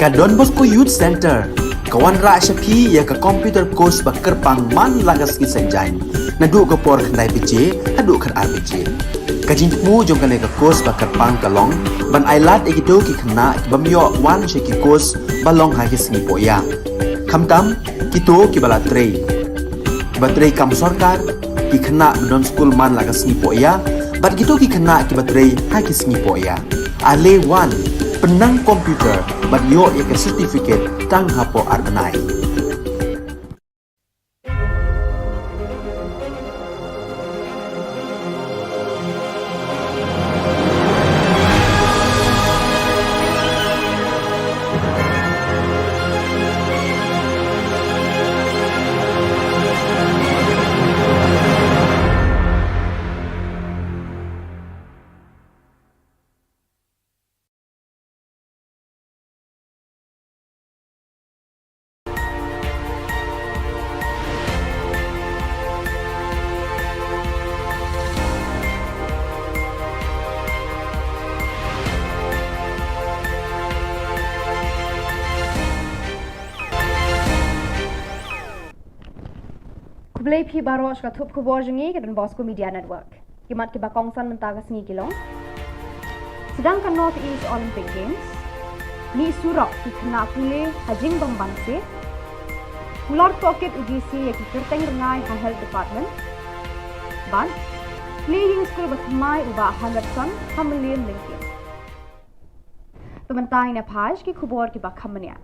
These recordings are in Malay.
ka Don Bosco Youth Center kawan ra syapi ya ka computer course ba kerpang man lagas ki senjan nadu ka por khnai bije hadu khan arbije kajin mu jong kan ka course ba kerpang kalong ban ailat ekito ki khna bamyo wan she ki course balong ha ki singi poya khamtam kito ki bala trei batrei kam sarkar ki khna don school man lagas singi poya bat kito ki khna ki batrei ha ki singi poya ale wan penang komputer bat yo ya ke certificate tang hapo arnai Blay pi baros ka thup khubor jengi ke Don Bosco Media Network. Kimat ki bakongsan mentaga sengi kilong. Sedangkan North East Olympic Games ni surak ki kena pule hajing bangbanse. Ular pocket UGC ya ki kerteng rengai health department. Ban playing school batmai uba 100 hamlian lingkin. Pementai na paj ki khubor ki bakhamania.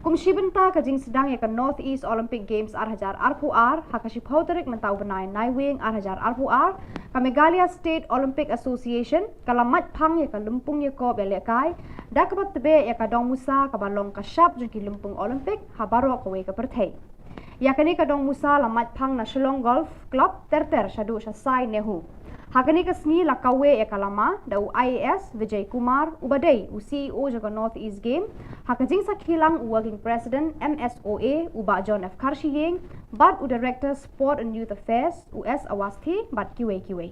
Kumshibenta kajing sedang ya ke North East Olympic Games arhajar RPR hakashi pauterik mentau benai naiwing arhajar RPR ka Meghalaya State Olympic Association kalamat phang ya ke lumpung ya ko belekai dakabat tebe ya ka dong musa ka balong ka shap jengki lumpung Olympic habaro ka we ka perthei ya kani ka dong musa lamat phang na Shillong Golf Club terter shadu shasai nehu hakani ka sngi la kawe ya kalama dau IAS Vijay Kumar ubadai CEO jaga North East Game hakajing sakilang working president MSOA uba John F Karshiyeng bad u director sport and youth affairs US Awasthi bad QA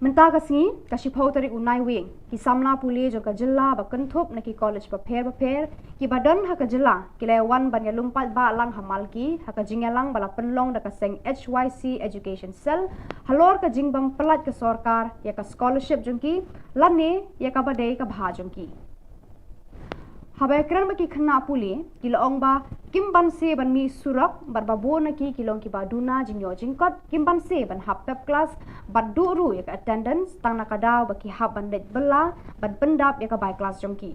Menta kasih kasih pau tarik unai wing ki samla puli jo ka jilla ba kentup na ki college prepare ki badan ha ka jilla ki lewan ban ya lumpat ba lang hamal ki ha ka jingalang bala penlong da ka seng HYC education cell halor ka jingbam pelat ke sarkar ya ka scholarship jongki lane ya ka badai ka bha jongki habai kran ba ki khna puli ki laong ba kimban se ban mi surak bar babo na ki kilong ki baduna jingyo jingkot kimban se ban hap pep class bad duru ya ka attendance tang na kadaw ba ki hap ban det bela ban pendap ya ka by class jongki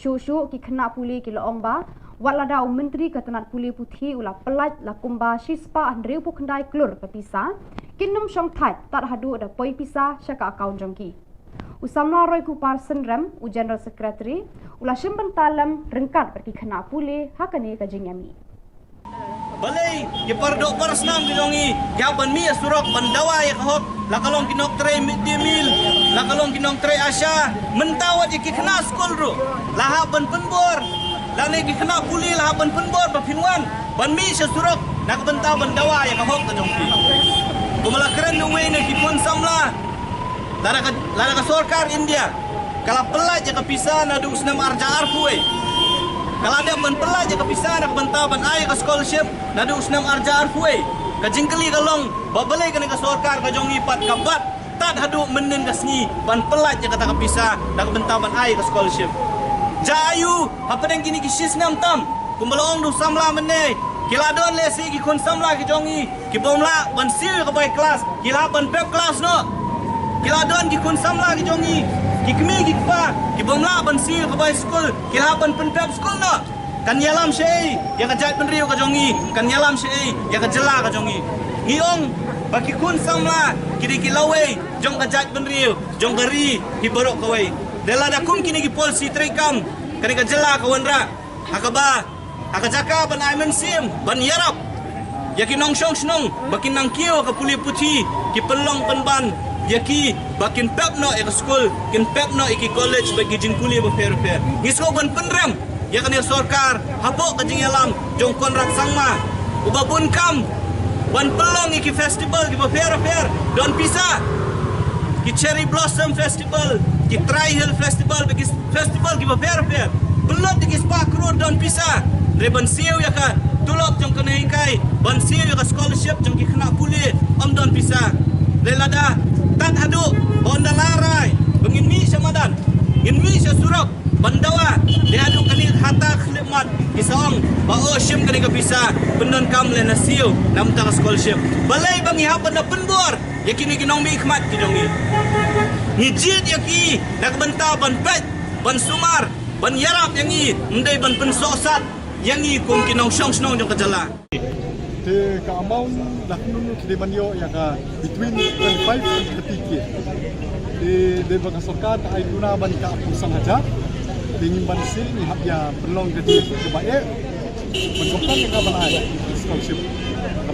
shu ki khna puli ki laong ba wala daw menteri katanat puli puthi ula pelat la kumba shispa andreu pukndai klur ka pisa kinum shong thai tat hadu da poi pisa shaka account jongki usamna roy ku parson rem u general secretary ula shimban talam rengkat pergi khna pule hakane ka jingyami balai ye pardo parsnam gidongi ya ban mi surok ban dawa ya hok la kalong kinok tre midimil la kalong kinok tre asya mentawat ye khna school ru la ha ban penbor la ne khna pule la ban penbor ba pinwan ban mi surok nak bentaw ban dawa ya hok ka jongki kumala keren no we ne kipon samla Lara ka sarkar India kala pelaj ka pisa na dus nam arja arfuai kala dia ban pelaj ka pisa na bantaban ay ka scholarship na dus nam arja arfuai ka jingkali kalong babalai ka ka sarkar ka jong ipat ka bat tad hadu menen ka sngi ban pelaj ka ta ka pisa na bantaban ay ka scholarship jayu hapadang kini kisis nam tam kumbalong du samla menne kiladon le si ki kon samla ki jongi ki bomla ban sil ka bai class kila ban pep class no kiladon ki kun samla ki jongi ki kmi ki pa ki bomla ban sil ka bai school kilaban pen pep school no kan yalam sei ya ka jat penriu ka jongi kan yalam sei ya ka jela ka jongi ngiong bagi kun samla kini kilawe jong ka jat penriu jong gari ki borok kawai dela da kum kini ki polisi trekam kani ka jela ka wanra hakaba hakajaka ban aimen sim ban yarap yaki nong shong snong bakin nang kio ka puli puti ki pelong penban yaki bakin pepno ek school kin pepno iki college bagi jin kuli ba fair fair ngisko ban penram yakani sorkar hapo ka jing yalam jong konrak sangma ubabun kam ban pelong iki festival ki ba fair fair don pisa ki cherry blossom festival ki tri hill festival bagi festival ki ba fair fair belot iki spark road don pisa reban siu yaka tulop jong kena hingkai ban siu yaka scholarship jong ki kena puli om don pisa lelada tak hadu bonda larai bengin mi samadan in mi surok bandawa dia adu kani hata khlemat isong ba o shim kani ka pisa pendon kam le na siu nam ta scholarship balai bangi ha banda penbor yakini ginong mi khmat ki dongi ni jid yaki nak benta ban pet ban sumar ban yarap yangi ndai ban pensosat yangi kum kinong shong snong jong ka jala the amount dah nunu kide manyo ya ka between 25 and 30k de baka sorkar ta ai guna ban ka pusang haja dingin ban sil ni hab ya perlong jadi ke baik mengopan ka ban ai scholarship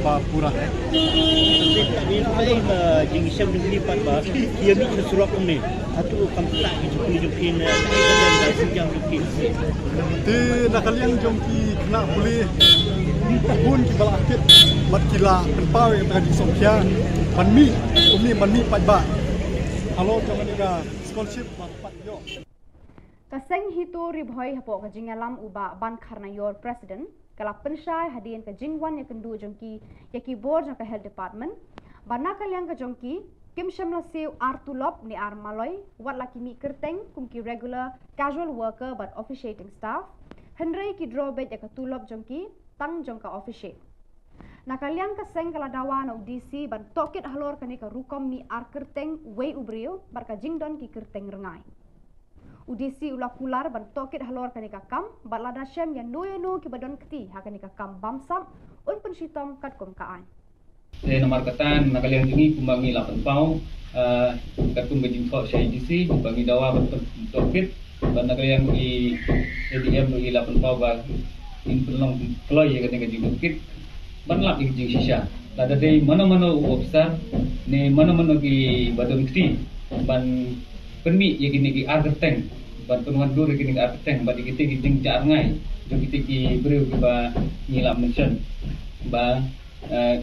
ka pura ni ai jing syam ni pat ba kia mi surak ni atu kam tak ni jukin ai dan sinjang jukin de nakaliang jongki kena boleh pun kita aktif mat kila penpau yang tadi songkia manmi umi manmi pajba kalau jangan ada scholarship pat yo Kaseng hitu ribhoi hapo ka jingalam uba ban karna your president kala pensyai hadian ka jingwan ya kendu jongki yaki board jong ka health department bana kalyang ka jongki kim shamla siu artulop ni armaloi wat laki mi kerteng kumki regular casual worker but officiating staff hendrai ki drawback ya ka tulop jongki tang jong ka officiate nakaliang ka seng kala dawa na UDC ban tokit halor kani ka rukom mi ar kerteng wei ubrio bar ka jingdon ki kerteng rengai UDC ula kular ban tokit halor kani ka kam bat lada shem ya no ki badon kti ha kani ka kam bamsam un penshitom kat kom ka ai nomor katan nakaliang jingi kumbangi 8 pau katum gajing kho sai UDC kumbangi dawa ban tokit ban nakaliang i ADM i 8 pau ba in pelong kloy ya kani gajing tokit ban lap i jing shisha lada dei mano officer ne mano ki badon kti ban penmi ya kini ki argeteng ban penuan dur kini ki argeteng ba dikiti ki jing jar ngai jo kiti ki breu ki ba ngilam mention ba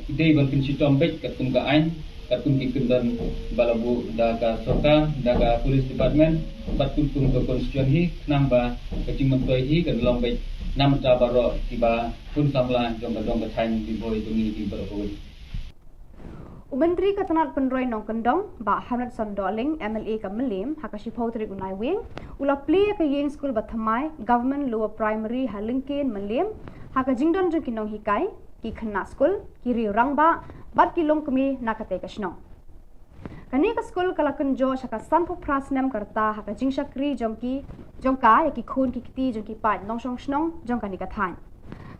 idei ban kin sitom bek katum ka ain katum ki kendan balabu da ka soka da ka police department bat tum ka constitution hi nang ba kacing mentoi hi ka long bek nam ta baro ki ba pun samla jong ka thain di boy tungi ki baro Menteri Ketenat Penroi Nong Kendong, Ba Hamlet Sondoling, MLA ka Melim, hakashi pautri unai wing, ula pli ka yeng school bathamai, government lower primary halingkin Melim, haka jingdon jong kinong hikai, ki khna school, ki ri rangba, bat ki long kami nakate ka shnong. Kani ka school kala kunjo shaka sanpo prasnem karta haka jingshakri jongki, jongka yaki khun ki kiti jongki pat nong shong shnong, jongka ni ka thain.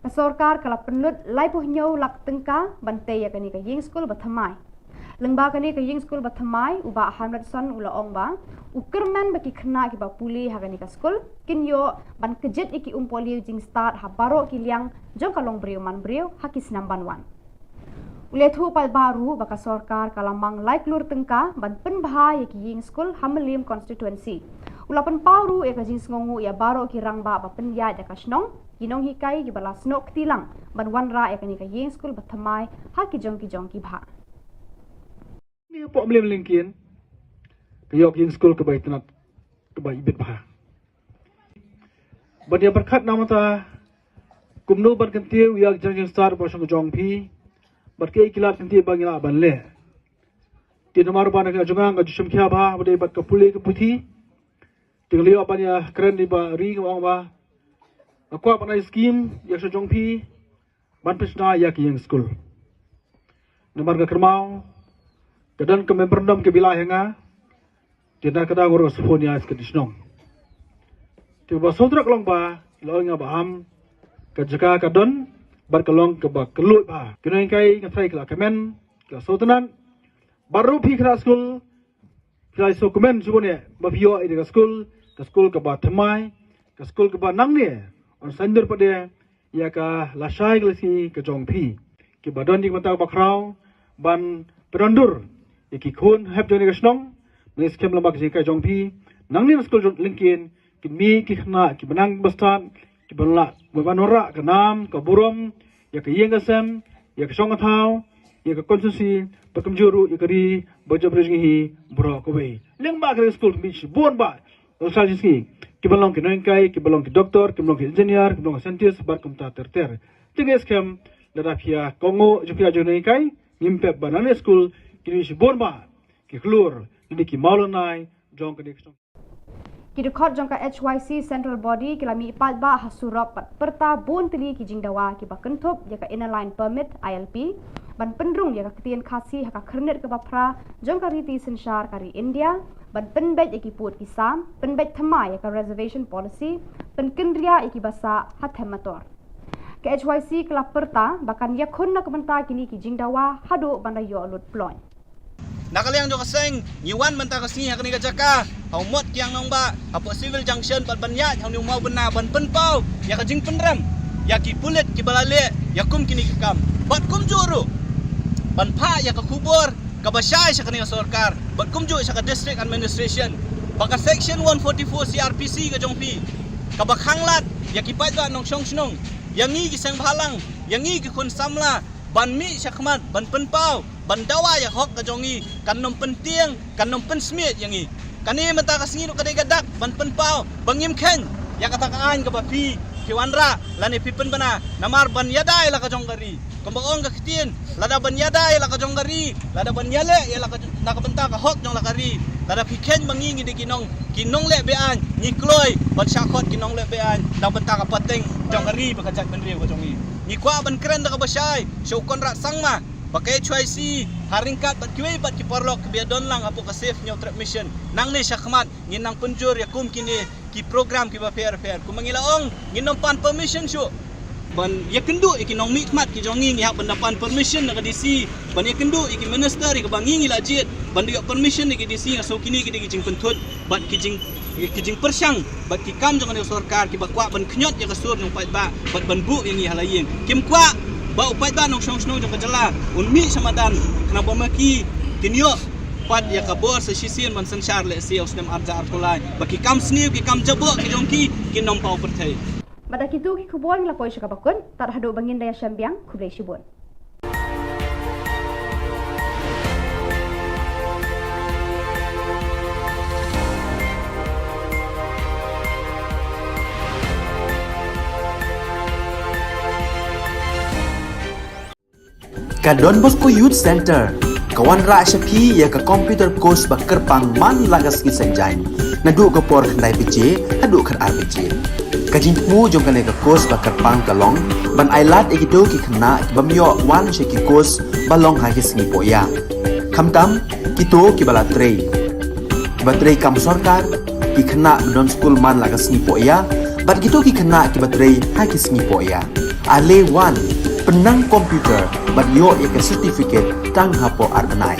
Kasorkar kala penlut lai puh nyau lak tengka bante ya kani ka yeng school bathamai lengba kani ka yeng school bathamai uba hamlet son ula ong ba ukerman baki khna ki ba puli ha kani ka school kin yo ban kejet iki umpoli jing start ha baro ki liang jong kalong brio man brio hakis namban 1 ule thu pal baru baka sorkar kalamang lai klur tengka ban pen bha ki yeng school hamlim constituency ulapan pauru e ka jing ngongu ya baro ki rangba ba pen ya ka snong ginong hikai gi balas nok tilang ban wanra e kani ka yeng school bathamai ha ki jong ki bha ni problem lingkin kayok yeng school ke bai tenat ke bai bit bha ban ya berkat namata kumnu ban kentiu ya jang star ba shong jong phi bat ke kilat kentiu bangila ban le ti nomor ban ka jongang ga jum khia ba bade bat ka puli ke puthi tinglio ban ya kren ni ba ri ngong ba aku apa nak skim yang sejong pi ban pesna ya ki yang school nomor ka kermau kedan ke memberndom ke bila henga tina kada ngurus phone ya ske disnong ti ba sodrak long ba lo nga ba ham ka jaka ka don bar kalong ka ba kelut ba kena kai ka thai ka kamen ka sotanan baru pi kra school kra so komen jubone ba pio ide ka school ka ba thamai ka school ka ba nang ne on sandur pade ya ka lasai glasi ka jong pi ki ba don dik mata ba kraw ban perondur ki khun hep jone ka snong mes kem lambak ji ka jong pi nang ni school jong linkin ki mi ki khna ki banang bastan ki banla banora ka nam ka burom ya ka yeng ka sem ya ka song ka thau ya ka konsusi pakam juru ya ka ri bajab rejing hi bro ko be leng ba ka school mi bon ba sa ji ki balong ki noin kai ki balong ki doctor ki balong ki engineer ki balong ki scientist bar kum ta ter tiges kem la rafia kongo jupia jone kai nimpe banana school ki mi bon ba ki klur ni ki malonai jong ka dik Ki dekot jangka HYC Central Body kila mi ipat ba hasurap pat perta bon teli ki jingdawa ki ba kentup ya ka inner line permit ILP ban pendrung ya ka ketien khasi ha ka kernet ke bapra jangka riti sensyar kari India ban penbet ya ki put kisam penbet thama ya ka reservation policy penkendria ya ki basa hathemator ke HYC kila perta bakan ya khun na kementa kini ki jingdawa hadu banda yo lut ploin Nakaliang jo kaseng nyiwan menta kasni hakni ka jaka hau mot kiang nong ba apo civil junction ban banya hau ni mau bena ban penpau ya ka jing penram ya ki pulet ki balale ya kum kini kam bat kum juru ban pha ya ka khubor ka basai sakni ka sarkar bat kum ju sa ka district administration baka section 144 CRPC ka jongpi ka bakhanglat ya ki pai ga nong song snong yang ni ki sang phalang yang ni ki khun samla ban mi sakmat ban penpau ban dawa ya hok ka jongi kan nom penting kan nom pensmit yang i kani mata kasngi no kadai gadak ban penpau bangim khen ya kata kaan ka bapi kiwanra lani pipen bana namar ban yadai la ka jonggari kambang ka kitien lada ban yadai la ka jonggari lada ban yale ya la ka nakabenta ka hok jong la kari lada piken mangi ngi kinong le bean ni kloi ban syakot kinong le bean da benta ka pateng jonggari bakajak benri ka jongi ni kwa ban keren da ka basai show konra sangma pakai HYC haringkat bat kiwe bat ki parlok biya don lang apo ka safe nyaw trap mission nang ni syakmat ngin nang penjur ya kum kini ki program ki ba fair kum mangilaong ngin nom pan permission syu ban ya kendu iki nong mikmat ki jongi ngi hak ban permission na ka DC ban ya kendu iki minister ki bangi ngi lajit ban dia permission ki DC so kini ki jing pentut bat ki jing persyang bat ki kam jong ni sarkar ki ba kwa ban knyot ya ka sur nong pat ba bat ban bu ngi halayeng kim kwa ba upai ba nong song song jong kajala unmi samadan kenapa maki kinyo pat ya kabor sa sisin man sansyar le siaw snem arja artulai baki kam sniu ki kam jabo ki jongki kinom pau perthai Pada kitu ki kubon la poi syaka bakun tar hadu bangin daya syambiang kublai shibun Ka Don Bosco Youth Center kawan ra syapi ya ka computer course bakar pang man lagas ki sanjai nadu ka por khandai pije hadu khar RPG kajing mu jong kane ka course bakar pang kalong ban ailat ekito ki khna bamyo wan sheki course balong ha ki singi poya khamtam kito ki bala trei batrei kam sarkar ki khna don school man lagas singi poya bat kito ki khna ki batrei ha ki singi poya ale wan penang komputer bat yo ya ke certificate tang hapo arnai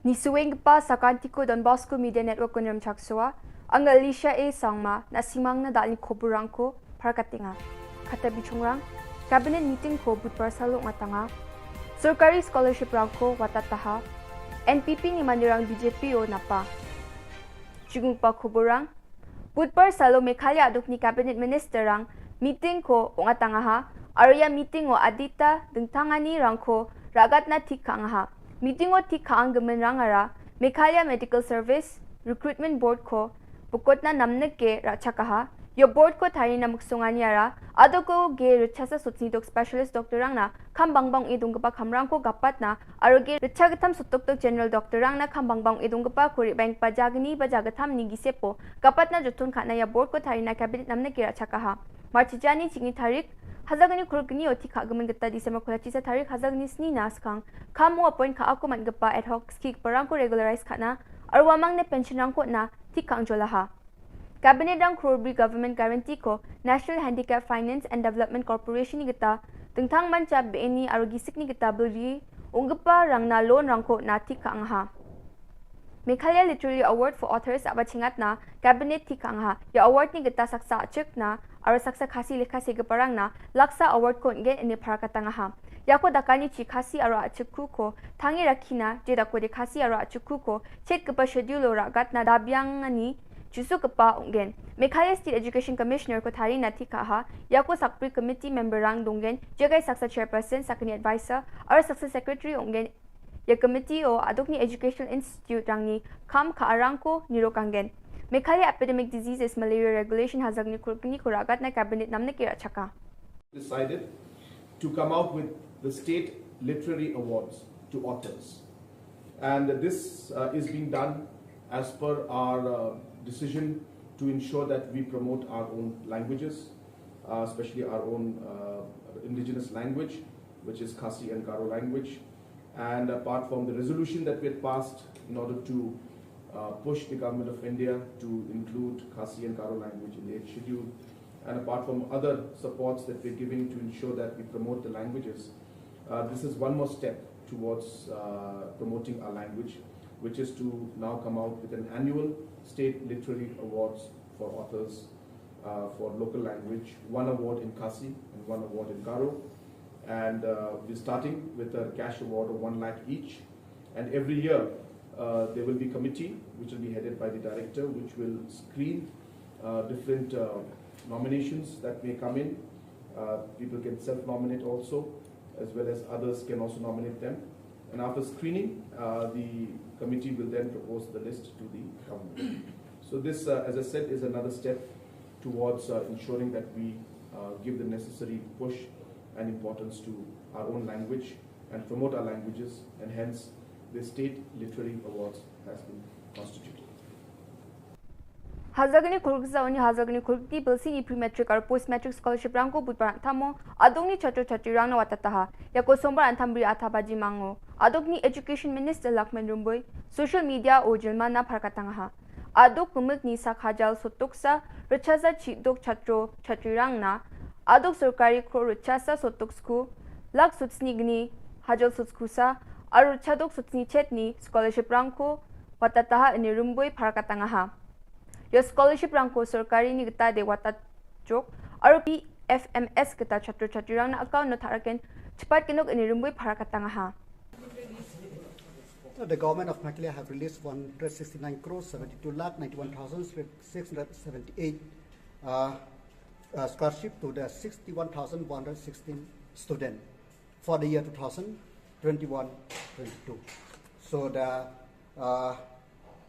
Ni suweng pa sa kantiku Don Bosco Media Network kunram chaksua ang Alicia A sangma na simang na dal ni Khoburangko parkatinga kata bichungrang cabinet meeting ko budpar salok matanga Surkari scholarship rangko watataha NPP ni mandirang BJP o napa Jugung pa Khoburang budpar salo Meghalaya aduk ni cabinet minister rang meeting ko ungatanga ha Arya meeting o adita dengtangani rangko ragat na tik ka ha. Meeting o tik ka ang gemenrang ara Meghalaya Medical Service Recruitment Board ko bukod na namnag ke rachakaha yo board ko thari na muksungan yara ado ko ge richasa sutni dok specialist doctor rang na kambangbang idung gapa kamrang ko gapat na aro ge richagatam sutok tok general doctor rang na kambangbang idung gapa kuri bank pajagni bajagatam ni gisepo gapat na jutun khana ya board ko thari na cabinet namnag ke rachakaha marchijani chingi tarik hazagni kurgni oti khagaman gata December kholachi sa tarik hazagni sni naskang kamu appoint kha ako man gapa ad hoc skik parang ko regularize khana aro wamang ne pension rang ko na tikang jolaha Cabinet rang Khubor Government Guarantee ko National Handicap Finance and Development Corporation ni gita tengtang manca BNI aro gisik ni gita beli unggapa rang na loan rang ko na tikang ha Meghalaya Literary Award for Authors aba chingat na Cabinet tikang ha ya award ni gita saksa achik na aro saksa khasi lekha se gaparang na laksa award ko nge ini parakatang ha Yako dakani chi khasi aro achukku ko thangi rakhina je dako de khasi aro achukku ko chet gapa schedule ragat na dabyang ani Jusu kapa ungen Meghalaya State Education Commissioner ko thari na thikaha yako sakpri committee member rang dungen jagai saksa chairperson sakni advisor aro saksa secretary ungen ya committee o adokni educational institute rangni kam kha arang ko nirokangen Meghalaya Epidemic Diseases Malaria Regulation hazagni kurkni kuragat na cabinet namne kira chaka decided to come out with the state literary awards to authors, and this is being done as per our decision to ensure that we promote our own languages, especially our own indigenous language, which is Khasi and Garo language. And apart from the resolution that we had passed in order to push the government of India to include Khasi and Garo language in the 8th schedule, and apart from other supports that we're giving to ensure that we promote the languages, this is one more step towards promoting our language, which is to now come out with an annual state literary awards for authors for local language, one award in Khasi and one award in Garo. And we're starting with a cash award of 1 lakh each. And every year there will be a committee which will be headed by the director, which will screen different nominations that may come in. People can self-nominate also, as well as others can also nominate them. And after screening, the committee will then propose the list to the government. So this, as I said, is another step towards ensuring that we give the necessary push and importance to our own language and promote our languages, and hence the State Literary Awards has been constituted. Hazagni Kulgza oni Hazagni Kulgi Bilsi pre-matric or post-matric scholarship rango budparang thamo adongni chhatro chhatri rangna watataha yako sombar anthambri athabaji mango adogni education minister Lakman Rumboy social media o jilmana pharkatangaha adok kumukni sakhajal sotoksa richaza chidok chatro chhatri rangna adok sarkari kro richasa sotoksku lak sutsnigni hajal sutskusa aru chadok sutsni chetni scholarship rangko watataha ni Rumboy pharkatangaha Your scholarship rangko sarkari ni gita de wata jok aru PFMS gita chatro chatri rang na account no tharaken chipat kinok ini rumboy pharakatanga ha The government of Meghalaya have released 169 crores 72 lakh 91,678 scholarship to the 61,116 students for the year 2021-22. So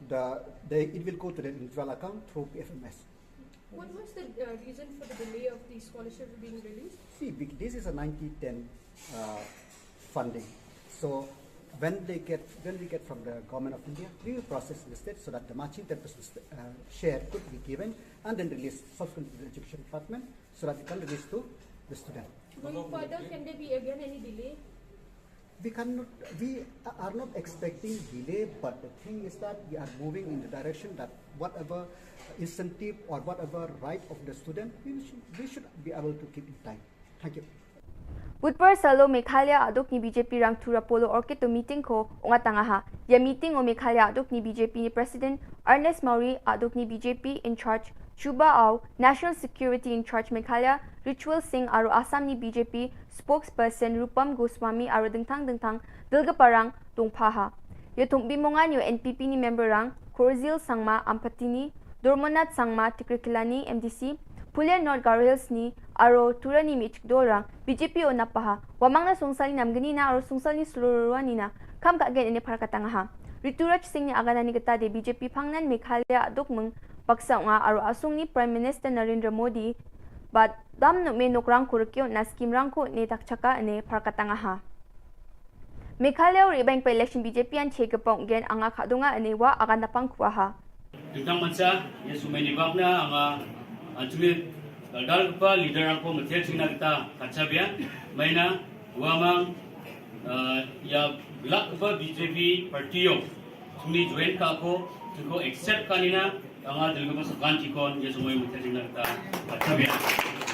it will go to the individual account through PFMS. What was the reason for the delay of the scholarships being released? See, this is a 90-10 funding. So when we get from the government of India, we will process the state so that the matching 10% share could be given and then released subsequently to the education department so that we can release to the student. Going further, can there be again any delay? We are not expecting delay, but the thing is that we are moving in the direction that whatever incentive or whatever right of the student, we should be able to keep in time. Thank you. Budpar salo Meghalaya adok ni BJP rang thura polo orkito meeting ko ungatanga ha. Ya meeting o Meghalaya adok ni BJP ni President Ernest Mauri adok ni BJP in charge Chuba Au National Security in charge Meghalaya Ritual Singh aru Assam ni BJP spokesperson Rupam Goswami aru dengtang dilga parang tungpha ha. Yo tungbi mongan yo NPP ni member rang Korzil Sangma Ampatini Dormonat Sangma Tikrikilani MDC Pulia North Garo Hills ni aro turani mi chikdorang BJP o napaha wamangna sungsali namgani na aro sungsali sulurwani na kam ka gen ini parkatangaha Rituraj Singh ni aganani kata de BJP phangnan Meghalaya adukmung paksaunga aro asungni Prime Minister Narendra Modi but dam no me nokrang kurkyo na scheme rangko ne takchaka ne parkatangaha Meghalaya ri bank election BJP an chegapong gen anga khadunga ne wa aganapang kuaha Tentang mansa yang sumai di bakna anga antulit dal pa leader angko metel sina kita kacabia maina wamang ya lak pa BJP partiyo sumi join ka ko tuko accept kanina anga dilgo sakan chikon yang sumai metel sina kita kacabia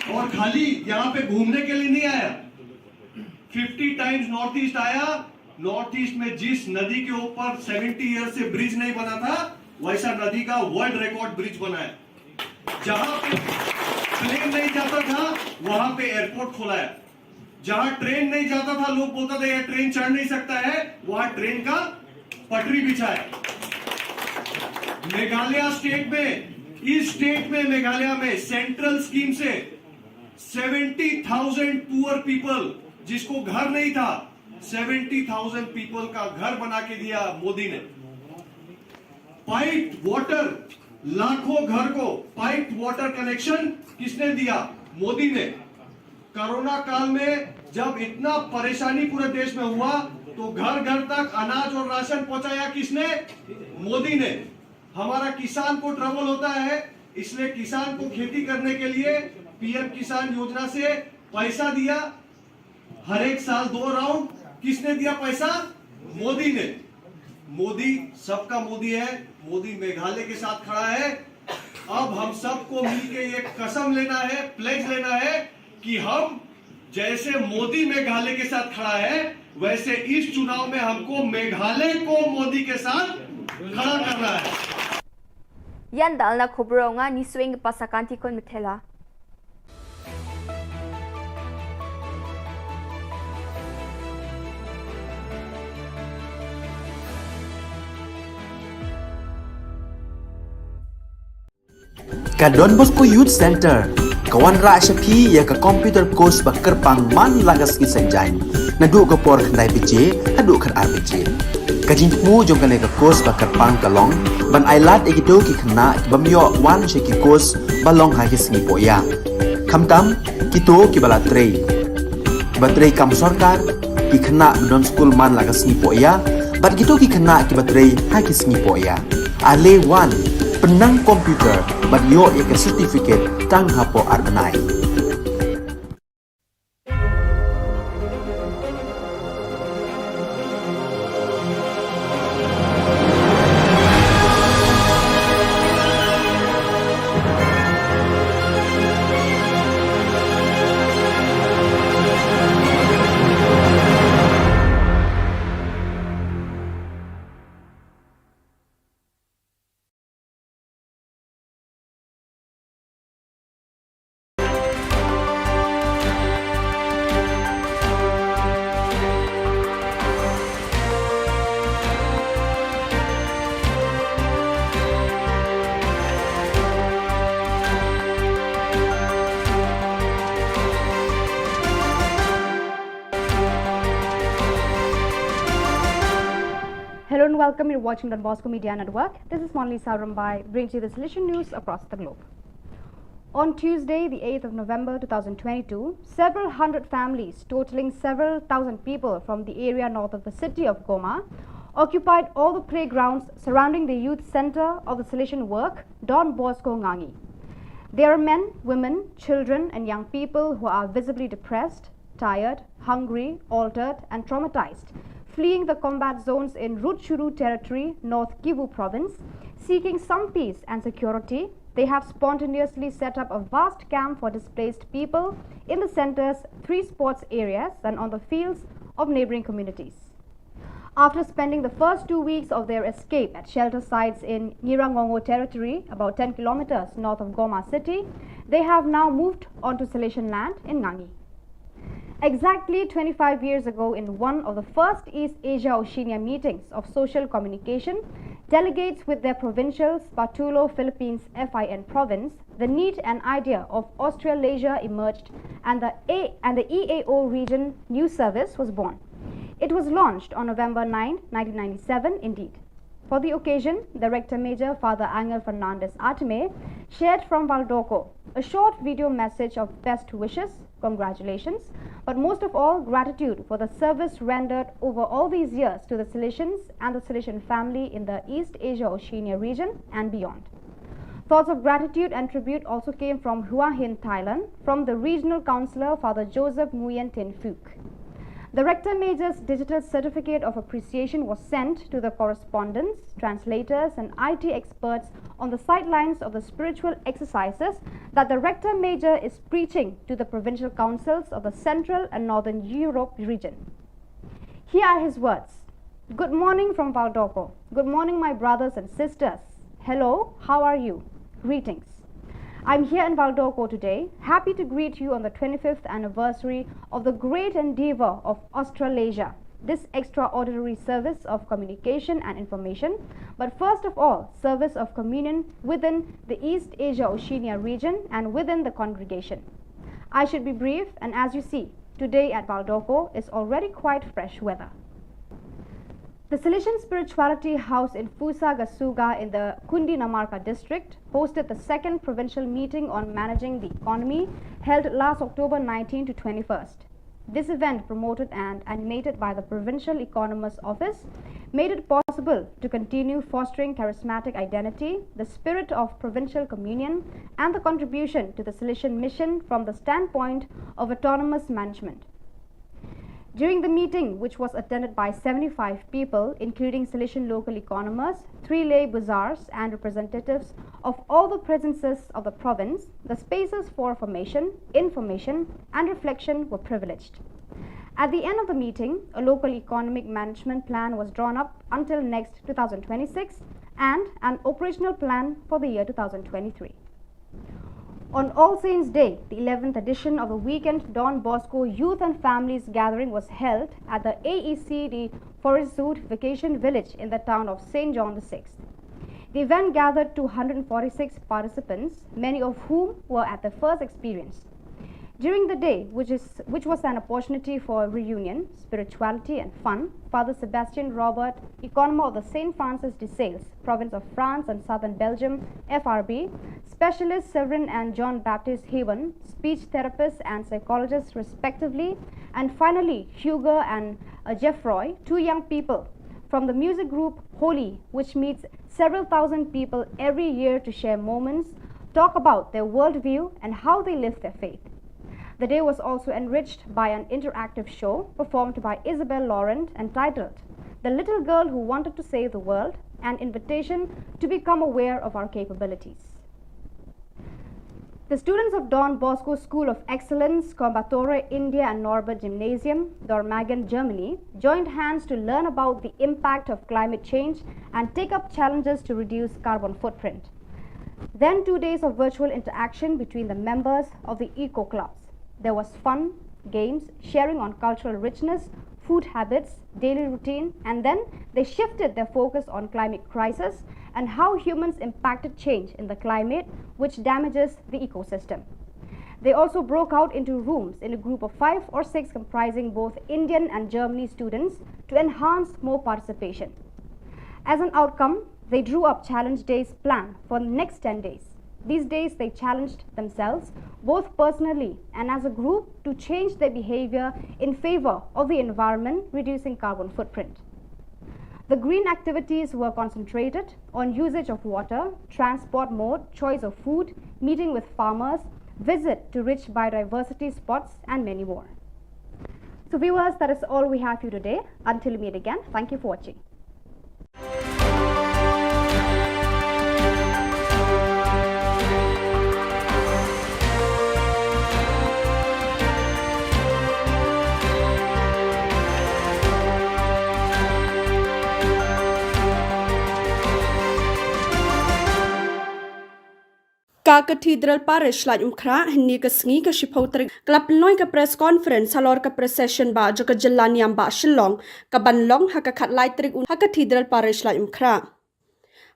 और खाली यहाँ पे घूमने के लिए नहीं आया 50 times north east आया नॉर्थ ईस्ट में जिस नदी के ऊपर 70 ईयर से ब्रिज नहीं बना था वैसा नदी का वर्ल्ड रिकॉर्ड ब्रिज बनाया जहां पे प्लेन नहीं जाता था वहां पे एयरपोर्ट खोला है जहां ट्रेन नहीं जाता था लोग बोलता था ये ट्रेन चढ़ नहीं सकता है वहां ट्रेन का पटरी बिछाया मेघालय स्टेट में इस स्टेट में मेघालय में सेंट्रल स्कीम से 70,000 पुअर पीपल जिसको घर नहीं था 70,000 पीपल का घर बना के दिया मोदी ने पाइप वाटर लाखों घर को पाइप वाटर कनेक्शन किसने दिया मोदी ने कोरोना काल में जब इतना परेशानी पूरे देश में हुआ तो घर घर तक अनाज और राशन पहुंचाया किसने मोदी ने हमारा किसान को ट्रबल होता है इसलिए किसान को खेती करने के लिए पीएम किसान योजना से पैसा दिया हर एक साल 2 राउंड किसने दिया पैसा मोदी ने मोदी सबका मोदी है मोदी मेघालय के साथ खड़ा है अब हम सबको मिलकर ये कसम लेना है प्लेज लेना है कि हम जैसे मोदी मेघालय के साथ खड़ा है वैसे इस चुनाव में हमको मेघालय को मोदी के साथ खड़ा करना है yan dalna khubronga ni swing pasakanti kon mithela Ka Don Bosco Youth Center kawan ra shapi ya ka computer course bakar pang man lagas ki sanjain na du ka por khnai pije hadu khan RPG ka jin mu jong ka ne ka course bakar pang kalong ban ailat egito ki khna bamyo wan she ki course balong ha ki sni poya khamtam kito ki bala trei batrei kam sarkar ki khna don school man lagas ni poya bat kito ki khna ki batrei ha ki sni poya ale wan penang komputer bat yo ek certificate tang hapo arbanai Hello and welcome. You're watching Don Bosco Media Network. This is Monli Saurambai, brings you the solution news across the globe. On Tuesday, the 8th of November 2022, several hundred families, totaling several thousand people from the area north of the city of Goma, occupied all the playgrounds surrounding the youth center of the Salesian work, Don Bosco Ngangi. There are men, women, children and young people who are visibly depressed, tired, hungry, altered and traumatized, fleeing the combat zones in Rutshuru territory, North Kivu province, seeking some peace and security. They have spontaneously set up a vast camp for displaced people in the center's 3 sports areas and on the fields of neighboring communities. After spending the first 2 weeks of their escape at shelter sites in Nyirangongo territory, about 10 kilometers north of Goma city, they have now moved onto Salesian land in Ngangi. Exactly 25 years ago, in one of the first East Asia Oceania meetings of social communication, delegates with their provincials, Patulo, Philippines, FIN province, the need and idea of Australasia emerged and the EAO Region News Service was born. It was launched on November 9, 1997 indeed. For the occasion, the Rector Major, Father Angel Fernandez Artime, shared from Valdoco a short video message of best wishes, congratulations, but most of all, gratitude for the service rendered over all these years to the Salesians and the Salesian family in the East Asia Oceania region and beyond. Thoughts of gratitude and tribute also came from Hua Hin, Thailand, from the Regional Councillor, Father Joseph Nguyen Tin Phuc. The Rector Major's digital certificate of appreciation was sent to the correspondents, translators and IT experts on the sidelines of the spiritual exercises that the Rector Major is preaching to the provincial councils of the Central and Northern Europe region. Here are his words. Good morning from Valdoco. Good morning, my brothers and sisters. Hello, how are you? Greetings. I'm here in Valdoco today, happy to greet you on the 25th anniversary of the great endeavor of Australasia, this extraordinary service of communication and information, but first of all, service of communion within the East Asia Oceania region and within the congregation. I should be brief, and as you see, today at Valdoco is already quite fresh weather. The Salesian Spirituality House in Fusa Gasuga in the Kundi Namarka district hosted the second provincial meeting on managing the economy held last October 19 to 21st. This event, promoted and animated by the Provincial Economist's Office, made it possible to continue fostering charismatic identity, the spirit of provincial communion, and the contribution to the Salesian mission from the standpoint of autonomous management. During the meeting, which was attended by 75 people, including Salesian local economists, 3 lay bazaars and representatives of all the presences of the province, the spaces for formation, information and reflection were privileged. At the end of the meeting, a local economic management plan was drawn up until next 2026 and an operational plan for the year 2023. On All Saints' Day, the 11th edition of the weekend Don Bosco Youth and Families Gathering was held at the AECD Forest Zoot Vacation Village in the town of St. John VI. The event gathered 246 participants, many of whom were at their first experience. During the day, which was an opportunity for reunion, spirituality and fun, Father Sebastian Robert, economist of the St. Francis de Sales, province of France and southern Belgium, FRB, specialist Severin and John Baptist Haven, speech therapists and psychologists respectively, and finally Hugo and Geoffroy, 2 young people from the music group Holy, which meets several thousand people every year to share moments, talk about their worldview and how they live their faith. The day was also enriched by an interactive show performed by Isabel Laurent entitled The Little Girl Who Wanted to Save the World, an invitation to become aware of our capabilities. The students of Don Bosco School of Excellence, Coimbatore, India and Norbert Gymnasium, Dormagen, Germany, joined hands to learn about the impact of climate change and take up challenges to reduce carbon footprint. Then 2 days of virtual interaction between the members of the eco clubs. There was fun, games, sharing on cultural richness, food habits, daily routine, and then they shifted their focus on climate crisis and how humans impacted change in the climate, which damages the ecosystem. They also broke out into rooms in a group of 5 or 6 comprising both Indian and Germany students to enhance more participation. As an outcome, they drew up challenge days plan for the next 10 days. These days they challenged themselves, both personally and as a group, to change their behavior in favor of the environment, reducing carbon footprint. The green activities were concentrated on usage of water, transport mode, choice of food, meeting with farmers, visit to rich biodiversity spots, and many more. So viewers, that is all we have for you today. Until we meet again, thank you for watching. Ka Cathedral Parish la umkra ni ka sngi ka shipotri klap noi ka press conference halor ka procession ba jo ka jilla niam ba Shillong ka banlong ha ka khat lai trik ha Cathedral Parish la umkra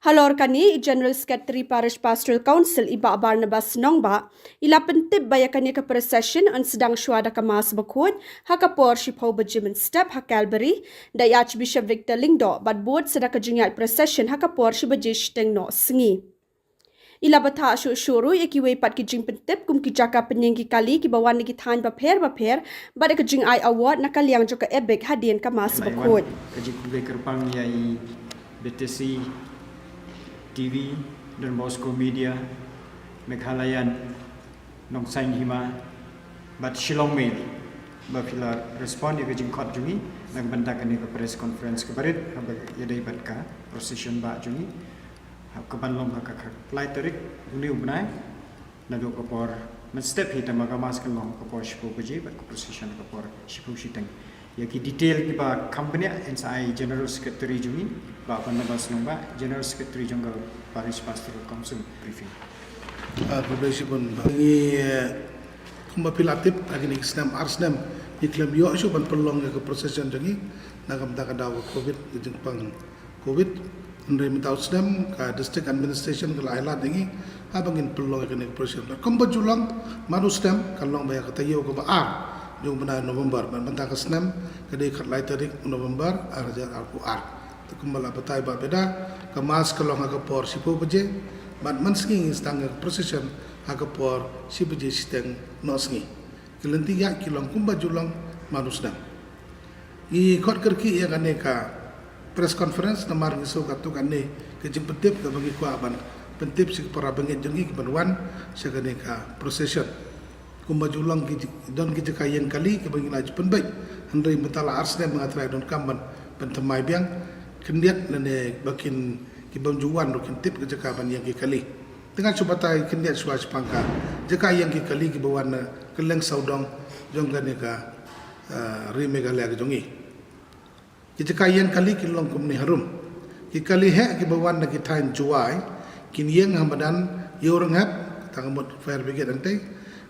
Halor kani General Secretary Parish Pastoral Council Iba Barnabas Nongba ila pentip bayakani ka procession an sedang syuada kamas bakut hakapor shipho bajimen step hakalberi da Archbishop Victor Lingdo bad board sedaka jingat procession hakapor shibajish tengno sengi. Ila bata syuru ikiwe pat kijing pentip kum kijaka penyengki kali ki bawan ni kithan bapher bad ka jing ai award nakaliang joka ebek hadien kamas bakut. Kajik kubai kerpang yai BTC TV dan Bosco Media Meghalayan Nong Sain Hima Bat Shillong Mail Bapila respon di kajing kot jungi nang bantakan ke press conference kebarit habag yadai bat ka procession ba jungi hab kebanlong ka klai tarik uniu benai nado kapor men step hita magamas kalong kapor shipu baji bat procession kapor shipu shiteng yaki detail ki ba company NSI General Secretary jungi ba Barnabas Nongba General Secretary jonggal Parish Pastoral Council briefing. Berbeza pun bagi kumba pilatip lagi ni Islam Arsnam iklam yo isu ban pelong ke procession jangi nagam tak ada COVID jengpang COVID ndai mentau Islam ka district administration ke lailat ini abangin pelong ke procession kumba julang manustem kalong baya kata yo ke ba jung benar November ban mentang Islam kedai kat lai tarik November arajar al-Qur'an kembala batai ba beda kemas kalong aga por sipo beje ban mansking istang procession aga por si beje siteng nosngi kelenti ya kilong kumba julang manusdam i kot kerki ya kaneka press conference namar ngiso katu kanne ke jempetip ke bagi kwa ban pentip si para bengit jengi ke banwan sekaneka procession kumba julang ki don ki jekayen kali ke bagi laj penbaik handai betala arsne mengatrai don kamban pentemai biang kendiat nane bakin kibam juwan rokin tip ke jakaban yang ki kali dengan subatai kendiat suas pangka jaka yang ki kali ki bawan keleng saudong jonggan ka rimegale ke jongi ki jaka yang kali ki long kumni harum ki kali he ki bawan ki tain juai kin yang hamadan yorang hap tangamot fire brigade antai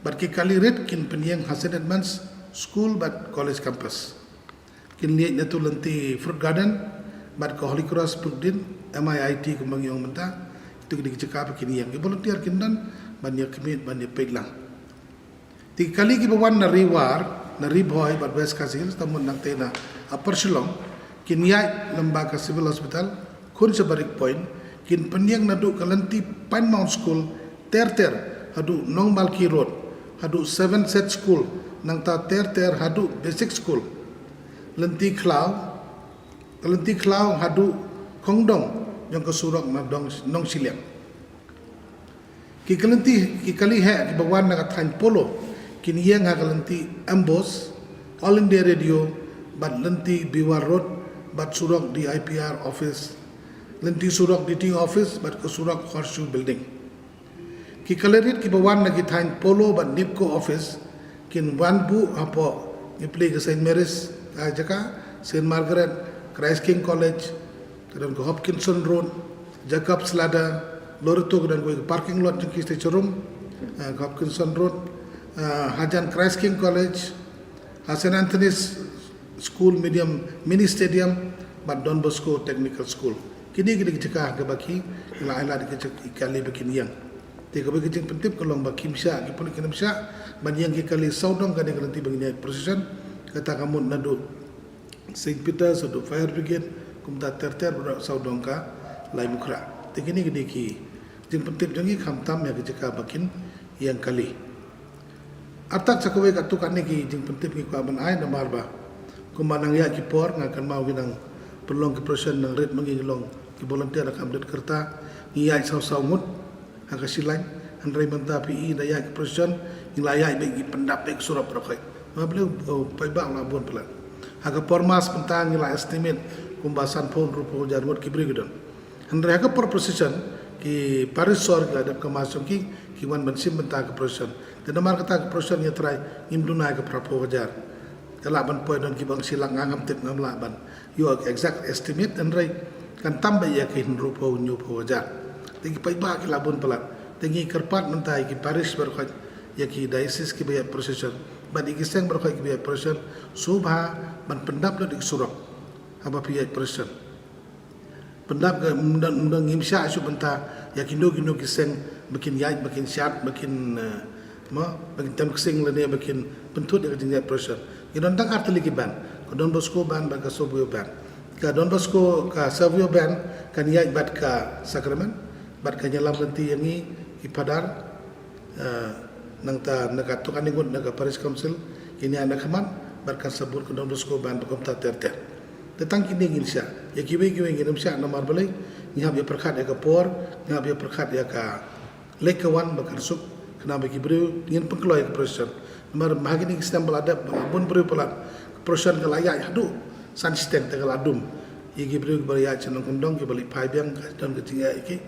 but ki kali red kin penyang hasan advance school but college campus kin liat natu lenti fruit garden bat ko Holy Cross Pudin MIIT kembang yang mentah itu kini cakap kini yang volunteer kindan banyak kemit banyak peglang 3 kali ki bawan na riwar na riboy bat bes kasil tamun nang tena upper Shillong kin yai lembaga civil hospital kun sebarik point kin penyang nadu kalanti Pine Mount School ter hadu Nong Malki Road hadu 7 set school nang ta ter hadu basic school lenti Klau hadu Kongdong yang kesurok nadong nong Shillong. Ki kali he ki bawan na kathan polo kini yang ha kalenti Ambos All India Radio bat lenti Biwar Road bat surok di IPR office lenti surok di DT office bat kesurok Horseshoe building. Ki kalerit ki bawan na kithan polo bat Nipco office kin wanbu apo ni play ke St Mary's jaka St Margaret Christ King College, kemudian ke Hopkinson Road, Jacob's Ladder, Loreto kemudian ke parking lot jengki Cerum, ke Hopkinson Road, Hajan Christ King College, St Anthony's School Medium Mini Stadium, Bad Don Bosco Technical School. Kini kita cakap ke baki, ila ikali bikin yang. Tiga bagi jeng pentip kalau baki misya, kita kena misya, bagi yang kali saudong kali nanti bagi procession, kata kamu nadu. St. Peter, Sudut Fire Brigade, kumta ter berak saudong ka lai mukra. Tegini gede ki, jeng pentip jengi kamtam ya kejaka bakin yang kali. Atak cakawai kat tukan ni ki jeng pentip ki kuaban ai namar ba. Kumanang ya ki por ngakan mau ginang perlong ki proses nang red mengilong ki volunteer akam det kerta ngiyai saw ngut haka silang andrai menta PI daya ki proses ngilaya bagi pendapek surap rakai. Mablu pai bang labun pelan. Haka pormas pentang nila estimate kumbasan pon rupo jarmut ki brigidon. Handre haka por procession ki parisor ki adap kamasong ki wan bensim pentang ke procession. Tenamar kata ke procession ya try imduna ke prapo wajar. Kalaban poin don ki bang silang ngam tip ngam laban. You exact estimate handre kan tambah ya ki rupo nyu po wajar. Tegi pai ba ki labun pelat. Tegi kerpat mentai ki paris berkat ya ki diocese ki bayat procession. Ban ikiseng berkai ki biaya person subha ban pendap lo dik surok haba piyai person pendap ke undang ngimsya asu benta ya kindo kiseng makin yai makin syat makin makin tem kiseng lene makin pentut ya jinjat pressure idon tak arteli ki ban ko Don Bosco ban ba ka Sobio ban ka Don Bosco ka Savio ban kan yai bat ka Sacrament bat ka nyalam lenti yangi ki padar nang ta naga tukan ingut naga Paris Council kini anak kaman bat ka sabur ko Don Bosco ban ko ta ter tentang kini ngin sya ya kiwe ngirim sya nomor balai ngap ya perkat ya ka por ngap ya perkat ya ka lekawan bakar suk kena bagi beri ngin pengkeloy ke proses nomor mahagini sistem beladap bun beri pelat proses ke layak hadu san sistem tegal adum igi beri beri ya cenong kendong ke balik pai biang dan ke tinggal iki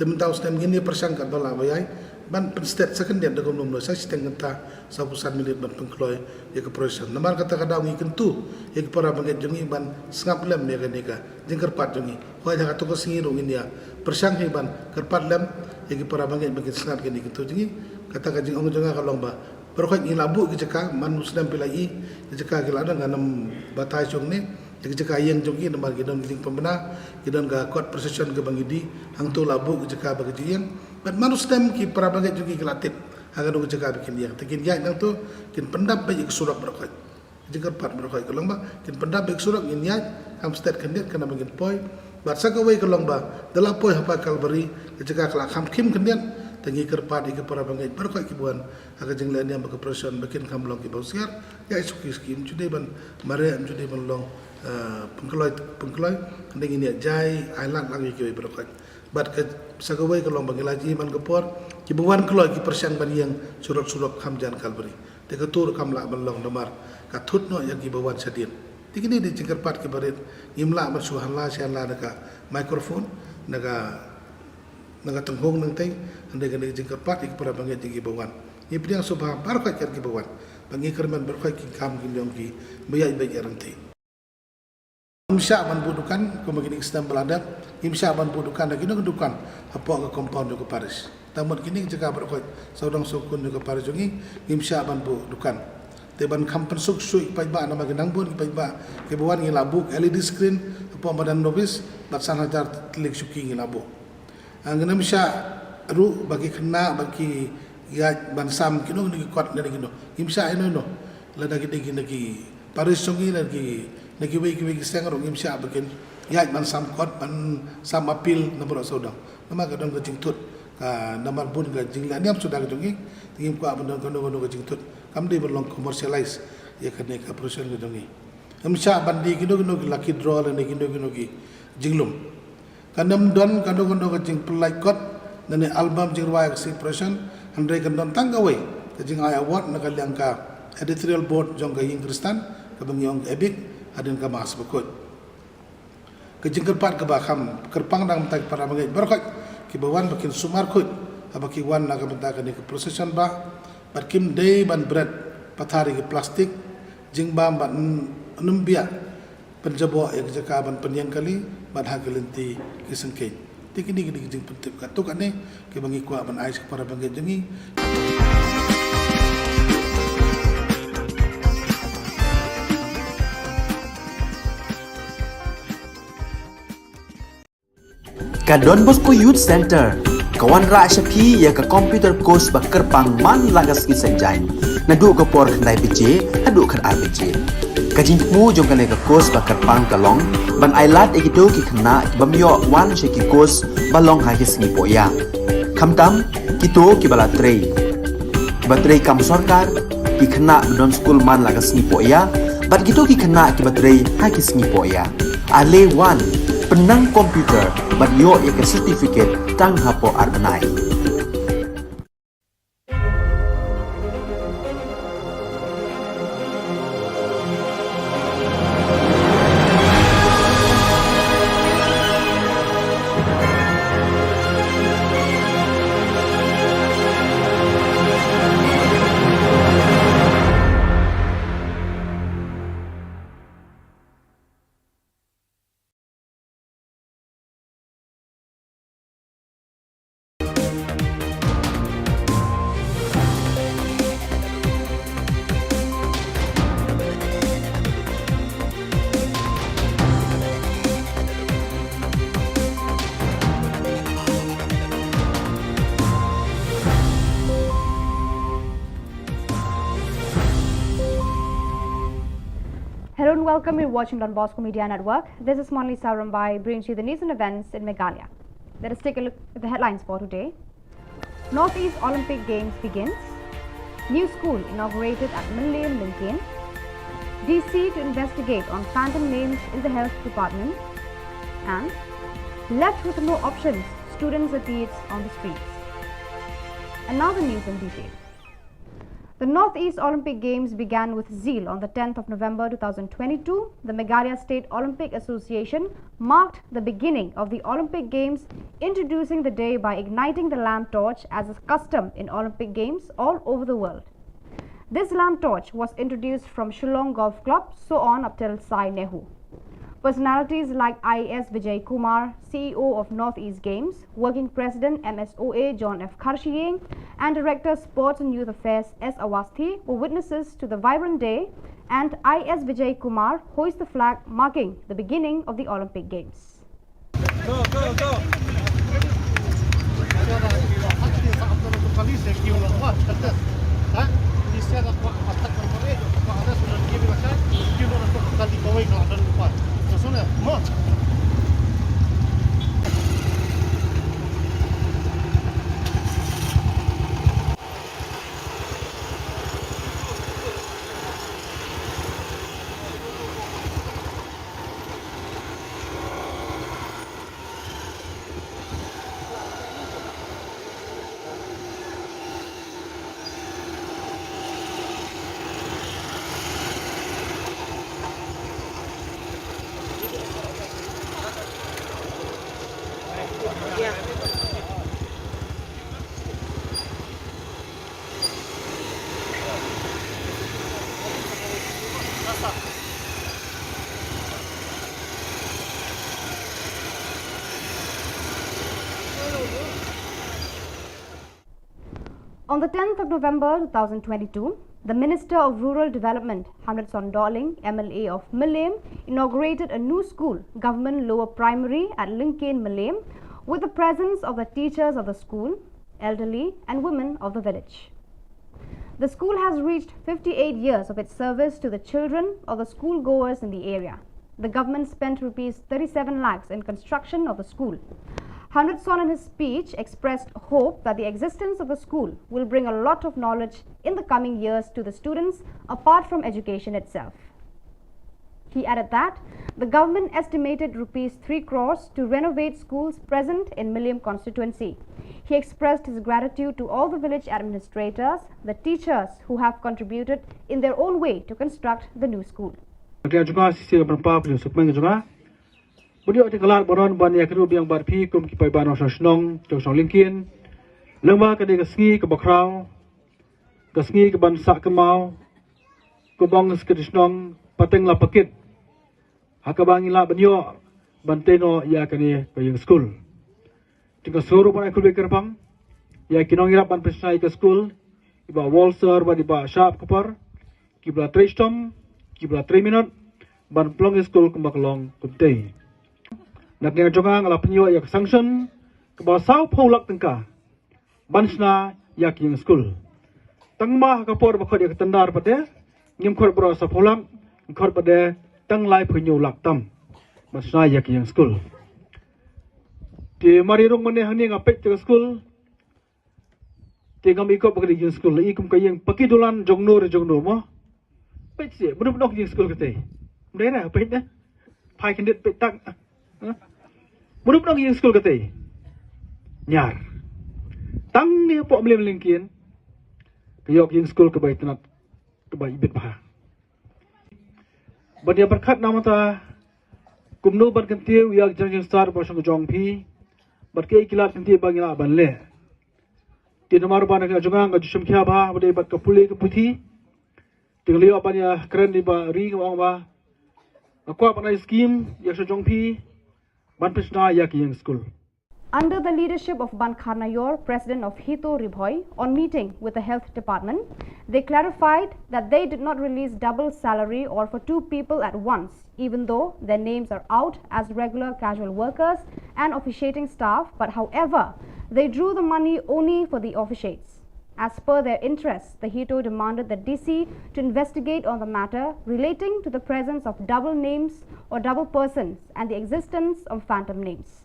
temen tahu sistem ngin dia persangkat bala bayai ban penstet second dia dagom nomor saya sistem kata sabusan milit ban pengkeloy ya ke proses nomor kata kadang ngi kentu ya ke para banget jongi ban sengap lem ya kenika jengker pat jongi hoy dah kata ko singiru india persang ban kerpat lem ya ke para banget bagi sengap kini kentu jongi kata kajing ong jonga kalong ba berkait ngi labu ke jeka man muslim pilai jeka ke ladang ganam batai jong ni jeka yang jongi nomor gidon giling pembena gidon ga court procession ke bangidi hang tu labu ke jeka bagi jiang ban manustem ki para banget jongi ke latip agar dong jeka bikin yang tekin ya nang tu kin pendap baik surat berkait jika pat berkait kalong ba kin pendap baik surat ngin ya am state kandidat kana bangin poi bat sakawai kalong ba dala poi hapa kalbari jeka kelak ham kim kandidat tengi kerpat ke para bangai berkait kibuan agar jenglan yang bagi proses bikin kamlong ki bausiar ya isuki skim jude ban mare jude ban long pengkeloy ndeng ini jai island lagi ki berkait bat ke sagawai kalong bagi laji man kepor kibuan keloy ki persian ban yang surat-surat hamjan kalbari te ketur kamla ban long nomar katut no yang kibuan sadin tikini di jengkerpat ki barit imla masuhan la sianla naka mikrofon naga tenghong nang tai ande gane jengkerpat ik para bangai tinggi bawan ni piang subha barkat ki bawan bangi kerman berkai ki kam ki nyong ki bayai baik rantai imsya ban budukan ko magini sistem beladat imsya ban budukan lagi no dukan apa ke compound ke Paris tamat kini jeka berkai saudang sukun ke Paris jongi imsya ban budukan teban kampen suk sui pai ba nama genang bun pai ba ke bawan ngi labuk LED screen apa badan novis bat sanajar telik suki ngi labuk anggenam sya ru bagi kena bagi ya bansam kino ni kuat dari kino imsya ino lada gede lagi Paris songi lagi wei seng ro imsya bagian ya bansam kuat bansam apil nomor saudang nama kadang ke jingtut nomor bun ke jingla niam sudah jongi tingim ku abon kono ke jingtut kam di berlong commercialize ya kene ka proses ke jongi imsya bandi kino laki draw le kino ki jinglum kandam don kando ke jing pelai kot nane album jing ruai si present andre kandam tanggawai ke jing ay award na kaliang ka editorial board jong ka ying kristan ka bangyong ebik adin ka mas bekot ke jing kerpat ke bakam kerpang dang tak para bangai berkat ki bawan bakin sumar kut abaki wan na ka bentakan ke procession ba barkim day ban bread pathari ke plastik jing bam ban numbia penjabo yang jaka ban penyang kali ban hagelenti kisengkei tikini gidi jing pentip katuk ane ke bangi ku ban ais para bangi jengi Ka Don Bosco Youth Center kawan ra syapi ya ka computer course ba kerpang man lagas ki senjain nadu ka por khnai pije adu khan arbije kajing mu jong ka ka course ba kerpang kalong ban ailat egido ki khna bamyo wan she ki course balong ha ki sni poya khamtam kito ki bala trei batrei kam sarkar ki khna don school man lagas ni poya bat gito ki khna ki batrei ha ki sni poya ale wan penang komputer bat yo ya ke certificate tang hapo arbenai Hello and welcome. You're watching Don Bosco Media Network. This is Monli Saurambai brings you the news and events in Meghalaya. Let us take a look at the headlines for today. Northeast Olympic Games begins. New school inaugurated at Millennium Lincoln. DC to investigate on phantom names in the health department. And left with no options, students athletes on the streets. And now the news in detail. The Northeast Olympic Games began with zeal on the 10th of November 2022. The Meghalaya State Olympic Association marked the beginning of the Olympic Games, introducing the day by igniting the lamp torch as a custom in Olympic Games all over the world. This lamp torch was introduced from Shillong Golf Club, so on up till Sai Nehu. Personalities like IS Vijay Kumar, CEO of Northeast Games, Working President MSOA John F. Kharshiyeng, and Director Sports and Youth Affairs S. Awasthi were witnesses to the vibrant day, and IS Vijay Kumar hoisted the flag marking the beginning of the Olympic Games. Go, go, go! On the 10th of November 2022, the Minister of Rural Development, Hamlet Sondoling, MLA of Millennium, inaugurated a new school, Government Lower Primary at Lincoln, Millennium, with the presence of the teachers of the school, elderly and women of the village. The school has reached 58 years of its service to the children of the schoolgoers in the area. The government spent Rs 37 lakhs in construction of the school. Hamlet Son in his speech expressed hope that the existence of the school will bring a lot of knowledge in the coming years to the students apart from education itself. He added that the government estimated Rs 3 crores to renovate schools present in Millennium constituency. He expressed his gratitude to all the village administrators, the teachers who have contributed in their own way to construct the new school. Beliau dikelar boron ban ya kedua biang barpi kum kipai ban osong Shillong jong Lincoln lengba kedai kesngi ke bakrau kesngi ke ban sak kemau ke bang ke Shillong pateng la pakit hakabang ila banyo banteno ya kani ke yang school tinggal suruh ban ikut bekerpang ya kinong irap ban pesai ke school iba walser ban iba sharp kupar kibla 3 stom kibla 3 minute ban plong school kembaklong kumtei nak yang jongang ala penyo yak sanction ke basau pholak tengka bansna yak yang school tangma ka por bakhod yak tandar pade ngim khor bro sa pholam khor pade tang lai penyo lak tam bansna yak yang school ti mari rong mane hani ngapek te school ti ngam iko bagri yang school ikum ka yang pakidulan jongno mo pek si bunup nok yang school kate mdera pek na phai kendit pek tak Mudah-mudahan yang sekolah kata nyar tang ni pok boleh melingkin kayok yang sekolah kebaik tenat kebaik ibit paha badia berkat nama ta kumno berkentiu yak janjang star bosong jong pi berkei kilat kentiu bangila ban le ti nomor ban ka jongang ga jusum kya ba badia bat ka pule ke puthi tinglio ban ya keren di ba ri ngawang ba akwa ban scheme yak jong pi Under the leadership of Ban Kharnayor, president of Hito Ribhoi, on meeting with the health department, they clarified that they did not release double salary or for 2 people at once, even though their names are out as regular casual workers and officiating staff, but however, they drew the money only for the officiates. As per their interests, the Hito demanded the DC to investigate on the matter relating to the presence of double names or double persons and the existence of phantom names.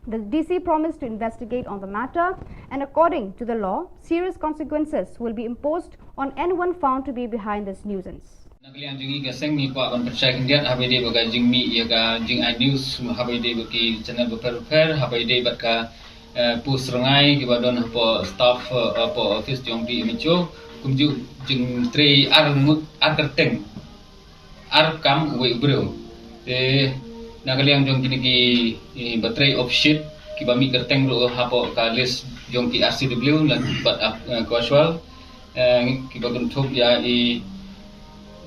The DC promised to investigate on the matter, and according to the law, serious consequences will be imposed on anyone found to be behind this nuisance. Nakaliang jingi gaseng ni kwa ban percaya kendian habai de baga jing mi ya ga jing iNews habai de bagi channel beper habai de batka pus rengai ki badon po staff po office jong di micho kumju jing tre ar kerteng ar kam we bro te nakaliang jong kini ki battery of shit ki bami kerteng ro hapo ka list jong ki RCW lan bat casual ki badon thop ya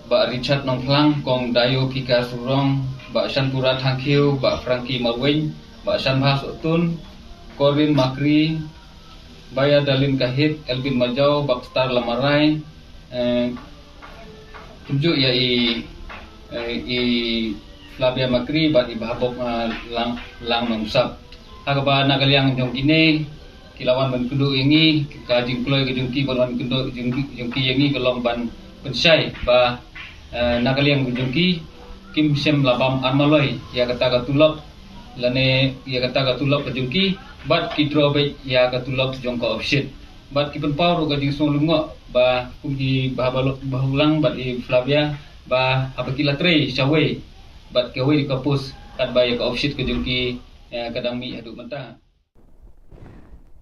Ba Richard Nongplang Kong Dayo Kika Surong Ba Shanpura Thangkiu Ba Frankie Mawing Ba Shanbha Sotun Corin Makri Baya Dalin Kahit Elvin Majau Bakstar Lamarai Tunjuk ya i Flavia Makri Ba i Bahabok lang Mangsap Hagaba Nagaliang Jong Kine Kilawan Ban Kundu Ingi Kajing Kloy Kejungki Ban Kundu Jungki Ingi Kelong Ban Pensai Ba Nakaliang Jungki Kim Sem Labam Armaloi ya kata katulop lane ya kata katulop Jungki bat kidrobe ya katulop jongko opshit bat kipen pau ga jing solungo ba kumji bahulang bat i Flavia ba abakila tre shawe bat kewe di kapus kat ba ya ka opshit ke Jungki kadang mi adu mentah.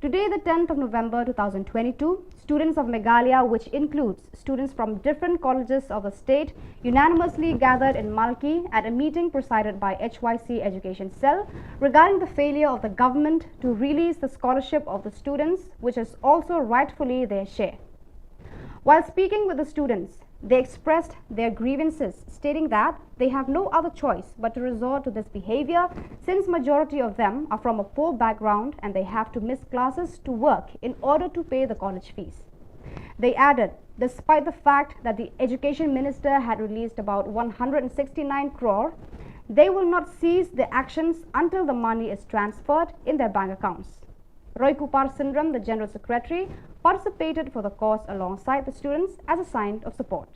Today, the 10th of November 2022, students of Meghalaya, which includes students from different colleges of the state, unanimously gathered in Malki at a meeting presided by HYC Education Cell regarding the failure of the government to release the scholarship of the students, which is also rightfully their share. While speaking with the students, they expressed their grievances, stating that they have no other choice but to resort to this behavior since majority of them are from a poor background and they have to miss classes to work in order to pay the college fees. They added, despite the fact that the education minister had released about 169 crore, they will not cease the actions until the money is transferred in their bank accounts. Roy Kupar Sindram, the General Secretary, participated for the cause alongside the students as a sign of support.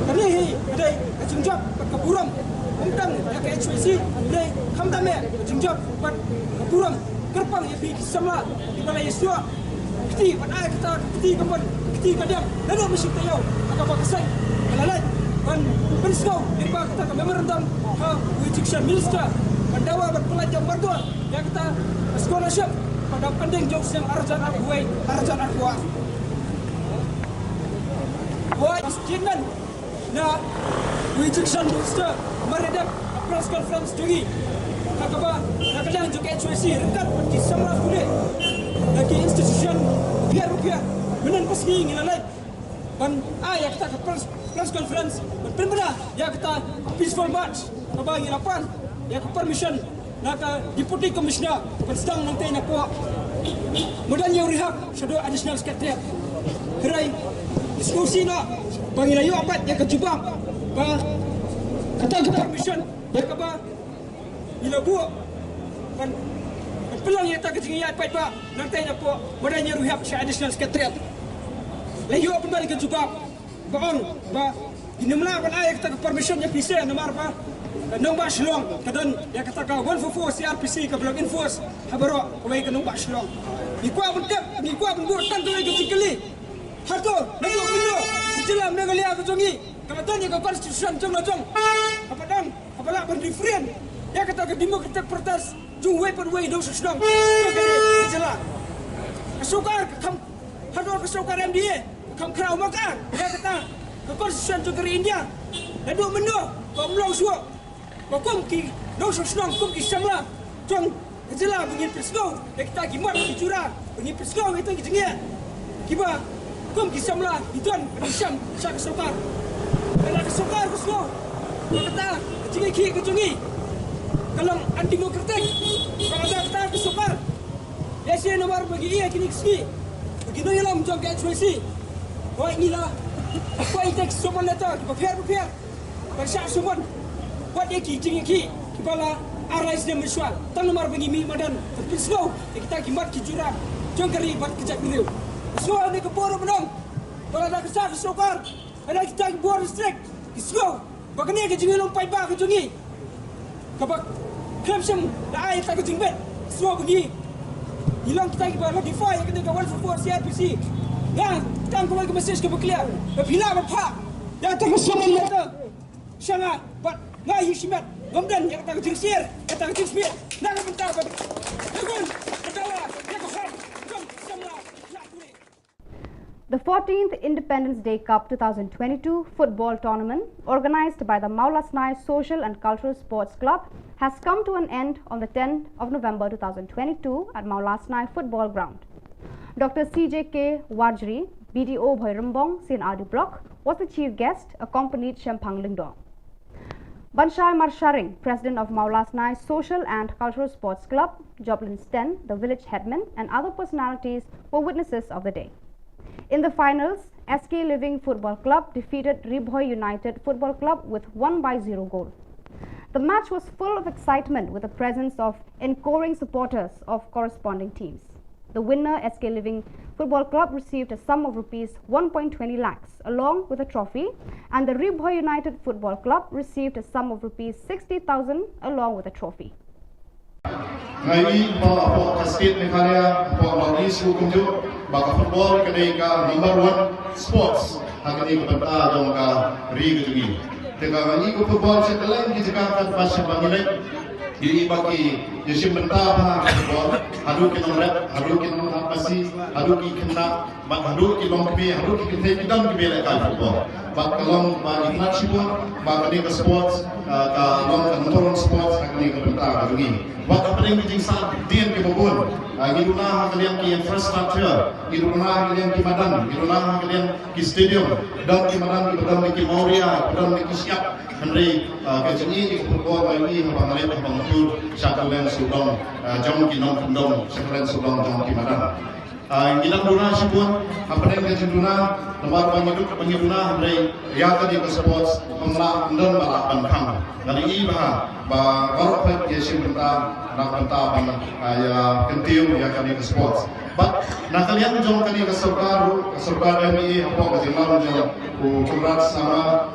Kami ada jungjab keburang undang ya ke HWC dari hamdame jungjab keburang kerpang ya pi sama di balai isua kiti pada kita kiti kapan kiti kadang lalu mesti tahu apa kesai kalalan dan pensau di bawah kita memorandum education minister pendawa berpelajar berdua ya kita scholarship pada pending jokes yang arjan akuai arjan akuah Why Jinan na rejection minister meredap press conference tinggi kakaba nakadang juga HWC rekat di semua kulit lagi institution biar rupiah benan pesgi ngilalai ban ayah kita ke press conference benar ya kita peaceful march kaba ngilapan ya ke permission naka deputy commissioner bersedang nanti nak puak modalnya rehab shadow additional secretariat kerai diskusi nak pangilayo apat yang kejubang ba kata ke permission ya ke ba ila buat kan pelang yang tak kejingiat apat ba nanti nak po modalnya rehab additional secretariat layo kembali kejubang baon ba inamla ban ay kata ke permission yang bisa nomor ba nombak Shillong kadan ya kata ka 144 CRPC ke blog enforce habaro kawai ke nombak Shillong ikwa bentep ikwa benbuat tantu lagi cikeli Harto, lalu benda, jelas Meghalaya kejongi. Kebetulan yang konstitusi jong. Apadang, apalah berdifferent. Ya kata ke demokrat protes, jung way per way dos sedang. Jelas. Kesukar kam, harto kesukar MDA, kam kerau makan. Ya kata ke konstitusi jong India. Lalu benda, kau melang suap. Kau ki dos sedang, kum ki samla. Jong jelas begini persau. Ya kita gimat dicurang. Begini persau itu kejengian. Kiba Kum kisamlah ituan kisam syak sokar. Kalau sokar kusno. Kata kejungi. Kalau anti demokratik, kalau kita kesukar, biasa nomor bagi ia kini ski, begitu ialah macam ke HYC. Kau inilah, kau itu semua neta, prepare, bersama semua, buat dia ki, kepala arais dia mensual, tang nomor bagi mi madan, tapi slow, kita kimat kijurang, jangan keri buat kejap beliau. Slow ni keporo menang, kalau ada kesukar, ada kita buat restrict, slow, bagaimana kejungi lompai bah kejungi. Kapag klub siyang naayat tayo jingbet, slow bagi hilang kita iba notify yang kita 144 CRPC. Yang tang kawal ke message ke berkeliar, bila berpak, yang tak kesulitan letter, siapa buat ngai hisimat, gamdan yang tak jingsir, yang tak jingsir, nak bentar ber, lagun, berdawa, yang kau jom semua nak kulit. The 14th Independence Day Cup 2022 football tournament, organized by the Maulasnai Social and Cultural Sports Club, has come to an end on the 10th of November 2022 at Maulasnai Football Ground. Dr. CJK Warjri, BDO Bhoirambong, Sin Block, was the chief guest, accompanied Shempang Lingdong. Banshai Marsharing, president of Maulasnai Social and Cultural Sports Club, Joplin Sten, the village headman, and other personalities were witnesses of the day. In the finals, SK Living Football Club defeated Ribhoi United Football Club with 1-0 goal. The match was full of excitement with the presence of encoring supporters of corresponding teams. The winner, SK Living Football Club, received a sum of rupees 1.20 lakhs along with a trophy, and the Ribhoi United Football Club received a sum of rupees 60,000 along with a trophy. Ngayon po kasket Meghalaya po bagi suku jo baka football kadai ka number 1 sports hagani ko banta jong ka rig jugi tega ngani ko football sa talang di jakarta pasya bangilai diri bagi yesim banta ha football hadu ki nomret hadu ki nom pasi hadu ki kena hadu ki long kbe hadu ki kete bidam kbe la ka football bak kalong ba ikmat sipun ba kani ka sports ka long ka motoron sports hagani ko banta jugi Waktu paling bijing saat dian ke bobon, giluna kalian ki infrastructure, giluna kalian ki madan, giluna kalian ki stadium, dan ki madan ki badan ki Mauria, badan ki siap, henry kejeni ki football ini pangalit pangtur satulen Shillong, jom ki nom kendom, satulen Shillong jom ki madan. Gilang duna sipun, apa yang kejenduna, tempat pengiduna henry ya tadi ke sports pemla ndon balapan kang. Dari iba ba warpat yesim benta nak benta ban ya kentiu ya kali ke sports. But nak kalian jom kali ke serkar MI apa ke jilan je kurat sama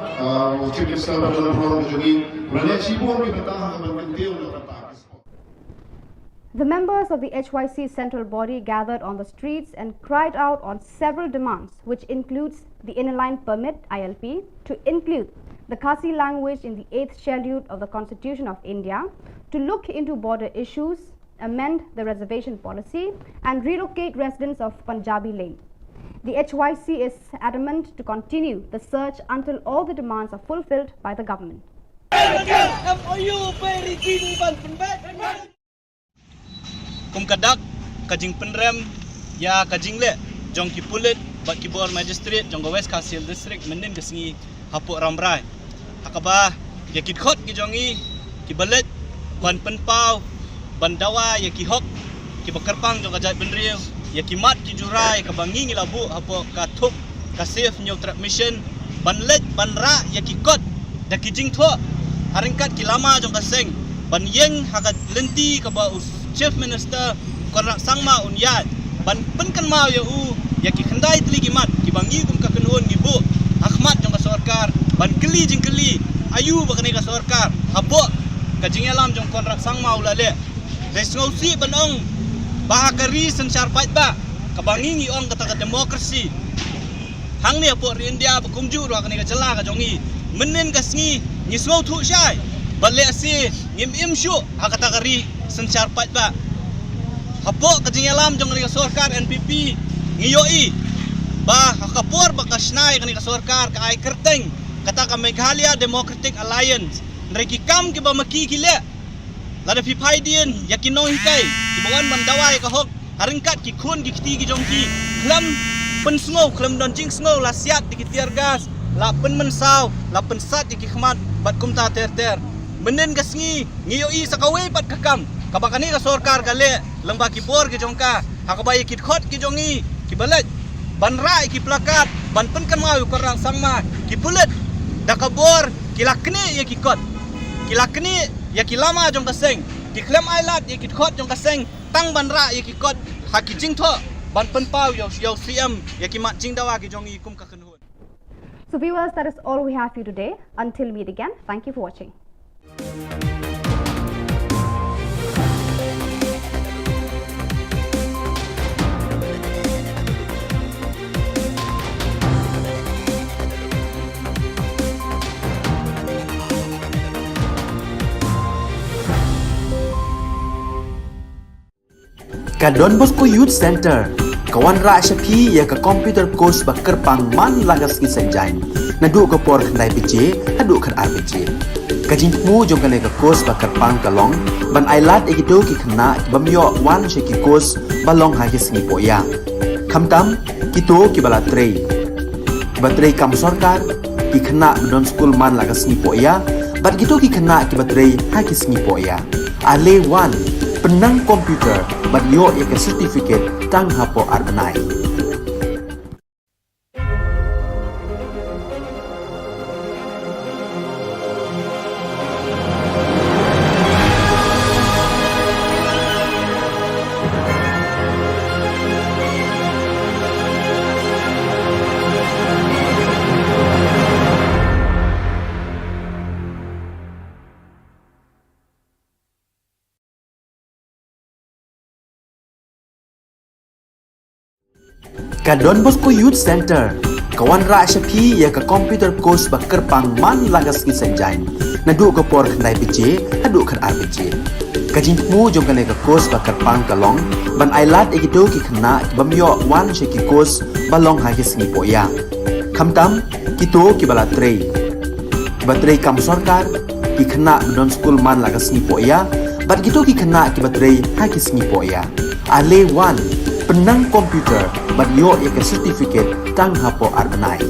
chief minister dan pro jogi berani sibuk di benta ban kentiu benta. The members of the HYC central body gathered on the streets and cried out on several demands, which includes the inner-line permit ILP to include the Khasi language in the 8th schedule of the Constitution of India, to look into border issues, amend the reservation policy, and relocate residents of Punjabi Lane. The HYC is adamant to continue the search until all the demands are fulfilled by the government. Kum kadak kajing penrem ya kajing le jong ki pulit bat ki bor magistrate jong West Khasil district mendin kesengi hapuk ramrai akaba ya ki khot ki jongi ki balet ban penpau ban dawa ya ki hok ki bakarpang jong kajat benriu ya ki mat ki jurai ka bangi ngi labu hapuk ka thup ka safe new transmission ban let ban ra ya ki kot da ki jing tho haringkat ki lama jong ka seng ban yeng hakat lenti ka ba Chief Minister korak sangma unyat ban penkan mau ya ya ki khandai tli mat ki bangi kum ka kanun gi bu Ahmad jong ka sarkar ban keli jing keli ayu ba kani ka sarkar hapo ka jing alam jong korak sangma ulale resngausi banong bahakari sensar fight ba ka bangi ngi ong kata demokrasi hang ni hapo India ba kumju ro kani ka jela ka jongi menen ka sngi ngi ngau thu shai bale asi ngim im shu hakata kari sensar pat ba hapo kajing alam jong ni sarkar NPP ngiyoi ba hakapor ba kasnai kani sarkar ka ai kerteng kata ka Meghalaya Democratic Alliance nreki kam ki ba maki kile lada fi phaidien yakinong hikai ki bawan mandawai ka hok haringkat ki khun ki kiti ki jong ki klam pensngo klam don jing sngo la siat ki tiar gas la pen mensau la pen sat ki khmat bat kumta ter ter menen kasngi ngiyoi sakawe pat kakam kabakani ka sorkar kale lengba ki bor ki jongka hakabai ki khot ki jongi ki balet ban rai ki plakat ban penkan mau korang sangma ki bulet dakabor ki lakni ye ki kot ki lakni ye ki lama jong kaseng ki klem ailat ye ki khot jong kaseng tang ban ra ye ki kot haki jingtho ban penpau yo CM ye ki mat jingdawa ki jongi kum ka khenhun. So viewers, that is all we have for you today. Until we meet again, thank you for watching. Ka Don Bosco Youth Center, kawan ra syapi ya ka computer course ba kerpang man lagas ki senjain. Nadu ka por khandai BJ, hadu khan RBJ. Ka jingmu jong ka course ba kerpang kalong, ban ailat egido ki khna bamyo wan she ki course balong ha ki sngi poya. Khamtam kito ki bala trei. Batrei kam sorkar ki khna don school man lagas sngi poya, bat gitu ki khna ki batrei ha ki sngi poya. Ale wan penang komputer bat yo ya ke certificate tang hapo arbenai. Ka Don Bosco Youth Center, kawan ra syapi ya ka computer course ba kerpang man lagas ki senjain. Nadu ka por khandai BJ, hadu khan RBJ. Ka jingmu jong ka course ba kerpang kalong, ban ailat egido ki khna bamyo wan she ki course balong ha ki sngi poya. Khamtam kito ki bala trei. Batrei kam sorkar ki khna don school man lagas sngi poya, bat gitu ki khna ki batrei ha ki sngi poya. Ale wan penang komputer bat yo ya ke certificate tang hapo arbenai.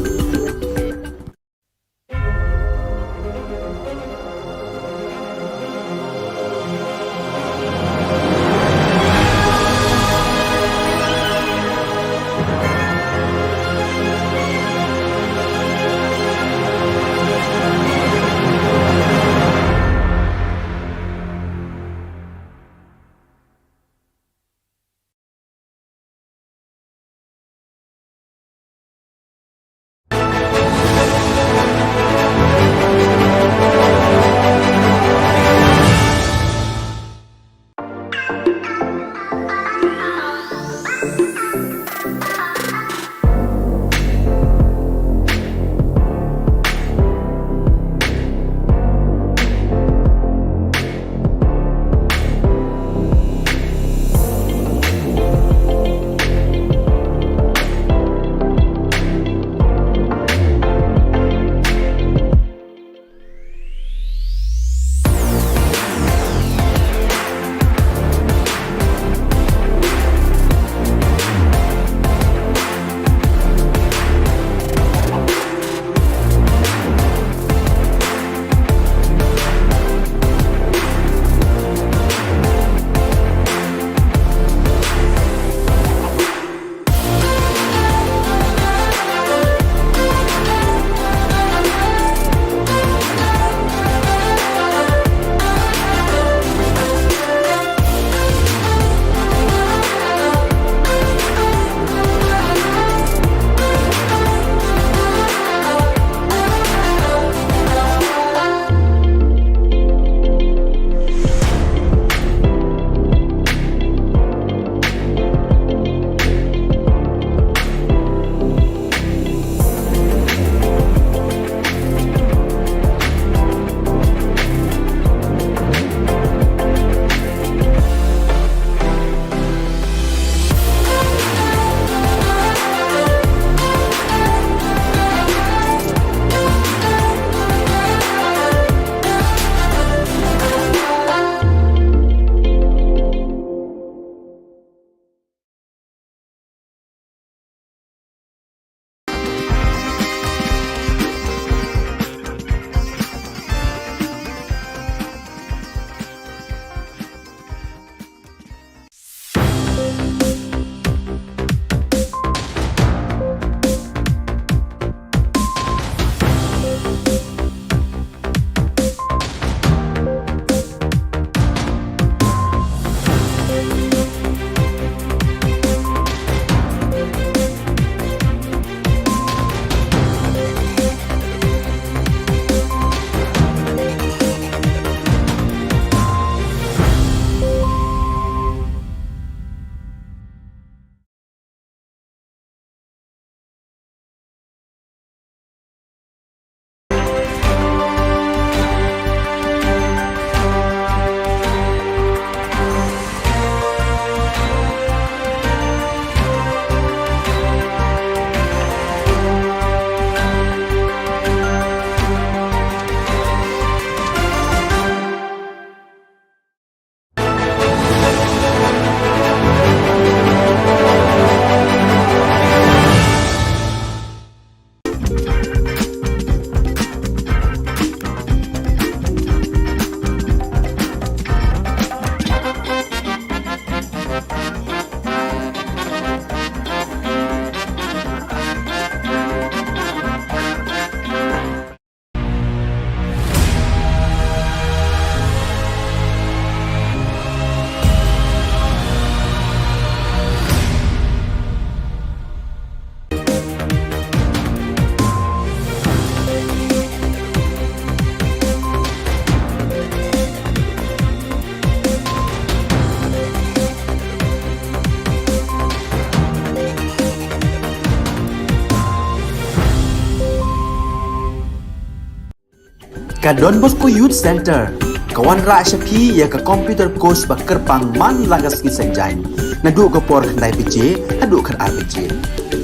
ka Don Bosco Youth Center kawan ra shapi ya ka computer course ba kerpang man lagas ki senjain na du ko por khnai pije adu khan arbije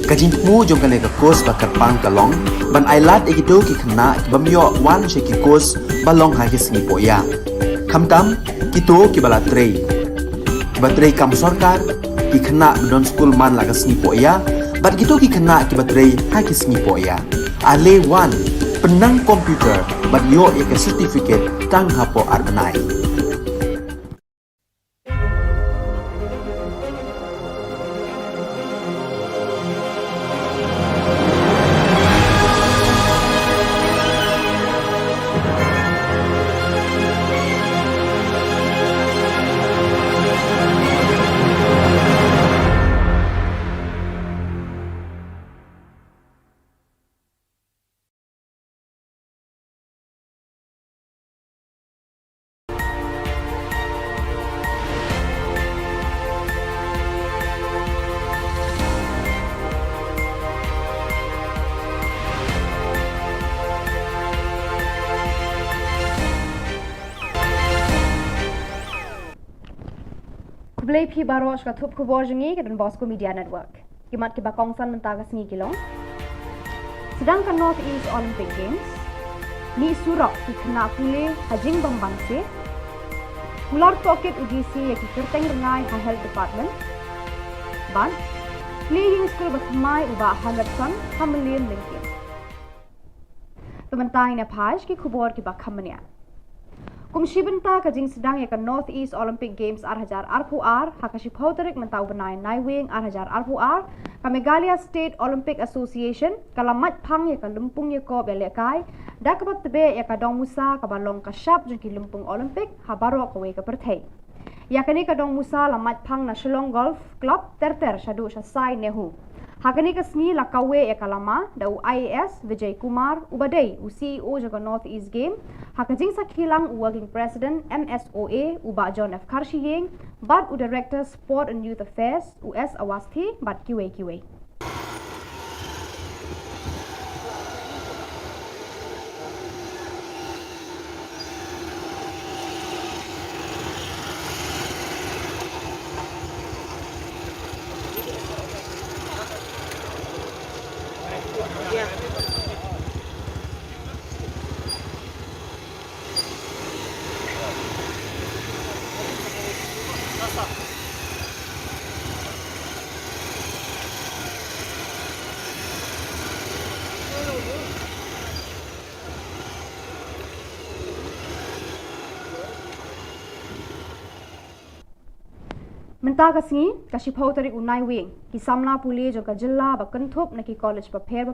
kajin mu jong kan ka course ba kerpang kalong ban ailat egido ki khna bamyo wan she ki course balong ha ki sni poya khamtam kito ki bala trei batrei kam sarkar ki khna don school man lagas ni poya bat gitu ki khna ki batrei ha ki sni poya ale wan penang komputer bat yo ek certificate tang hapo arbanai Blay phi baros ka thup khubor jengi ke Don Bosco Media Network. Kimat ke bakongsan mentaga sengi kilong. Sedangkan North East Olympic Games ni surok ki khna pule hajing bambangse. Kular pocket UGC ya ki kerteng rengai ha health department. Ban playing school bakmai uba 100 hamlian linkin. Pementai na phaj ki khubor ki bakhamania. Kumshibenta ka jing sedang ya ka North East Olympic Games arhajar RPR hakashi phauterik mentau benai naiwing arhajar RPR ka Meghalaya State Olympic Association kalamat phang ya ka lumpung ya ko belekai dakabat tebe ya ka dong musa ka balong ka shap jung ki lumpung Olympic habaro ka we ka perthei ya kani ka dong musa lamat phang na Shillong Golf Club terter shadu shasai nehu hakani ka sngi la kawe ya kalama da IAS Vijay Kumar ubadei CEO jaga North East Game hakajing sakhilang working president MSOA uba John F Karshiyeng bad u director sport and youth affairs US Awasthi bad kiwe Menta kasni kashi phauterik unai wing ki samla puli jo ka jilla ba kanthop na ki college pa pher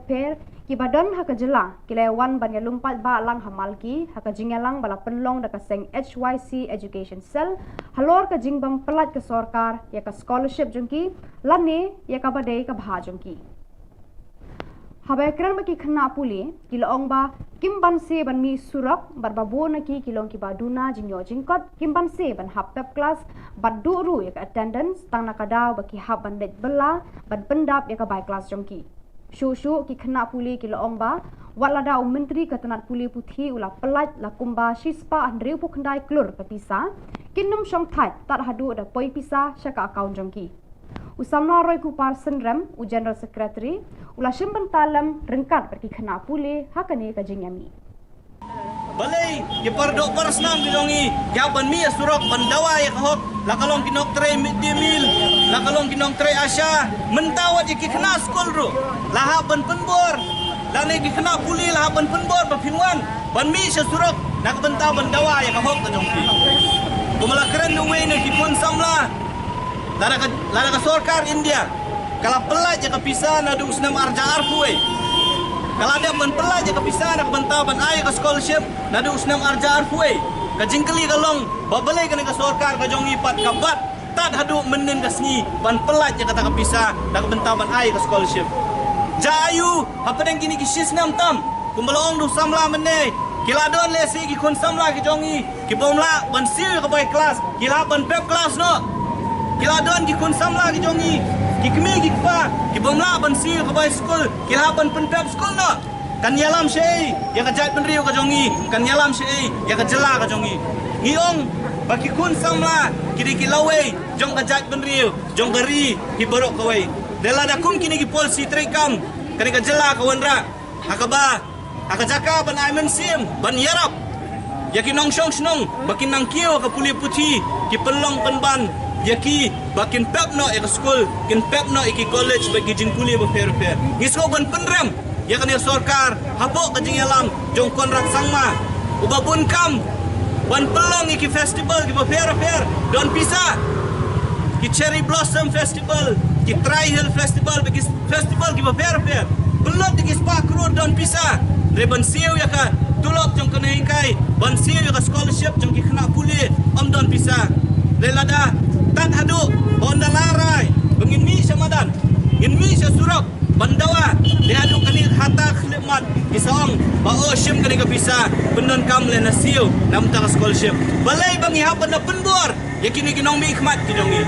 ki badan ha ka jilla ki lewan ban ya lumpat ba lang hamal ki ha ka jingalang bala penlong da ka seng HYC education cell halor ka jingbam pelat ka sarkar ya ka scholarship jongki lane ya ka badai ka bha jongki Habekran baki khna puli kilong ba kimban se ban mi surak barbabo na ki kilong ki baduna jingyo jingkot kimban se ban hap pep class badu ru ya attendance tang nakadaw baki hap ban det bela ban pendap ya ka by class jongki shu ki khna puli kilong ba walada menteri katanat puli puthi ula pelat la kumba shispa andreu pukndai klur kapisa kinum shong thai tat hadu da poi pisa shaka account jongki Usamla Roy Kupar Senrem, u General Secretary, ula shimban talam rengkat pergi khna pule hakane ka jingyami. Balay, ye pardo parasnam gidongi, ya ban mi surok ban dawa ya kahok, la kalong kinok tre midday meal, la kalong kinok tre asya, mentawat ye khna school ru, la ban penbor, la ne khna pule la ban penbor ba phingwan, ban mi surok nak benta ban dawa ya kahok gidongi. Kumala keren no we ne ki pun samla. Lada ka sarkar India kalau pelaj ka pisa na du snam arja arfuai kalau ada ban pelaj ka pisa na banta ban ai ka scholarship na du snam arja arfuai ka jingkeli kalong babale ka sarkar ka jongi pat ka bat tad hadu menen ka sngi ban pelaj ka ta pisa na banta ban ai ka scholarship jayu apa deng kini ki sisnam tam kumbalong du samla menne kiladon lesi ki kun samla ki jongi ki bomla ban sil ka bai class kila ban pep class no Kiladon ki kun samla ki jongi ki kmi ki pa ki bomla ban sil ka bai school ki laban pen pep school no kan yalam syai ya ka jat penriu ka jongi kan yalam syai ya ka jela ka jongi ngiong baki kun samla kiri kilawe jong ka jat penriu jong gari ki borok kawai dela da kum kini ki polisi trekam kan ka jela ka wanra hakaba hakajaka ban aimen sim ban yarap yaki nong shong snong bakin nang kio ka puli puti ki pelong penban yaki bakin pepno ek school kin pepno iki college bagi jing puli ba fair ngisko ban penram ya kan sorkar hapo ka jing yalam jong kontrak sangma ubabun kam ban pelong iki festival ki ba fair don pisa ki cherry blossom festival ki tri hill festival bagi festival ki ba fair belot iki spa crore don pisa reban siu ya ka tulok jong kena hingkai ban siu ya ka scholarship jong ki kena puli om don pisa lelada tak hadu honda larai bengin mi samadan in mi surok bandawa dia hadu kani hata khidmat isong ba o shim kani ka pisa benon kam le nasiu nam ta scholarship balai bangi hapan na penbor yakini kinong mi khmat kinongi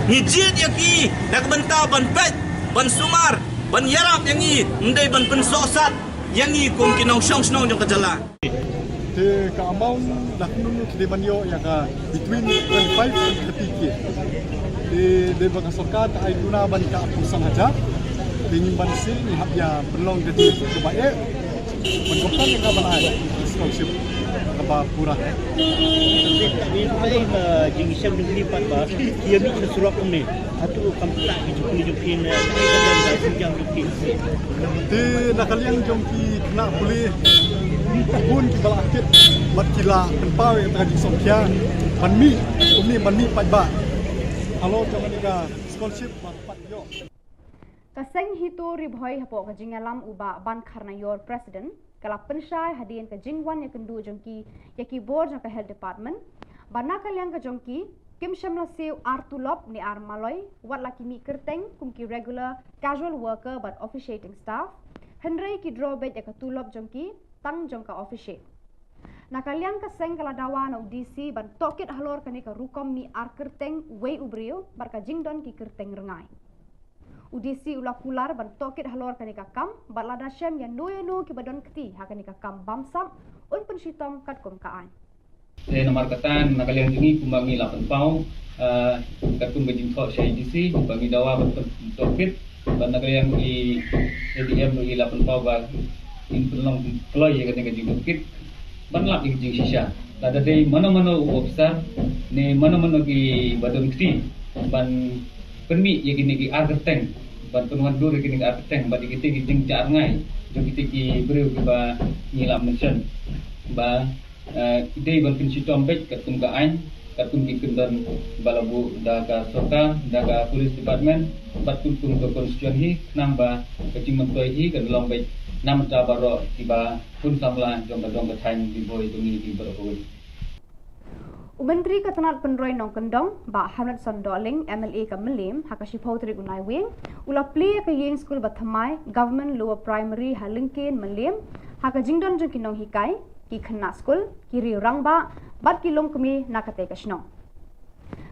ni jit yaki nak benta ban pet ban sumar ban yarap yangi ndai ban pensosat yangi kung kinong shong snong jong kajala the amount dak nunu de banyo ya ka between 25 and 30k de baka sorkat ay guna ban ka pusang haja dingin ban sil ni habya belong de ke bae ban koptan ka ban ay scholarship ka pura ni ai ma jing sham ni pat ba kia mi surak ni atu kamta ki jukni jukin ai dan da sinjang jukin de nakaliang jongki kena boleh pun kita lakit mat kila penpau yang tadi sokya banmi umni banmi patba halo jangan ni ka scholarship pat yo kaseng hito ribhoi hapo ka jingalam uba ban kharnayor president kala penshai hadien ka jingwan ya kendu jongki yaki board jong ka health department bana kalyang ka jongki kim shamla seu artulop ni armaloi wat laki mi kerteng kumki regular casual worker but officiating staff hendrai ki drawback ya ka tulop jongki tang jongka officiate nakaliang ka seng kala dawa na udisi ban tokit halor kani ka rukom mi ar kerteng wei ubrio bar ka jingdon ki kerteng rengai udisi ulakular ban tokit halor kani ka kam balada shem ya no ki badon kti ha kani ka kam bamsam un pensitom kat kom ka ai nomor katan nakaliang jingi kumbangi 8 pau kat kum bejing kho syai disi kumbangi dawa ban tokit ban nakaliang i ADM no i 8 pau ba in pelong kloy ya kani ka jing tokit ban lap di jing shisha lada dei mana officer ne mana ki badon kti ban permi ya kini ki argeteng ban penuan dur ya kini ki argeteng ban dikiti ki jing jar ngai jo kiti ki breu ki ba ngilam mission ba idei ban pin sitom bet kat kum ka ain kat kum ki kendon balabu da ka sorka da ka police department bat kum ka constitution hi nang ba kecing mentoi hi ka long bet nam ta baro tiba pun samla jong ka thain di boy tungi di baro Menteri Ketenat Penroi Nong Kendong, Ba Hamlet Sondoling, MLA ka Melim, hakashi pautri unai wing, ula play ka yeng school bathamai, government lower primary halingkin Melim, haka jingdon jong kinong hikai, ki khna school, ki ri rangba, bat ki long kumi nakate ka shnong.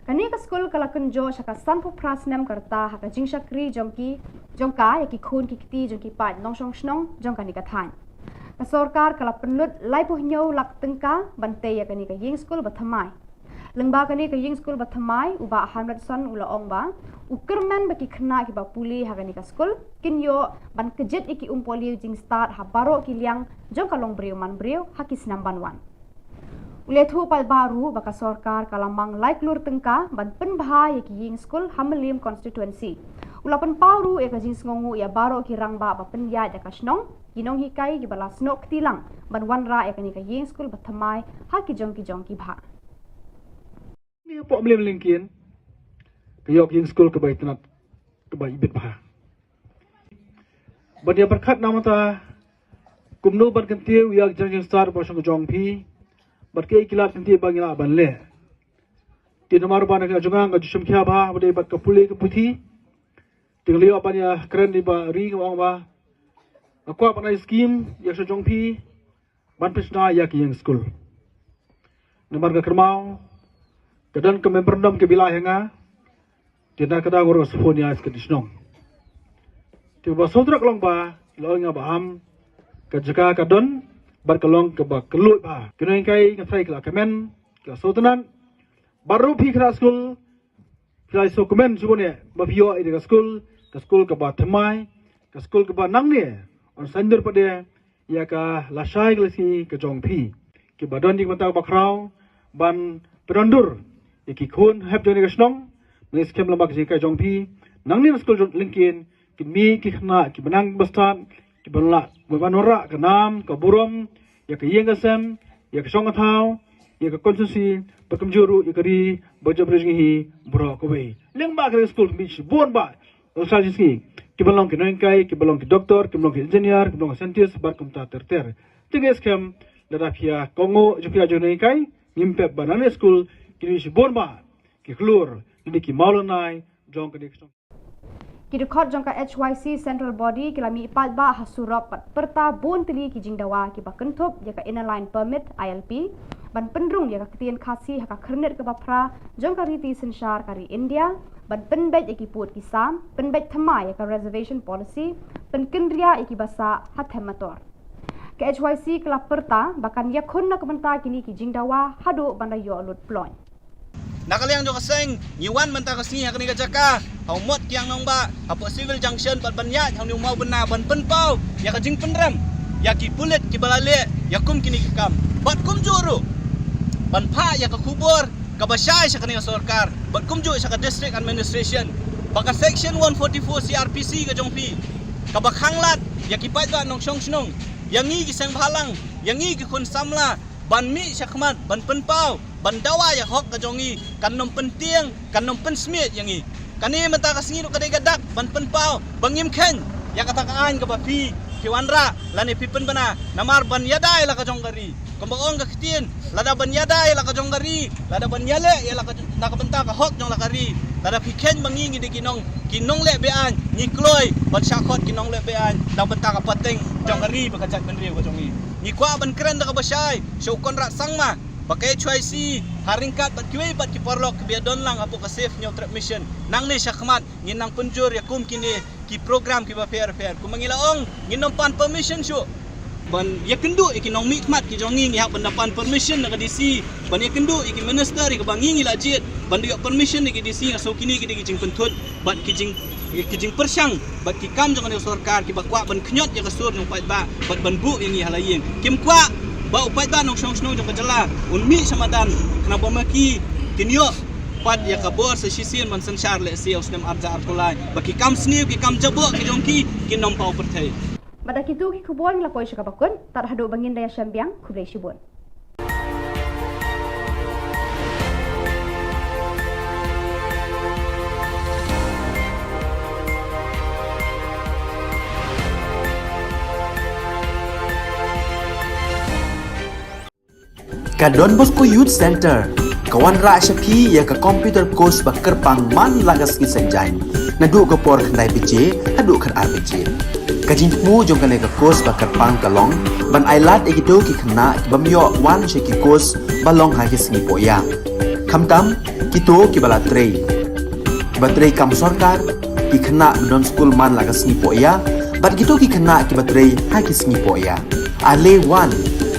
Kani ka school kala kunjo shaka sanpo prasnem karta haka jingshakri jongka ya ki khun ki kiti jong ki pat nong shong shnong jong kani ka thain. Ka sorkar kala penlut lai poh nyau lak tengka bante ya kani ka yeng school bathamai lengba kani ka yeng school bathamai uba hamlet son ula ong ba ukerman baki khna ki ba puli ha kani ka school kinyo ban kejet iki umpoli jing start ha baro ki liang jong ka long breu man breu ha ki snam ban wan ulethu pal baru baka sorkar kala mang like lur tengka ban pen bha ya ki yeng school hamlim constituency ulapan pauru ya ka jing ngongu ya baro ki rangba ba pen ya ka snong kinong hikai ki bala snok tilang ban wanra ya kani ka yeng school bathamai ha ki jong ki bha ni problem lingkin kayok yeng school ke bai tenat ke bai ibit bha ban ya berkat namata kumno ban kentiu yak jang star bosong jong phi bat ke kilap kentiu bangila ban le ti nomor ban ka jungang ka jusum kya bha bade bat ka puli ke puthi tingli apa ya keren di ba ri ngong ba aku apa na skim ya sejong pi ban pisna ya ki yang school nomor ka kermau kedan ke member dom ke bilah hanga tidak kada goro sphon ya ke disnong ti ba sodrak long ba lo nga ba am ka jaka ka don bar kalong ka ba kelut ba kena kai ngai kala kemen ka sotanan baru pi kala school kala so kemen subone ba pio ide ka school ka ba thamai ka school ka ba nang ne on sandur pade ya ka lasai klasi ka jong pi ki ba don dik mata ba krau ban penondur ki khun hab jone ka snong mes kem lambak ji ka jong pi nang ni school linkin ki mi ki khna ki banang bastan ki banla banora ka nam ka burom ya ka yenga sem ya ka song thau ya ka konsusi bakam juru ya ka ri bajab rejing hi bro ko be leng ba ka school mi bon ba usal ji ki balong ki noin kai ki balong ki doktor ki balong ki engineer ki balong ki scientist bar kum ta ter tinges kem da pia kongo jupia jone kai nimpe banane school ki mi bon ba ki klur ni ki maulonai jong ka dik Ki rekod jangka HYC Central Body ki lami ipat ba hasurap pat perta bon tili ki jingdawa ki ba kentup ya ka inner line permit ILP ban pendrung ya ka ketien khasi ha ka khernet ka bapra jangka riti senshar kari India ban penbet ya ki put ki sam penbet thama ya ka reservation policy pen kendria ya ki basa hathemator ke HYC kala perta bakan ya khonna ka banta kini ki jingdawa hadu banda yo lut ploin Nakaliang jo kaseng nyiwan menta kasni hakani ka jaka hau mot kiang nong ba apo civil junction pat banya hau ni mau bena ban penpau ya ka jing penram ya ki pulit ki balale ya kum kini ki kam bat kum juru ban pha ya ka khubor ka basai sakani ka sarkar bat kum ju sa ka district administration baka section 144 CRPC ka jongpi ka bakhanglat ya ki pai ba nong song snong yang ngi ki sang bhalang yang ngi ki khun samla ban mi sakmat ban penpau ban dawa ya hok ka jongi kan nom penting kan nom pensmit yangi kani menta ka singi ka gadak ban penpau bangim khen ya kata ka an ka bapi kiwanra lani pipen bana namar ban yadai la ka jongari kombong ka kitien lada ban yadai la ka jongari lada ban yale ya la ka na ka benta ka hok jong la kari lada pikhen bangi ngi de kinong le be an ni kloi ban shakot kinong le be an na benta ka pateng jongari ba ka chat ban riu ka jongi ni kwa ban kren da ka basai so konra sangma Pakai HYC haringkat bat kiwe bat ki porlok biar don lang apo ka safe nyaw trap mission nang ni syakmat nginang penjur ya kum kini ki program ki ba fair kum mangilaong nginom pan permission syu ban ya kendu iki nong mikmat ki jongi ngi hak pendapan permission na DC ban ya kendu iki minister ki bangi ngi lajit ban dia permission ki DC ngaso kini ki jing pentut bat ki jing persyang bat ki kam jong ni sarkar ki bakwa ban knyot ya kasur nong pat ba bat ban bu yang ngi halayeng kim kwa ba upai ba nong song jong kajala unmi samadan kenapa maki kinyo pat ya kabor sa sisin man sanchar le siaw snem arja artulai baki kam sniu ki kam jabo ki jongki kinom pau perthai Pada kitu ki kubon la koi syakapakun tar hadu bangin daya syambiang kublai syibun Ka Don Bosco Youth Center kawan ra syapi ya ka computer course ba kerpang man lagas ki senjain nadu ka por khnai pije hadu khan RPG ka jingmu jong ka ka course ba kerpang kalong ban ailat egido ki khna bamyo wan she ki course balong ha ki sngi poya khamtam kito ki bala trei batrei kam sarkar ki khna don school man lagas sngi poya bat gitu ki khna ki batrei ha ki sngi poya ale wan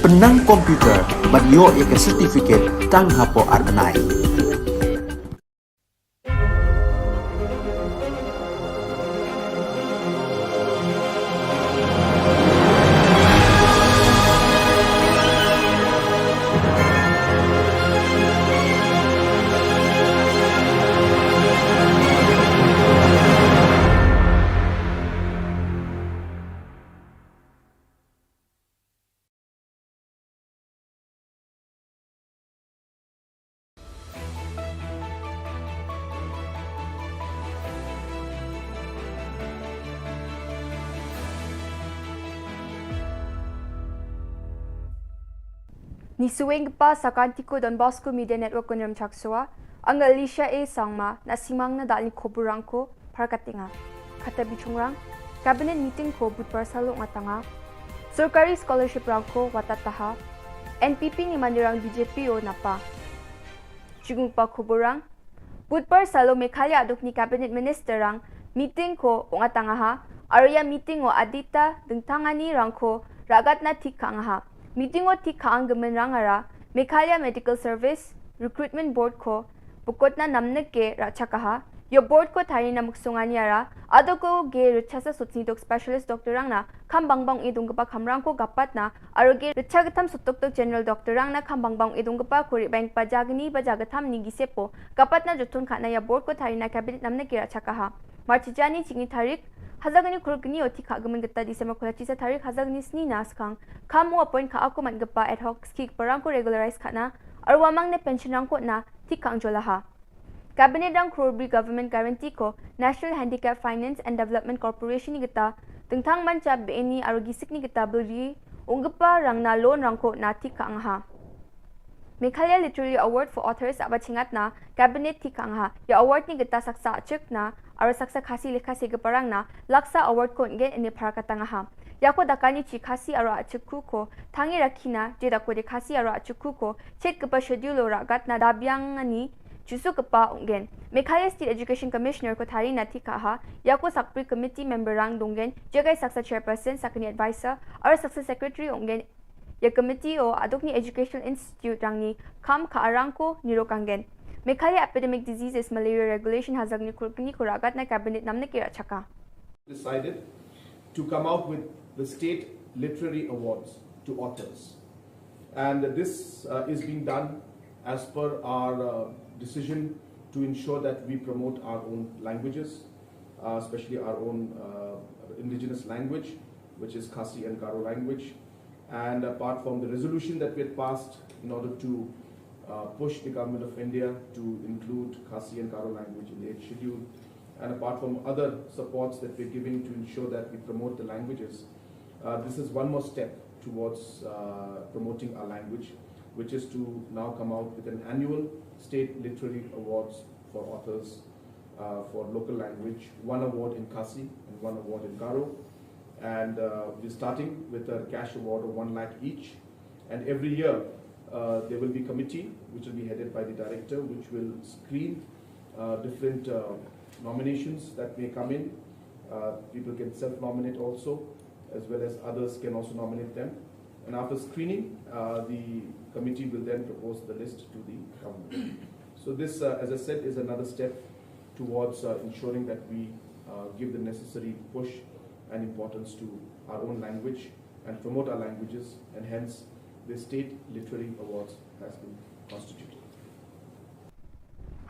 penang komputer bat yo ek certificate tang hapo arbenai Ni suweng pa sa Kantiko Don Bosco Media Network kunram chaksua ang Alicia A sangma na simang na dal ni Khubor ko parkatinga kata bichungrang cabinet meeting ko budpar salong atanga Surkari scholarship rangko watataha NPP ni mandirang BJP o napa Jugung pa Khuborang budpar salo Meghalaya aduk ni cabinet minister rang meeting ko ong atanga ha Arya meeting o adita dengtangani rangko ragat na thik khang ha meeting o thik khang gemen rangara Meghalaya Medical Service Recruitment Board ko pukot na namne ke rachakaha yo board ko thari na muksunganyara adoko ge richasa sutni dok specialist doctor rang na khambangbang idung gapa khamrang ko gapat na aroge richagatham sutok general doctor rang na khambangbang idung gapa khori bank pajagni bajagatham ni gisepo gapat na jutun khana ya board ko thari na cabinet namne ke rachakaha marchijani chingi tarik hazagani khulgni oti khagamen gata December kholachi sa tarik hazagni sni nas khang khamu appoint kha ako man gapa ad hoc skik parang ko regularize khana arwamang ne pension rang ko na thikang jolaha Cabinet rang Khurbi Government Guarantee ko National Handicap Finance and Development Corporation ni kita tengtang manca BNI arogisik ni kita beri unggapa rang na loan rang ko na thikang ha Meghalaya Literary Award for Authors abachingat na Cabinet thikang ha ya award ni kita saksa achik na aro saksa khasi lekha sege parang na laksa award ko nge ene pharakatanga ha yako dakani chi khasi aro achikku ko thangi rakhina je dako de khasi aro achikku ko chet kapa schedule ragat na dabyang ani Jusu kapa ungen Meghalaya State Education Commissioner ko thari na thikaha yako sakpri committee member rang donggen jagai saksa chairperson sakni advisor aro saksa secretary ungen ya committee o adokni educational institute rangni kham kha arang ko nirokangen Meghalaya Epidemic Diseases Malaria Regulation hazagni kulkni ko ragat na cabinet namne kira chaka decided to come out with the state literary awards to authors, and this is being done as per our decision to ensure that we promote our own languages, especially our own indigenous language, which is Khasi and Garo language. And apart from the resolution that we had passed in order to push the government of India to include Khasi and Garo language in the 8th schedule, and apart from other supports that we're giving to ensure that we promote the languages, this is one more step towards promoting our language, which is to now come out with an annual state literary awards for authors for local language, one award in Khasi and one award in Garo. And we're starting with a cash award of 1 lakh each. And every year there will be a committee which will be headed by the director, which will screen different nominations that may come in. People can self-nominate also, as well as others can also nominate them. And after screening, the committee will then propose the list to the government. So this, as I said, is another step towards ensuring that we give the necessary push and importance to our own language and promote our languages, and hence the State Literary Awards has been constituted.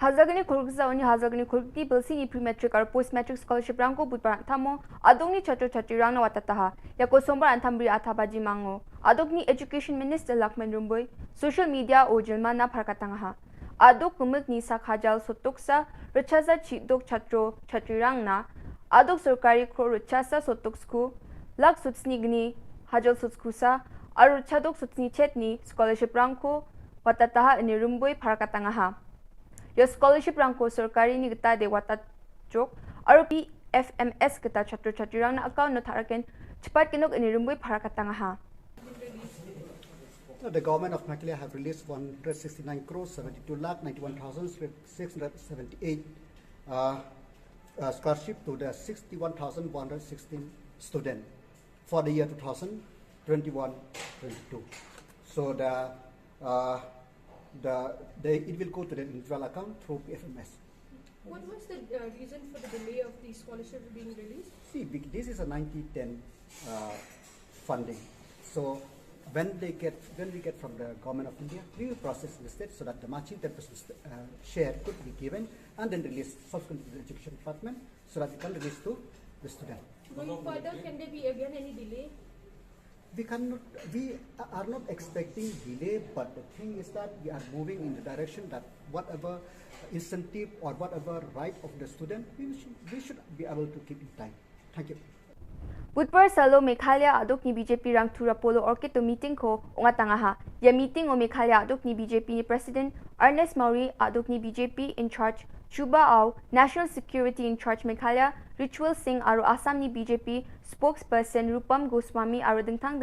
Hazagni khulgza oni hazagni khulgti bilsi ni pre-matric or post-matric scholarship rangko budparang thamo adongni chhatro chhatri rangna watataha yako sombar anthambri athabaji mango adokni education minister Lakman Rumboi social media o jilma na pharkatangaha adok kumuk ni sakhajal sotoksa ruchaza chidok chatro chhatri rangna adok sarkari kho ruchasa sotoksku lak sutsnigni hajal sutskusa aru chadok sutsni chetni scholarship rangko watataha ni Rumboi pharkatangaha Your scholarship rangko sarkari ni gita de wata chok aru PFMS gita chatro chatri rang na account no tharaken chipat kinok ini Rumboi pharakatanga ha The government of Meghalaya have released 169 crores 72 lakh 91,678 scholarship to the 61,116 students for the year 2021-22. So it will go to the individual account through PFMS. What was the reason for the delay of the scholarship being released? See, this is a 90-10 funding. So when we get from the government of India, we will process listed so that the matching 10% share could be given and then released subsequently to the education department so that it can release to the student. Going further, can there be again any delay? We are not expecting delay, but the thing is that we are moving in the direction that whatever incentive or whatever right of the student, we should be able to keep in time. Thank you. Budpar salo Meghalaya adok ni BJP rang thura polo orchid to meeting ko ungatangaha. Ya meeting o Meghalaya adok ni BJP ni President Ernest Mauri adok ni BJP in charge Chuba Au, National Security in charge Meghalaya Ritual Singh aru Assam ni BJP spokesperson Rupam Goswami aru dengtang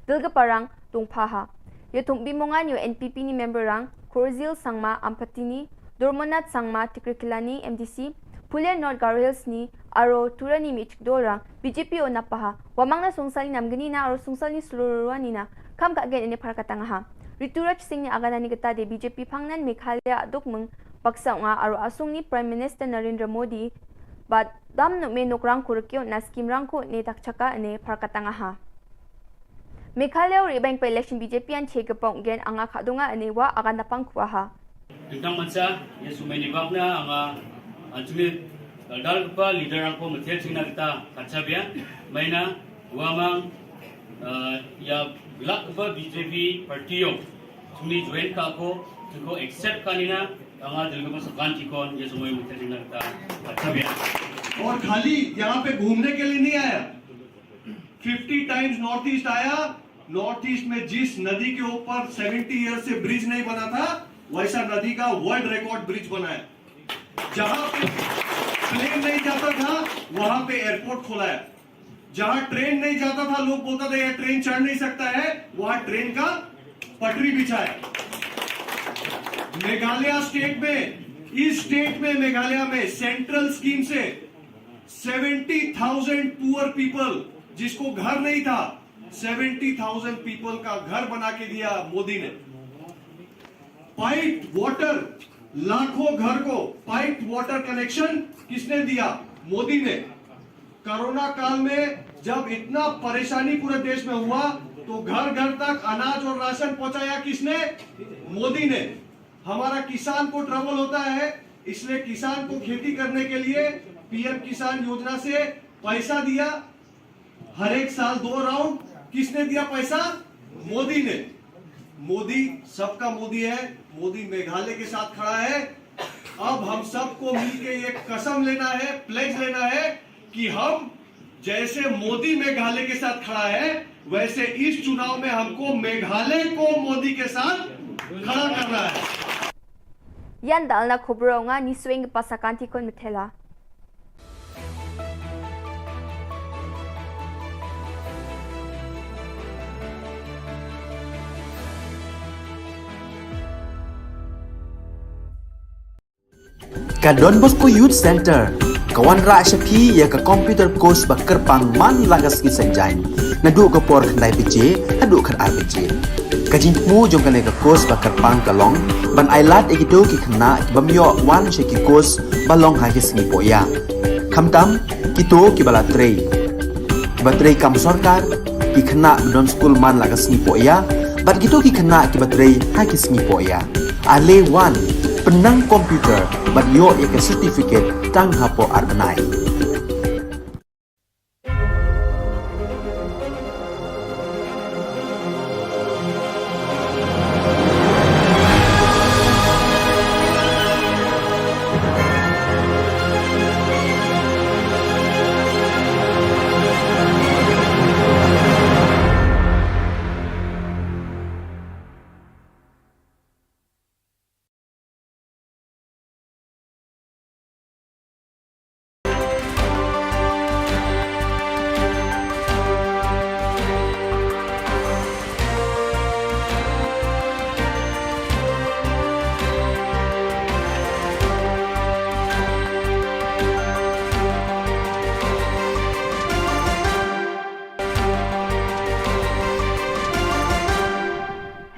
dilga parang tungpaha. Yo tungbimongan yo NPP ni member rang Korzil Sangma Ampatini, Dormonat Sangma Tikrikilani MDC, Pulen North Garhils ni aro turani mi chikdora BJP o napaha wamang na sungsal ni namgani na aro sungsal ni sulurwa ni na kam ka gen ini parakatanga ha rituraj sing ni agana ni kata de BJP phangnan Meghalaya adukmung baksa nga aro asung ni Prime Minister Narendra Modi but dam no me nokrang kurkyo na scheme rangko ni takchaka ne parakatanga ha Meghalaya ri bank election BJP an cheke pong gen anga khadunga ane wa agana pangkwa ha Tentang mansa ya sumai ni bakna anga Anjumit dal kepa leader angko metel singna kita kacabian maina wamang ya belak kepa BJP party yo sumi join ka ko tuko accept kanina anga dilga masakan cikon ya semua metel singna kita kacabian और खाली यहाँ पे घूमने के लिए नहीं आया 50 times north east आया नॉर्थ ईस्ट में जिस नदी के ऊपर 70 ईयर से ब्रिज नहीं बना था वैसा नदी का वर्ल्ड रिकॉर्ड ब्रिज बनाया जहां पे प्लेन नहीं जाता था वहां पे एयरपोर्ट खोला है जहां ट्रेन नहीं जाता था लोग बोलता था यह ट्रेन चढ़ नहीं सकता है वहां ट्रेन का पटरी बिछाया मेघालय स्टेट में इस स्टेट में मेघालय में सेंट्रल स्कीम से 70,000 पुअर पीपल जिसको घर नहीं था 70,000 पीपल का घर बना के दिया मोदी ने पाइप वाटर लाखों घर को पाइप वाटर कनेक्शन किसने दिया मोदी ने कोरोना काल में जब इतना परेशानी पूरे देश में हुआ तो घर घर तक अनाज और राशन पहुंचाया किसने मोदी ने हमारा किसान को ट्रबल होता है इसलिए किसान को खेती करने के लिए पीएम किसान योजना से पैसा दिया हर एक साल 2 राउंड किसने दिया पैसा मोदी ने मोदी सबका मोदी है मोदी मेघालय के साथ खड़ा है अब हम सबको मिलके ये कसम लेना है प्लेज लेना है कि हम जैसे मोदी मेघालय के साथ खड़ा है वैसे इस चुनाव में हमको मेघालय को मोदी के साथ खड़ा करना है yan dalna khubronga ni swing pasakanti kon mithela Ka Don Bosco Youth Center kawan ra shapi ya ka computer course bakar pang man lagas ki sanjain na du ka por khnai pije adu khan RPG ka jingmu jong ka ka course bakar pang kalong ban ailat egido ki khna bamyo wan she ki course balong ha ki sni poya khamtam kito ki bala trei batrei kam sarkar ki khna don school man lagas ni poya bat kito ki khna ki batrei ha ki sni poya ale wan penang komputer bat yo ek certificate tang hapo arbanai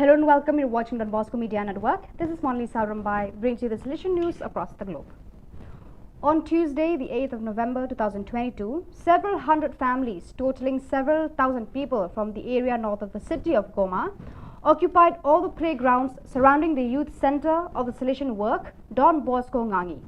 Hello and welcome. You're watching Don Bosco Media Network. This is Monli Saurambai, brings you the solution news across the globe. On Tuesday, the 8th of November 2022, several hundred families, totaling several thousand people from the area north of the city of Goma, occupied all the playgrounds surrounding the youth center of the solution work, Don Bosco Ngangi.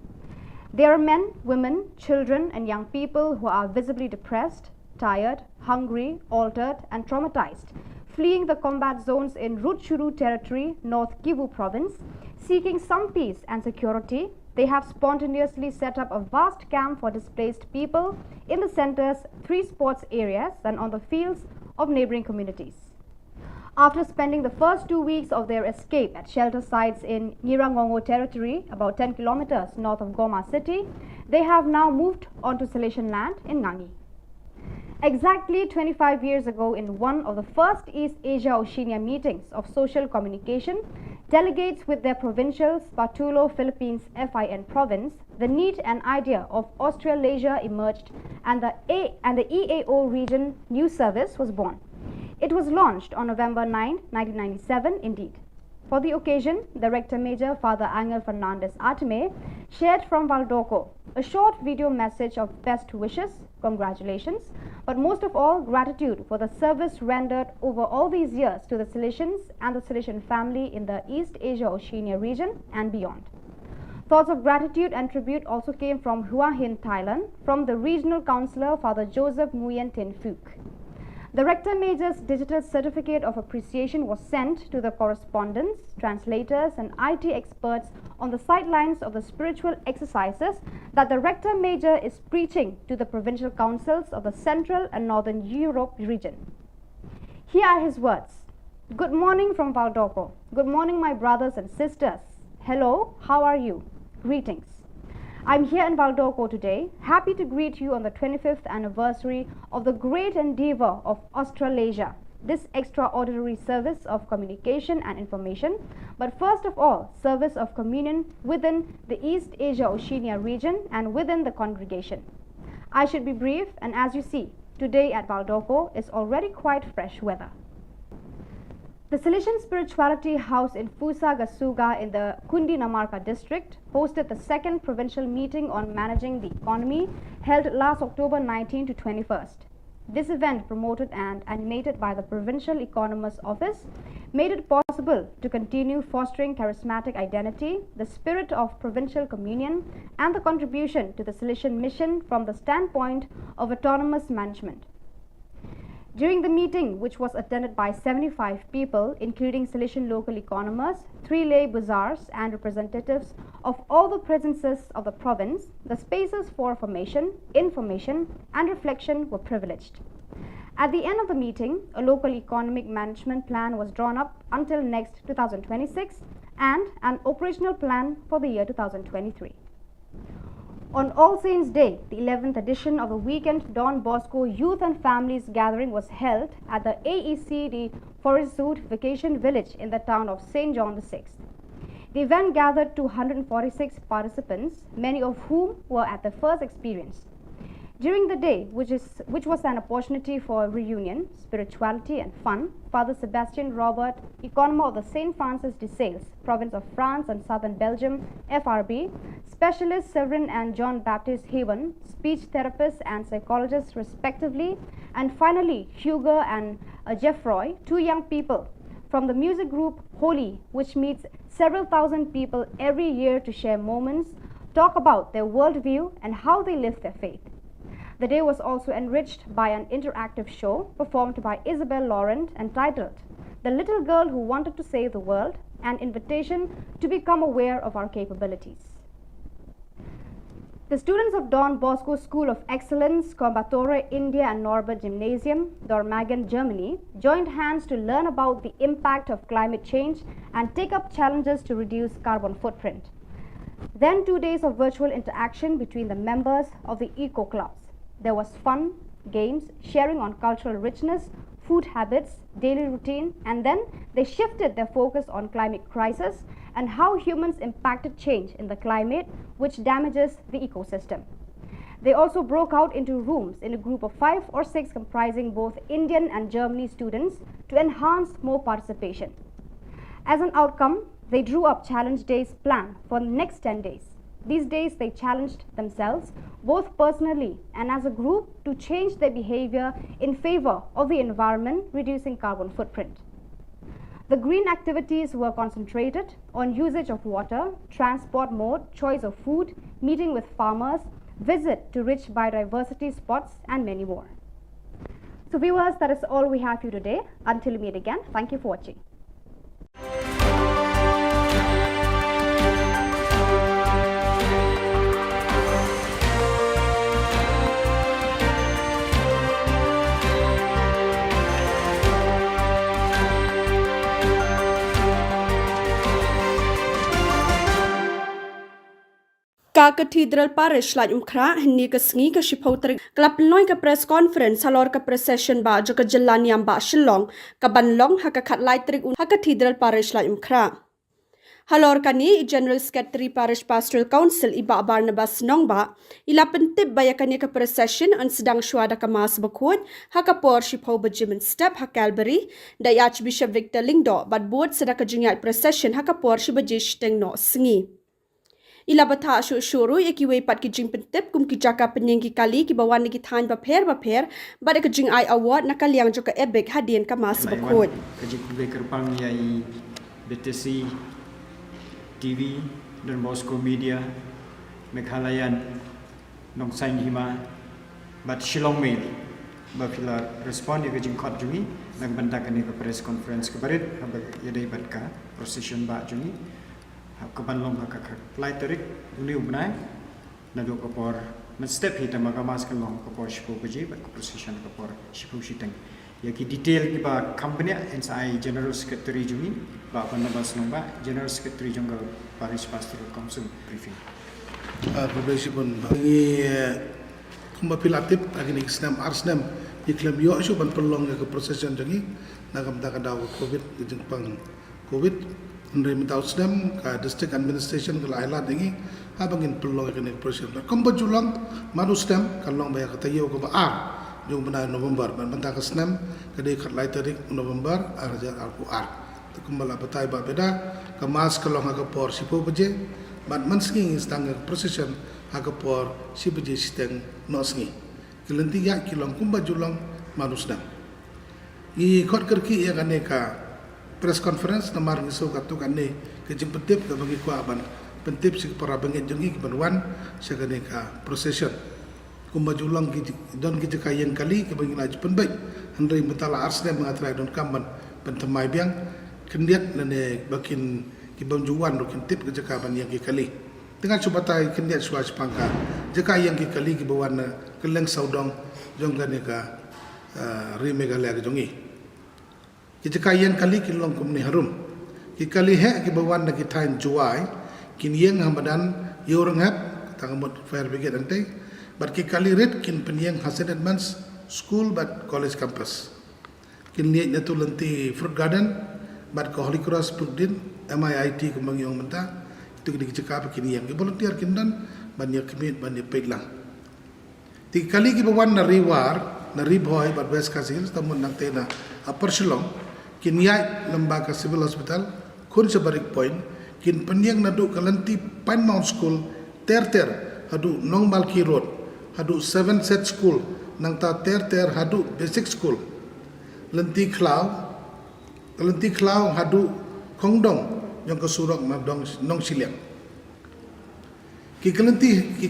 There are men, women, children and young people who are visibly depressed, tired, hungry, altered and traumatized, fleeing the combat zones in Rutshuru territory, North Kivu province. Seeking some peace and security, they have spontaneously set up a vast camp for displaced people in the center's 3 sports areas and on the fields of neighboring communities. After spending the first 2 weeks of their escape at shelter sites in Nyirangongo territory, about 10 kilometers north of Goma city, they have now moved onto Salesian land in Ngangi. Exactly 25 years ago, in one of the first East Asia Oceania meetings of social communication Delegates with their provincials, Patulo, Philippines, FIN province, the need and idea of Australasia emerged and the EAO region news service was born. It was launched on November 9, 1997 indeed. For the occasion, the Rector Major, Father Angel Fernandez Artime, shared from Valdoco a short video message of best wishes, congratulations, but most of all, gratitude for the service rendered over all these years to the Salesians and the Salesian family in the East Asia Oceania region and beyond. Thoughts of gratitude and tribute also came from Hua Hin, Thailand, from the Regional Councillor, Father Joseph Nguyen Tin Phuc. The Rector Major's digital certificate of appreciation was sent to the correspondents, translators and IT experts on the sidelines of the spiritual exercises that the Rector Major is preaching to the provincial councils of the Central and Northern Europe region. Here are his words. Good morning from Valdoco. Good morning, my brothers and sisters. Hello, how are you? Greetings. I'm here in Valdoco today, happy to greet you on the 25th anniversary of the great endeavor of Australasia, this extraordinary service of communication and information, but first of all, service of communion within the East Asia Oceania region and within the congregation. I should be brief, and as you see, today at Valdoco is already quite fresh weather. The Salesian Spirituality House in Fusa Gasuga in the Kundinamarca district hosted the second provincial meeting on managing the economy held last October 19 to 21st. This event, promoted and animated by the Provincial Economist's Office, made it possible to continue fostering charismatic identity, the spirit of provincial communion, and the contribution to the Salesian mission from the standpoint of autonomous management. During the meeting, which was attended by 75 people, including Salesian local economists, 3 lay bazaars, and representatives of all the presences of the province, the spaces for formation, information, and reflection were privileged. At the end of the meeting, a local economic management plan was drawn up until next 2026 and an operational plan for the year 2023. On All Saints' Day, the 11th edition of the weekend Don Bosco Youth and Families Gathering was held at the AECD Forest Zoot Vacation Village in the town of St. John VI. The event gathered 246 participants, many of whom were at their first experience. During the day, which was an opportunity for reunion, spirituality and fun, Father Sebastian Robert, economist of the St. Francis de Sales, province of France and southern Belgium, FRB, specialist Severin and John Baptist Haven, speech therapists and psychologists respectively, and finally Hugo and Geoffroy, 2 young people from the music group Holy, which meets several thousand people every year to share moments, talk about their worldview and how they live their faith. The day was also enriched by an interactive show performed by Isabel Laurent entitled The Little Girl Who Wanted to Save the World, an invitation to become aware of our capabilities. The students of Don Bosco School of Excellence, Coimbatore, India and Norbert Gymnasium, Dormagen, Germany, joined hands to learn about the impact of climate change and take up challenges to reduce carbon footprint. Then 2 days of virtual interaction between the members of the eco clubs. There was fun, games, sharing on cultural richness, food habits, daily routine, and then they shifted their focus on climate crisis and how humans impacted change in the climate, which damages the ecosystem. They also broke out into rooms in a group of 5 or 6 comprising both Indian and Germany students to enhance more participation. As an outcome, they drew up challenge days plan for the next 10 days. These days they challenged themselves, both personally and as a group, to change their behavior in favor of the environment, reducing carbon footprint. The green activities were concentrated on usage of water, transport mode, choice of food, meeting with farmers, visit to rich biodiversity spots, and many more. So viewers, that is all we have for you today. Until we meet again, thank you for watching. Ka Cathedral Parish la umkra ni ka sngi ka shiphotre klap noi ka press conference halor ka procession ba jo ka jilla niam ba Shillong ka banlong ha ka khat lai trik un ha Cathedral Parish la umkra Halor kani General Secretary Parish Pastoral Council Iba Barnabas Nongba ila pentip bayakani ke procession an sedang syuada ke mas bakut hakapor shipau bejimen step hakalberi da Archbishop Victor Lingdo bad board sedaka jingat procession hakapor shibajish teng no sengi. Ila bata syuru yakiwe pat ki jing pentip kum ki jaka penyengki kali ki bawan ki than bapher bad ke jing ai award nakaliang joka ebek hadien ke mas bakut. Kajik kubek kerpang yai BTC TV dan Bosco Media, Meghalayan, Nongsain Hima, but Shillong Mail, bapila respon dia kejing kot jungi, nagbantakan ni ke press conference kebarit, habag yadai batka procession ba jungi, kebanlong hakak flight tarik, uni ubnai, nado kapor, men step hita magamas kalong kapor shipu keji, bat procession kapor shipu shiteng. Yaki detail kiba company NSI General Secretary jungi, ba Barnabas Nongba General Secretary jungga Parish Pastoral Council briefing. Publish pun bagi kumba pilatip agni snam arsnam iklam yo asu ban pelong ke procession jungi nagam ta kadaw covid jeng pang covid ndre mitaw snam ka district administration ke laila dingi abangin pelong ke procession kumba julang manu snam kalong ba ka tayo ko ba jung benar November bantah ke senam kedai khatlai tarik November arja alquar kembala batai ba beda kemas kelong agapor sipo beje ban mansking stang procession agapor si beje steng nosngi kelenti ya kilong kumba julang manusna i khot kerki ya kaneka press conference namar ngiso katu kanne kejing pentip ke bagi ku aban pentip si para bangit jungi keperluan sekaneka procession kumba julang don kita kayan kali ke bagi laju penbaik handai betala arsne mengatrai don kamban pentemai biang kendiat nane bakin kibam juwan do kintip ke jakaban yang kali dengan subatai kendiat suas pangka jaka yang kali ke bawana keleng saudong jonggan ka rimegala ke jongi jaka yang kali kilong kumni harum kali he ke bawana ki tain juai kin yang hamadan yorang hap tangamot fire brigade antai but kali red kin penyeng Hasan Advance School but college campus. Kin lihat natu lenti fruit garden but Holy Cross Pudin MIIT kembang yang mentah itu kini cakap kini yang volunteer kindan banyak kemit banyak peglang. Tiga kali kita bawa na riboy but West Kasil tamun nak tena Upper Shillong kin lihat lembaga civil hospital kun sebarik point kin penyeng nadu kalenti Pine Mount School ter hadu Nong Balki Road hadu 7 set school nang ta ter hadu basic school lenti klau hadu kongdong yang kesurok madong nong siliang ki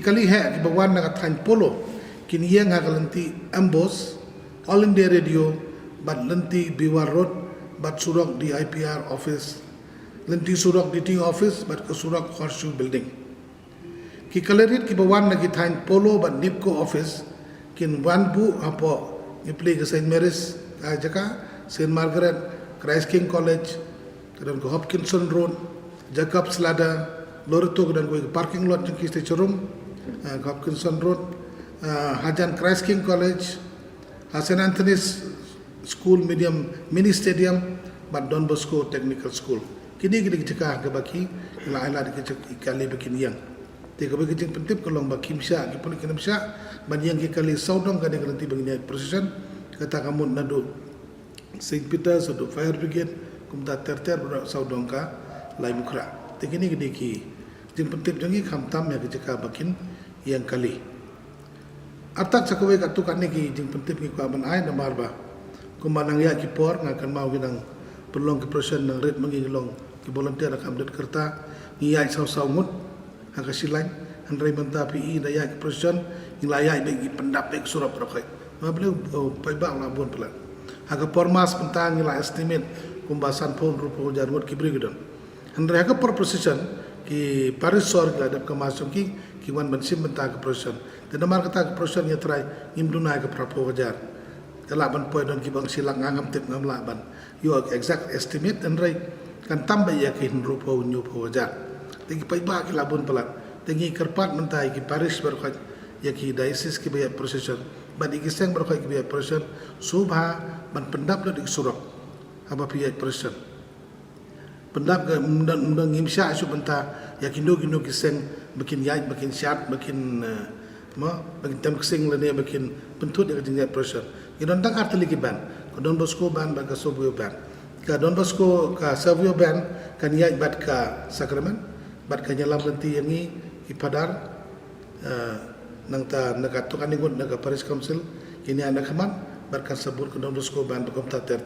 kali he ki bawan na than polo kin yang ha lenti ambos all India radio but lenti Biwar Road but surok di IPR office lenti surok di office but kesurok horseshoe building ki kalerit ki bawan na ki thain polo ba nipco office kin wan bu apo iple ke St Mary's jaka St Margaret Christ King College kedan ko Hopkinson Road Jacob's Ladder Loreto kedan ko parking lot ki ste chorum Hopkinson Road Hajan Christ King College St Anthony's School Medium Mini Stadium but Don Bosco Technical School kini gidi jaka ke baki la di kali bikin yang tiga bagi jeng pentip kalau bagi misya, kita boleh kena misya. Bagi yang kali saudong kan yang nanti bagi procession kata kamu nado Saint Peter, satu fire brigade, kemudian ter saudong ka lain mukra. Tiga ni gini ki jeng pentip jangi kamtam yang kita bakin yang kali. Atak sakawai kat tu kan ni ki jeng pentip ki kaban ay namar ba. Kumanang ya ki por ngakan mau ginang perlong ke procession nang red mengilong ki volunteer akam det kerta ngiyai saw mut hakasilai handrai menta PI daya procession ilaya bagi pendapat surat berapa mablu paibang labun pelan haga formas pentang ila estimate kumbasan pun rupo jarwat ki brigade handrai haga procession ki parisor ki adap kemasuk ki wan bensim mentang procession dan mar kata procession ya try imduna ke prapo wajar kalaban poin don ki bang silang ngam tip ngam laban yo exact estimate handrai kan tambah yakin rupo nyupo wajar tegi paibah ki labun pelat tegi kerpat mentai ki parish berkat ya ki diocese ki bayat procession ban igiseng berkat ki bayat procession subha ban pendap di surok apa piyat procession pendap ke undang ngimsya isu benta ya kindo kiseng makin yai makin syat makin makin tem kiseng lene makin pentut ya jingat pressure idon tang arteli ki ban ko Don Bosco ban ba ka Savio ban ka Don Bosco ka Savio ban kan yai bat ka Sacrament bat ka nyalam lenti yangi ki padar nang ta naga to kaningun naga Paris Council kini anak kaman bat ka sabur ko Don Bosco ban ba ta ter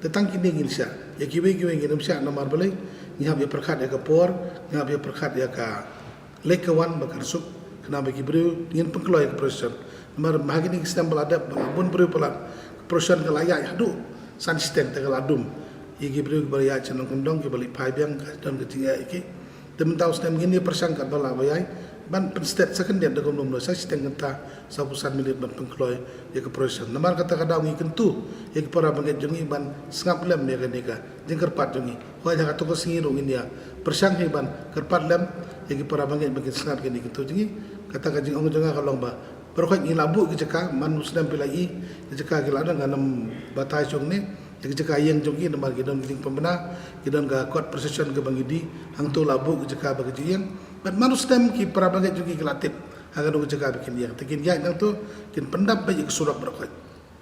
tentang kini ngin sya ya kiwe ngin sya nomor balai ni hab ya perkhat ya ka por ni hab ya perkhat ya ka lekawan bakar sup kena bagi beriu ngin pengkeloy ke proses nomor mahagini sistem beladap bun beriu pelat proses ke layak hadu san sistem te ladum igi beriu bari ya cenong kendong ke balik pai biang dan ke tinga iki dem tahu sistem ngin ni persangkat bala bayai ban penstet second dia dagom nom sa sistem ngenta sa pusan milit ban pengkeloy ya ke proses nomor kata kadang ngi kentu ya ke para banget jongi ban sengap lem ya kenika jengker pat jongi ho ja ka to singiru ngin ya persang ban kerpat lem ya ke para banget bagi sengat kini kentu jongi kata ka jeng ong jonga kalong ba berkhot ngi labu ke ceka man muslim pilai ke ceka ke ladang ganam batai jong ni ke ceka yang jongi nomor gidon giling pembena gidon ga kot procession ke bangidi hang tu labu ke ceka bagi jiang ban manustem ki para banget jongi ke latip agar ke ceka bikin yang tekin ya nang tu kin pendap bayi ke surat berkhot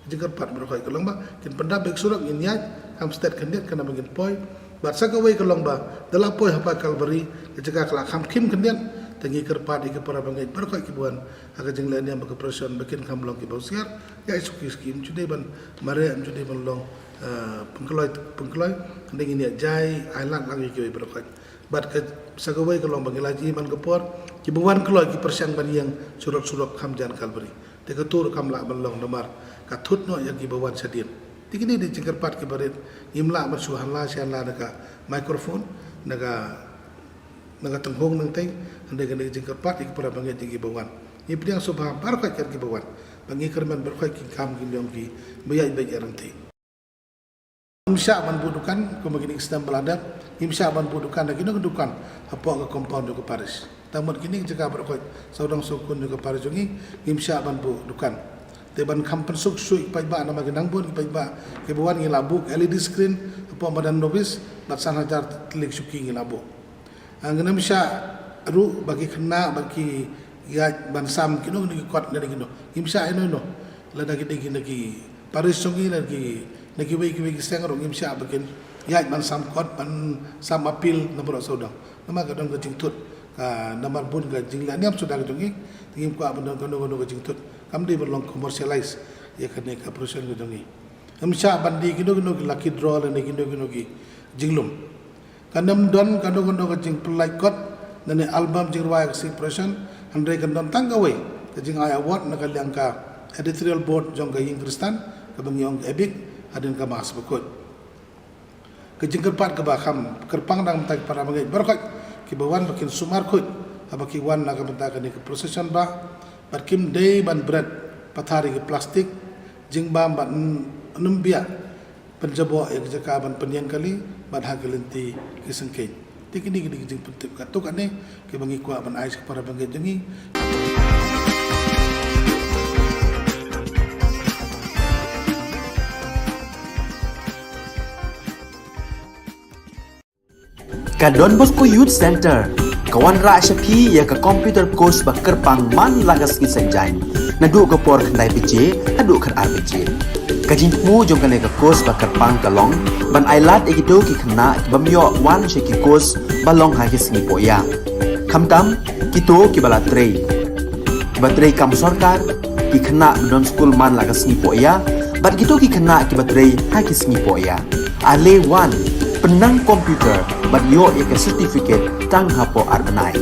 jengker pat berkhot kalong ba kin pendap bayi surat ngin ya ham state kandiat kana bangin poi bat sakawai kalong ba dala poi hapa kalbari ke ceka kelak ham kim kandiat tengi kerpat ke para bangai berkoi kibuan aga jeng lain yang berkepresion bikin kamlong ki bausiar ya isuki skim cude ban mare cude ban long pengkeloi ndeng ini jai island lagi ki berkoi bat ke sagawai kalong bangilaji man kepor kibuan keloi ki persiang ban yang surok hamjan kalbari te ketur kamla ban long nomar katut no yang ki bawan sadin tikini di jeng kerpat ki barit imla bersuhan la sian la daga mikrofon daga tenghong nang teng andai kan jengker pat ik para bangai tinggi bawan ni priang subha barkai ker ki bawan bangi kerman barkai ki kam ki leong ki bayai bai erante imsya ban budukan ko magini sistem beladap imsya ban budukan lagi no kedukan apa ke compound ke Paris tamat kini jeka barkai saudang sukun ke Paris jongi imsya ban budukan teban kampen suk sui pai ba nama genang bun pai ba ke bawan ngi labuk LED screen apa badan novis batsan hajar telik suki ngi labuk anggenam sya ru bagi kena bagi ya bansam kino ni kot dari kino imsya ino lada gede lagi Paris songi lagi wei seng ro imsya bakin ya bansam kot ban sam apil nomor saudang nama kadang ke jingtut ka nomor bun ke jingla niam sudah jongi tingim ko abon kono ke jingtut kam di berlong commercialize ya kene ka proses ke jongi imsya bandi kino laki draw le kino ki jinglum kandam don kando ke jing pelai kot dan album jing ruai ke pression andre kandam tanggawai ke jing ay award nak liang ka editorial board jong ke ing kristan ke bang yong ebik adin ka mas bekut ke jing kerpat ke bakam kerpang dang tak para bangai berkat ki bawan bakin sumar kut abaki wan nak bentak ke procession ba barkim day ban bread pathari ke plastik jing ba ban numbia penjabo ya jaka ban penyang kali ban hagelenti kisengkei tikini gidi jing pentip katuk ane ke bangi kuat ban ais para bangai jengi ka Don Bosco Youth Center kawan ra syapi ya ka computer course ba kerpang man lagas ki senjain nadu ka por khnai pije adu khan arbije kajin mu jong kan ka course ba kerpang kalong ban ailat ekido ki khna bamyo wan she ki course balong ha ki singi poya khamtam kito ki bala trei batrei kam sarkar ki khna don school man lagas singi poya bat kito ki khna ki batrei ha ki singi poya ale wan penang komputer bat yo ya ka certificate tang hapo arnai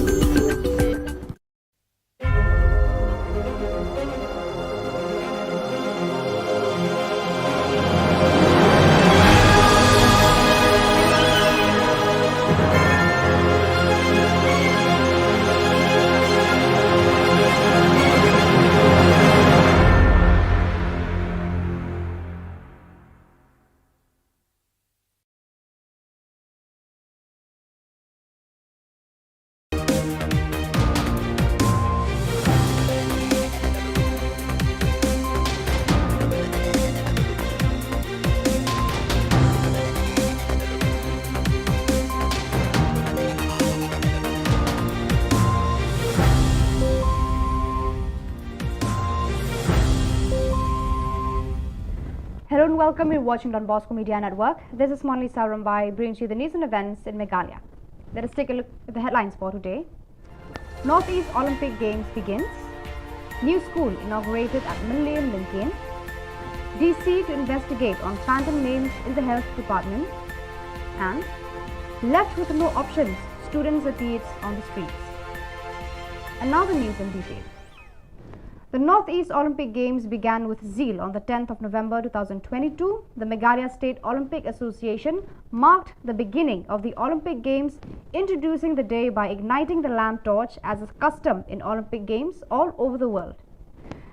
Hello and welcome. You're watching Don Bosco Media Network. This is Monli Sarambai brings you the news and events in Meghalaya. Let us take a look at the headlines for today. Northeast Olympic Games begins. New school inaugurated at Millennium Lincoln. DC to investigate on phantom names in the health department. And left with no options, students appeared on the streets. And now the news in detail. The Northeast Olympic Games began with zeal on the 10th of November 2022. The Meghalaya State Olympic Association marked the beginning of the Olympic Games, introducing the day by igniting the lamp torch as a custom in Olympic Games all over the world.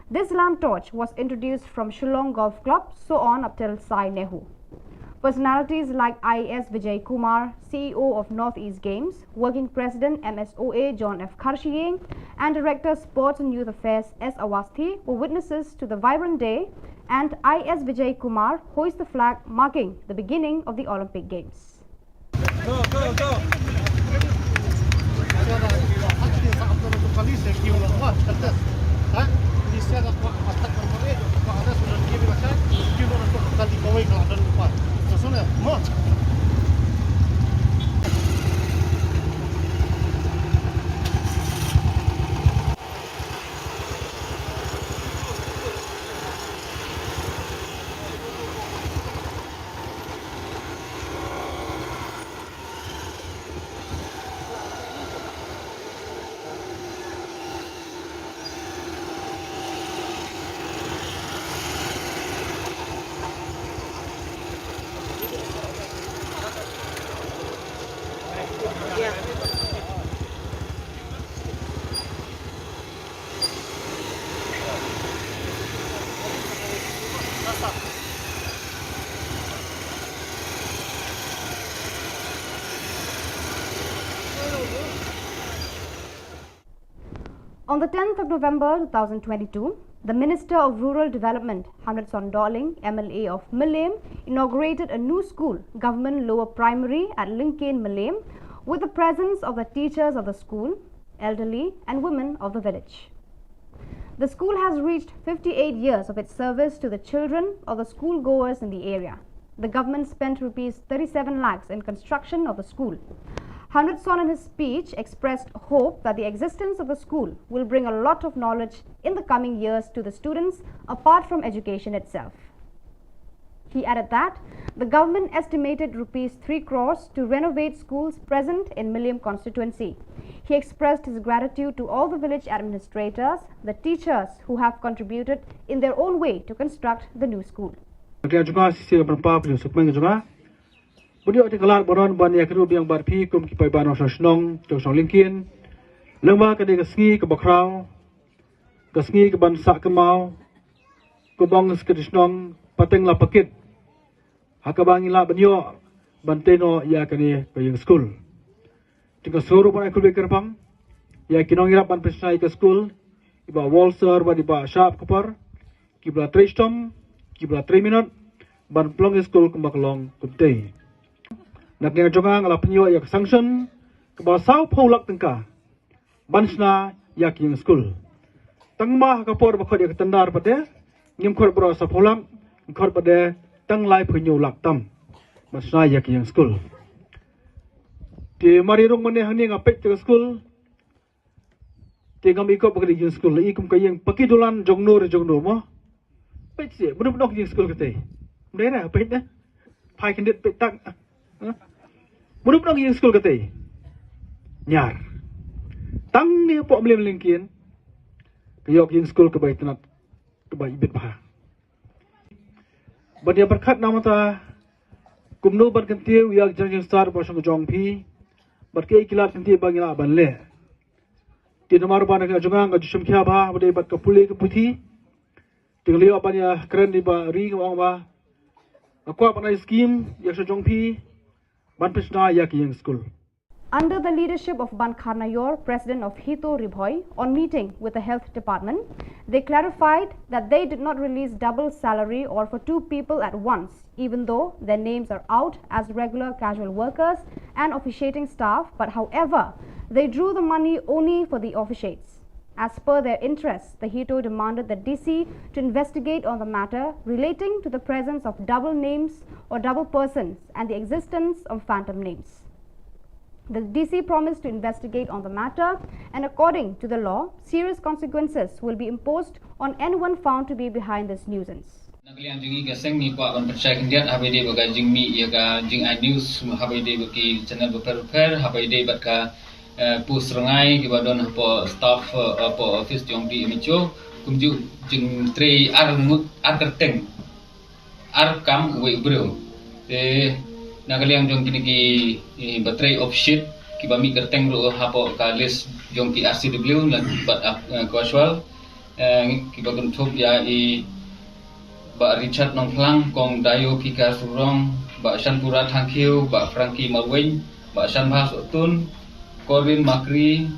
This lamp torch was introduced from Shillong Golf Club, so on up till Sai Nehu. Personalities like IS Vijay Kumar, CEO of Northeast Games, Working President MSOA John F. Kharshiyeng, and Director Sports and Youth Affairs S. Awasthi were witnesses to the vibrant day, and IS Vijay Kumar hoisted the flag marking the beginning of the Olympic Games. Go, go, go! On the 10th of November 2022, the Minister of Rural Development, Hamlet Sondoling, MLA of Millennium, inaugurated a new school, Government Lower Primary at Lincoln, Millennium, with the presence of the teachers of the school, elderly and women of the village. The school has reached 58 years of its service to the children of the schoolgoers in the area. The government spent Rs 37 lakhs in construction of the school. Hamletson in his speech expressed hope that the existence of the school will bring a lot of knowledge in the coming years to the students apart from education itself. He added that the government estimated Rs 3 crores to renovate schools present in Millennium constituency. He expressed his gratitude to all the village administrators, the teachers who have contributed in their own way to construct the new school. Beliau di kelar boron ban ya keru biang barpi kum kipai ban osor Shillong jong song Lincoln lengba ke de kesngi ke bakrau kesngi ke ban sak kemau ke bang ke Shillong pateng la pakit hakabang ila banyo banteno ya kani ke yang school tinggal suruh ban aku beker pang ya kinong irap ban pesnai ke school iba walser ban iba sharp kopar kibla 3 stom kibla 3 minute ban plong school kumaklong kumtei nak yang jongang ala penyo yak sanction ke basau paulak tengka bansna yak yang school tangma ka por bakhod yak tandar pade ngim khor bro sa paulam khor pade tang lai penyo lak tam bansna yak yang school ti mari rong mane hani ngapet ke school ti ngam ikop ke yang school ikum ka yang pakidulan jongno mo pet se bunup nok yang school kete mera pet na pai kendit pet tak Mudah mudahan yang sekolah kata nyar tang ni pok Millennium Lincoln kayok yang sekolah kebaik tenat kebaik ibit bah banyak berkat nama ta kumno berkentiu yang jangan star bosong jong pi berkai kilat kentiu bagi nak banle di nomor ban nak jongang ngaju sumkia bah badai bat kapuli ke putih tinggal apa ya keren di ba ri ngawang ba aku apa na skim yang sejong pi Under the leadership of Ban Kharnayor, President of Hito Ribhoi, on meeting with the health department, they clarified that they did not release double salary or for 2 people at once, even though their names are out as regular casual workers and officiating staff, but however, they drew the money only for the officiates. As per their interests, the HETO demanded the DC to investigate on the matter relating to the presence of double names or double persons and the existence of phantom names. The DC promised to investigate on the matter, and according to the law, serious consequences will be imposed on anyone found to be behind this nuisance. Nakaliang jingi gaseng ni kwa ban percaya kendian habai de baga jing mi ya ga jing news habai de baki channel beper habai de batka pus rengai ki badon po staff po office jong di micho kumju jing tre ar kerteng ar kam we bro nakaliang jong kini ki battery of shit ki bami kerteng ro hapo ka list jong ki RCW lan bat casual ki bagun thop ya ba Richard Nongplang kong dayo ki ka surong ba Shanpura Thangkiu ba Frankie Marwin ba Shanbha Sotun Corin Makri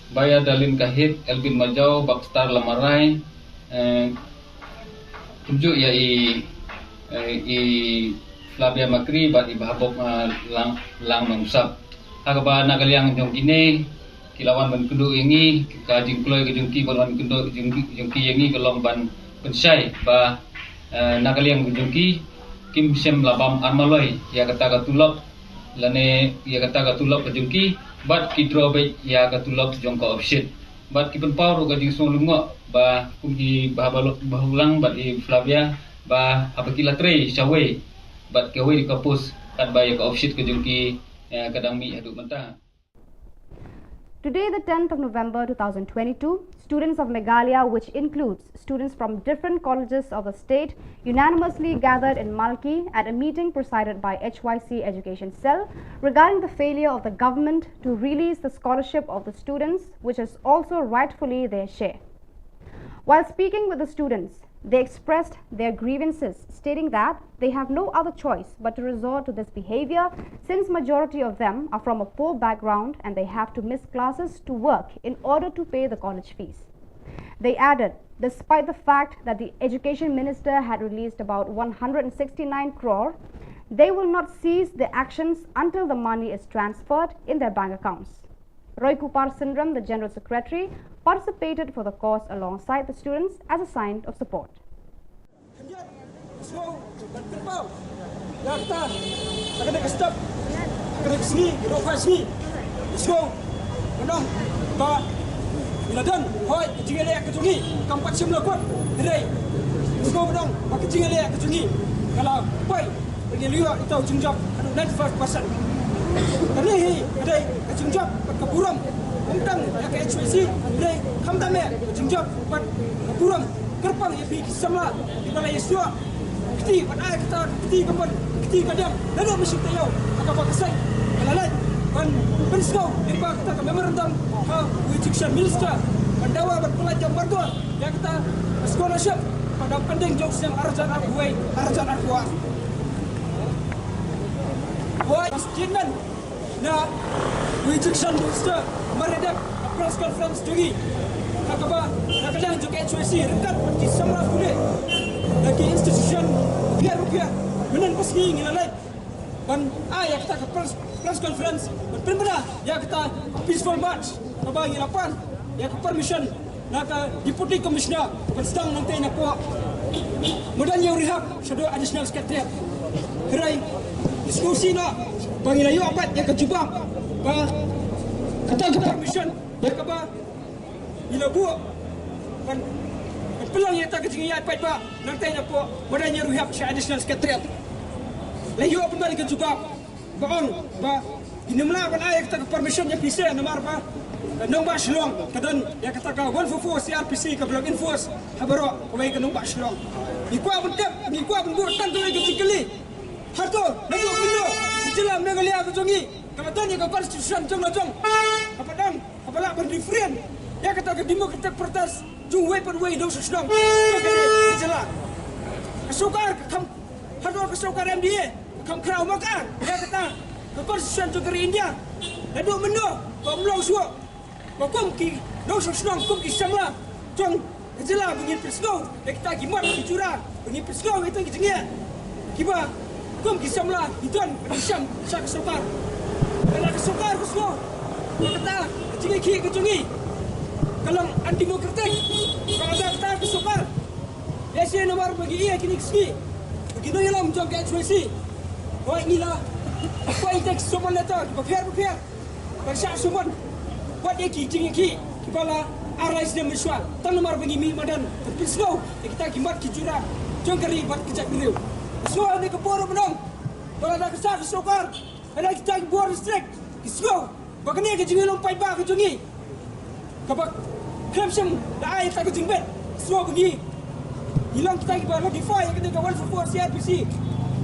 Baya Dalin Kahit Elvin Majau Bakstar Lamarai tunjuk ya Flavia Makri ba ibabok lang mangsap agaba nakaliang jong ini kilawan ban kundu ingi ka jingkloi ke jungki ban kundu jungki yangi kelong ban pensai ba nakaliang jungki kim sem labam armaloi ya kata katulop lane ya kata katulop ke jungki bat kidrobe ya katulop jongko opshit bat kipen pau ro gajing songlungo ba kumji bahalok bahulang bat Flavia ba abakila tre shawe bat kewe di kapus kat ba ya ka opshit ke jungki kadang mi adu mentah. Today, the 10th of November 2022, students of Meghalaya, which includes students from different colleges of the state, unanimously gathered in Malki at a meeting presided by HYC Education Cell regarding the failure of the government to release the scholarship of the students, which is also rightfully their share. While speaking with the students, they expressed their grievances, stating that they have no other choice but to resort to this behavior since majority of them are from a poor background and they have to miss classes to work in order to pay the college fees. They added, despite the fact that the education minister had released about 169 crore, they will not cease their actions until the money is transferred in their bank accounts. Roy Kupar Sindram, the General Secretary, participated for the cause alongside the students as a sign of support. Kami ada kejungjab keburam undang yang ke HWC dari kamdame kejungjab keburam kerpang yang pergi semula di balai istiwa keti pada kita keti kapan keti kadang lalu mesti tahu apa kesai kalalan kan pensau limpa kita ke memorandum education minister pendawa berpelajar berdua yang kita scholarship pada pending jokes yang arjan akuai arjan akuah Why Jinan na rejection minister meredek press conference diri kakaba nakadang juga HWC rekat di semua kulit lagi institution rupiah menen peski ngilalai ban ya kita ke press conference benar ya kita peaceful march kaba ngilapan ya ke permission naka deputy commissioner bersedang nanti nak kuat modalnya rehab shadow additional secretariat kerai diskusi nak pangilayo apat yang kejubang ba kata ke permission ya ke ba bila buat kan pelang yang tak kejingiat apat ba nanti nak po modalnya rehab additional secretariat layo apa balik kejubang baon ba inumla ban ay kata ke permission yang bisa nomor ba nong ba Shillong kadan ya kata ka 144 CRPC ka blog enforce habaro kawai ka nong ba Shillong ikwa bentep ikwa bengur tanto lagi cikeli harto nang bendo jelam Meghalaya ka jongi kamatan ya ka constitution jong lojong kapadang kapala ban different ya kata ka democratic protest jung way per way do Shillong jelam kasukar kam harto kasukar MDA kam krau makar ya kata ka constitution jong dari India nado mendo komlong suo bakom ki do Shillong kum ki samla jong jelam bingin presno kita gimat dicurang bingin presno itu jengia kiba kum kisamla iton kisam sak sokar kala sokar kusno kata jingi ki kejungi kalang antidemokratik. Kada kita kesukar. Biasa nomor bagi ia kini ski. Begitu ialah macam ke HYC. Wah inilah. Apa itu semua letak. Berpihak. Bersyak semua. Buat dia kijing kepala arais dan mesyual. Tan nomor bagi mi madan. Tapi snow kita kimat kijurang. Jom kari buat kejap beliau. Snow ni keporo menang. Kalau ada kesah kesukar. Ada kita buat restrict. Snow. Bagani kijing ilong pai ba kijungi. Kapag kremsem dah air tak kijing bet. Snow bagi. Hilang kita ke bawah defy yang kita kawan support CRPC.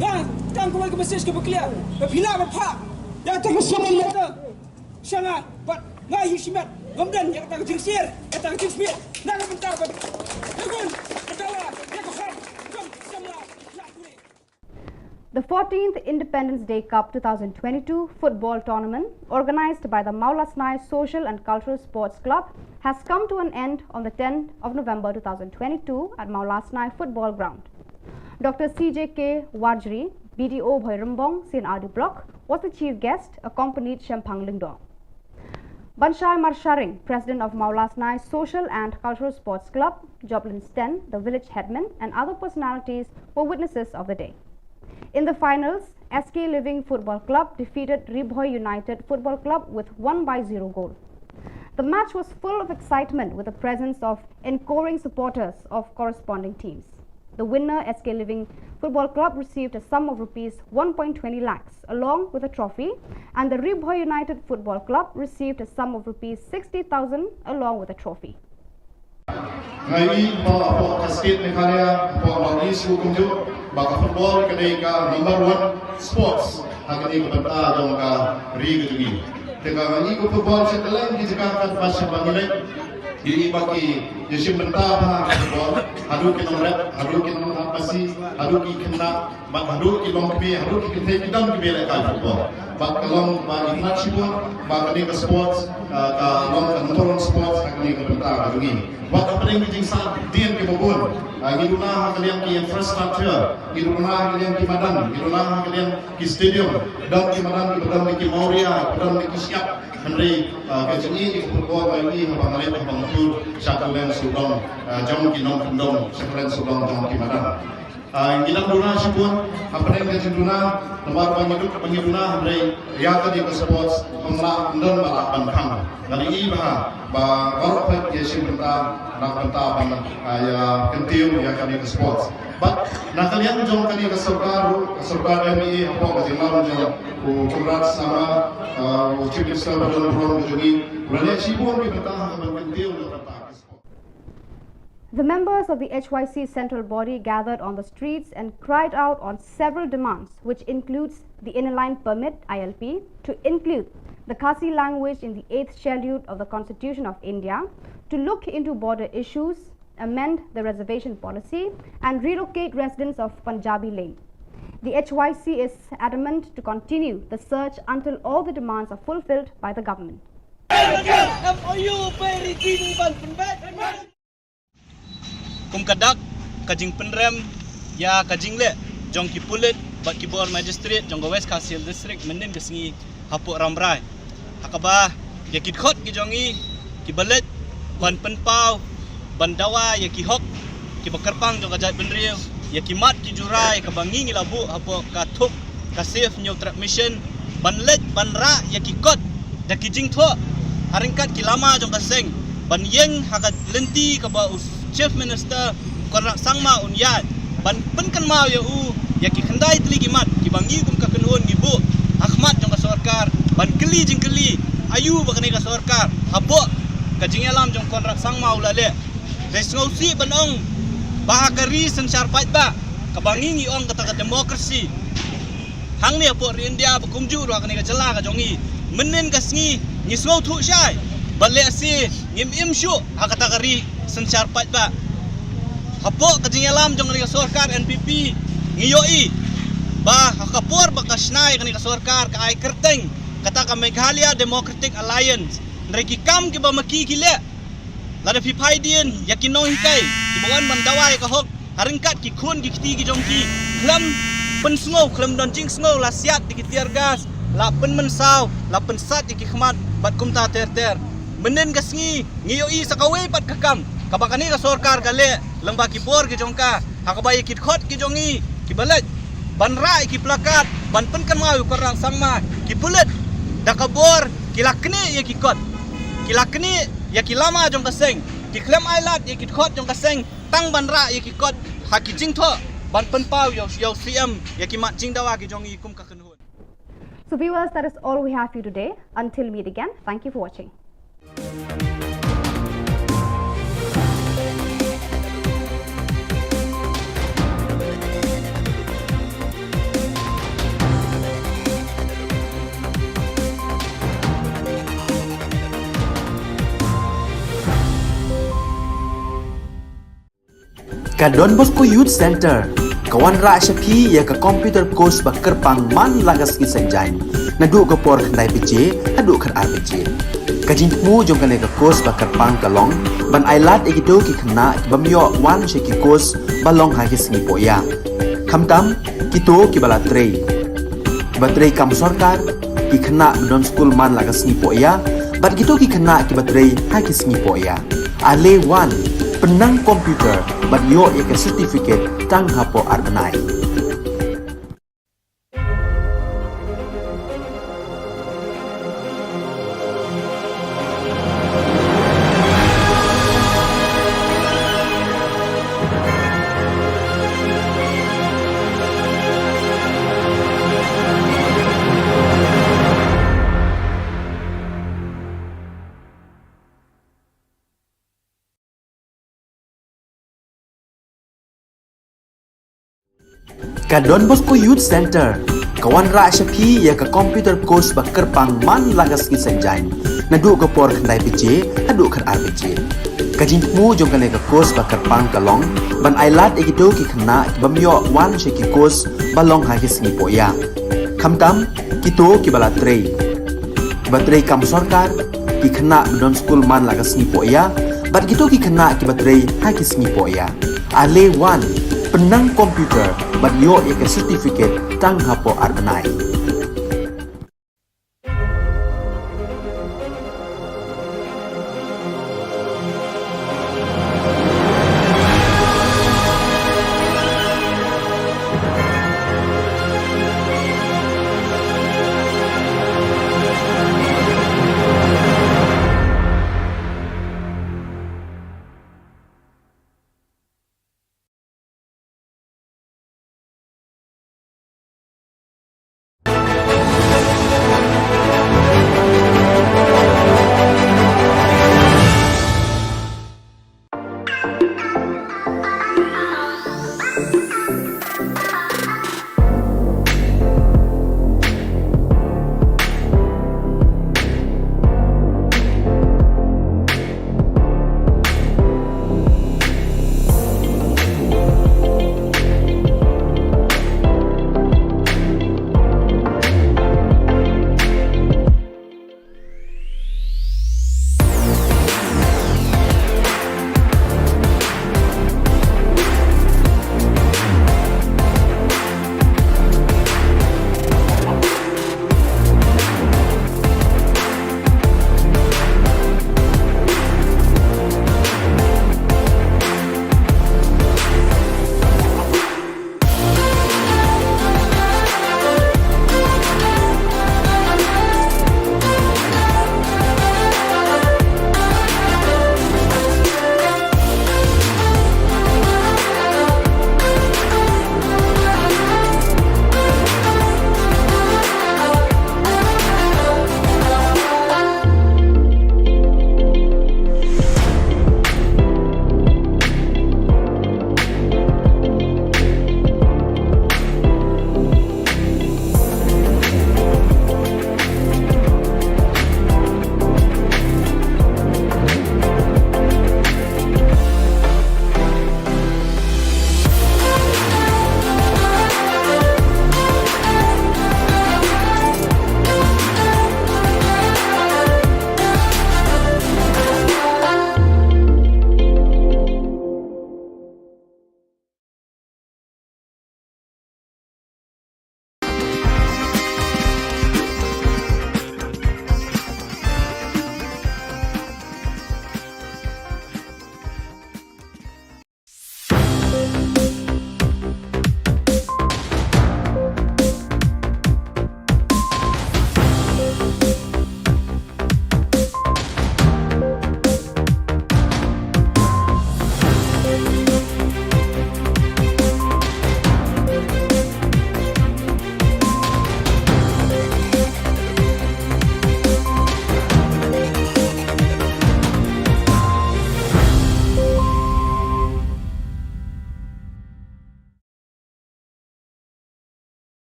Nah, kan kau ke message ke berkelia. Bila berpak. Yang tak kesamaan letak. Sangat buat ngai hikmat. Kemudian yang tak kejingsir, yang tak kejingsir. Nak bentar ber. Tegun, ketawa, yang kehar. Jom semua nak kulit. The 14th Independence Day Cup 2022 football tournament, organized by the Maulasnai Social and Cultural Sports Club, has come to an end on the 10th of November 2022 at Maulasnai Football Ground. Dr. CJK Wajri, BDO Bhoirambong, CNRD Block, was the chief guest, accompanied Shempang Lingdong. Banshai Marsharing, president of Maulasnai Social and Cultural Sports Club, Joblin Sten, the village headman, and other personalities were witnesses of the day. In the finals, SK Living Football Club defeated Ribhoi United Football Club with 1-0 goal. The match was full of excitement with the presence of encoring supporters of corresponding teams. The winner, SK Living Football Club, received a sum of rupees 1.20 lakhs along with a trophy, and the Ribhoi United Football Club received a sum of rupees 60,000 along with a trophy. Ngai po state Meghalaya po bagi suku jo baka football kadai ka number 1 sports hagani ka bata jong ka ri gujungi tega ngai ko football sa talang di jakarta pasal bangilai diri bagi yesim benta ba football hadu ki nomret hadu ki nomret pasi hadu ki kena bak hadu ki long kbe hadu ki kete ki dam kbe la ka football bak kalong ba ikmat sibun ba kadai ka sports ka long ka motor sports hagani ka benta gujungi Waktu paling penting saat dia ke Bogor, gimana kalian ke infrastruktur, gimana kalian ke Madan, gimana kalian ke stadium, dan ke Madan, dan ke Mauria, dan ke siap Henry kecini di Bogor lagi abang Alep abang Tur, Syakalen Subang, Jom Kinong Kendong, Syakalen Subang Jom ke Madan. Gilang duna sipun, apa yang kita duna, tempat pengiduna Henry, ya tadi ke sports, pemla dan balap bantang. Dari ini bah korban yesim benta nak benta ban ya kentiu ya kami ke sports. But nak kalian jom kali ke serba MI apa ke jimaru jom congrats sama chief minister dan program juga. Berani sibuk di benta kentiu benta. The members of the HYC central body gathered on the streets and cried out on several demands, which includes the inline permit ILP to include the Khasi language in the 8th schedule of the Constitution of India, to look into border issues, amend the reservation policy, and relocate residents of Punjabi Lane. The HYC is adamant to continue the search until all the demands are fulfilled by the government. Kum kadak kajing penrem ya kajing le jong ki pulit bat ki bor magistrate jong West Kasil district mendin kesengi hapuk ramrai hakaba ya kit khot ki jongi ki balet ban penpau ban dawa ya ki hok ki bakarpang jong kajat benriu ya ki mat ki jurai ka bangi ngi labu hapuk ka thup ka safe new transmission ban let ban ra ya ki kot da ki jing tho haringkat ki lama jong kaseng ban yeng hakat lenti ka ba Chief Minister Khubor Sangma unyat ban penkan mau ya ya ki khandai tli gimat ki bangi kum ka kenun gibu Ahmad jong ka sarkar ban keli jing keli ayu ba kanai ka sarkar abo ka jing alam jong Khubor Sangma ulale resolusi banong bahakari sensar pat ba ka bangi ngi ong kata demokrasi hang ni apo India ba kumju ro kanai ka jela ka jongi menen ka sngi ngi sngau thu shai bale si ngim im shu hakata kari sensar pat ba hapo kajing alam jong ni sarkar NPP ngiyoi ba hakapor ba kasnai kani ka sarkar ka ai kerteng kata ka Meghalaya Democratic Alliance nreki kam ki ba maki kile lada pi phaidien yakino hikai ki bawan bandawai ka hok haringkat ki khun ki kti ki jong ki khlam pen sngo khlam don jing sngo la siat di ki tiar gas la pen mensau la pen sat ki khmat bat kum ta ter ter menen gasngi ngiyoi sakawe pat kakam kabakani ka sorkar kale lengba ki bor ki jongka hakabai ki khot ki jongi ki balet ban rai ki plakat ban penkan mau korang sangma ki bulet dakabor ki lakni ye ki kot ki lakni ye ki lama jong kaseng ki klem ailat ye ki khot jong kaseng tang ban ra ye ki kot haki jingtho ban penpau yo CM ye ki mat jingdawa ki jongi kum ka kenhun. So viewers, that is all we have for you today. Until we meet again, thank you for watching. Ka Don Bosco Youth Center kawan ra syapi ya ka computer course bakar pang man lagas ki senjain nadu ka por khnai pije adu khan ar pije kajin mu jong kan ka course bakar pang kalong ban ailat ekito ki khna bamyo wan she ki course balong ha ki singi poya khamtam kito ki bala trei batrei kam sarkar ki khna don school man lagas ni poya bat kito ki khna ki batrei ha ki singi poya ale wan penang komputer ban yo ek certificate tang hapo arnai Ka Don Bosco Youth Center kawan ra syapi ya ka computer course bakar pang man lagas ki senjain nadu ka por khnai pije adu khan ar pije kajin mu jong kan ka course bakar pang kalong ban ailat ekito ki khna bamyo wan she ki course balong ha ki singi poya khamtam kito ki bala trei batrei kam sarkar ki khna don school man lagas ni poya bat kito ki khna ki batrei ha ki singi poya ale wan penang komputer ban yo ek certificate tang hapo arnai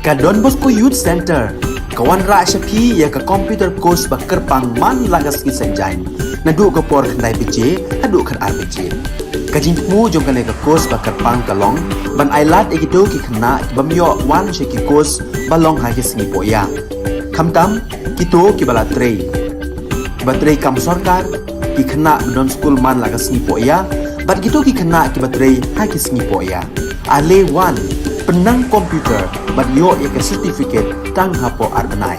ka Don Bosco Youth Center kawan ra shapi ya ka computer course ba kerpang man lagas ki senjain na du ko por khnai bije adu khan ar bije ka jing mu jong ka le ka course ba kerpang kalong ban ailat ekido ki khna bamyo wan she ki course balong ha ki sngi poya khamtam kito ki bala trei batrei kam sarkar ki khna don school man lagas sngi poya bat kito ki khna ki batrei ha ki sngi poya ale wan penang komputer bat yo ya ke certificate tang hapo arbenai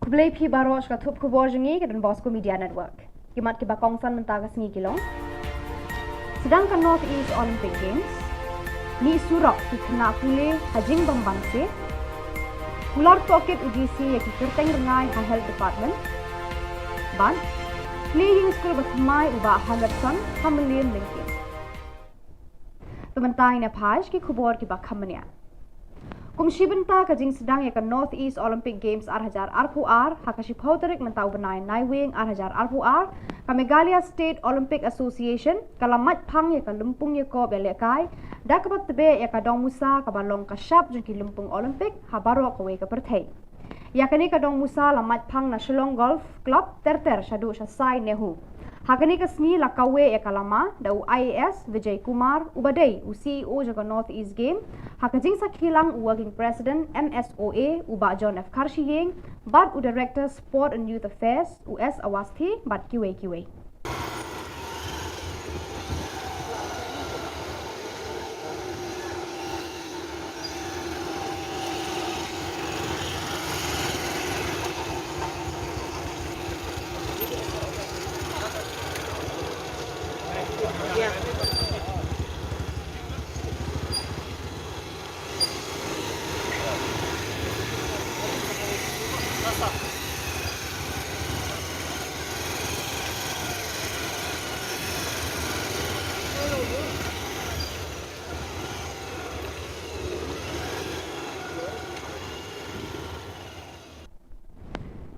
Kublai pi baros ka thup khubor jengi ke Don Bosco Media Network. Kimat ke bakongsan mentaga sengi kilong. Sedangkan North East Olympic Games ni surak ki kena pule hajing bambangse. Ular pocket UGC ya ki kerteng rengai ha health department. Ban playing school batmai uba hangatsan hamlim lingkin. Pementai na paj ki khubor ki bakhamania. Kumsi benta kajing sedang ya ke North East Olympic Games arhajar RPR hakashi pauterik mentau benai naiwing arhajar RPR ka Meghalaya State Olympic Association kalamat phang ya ke lumpung ya ko belekai da kabat tebe ya ka dong musa ka balong ka shap jengki lumpung Olympic habaro ka we ka perthai ya kani ka dong musa lamat phang na Shillong Golf Club terter shadu shasai nehu hakani ka sngi la kawe ya kalama da IAS Vijay Kumar ubadai CEO jaga North East Game hakajing sakhilang working president MSOA uba John F Karshiyeng bad u director sport and youth affairs US Awasthi bad QA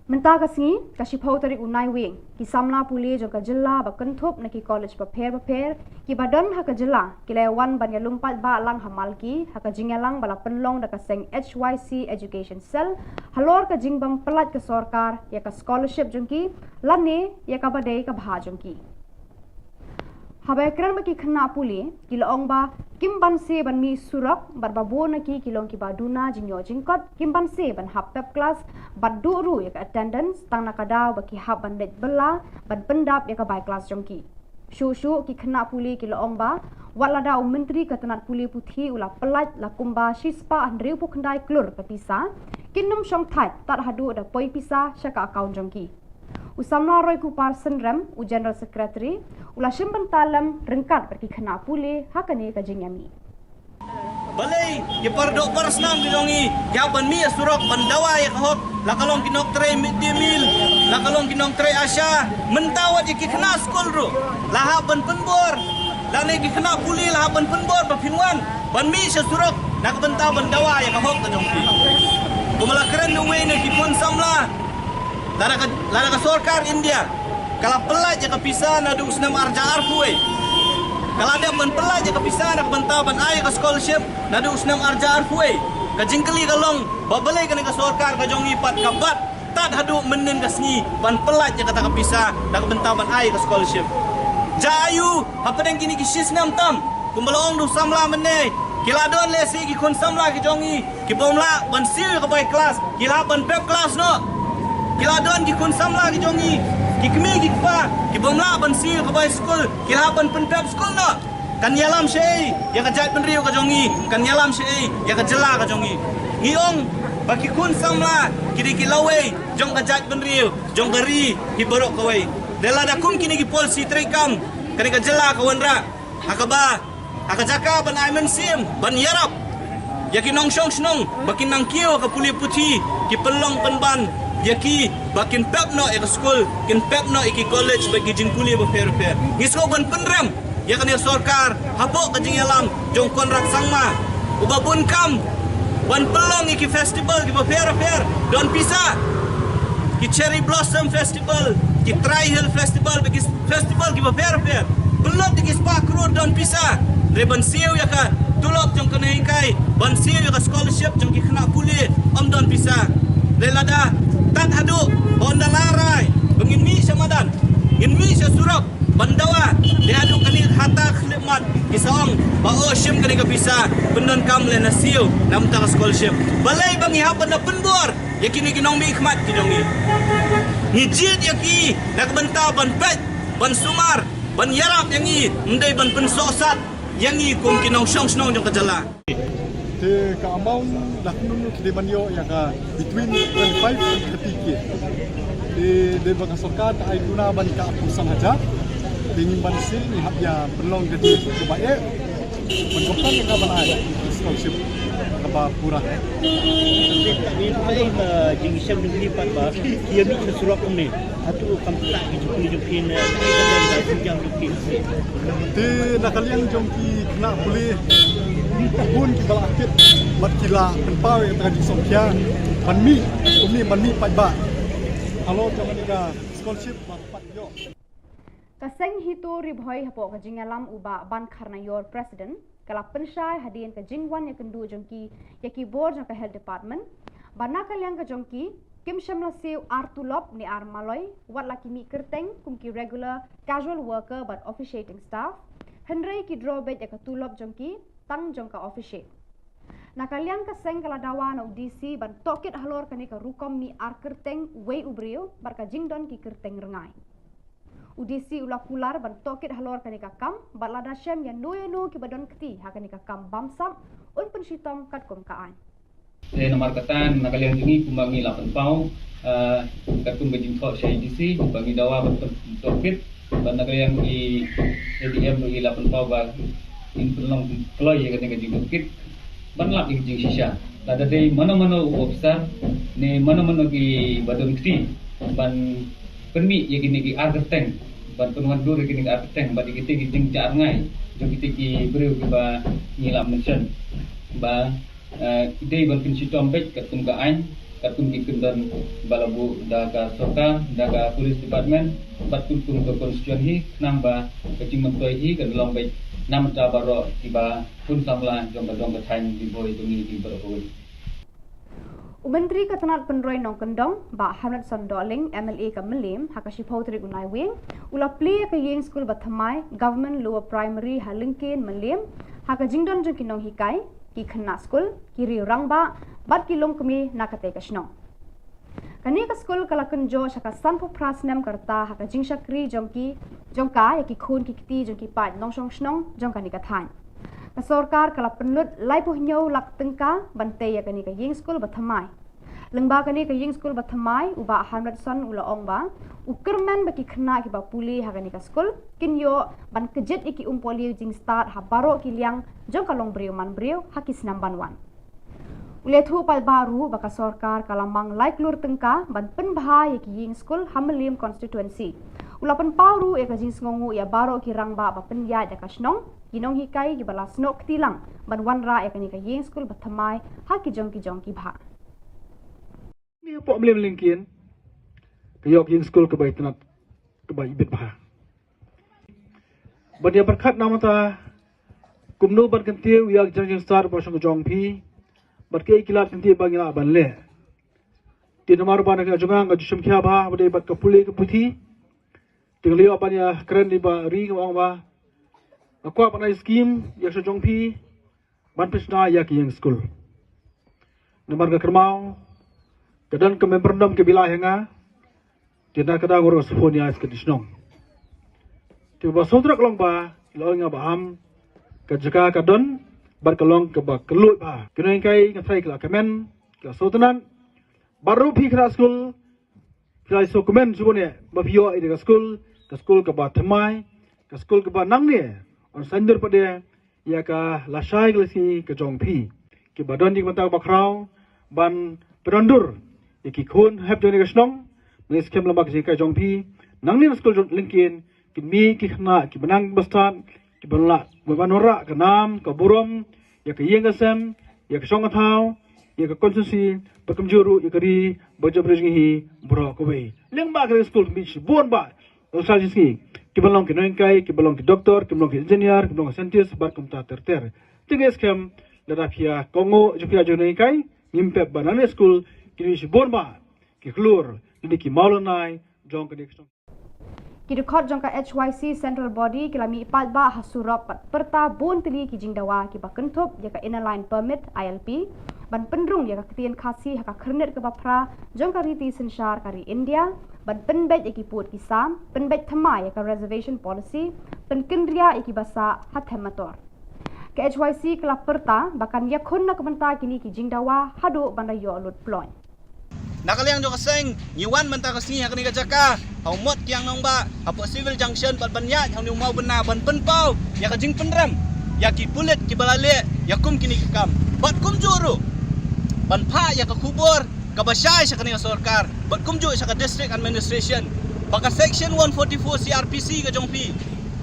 Menta kasngi kashi pautari unai wing ki samla puli jo ka jilla ba kanthop na ki college pa pher ki badan ha ka jilla ki lewan ban ya lumpat ba lang hamal ki ha ka jingalang bala penlong da ka seng HYC education cell halor ka jingbam pelat ka sarkar ya ka scholarship jongki lane ya ka badai ka bha jongki habai kran ba ki khna puli ki long ba kim ban se ban mi surak bar ba bo na ki kilong ki ba duna jingyo jingkot kim ban se ban hap pep class bad duru ya ka attendance tang na kadaw ba ki hap ban det bela ban pendap ya ka bai class jongki shu ki khna puli ki long ba wala da menteri katanat puli puthi ula pelat la kumba shispa andreu pu khandai klur ka pisa kinum shong thai tar hadu da poi pisa shaka account jongki Usamla Roy Kupar Senrem, u General Secretary, ula Shimban Talam, Ringkat pergi kena pulih, hakani ka jingyami. Balay, ye pardo parasnam gidongi, ya ban mi surok ban dawa ya kahok, lakalong kinok tre midimil, lakalong kinok tre asya, mentawat ye kena school ru, lahap ban penbor, lane kena pulih lahap ban penbor bapinwan, ban mi surok, nak bentau ban dawa ya kahok ka jongki. Kumala keren nuwe ne kipon samla. Lada ka sarkar India kalau pelaj ka pisa na du usnam arja arfuwe kalau ada ban pelaj ka pisa na banta ban ay ka scholarship na du usnam arja arfuwe ka jingkeli kalong babalay ka ka sarkar ka jongi pat ka bat tad hadu menen ka sngi ban pelaj ka ta ka pisa na banta ban ay ka scholarship jayu apa deng kini kisis nam tam kumbalong du samla menne kila don lesi ki kon samla ki jongi ki bomla ban sil ka bai kelas kila ban pep kelas no Kila don ki kun samla ki jongi ki kemi ki pa ki bomla ban sil ka bai school kila ban pen pep school no kan yalam sei ya ka jat penriu ka jongi kan yalam sei ya ka jela ka jongi ngiong baki kun samla kini kilawe jong ka jat penriu jong gari hi borok kawai dela da kum kini ki polisi trikam kani ka jela ka wanra akaba akajaka ban aimen sim ban yarap yaki nong shong snong bakin nang kiyo ka puli puti ki pelong penban yaki bakin pepno ek school kin pepno iki college bagi jin puli ba fair fair ngisko ban penram yakani sorkar habok ka jing yalam jong kontrak sangma ubabun kam ban pelong iki festival ki ba fair fair don pisa ki cherry blossom festival ki tri hill festival bagi festival ki ba fair fair belot iki spa kror don pisa reban siu yaka tulop jong kena hingkai ban siu yaka scholarship jong ki kena puli om don pisa lelada tat hadu honda larai bengin mi samadan in mi surok bandawa dia adu kani hata khidmat kisong ba oshim kani ka pisa pendon kam le na siu nam tang scholarship balai bangi ha benda penbor yakini kinong mi khmat kidongi ni jid yaki nak benta ban pet ban sumar ban yarap yangi ndai ban pensosat yangi kum kinong shong snong jong kajala te ka amount dak nunu kide banyo ya ka between 25 and 30k de baka sorkat ay guna ban ka pusang aja dingin ban sil ni hab ya berlong gede ko bae ban koptan ka ban ay scholarship ka ba pura kami main jing syam ni pat ba kia mi surok ni atu kam tak jupin jupin dan sejang jupin te nakaliang jongki kena boleh pun kibal akit mat kila penpau yang tengah disongkia manmi umni manmi pat ba kalau jangan nika scholarship pat yo kaseng hito ribhoi hapo ka jingalam uba ban kharna yor president kala penshai hadien ka jingwan ya kendu jongki yaki board ka health department bana kalyang ka jongki kim shamla seu artulop ni armaloi wat laki mi kerteng kumki regular casual worker but officiating staff henry ki drawback ya ka tulop jongki tang jongka officiate nakaliang ka seng kala dawa na UDC ban tokit halor kani ka rukom mi ar kerteng wei ubrio bar ka jingdon ki kerteng rengai UDC ulah pular ban tokit halor kani ka kam balada shem ya no ki badon kti ha kani ka kam bamsam un penshitom kat kom kaan nomor katan nakaliang jingi kumbangi 8 pau katum bejing kho syai DC bagi dawa tokit ban nakaliang i ADM bagi 8 pau ba in pelong kloy ya kani ka jing tokit ban lap jing shisha lada dei mana officer ne mana ki badon kti ban penmi ya kini ki argeteng ban penuan dur kini ki argeteng ban kita ki jing jar ngai jo kita ki breu ki ba ngilap mention ba idei ban pinsitom pek katum ka ain katum ki kendan balabu da ka soka da ka police department bat tum ka constitution hi namba kecing mentoi hi ka long pek nam ta baro ki ba pun samla jong ka thain di boy tungi ki baro Menteri Ketenat Penroi Nong Kendong, Ba Hamlet Sondoling, MLA ka Melim, hakashi pautri unai wing, ula play ka yeng school bathamai, government lower primary halingkin Melim, haka jingdon jong kinong hikai, ki khna school, ki ri rangba, bat ki long kami nakate ka snong. Kani ka school kala kunjo shaka sanpo prasnem karta haka jingshakri jongki, jongka yaki khun ki kiti jongki pat nong shong snong, jongka ni ka thain. Sorkar kala penlut lai puhnyo lak tengka bante ya kani ka yeng school bathamai lengba kani ka yeng school bathamai uba hamlet son ula ong ba ukerman baki khna ki ba puli ha kani ka school kinyo ban kejet iki umpoli jing start ha baro ki liang jong kalong breu man breu hakis number 1 ule thu pal baru baka sorkar kala mang lai klur tengka ban penbha ya ki yeng school hamlim constituency ulapan pauru e ka jing ngongu ya baro ki rangba ba penya da ka snong Ginong hikai ki balas nok tilang ban wanra e kani ka yeng school bathamai ha ki jong ki bha ni po mlem lingkin kayok yeng school ka bai tanat ka bai bit bha badia berkat namata kumno ban kantiu yak jang star ba shong jong phi bat ke kilat kanti bangina ban le tinamar ban ka jonga ga jishum khya ba bade bat ka puli ka puthi tinglio ban ya kren ni ba ri ngong ba Aku apa nak skim yang sejong pi ban pisna yak yang school. Nomor ke kermau kedan ke memberndam ke bilah henga tina kada ngurus phone ya skadisnong. Tiba sodrak long ba lo nga baham Kajaka kadon berkelong ke kelut bah. Kena kai ngai ke kemen ke sultanan baru pi kena school kena dokumen subone bapio ide ke school ke ba temai ke school ke ba nang ne on sandur pade ya ka lasai glesi ke jong pi ke badon di mata bakrau ban penondur iki kun hab jone ke snong nes kem lambak ji ka jong pi nang ni school linkin ki mi ki khna ki benang bastan ki banla banora ke nam ke burom ya ke yeng kasem ya ke song thau ya ke konsensi berkemjuru ya ke ri berjabreji bro ko be leng ba ke school mi bon ba usal ji ki belong ke nengkai ki belong ke doktor ki belong ke engineer ki belong ke scientist bar kumta terter tiga skem lada pia kongo jupia jo nengkai nimpe banana school ki mi bon ba ki klur ni ki maulonai jong ke dik Ki rekod jangka HYC Central Body kila mi ipat ba hasurap pat perta bon tili ki jingdawa ki ba kentup ya ka inner line permit ILP ban pendrung ya ka ketien khasi ha ka kernet ke bapra jangka riti sensyar kari India ban penbet ya ki put kisam penbet thama ya ka reservation policy penkendria ya ki basa hathemator ke HYC kila perta bakan ya khonna kementa kini ki jingdawa hadu banda yo lut ploin Nakaliang jo kaseng nyiwan mentah kasini hakni kajaka hau mot kiang nong ba hapo civil junction bat banyat hau ni mau bena ban penpau ya kajing penram ya ki pulit ki balale ya kum kini kam bat kum juru ban pha ya ka khubor ka basai sakani sarkar bat kum ju saka district administration baka section 144 CRPC ka jongpi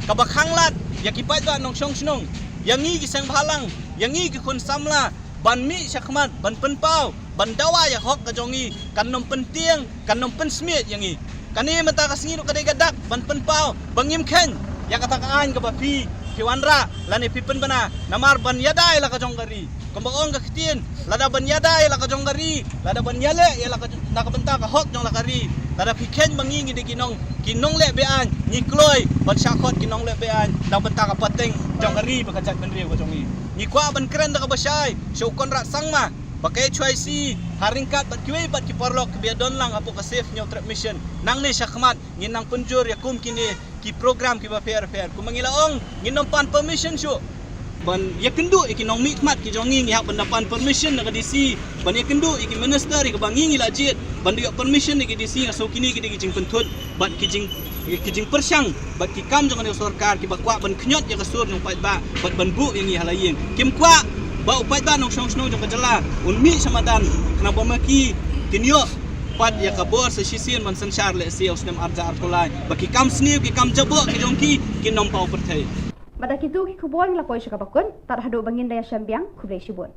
ka bakhanglat ya ki paitwa nong song snong yang ngi ki sang bhalang yang ngi ki khun samla ban mi sakmat ban penpau ban dawa ya hok ka jongi kan nom penting kan nom pensmit yang i kani mata kasngi kadai gadak ban penpau bangim khen ya kata kaan ka bapi kiwanra lani pipen bana namar ban yadai la ka jonggari kambong ka kitin lada ban yadai la ka jonggari lada ban yale ya la ka nakabenta ka hok jong la kari lada pikhen bangi ngi de kinong le bean ni kloi ban sakot kinong le bean dak benta ka pateng jonggari bakajat ban riu ka jongi ni kwa ban keren da ka basai so konrat sangma pakai HYC haringkat bat kiwe bat kiporlok biadon lang apo ka safe nyaw trap mission nang ni syakmat nginang penjur ya kum kini ki program ki ba fair kum mangilaong nginom pan permission syu ban ya kendu ikinong mikmat ki jongi ngi hak bandapan permission na DC ban ya kendu iki minister ki bangi ngi lajit ban dia permission ki DC ngaso kini ki dijing pentut bat kijing persyang bat ki kam jong ni sarkar ki bakwa ban knyot ya kasur nong pait ba bat ban bu yang ngi halaying kim kwa ba upat ba nong song jong ka jela unmi samadan kena bamaki kinyo pat ya kabor sa sisin man sanchar le si usnem arja artolai baki kam sniu ki kam jabo ki jongki kinom pau perthai pada kitu ki khubon la koi shaka bakun tar hadu bangin daya syambiang kublai shibun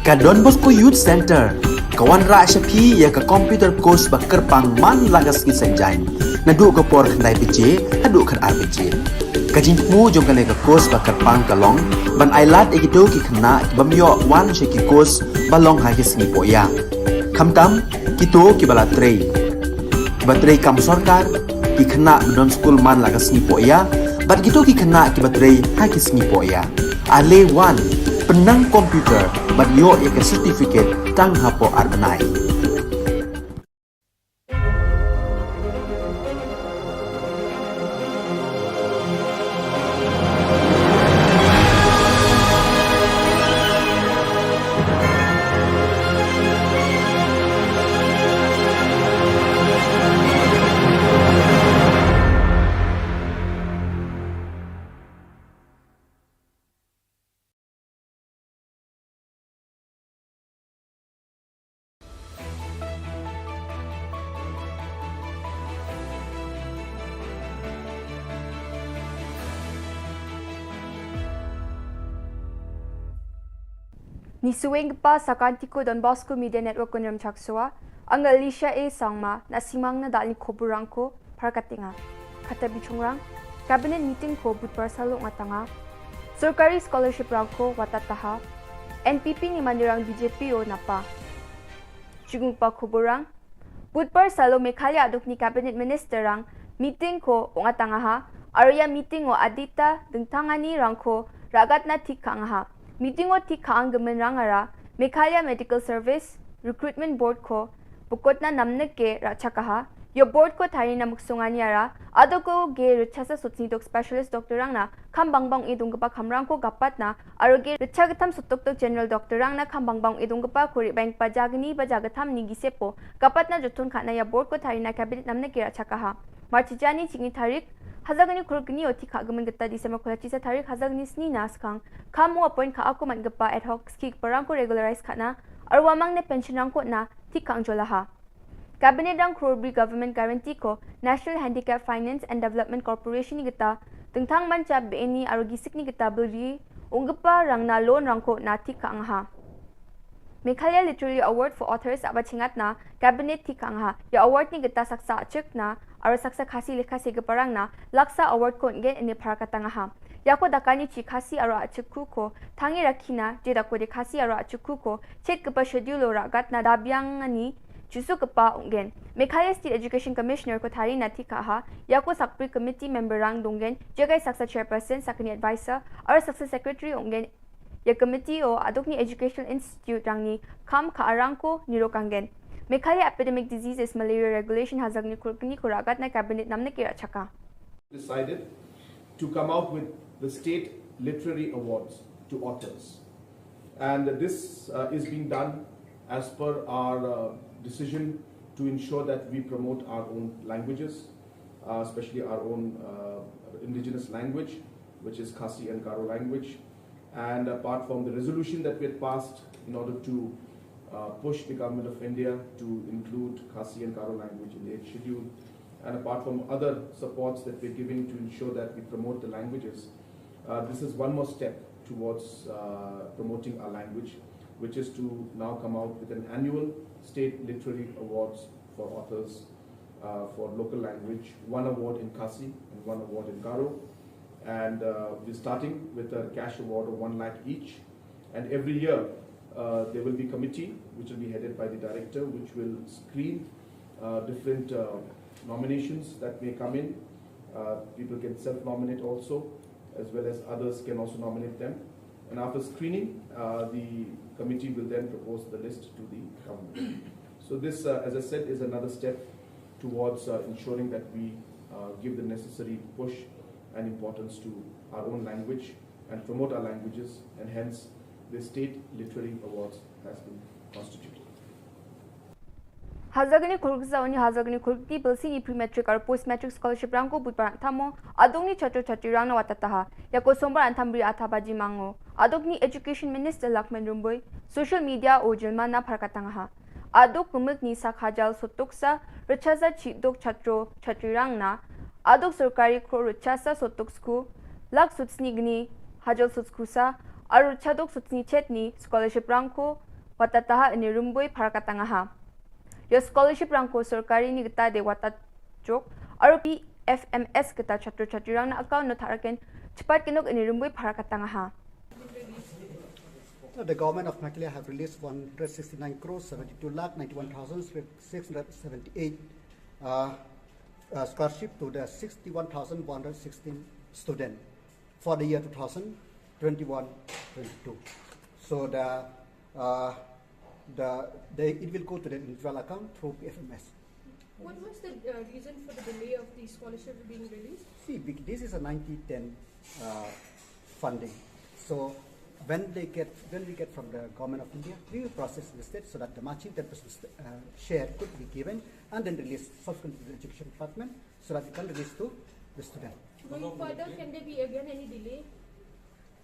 Ka Don Bosco Youth Center kawan ra syapi ya ka computer course bakar pang man lagas ki senjai nadu ka por khnai bije hadu khan arbije kajing mu jong ka course bakar pang kalong ban ailat ekito ki khna bamyo wan she ki course balong ha ki singi poya khamtam kito ki bala trei batrei kam sarkar ki khna don school man lagas ni poya bat kito ki khna ki batrei ha ki singi poya ale wan penang komputer bat yo ya ke certificate tang hapo arbenai Ni suweng pa sa Kantiko Don Bosco Media Network kunram chaksua ang Alicia A sangma na simang na dal ni Khubor ko parkatinga kata bichungrang cabinet meeting ko budpar salong atanga Surkari scholarship rangko watataha NPP ni mandirang BJP o napa Jung pa Khuborang budpar salo Meghalaya aduk ni cabinet minister rang meeting ko ong atanga ha Arya meeting o adita dengtangani rangko ragat na tik ka ha. Meeting o tik ka ang gaman rangara, Meghalaya Medical Service Recruitment Board ko, bukod na namnag ke rachakaha, yo board ko tari na muksungan yara, ado ko ge rachasa sutnidok specialist doctor rang na kambangbang idung gapa kamrang ko gapat na, aro ge rachagatam sutoktok general doctor rang na kambangbang idung gapa kuri bank pajagni bajagatam ni gisepo, gapat na jutun ka na ya board ko tari na cabinet namnag ke rachakaha. Marchijani chingi tarik, hazagani kurgni oti ka gaman gata December kulachi sa tarik hazagni sni naskang, kamu appoint ka ako man gapa ad hoc skik parang ko regularize ka na, arwamang ne pension rang ko na tikang jolaha. Cabinet rang Krobri Government Guarantee ko National Handicap Finance and Development Corporation ni gita tengtang manca BNI arogisik ni gita beri unggapa rang na loan rang ko na tikang ha. Meghalaya Literary Award for Authors aba chingat na Cabinet tikang ha. Ya award ni gita saksa achik na aro saksa khasi lekha se gaparang na laksa award ko nge ini parakatanga ha. Yako dakani chi khasi aro achikku ko tangi rakhina je dako de khasi aro achikku ko chet kapa schedule ragat na dabyang ani jusu kapa ungen. Meghalaya State Education Commissioner ko thari na tikaha yako sakpri committee member rang dungen jagai saksa chairperson sakni advisor aro saksa secretary ungen. Ya committee o adokni Educational Institute rang ni kam ka arang ko nirokangen. Meghalaya Epidemic Diseases Malaria Regulation hazagni kurkni ko ragat na cabinet namne kira chaka. Decided to come out with the state literary awards to authors, and this is being done as per our decision to ensure that we promote our own languages, especially our own indigenous language, which is Khasi and Garo language. And apart from the resolution that we had passed in order to push the government of India to include Khasi and Garo language in the 8th schedule, and apart from other supports that we're giving to ensure that we promote the languages, this is one more step towards promoting our language, which is to now come out with an annual state literary awards for authors for local language, one award in Khasi and one award in Garo. And we're starting with a cash award of 1 lakh each. And every year there will be a committee which will be headed by the director, which will screen different nominations that may come in. People can self-nominate also, as well as others can also nominate them. And after screening, the committee will then propose the list to the government. So this, as I said, is another step towards ensuring that we give the necessary push and importance to our own language and promote our languages, and hence the State Literary Awards has been constituted. Hazagni Kulgza oni Hazagni Kulti Bilsi pre-matric or post-matric scholarship rango budparang tamo adongni chhatro chhatri rang na watataha yako sombar antambri athabaji mango adogni Education Minister Lakman Rumboy social media o jilma na pharkatangaha adok kumuk ni sakhajal sotoksa rachaza chidok chatro chhatri rang na adok sarkari kro rachasa sotoksku lak sutsnigni hajal sutskusa aru chadok sutsni chetni scholarship rangko watataha ni Rumboy pharkatangaha. Your scholarship rangko sarkari ni gita de wata jok aru PFMS gita chatro chatri rang na account no tharaken chipat kinok ni Rumboy pharakatanga. The government of Meghalaya have released 169 crores 72 lakh 91,678 scholarship to the 61,116 students for the year 2021-22. So it will go to the individual account through PFMS. What was the reason for the delay of the scholarship being released? See, this is a 90-10 funding. So when we get from the government of India, we will process the state so that the matching 10% share could be given and then released subsequently to the education department so that we can release to the student. Going further, can there be again any delay?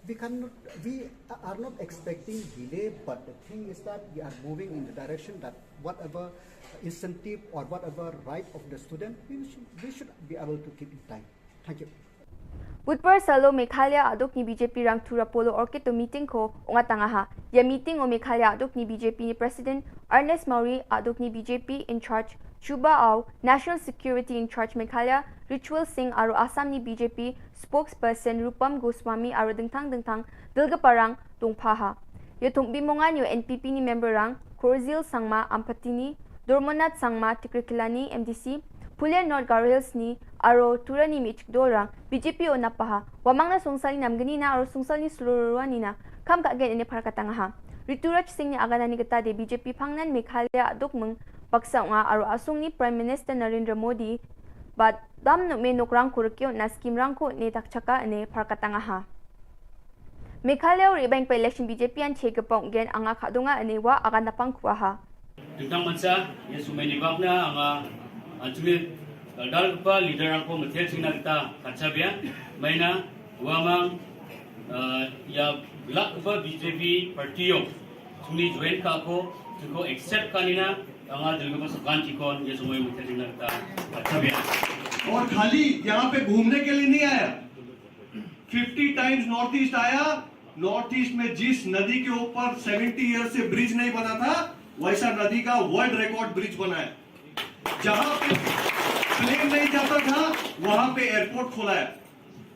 We are not expecting delay, but the thing is that we are moving in the direction that whatever incentive or whatever right of the student, we should be able to keep in time. Thank you. Budpar salo Meghalaya adok ni BJP rang thura polo orkito meeting ko ungatangaha. Ya meeting o Meghalaya adok ni BJP ni President Ernest Mauri adok ni BJP in charge Chuba Au, National Security in charge Meghalaya Ritual Singh aru Assam ni BJP spokesperson Rupam Goswami aru dengtang dilga parang tungpaha. Ya tungbimongan yo NPP ni member rang Korzil Sangma Ampatini, Dormonat Sangma Tikrikilani MDC, Pulian North Garhils ni aro turani mi chikdorang BJP o napaha wamangna sungsali namgani na aro sungsali sluruani na kam ka gen ini parkatangaha Rituraj Singh ni aganani kata de BJP phangnan Meghalaya adukmung paksaunga aro asungni Prime Minister Narendra Modi but dam no me nokrang kurkyo na scheme rangko ne takchaka ne parkatangaha Meghalaya rebang pa election BJP an chegapong gen anga khadunga ane wa agan napang kuaha Tentang mansa yang sumai dibakna anga Anjumit dal pa leader angko metel sing kita kacabia maina wamang ya lak pa BJP party yo sumi join ka ko tuko accept kanina anga dilgo masukan tikon ये समय metel sing kita kacabia और खाली यहाँ पे घूमने के लिए नहीं आया 50 टाइम्स नॉर्थ ईस्ट आया नॉर्थ ईस्ट में जिस नदी के ऊपर 70 ईयर से ब्रिज नहीं बना था वैसा नदी का वर्ल्ड रिकॉर्ड ब्रिज बनाया जहां पे प्लेन नहीं जाता था वहां पे एयरपोर्ट खोला है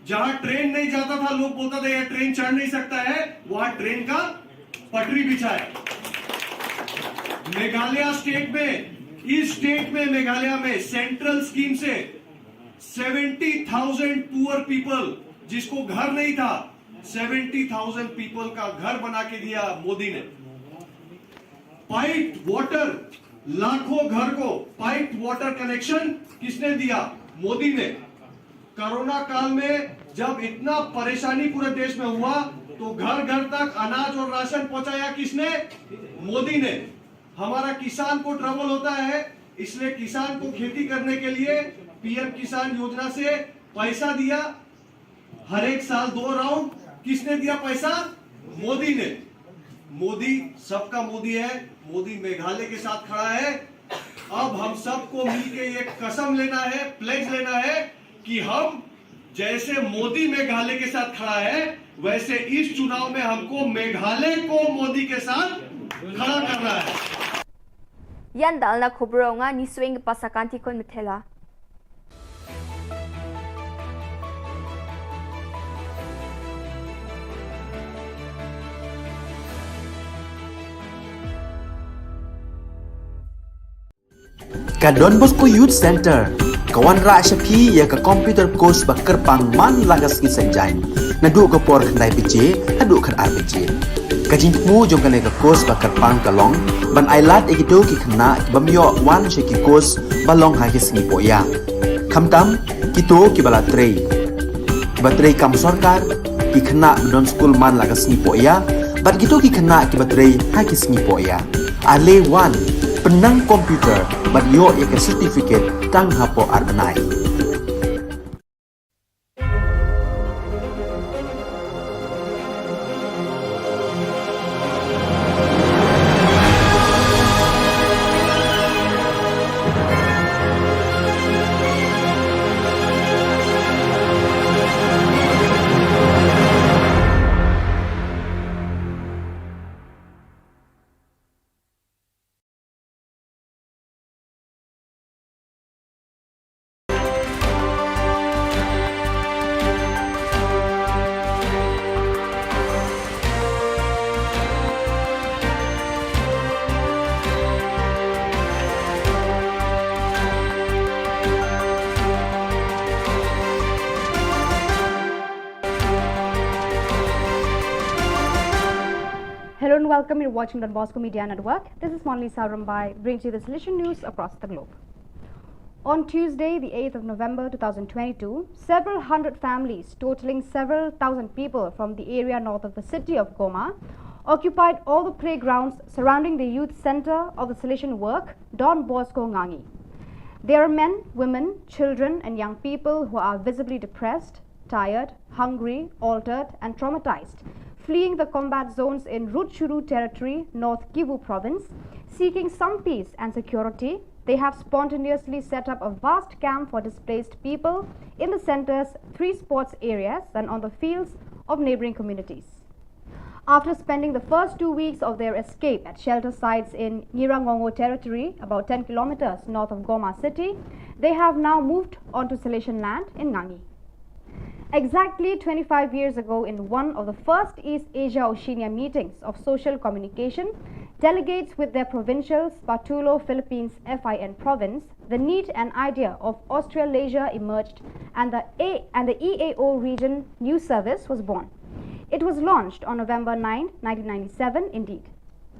जहां ट्रेन नहीं जाता था लोग बोलता था ये ट्रेन चढ़ नहीं सकता है वहां ट्रेन का पटरी बिछा है मेघालय स्टेट में इस स्टेट में मेघालय में सेंट्रल स्कीम से 70,000 पुअर पीपल जिसको घर नहीं था 70,000 पीपल का घर बना के दिया मोदी ने पाइप वाटर लाखों घर को पाइप वाटर कनेक्शन किसने दिया मोदी ने कोरोना काल में जब इतना परेशानी पूरे देश में हुआ तो घर घर तक अनाज और राशन पहुंचाया किसने मोदी ने हमारा किसान को ट्रबल होता है इसलिए किसान को खेती करने के लिए पीएम किसान योजना से पैसा दिया हर एक साल 2 राउंड किसने दिया पैसा मोदी ने मोदी सबका मोदी है मोदी मेघालय के साथ खड़ा है अब हम सबको मिलके एक कसम लेना है प्लेज लेना है कि हम जैसे मोदी मेघालय के साथ खड़ा है वैसे इस चुनाव में हमको मेघालय को मोदी के साथ खड़ा करना है Yan dalna khubronga ni swing pasakanti kon mithela Ka Don Bosco Youth Center kawan ra shapi ya ka computer course bakar pang man lagas ki sanjain na du ka por khnai piche hadu khan ar piche ka jing mu jong ka ne ka course bakar pang ka long ban ailat ekito ki khna bamyo wan she ki course balong ha ki sni poya khamtam kito ki bala trei batrei kam sarkar ki khna don school man lagas ni poya bat kito ki khna ki batrei ha ki sni poya ale wan penang komputer bat yo ek certificate tang hapo arbanai Hello and welcome. You're watching Don Bosco Media Network. This is Monli Sarambai, brings you the solution news across the globe. On Tuesday, the 8th of November 2022, several hundred families, totaling several thousand people from the area north of the city of Goma, occupied all the playgrounds surrounding the youth center of the Salesian work, Don Bosco Ngangi. There are men, women, children and young people who are visibly depressed, tired, hungry, altered and traumatized, fleeing the combat zones in Rutshuru territory, North Kivu province. Seeking some peace and security, they have spontaneously set up a vast camp for displaced people in the center's 3 sports areas and on the fields of neighboring communities. After spending the first 2 weeks of their escape at shelter sites in Nyirangongo territory, about 10 kilometers north of Goma city, they have now moved onto Salesian land in Ngangi. Exactly 25 years ago, in one of the first East Asia Oceania meetings of social communication Delegates with their provincials, Patulo, Philippines, FIN province, the need and idea of Australasia emerged and the EAO region news service was born. It was launched on November 9, 1997 indeed.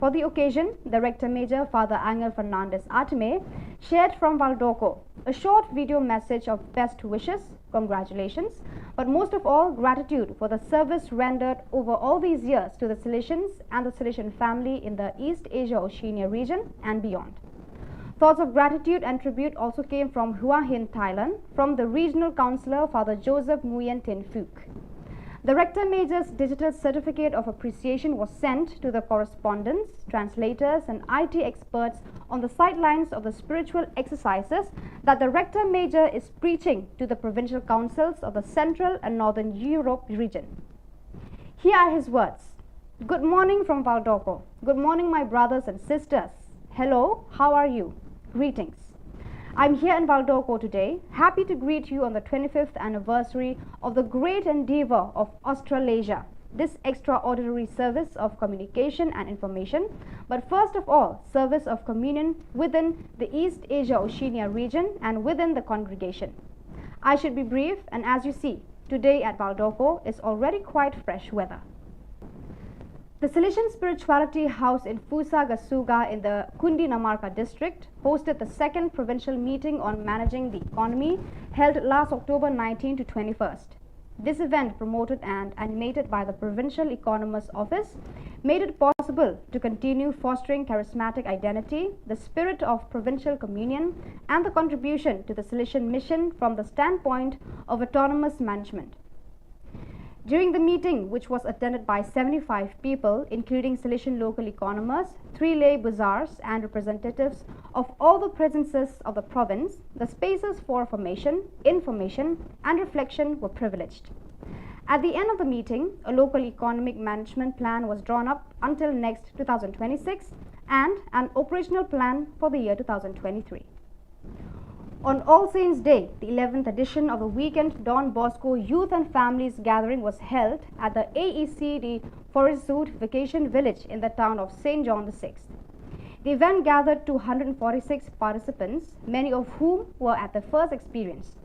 For the occasion, the Rector Major, Father Angel Fernandez Artime, shared from Valdoco a short video message of best wishes, congratulations, but most of all, gratitude for the service rendered over all these years to the Salesians and the Salesian family in the East Asia Oceania region and beyond. Thoughts of gratitude and tribute also came from Hua Hin, Thailand, from the Regional Councillor, Father Joseph Nguyen Tin Phuc. The Rector Major's digital certificate of appreciation was sent to the correspondents, translators and IT experts on the sidelines of the spiritual exercises that the Rector Major is preaching to the provincial councils of the Central and Northern Europe region. Here are his words. Good morning from Valdoco. Good morning, my brothers and sisters. Hello, how are you? Greetings. I'm here in Valdoco today, happy to greet you on the 25th anniversary of the great endeavor of Australasia, this extraordinary service of communication and information, but first of all, service of communion within the East Asia Oceania region and within the congregation. I should be brief, and as you see, today at Valdoco is already quite fresh weather. The Salesian Spirituality House in Fusa Gasuga in the Kundinamarca district hosted the second provincial meeting on managing the economy held last October 19 to 21st. This event, promoted and animated by the Provincial Economist's Office, made it possible to continue fostering charismatic identity, the spirit of provincial communion, and the contribution to the Salesian mission from the standpoint of autonomous management. During the meeting, which was attended by 75 people, including Salesian local economists, 3 lay bazaars, and representatives of all the provinces of the province, the spaces for formation, information, and reflection were privileged. At the end of the meeting, a local economic management plan was drawn up until next 2026 and an operational plan for the year 2023. On All Saints' Day, the 11th edition of the weekend Don Bosco Youth and Families Gathering was held at the AECD Forest Zoot Vacation Village in the town of St. John VI. The event gathered 246 participants, many of whom were at their first experience.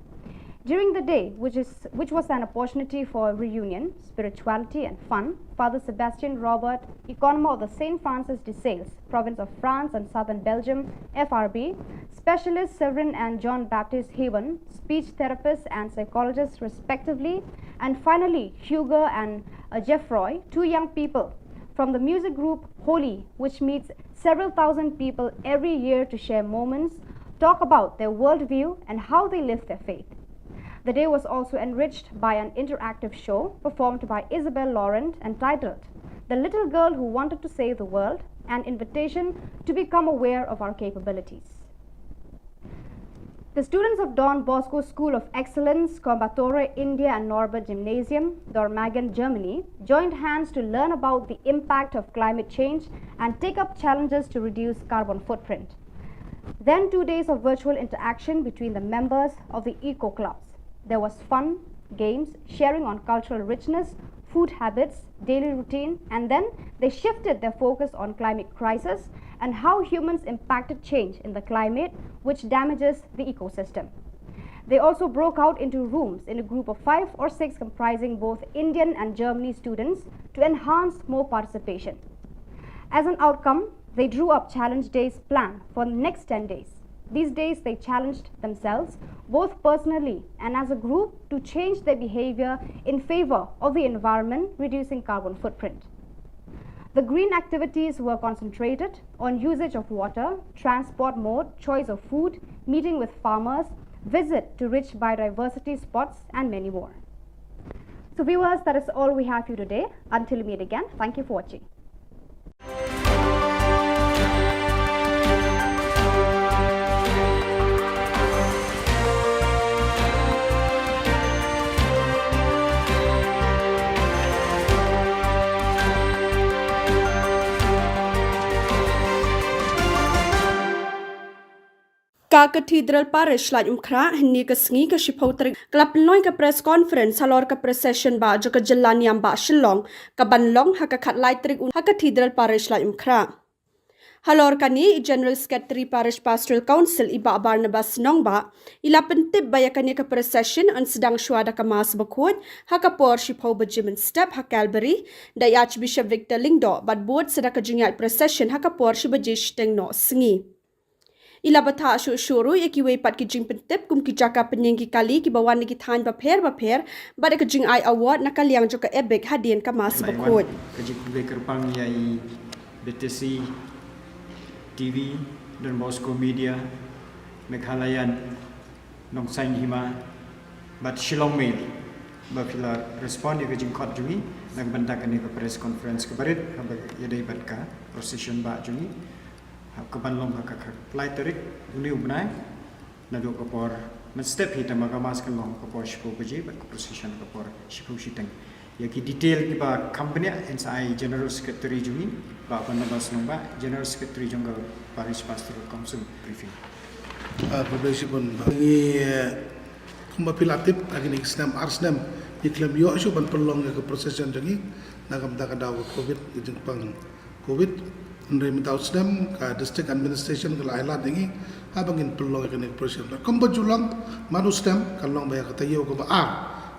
During the day, which was an opportunity for reunion, spirituality and fun, Father Sebastian Robert, economist of the St. Francis de Sales, province of France and southern Belgium, FRB, specialist Severin and John Baptist Haven, speech therapists and psychologists respectively, and finally Hugo and Geoffroy, 2 young people from the music group Holy, which meets several thousand people every year to share moments, talk about their worldview and how they live their faith. The day was also enriched by an interactive show performed by Isabel Laurent entitled The Little Girl Who Wanted to Save the World, an invitation to become aware of our capabilities. The students of Don Bosco School of Excellence, Coimbatore, India and Norbert Gymnasium, Dormagen, Germany, joined hands to learn about the impact of climate change and take up challenges to reduce carbon footprint. Then 2 days of virtual interaction between the members of the eco clubs. There was fun, games, sharing on cultural richness, food habits, daily routine, and then they shifted their focus on climate crisis and how humans impacted change in the climate, which damages the ecosystem. They also broke out into rooms in a group of 5 or 6 comprising both Indian and Germany students to enhance more participation. As an outcome, they drew up challenge days plan for the next 10 days. These days they challenged themselves, both personally and as a group, to change their behavior in favor of the environment, reducing carbon footprint. The green activities were concentrated on usage of water, transport mode, choice of food, meeting with farmers, visit to rich biodiversity spots, and many more. So viewers, that is all we have for you today. Until we meet again, thank you for watching. Ka Cathedral Parish la umkra ni ka sngi ka shipotri klap noi ka press conference halor ka procession ba jo ka jilla niam ba Shillong ka banlong ha ka khat lai trik ha Cathedral Parish la umkra Halor kani General Secretary Parish Pastoral Council Iba Barnabas Nongba ila pentip bayakani ka procession an sedang syuada ka mas bakut hakapor shipau bajimen step ha Calvary da Archbishop Victor Lingdo bad board sedaka jingat procession hakapor shibajish tengno sengi. Ila bata syuru ikiwe pat kijing pentip kum kijaka penyengki kali ki bawan ki than bapher bad ka jing ai award nakaliang joka ebek hadien ka mas bakut. Kajik kerpang yai BTC TV dan Bosco Media Meghalayan Nong Sain Hima bat Shillong Mail bapila respon dia kajing kot jungi nagbantakan ni press conference kebarit habag yadai batka procession ba jungi kebanlong ka klai terik uni ubnai nadu kapor men step hita magamas kalong kapor shipo baje bat procession kapor shipo shiteng yaki detail ki ba company NSI General Secretary jungi ba Barnabas Nongba General Secretary jongga Parish Pastoral Council briefing Publish pun bagi kumba pilatip agini snam arsnam iklam yo isu ban pelong ke procession jangi nagam ta daw covid jeng pang covid ndre mitaw snam ka district administration ke lailat ngi abangin pelong ke procession kumba julang manu snam kalong baya ka tayo ko ba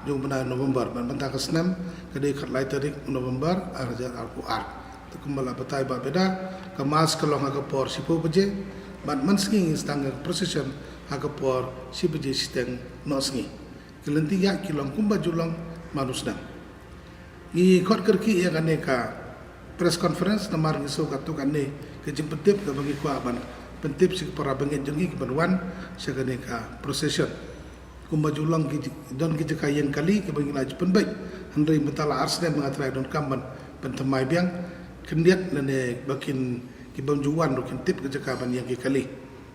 jung bana November ban banta ka snam kade khat lai tarik November arjar ar kumbala batai ba beda kamas kalong ka por sipo baje ban mansking istanga procession hakapor sibaje siteng nosngi kelenti ya kilong kumba julang manusna i khot kerki ya kaneka press conference namar ngiso katu kanne ke jempetip ke bagi ku aban pentip sik para bangit jengi ke banwan sakaneka procession kumba julang ki don ki kayen kali ke bagi laj penbaik handai betala arsne mengatrai don kamban pentemai biang kendiat nane bakin kibang juan rokin tip ke jakaban yang ki kali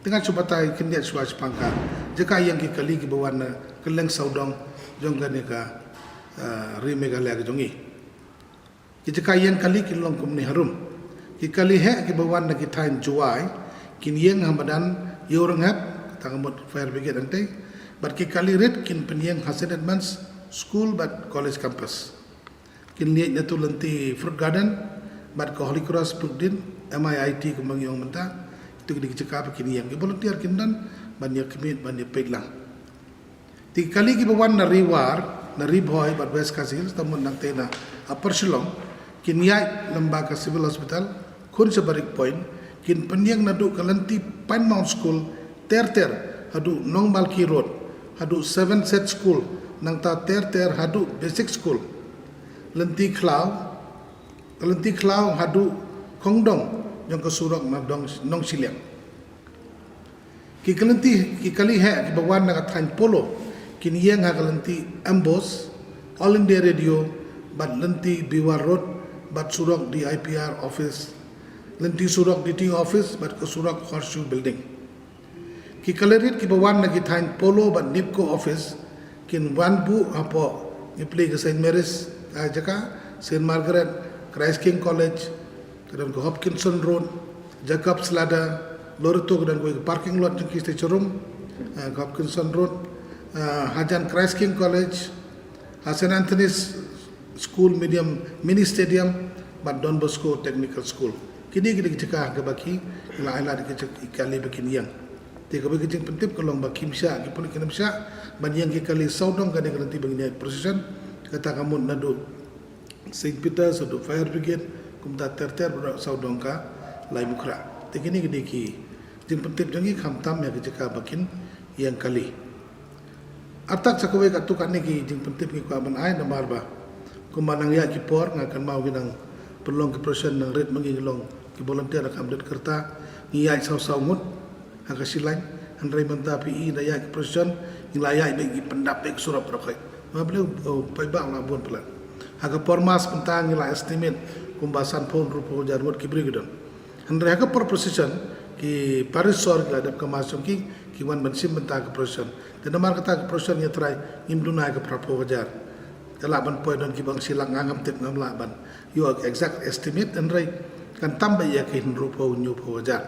dengan subatai kendiat suas pangka jaka yang ki kali ki bawan keleng saudong jonggane ka rimegale ke jongi ki jaka yang kali ki long kumni harum ki kali he ki bawan na ki tain juai kin yang hamadan yorang hap tangamot fire brigade ante but ki kali red kin penyeng Hasan Advance school but college campus kin liat nyatu lenti fruit garden but ko Holy Cross Pugdin MIIT kembang yang mentah itu dicekap kini yang volunteer kindan banyak kemit banyak pedlang. Tiga kali kita bawa nariwar nariboy bar West Kasil tamun nang tena Upper Shillong kini ya lembaga civil hospital kun sebarik point kin penyang nadu kalanti Pine Mount School ter hadu Nong Malki Road hadu 7 set school nang ta ter hadu basic school lenti Klau hadu Kongdong yang kesurok madong nong Shillong ki kali he ki bawan na kathan polo kin yang ha kalenti ambos all India radio bat lenti Biwar Road bat surok di IPR office lenti surok DT office bat kesurok Horseshoe building ki kalerit ki bawan na kithan polo bat Nipco office kin wanbu apo ni play ke St Mary's jaka St Margaret Christ King College dan ke Hopkinson Road, Jacob's Ladder, Loreto dan ke parking lot jengki Stecherum, Hopkinson Road, Hajan Christ King College, St Anthony's School Medium Mini Stadium, but Don Bosco Technical School. Kini kita cakap ke baki, ila kita ikali baki yang. Tiga bagi jeng pentip kalau baki misya, kita pun kena misya, bagi yang kali saudong kadang nanti bagi procession, kata kamu nadu Saint Peter's atau Fire Brigade. Kumta ter budak saudong ka lai mukra tekini gede ki jing pentip jangi khamtam ya jeka bakin yang kali atak sakwe ka tu kan ki jing pentip ki ka ban ai namar ba kumanang ya ki por ngakan mau ginang pelong ke prosen nang red mangilong ki volunteer ka update kerta ni ya saw mut ha ka silang andrai manta PE da ya ki prosen ni layak bagi pendapek surap rokai ma beliau pai bang la bon pelan ha ka pormas pentang ni la estimate kumbasan pun rupo jarmut kibri gedon. Andrea ka per procession ki parisor ki adap kamasong ki wan bansim benta ka procession. Dan namar kata ka procession ya try imduna ka prapo wajar. Kalaban poy don ki bang silang ngam tip ngam laban. You exact estimate andrai kan tambah ya ki rupo nyu po wajar.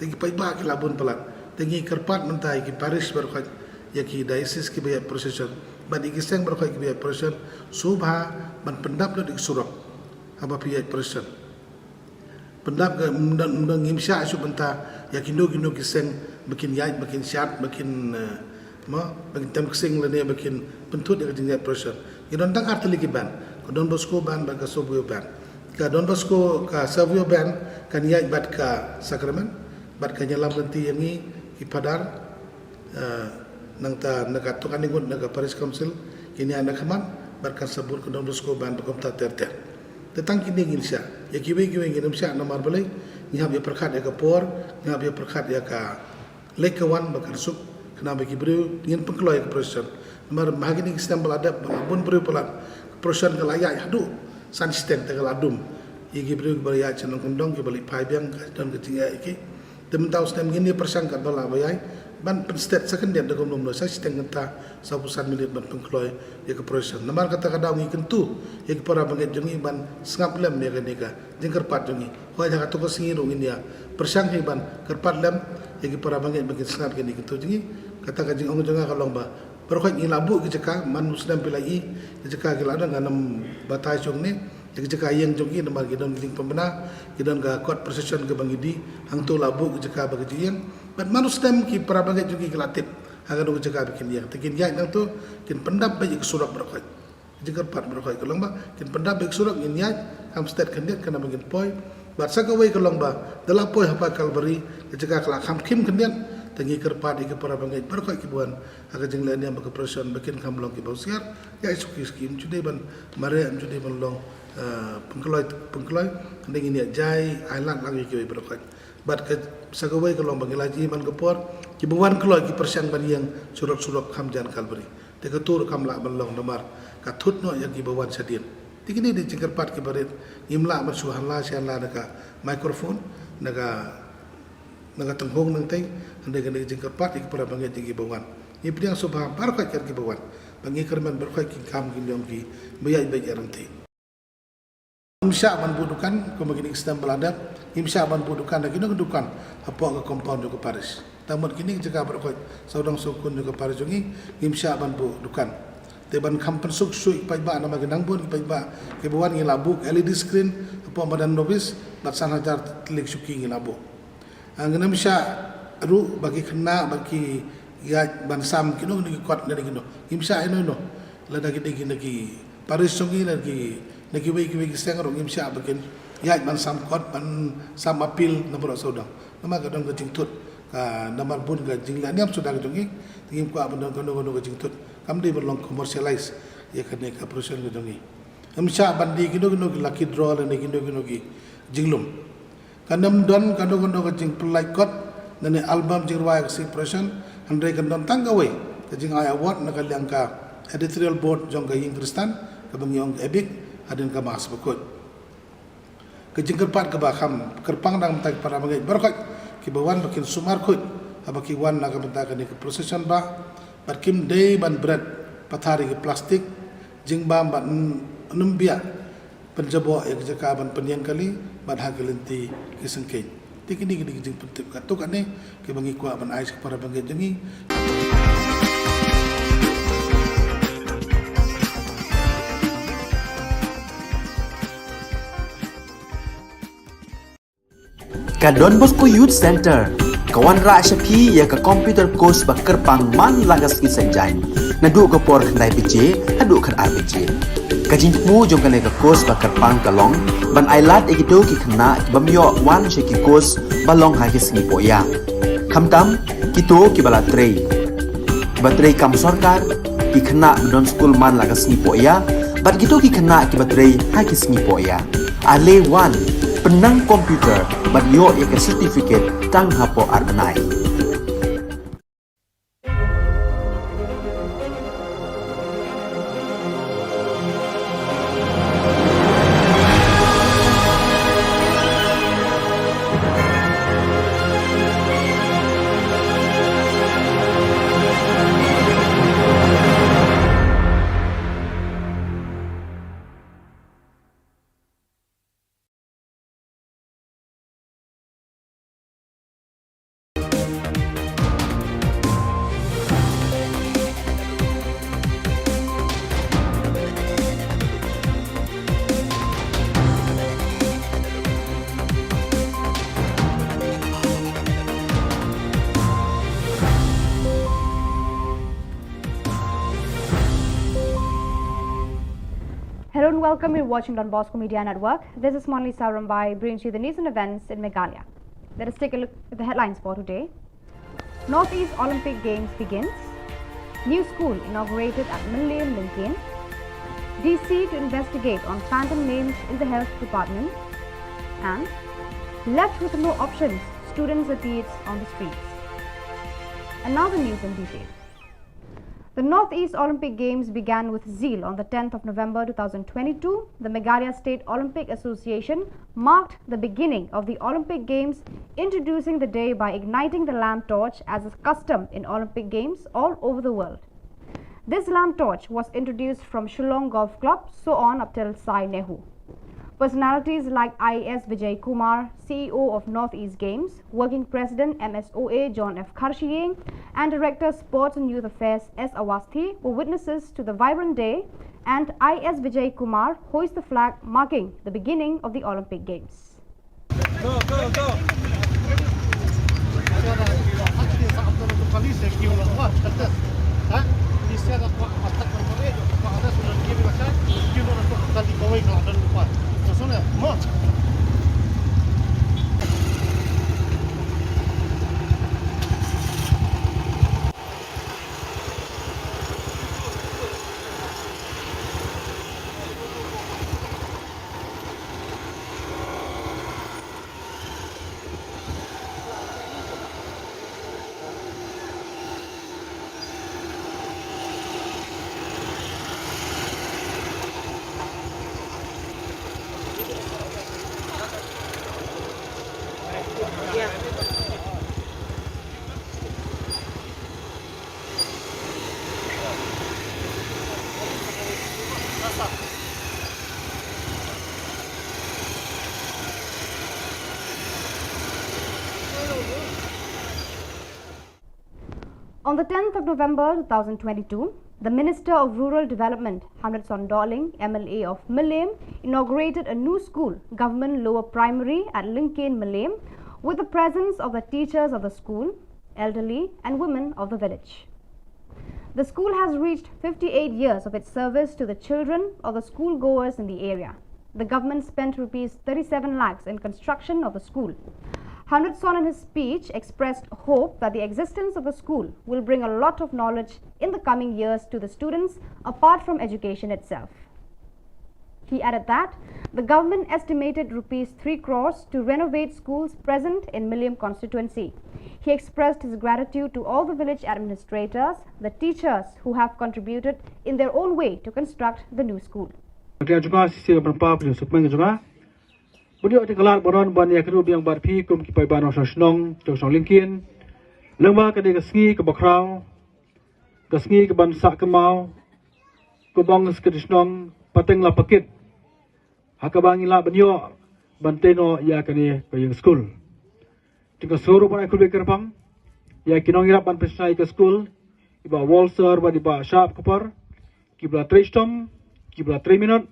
Tegi pai ba ki labun pelat. Tegi kerpat mentai ki paris berkat ya ki diocese ki bayat procession. Ban ikiseng berkat ki bayat procession subha ban pendap lo dik surok. Apa pihak person pendap ke undang ngimsya asu benta ya kindo kiseng makin yait makin syat makin makin tem kesing lene makin pentut ya jingnya pressure idon tang arteli ki ban ko Don Bosco ban ba ka Savio ban ka Don Bosco ka Savio ban kan yait bat ka Sacrament bat ka nyalam lenti yangi ki padar nang ta naga tukan ningut naga Paris Council kini anak kaman bat ka sabur ko Don Bosco ban ba komta ter tentang kini ingin sya ya kiwe ingin sya namar balai nyab ya perkat ya ka por nyab ya perkat ya ka lekawan bakar suk kena bagi beri ingin pengkeloy ke proses namar bahagi ni sistem beladab bun beri pelat proses ke layak hadu san sistem tegal adum igi beri beri ya cenong kendong ke balik pai biang dan ke tinggal iki temen tahu sistem ini persangkat bala bayai ban penstet second dia dagom nomor saya sistem ngenta sabusan milit ban pengkeloy ya ke proses namar kata kadang ngi kentu ya ke para banget jongi ban sengap lem ya ke nika jengker pat jongi hoy jaga to ko singiru india persang ban kerpat lem ya ke para banget bagi sengap ke nika tu jongi kata kajing ong jonga kalong ba berkhoi ngi labu ke jeka man muslim pilai ke jeka ke ladang ganam batai jong ni ke jeka yang jongi namar gidon giding pembena gidon ga court procession ke bangidi hang tu labu ke jeka bagi jing ban manustem ki para banget jongi ke latip agar dong jeka bikin dia tekin ya nang tu kin pendap bayi surat berkhoi jika pat berkhoi kalong ba kin pendap bayi surat ngin ya ham state kandiat kana bangin poi bat sakawai kalong ba dala poi hapa kalbari ke jeka kelak ham kim kandiat tengi kerpat ke para bangai berkhoi kibuan aga jeng lain yang baka person bikin kamlong ki bausiar ya isuki skim jude ban mare am jude ban long pengkeloy ndeng ini jai island lagi ki berkhoi bat ke sagawai kalong bangai laji man gepor kibuan keloy ki persian ban yang surat-surat kamjan kalbari te ketur kamla ban long namar kathut no yang ki bawan sadien tikini di jengkerpat ki barit imla man suhanla sianla naka microphone naga tenghong nang teng ande gane jengker pat ik para bangai jengki bawan ni priang sobha par ka ker ki bawan bangi kerman berkhoi ki kam ki nyong ki bayai bai arante imsya ban budukan ko magini sistem beladab imsya ban budukan lagi no dukan apa ke compound ke Paris tamut kini jeka berkhoi saudang sukun ke Paris jongi imsya ban budukan te ban kampen suk sui pai ba nama genang bun pai ba ke bawan ngi labuk LED screen apa badan novis bat san hajar telik suki ngi labuk anggenam sya ru bagi kena bagi ya bansam kino ni kuat dari kino imsya ino no la dagi Paris songi lagi wei seng ro imsya bakin ya bansam kuat ban sam apil na bro saudang nama kadang ke jingtut ka namar bun ga jingla niam sudah ke jongi tingim ku abon kono ke jingtut kam di berlong commercialize ya kene ka production ke jongi imsya bandi kino lucky draw la ni kino ki jinglum kanam don kando ke jing pelai kot nane album jing ruai si present andre kandon tanggawai ke jing ay award na kaliang ka editorial board jong ka ying kristan ka bangyong ebik adin ka mas bakot ke jing kerpat ke bakam kerpang dang tak para bangai berkat ki bawan bakin sumar kot abaki wan na ka benta ka ni procession ba barkim day ban bread pathari ke plastik jing ba ban numbia penjabo ya jeka ban penyang kali ban hagelenti kisengkei tikini gidi jing pentip katuk ane ke bangi ku ban ais para bangi jengi Ka Don Bosco Youth Center kawan ra syapi ya ka computer course bakar pang man lagas ki senjain nadu ka por khnai pije hadu khan arbije kajing mu jong ka ka course bakar pang kalong ban ailat egido ki khna bamyo wan she ki course balong ha ki sni poya khamtam kito ki bala trei batrei kam sarkar ki khna don school man lagas ni poya bat gito ki khna ki batrei ha ki sni poya ale wan penang komputer bat yo ya ka certificate tang hapo arbanai Hello and welcome. You're watching Don Bosco Media Network. This is Monli Sarambai brings you the news and events in Meghalaya. Let us take a look at the headlines for today. Northeast Olympic Games begins. New school inaugurated at Millennium Lincoln. DC to investigate on phantom names in the health department. And left with no options, students appears on the streets. And now the news in detail. The Northeast Olympic Games began with zeal on the 10th of November 2022. The Meghalaya State Olympic Association marked the beginning of the Olympic Games, introducing the day by igniting the lamp torch as is custom in Olympic Games all over the world. This lamp torch was introduced from Shillong Golf Club, so on up till Sai Nehu. Personalities like IAS Vijay Kumar, CEO of Northeast Games, Working President MSOA John F. Kharshiyeng, and Director Sports and Youth Affairs S. Awasthi were witnesses to the vibrant day, and IAS Vijay Kumar hoisted the flag marking the beginning of the Olympic Games. Go, go, go! On the 10th of November 2022, the Minister of Rural Development, Hamid Sondoling, MLA of Millennium, inaugurated a new school, Government Lower Primary at Lincoln, Millennium, with the presence of the teachers of the school, elderly and women of the village. The school has reached 58 years of its service to the children of the schoolgoers in the area. The government spent Rs 37 lakhs in construction of the school. Hamid Son in his speech expressed hope that the existence of the school will bring a lot of knowledge in the coming years to the students apart from education itself. He added that the government estimated Rs 3 crores to renovate schools present in Millennium constituency. He expressed his gratitude to all the village administrators, the teachers who have contributed in their own way to construct the new school. Beliau dikelar boron ban ya kedu biang bar pi kum ki pai ban osong Shillong jong song Lincoln lengma ke de kesngi ke bakrau kesngi ke ban sak ke mau ku bong ke Shillong pateng la pakit hakabang ila banyo banteno ya kani ke yang school tinggal suruh ban aku beker pang ya kinong irap ban pesai ke school iba walser ba iba sharp kupar kibla 3 stom kibla 3 minute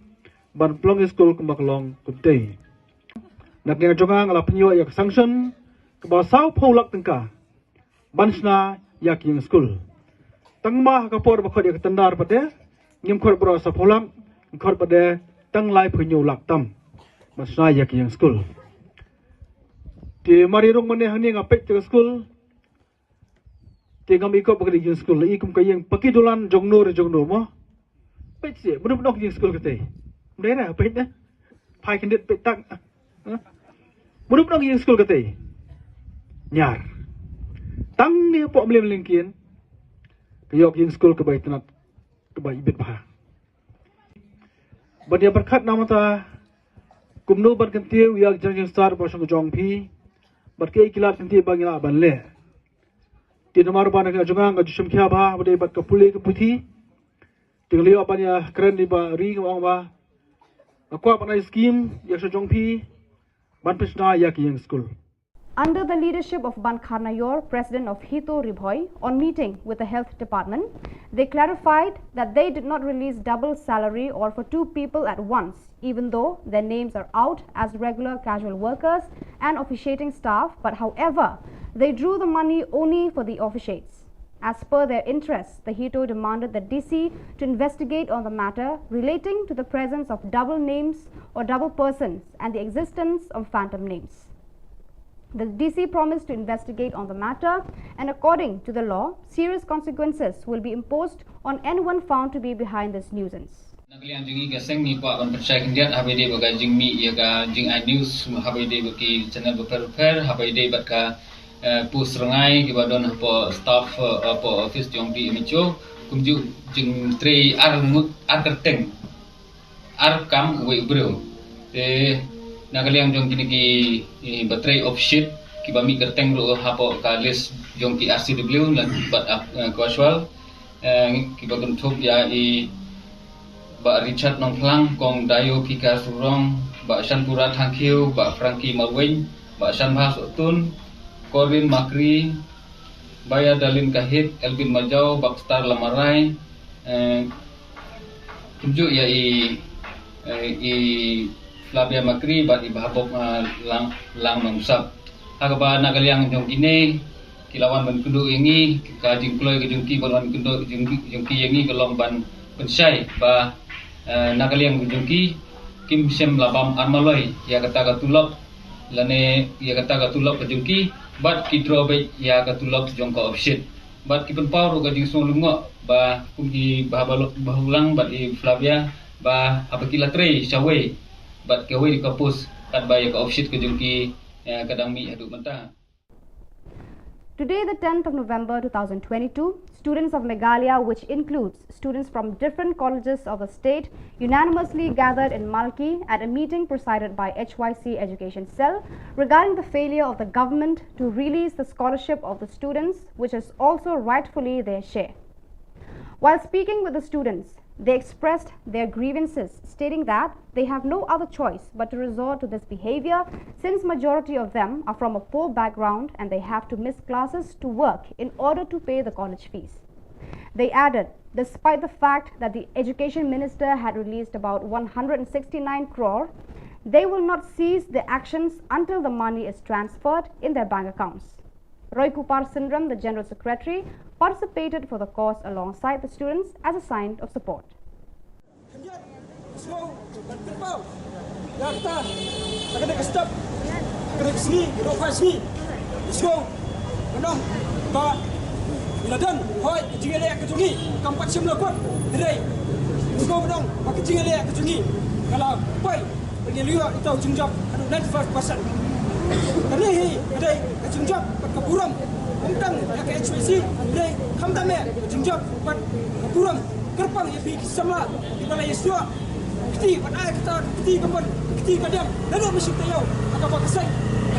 ban plong school kumaklong kumtei nak yang jongang ala penyo yak sanction ke basau polak tengka bansna yak yang school tangma ka por bakhod yak tandar pade ngim khor bro sa polak khor pade tang lai penyo lak tam bansna yak yang school ti mari rong mane hani ngapet ke school ti ngam ikop ke yang school ikum ka yang pakidulan jongno mo pet se bunup nok yang school kete mdera pet na pai kendit pet tak Mudah nak yang sekolah kata, nyar, tang ni apa boleh melingkin, kayok yang sekolah kebaik tenat, kebaik ibit bah. Bagi berkat nama ta, kumno berkentiu yang jangan star pasang kejong pi, berkai kilat kentiu bagi nak banle. Di nomor ban nak jangan kajusum kia bah, bagi bat kapuli keputi, tinggal apa ni keren di bah ring orang bah, aku apa ni skim yang kejong pi. Under the leadership of Ban Kharnayor, President of Hito Ribhoi, on meeting with the Health Department, they clarified that they did not release double salary or for 2 people at once, even though their names are out as regular casual workers and officiating staff, but however, they drew the money only for the officiates. As per their interests, the Hito demanded the DC to investigate on the matter relating to the presence of double names or double persons and the existence of phantom names. The DC promised to investigate on the matter, and according to the law, serious consequences will be imposed on anyone found to be behind this nuisance. Nakaliang jingi gaseng ni Pak Ban Percaya Kendiat habai de bagai jing mi ya ga jing iNews habai de bagi channel beper habai de bat ka pus rengai ki badon po staff po office jong di micho kumju jing tre ar kerteng ar kam we bro te nakaliang jong kini ki battery of shit ki bami kerteng ro hapo ka list jong ki RCW lan bat casual ki bagun thop ya i Ba Richard Nongplang Kong Dayo Pika Surong Ba Shanpura Thangkiu Ba Frankie Malwing Ba Shanbha Sotun Corin Makri Baya Dalin Kahit Elvin Majau Bakstar Lamarai Tunjuk ya i Flavia Makri Ba i Bahabok lang Mangsap Agaba Nakaliang Jong Kine Kilawan Ban Kundu Yengi Kajing Kloy Kejungki Ban Kundu Jungki Yengi Kelong Ban Pensai Ba Nakaliang Kejungki Kim Sem Labam Armaloi ya kata katulok lane ya kata katulok kejungki bat kidrobe ya katulok jongko opshit bat kipen pau ro gajing song lungo ba kumki bahulang bat i Flavia ba apakila tre sawe bat kewe di kapus kat ba ya ka opshit kejungki kadang mi adu menta. Today, the 10th of November 2022, students of Meghalaya, which includes students from different colleges of the state, unanimously gathered in Malki at a meeting presided by HYC Education Cell regarding the failure of the government to release the scholarship of the students, which is also rightfully their share. While speaking with the students, they expressed their grievances, stating that they have no other choice but to resort to this behavior since majority of them are from a poor background and they have to miss classes to work in order to pay the college fees. They added, despite the fact that the Education Minister had released about 169 crore, they will not cease their actions until the money is transferred in their bank accounts. Roy Kupar Sindram, the General Secretary, participated for the cause alongside the students as a sign of support. Kami ada kejungjab berkeburam tentang yang HWC dari kamdame kejungjab berkeburam kerpang yang pergi sama di balai Yesua keti pada kita keti kapan keti kadang lalu mesti tahu agak pakasai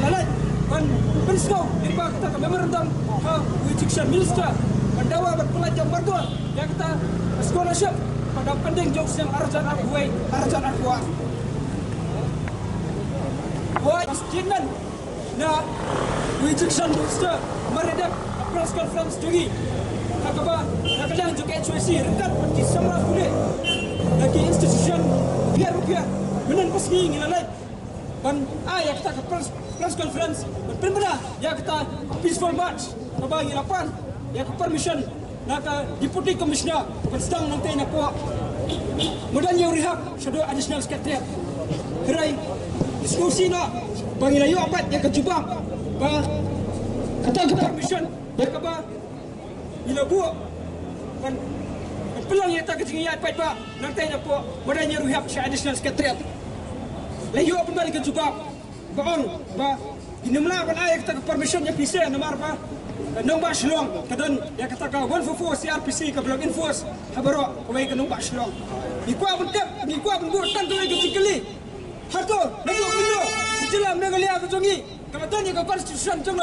lalat dan penskau di bawah kita kami merendam Education Minister mendawa berpelajar berdua yang kita scholarship pada pending jokes yang arjan akuai arjan akuah. Masjidan na Education Minister meredap press conference tinggi kakaba nakaliang juga HWC rekat di semua kulit lagi institution rupiah menan pesgi ngilalai dan ayah kita ke press conference benar ya kita peaceful march kaba ngilapan ya ke permission nak deputy commissioner sedang nanti nak kuat mudahnya rehab shadow additional secretariat kerai diskusi nak bagi layu apa yang kejubang ba kata ke permission ya ke ba bila buat kan pelang yang tak kejingan apa ba nanti nak buat modalnya rehab additional secretariat layu apa balik kejubang ba on ba inumlah kan ayat kita ke permission yang bisa nomor ba nong ba Shillong kadan ya kata ka 144 CRPC ke blog enforce habaro kawai ke nong ba Shillong ni kuat buat tan tu kecil harto lagu benda jelam Meghalaya kejongi kamatanya ke konstitusi jong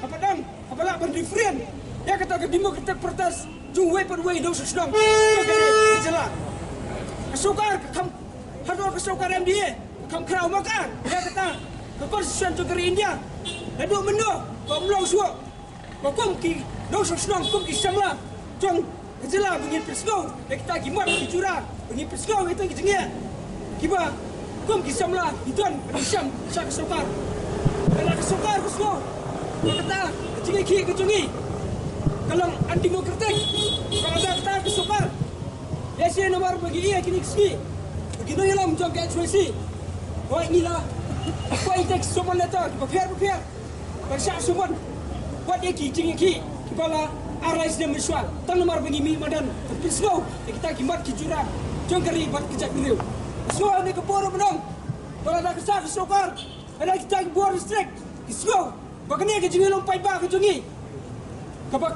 apa dan apalah berdifferent ya kata ke demokrat protes jung weapon way dong sedang jelas kesukar kam harto kesukar MDA kam kerau makan ya kata ke konstitusi jong India lalu benda kau melong suak kau ki dong sedang kum ki samla jong jelas bunyi persgo ya kita gimat di curang bunyi persgo itu kejengi kiba kum kisamlah idan kisam sak sokar ana sokar kusno kata kejingi kejungi kalau anti demokratik kalau ada kata kesukar biasa nomor bagi ia kini ski begitu ialah macam ke HYC wah inilah apa itu someone letter prepare bersyak someone buat iki kepala arais dan mesyual tang nomor bagi mi madan tapi slow kita kimat kijuran jom kari buat kejap beliau soal ni keporo menang kalau ada kesukar ada kita buat restrict slow bagani ke jingi lompai ba ke jingi kabak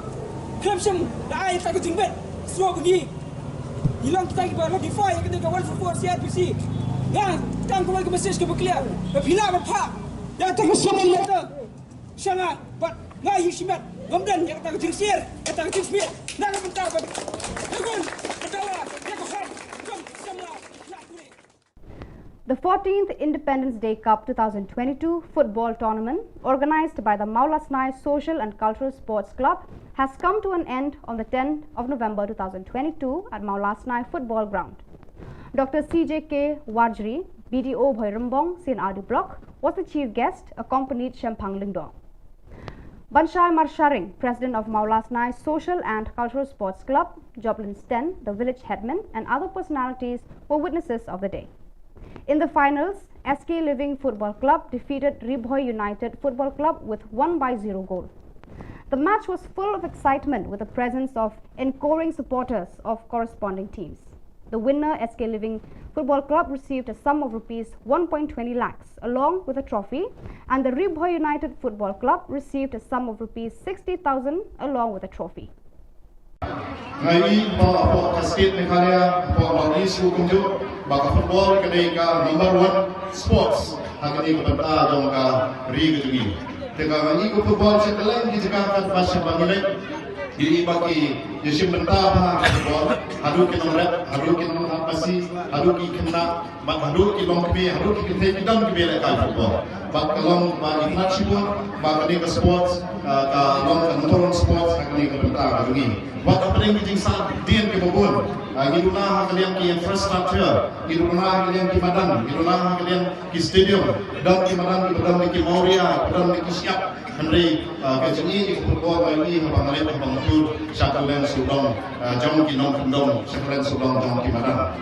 kremsem da ai ta ke jingbet slow bagi hilang kita ke defy ke kawan for CRPC ya tang ko ke message ke clear bila berpa ya ta ke sama letter sana bat ngai hisimat ngomdan ya ta ke jingsir ya ta ke jingsmit na ke bentar ba ngun ketawa ya ke ham jom samla The 14th Independence Day Cup 2022 football tournament, organized by the Maulasnai Social and Cultural Sports Club, has come to an end on the 10th of November 2022 at Maulasnai Football Ground. Dr. CJK Wajri, BDO Bhoirambong, CNRD Block, was the chief guest, accompanied Shempang Lingdong. Banshai Marsharing, president of Maulasnai Social and Cultural Sports Club, Joplin Sten, the village headman, and other personalities were witnesses of the day. In the finals, SK Living Football Club defeated Ribhoi United Football Club with 1-0 goal. The match was full of excitement with the presence of encoring supporters of corresponding teams. The winner, SK Living Football Club, received a sum of rupees 1.20 lakhs along with a trophy, and the Ribhoi United Football Club received a sum of rupees 60,000 along with a trophy. Ngai po kasket Meghalaya po lagi sukum jo baka football kadai ka number 1 sports hakani ka banta jong ka ri ga jugi teka ngai ko football se telang ki jaga ka basya bangilai diri baki yesim banta ha football adu ki nomret adu ki nom apasi adu ki kena adu ki long ki adu ki kete ki dam ki bela ka football bak kalong ba iknat sibun ba kadai ka sports ka long ka motoron sports hakani ka banta ka jugi Waktu paling bijing saat dian ke Bobon, giluna kalian ki infrastructure, giluna kalian ki madan, giluna kalian ki stadium, dan ki madan ki badam ki Mauria, badam ki siap, henry kejeni ki football lagi habang lain habang tur syakalen Shillong, jom ki nom kendom, syakalen Shillong jom ki madan.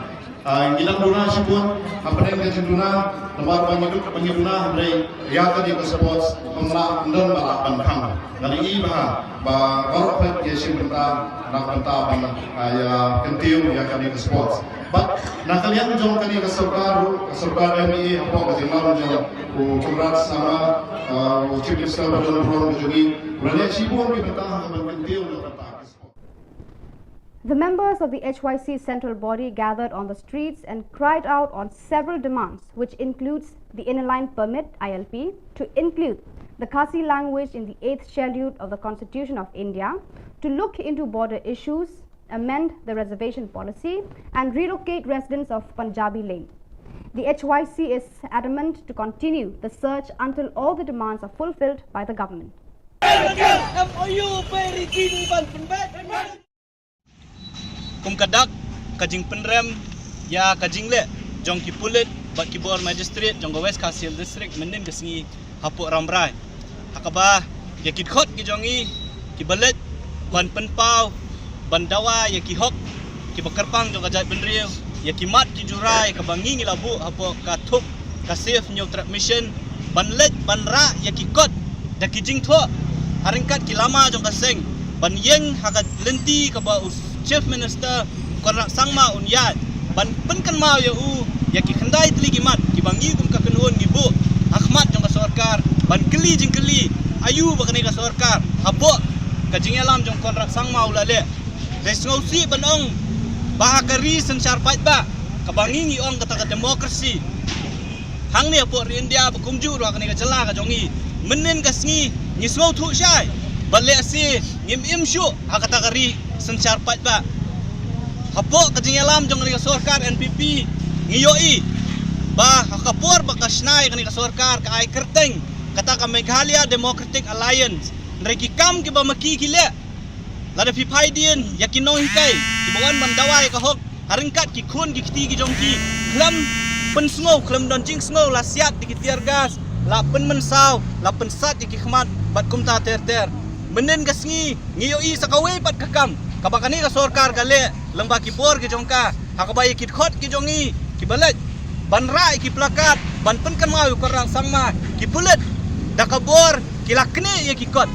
Gilang duna sipun, apa yang kejenduna, tempat pengiduna henry ya di sports pemla ndon balapan kang. Dari iba ba korpet ya simenta nak benta ban ya kentiu ya kami ke sports. But nak kalian jom kali ke serkar MI apa ke jimal jom congrats sama chief minister dan buron kejugi. Berani sibuk di benta ban kentiu na benta. The members of the HYC central body gathered on the streets and cried out on several demands, which includes the inner-line permit (ILP) to include the Khasi language in the 8th schedule of the Constitution of India, to look into border issues, amend the reservation policy, and relocate residents of Punjabi Lane. The HYC is adamant to continue the search until all the demands are fulfilled by the government. Kum kadak kajing penrem ya kajing le jong ki pulit bat ki bor magistrate jong go west Khasil district menin kesengi hapuk ramrai akaba ya ki khot ki jongi ki balet ban penpau ban dawa ya ki hok ki bakarpang jong gajat benriu ya ki mat ki jurai ka bangi ngi labu hapuk ka thup ka safe new transmission ban let ban ra ya ki kot da ki jing tho haringkat ki lama jong ka seng ban yeng hakat lenti ka ba Chief Minister Khubor Sangma unyat ban penkan mau ya ya ki khandai tli ki mat ki bangi kum ka kenun ki bu Ahmad jong ka sarkar ban keli jing keli ayu ba kani ka sarkar habo ka jing alam jong Khubor Sangma ulale resolusi banong ba kari sensar pait ba ka bangi ngi ong kata ka demokrasi hang ni apo India ba kumju ro kani ka jela ka jongi menen ka sngi ni so thu shai balle asi ngim im shu hakata kari sensar pat ba hapo kajing alam jong ni sarkar NPP ngiyoi ba hakapor ba kasnai kani sarkar ka ai kerteng kata ka Meghalaya Democratic Alliance nreki kam ki ba maki kile lada pipai dien yakinong hikai ki bawan mandawai ka hok haringkat ki khun ki kiti ki jong ki klam pensngo klam don jing sngo la siat ki tiar gas la pen mensau la pen sat ki khmat bat kum ta ter menen gasngi ngiyoi sakawe pat kakam kabakani ka sorkar gale lengba ki bor ki jongka hakabai ki khot ki jongi ki balet ban rai ki plakat ban penkan mau korang sangma ki pulet dakabor ki lakni ye ki kot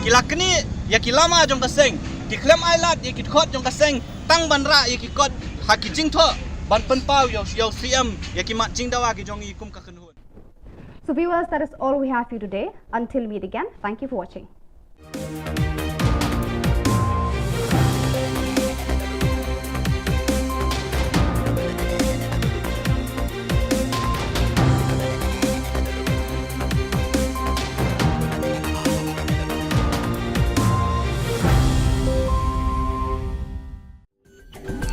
ki lakni ye ki lama jong kaseng ki klem ailat ye ki khot jong kaseng tang ban ra ye ki kot haki jingtho ban penpau yo CM ye ki mat jingdawa ki jongi kum ka khenhun. So viewers, that is all we have for you today. Until we meet again, thank you for watching.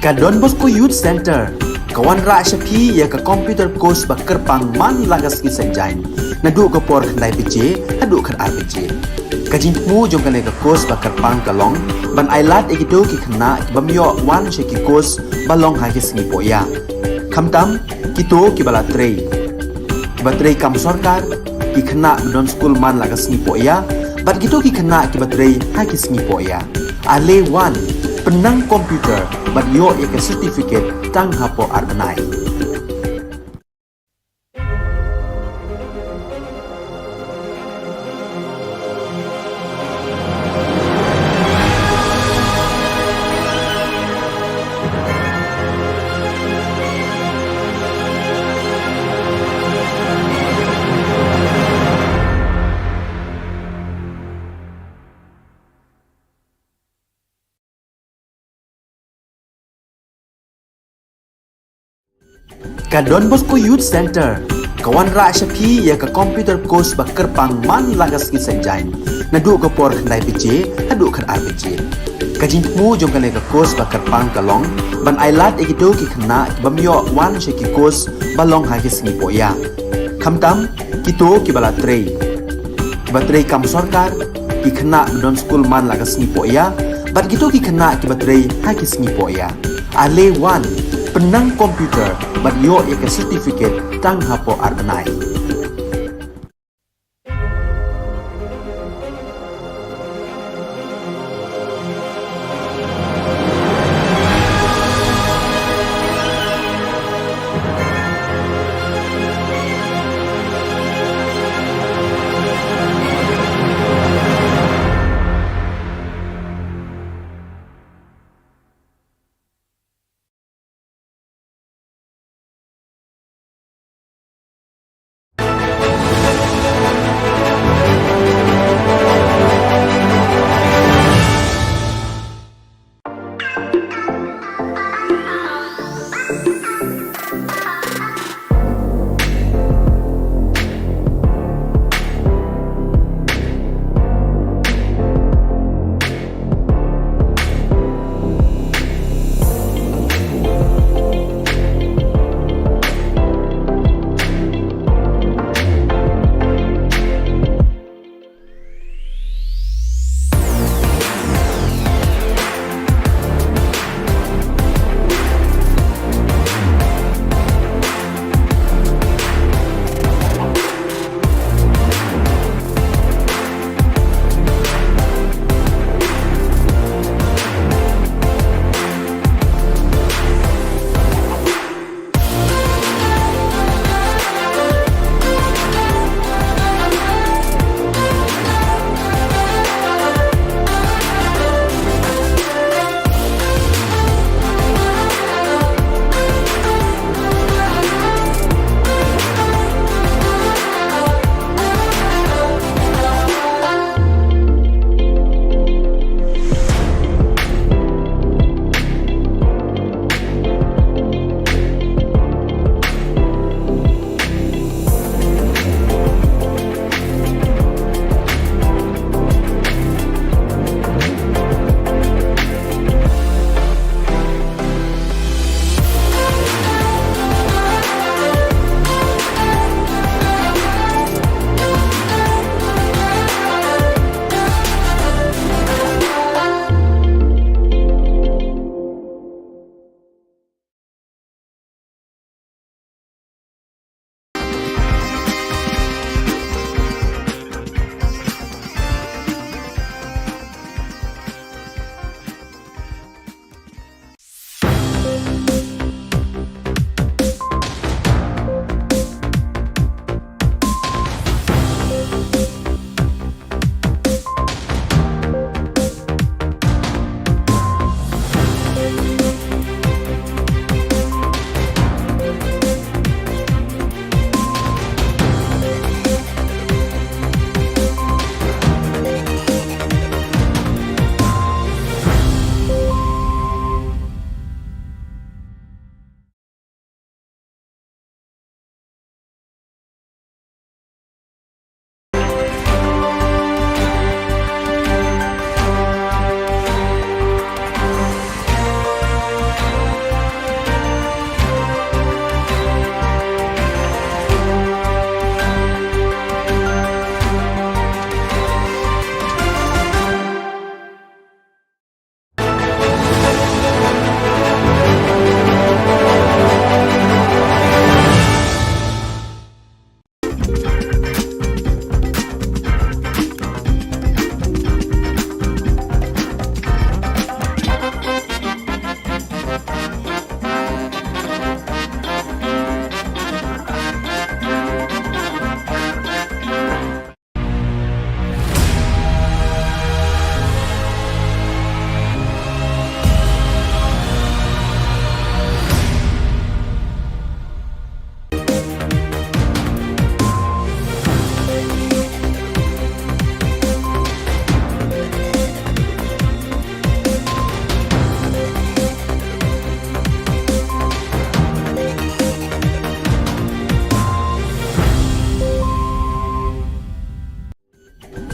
Ka Don Bosco Youth Center kawan ra shapi ya ka computer course bakar pang man lagas ki senjain nadu ka por khnai piche adu khan ar piche ka jingmu jong ka ka course bakar pang kalong ban ailat egido ki khna bamyo wan she ki course balong ha ki sngi poya khamtam kito ki bala trei batrei kam sarkar ki khna don school man lagas sngi poya bat kito ki khna ki batrei ha ki sngi poya ale wan penang komputer bat yo ek certificate tang hapo arbanai. Ka Don Bosco Youth Center kawan ra shapi ya ka computer course bakar pang man lagas ki senjain nadu ka por khnai piche adu khan ar piche ka jingmu jong ka course bakar pang kalong ban ailat egido ki khna bamyo wan she ki course balong ha ki sngi poya khamtam kito ki bala trei batrei kam sarkar ki khna don school man lagas sngi poya bat kito ki khna ki batrei ha ki sngi poya ale wan penang komputer bat yo ek certificate tang hapo arbanai.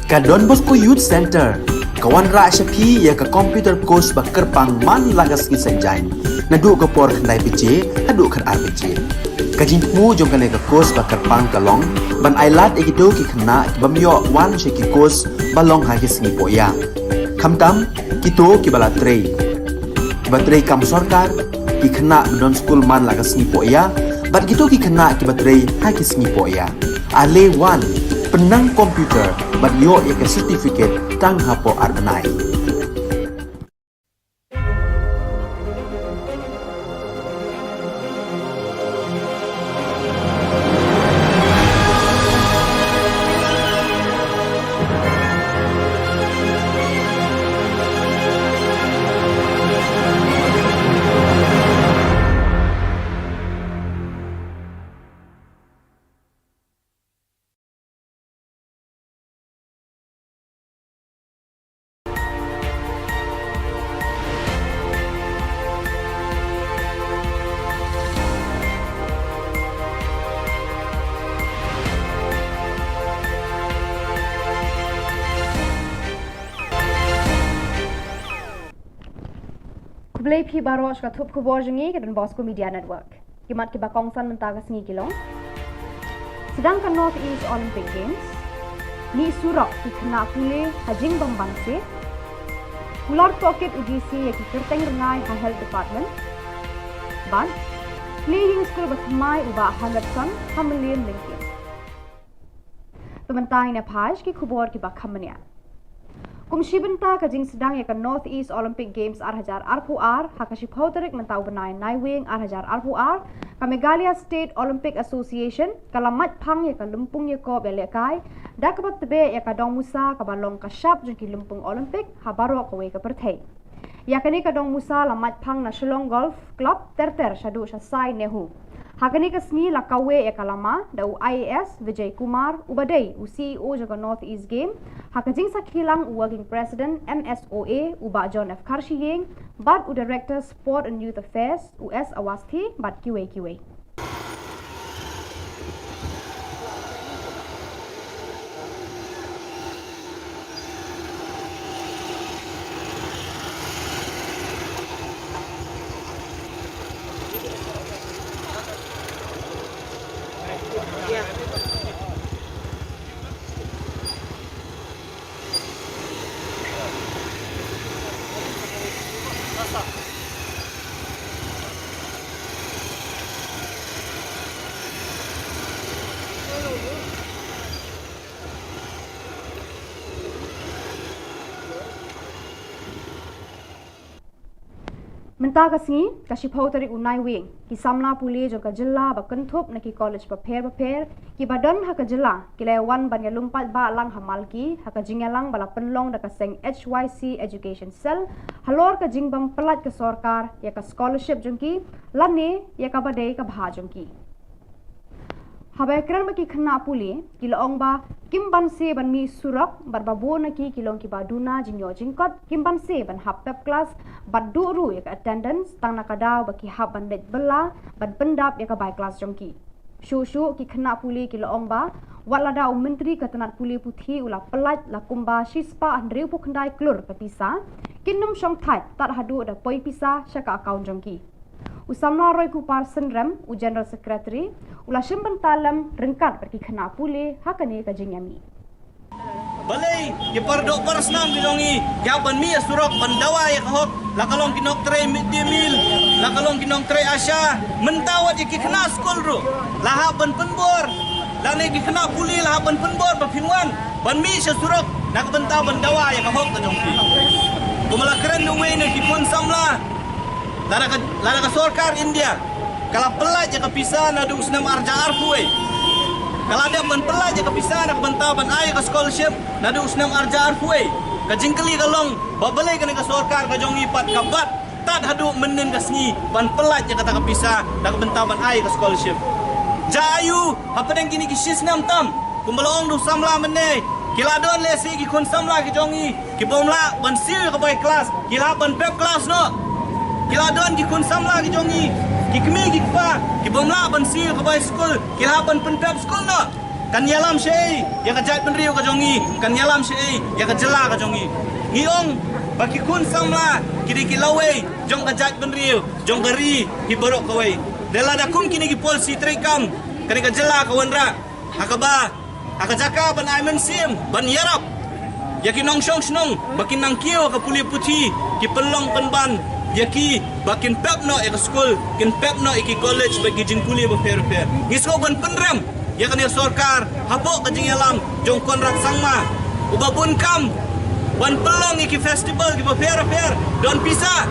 Ka Don Bosco Youth Center, kawan ra syapi ya ka computer course ba kerpang man lagas ki senjain. Nadu ka por khandai PJ, hadu kan RPG. Kajin mu jom kan ka course ba kerpang kalong, ban ailat egido ki khna ki bamyo wan she ki course balong ha ki sngi poya. Khamtam kito ki bala trei. Ki batrei kam sarkar ki khna don school man lagas sngi poya, bat kito ki khna ki batrei ha ki sngi poya. Ale wan penang komputer bat yo ya ke certificate tang hapo arbenai. Kublai pi baros ka thup khubor jengi ke Don Bosco Media Network. Kimat ki bakongsan mentaga sengi kilong. Sedangkan North East Olympic Games ni surok ki kena pule hajing bambangse. Ular pocket UGC ya ki kerteng rengai ha health department. Ban playing school batmai uba Hamilton Hamilton Lincoln. Pementai na page ki khubor ki bakamania. Kumshibenta ka jing sedang ya ka North East Olympic Games arhajar RPR hakashi pauterik mentau benai naiwing arhajar RPR ka Meghalaya State Olympic Association kalamat pang ya ka lumpung ya ko belekai dakabat tebe ya ka dong musa ka balong ka shap jeng ki lumpung Olympic habaro ka we ka perthei ya kani ka dong musa lamat pang na Shillong Golf Club terter shadu shasai nehu hakani ka sni la kawe ya kalama da IAS Vijay Kumar ubadai CEO jaga North East Game hakajing sakilang working president MSOA uba John F Karshiyeng bad u director sport and youth affairs US Awasti bad QA Mentaga singi kashi pauterik unai wing ki samla puli jo ka jilla ba kentup na ki college prepare ki badan ha ka jilla ki lewan ban ya lumpat ba lang hamal ki ha ka jingalang bala penlong da ka seng HYC education cell halor ka jingbam pelat ke sarkar ya ka scholarship jongki lane ya ka badai ka bha jongki habai kran ba ki khna puli ki long ba kimban se ban mi surak bar babo na ki kilong ki baduna jinyo jingkot kimban se ban hap pep class bad duru ya ka attendance tang nakadaw ba ki hap ban let bela ban pendap ya ka bai class jongki shu ki khna puli ki long ba wala da menteri katanat puli puthi ula pelat la kumba shispa andreu pu khandai klur patisa kinum shong thai tat hadu da poi pisa shaka account jongki Usamla Roy Kupar Senrem, U General Secretary, ula shimban talam rengkat pergi kena pule hakane ka jingyami. Balai ye pardo parasnam gidongi ya ban mi surok ban dawa ya hok la kalong kinok tre midimil la kalong kinok tre asya mentawat ye kena skol ro la ha ban penbor la ne kena pule la ban penbor ba phingwan ban mi surok nak bentaw ban dawa ya hok ka dongki kumala keren no we ne ki pon samla Lada ka sarkar India. Kalau pelaj je kepisah na dung senam arja arfuai. Kalau ada ban pelaj je kepisah nak bentau ban ai ka scholarship na dung senam arja arfuai. Ka jingkeli kalong babalai ka sarkar ka jongi pat ka bat tad hadu menen ka sngi ban pelaj je kata kepisah nak bentau ban ai ka scholarship. Jayu apa deng kini ki sisnam tam kumbalong du samla menne. Kila don lesi ki kun samla ki jongi ki bomla ban sil ka bai kelas kila ban pep kelas no. Kila don ki kun samla ki jongi ki kemi ki pa ki bomla ban sil ka bai school kila ban pen pep school no kan yalam sei ya ka jat penriu ka jongi kan yalam sei ya ka jela ka jongi ngiong baki kun samla kiri kilawe jong ka jat penriu jong gari hi borok kawai dela da kun kini ki polisi trekam kan ka jela ka wanra hakaba akajaka ban aimen sim ban yarap yaki nong shong snong bakin nang kio ka puli puthi ki pelong penban yaki bakin pepno ek school kin pepno ek college bagi jing puli ba fair fair ngisko ban penram yakan ya sorkar hapo ka jing yalam jong konrak sangma ubabun kam ban pelong ek festival ki ba fair fair don pisa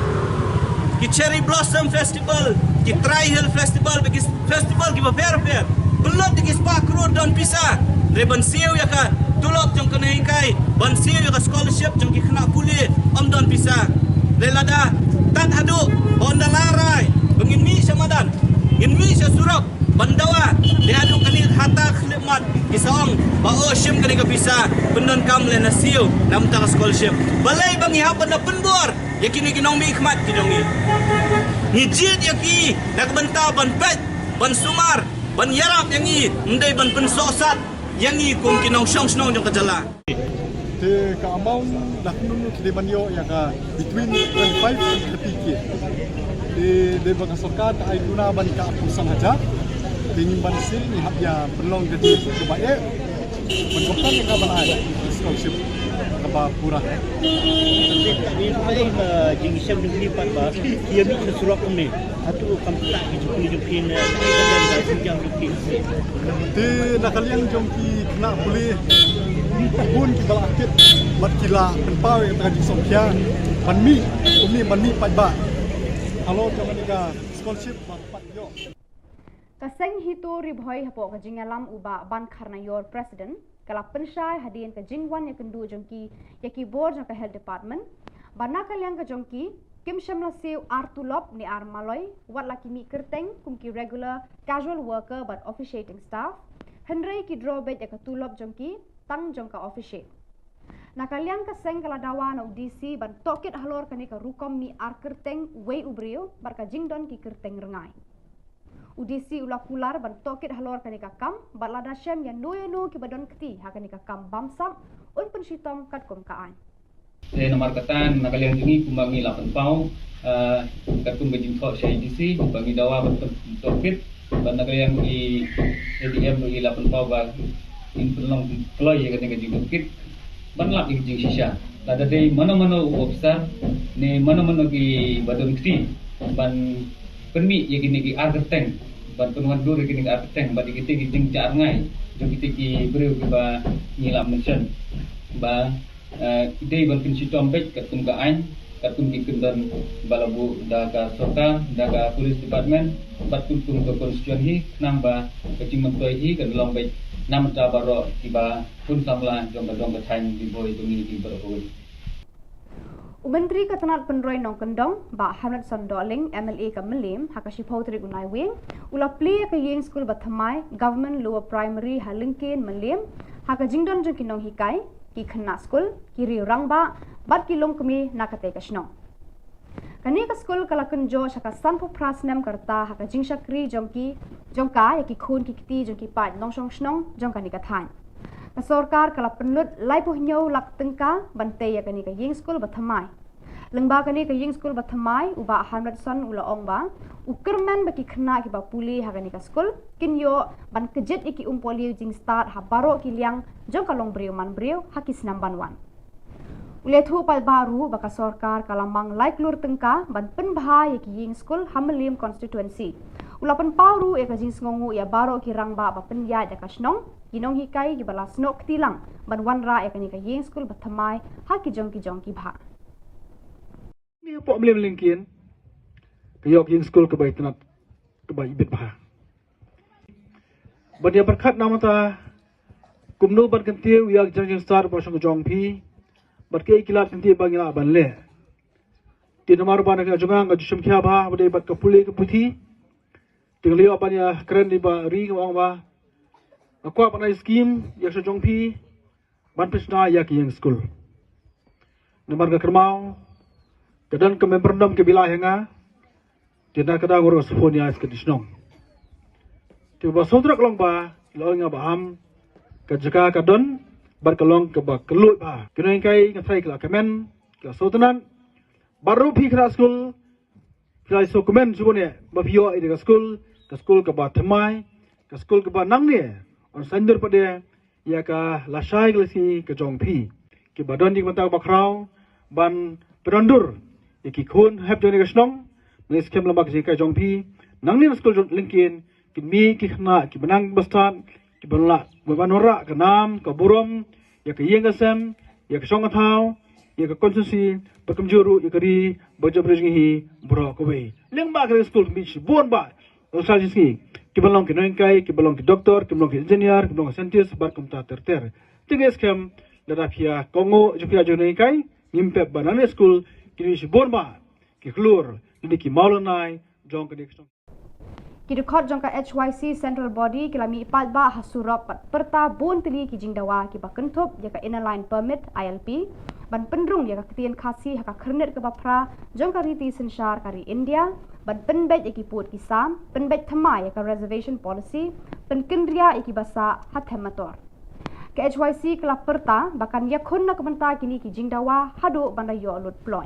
ki cherry blossom festival ki tri hill festival bagi festival ki ba fair fair belot ki spa kror don pisa Reban siu ya ka tulok jong kena hikai ban siu ya ka scholarship jong ki kena puli om don pisa relada tat hadu honda larai bengin mi samadan in mi surok bandawa de hadu kani hata khidmat kisong ba o shim kani ka pisa benon kam le na siu nam ta scholarship balai bangi ha ban penbor yakini kinong mi khmat ki jongi ni jit yaki nak benta ban pet ban sumar ban yarap yangi ndai ban pensosat yang ni kung kinong shong snong jong kajala te ka amount dak nunu kide banyo ya ka between 25 and 30k de baka sorkat ay tuna ban ka pusang haja dingin ban sil ni habya perlong gadi ke bae ban koptan ka ban ay scholarship ka ba pura ni mai jing sham ni pat ba kia mi surak umne atu kamta ki jukuli jukin ai dan da sejam jukin te nakalian jongki kena pulih pun kita lakit mat kila penpau yang tengah disokya banmi umi banmi patba halo jangan ika scholarship pat yo kaseng hito ribhoi hapo ka jingalam uba ban karna your president kala penshai hadin ka jingwan ya kendu jongki yaki board ka health department banakal yang ka jongki Kim Shamla Siu Artulop ni Armaloi, wat laki mi kerteng kumki regular casual worker but officiating staff, Henry ki drawback ya katulop jongki tang jongka officiate. Nakaliang kaseng kala dawa na UDC ban tokit halor kani ka rukom mi ar kerteng wei ubrio barka jingdon ki kerteng rengai. UDC ula kular ban tokit halor kani ka kam bat lada shem ya no ki badon keti hakani ka kam bamsam un penshitom kat kom kaan. Nomor katan nakalian tinggi kumbangi 8 pau katum bejing kok CIDC kumbangi dawa bertokit ban nakalian i ADM i 8 pau ba in pelong kloy ya kata jing tokit ban lap jing shisha lada dei mana-mana officer ne mana-mana ki badon kti ban permi ya gini ki argeteng ban penuan dur gini ki argeteng ban kita ki jing jar ngai jo kita ki breu ki ba ngilap mention ba idei ban kunci tombek katum ka ain katum ki kundan balabu da ka sorka da ka police department batun tung ke konstituen hi namba kecing mentoi hi kan long baik nam ta baro tiba pun samla jong ka thain di boy tungi di baro Menteri Ketenat Penroy Nong Kendong, Ba Hamlet Sondoling, MLA ka Melim, hakashi pautri unai wing, ula play ka yeng school bathamai, government lower primary halingkin Melim, haka jingdon jong kinong hikai, ki khna school, ki ri rangba, bat ki long kumi nakate ka shnong. Kani ka school kala kunjo shaka sanpo prasnem karta haka jingshakri jongka ya ki khun ki kiti jong ki pat nong shong shnong jong kani ka than. Ka sorkar kala penlut lai poh nyau lak tengka bante ya kani ka yeng school bathamai. Lengba kani ka yeng school bathamai uba Hamlet son ula ong ba ukerman baki khna ki ba puli ha kani ka school kinyo ban kejit iki umpoli jing start ha baro ki liang jong kalong breu man breu hakis namban wan. Ulethu pal baru baka sorkar kalamang like lur tengka ban penbha ya ki yeng school Hamelim constituency. Ulapan paru ya ka jing ngongu ya baro ki rangba ba penya ya ka snong ginong hikai ki bala snok tilang ban wanra ya kani ka yeng school bathamai ha ki jong ki bha. Ni po mlem lingkin kayok yeng school ka bait nat ka bai bit bha. Badia berkat namata kumno ban kantiu yak jang star pa sang jong phi bat ke ikilat kanti bangila ban le. Ti nomor ban ka jungang ka jushum kya bha bade bat ka puli ka puthi tingli apa ya keren di ba ri ngong ba aku apa na skim yak sa jong phi ban pisna yak yeng school. Nomor ka kermau kedan ke memberndom ke bilah henga tina kada goro sfonia skadisnong tiba sodrak long ba lo nga baham ka jaka ka don bar kalong ka ba kelut ba kena kai ka sai ka kemen ka sotanan baru pi kra school kra so kemen subone ba pio ide ka school ka ba thamai ka school ka ba nang ne on sandur pade ya ka lasai glasi ka jong pi ki ba don dik mata ba krau ban perondur ya ki khun hab joni ka snong mes kem lambak ji ka jong pi nang ni school linkin ki mi ki khna ki banang bastan ki banla banora ka nam ka burom ya ka yeng asem ya ka song thau ya ka konsusi bakam juru ya ka ri bajab rejgi hi bro ko we leng ba ka school mi shi bon ba osal ji ki balong ki noin kai ki balong ki doktor ki balong ki engineer ki balong ki scientist bar kum ta ter tinges kem dada pia kongo jupia joni kai nimpe banane school ki mi shi bon ba ki klur ni ki maulonai jong ka dik Ki record jangka HYC Central Body ki lami ipat ba hasurop pat perta bon tili ki jingdawa ki ba kentup jaka inner line permit ILP ban pendrung jaka ketien khasi haka kernet ke bapra jangka riti sensyar kari India ban penbet yaki put kisam penbet thama yaka reservation policy penkendria yaki basa hathemator ke HYC kala perta bakan yakun na kementa kini ki jingdawa hadu bandai yo lut ploy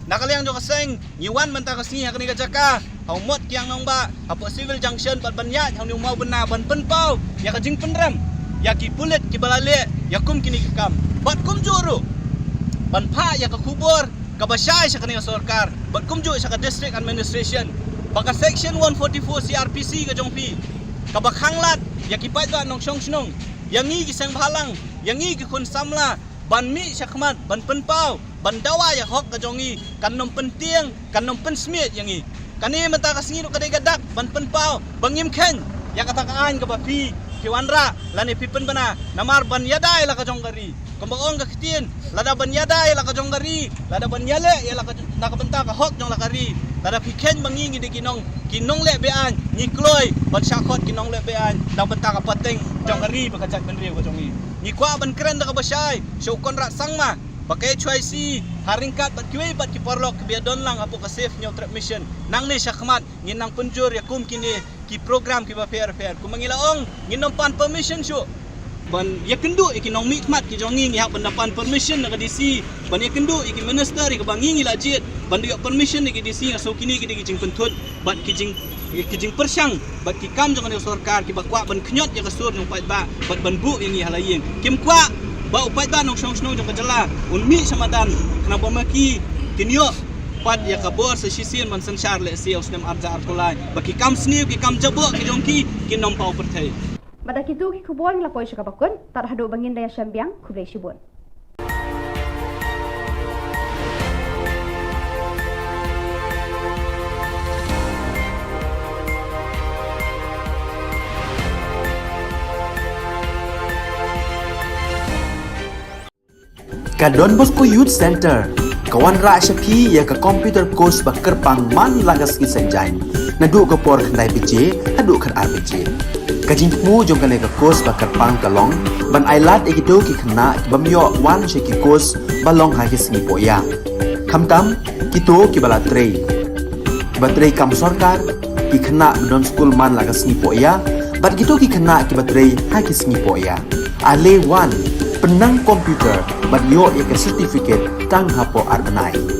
Nakaliang jo kaseng nyiwan menta kasni hakani ka jaka hau mot kiang nong ba apo civil junction pat banyat hau ni mau bena ban penpau ya ka jing penram ya ki pulit ki balale ya kum kini kam bat kum juru ban pha ya ka khubor ka basai sakani ka sarkar bat kum ju sa ka district administration baka section 144 CRPC ka jongpi ka bakhanglat ya ki pai ba nong song snong yang ngi ki sang bhalang yang ngi ki khun samla ban mi sakmat ban penpau ban dawa ya hok ka jongi kan nom penting kan nom pensmiet yang ngi kani menta kasngi ru kadai gadak ban penpau bangim khen ya kata kaan ka bapi ki wanra lani pipen bana namar ban yadai la ka jonggari kembang ka kitien lada ban yadai la ka jonggari lada ban yale ya la ka nak benta ka hok jong la kari lada piken bangi ngi de kinong le bean ni kloi ban syakot kinong le bean dak benta ka pateng jonggari bakajak benri ka jongi ni kwa ban keren da ka basai so konra sangma pakai HYC haringkat bat kiwe bat ki porlok ke biadon lang apo ka safe new trap mission nang ni syakmat nginang penjur ya kum kini ki program ki ba fair ku mangilaong nginom pan permission syo ban ya kendu ikinong mikmat ki jongi ngi hak bandapan permission na DC ban ya kendu iki minister ki bangi ngi lajit ban dia permission ki DC ngaso kini ki jing pentut bat ki jing persyang bat ki kam jong ni sarkar ki bakwa ban knyot ya kasur nong pai ba bat ban bu yang ngi halayeng kim kwa ba upai dan nong song jong kajala unmi samadan kenapa maki kinyo pat ya kabor sa sisin man sansyar le siaw snem arja artolai baki kam sniu ki kam jabo ki jongki kinom pau perthai pada kitu ki khubon la poi sakabakun tar hadu bangin daya syambiang kubre shibun Ka Don Bosco Youth Center kawan ra syapi ya ka computer course ba kerpang man lagas ki senjain nadu ka por khandai pije hadu khan RPG ka jingmu jong ka course ba kerpang kalong ban ailat ekido ki khna bamyo wan she ki course balong ha ki singi poya khamtam kito ki bala trei batrei kam sarkar ki khna don school man lagas ni poya bat kito ki khna ki batrei ha ki singi poya ale wan penang komputer bat yo ya ke certificate tang hapo arbanai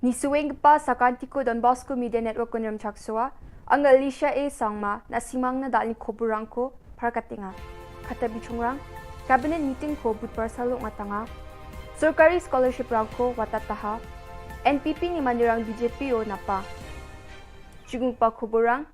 Ni suweng pa sa Kantiko Don Bosco Media Network kunram chaksua ang Alicia A sangma na simang na dali koburangko parkatinga kata bichungrang cabinet meeting ko budpar salong atanga surkari scholarship rangko watataha NPP ni mandirang BJPO napa jung pa koburang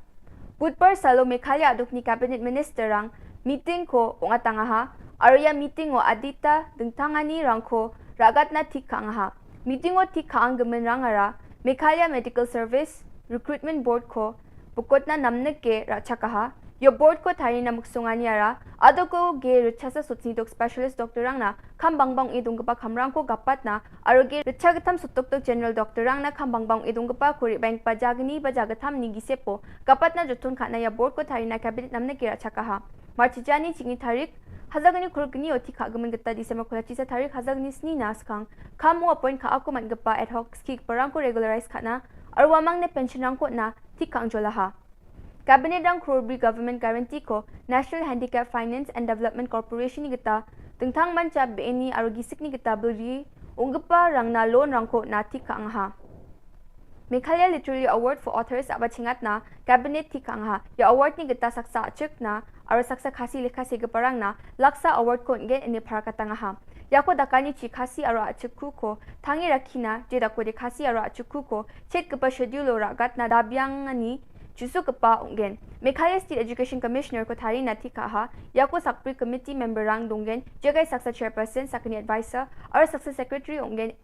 budpar salo Meghalaya aduk ni cabinet minister rang meeting ko ungatanga ha arya meeting o adita dengtangani rangko ragat na tik kang ha. Meeting o tik kang gemenrang ara Meghalaya Medical Service Recruitment Board ko bukod na namnek ke rachakaha yo board ko thari na muksungani ara ado ko ge richasa sutnidok specialist doctor rang na kambangbang idung gapa kamrang ko gapat na aro ge richagatam sutok general doctor rang na kambangbang idung gapa kuri bank pajagni bajagatam ni gisepo gapat na jutun khana ya board ko thari na cabinet namnek ke rachakaha marchijani chingi tarik hazagani kurgni oti khagamen gata December kulachi sa tarik hazagni sni naskang kamu appoint ka ako man gapa ad hoc ski parang ko regularize khana arwamang ne pension rang ko na tikang jolaha Cabinet rang Khubor Government Guarantee ko National Handicap Finance and Development Corporation ni gita tengtang manca BNI arogisik ni gita beri unggepa rang na loan rang ko na tikang ha Meghalaya Literary Award for Authors aba chingat na Cabinet tikang ha ya award ni gita saksa achik na aro saksa khasi lekha se parang na laksa award ko nge ene parakatanga ha Yako dakani chi khasi aro achukku ko thangi rakhina je dako de khasi aro achukku ko chet kepa schedule ragat na dabyang ani jusu kepa ungen Meghalaya State Education Commissioner ko thari na thikaha yako sakpri committee member rang dongen jagai saksa chairperson sakni advisor aro saksa secretary ungen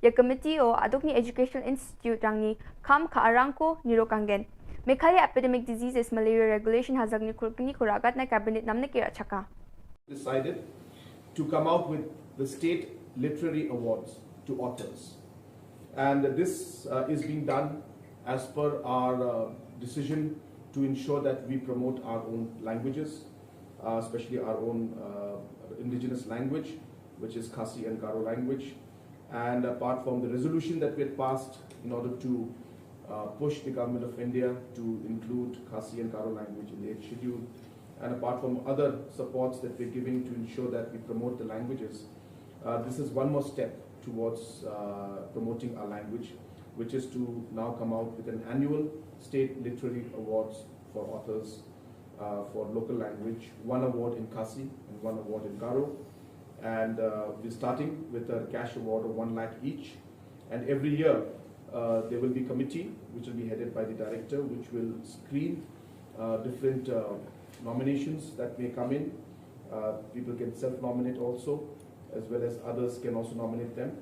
ya committee o adokni educational institute rangni kam kha arang ko nirokangen Meghalaya Epidemic Diseases Malaria Regulation hazagni kurkni ko ragat na cabinet namne ke rachaka decided to come out with the state literary awards to authors, and this is being done as per our decision to ensure that we promote our own languages, especially our own indigenous language, which is Khasi and Garo language. And apart from the resolution that we had passed in order to push the government of India to include Khasi and Garo language in the 8th schedule, and apart from other supports that we're giving to ensure that we promote the languages, this is one more step towards promoting our language, which is to now come out with an annual state literary awards for authors for local language, one award in Khasi and one award in Garo. And we're starting with a cash award of 1 lakh each. And every year there will be a committee which will be headed by the director, which will screen different nominations that may come in. People can self-nominate also, as well as others can also nominate them.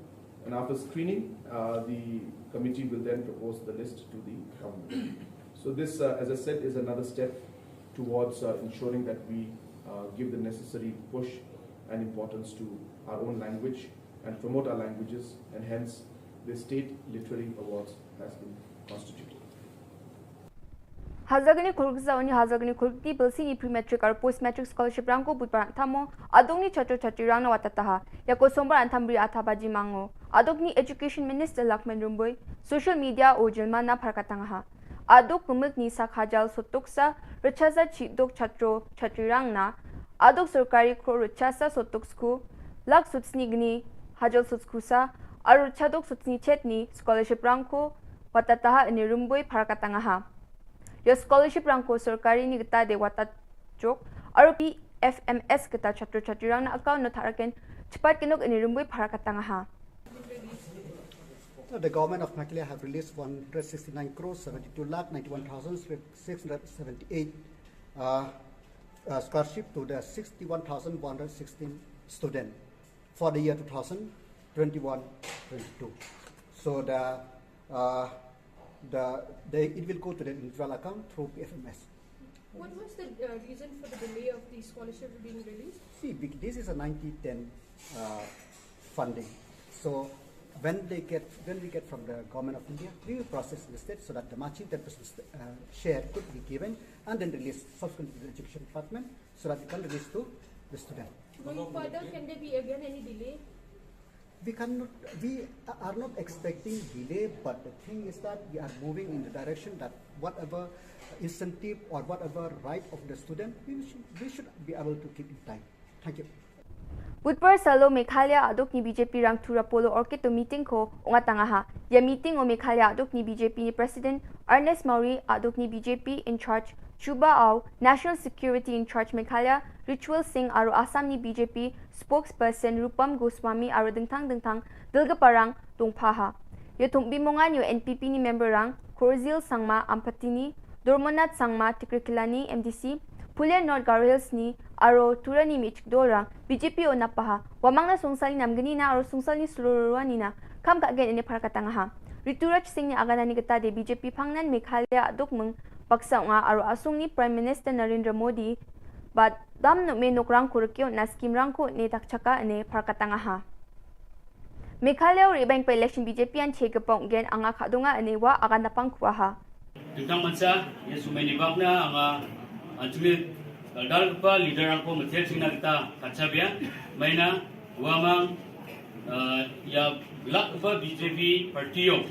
And after screening, the committee will then propose the list to the government. So this, as I said, is another step towards ensuring that we give the necessary push and importance to our own language and promote our languages, and hence the State Literary Awards has been constituted. Hazagni Kulkza oni Hazagni Kulki Bilsini pre-metric or post-metric scholarship rango budparang tamo adongni chatu chatu rang na watataha yako sombar antambri athabaji mango adogni Education Minister Lakman Rumboy social media o jilma na parkatangaha adok pumik ni sakhajal sotoksa rachasa chidok chatro chatu rang na adok sarkari kro rachasa sotoksku lak sutsnigni hajal sutskusa aru chadok sutsni chetni scholarship rangko watataha ini Rumboy parkatangaha Your scholarship rangko sarkari ni gita de wata jok aru PFMS gita chatro chatri rang na account no tharaken chipat kinok ini Rumboy parakatanga ha The government of Meghalaya have released 169 crores 72 lakh 91,678 scholarship to the 61,116 students for the year 2021-22. So it will go to the individual account through PFMS. What was the reason for the delay of the scholarship being released? See, this is a 90-10 funding. So when we get from the government of India, we will process the state so that the matching 10% share could be given and then released subsequently to the education department so that we can release to the student. Going further, can there be again any delay? We are not expecting delay, but the thing is that we are moving in the direction that whatever incentive or whatever right of the student, we should be able to keep in time. Thank you. Budpar Salo Meghalaya adok ni BJP rang Tura Polo Orchid to meeting ko ungatangaha. Ya meeting o Meghalaya adok ni BJP ni President Ernest Maury adok ni BJP in charge Chuba Au National Security in charge Meghalaya Ritual Singh aru Assam ni BJP spokesperson Rupam Goswami aru dengtang dilga parang tungpaha. Yo tungbimongan yo NPP ni member rang Korzil Sangma Ampatini Dormonat Sangma Tikrikilani MDC Pulian North Garrels ni aro turani mich dorang BJP o napaha wamang na sungsal ni namgani na aro sungsal ni seluruhan na kam ka gen ini para katangaha Rituraj Singh ni agana ni kata de BJP Phangnan Meghalaya aduk meng paksa nga aro asung ni Prime Minister Narendra Modi but dam no me nokrang kurkyo na scheme rang ko ne takchaka ne para katangaha Meghalaya ri bank pa election BJP an chegapong gen anga khadunga ane wa agana pangkuaha Tentang mansa ya sumai nibak na anga Anjumit dal pa leader ako matel singna kita kacabia maina wamang ya lak pa BJP partiyo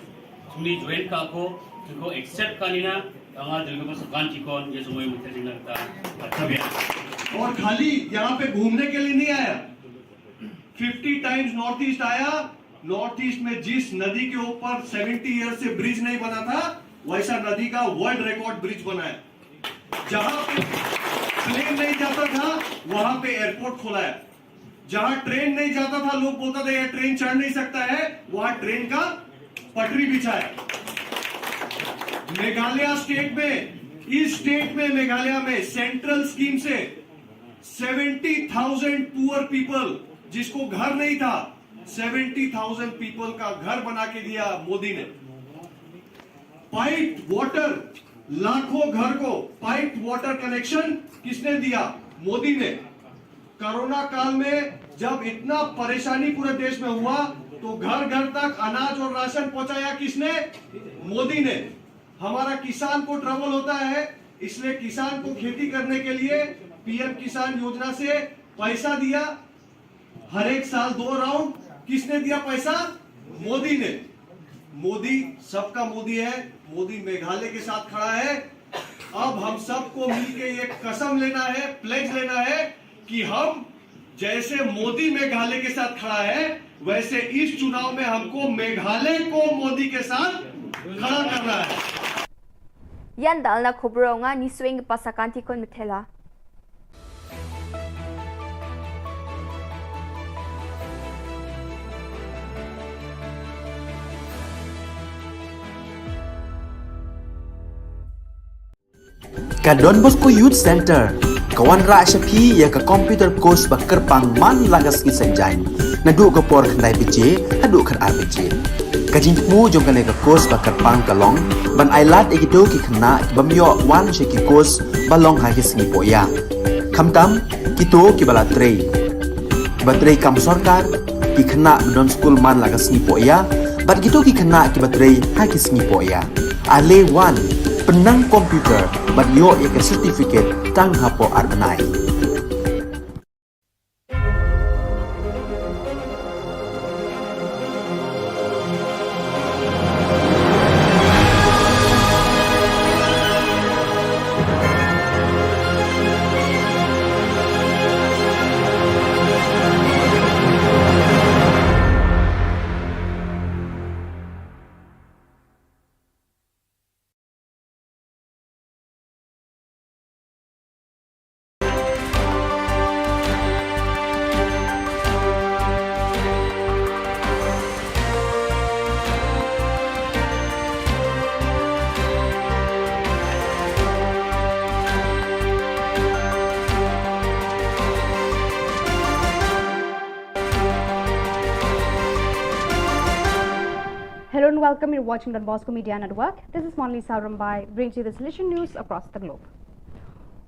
suni join ka ako ko accept kanina anga dilgo sa kantikon ya sumai matel singna kita kacabia और खाली यहाँ पे घूमने के लिए नहीं आया 50 times north east आया नॉर्थ ईस्ट में जिस नदी के ऊपर 70 ईयर से ब्रिज नहीं बना था वैसा नदी का वर्ल्ड रिकॉर्ड ब्रिज बनाया जहां पे प्लेन नहीं जाता था वहां पे एयरपोर्ट खोला है जहां ट्रेन नहीं जाता था लोग बोलता था ये ट्रेन चढ़ नहीं सकता है वहां ट्रेन का पटरी बिछाया मेघालय स्टेट में इस स्टेट में मेघालय में सेंट्रल स्कीम से 70,000 पुअर पीपल जिसको घर नहीं था 70,000 पीपल का घर बना के दिया मोदी ने पाइप वाटर लाखों घर को पाइप वाटर कनेक्शन किसने दिया मोदी ने कोरोना काल में जब इतना परेशानी पूरे देश में हुआ तो घर घर तक अनाज और राशन पहुंचाया किसने मोदी ने हमारा किसान को ट्रबल होता है इसलिए किसान को खेती करने के लिए पीएम किसान योजना से पैसा दिया हर एक साल 2 राउंड किसने दिया पैसा मोदी ने मोदी सबका मोदी है मोदी मेघालय के साथ खड़ा है अब हम सबको मिलके एक कसम लेना है प्लेज लेना है कि हम जैसे मोदी मेघालय के साथ खड़ा है वैसे इस चुनाव में हमको मेघालय को मोदी के साथ खड़ा करना है Yan dal na khubro nga ni swing pasakanti kon methela Ka Don Bosco Youth Center kawan ra shapi ya ka computer course bakar pang man lagas ki sanjang nadu ka por khnai bije hadu khan arbije kajin mu jong kane ka course bakar pang kalong ban ailat egito ki khna bamyo wan she ki course balong ha ki sni poya khamtam kito ki bala trei batrei kam sarkar ki khna don school man lagas ni poya bat gito ki khna ki batrei ha ki sni poya ale wan penang komputer bat yo ek certificate tang hapo arbanai Hello and welcome. You're watching Don Bosco Media Network. This is Monli Saurambai, brings you the solution news across the globe.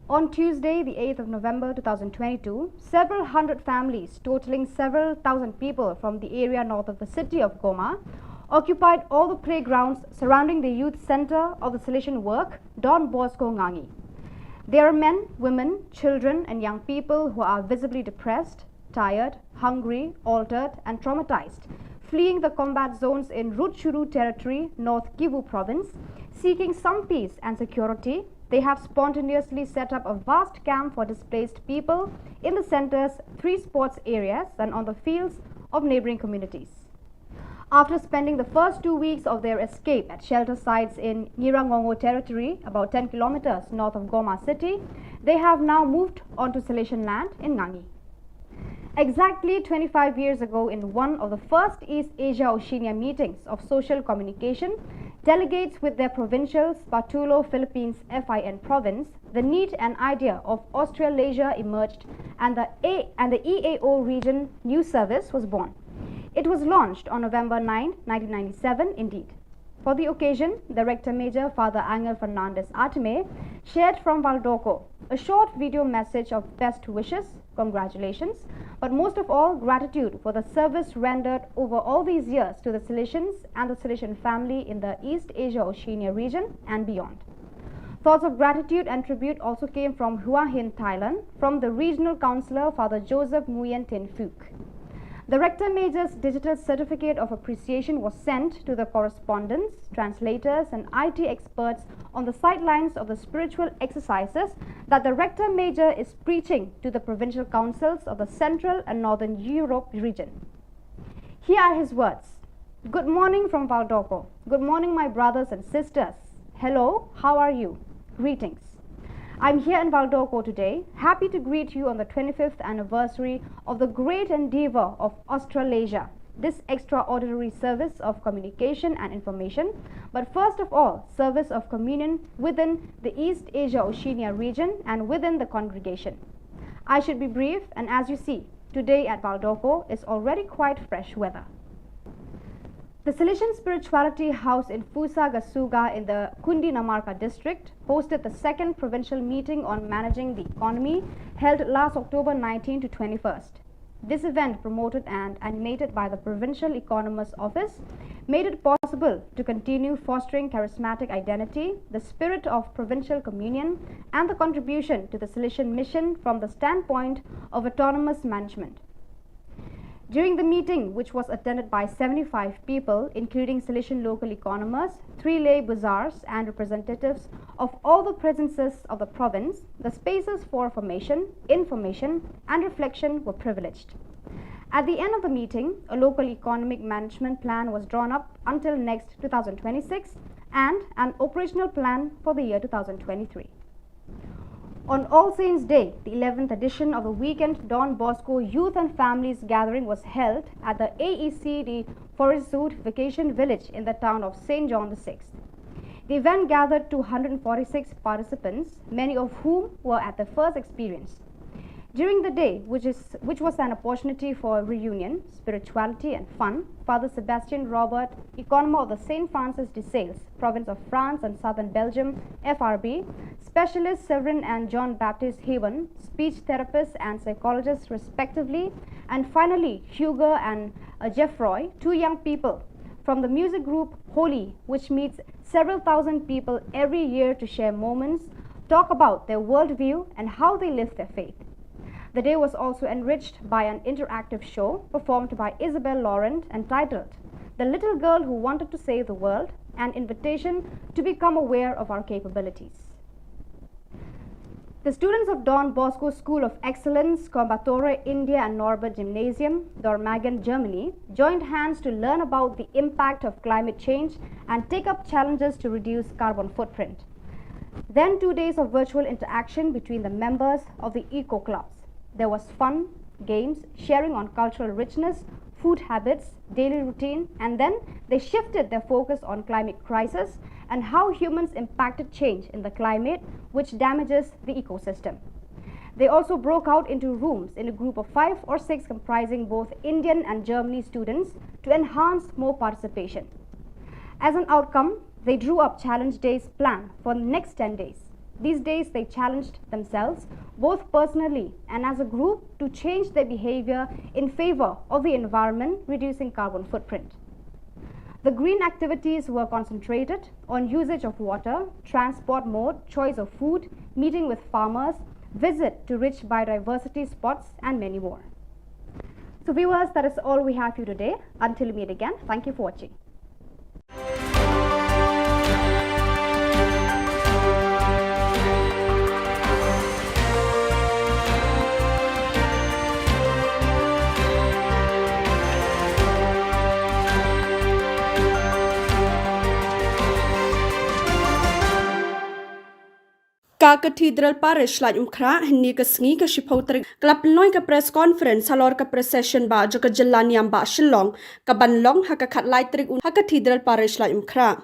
On Tuesday, the 8th of November 2022, several hundred families, totaling several thousand people from the area north of the city of Goma, occupied all the playgrounds surrounding the youth center of the solution work, Don Bosco Ngangi. There are men, women, children and young people who are visibly depressed, tired, hungry, altered and traumatized, fleeing the combat zones in Rutshuru territory, North Kivu province. Seeking some peace and security, they have spontaneously set up a vast camp for displaced people in the center's 3 sports areas and on the fields of neighboring communities. After spending the first 2 weeks of their escape at shelter sites in Nyirangongo territory, about 10 kilometers north of Goma city, they have now moved onto Salesian land in Ngangi. Exactly 25 years ago, in one of the first East Asia Oceania meetings of social communication Delegates with their provincials, Patulo, Philippines, FIN province, the need and idea of Australasia emerged and the EAO region news service was born. It was launched on November 9, 1997 indeed. For the occasion, the Rector Major, Father Angel Fernandez Artime, shared from Valdoco a short video message of best wishes, congratulations, but most of all, gratitude for the service rendered over all these years to the Salesians and the Salesian family in the East Asia Oceania region and beyond. Thoughts of gratitude and tribute also came from Hua Hin, Thailand, from the Regional Councillor, Father Joseph Nguyen Tin Phuc. The Rector Major's digital certificate of appreciation was sent to the correspondents, translators and IT experts on the sidelines of the spiritual exercises that the Rector Major is preaching to the provincial councils of the Central and Northern Europe region. Here are his words. Good morning from Valdoco. Good morning, my brothers and sisters. Hello, how are you? Greetings. I'm here in Valdoco today, happy to greet you on the 25th anniversary of the great endeavor of Australasia, this extraordinary service of communication and information, but first of all, service of communion within the East Asia Oceania region and within the congregation. I should be brief, and as you see, today at Valdoco is already quite fresh weather. The Salesian Spirituality House in Fusa Gasuga in the Kundinamarca district hosted the second provincial meeting on managing the economy held last October 19 to 21st. This event, promoted and animated by the Provincial Economist's Office, made it possible to continue fostering charismatic identity, the spirit of provincial communion, and the contribution to the Salesian mission from the standpoint of autonomous management. During the meeting, which was attended by 75 people, including Salesian local economists, 3 lay bazaars and representatives of all the presences of the province, the spaces for formation, information and reflection were privileged. At the end of the meeting, a local economic management plan was drawn up until next 2026 and an operational plan for the year 2023. On All Saints' Day, the 11th edition of the weekend Don Bosco Youth and Families Gathering was held at the AECD Forest Zoot Vacation Village in the town of St. John VI. The event gathered 246 participants, many of whom were at their first experience. During the day, which was an opportunity for reunion, spirituality and fun, Father Sebastian Robert, economist of the St. Francis de Sales, province of France and southern Belgium, FRB, specialist Severin and John Baptist Haven, speech therapists and psychologists respectively, and finally Hugo and Geoffroy, 2 young people from the music group Holy, which meets several thousand people every year to share moments, talk about their worldview and how they live their faith. The day was also enriched by an interactive show performed by Isabel Laurent entitled The Little Girl Who Wanted to Save the World, an invitation to become aware of our capabilities. The students of Don Bosco School of Excellence, Coimbatore, India and Norbert Gymnasium, Dormagen, Germany, joined hands to learn about the impact of climate change and take up challenges to reduce carbon footprint. Then 2 days of virtual interaction between the members of the eco clubs. There was fun, games, sharing on cultural richness, food habits, daily routine, and then they shifted their focus on climate crisis and how humans impacted change in the climate, which damages the ecosystem. They also broke out into rooms in a group of 5 or 6 comprising both Indian and Germany students to enhance more participation. As an outcome, they drew up challenge days plan for the next 10 days. These days they challenged themselves, both personally and as a group, to change their behavior in favor of the environment, reducing carbon footprint. The green activities were concentrated on usage of water, transport mode, choice of food, meeting with farmers, visit to rich biodiversity spots, and many more. So viewers, that is all we have for you today. Until we meet again, thank you for watching. Ka Cathedral Parish la umkra hni ka sngi ka shipotri klap noi ka press conference halor ka procession ba jo ka jilla niam ba Shillong ka banlong ha ka khat lai trik ha Cathedral Parish la umkra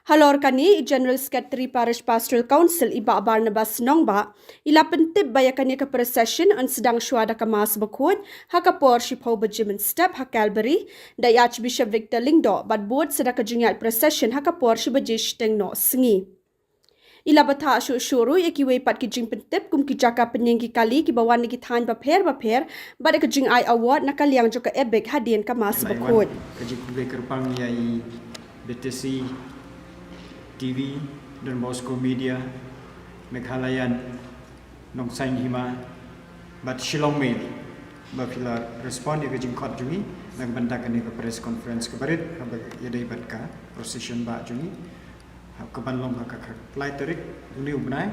Halor kani General Secretary Parish Pastoral Council Iba Barnabas Nongba ila pentip bayakani ka procession an sedang syuada ka mas bakut hakapor shipau bajimen step hakalberi da Archbishop Victor Lingdo bad board sedaka jingat procession hakapor shibajish teng no sengi. Ila bata syuru yakiwe pat ki jing pentip kum ki jaka penyengki kali ki bawan ki than bapher bad ka jing ai award nakaliang joka ebek hadien ka mas bakut. Kaji kuble kerpang yai BTC TV dan Bosco Media Meghalayan Nong Sain Hima Bat Shillong Mail Bapila respon ya kejing kot jungi nang bandakan ke press conference kebarit habak yadai bat ka procession ba jungi keban long ka klai tarik uni ubnai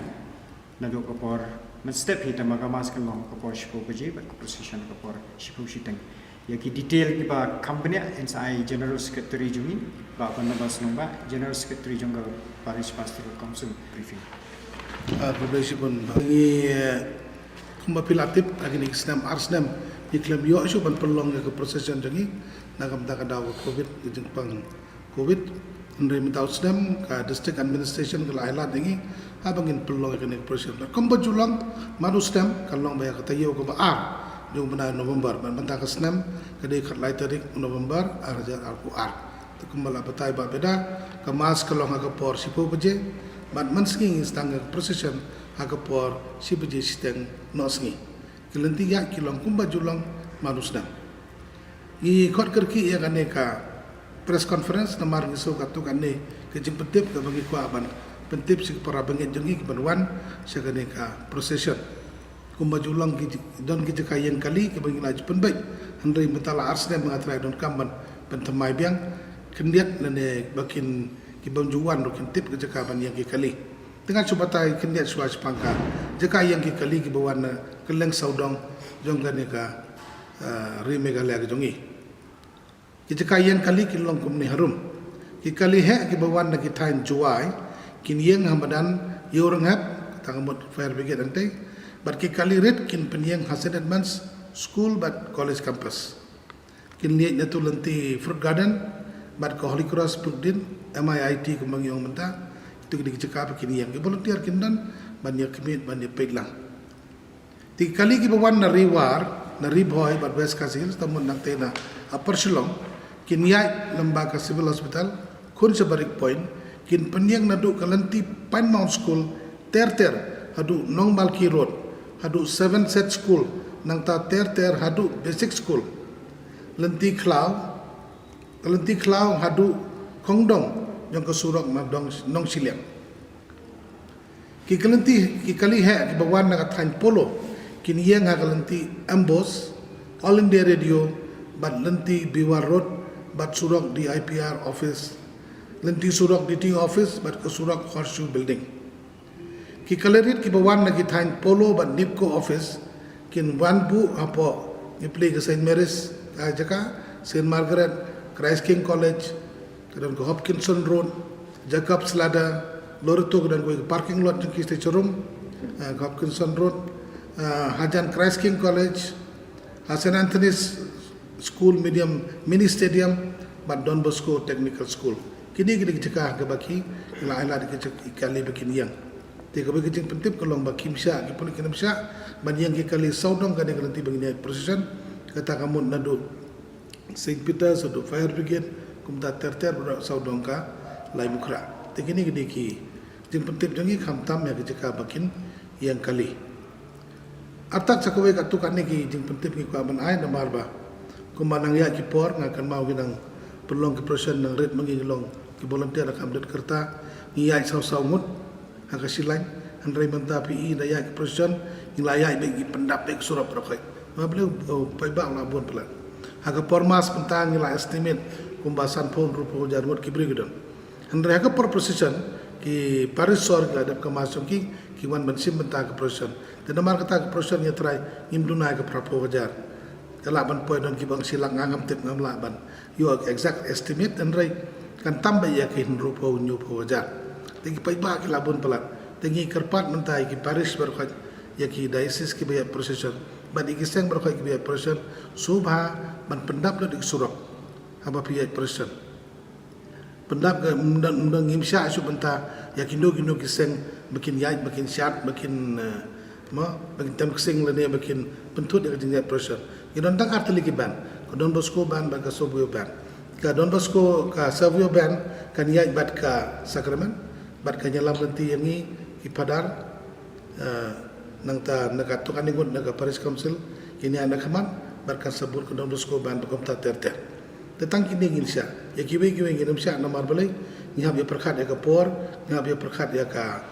nado kapor men step hita magamas kan long kapor shipo beji bat procession kapor shipo shiteng yaki detail ki ba company NSI General Secretary jungi ba Barnabas Nongba General Secretary jongga Parish Pastoral Council briefing. Publish pun bagi kumba pilatip lagi ni snam arsnam iklam yo isu ban pelong ke procession jangi nakam ta kada covid jeng pang covid ndre mitau snam ka district administration ke laila dengi abangin pelong ke procession kumba julang manu snam kalong baya kata yo ko ba jung bena November ban banta ka snam kade khat lai tarik November arja ar kumbala batai ba beda ka mas kalong ka por sipo beje ban mansking istang procession ka por sibeje siteng nosngi kelenti ya kilong kumba julang manusna I khot kerki ya kane ka press conference namar ngiso ka tu kane ke jempetip ka bagi kwa ban pentip sik para bangit jengi ban wan sakane ka procession kumba julang ki don ki kayen kali ke bagi laj penbai handai betala arsne mengatrai don kamban pentemai biang kendiat nane bakin ki banjuan ro kentip ke jakaban yang ki kali dengan subatai kendiat suas pangka jaka yang ki kali ki bawan keleng saudong jonggane ka rimegale ke jongi ki jaka yang kali ki long kumni harum ki kali he ki bawan na ki tain juai kin yang hamadan yorang hap tangamot fire brigade ante but ki kali red kin penyeng Hasan Advance School but college campus kin liat natu lenti fruit garden but ko Holy Cross Pugdin MIIT kumang yung menta itu kini cakap kini yang ki volunteer kindan banyak kemit banyak peglang ti kali ki bawan na rewar na riboy but west kasil tamun nak tena upper Shillong kin yai lembaga civil hospital kun sebarik point kin penyeng nadu kalanti Pine Mount School ter hadu Nong Balki Road hadu 7 set school nang ta ter hadu basic school lenti klau hadu kongdong yang kesurok madong nong Shillong ki kali he ki bawan na kathan polo kin yang ha kalenti ambos all India radio bat lenti Biwar Road bat surok di IPR office lenti surok DT office bat kesurok horseshoe building ki kalerit ki bawan na kithain polo ban nipco office kin wanbu apo iple ke St Mary's jaka St Margaret Christ King College kedan ko Hopkinson Road Jacob's Ladder Loreto kedan ko parking lot ki Stechorum Hopkinson Road Hajan Christ King College St Anthony's School Medium Mini Stadium bat Don Bosco Technical School kini jaka ke baki ila di kali bikin yang tiga bagi jeng pentip kalau bak kimsya ki pun kena kimsya ban yang ki kali saudong kan nanti bagi procession kata kamu nadu St Peter sadu fire brigade kumta ter saudong ka lai mukra tikini gede ki jeng pentip jangi khamtam ya ki jaka bakin yang kali atak sakwe ka tu kan ki jeng pentip ki ka ban ai namar ba kumanang ya ki por ngakan mau ginang perlong ki procession nang red mangilong ki volunteer akam det kerta ngiyai saw ngut haka silang andrai menta PI daya ke procession ilaya bagi pendapek surap rakai mablu pai bang la bon plan haka pormas pentang ila estimate kumbasan pon rupo jarwat ki brigade andrai haka por procession ki parisor ka adap kamasong ki wan bensim menta ke procession tenamar kata ke procession ya try imduna ke prapo wajar kala ban poin don ki bang silang ngam tip ngam la ban yo exact estimate andrai kan tambah ya ke rupo nyu po wajar tegi paiba ki labun pelat tegi kerpat mentai ki parish berkat ya ki diocese ki bayat procession ban ikiseng berkat ki bayat procession subha ban pendap lo dik surok haba piyat procession pendap ke undang ngimsya asu benta ya kindo kiseng makin yai makin syat makin makin tem kiseng lene makin pentut ya jingat pressure idon tang arteli ki ban ko Don Bosco ban ka Sobio ban ka Don Bosco ka Sobio ban kan yai bat ka Sacrament bat ka nyalam lenti yangi ki padar nang ta naga tukan ningut naga Paris Council kini anak kaman bat ka sabur ko Don Bosco ban ko ta ter tentang kini ngin sya ya kiwe ngin sya namar balai ngap ya perkat ya ka por ngap ya perkat ya ka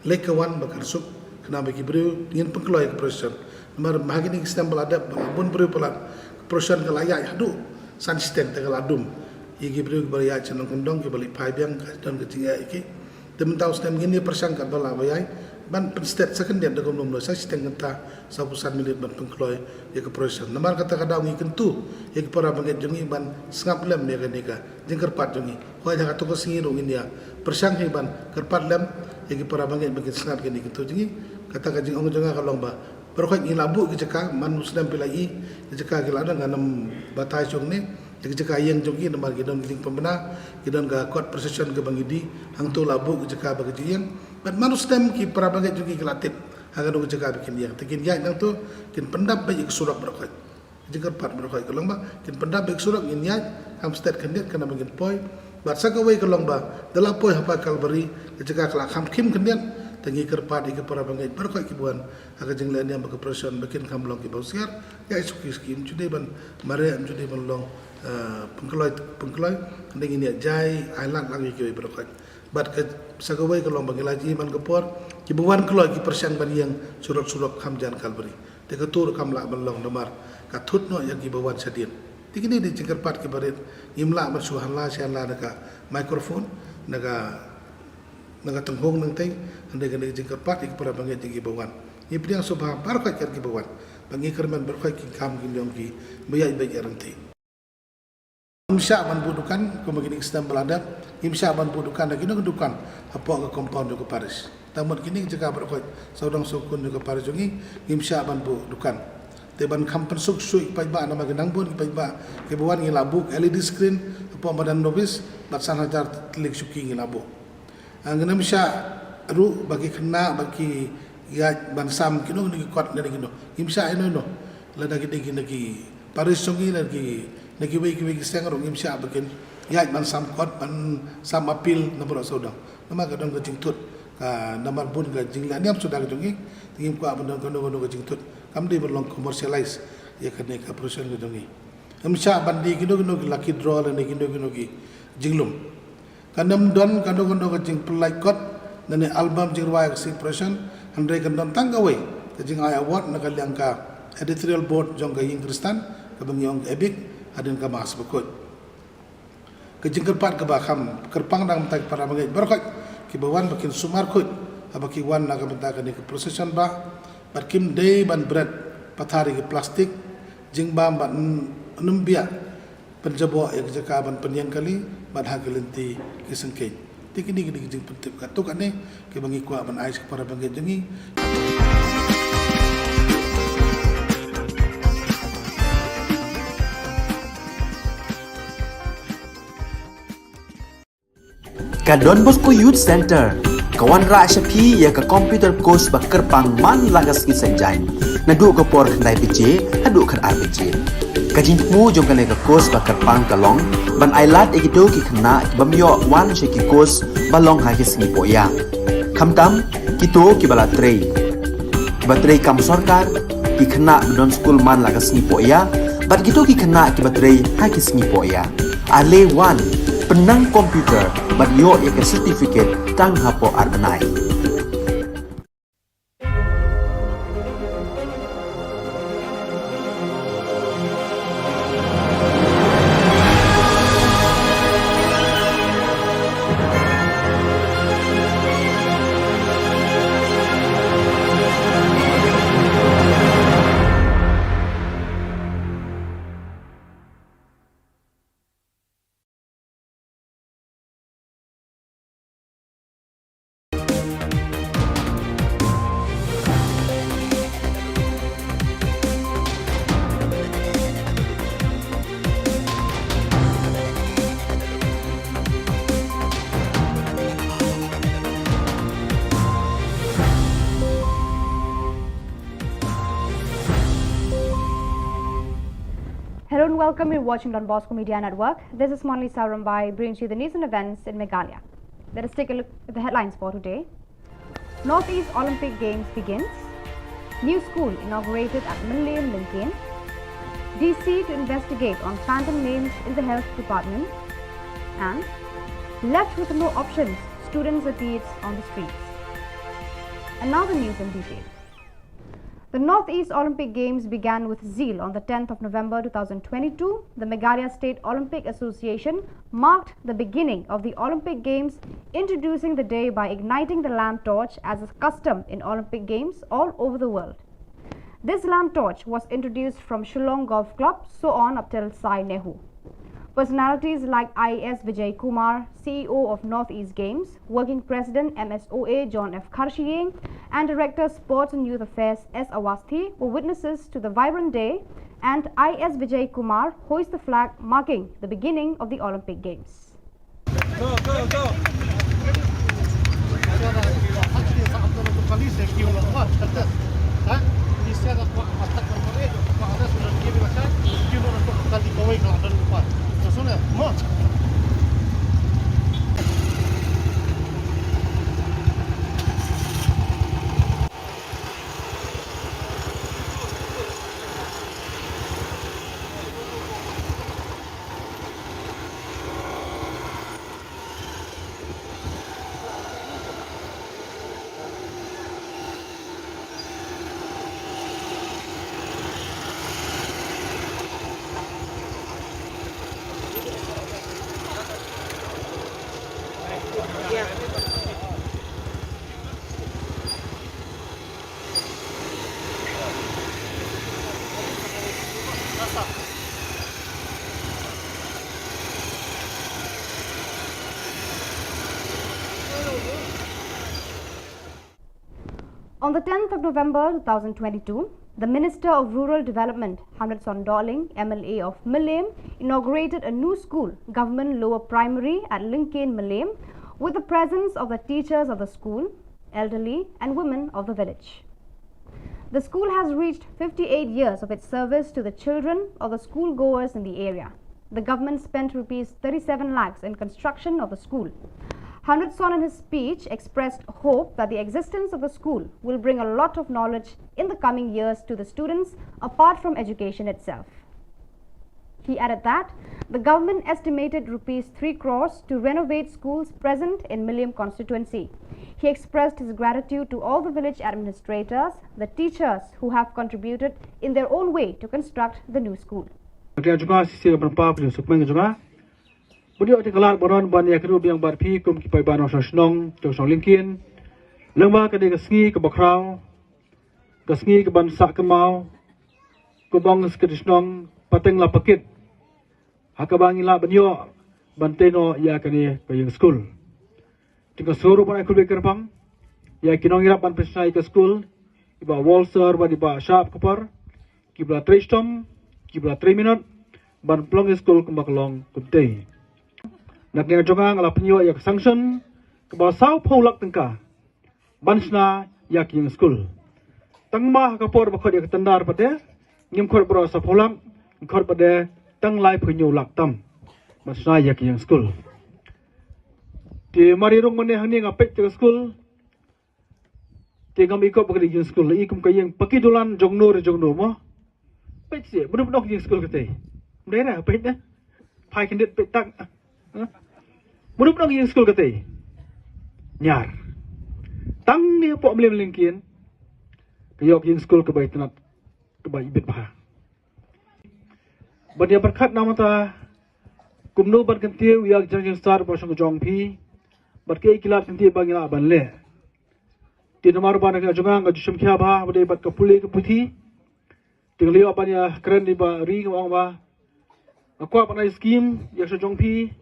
lekawan bakar suk kena bagi beriu ngin pengkeloy ke proses namar mahagini sistem beladab bun beriu pelat proses ke layak hadu san sistem te ladum igi beriu bari ya cenong kendong ke balik pai biang dan ke tinga iki temen tahu sistem ngini persangkat bala bayai ban penstet second dia dagom nom sa sistem ngenta sa pusan milit ban pengkeloy ya ke proses namar kata kada ngi kentu ya ke para banget jongi ban sengap lem ya ka jengker pat jongi hoy da to ko singiru ngia persang ban kerpat lem ya ke para banget bagi sengap kini kentu jongi kata ka jeng ong jonga kalong ba berkhot ngi labu ke ceka man muslim pilai ke ceka ke ladang ganam batai jong ni ke ceka yang jongi namar gidon giding pembena gidon ga court procession ke bangidi hang tu labu ke ceka bagi jieng but manustem ki para bagai juga kelatip agar dong jaga bikin yang tekin ya nang tu kin pendap baik surat berkhot jengker pat berkhot kalong ba kin pendap baik surat in ya ham state kandidat kana bagin poi bat sakawai kalong ba dala poi hapa kalbari jaga kelak ham kim kandidat tengi kerpat ke para bagai berkhot ki buan agar jeng lain yang berkepresion bikin kamlong ki bausiar ya isuki skim jude ban mare jude ban long pengkeloy dengan ini jai island lagi ki berkhot bat ke sagawai kalau bagi laji man kepor ki buan kalau ki persian ban yang surat-surat hamjan kalbari te ketur kamla balong namar ka thutno yang ki buan sadin tikini di cingkerpat ki barit imla masuhan la sianla naka microphone naga tenghong nang tai ande kan di cingkerpat ki para banget ki buan ni priang subha par ka ki buan bangi kerman berkhai ki kam ki nyong ki bayai baik rantai imsya ban budukan ko magini sistem beladab imsya ban budukan lagi no kedukan apa ke compound ke Paris tamat kini jaga berkhot saudang sukun ke Paris jongi imsya ban budukan te ban kampen suk sui pai ba nama genang bun pai ba ke buan ngi labuk LED screen apa badan novis bat sanhajar klik suki ngi labuk angena imsya ru bagi kena bagi ya ban sam kino ni kot dari kino imsya eno no lada gede lagi Paris jongi lagi nagi wei seng rong imsya bakin ya man sam kot man sam apil na bro saudang nama kadang ke jingtut ka namar bun ke jingla niam sudah ke jongi tingim ko abon kono ke jingtut kam di berlong commercialize ya kene ka production ke jongi imsya bandi kido lucky draw le ne kido ki jinglum kanam don kado ke jing pelai kot nane album jingwa ke production andre kandon tanggawai ke jing award na kalyang ka editorial board jong ka ying kristan ka bangyong ebik adin ka mas bekut kejengkerpat ke bakam kerpang dang mentak para bangai berkhot ki bawan bakin sumar khut abaki wan na ka mentak ni ke procession ba barkim day ban bread pathari ke plastik jingba ban numbia penjabo ya jaka ban penyang kali ban hagelenti ki sengkei tikini gidi jing pentip ka tuk ane ke bangi kwa ban ais para bangai jengi Ka Don Bosco Youth Center kawan ra syapi ya ka computer course ba kerpang man lagas ki senjain nadu ka por khnai pije hadu khan RPG ka jingmu jong ka ka course ba kerpang kalong ban ailat egido ki khna bamyo wan she ki course balong ha ki sni poya khamtam kito ki bala trei batrei kam sarkar ki khna don school man lagas ni poya bat gito ki khna ki batrei ha ki sni poya ale wan penang komputer bat yo ek certificate tang hapo arbanai Hello and welcome. You're watching Don Bosco Media Network. This is Monli Saurambai brings you the news and events in Meghalaya. Let us take a look at the headlines for today. Northeast Olympic Games begins. New school inaugurated at Millennium Lincoln. DC to investigate on phantom names in the health department. And left with no options, students appears on the streets. And now the news in detail. The Northeast Olympic Games began with zeal on the 10th of November 2022. The Meghalaya State Olympic Association marked the beginning of the Olympic Games, introducing the day by igniting the lamp torch as is custom in Olympic Games all over the world. This lamp torch was introduced from Shillong Golf Club, so on up till Sai Nehu. Personalities like I.S. Vijay Kumar, CEO of Northeast Games, Working President MSOA John F. Kharshiyeng, and Director Sports and Youth Affairs S. Awasthi were witnesses to the vibrant day, and I.S. Vijay Kumar hoist the flag marking the beginning of the Olympic Games. Go, go, go! On the 10th of November 2022, the Minister of Rural Development, Hamid Sondoling, MLA of Millennium, inaugurated a new school, Government Lower Primary at Lincoln, Millennium, with the presence of the teachers of the school, elderly and women of the village. The school has reached 58 years of its service to the children of the schoolgoers in the area. The government spent Rs 37 lakhs in construction of the school. Hamid Son in his speech expressed hope that the existence of the school will bring a lot of knowledge in the coming years to the students apart from education itself. He added that the government estimated Rs 3 crores to renovate schools present in Millennium constituency. He expressed his gratitude to all the village administrators, the teachers who have contributed in their own way to construct the new school. Budi ati kelar boron ban ya keru biang bar pi kum ki pai ban osong Shillong to song Lincoln lengba ke de kesngi ke bakrau kesngi ke ban sak ke mau ku bang ke Shillong pateng la pakit hakabang ila banyo banteno ya kani ke yang school tinggal suruh ban akul beker bang ya kinong irap ban pesai ke school iba walser ban iba sharp kupar kibla 3 stom kibla 3 minute ban plong school kumbakalong kumtei nak yang jongang ala penyo yak sanction ke basau polak tengka bansna yak yang school tangma ka por bakhod yak tandar pade ngim khor bro sa polak khor pade tang lai penyo lak tam bansna yak yang school ti mari rong mane hang ni ngapet ke school ti gam ikop ke yang school ikum ka yang pakidulan jongno mo pet si bunup nok yang school kete mdera pet na pai kendit pet tak Mudah nak yang sekolah kata, nyar, tang ni apa boleh melingkin, kayok yang sekolah kebaik tenat, kebaik ibit bah. Bagi berkat nama ta, kumno berkentiu yang jangan star pasang kejong pi, berkai kilat kentiu bagi nak banle. Di nomor ban nak jangan kejum kia bah, bagi ber kepulih keputi, tinggal apa ni keren di bah ring orang bah, aku apa ni skim yang kejong pi.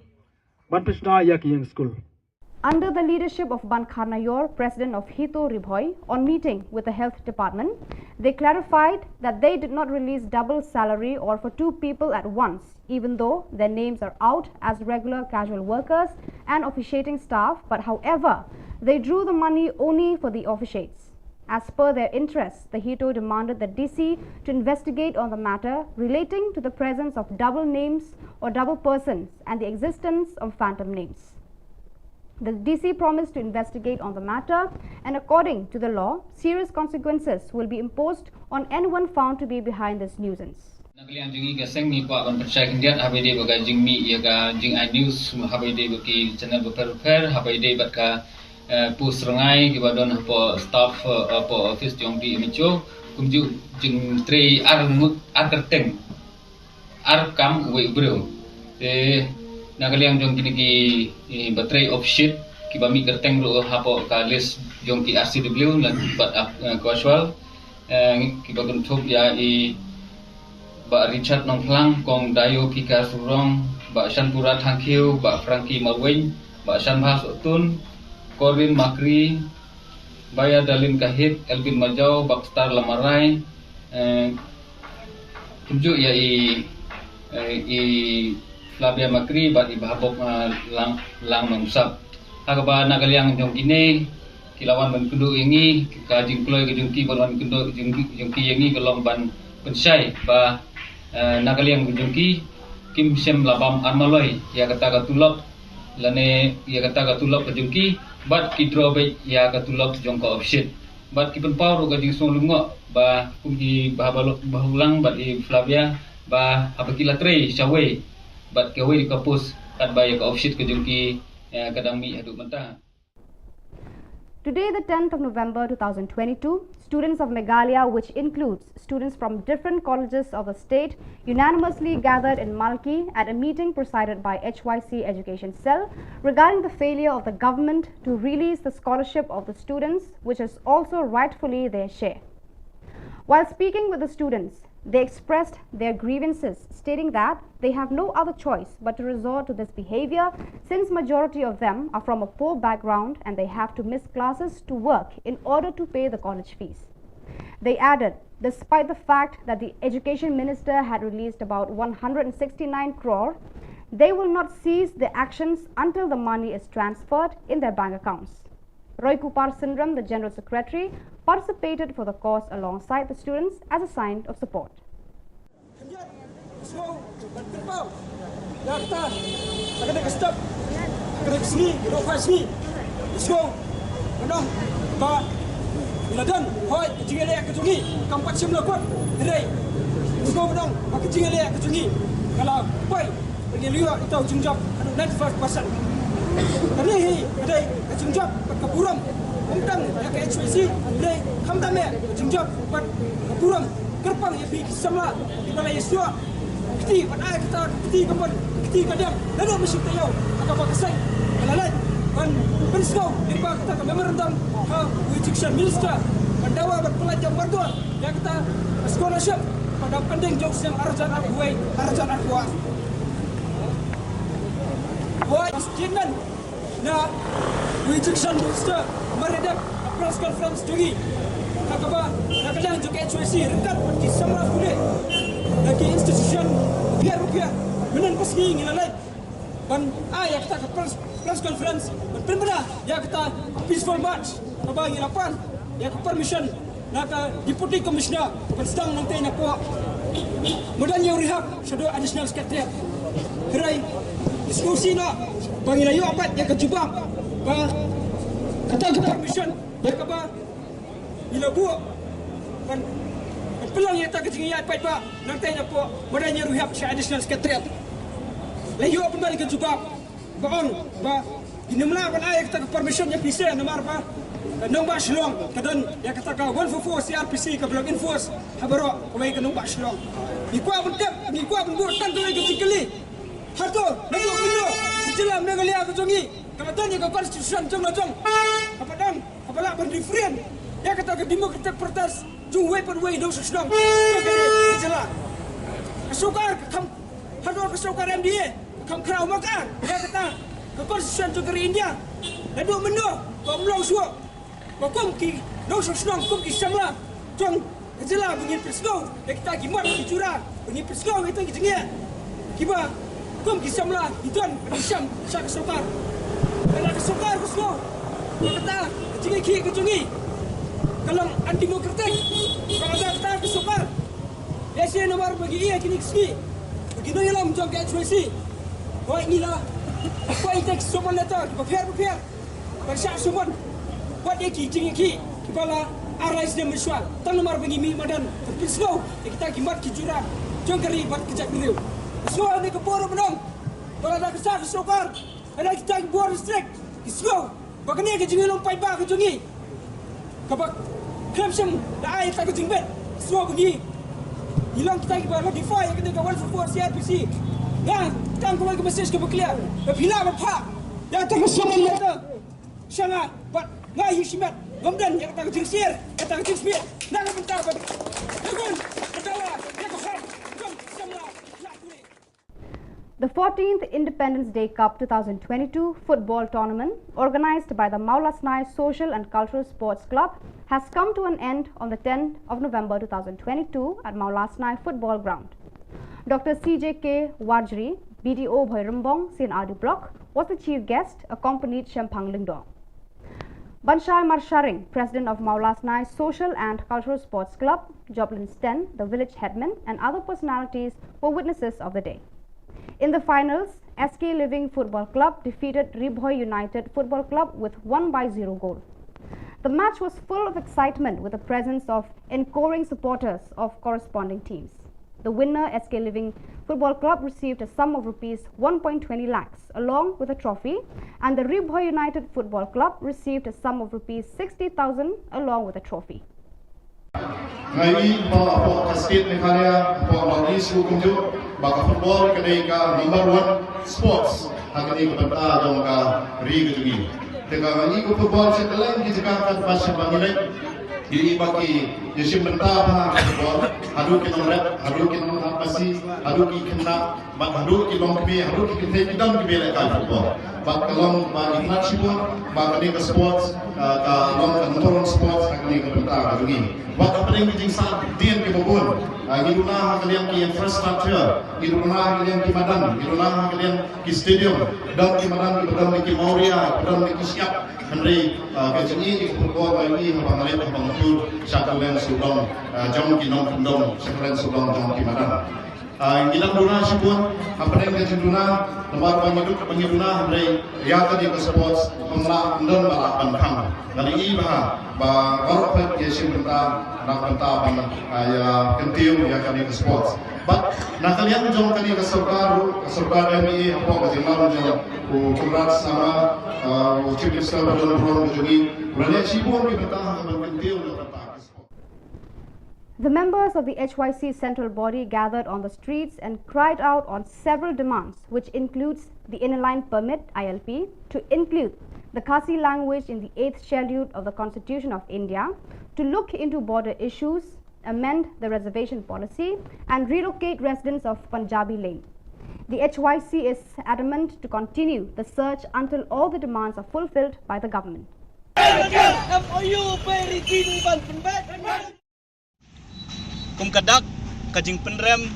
Under the leadership of Ban Kharnayor, President of Hito Ribhoi, on meeting with the Health Department, they clarified that they did not release double salary or for 2 people at once, even though their names are out as regular casual workers and officiating staff, but however, they drew the money only for the officiates. As per their interests, the Hito demanded the DC to investigate on the matter relating to the presence of double names or double persons and the existence of phantom names. The DC promised to investigate on the matter, and according to the law, serious consequences will be imposed on anyone found to be behind this nuisance. Nakaliang jingi gaseng ni kwa kon percaya kendiat habai de bagai jing mi ya ga jing iNews habai de baki channel beper habai de bat ka pus rengai ki badon apa staff apa office jong di micho kumju jing tre ar kerteng ar kam we bro te nakaliang jong kini ki battery of shit ki bami kerteng ro hapo ka list jong ki RCW lan bat casual ki bagun thop ya I Ba Richard Nongklang Kong Dayo Kika Surong Ba Shanpura Thangkiu Ba Frankie Marwing Ba Shanbhas Otun Corin Makri Baya Dalin Kahit Elvin Majau Bakstar Lamarai Kumju ya I Flavia Makri Ba I Bahabok Lang Mangsap Hagaba Nakaliang Jong Kine Kilawan Ban Kundu Ingi Kajing Kloy Kajungki Ban Kundu Jungki Ingi Kelong Ban Pensai Ba Nakaliang Kujungki Kim Sem Labam Armaloi ya kata katulok lane ya kata katulok kejungki bat kidrobe ya katulok jongko opshit bat kipen pau ro gajing song lungo ba kumji bahabalok bahulang bat I Flavia ba apakila tre shawe bat kewe di kapus kat ba ya ka opshit kejungki kadang mi haduk menta. Today, the 10th of November 2022, students of Meghalaya, which includes students from different colleges of the state, unanimously gathered in Malki at a meeting presided by HYC Education Cell regarding the failure of the government to release the scholarship of the students, which is also rightfully their share. While speaking with the students, they expressed their grievances, stating that they have no other choice but to resort to this behavior since majority of them are from a poor background and they have to miss classes to work in order to pay the college fees. They added, despite the fact that the Education Minister had released about 169 crore, they will not cease their actions until the money is transferred in their bank accounts. Roy Kupar Sindram, the General Secretary, participated for the cause alongside the students as a sign of support. Kami ada jungjab keburam undang ya ke HWC le khamdame jungjab keburam kerpang ya bi samla di balai iswa kiti pada kita kiti kapan kiti kadang lalu mesti tahu apa apa kesai lalat kan pensau di bawah kita ke memorandum Education Minister mendawa berpelajar berdua ya kita scholarship pada pending jokes yang arjan akuai arjan akuah Student na Education Minister meredap press conference tinggi kakaba nakadang juga HWC rekat di semua kulit lagi institution rupiah menen pesgi ngilalai ban ayah kita ke press conference benar ya kita peaceful march kaba ngilapan ya ke permission nak deputy commissioner sedang nanti nak puak mudah nyurihak shadow additional secretary Herai diskusi nak bagi layu apat yang kejubah ba kata ke permission ya ke ba bila buat kan pelang yang tak kecil apat ba nanti nak puak modalnya ruhab additional secretary layu apa balik kejubah ba on ba inamla ban ayat kita ke permission yang bisa nomor ba nombak Shillong kadan ya kata ka 144 CRPC ke blok enforce habaro kawai ke nombak Shillong ikwa bentep ikwa bembur tan tu lagi kecil harto nanggo bendo jelam Meghalaya ke jongi kamatanya ke konstitusi jong lajong apa dang apa lah berdifferent ya kata ke demokratik protes jung way per way dong sedang ke jelah kesukar kam harto kesukar MDA kam krau makan ya kata ke konstitusi jong India lalu bendo komlong suak bakum ki dong sedang kum ki samla jong jelah bunyi persgo ya kita gimana ki curang bunyi persgo itu ki jengia kiba kum kisamla idan kisam sak sokar kala sokar kusno kata jingi ki kejungi kalang undemocratic. Kalau ada kata kesukar, biasa nomor bagi ia kini ski. Begitu ialah macam ke HYC. Kau inilah, kau itu semua letak, prepare. Bersyak semua, buat iki, kepala arais dan mesyual. Tang nomor bagi mi madan, tapi slow, kita kimat kijurang, jangan keri buat kejap beliau. Slow ni keporo menang. Kalau ada kesukar, ada kita buat restrict, slow. Bagaimana kejungi lompat bah kejungi. Kabak Clemson dah air tak kejingbet. Semua pergi. Hilang kita bagi defy yang kena kawan for CRPC. Nah, kan kalau ke message ke berkelia. Bila apa? Yang tak semua letter. Sana, but ngai hisimat. Gomdan yang tak kejingsir, tak kejingsir. Nak bentar bagi. Jangan ketawa, jangan kham. Jom semua. The 14th Independence Day Cup 2022 football tournament, organized by the Maulasnai Social and Cultural Sports Club, has come to an end on the 10th of November 2022 at Maulasnai Football Ground. Dr. CJK Wajri, BDO Bhoirambong, CNRD Block, was the chief guest, accompanied Shempang Lingdong. Banshai Marsharing, president of Maulasnai Social and Cultural Sports Club, Joplin Sten, the village headman, and other personalities were witnesses of the day. In the finals, SK Living Football Club defeated Ribhoi United Football Club with 1-0 goal. The match was full of excitement with the presence of encoring supporters of corresponding teams. The winner, SK Living Football Club, received a sum of rupees 1.20 lakhs along with a trophy, and the Ribhoi United Football Club received a sum of rupees 60,000 along with a trophy. Ngai po state Meghalaya po bagi su kunjuk baka football kadai ka number 1 sports hakani ko panta jong ka ri gujugi teka ngai ko football se telan ki jaka ka basha bangilai diri baki yesim benta ha football hadu ki nomret hadu ki nom pasi hadu ki kena hadu ki long kbe hadu ki kete dam ki bela ka football bak kalong ba international ba kadai ka sports ka long ka motor sports hakani ko panta gujugi Bak paling bijing saat dian ke bobon, giduna kalian ki infrastructure, giduna kalian ki madan, giduna kalian ki stadium, dan ki madan ki badan ki Mauria, badan ki siap, henry kejeni ki football bagi pangalit pangtur, syakalen Shillong, jom ki nom kendong, syakalen Shillong jom ki madan. Gilang duna sipun, apa yang kejenduna, tempat pengiduna henry yang tadi ke sports, pemla ndon balapan kang, dari iba ba korpet yesim benta nak benta ban ya kentiu ya kami ke sports but nak kalian jom kali ke serkar MI apa ke jemaah jom kurat sama chief minister belum jadi berani sibuk di benta ban kentiu The members of the HYC central body gathered on the streets and cried out on several demands, which includes the inner-line permit (ILP) to include the Khasi language in the 8th schedule of the Constitution of India, to look into border issues, amend the reservation policy, and relocate residents of Punjabi Lane. The HYC is adamant to continue the search until all the demands are fulfilled by the government. Kumkadak kajing penrem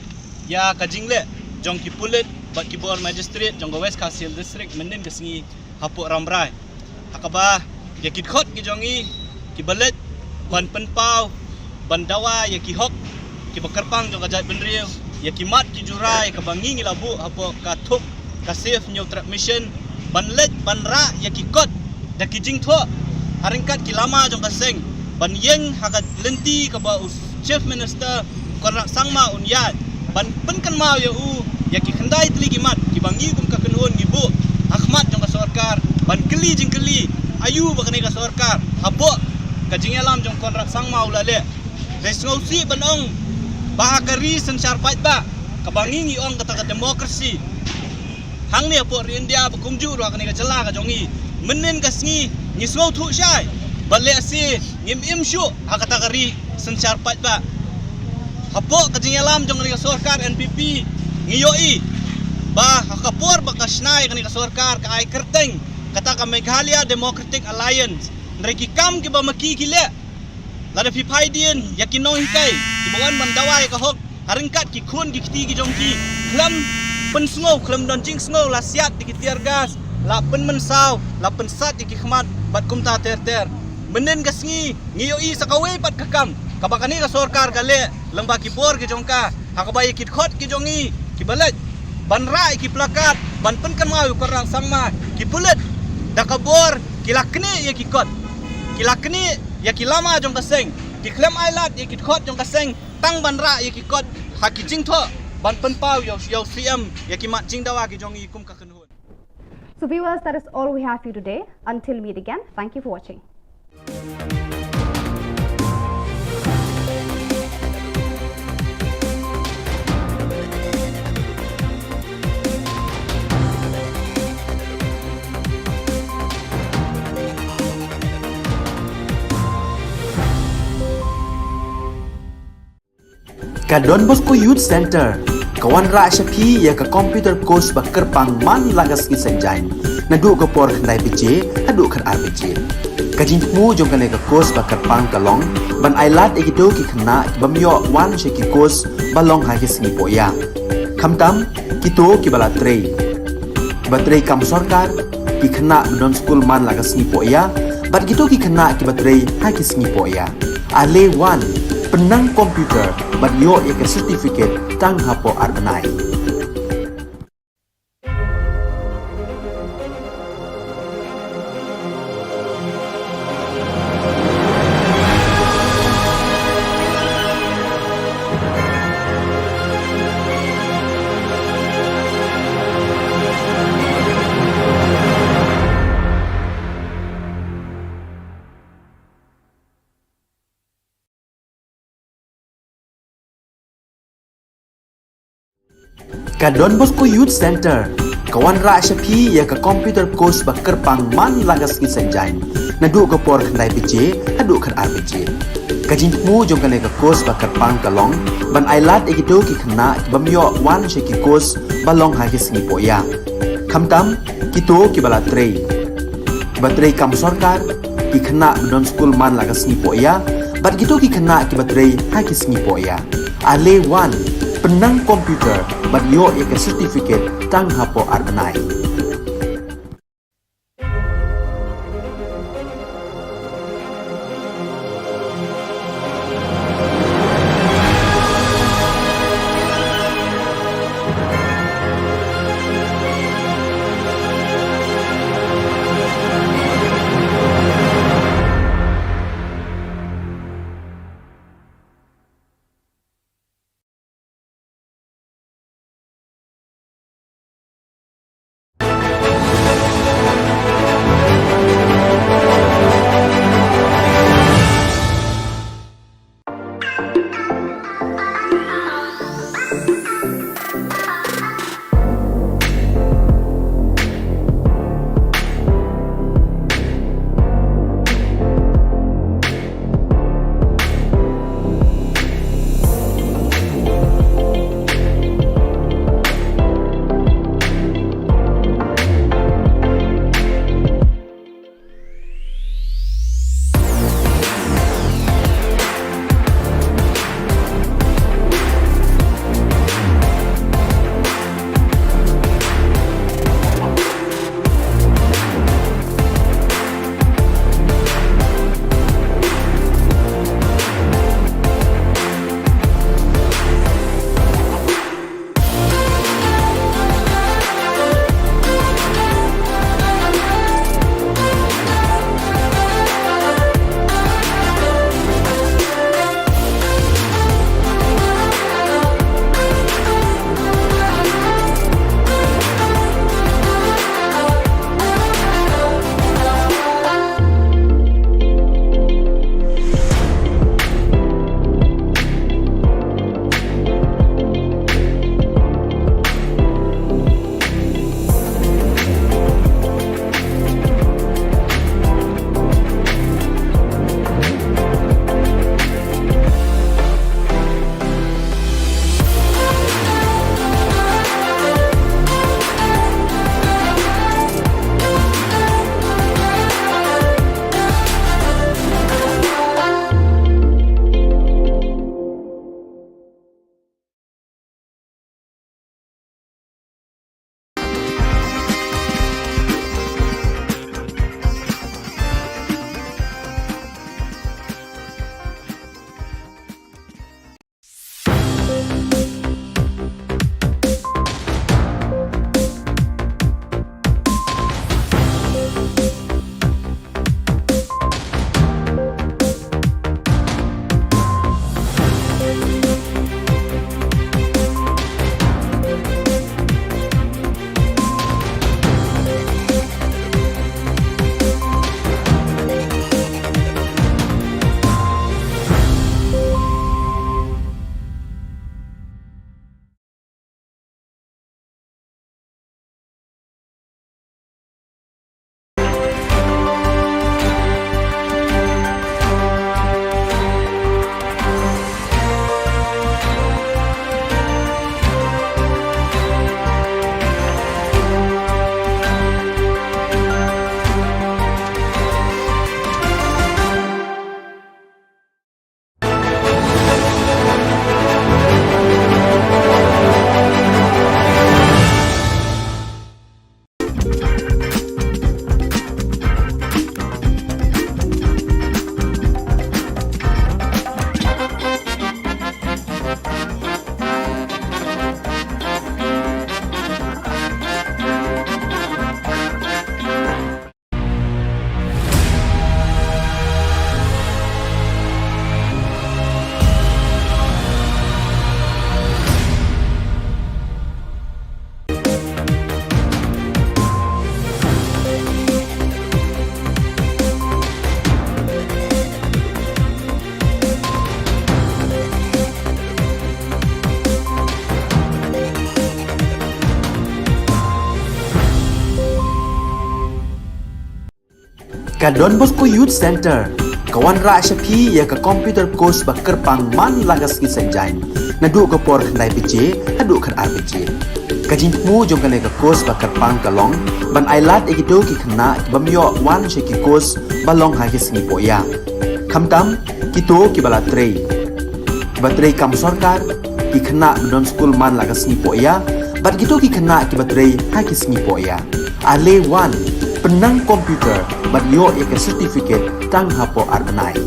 ya kajing le jong ki pulit bat ki bor magistrate jong West Kasil district menen kesengi hapuk ramrai hakaba ya ki khot ki jongi ki balet ban penpau ban dawa ya ki hok ki bakarpang jong ajai benriu ya ki mat ki jurai ka bangi ngilabu hapuk ka thup ka safe new trap mission ban let ban ra ya ki kot da ki jing tho haringkat ki lama jong kaseng ban yeng hakat lenti ka ba Chief Minister Khubor Sangma Unyat ban penkan mau ya ya ki khandai tli ki mat ki bangi kum ka kenun ngibu Ahmad jong ka sarkar ban keli jing keli ayu bakani ka sarkar hapo ka jing alam jong Khubor Sangma ulale resolusi banong bahakari sensar fight ba ka bangi ngi ong kata demokrasi hang ni hapo India bakumju ro ka ni ka jala ka jongi menen ka sngi ni so thu shai balle asi ngim im shu hakata kari sensar pat ba hapo kajing alam jong ni sarkar NPP ngiyoi ba hakapor ba kasnai kani sarkar ka ai kerteng kata ka Meghalaya Democratic Alliance nreki kam ki ba maki kile lada pipaidin yakinong hikai ki bawan mandawai ka hok haringkat ki khun ki kiti ki jong ki klam pensngo klam don jing sngo la siat ki tiar gas la pen mensau la pen sat ki khmat bat kumta ter menen gasngi ngiyoi sakawe pat kakam kabakani ka sorkar gale lamba ki bor ki jongka hakabai ki khot ki jongi ki balet ban rai ki plakat ban pen kan mau korang sangma ki pulet dakabor ki lakni ye ki kot ki lakni ye ki lama jong kaseng ki klem ailat ye ki khot jong kaseng tang ban ra ye ki kot haki jing tho ban pen pau yo CM ye ki mat jing dawa ki jongi kum ka khenhun. So viewers, that is all we have for you today. Until meet again, thank you for watching. Ka Don Bosco Youth Center kawan ra syapi ya ka computer course bakar pang man lagas ki senjain nadu ka por khnai pije adu khan arbije kajin mu jong kan ka course bakar pang kalong ban ailat egido ki khna bamyo wan she ki course balong ha ki sni poya khamtam kito ki bala trei batrei kam sarkar ki khna don school man lagas ni poya bat gito ki khna ki batrei ha ki sni poya ale wan penang komputer bat yo ek certificate tang hapo arbanai Ka Don Bosco Youth Center kawan ra syapi ya ka computer course bakar pang man lagas ki senjain nadu ka por khnai pije adu khan arbije kajin mu jong kan ka course bakar pang kalong ban ailat egido ki khna bamyo wan she ki course balong ha ki sni poya khamtam kito ki bala trei batrei kam sarkar ki khna don school man lagas ni poya bat gito ki khna ki batrei ha ki sni poya ale wan penang komputer bat yo ek certificate tang hapo arbanai ka Don Bosco Youth Center kawan ra shapi ya ka computer course ba kerpang man lagas ki senjain na du ka por khandai pije hadu khan RPG ka jingmu jong ka ne ka course ba kerpang ka long ban ailat egido ki khna bamyo wan she ki course balong ha ki sngi poya khamtam kito ki bala trei batrei kam sarkar ki khna don school man lagas sngi poya bat gitu ki khna ki batrei ha ki sngi poya ale wan penang komputer bat yo ya ka certificate tang hapo arbanai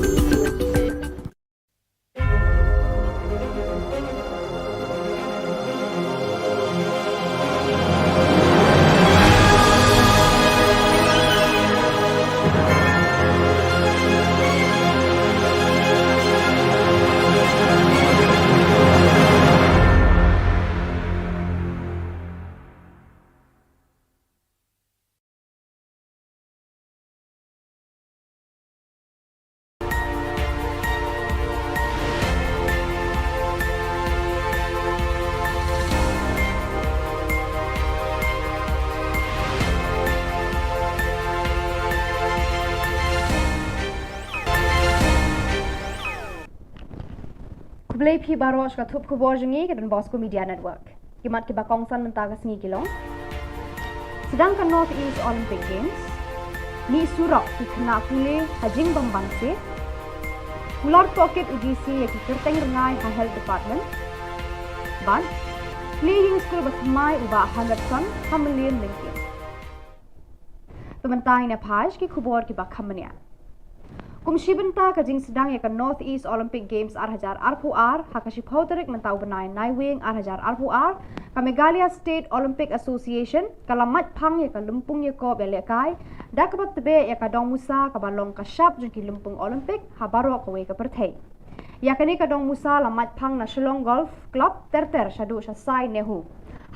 Kublai phi baros ka thup khubor jengi ke Don Bosco Media Network. Kimat ke bakongsan mentaga sengi kilong. Sedangkan North East Olympic Games ni surok ki khna pule hajing bambang se Ular pocket UGC ya ki kerteng rengai ha health department. Ban playing school batmai uba 100 ton hamlian lingkin. Pementai na phaj ki khubor ki bakhamania. Kumshi benta ka jing sedang ya ka North East Olympic Games arhajar RPR hakashi phauterik mentau benai naiwing arhajar RPR ka Meghalaya State Olympic Association kalamat phang ya ka lumpung ya ko belekai dakabat tebe ya ka dong musa ka balong ka shap jung ki lumpung Olympic habaro ka we ka perthei ya kani ka dong musa lamat phang na Shillong Golf Club terter shadu shasai nehu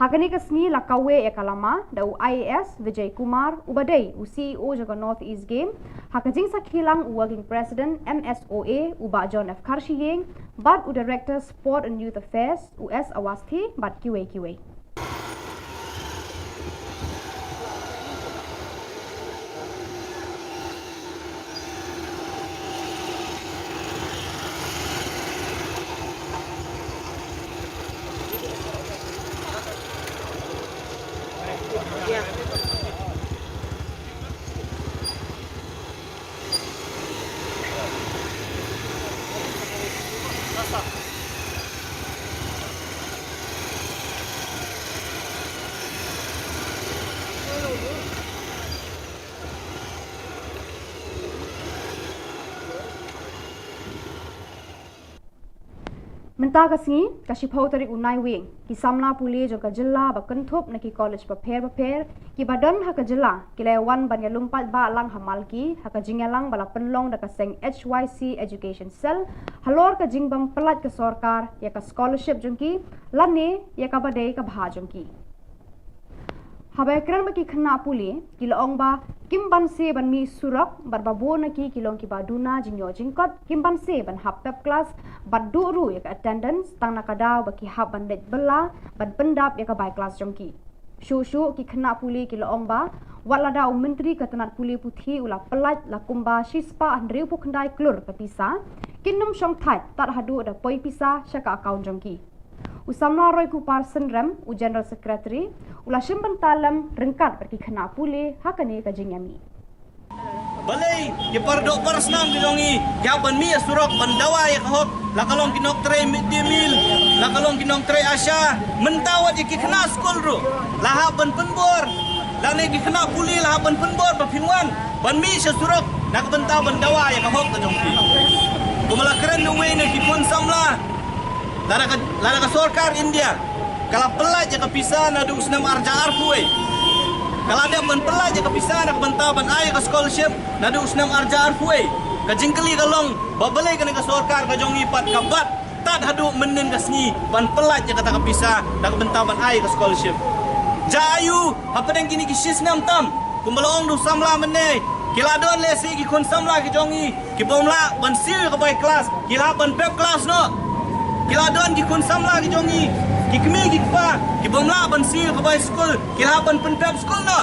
hakani ka sngi la kawe ya kalama da IAS Vijay Kumar ubadei CEO jaga North East Game hakajing sakhilang working president MSOA uba John F Karshiyeng bad u director sport and youth affairs US Awasti bad kiwe Menta kasni kashi phauterik unai wing ki samla puli jo ka jilla ba kanthop na ki college pa pher ki badan ha ka jilla ki lewan ban ya lumpat ba lang hamal ki ha ka jingalang bala penlong da ka seng HYC education cell halor ka jingbam pelat ka sarkar ya ka scholarship jungki lane ya ka badai ka bha jungki Habai kran baki khna puli kilong ba kimban se ban mi surak barbabo na ki kilong ki baduna jingyo jingkot kimban se ban hap pep class bad duru ya attendance tang nakadaw baki hap ban det bela ban pendap ya ka bai class jongki shu ki khna puli kilong ba walada menteri katanat puli puthi ula pelat la kumba shispa andriu pukndai klur kapisa kinum shong thai tar hadu da poi pisa shaka account jongki Usamna Roy Kupar Senrem, U General Secretary, ula simpan talam rengkat pergi kena pulih hakani kajingami. Balai, ye pardok parasnam gidongi, ya ban mi surok ban dawa ya kahok, la kalong kinok tre midday meal, la kalong kinok tre asya, mentawat ye kena school ru, la ban penbor, la ne kena pulih la ban penbor bapingwan, ban mi surok, nak bentaw ban dawa ya kahok kajongki. Kumala keren no way ne kipun samla. Lada ka sarkar India kalau pelaj ka pisa na du usnam arja arfuai kalau ada ban pelaj ka pisa na banta ban ay ka scholarship na du usnam arja arfuai ka jingkali kalong babalai ka ka sarkar ka jong ipat ka bat tad hadu menen ka sngi ban pelaj ka ta ka pisa na banta ban ay ka scholarship jayu apa deng kini ki sistem tam kumbalong du samla menne kiladon lesi ki kon samla ki jongi ki bomla ban sil ka bai class kila ban pep class no Kiladon ki kun samla ki jongi ki kmi ki pa ki bomla ban sil ka bai school ki haban pen pep school no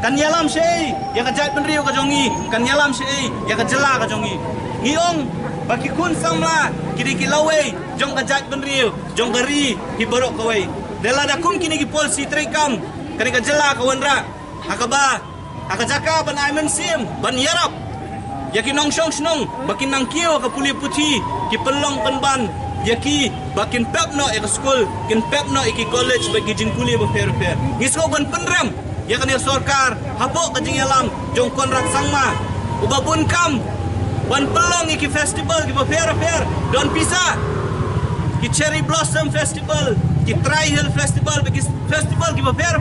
kan yalam syai ya ka jat penriu ka jongi kan yalam syai ya ka jela ka jongi ngiong baki kun samla kiri kilawe jong ka jat penriu jong gari hi borok kawai dela da kum kini ki polisi trekam kan ka jela ka wanra akaba akajaka ban aimen sim ban yarap yaki nong shong snong bakin nang kio ka puli puti ki pelong penban yaki bakin pepno ek school kin pepno iki college bagi jing puli ba fair ngisko ban penram ya kan sarkar hapo ka jing yalam jong konrak sangma ubabun kam ban pelong iki festival ki ba fair don pisa ki cherry blossom festival ki tri hill festival bagi festival ki ba fair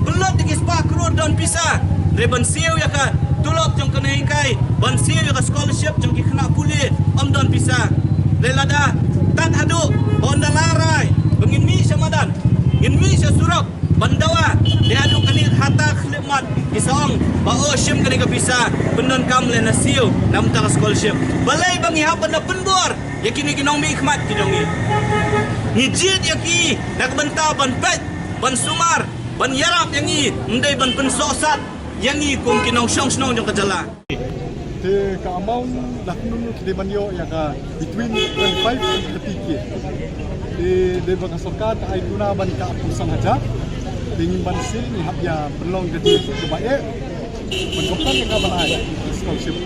belot iki spa crore don pisa reban siu ya ka tulok jong kena hingkai ban siu ya ka scholarship jong ki kena puli don pisa lelada tak hadu honda larai bengin mi samadan in mi surok bandawa dia adu kani hata khlemat isong ba o shim kani ka bisa benon kam le nasiu nam ta scholarship balai bangi ha benda penbor yakini kinong mi khmat ki jongi ni jit yaki nak benta ban pet ban sumar ban yarap yangi ndai ban pensosat yangi kum kinong shong snong jong kajala te ka amount dak nunu kide banyo ya ka between 25 and 30k de baka sarkar ay guna ban ka pusang haja dingin ban si ni habya belong de ke bae ban koptan ka ban ay scholarship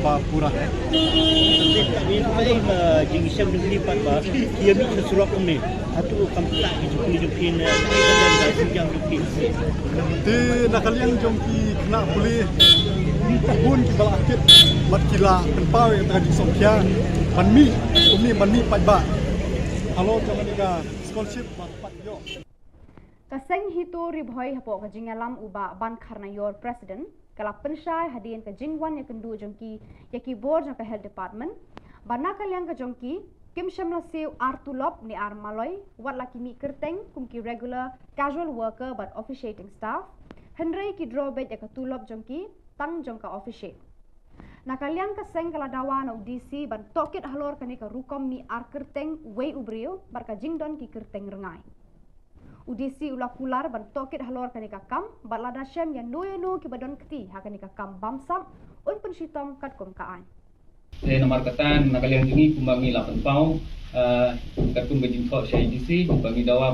ka pura kami ay jing isam ni pat ba kia mi surok ni atu kamta ki jukuni jukin ai dan da sinjang jukin te nakalian jongki kena boleh pun ki bala akit mat kila penpau yang tengah disongkia banmi umni banmi patba halo jangan ni ka scholarship pat yo kaseng hito ribhoi hapo ka jingalam uba ban kharna yor president kala penshai hadien ka jingwan ya kendu jongki yaki board jong ka health department bana kalyang ka jongki kim shamla seu artulop ni armaloi wat laki mi kerteng kumki regular casual worker but officiating staff hendrai ki drawback ya ka tulop jongki tang jong ka officiate nakaliang ka seng kala dawa na udisi ban tokit halor kani ka rukom mi ar kerteng wei ubrio bar ka jingdon ki kerteng rengai udisi ula kular ban tokit halor kani ka kam balada shem ya no ki badon kti ha kani ka kam bamsam un pun sitom kat kom kaan nomor katan nakaliang jingi kumbangi 8 pau kat kum bejing kho CIDC kumbangi dawa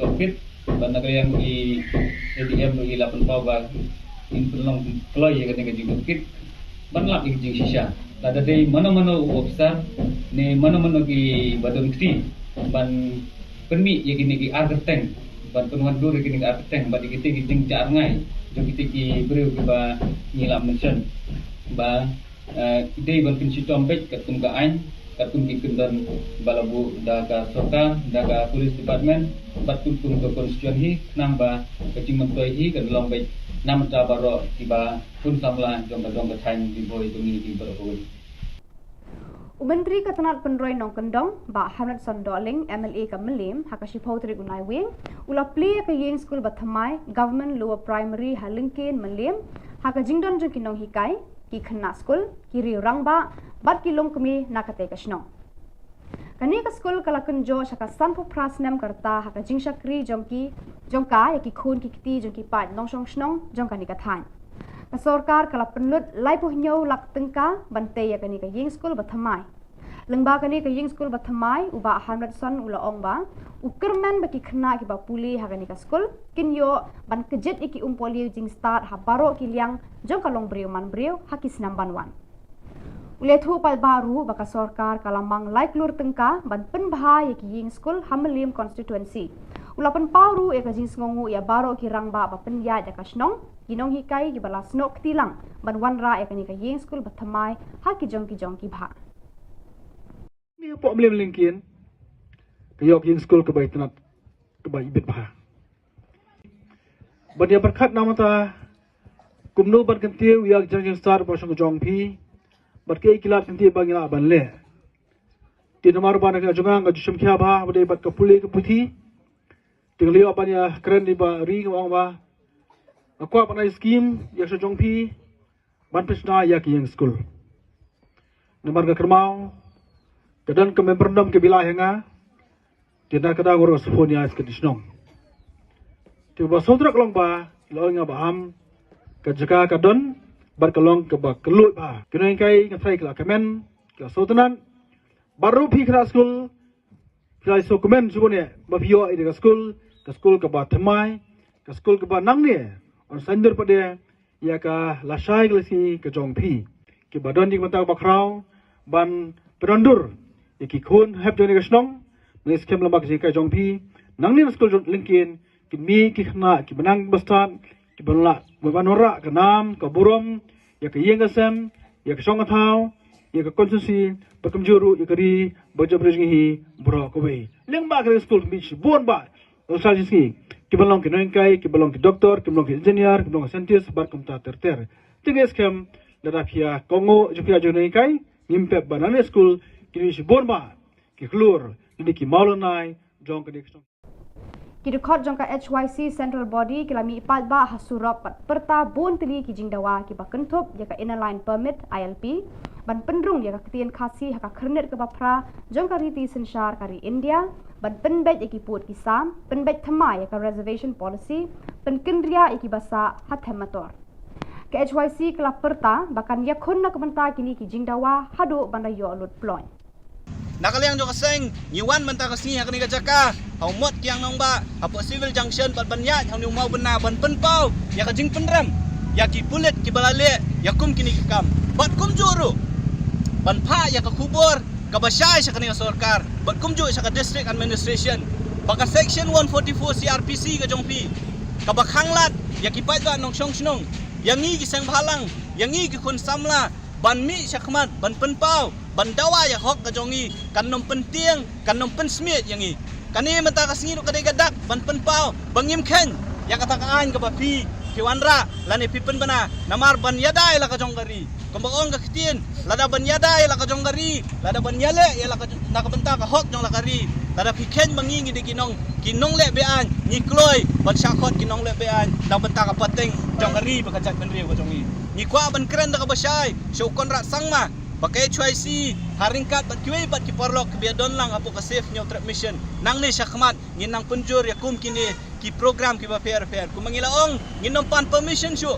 tokit ban nakaliang i ADM i 8 pau ba in pelong kloy ya kani ka jing tokit ban lap i jing shisha lada dei mano officer ne mano ki badon kti ban permi ya kini ki argeteng ban penuan dur kini ki argeteng ban dikiti ki jing jar ngai jo kiti ki breu ki ba ngilam mention ba idei ban pin sitom bet kat kum ka ain kat kum ki kendan balabu da ka soka da ka police department bat kum ka constitution hi nang ba kacing mentoi hi kan long bet nam ta baro ki ba pun samla jong ka thain di boy tu ni ki baro Menteri Ketenat Penroi Nong Kendong, Ba Hamlet Sondoling, MLA ka Melim, hakashi Pautri Unai Wing, ula play ka yeng school bathamai, government lower primary halingkin Melim, haka jingdon jong kinong hikai, ki khna school, ki riurang ba, bat ki long kami nakate ka snong. Kani ka school kala kunjo haka sanpu prasnem karta haka jingshakri jongka ya ki khun ki kiti jong ki pat nong shong snong jong kani ka thain. Ka sarkar kala penlut lai puh nyau lak tengka bante ya kani ka yeng school bathamai lengba kani ka yeng school bathamai uba hamlet son ula ong ba ukerman baki khna ki ba puli ha kani ka school kin yo ban kejet iki umpoli jing start ha baro ki liang jong ka long breu man breu ha ki snam ban wan ule thu pal baru baka sarkar kala mang lai klur tengka ban pen bha ya ki yeng school hamlim constituency ula pen pauru e ka jing ngongu ya baro ki rangba ba pen ya da ka snong ginong hikai ki bala snok tilang ban wan ra e kani ka yeng school bathamai ha ki jong ki bha ni po mlim lingkin kayok yeng school ke bai tenat ke bai ibit bha ban ya berkat namata kumno ban kentiu yak jang star ba shong jong phi bat ke kilat kentiu bangina ban le ti nomor ban ka jongang ga jushum khya ba bade bat ka puli ke puthi tinglio ban ya kren di ba ri ngong ba akwa panai scheme yak jong phi ban pisna yak yeng school nomor ka kermau kedan ke memberndom ke bilah henga tidak kada goro sfonia skadisnong tiba sodrak long ba lo nga ba ham ke jaka ke don bar kalong ke ba kelut ba kena kai ke sai ke kemen ke sotanan baru pi kra school kra so kemen subone ba pio ide ke school ke ba thamai ke school ke ba nang ne on sandur pade ya ka lasai ke si ke jong pi ke ba don dik mata ba krau ban penondur ya ki khun hab jone ke snong mes kem lambak ji ka jong pi nang ne school linkin ki mi ki khna ki banang bastan ki banla banora ka nam ka burom ya ka yengasem ya ka song thau ya ka konsensi bakam juru ya ka ri bajabrej hi bro ko be leng ba ka school mi bon ba osal ji ki balong ki noin kai ki balong ki doktor ki balong ki engineer ki balong ki scientist bar kum ta ter tiges kem da pia kongo jupia jonai kai nimpe banane school ki mi bon ba ki klur ni ki maulonai jong ka dik Ki rekod jangka HYC Central Body kila mi ipat ba hasurap pat perta bon teli ki jingdawa ki ba kentup ya ka inner line permit ILP ban pendrung ya ka ketien khasi ha ka kernet ke bapra jangka riti sensyar kari India ban penbet ya ki put ki sam penbet thama ya ka reservation policy penkendria ya ki basa hathemator ke HYC kila perta bakan ya khonna kebenta kini ki jingdawa hadu banda yo lut ploy Nakaliang jo kaseng nyiwan menta kasni hakni ka jaka hau mot kiang nong ba apo civil junction pat banya hau ni mau bena ban penpau ya ka jing penram ya ki pulet ki balale ya kum kini ki kam bat kum juru ban pha ya ka khubor ka basai sa kani sarkar bat kum ju sa ka district administration baka section 144 CRPC ka jongpi ka bakhanglat ya ki pai ba nong song snong yang ngi ki sang bhalang yang ngi ki khun samla ban mi sakmat ban penpau ban dawa ya hok ka jongi kan nom penting kan nom pensmiet yangi kani mata kasngi ru kadai gadak ban penpau bangim khen ya kata kaan ka bapi kiwanra lani pipen bana namar ban yadai la ka jonggari kembang ka kitien lada ban yadai la ka jonggari lada ban yale ya la ka nak benta ka hok jong la kari lada pikhen bangi ngi kinong le bean ni kloi ban syakot kinong le bean dak benta ka pateng jonggari bakajat benri ka jongi ni kwa ban keren da ka basai syukon rat sangma pakai HYC haringkat bat kiwe bat ki porlok ke biadon lang apo ka safe nyo trap mission nang ni syakmat ngin nang penjur ya kum kini ki program ki ba fair kum mangilaong ngin nom pan permission syu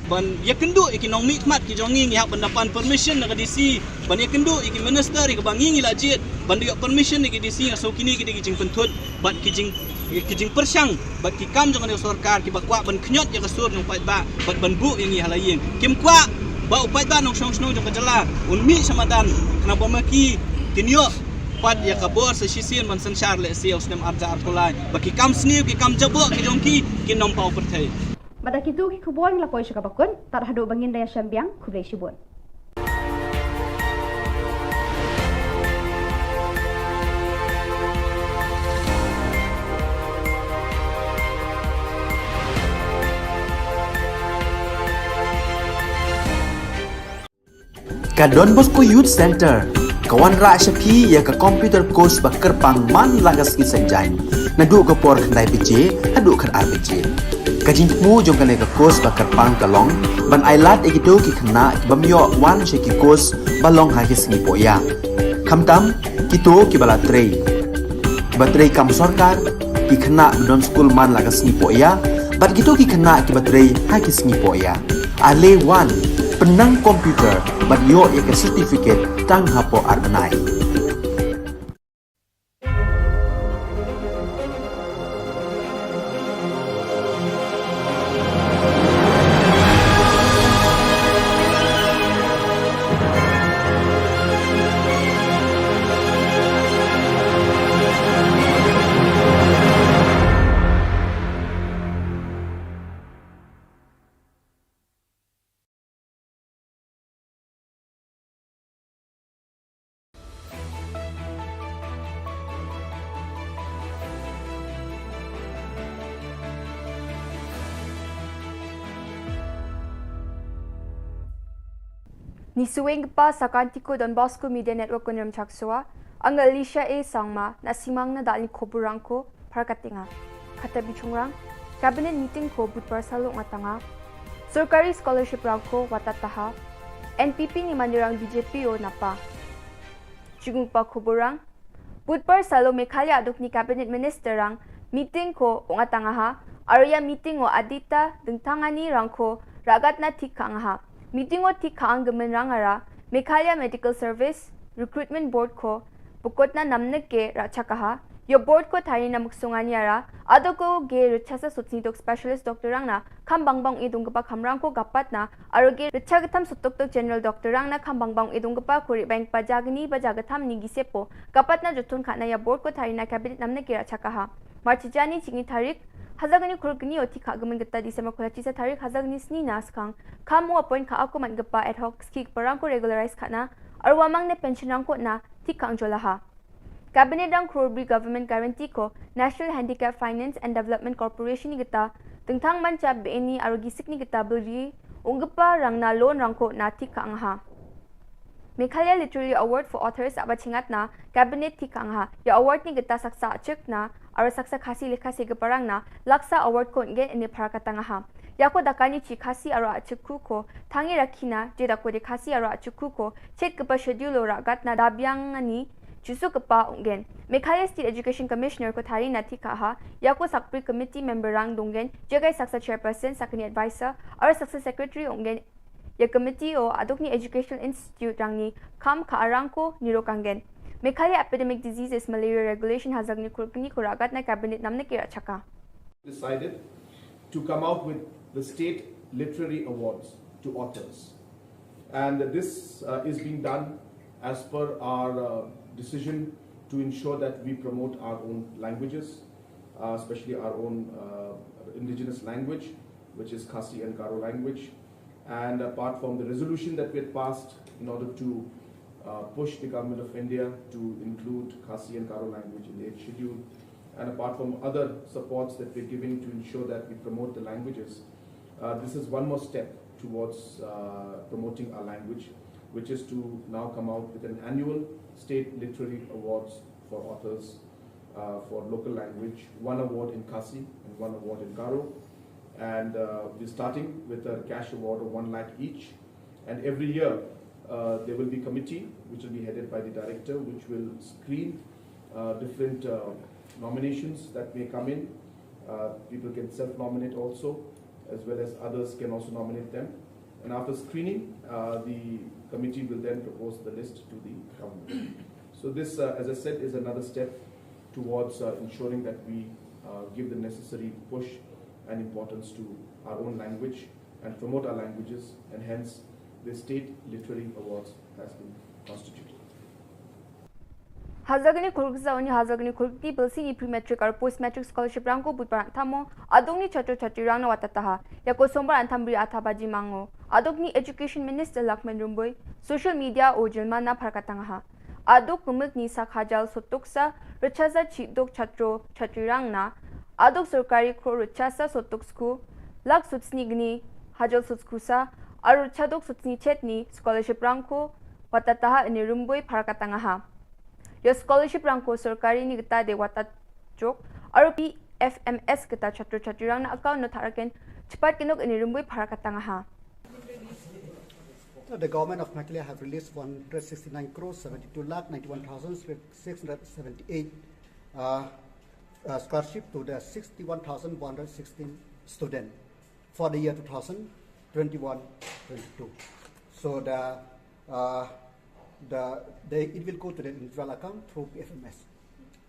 ban ya kendu iki nong mikmat ki jongi ngi hak pendapan permission na DC ban ya kendu iki minister ki bangi ngi lajit ban dia permission ki DC so kini ki jing pentut bat ki jing persyang bat ki kam jong ni sarkar ki ba kwa ban knyot ya kasur nong pat ba bat ban bu yang ngi halayeng kim kwa ba upai ba nong song jong ka jala unmi samadan kenapa maki tinyo pat ya kabor sa sisin man sansyar le siaw snem arja artulai baki kam sniu ki kam jabo ki jongki ki nom pau perthai Bada kitu ki kubon la poi bakun tar hadu bangin daya syambiang kublai shibun Ka Don Bosco Youth Center kawan ra syapi ya ka computer course bakar pang man lagas ki sanjang nadu ka por khnai pije hadu khan arbije kajing mu jong kan ka course bakar pang kalong ban ailat egido ki khna bamyo wan she ki course balong ha ki sni poya khamtam kito ki bala trei batrei kam sarkar ki khna don school man lagas ni poya bat gitu ki khna ki batrei ha ki sni poya ale wan penang komputer bat yo ya ka certificate tang hapo arbanai Ni suweng pa sa Kantiko Don Bosco Media Network kunram chaksua ang Alicia A sangma na simang na dal ni Khubor ko parkatinga kata bichungrang cabinet meeting ko budpar salong atanga surkari scholarship rangko watataha NPP ni mandirang BJP o napa jugung pa Khuborang budpar salo Meghalaya aduk ni cabinet minister rang meeting ko ong atanga ha arya meeting o adita dengtangani rangko ragat na thik khang ha meeting o thik khang gemen rangara Meghalaya Medical Service Recruitment Board ko bukod na namne ke rachakaha yo board ko thari na muksunganyara adoko ge richasa sutni dok specialist doctor rang na khambangbang idung gapa khamrang ko gapat na aroge richagatham sutok tok general doctor rang na khambangbang idung gapa kuri bank pajagni bajagatham ni gisepo gapat na jutun khana ya board ko thari na cabinet namne ke rachakaha marchijani chingni tarik hazagni khulgni oti khagmen gata December kholachi sa tarik hazagni sni nas khang khamu appoint kha aku man gapa ad hoc skik parang ko regularize khana arwamang ne pension rang ko na tikang jolaha Cabinet rang Khubor Government Guarantee ko National Handicap Finance and Development Corporation ni kita tengtang manca BNI arogisik ni kita beri unggapa rang na loan rang ko na tikang ha Meghalaya Literary Award for Authors aba chingat na Cabinet tikang ha ya award ni kita saksa achik na aro saksa khasi lekha segaparang na laksa award ko ngen ene pharakatanga ha yako dakani chi khasi aro achikku ko thangi rakhina je dako de khasi aro achikku ko chet kapa schedule ra gat na dabyang ani Chusu kapa ungen Meghalaya State Education Commissioner ko thari na thikaha yako sakpri committee member rang donggen jagai saksa chairperson sakni advisor aro saksa secretary ungen ya committee o adokni educational institute rangni kham kha arang ko nirokangen Meghalaya Epidemic Diseases Malaria Regulation hazagni kurkni ko ragat na cabinet namne kira chaka decided to come out with the state literary awards to authors, and this is being done as per our decision to ensure that we promote our own languages, especially our own indigenous language, which is Khasi and Garo language. And apart from the resolution that we had passed in order to push the government of India to include Khasi and Garo language in the 8th schedule, and apart from other supports that we're giving to ensure that we promote the languages, this is one more step towards promoting our language, which is to now come out with an annual state literary awards for authors for local language, one award in Khasi and one award in Garo. And we're starting with a cash award of 1 lakh each. And every year there will be a committee which will be headed by the director, which will screen different nominations that may come in. People can self-nominate also, as well as others can also nominate them. And after screening, the committee will then propose the list to the government. So this, as I said, is another step towards ensuring that we give the necessary push and importance to our own language and promote our languages, and hence the State Literary Awards has been constituted. Hazagni Khulgzaoni Hazagni Khulti Bilsini pre-metric or post-metric scholarship rango budparang thamo adongni chhatro chhatri rang na watataha yako sombar anthambri athabaji mango adogni education minister Lakman Rumboy social media o jilma na pharkatangaha adok kumuk ni sakhajal sotoksa ruchaza chidok chatro chhatri rang na adok sarkari kro ruchasa sotoksku lak sutsnigni hajal sutskusa aru chadok sutsni chetni scholarship rangko watataha ni Rumboy pharkatangaha Yo scholarship rangko sarkari ni gita de watat chok aru PFMS kita chhatro chhatri rang na account no tharaken chpat kinok ani Rumboy pharakatangaha The government of Meghalaya have released 169 crores 72 lakh 91,678 scholarship to the 61,116 students for the year 2021-22. So it will go to the individual account through PFMS.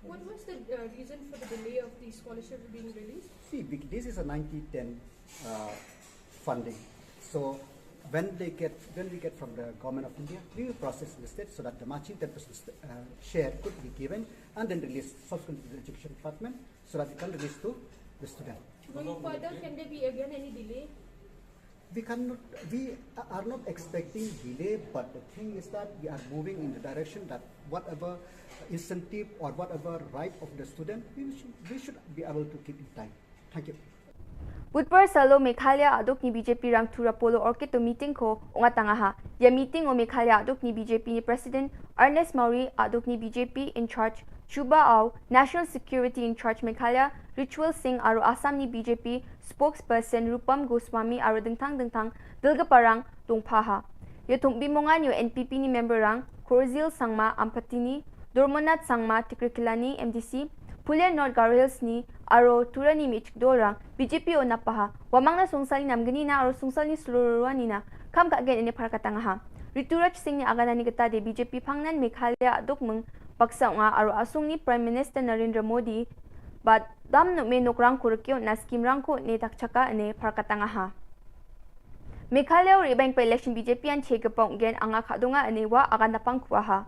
What was the reason for the delay of the scholarship being released? See, this is a 90-10 funding. So when we get from the government of India, we will process the state so that the matching 10% share could be given and then released subsequently to the education department so that we can release to the student. Going further, can there be again any delay? We are not expecting delay, but the thing is that we are moving in the direction that whatever incentive or whatever right of the student, we should be able to keep in time. Thank you. Budpar salo Meghalaya adok ni BJP rang thura polo orchid to meeting ko ongatangaha. Ya meeting o Meghalaya adok ni BJP ni President Ernest Mauri adok ni BJP in charge Chuba Au, National Security in charge Meghalaya Ritual Singh aru Assam ni BJP spokesperson Rupam Goswami aru dengtang dilga parang tungpaha. Yo tungbimongan yo NPP ni member rang Kurzil Sangma Ampatini, Dormonat Sangma Tikrikilani MDC, Pulia North Garo Hills ni aro turani mi chikdorang BJP o napaha wamang na sungsali namgani na aro sungsali seluruhani na kam ka gen ini parkatangaha Rituraj Singh ni aganani kata de BJP Phangnan Meghalaya adukmung paksa nga aro asung ni Prime Minister Narendra Modi but dam no me nokrang kurkyo na scheme rangko ne takchaka ne parkatangaha Meghalaya ri bank election BJP an chegapong gen anga khadunga ane wa agana pangkwaha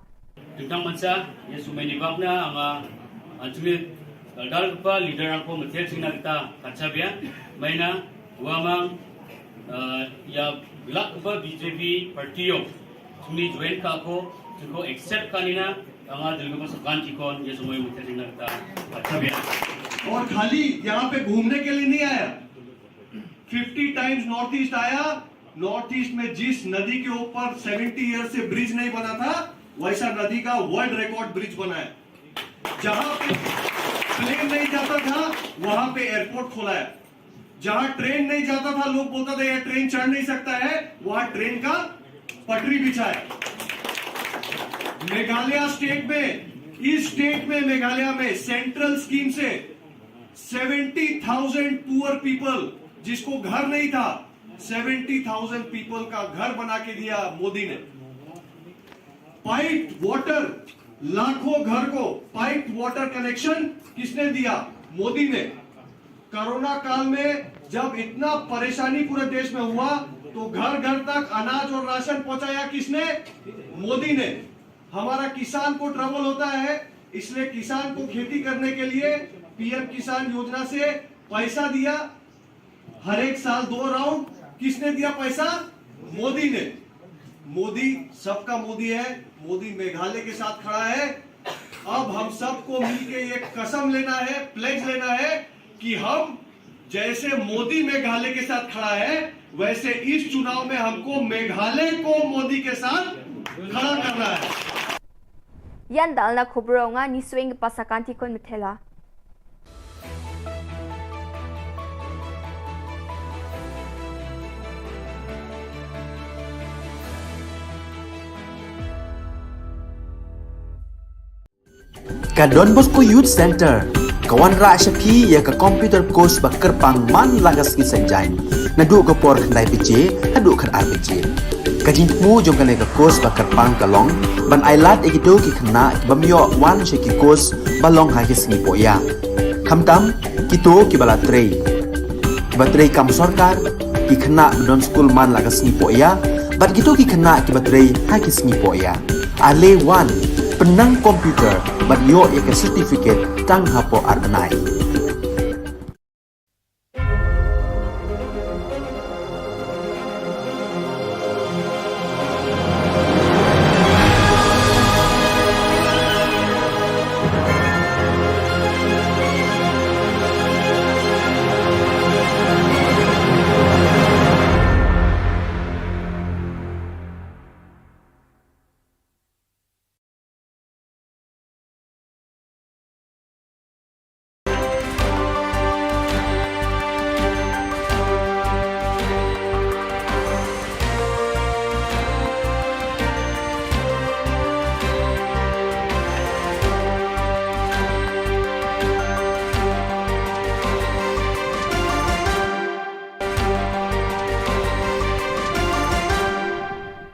tentang mansa ya sumai ni bakna anga anjumit dal pa leader angko mathel singna kita kachabya maina wamang ya lak ba BJP party yo sumi join ka ko tuko accept kanina anga dilgo pa sakan tikon ये समय मुझे सिंह लगता अच्छा भी और खाली यहाँ पे घूमने के लिए नहीं आया 50 टाइम्स नॉर्थ ईस्ट आया नॉर्थ ईस्ट में जिस नदी के ऊपर 70 ईयर से ब्रिज नहीं बना था वैसा नदी का वर्ल्ड रिकॉर्ड ब्रिज बना है जहां पे प्लेन नहीं जाता था वहां पे एयरपोर्ट खोला है जहां ट्रेन नहीं जाता था लोग बोलता था यह ट्रेन चढ़ नहीं सकता है वहां ट्रेन का पटरी बिछा है मेघालय स्टेट में इस स्टेट में मेघालय में सेंट्रल स्कीम से 70,000 पुअर पीपल जिसको घर नहीं था 70,000 पीपल का घर बना के दिया मोदी ने पाइप वाटर लाखों घर को पाइप वाटर कनेक्शन किसने दिया मोदी ने कोरोना काल में जब इतना परेशानी पूरे देश में हुआ तो घर घर तक अनाज और राशन पहुंचाया किसने मोदी ने हमारा किसान को ट्रबल होता है इसलिए किसान को खेती करने के लिए पीएम किसान योजना से पैसा दिया हर एक साल 2 राउंड किसने दिया पैसा मोदी ने मोदी सबका मोदी है मोदी मेघालय के साथ खड़ा है अब हम सबको मिलके ये कसम लेना है प्लेज लेना है कि हम जैसे मोदी मेघालय के साथ खड़ा है वैसे इस चुनाव में हमको मेघालय को मोदी के साथ खड़ा करना है yan dal na khubro nga ni swing pasakan ti kon mithela Ka Don Bosco Youth Center kawan ra shapi ya ka computer course ba kerpang man lagas ki sanjain nadu ka por khandai pije hadu khan arbije kajin mu jong kale ka course ba kerpang kalong ban ailat ekito ki khna bamyo wan she ki course balong ha ki sni poya khamtam kito ki bala trei batrei kam sarkar ki khna don school man lagas ni poya bat kito ki khna ki batrei ha ki sni poya ale wan penang komputer bat yo ek certificate tang hapo arnai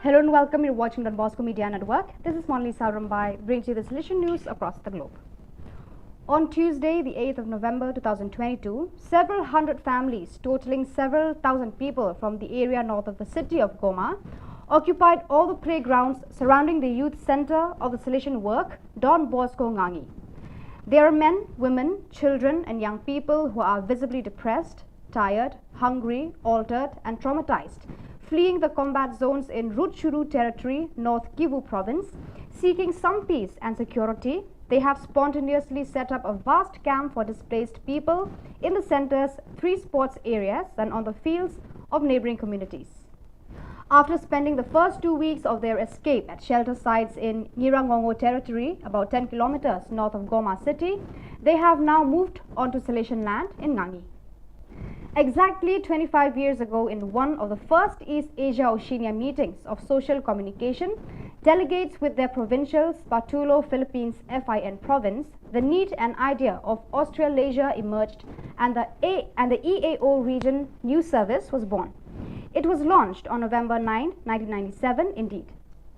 Hello and welcome. You're watching Don Bosco Media Network. This is Monli Saurambai, brings you the solution news across the globe. On Tuesday, the 8th of November 2022, several hundred families, totaling several thousand people from the area north of the city of Goma, occupied all the playgrounds surrounding the youth center of the Salvation Work, Don Bosco Ngangi. There are men, women, children and young people who are visibly depressed, tired, hungry, altered and traumatized, fleeing the combat zones in Rutshuru territory, North Kivu province. Seeking some peace and security, they have spontaneously set up a vast camp for displaced people in the center's 3 sports areas and on the fields of neighboring communities. After spending the first 2 weeks of their escape at shelter sites in Nyirangongo territory, about 10 kilometers north of Goma city, they have now moved onto Salvation land in Ngangi. Exactly 25 years ago, in one of the first East Asia Oceania meetings of social communication, delegates with their provincials, Patulo, Philippines, FIN province, the need and idea of Australasia emerged and the EAO Region News Service was born. It was launched on November 9, 1997 indeed.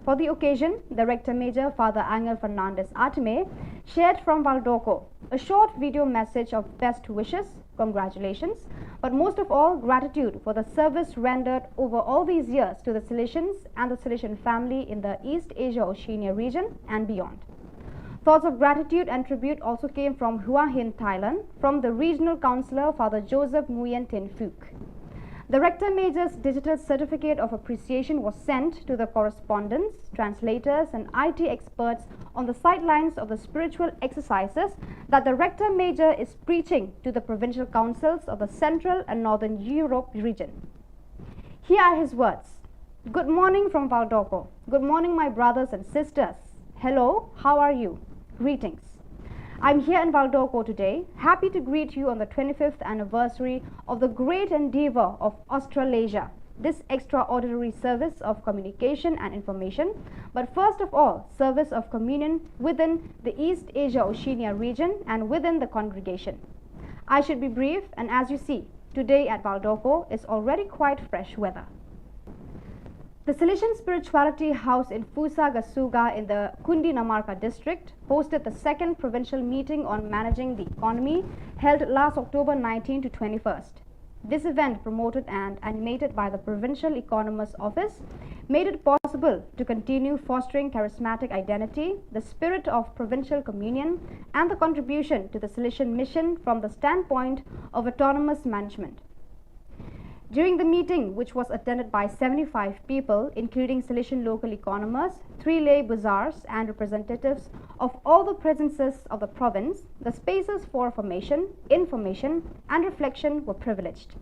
For the occasion, the Rector Major Father Angel Fernandez Artime shared from Valdoco a short video message of best wishes, congratulations, but most of all gratitude for the service rendered over all these years to the Salesians and the Salesian family in the East Asia Oceania region and beyond. Thoughts of gratitude and tribute also came from Hua Hin, Thailand, from the Regional Councillor Father Joseph Nguyen Tin Phuc. The Rector Major's digital certificate of appreciation was sent to the correspondents, translators and IT experts on the sidelines of the spiritual exercises that the Rector Major is preaching to the provincial councils of the Central and Northern Europe region. Here are his words. Good morning from Valdoco. Good morning, my brothers and sisters. Hello, how are you? Greetings. I'm here in Valdoco today, happy to greet you on the 25th anniversary of the great endeavor of Australasia, this extraordinary service of communication and information, but first of all, service of communion within the East Asia Oceania region and within the congregation. I should be brief, and as you see, today at Valdoco is already quite fresh weather. The Salesian Spirituality House in Fusa Gasuga in the Kundi Namarka district hosted the second provincial meeting on managing the economy held last October 19 to 21st. This event, promoted and animated by the Provincial Economist's Office, made it possible to continue fostering charismatic identity, the spirit of provincial communion, and the contribution to the Salesian mission from the standpoint of autonomous management. During the meeting, which was attended by 75 people, including Salesian local economists, 3 lay bazaars, and representatives of all the presences of the province, the spaces for formation, information, and reflection were privileged.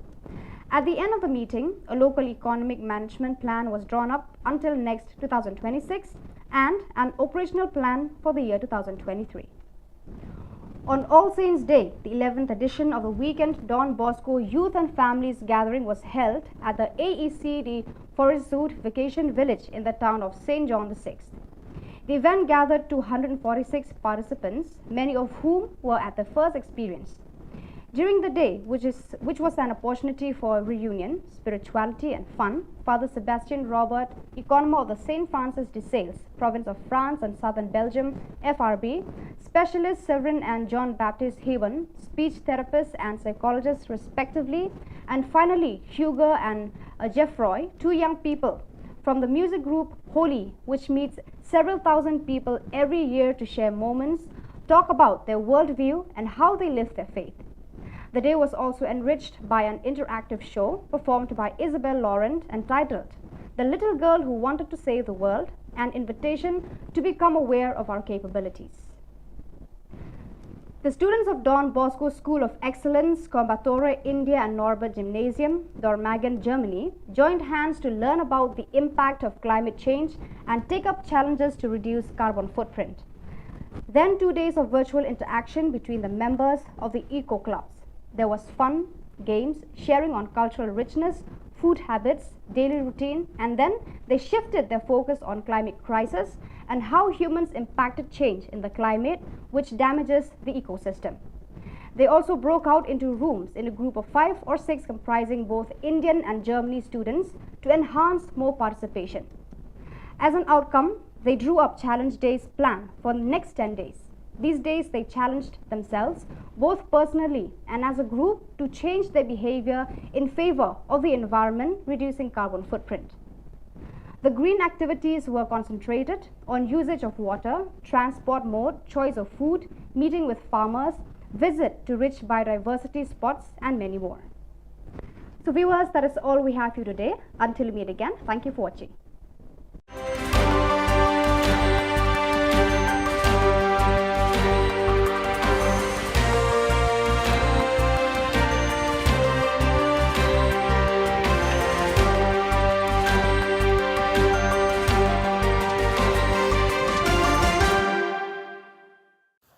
At the end of the meeting, a local economic management plan was drawn up until next 2026 and an operational plan for the year 2023. On All Saints' Day, the 11th edition of the weekend Don Bosco Youth and Families Gathering was held at the AECD Forest Zoot Vacation Village in the town of St. John VI. The event gathered 246 participants, many of whom were at their first experience. During the day, which was an opportunity for reunion, spirituality and fun, Father Sebastian Robert, economist of the St. Francis de Sales, province of France and southern Belgium, FRB, specialist Severin and John Baptist Haven, speech therapists and psychologists respectively, and finally Hugo and Geoffroy, 2 young people from the music group Holy, which meets several thousand people every year to share moments, talk about their worldview and how they live their faith. The day was also enriched by an interactive show performed by Isabel Laurent entitled The Little Girl Who Wanted to Save the World, an invitation to become aware of our capabilities. The students of Don Bosco School of Excellence, Coimbatore, India and Norbert Gymnasium, Dormagen, Germany, joined hands to learn about the impact of climate change and take up challenges to reduce carbon footprint. Then 2 days of virtual interaction between the members of the eco clubs. There was fun, games, sharing on cultural richness, food habits, daily routine, and then they shifted their focus on climate crisis and how humans impacted change in the climate, which damages the ecosystem. They also broke out into rooms in a group of 5 or 6 comprising both Indian and Germany students to enhance more participation. As an outcome, they drew up challenge days plan for the next 10 days. These days they challenged themselves, both personally and as a group, to change their behavior in favor of the environment, reducing carbon footprint. The green activities were concentrated on usage of water, transport mode, choice of food, meeting with farmers, visit to rich biodiversity spots, and many more. So viewers, that is all we have for you today. Until we meet again, thank you for watching.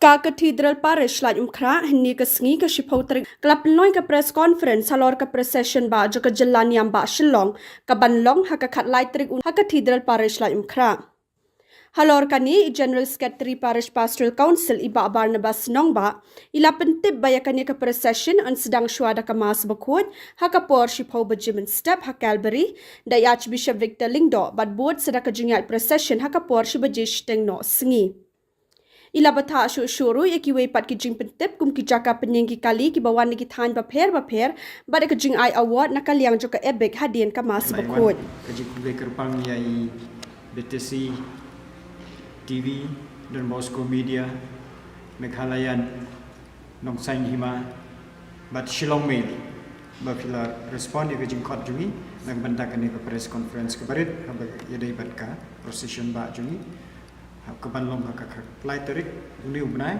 Ka Cathedral Parish la umkra ni ka sngi ka shipotri klap noi ka press conference halor ka procession ba jo ka jilla niam ba Shillong ka banlong ha ka khat lai trik ha Cathedral Parish la umkra Halor kani General Secretary Parish Pastoral Council Iba Barnabas Nongba ila pentip bayakani ka procession an sedang syuada ka mas bakut hakapor shipho bajimen step hakalberi da Archbishop Victor Lingdo bad board sedaka jingat procession hakapor shibajish tengno sengi. Ila bata syuru ikiwe pat ki jing pentip kum ki jaka peninggi kali ki bawan ki than bapher bad ka jing ai award nakaliang joka ebek hadien ka mas bakut. Kaji kubek kerpang yai BTC TV dan Bosco Media Meghalayan Nong Sain Hima bat Shillong Mail bapila respon di kejing kot jungi nang bantakan ni press conference kebarit habag yadai batka procession ba jungi kaban long ka klai tarik uni ubnai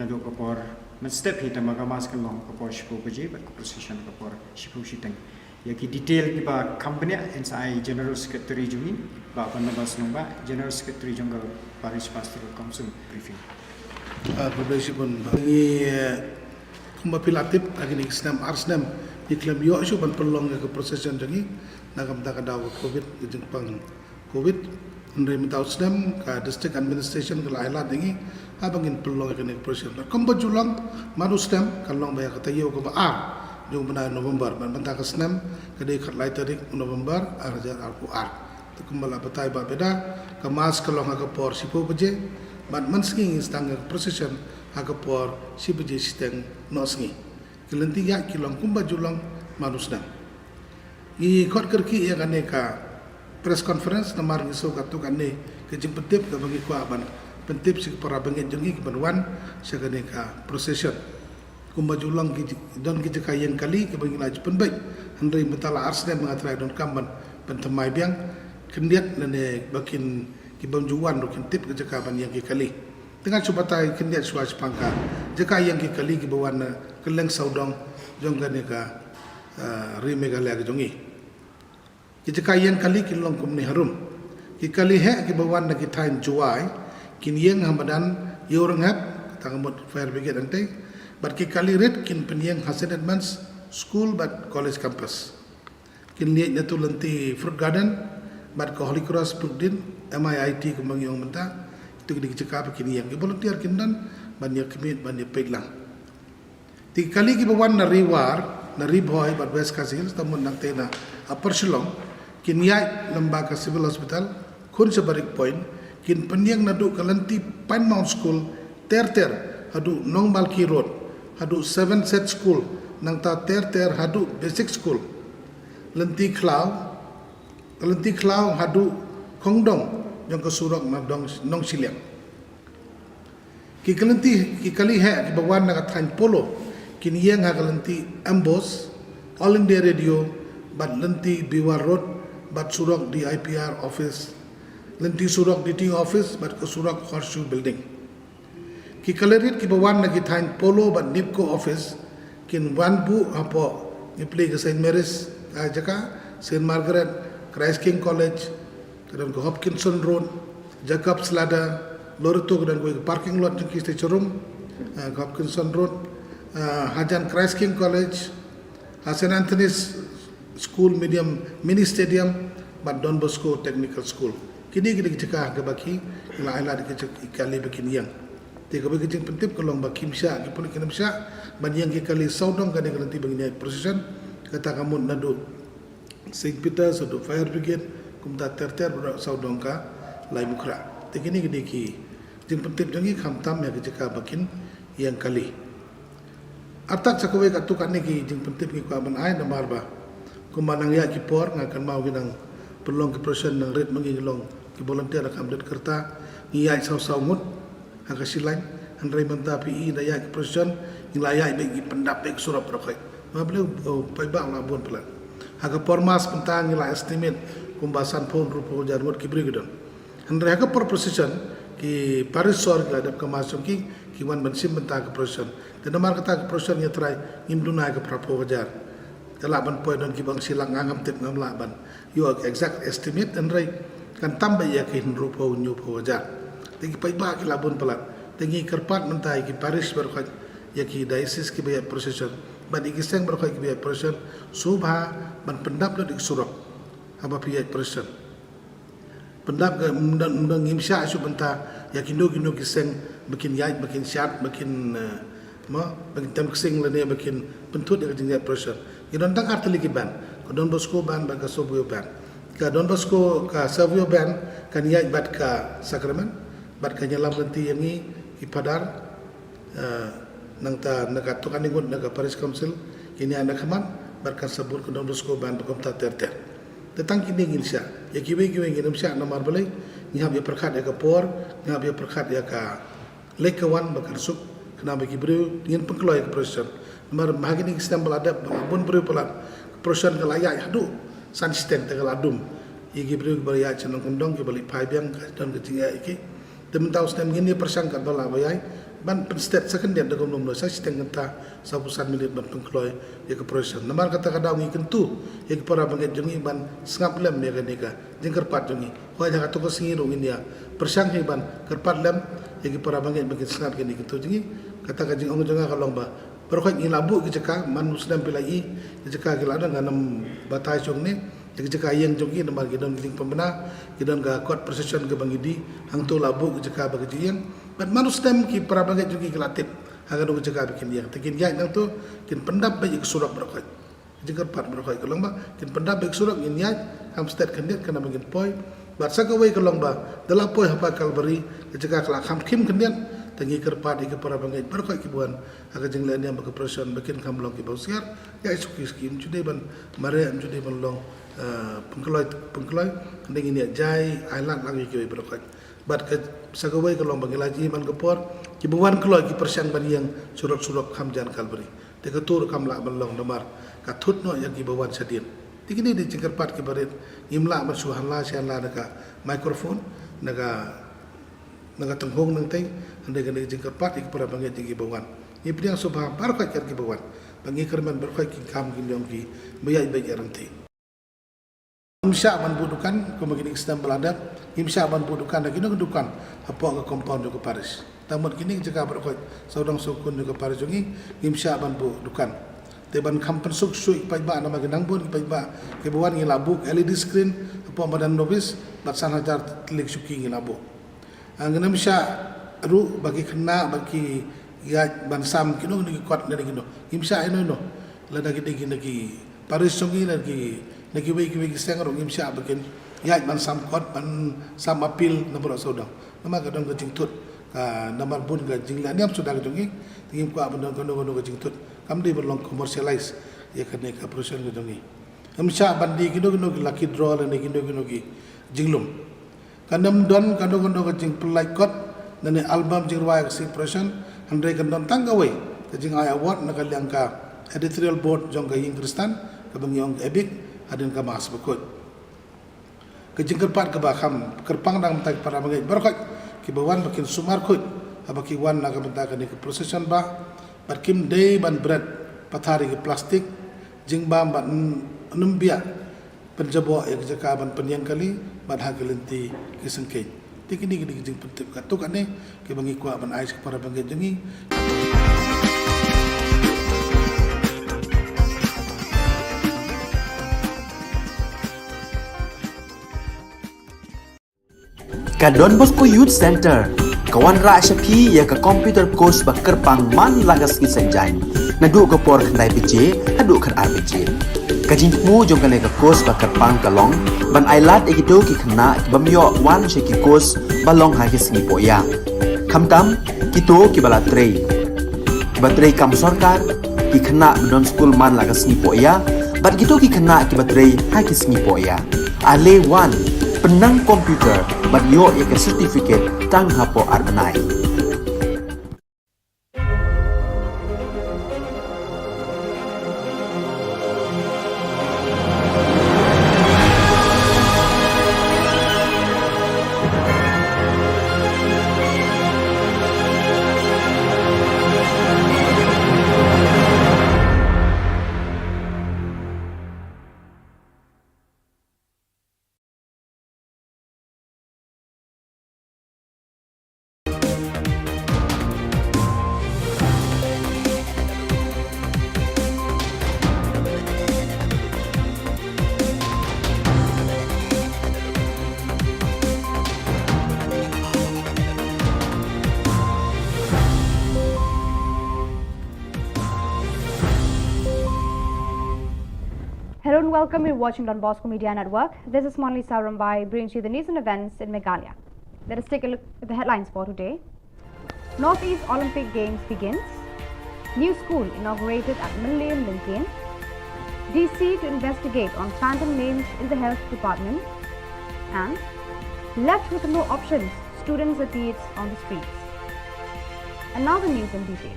nado kapor men step hita magamas kan long kapor shipu baje bat procession kapor shipu shiteng yaki detail ki ba company NSI General Secretary jungi ba Barnabas Nongba General Secretary jonggal Parish Pastoral Council briefing. Berbeza pun bagi kumbapilatip lagi ni Islam Arsnam iklam yo isu ban pelong ke procession jangi nakam tak ada COVID di Jepang COVID Andre mentau Islam ka district administration ke lailat ini abangin pelong ke procession kombo julang manu Islam kalong baya kata yo ke ba jong benda November ban bentang ke Islam ke de kat lai tarik November arjar al-Qur'an tu kembala betai ba beda kemas kalong ke por sipo beje ban mansking istang procession ke por si beje siteng nosngi kelenti ya kilong kumba julang manu Islam i kot kerki ya kaneka press conference namar ngiso katu kanne ke jempetip ke bagi ku aban pentip si para bangit jengi ke banwan sagane ka procession kumba julang ki don ki kayen kali ke bagi laju penbaik handai betala arsne mengatrai don kamban pentemai biang kendiat nane bakin ki banjuan do kentip ke jakaban yang ki kali tengah cuba tai kendiat suas pangka jaka yang ki kali ki bawan keleng saudong jonggane ka rimegala ke jongi kita kayan kali kilong kumni harum kikali he ki bawan na kitain juai kin yeng hamadan yorang hap tangamot fire brigade ante but kikali red kin penyeng Hasan Advance school but college campus kin liat nyatu lenti fruit garden but ko Holy Cross Pudin MIIT kumbang yong menta itu ki dicakap kin yeng ki volunteer kin dan banyak kemit banyak pedlang kikali ki bawan na riwar na riboy but west kasil tamun nang tena upper Shillong kin yai lembaga civil hospital kun sebarik point kin penyeng nadu kalanti Pine Mount School ter hadu Nong Malki Road hadu 7 set school nang ta ter hadu basic school lenti klau hadu Kongdong yang kesurok madong Nong Shillong ki kali he ki bawan na kathan polo kin yeng ha kalanti Ambos All India Radio bat lenti Biwar Road bat surok di IPR office lenti surok di DT office bat ke surok Horseshoe building ki kalerit ki bawan na ki thain polo bat NIPCO office kin wanbu apo ni play ke St Mary's jaka St Margaret Christ King College kedan ke Hopkinson Road Jacob's Ladder Loreto kedan ke parking lot ki Stechorum Hopkinson Road Hajan Christ King College St Anthony's School Medium Mini Stadium but Don Bosco Technical School kini kita cakap ke baki ila kita kali begini yang tiga bagi jeng pentip kolong baki msya ke pun kena msya ban yang kali saudong kan nanti begini procession kata kamu nadu St Peter's atau Fire Brigade kumta ter saudong ka lai mukra tikini gede ki jeng pentip jangi khamtam ya cakap bakin yang kali atak cakwe katukan ni ki jeng pentip ki ku aban ai namar ba kumanang ya kipor ngakan mau ginang pelong ke procession nang red mangilong ki volunteer akam det kerta ngiyai saw mut haka silain andrai menta PI da ya ke procession ngilaya bagi pendapek surap rokai mablu pai ba labun pelan haka pormas pentang ngila estimate kumbasan pon rupo jarmut ki brigedon andrai haka por procession ki parisor ki adap kamasum ki wan bensim benta ke procession tenamar kata ke procession ya trai imduna ke prapo wajar laban poin don kibang silang angam tip ngam laban yo exact estimate and right kan tambah ya ke rupo nyu po wajar tegi pai ba ki labun pelat tegi kerpat mentai ki parish berkat ya ki diocese ki bayat procession ban igiseng berkat ki bayat procession subha ban pendap lo di surok aba piyat procession pendap ke undang ngimsya su benta ya kindo kiseng makin yait makin syat makin makin tem kiseng lene makin pentut ya jingnya pressure gidon tak arteli ban ko Don Bosco ban ba ka Savio ban ka Don Bosco ka Savio ban kan yait bat ka Sacrament bat ka nyalam lenti yang ni ipadar nang ta naga tukan ingut naga Paris Council kini anak kaman bat ka sabur ka Don Bosco ban ba komta ter tentang kini ngilsya ya kiwe ngirim sya namar balai ngihab ya perkat ya ka por ngihab ya perkat ya ka lekawan bakar suk kena bagi beri ingin pengkeloy ke proses namar bahagi ni sistem belada bun beri pelan proses ke layak hadu san sistem tegal adum igi beri beri ya cenong kendong ke balik pai biang dan ke tinggal iki temen tahu sistem ini persangkat bala bayai ban penstet sekendian dengan nomor saya sistem kata sabusan milit ban pengkeloy ya ke proses namar kata kadang ngi kentu ya ke para banget jengi ban sengap lem ya ke nika jengker pat jengi hoy jangan tu kesingiru ini ya persang ban kerpat lem ya ke para banget bagi sengap ke nika tu jengi kata kajing ong jenga kalong ba berkait ngi labu ke jeka man muslim pilai jeka ke lada nganam batai jong ni jeka yang jongi namar gidon giling pembena gidon ga kuat precision ke bangidi hang tu labu ke jeka bagi jiang ban manustem ki para banget jongi ke latip agar dong jeka bikin dia tekin ya nang tu kin pendap baik surat berkait jika pat berkait kalong ba kin pendap baik surat ngin ya am state kandiat kana bangin poi bat sakawai kalong ba dala poi hapa kalbari jeka kelak ham kim kandiat tengi kerpat ke para bangai berkait kibuan agar jenglan yang berkepresion bikin kamlong ki bausiar ya isuki skim jude ban mare am jude ban long pengkeloy kendeng ini jai island lagi ki berkait bat ke sagawai kalong bangilaji man kepor kibuan keloy ki persian ban yang surat-surat kamjan kalbari te ketur kamla ban long namar katut no yang ki bawan sadin tikini di jengkerpat ki barit imla ban suhanla sianla naka mikrofon naga tenghong nang teng ande gane jingkar pat ik para bangai jingi bawan ni priang subha par ka ker ki bawan bangi kerman berkai ki kam ki nyong ki bayai bayai ranti imsya ban budukan ko magini sistem beladat imsya ban budukan lagi no dukan apa ke compound ke Paris tamut kini jika berkai saudang sukun ke Paris jongi imsya ban budukan teban kampen suk sui pai ba nama genang bun pai ba ke bawan ngi labuk LED screen apa badan novis batsan hajar telik suki ngi labuk anggenam sya ru bagi kena bagi ya bansam kino ni kuat dari kino imsya ino no la dagi digi nagi Paris songi lagi wei seng ro imsya bakin ya bansam kuat ban sam apil nomor saudang nama kadang ke jingtut nomor bun ke jingla niam sudah ke jongi tingim ku abon kono ke jingtut kam di berlong commercialize ya kene ka production ke jongi imsya bandi kino lucky draw la ni kino ki jinglum kandam don kando ke jing pelai kot nane album jing ruai si present andre kandam tanggawai ke jing ai award nak liang ka editorial board jong ka ying kristan ka bang yong ebik adin ka mas bekut ke jing kerpat ke bakam kerpang dang tak para bangai berkat ki bawan makin sumar kut abaki wan nak bentak ke procession ba barkim day ban bread pathari ke plastik jing bam ban numbia penjabo ya jaka ban penyang kali badha kelenti kisengkei tikini gidi jing pentip ka tuk ane ke bangi ku ban ais para bangi jengi ka Don Bosco Youth Center kawan ra syapi ya ka computer course ba kerpang man lagas ki senjain nadu ko por khnai bije hadu khan arbije kajing mu jong kale ka course ba kerpang kalong ban ailat ekido ki khna bamyo wan she ki course balong ha ki sni poya khamtam kito ki bala trei batrei kam sarkar ki khna don school man lagas ni poya bat kito ki khna ki batrei ha ki sni poya ale wan penang komputer bat yo ya ke certificate tang hapo arnai Hello and welcome. You're watching Don Bosco Media Network. This is Monli Sarambai brings you the news and events in Meghalaya. Let us take a look at the headlines for today. Northeast Olympic Games begins. New school inaugurated at Millennium Lincoln. DC to investigate on phantom names in the health department. And left with no options, students are teased on the streets. And now the news in detail.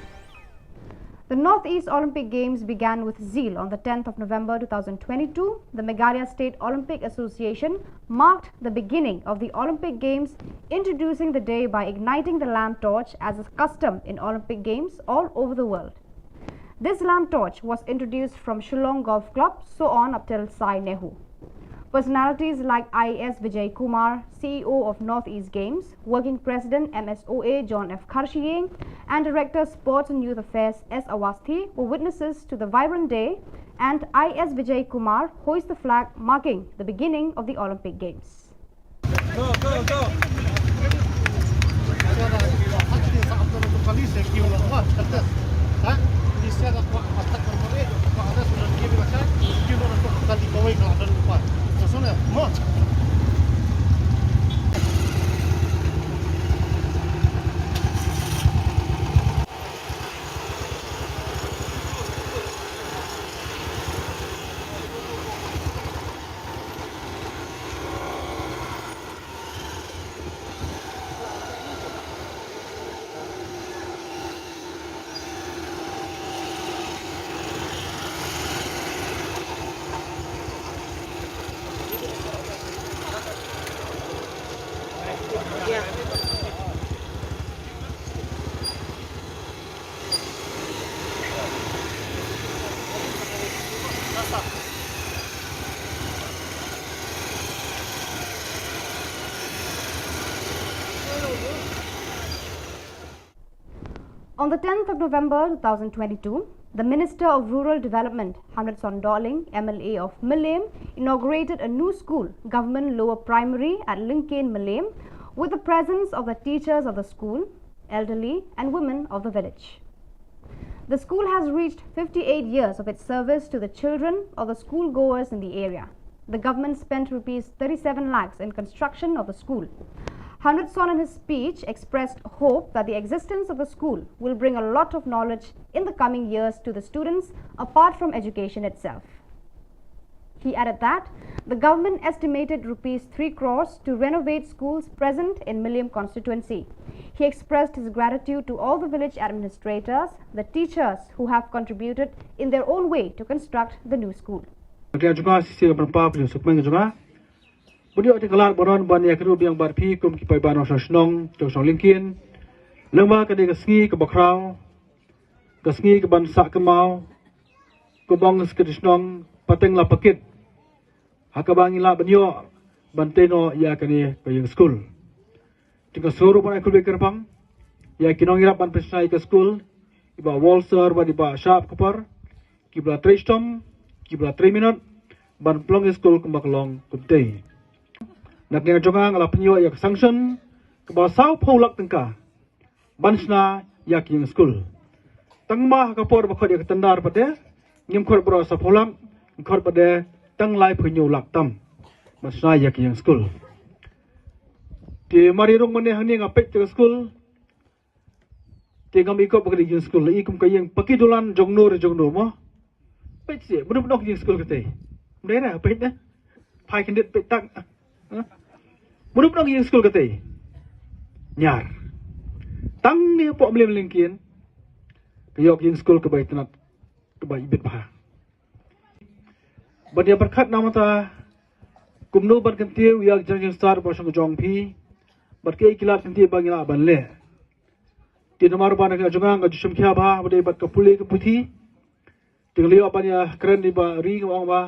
The Northeast Olympic Games began with zeal on the 10th of November 2022. The Meghalaya State Olympic Association marked the beginning of the Olympic Games, introducing the day by igniting the lamp torch as a custom in Olympic Games all over the world. This lamp torch was introduced from Shillong Golf Club, so on up till Sai Nehu. Personalities like IAS Vijay Kumar, CEO of Northeast Games, Working President MSOA John F. Kharshiyeng, and Director Sports and Youth Affairs S. Awasthi were witnesses to the vibrant day, and IAS Vijay Kumar hoisted the flag marking the beginning of the Olympic Games. Go, go, go! On the 10th of November 2022, the Minister of Rural Development, Hamlet Sondoling, MLA of Millennium, inaugurated a new school, Government Lower Primary at Lincoln, Millennium, with the presence of the teachers of the school, elderly and women of the village. The school has reached 58 years of its service to the children of the schoolgoers in the area. The government spent Rs 37 lakhs in construction of the school. Hamletson in his speech expressed hope that the existence of the school will bring a lot of knowledge in the coming years to the students apart from education itself. He added that the government estimated Rs 3 crores to renovate schools present in Millennium constituency. He expressed his gratitude to all the village administrators, the teachers who have contributed in their own way to construct the new school. Beliau dikelar boron ban ya keru biang barpi kum kipai ban Shillong Shillong Lincoln lengba kadai kesngi ke bakrau kesngi ke ban sak kemau ke bang Shillong pateng la pakit hakabang ila banyo banteno ya kani payung school tika suru ban ikul beker bang ya kinong irap ban pesnai ke school iba walser ban iba sharp kupar kibla 3 stom kibla 3 minute ban plong school kumbaklong kumtei nak yang jongang ala penyo yak sanction ke basau polak tengka bansna yak yang school tangma ka por bakhod yak tandar pade ngim khor bro sa polam khor pade tang lai penyo lak tam bansna yak yang school ti mari rong mane hani ngapek te school ti ngam ikop bagri yang school ikum kayeng pakidulan jongno mo pek si budu nok yang school kate mdera pek na pai kendit pek tak Mudah yang school kata nyar tang ni pok boleh melingkin kayok yang school kebaik tenat kebaik ibit bah badia berkat nama ta kumno berkentiu yak janjang star bosong jong pi berkai kilat kentiu bangila ban le ti nomor ban ka jongang ka jusum kya ba badai bat ka puli ke puthi tingliu apa ya keren di ba ri ngawang ba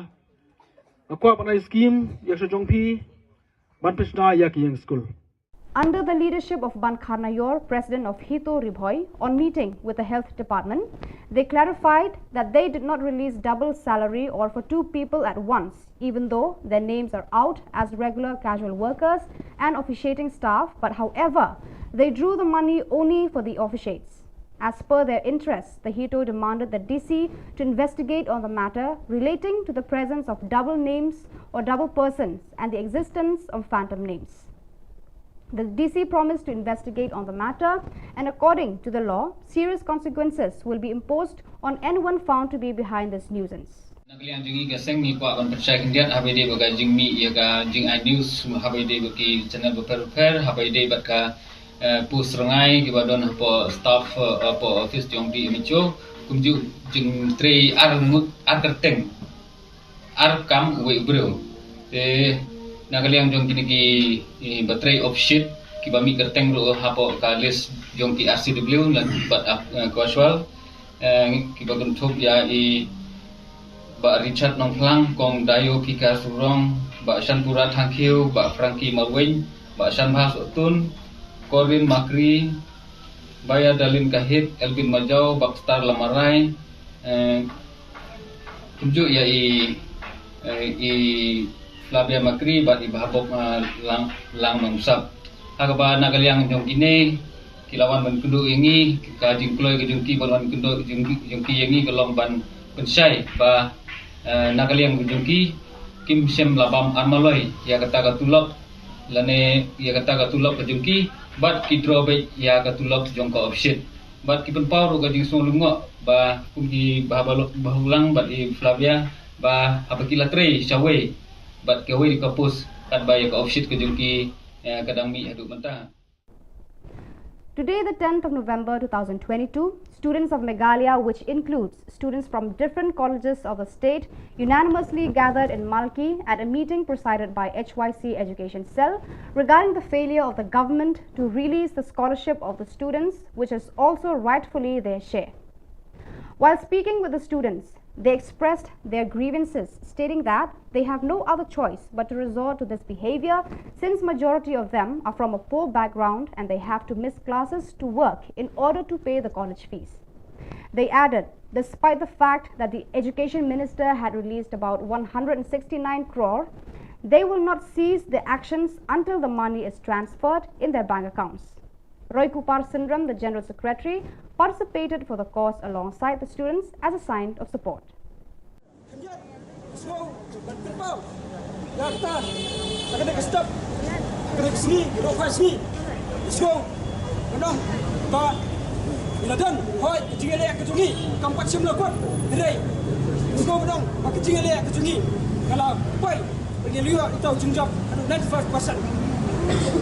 aku apa na scheme yak jong pi Under the leadership of Ban Kharnayor, President of Hito Ribhoi, on meeting with the health department, they clarified that they did not release double salary or for 2 people at once, even though their names are out as regular casual workers and officiating staff, but however, they drew the money only for the officiates. As per their interests, the Hito demanded the DC to investigate on the matter relating to the presence of double names or double persons and the existence of phantom names. The DC promised to investigate on the matter, and according to the law, serious consequences will be imposed on anyone found to be behind this nuisance. Nakaliang jingi gaseng ni kwa ban percaya kendian habai de baga jing mi ya ga jing iNews habai de bagi channel beper habai de batka pus rengai ki badon po staff po office jong di micho kumju jing tre ar kerteng ar kam we bro te nakaliang jong kini ki battery of shit ki bami kerteng ro hapo ka list jong ki RCW lan bat casual ki bagun thop ya ba Richard Nongklang kong Dayo Kika Surong ba Shanpura Thangkiu ba Frankie Marwing ba Shanbha Sotun Corin Makri Baya Dalin Kahit Elvin Majau Bakstar Lamarai tunjuk ya Flavia Makri ba ibabok lang mangusap agaba nakaliang jong kini kilawan ban kundu ingi ka jingkloi ke jungki ban kundu jungki ingi kelong ban pensai ba nakaliang jungki kim sem labam armaloi ya kata katulop lane ya kata katulop ke jungki bat kidrobe ya katulop jongka opshit bat kipen pau ga jing sonlungo ba kumji bahulang bat Flavia ba abakila tre shawe bat kewe di kapus kat ba ya ka opshit ke jungki kadang mi adu mentah. Today, the 10th of November 2022, students of Meghalaya, which includes students from different colleges of the state, unanimously gathered in Malki at a meeting presided by HYC Education Cell regarding the failure of the government to release the scholarship of the students, which is also rightfully their share. While speaking with the students, they expressed their grievances, stating that they have no other choice but to resort to this behavior since majority of them are from a poor background and they have to miss classes to work in order to pay the college fees. They added, despite the fact that the education minister had released about 169 crore, they will not cease the actions until the money is transferred in their bank accounts. Roy Kupar Sindram, the General Secretary, participated for the cause alongside the students as a sign of support.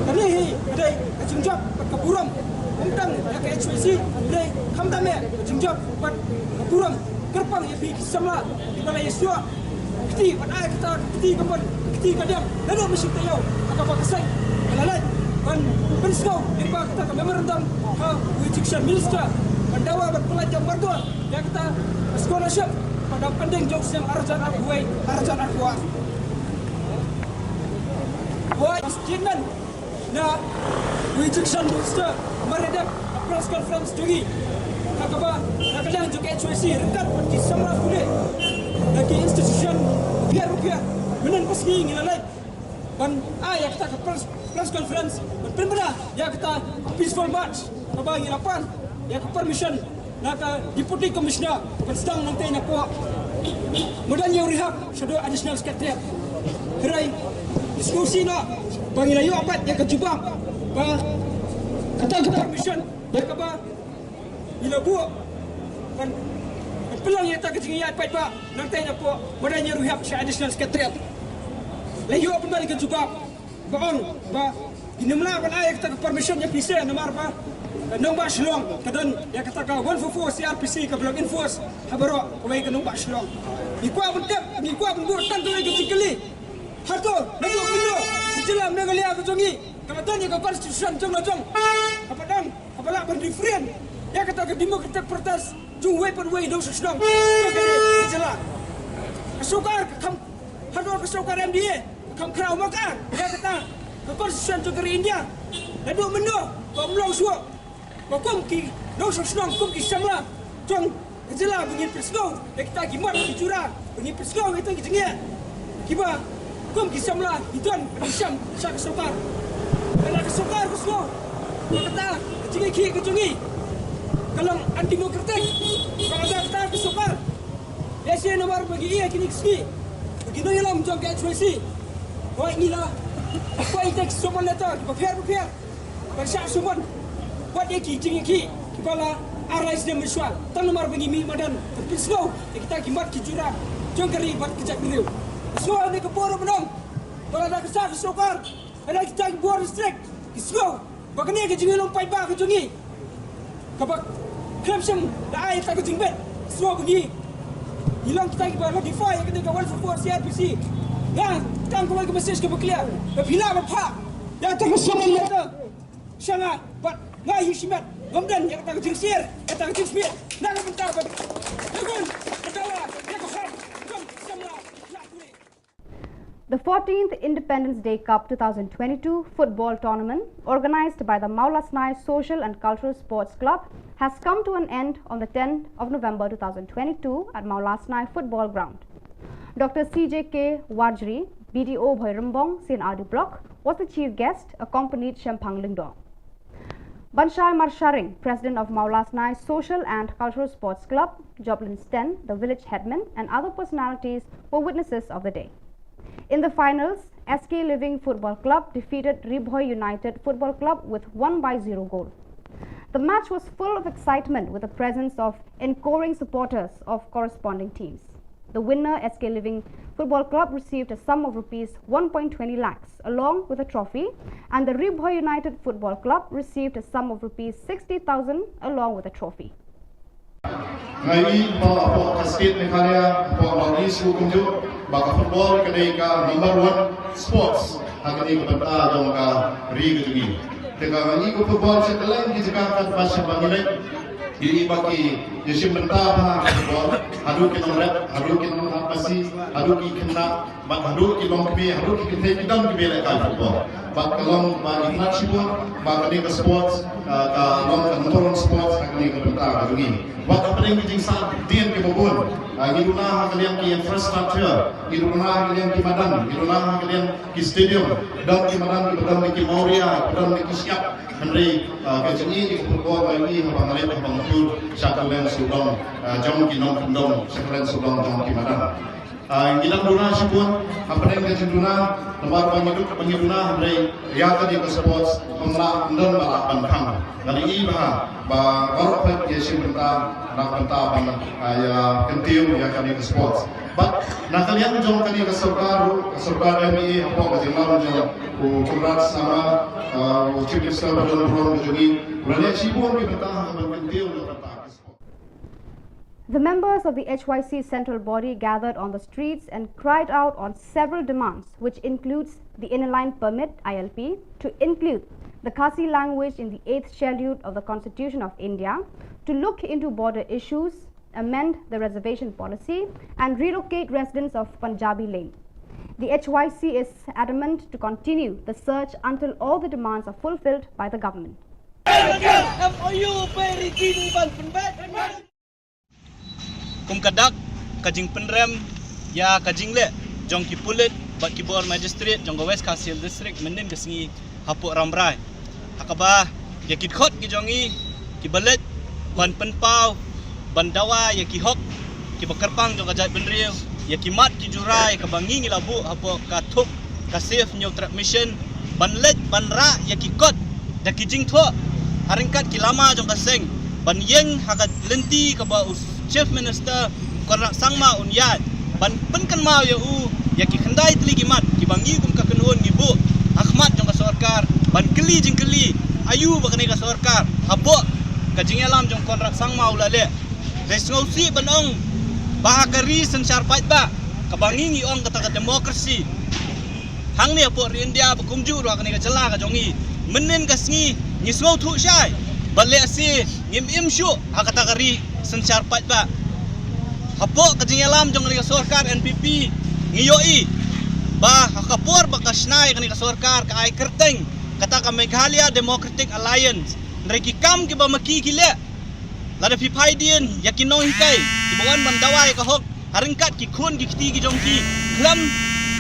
Kami ada kejungjab keburam tentang yang HWC dari kamdame kejungjab keburam kerpang yang pergi sama di balai Yesua keti pada kita keti kapan keti kadang lalu mesti tahu apa kesai lalat dan pensau limpa kita memorandum education minister pendawa berpelajar berdua yang kita scholarship pada pending jokes yang arjan akuai arjan akuat Why Jinan na rejection minister meredap press conference tinggi kakaba nakaliang juga HWC rekat di semua kulit lagi institution biar rupiah menan pasgi ngilalai ban ayah kita ke press conference benar ya kita peaceful march kaba ngilapan ya ke permission naka deputy commissioner sedang nanti nak kuat modalnya rehab shadow additional secretariat kerai diskusi nak pangilayo apat yang kejubang ba kata ke permission yang kaba bila buat kan pelang yang tak kejingian apat ba nanti nak po modalnya rehab additional secretariat layo apat balik kejubang baon ba inamla ban ay kata ke permission yang PC nomor ba nombak Shillong kadan yang kata ka 144 CRPC ka blog enforce habaro kawai ka nombak Shillong ikwa bentek ikwa benbuat tanto lagi cikeli Harto, lalu benda, jelas Meghalaya kejongi. Kalau ni ke konstitusi jong. Kapadang, kapala berdifferent. Ya kata ke demo kita protes, jung weapon way dong sedang. Jelas. Kesukar kam, harto kesukar MDA, kam kerau makan. Ya kata ke konstitusi jong India. Lalu benda, kau melong suap. Kau ki dong sedang ki samla. Jong jelas bunyi persau. Ya kita gimat dicurang. Bunyi persau kita kejengi. Kiba Kum kisamlah idan kisam sak sokar. Kalau kesokar kusko. Kata kejungi. Kalau anti demokratik, kalau kita besokar, biasanya nomor bagi ia kini kesi, begitu ialah macam ke HYC. Kau inilah, kau itu semua letak, prepare, bersiap semua, buat iki, kepala arais dan mesyual, tan nomor bagi mi madan, tapi slow, kita kimat kijura, jom keri buat kejap beliau. Slow ni keporo menong, kalau ada kesal besokar, ada kita buat restrict, slow, bagainya kejungi lompai bah kejungi. Kapag corruption dah ayat tak kejingbat, semua pergi hilang kita kita notify yang kita kawan support CRPC. Yang kan kembali ke message ke berkelia, bila berpak, yang tak kesulitan letter, sangat, but ngai hisimat, kemudian yang tak kejingsir, yang tak kejingsir, nak bentar ber, lagun, berdawa, yang keham, kom, semua, nak boleh. The 14th Independence Day Cup 2022 football tournament, organized by the Maulasnai Social and Cultural Sports Club, has come to an end on the 10th of November 2022 at Maulasnai Football Ground. Dr. CJK Wajri, BDO Bhoirambong, CNRD Block, was the chief guest, accompanied Shempang Lingdong. Banshai Marsharing, president of Maulasnai Social and Cultural Sports Club, Joblin Sten, the village headman, and other personalities were witnesses of the day. In the finals, SK Living Football Club defeated Ribhoi United Football Club with 1-0 goal. The match was full of excitement with the presence of encoring supporters of corresponding teams. The winner, SK Living Football Club, received a sum of rupees 1.20 lakhs along with a trophy, and the Ribhoi United Football Club received a sum of rupees 60,000 along with a trophy. Ngai po kasket Meghalaya po lagi sukum jo baka football kadai ka number 1 sports hagani ka banta jong ka ri gudungi tega ngai ko football sa kalang ki jaka ka pasya bangilai diri baki yesim banta ha football hadu ki nomret hadu ki nom pasi hadu ki kena bak hadu ki long kbe hadu ki kete ki dam ki bela ka football bak kalong ba iknat sipun bak kadai ka sports ka long ka motoron sports hagani ka banta gudungi Waktu paling penting saat dia kebobon, hiduplah kalian ki infrastruktur, hiduplah kalian ki madan, hiduplah kalian ki stadium, dan ki madan ki madan ki Mauria, madan ki siap, Henry kecini ki football lagi, abang Alep, abang Tur, Syakalen Subang, jom ki nom kendom, Syakalen Subang jom ki madan. Gilang duna sipun, apa yang kecil duna, tempat pengiduna Henry, ya tadi ke sports, pemla kendom balap bantang, dan ini bah orang yesim benta nak benta ban ya kentiu ya kali ke sports but nak kalian jom kali ke serkar MI apa ke jemaah jom kurat sama chief minister dalam program jadi berani sibuk di benta ban kentiu benta. The members of the HYC central body gathered on the streets and cried out on several demands, which includes the inner-line permit (ILP) to include the Khasi language in the 8th schedule of the Constitution of India, to look into border issues, amend the reservation policy, and relocate residents of Punjabi Lane. The HYC is adamant to continue the search until all the demands are fulfilled by the government. Kumkadak kajing penrem ya kajing le jong ki pulit bat ki bor magistrate jong West Khasil district mendin kesengi hapuk ramrai hakaba ya ki khot ki jongi ki balet ban penpau ban dawa ya ki hok ki bekerpang jong kajat benriu ya ki mat ki jurai ka bangi ngi labu hapuk ka thup ka safe new transmission ban let ban ra ya ki kot da ki jing tho haringkat ki lama jong ka seng ban yeng hakat lenti ka ba Chief Minister Korak Sangma Unyat ban penkan mau ya ya ki khandai tli ki mat ki bangi kum ka kenun ki bu Ahmad jong ka sarkar ban keli jing keli ayu ba kene ka sarkar habo ka jing alam jong kontrak Sangma ulale resolusi banong ba kari sensar pait ba ka bangi ngi ong kata demokrasi hang ni apo India ba kumju ro kene ka jela ka jongi menen ka sngi ngi sngau thu shai bale si ngim im shu hakata kari sensar pat ba hapo kajing alam jong ni sarkar NPP ngiyoi ba hakapor ba kasnai kani ka sarkar ka ai kerteng kata ka Meghalaya Democratic Alliance nreki kam ki ba maki kile lada fi phaidien yakinong hikai ki bawan mandawai ka hok haringkat ki khun ki kti ki jong ki klam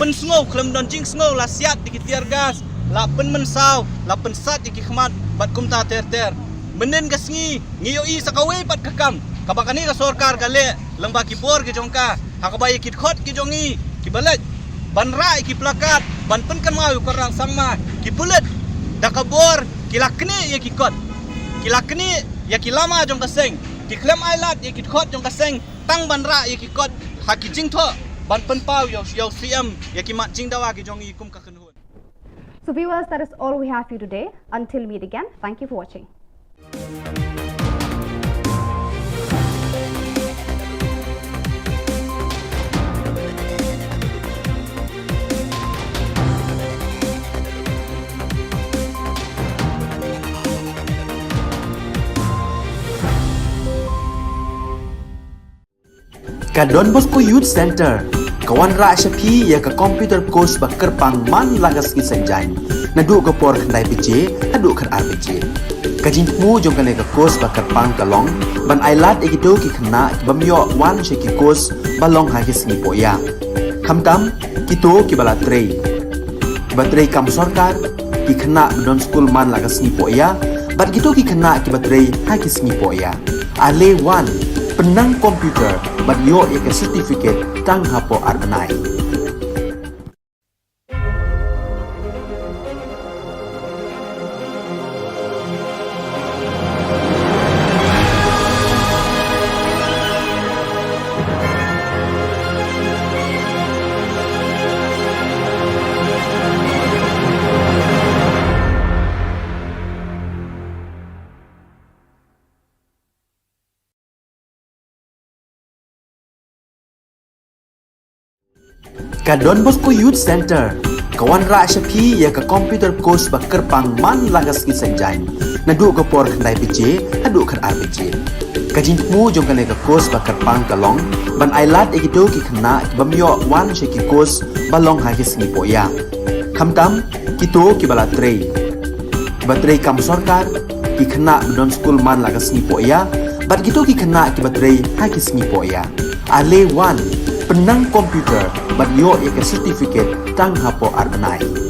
pensngo klam don jing sngo la siat ki tiar gas la pen mensau la pen sat ki khmat bat kumta ter ter menen kasngi ngiyoi sakawe pat kakam kabakani ka sorkar kale langba ki bor ki jongka hakabai ki khot ki jongi ki balat ban rai ki plakat ban penkan mau korang sangma ki bulet dakabor ki lakni ye ki kot ki lakni ye ki lama jong kaseng ki klem ailat ye ki khot jong kaseng tang ban ra ye ki kot haki jingtho ban penpau yo CM ye ki mat jingdawa ki jongi kum ka khenhun. So viewers, that is all we have for you today. Until we meet again, thank you for watching. Ka Don Bosco Youth Center kawan ra shapi ya ka computer course ba kerpang man lagas ki senjang nadu ka por khandai pije adu khan RPG ka jingmu jong ka course ba kerpang kalong ban ailat egido ki khna ki bamyo wan she ki course balong ha ki singi poya khamtam kito ki bala trei batrei kam sarkar ki khna don school man lagas ni poya bat gitu ki khna ki batrei ha ki singi poya ale wan penang komputer bat yo ek certificate tang hapo arbanai. Ka Don Bosco Youth Center kawan ra shapi ya ka computer course ba kerpang man lagas ki senjang nadu ka por khandai pije adu khan RPG ka jingmu jong ka course ba kerpang kalong ban ailat egido ki khna ki bamyo wan she ki course balong ha ki singi poya khamtam kito ki bala trei batrei kam sarkar ki khna don school man lagas ni poya bat gitu ki khna ki batrei ha ki singi poya ale wan penang komputer bat yo ek certificate tang hapo arbanai.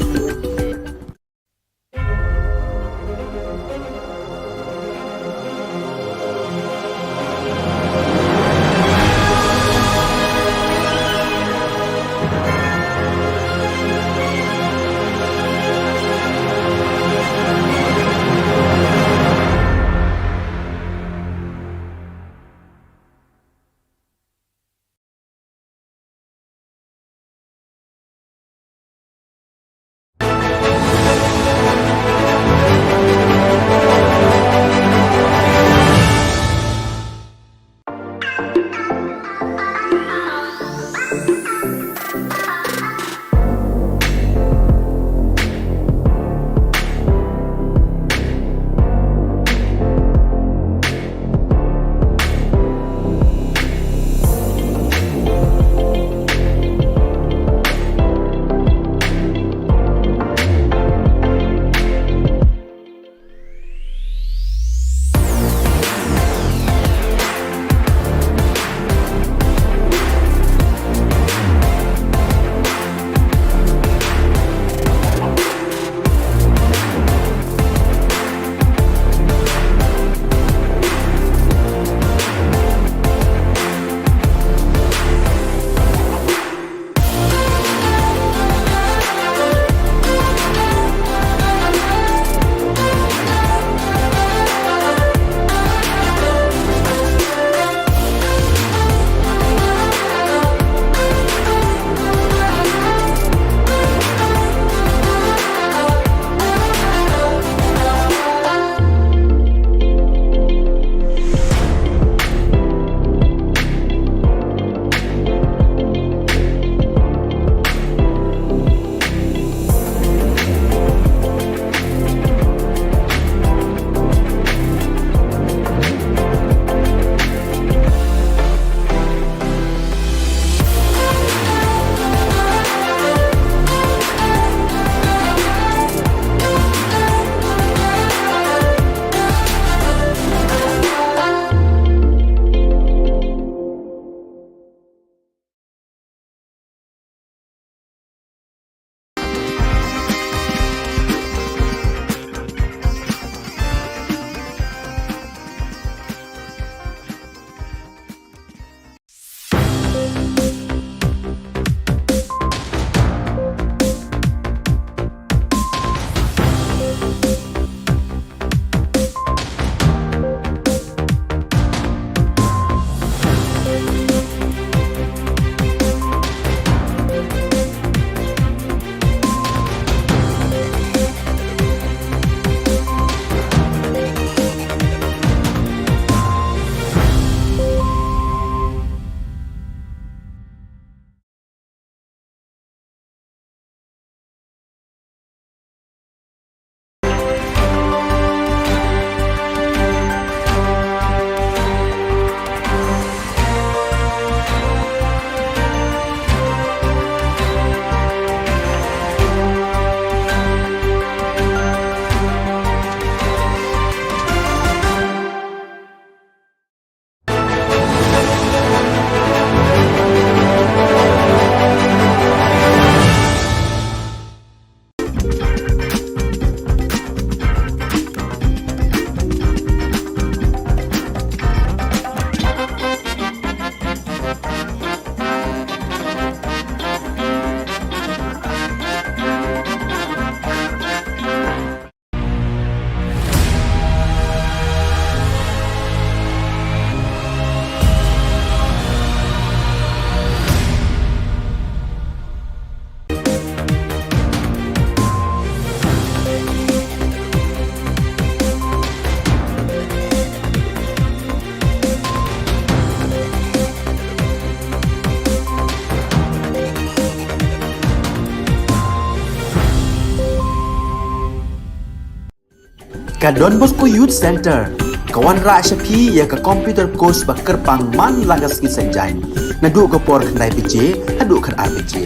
ka Don Bosco Youth Center kawan ra shapi ya ka computer course ba kerpang man lagas ki senjang na du ka por khnai pije adu khan RPG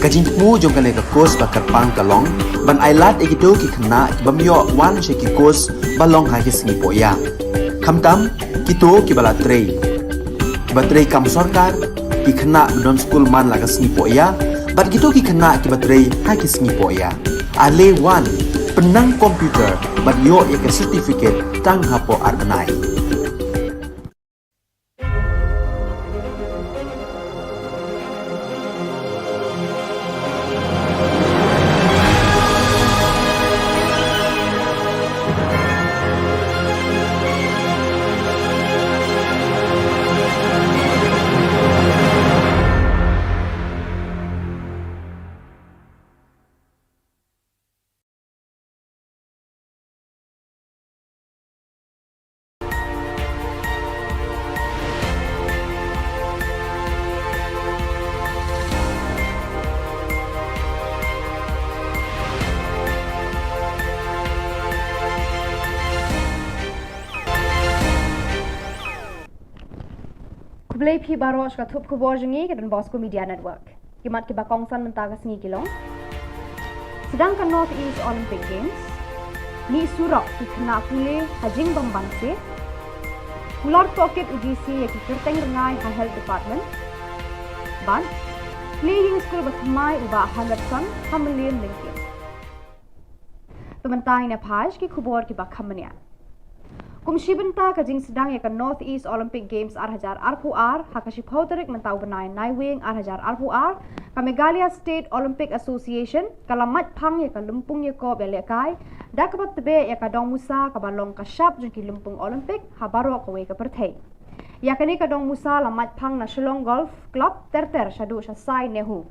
ka jing mu jong ka le ka course ba kerpang ka long ban ailat egito ki khna bamyo wan she ki course balong ha ki singi po ya khamtam kito ki bala trei batrei kam sarkar ki khna don school man lagas singi po ya bat gitu ki khna ki batrei ha ki singi po ya ale wan penang komputer bat yo ya ke certificate tang hapo arbenai Kublai pi baros ka thup khubor jengi ke Don Bosco Media Network. Kimat ki bakongsan mentaga sengi kilong. Sedangkan North East Olympic Games ni surok ki kena pule hajing bambanse. Ular pocket UGC ya ki kerteng rengai ha health department. Ban playing school batmai uba hangatsan hamlian lingkin. Pementai na phaj ki khubor ki bakhamania. Kumshi benta ka jing sedang ya ka North East Olympic Games arhajar RPR hakashi phauterik mentau benai naiwing arhajar RPR ka Meghalaya State Olympic Association kalamat phang ya ka lumpung ya ko belekai dakabat tebe ya ka dong musa ka balong ka shap jungki lumpung Olympic habaro ka we ka perthei ya kani ka dong musa lamat phang na Shillong Golf Club terter shadu shasai nehu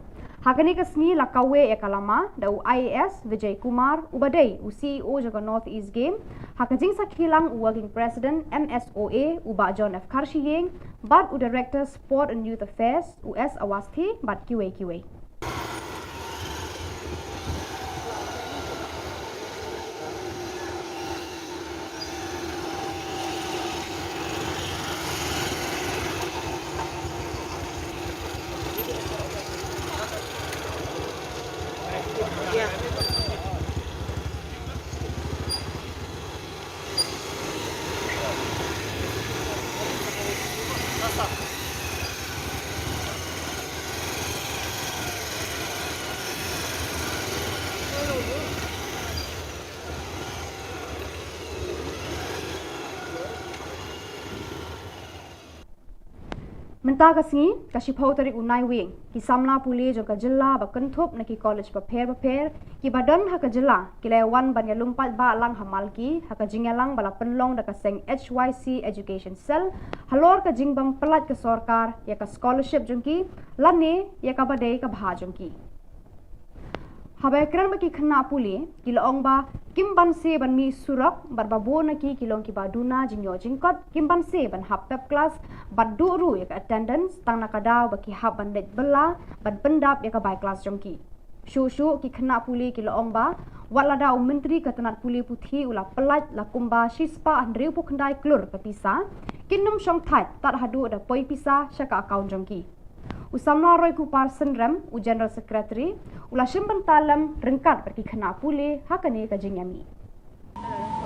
hakani ka sngi la kawe ya kalama da IAS Vijay Kumar ubadai CEO jaga North East Game hakajing sakilang working president MSOA uba John F Karshiyeng bad u director sport and youth affairs US Awasti bad QA Menta kasngi kashi phauterik unai wing ki samla puli jo ka jilla ba kanthop na ki college pa pher ki badan ha ka jilla ki le wan ban ya lumpat ba lang hamal ki ha ka jingalang bala penlong da ka seng HYC education cell halor ka jingbam pelat ka sarkar ya ka scholarship jongki lane ya ka badai ka bha jongki habai kran ba ki khna puli ki long ba kimban se ban mi surak bar ba bona ki kilong ki baduna jingyo jingkot kimban se ban hap pep class bad ru ya ka attendance tang na kadaw ba ki hap ban det bela ban pendap ya ka by class jongki shu ki khna puli ki long ba wala da menteri ka tanat puli puthi ula pelat la kumba shispa andreu pukndai klur ka pisa kinum shong that tat hadu da poi pisa shaka account jongki usamna roy ku parson rem u general secretary ula shimban talam rengkat pergi khna pule hakani ka jingyami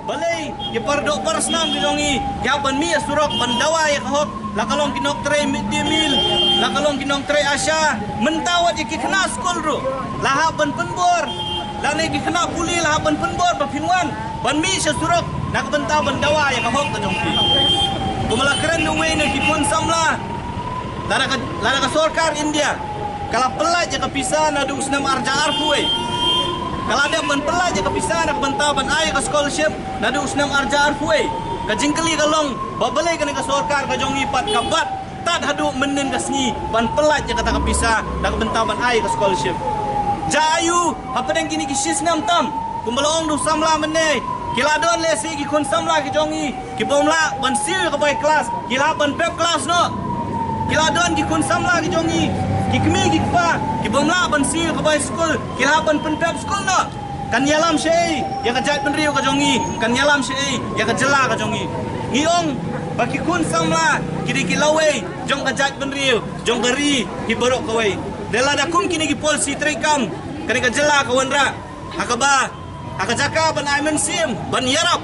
balai ye pardo parasnam gidongi ya ban mi surok ban dawa ya kahok la kalong kinok tre midday meal la kalong kinok tre asya mentawat ye khna school ru la ha ban penbor la ne ki khna puli la ha ban penbor ba pinwan ban mi surok nak benta ban dawa ya kahok ta jongki kumala keren no we ne ki pun samla Lada ka sarkar India kala pelaj ka pisa na du usnam arja arfuai kala dia ban pelaj ka pisa na banta ban ai ka scholarship na du usnam arja arfuai ka jingkali ka long babalai ka ka sarkar ka jongi pat ka bat tad hadu menen ka sngi ban pelaj ka ta ka pisa na banta ban ai ka scholarship jayu hapadang kini ki sisnam tam kumbalong du samla menne kila don le si ki kun samla ki jongi ki bomla ban sil ka bai class kila ban pep class no kila don ki kun samla ki jongi ki kmi ki pa ki bomla ban sil ka bai school kila ban pen pep school no kan yalam syai ya ka jat penriu ka jongi kan yalam syai ya ka jela ka jongi ngiong baki kun samla kiri kilawe jong ka jat penriu jong gari ki borok kawai dela da kum kini ki polisi trekam kan ka jela ka wanra hakaba hakajaka ban aimen sim ban yarap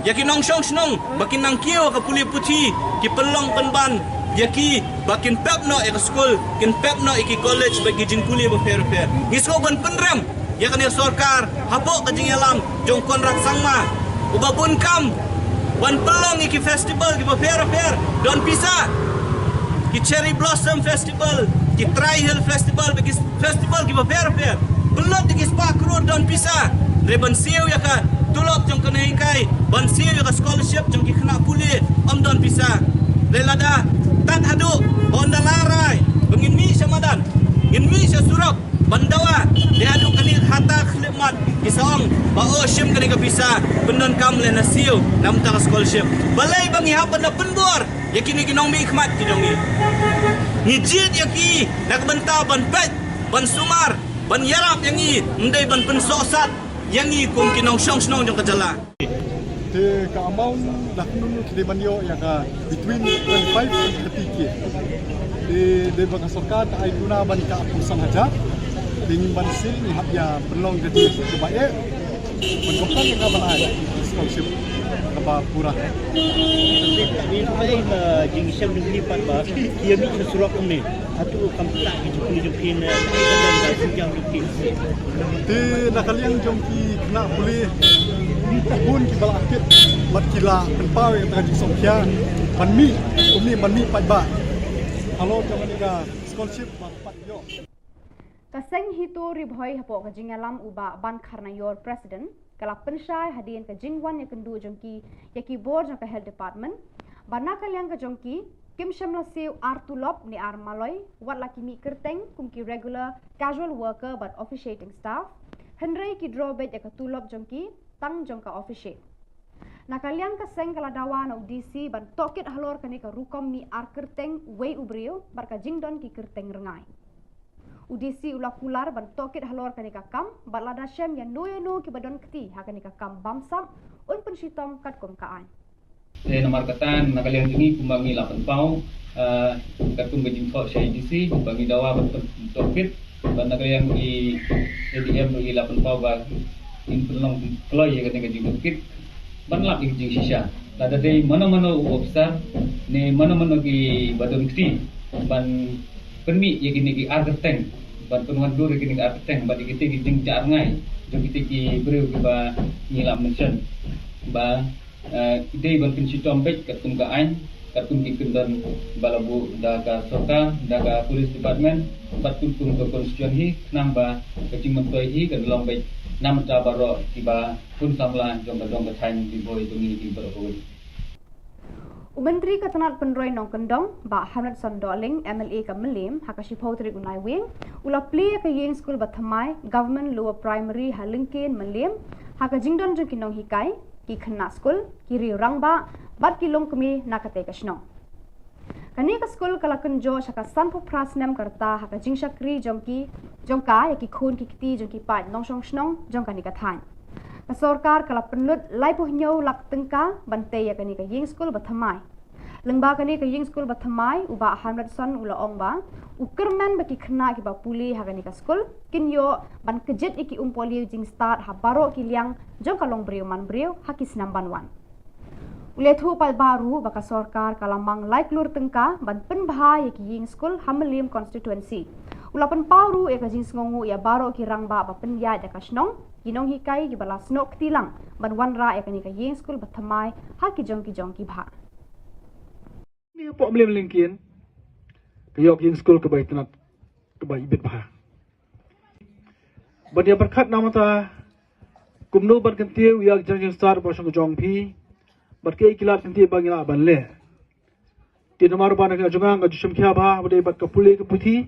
yaki nong shong snong bakin nang kio ka puli puti ki pelong penban yaki bakin pepno ek school kin pepno iki college bagi jing puli ba fair ngisko ban penram yakan ya sorkar hapok ka jing yalam jong kontrak sangma ubabun kam ban pelong iki festival ki ba fair don pisa ki cherry blossom festival ki tri hill festival bagi festival ki ba fair belot iki spa kro don pisa reban siu yaka tulok jong kena hingkai ban siu yaka scholarship jong ki kena puli don pisa lelada tak hadu honda larai bengin mi samadan in mi surok bandawa dia adu kani hata khlemat kisong ba o shim kani ka bisa benon kam le nasiu nam ta scholarship balai bangi ha pada penbor yakini ginong mi khmat ki dongi ni jit yaki nak benta ban pet ban sumar ban yarap yangi ndai ban pensosat yangi kum kinong shong snong jong kajala te ka amount dak nunu kide manyo ya ka between 25 and 30k de baka sorkat ay guna ban ka pusang haja dingin ban sil ni hab ya belong jadi ke bae mengokan ka ban ay scholarship ka pura tapi ai jing syam negeri pat ba kia mi surok ni atu kamta ki jukni jukin ai dan da sinjang jukin te nakalian jongki kena boleh pun kita aktif mat kila penpau yang tengah sokya manmi umni manmi pat ba kalau jangan ni scholarship pat yo kaseng hito ribhoi hapo ka jingalam uba ban kharna yor president kala penshai hadien ka jingwan ya kendu jongki yaki board jong ka health department bana kalyang ka jongki kim shamla seu artulop ni armaloi wat laki mi kerteng kumki regular casual worker but officiating staff henry ki drawback ya ka tulop jongki tang jong ka officiate nakaliang ka seng kala dawa na udisi ban tokit halor kani ka rukom mi ar kerteng wei ubrio bar ka jingdon ki kerteng rengai udisi ulak kular ban tokit halor kani ka kam balada shem ya no ki badon kti ha kani ka kam bamsam un penshitom kat kom ka ai nomor katan nakaliang jingi kumbangi 8 pau kat kum bejing kho CIDC kumbangi dawa ban tokit ban nakaliang i ADM i 8 pau ba in pelong kloy ya kani ka jing tokit ban lap ki jing shisha lada dei mano officer ne mano ki badon kti ban permi ya kini ki arteng ban penuhan dur kini ki arteng ban kita ki jing jar ngai jom kita ki breu ki ba ngilam mention ba idei ban pensi tombek katum ka ain katum ki kendan balabu da ka soka da ka police department bat tum ka constitution hi nang ba kecing mentoi hi ka long baik nam ta baro ki ba pun samla jom ka dong ka thain di boy tungi ki beroi Menteri Ketenat Penroi Nong Kendong, Ba Hamlet Sondoling, MLA ka Melim, hakashi pautri unai wing, ula pli ka yeng school bathamai, government lower primary halingkin Melim, haka jingdon jong kinong hikai, ki khna school, ki ri rangba, bat ki long kami nakate ka shnong. Kani ka school kala kunjo shaka sanpo prasnem karta haka jingshakri jongka yaki khun ki kiti jongki pat nong shong shnong jong kani ka thain. Ka sorkar kala penlut lai puh nyau lak tengka bante ya kani ka yeng school bathamai. Lengba kani ka yeng school bathamai uba Hamlet Son ula ong ba ukerman baki khna ki ba puli ha kani ka school kinyo ban kejet iki umpoli jing start ha baro ki liang jong kalong breu man breu hakis namban 1. Ulethu pal baru baka sorkar kalamang like lur tengka ban penbha yaki yeng school Hamelim constituency. Ulapan pauru eka jing ngongu ya baro ki rangba ba penya da kasnong ginong hikai ki bala snok tilang ban wanra eka ni ka yeng school bathamai ha ki jong ki bha. Ni problem lingkin kayok yeng school ke bai tenat ke bai ibet bha. Badia berkat nama ta kumno ban kentiu yak jang star ba shong jong phi berke ikilat kentiu bangila ban le. Ti nomor ban ka jongang ga jushum khya ba bade bat ka puli ke puthi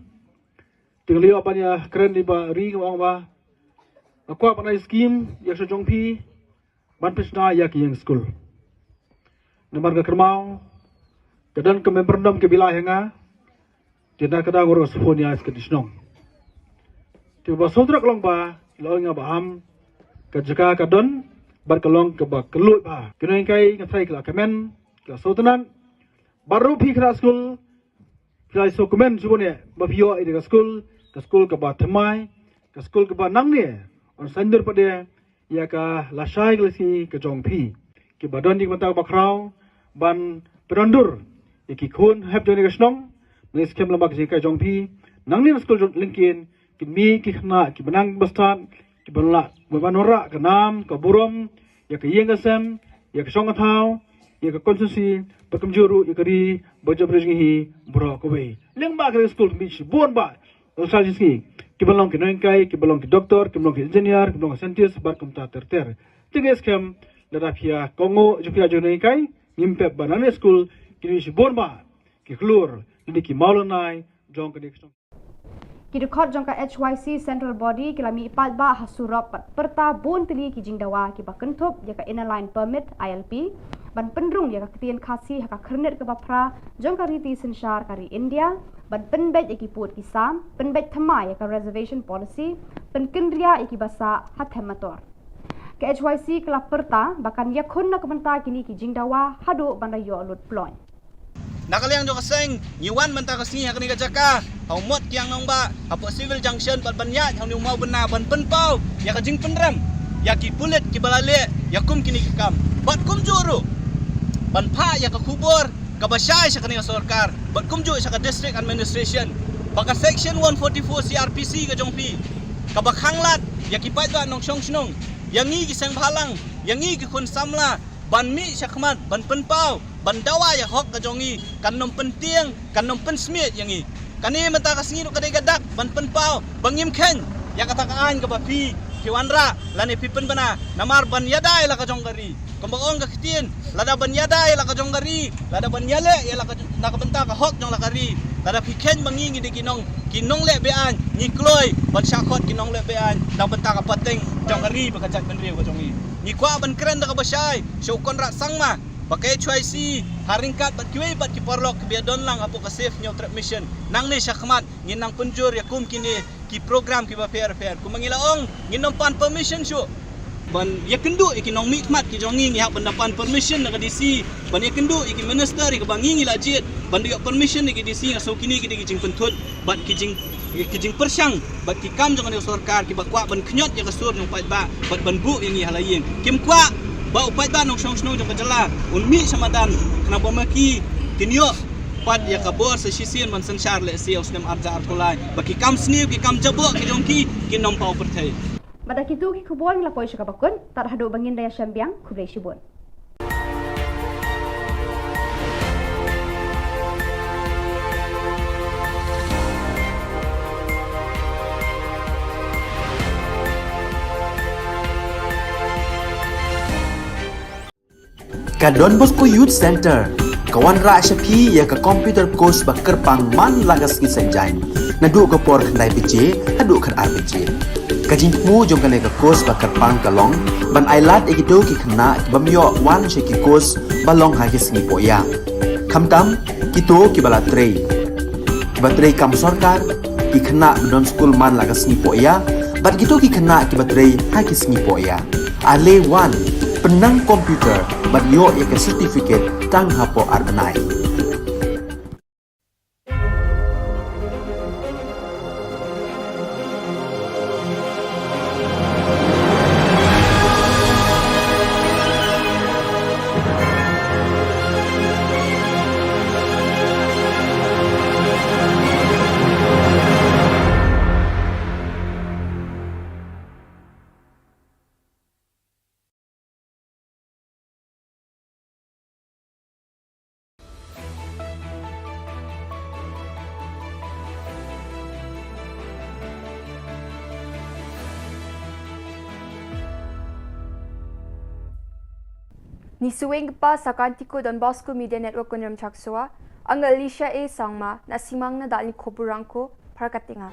tinglio ban ya kren ni ba ri ngong ba akwa ban scheme yak shong jong phi ban pisna yak yeng school. Nomor ka kermau kadan ke memberndom ke bila henga tina kada ngurus phone ya skadisnong ti ba sodrak long ba lo nga ba ham ka jaka ka don bar kalong ka ba kelut ba kinoy kai ka thai ka kamen ka sotanan baru phi kra school kra so komen subone ba phio ide ka school ka ba thamai ka school ka ba nang ne on sandur pade ya ka lasai glasi ka jong phi ki ba don dik mata ba kraw ban perondur ki khun hep jone ka snong mes kem lambak ji ka jong phi nang ni school linkin ki mi ki khna ki banang bastan ki banla banora ka nam ka burom ya ka yengasem ya ka song thau ya ka constituency pakam juru ya ka ri bajab rejgi hi bro ko be leng ba ka school mi bon ba sa ji ki balong ki noin kai ki balong ki doctor ki balong ki engineer ki balong ki scientist bar kum ta ter tiges kem la pia kongo jupia jonai kai nimpe banane school ki mi bon ba ki klur ni ki malonai jong ka dik Ki record jangka HYC Central Body ki lami ipat ba hasurap pat perta bon tili ki jingdawa ki bakentup ya ka inner line permit ILP ban pendrung ya ka ketien khasi ha ka khernet ka bapra jangka riti senshar kari India ban penbet ya ki put ki sam penbet thama ya ka reservation policy penkendria ya ki basa hathemator ke HYC kala perta bakan ya khun na kementa kini ki jingdawa hadu bandai yo lut ploin Nakaliang jo kaseng nyiwan mentah kasni hakni ka jaka hau mot kiang nong ba hapo civil junction pat banya hau ni mau bena ban penpau ya ka jing penram ya ki pulet ki balale ya kum kini ki kam bat kum juru ban pha ya ka khubor ka basai sa kani sarkar bat kum ju sa ka district administration baka section 144 CRPC ka jongpi ka bakhanglat ya ki pai ba nong song snong yang ni ki sang bhalang yang ni ki khun samla ban mi sakmat ban penpau ban dawa ya hok ka jongi kan nom penting kan nom pen smit yang ni kani mata kasngi ru kadai gadak ban penpau bangim khen ya kata kaan ka bapi kiwanra lani pipen bana namar ban yadai la ka jonggari kambang ka kitien lada ban yadai la ka jonggari lada ban yale ya la ka na ka benta ka hok jong la kari lada pikhen bangi ngi kinong le bean ni kloi ban syakot kinong le bean na benta ka pateng jonggari bakajat ben riu ka jongi ni kwa ban keren da ka basai show konra sangma pakai HYC haringkat bat kiwe bat ki parlok ki biadon lang apo ka safe nyaw trap mission nang ni syakmat ngin nang punjur ya kum kini ki program ki ba fair kum mangilaong ngin nom pan permission syu ban ya kendu iki nong mikmat ki jongi ngi hak ban permission na ka DC ban ya kendu iki minister ki bangi ngi lajit ban dia permission ki DC so kini ki jing pentut bat ki jing persyang bat ki kam jong ni sarkar ki ba kwa ban knyot ya ka sur nong pat ba bat ban bu ini halaying kim kwa ba upai ba nong song jong ka jala unmi samadan na bomaki kinyo pat ya kabor sa sisian man sanshar le sia usnem arja artulai baki kam sniu ki kam jabo ki jongki ki nom pau perthai pada kitu ki khubon la poi sakabakun tar hadu bangin daya syambiang kublai shibun Ka Don Bosco Youth Center kawan ra syapi ya ka computer course bakar pang man lagas ki sanjain nadu ka por khandai pije hadu khan RPG ka jingmu jong ka ka course bakar pang kalong ban ailat egido ki khna bamyo wan she ki course balong ha ki sngi poya khamtam kito ki bala trei batrei kam sarkar ki khna don school man lagas sngi poya bat kito ki khna ki batrei ha ki sngi poya ale wan penang komputer bat yo ya ke certificate tang hapo arbenai Ni suweng pa sa Kantico Don Bosco Media Network kunram chaksua ang Alicia A sangma na simang na dal ni Khubor ko parkatinga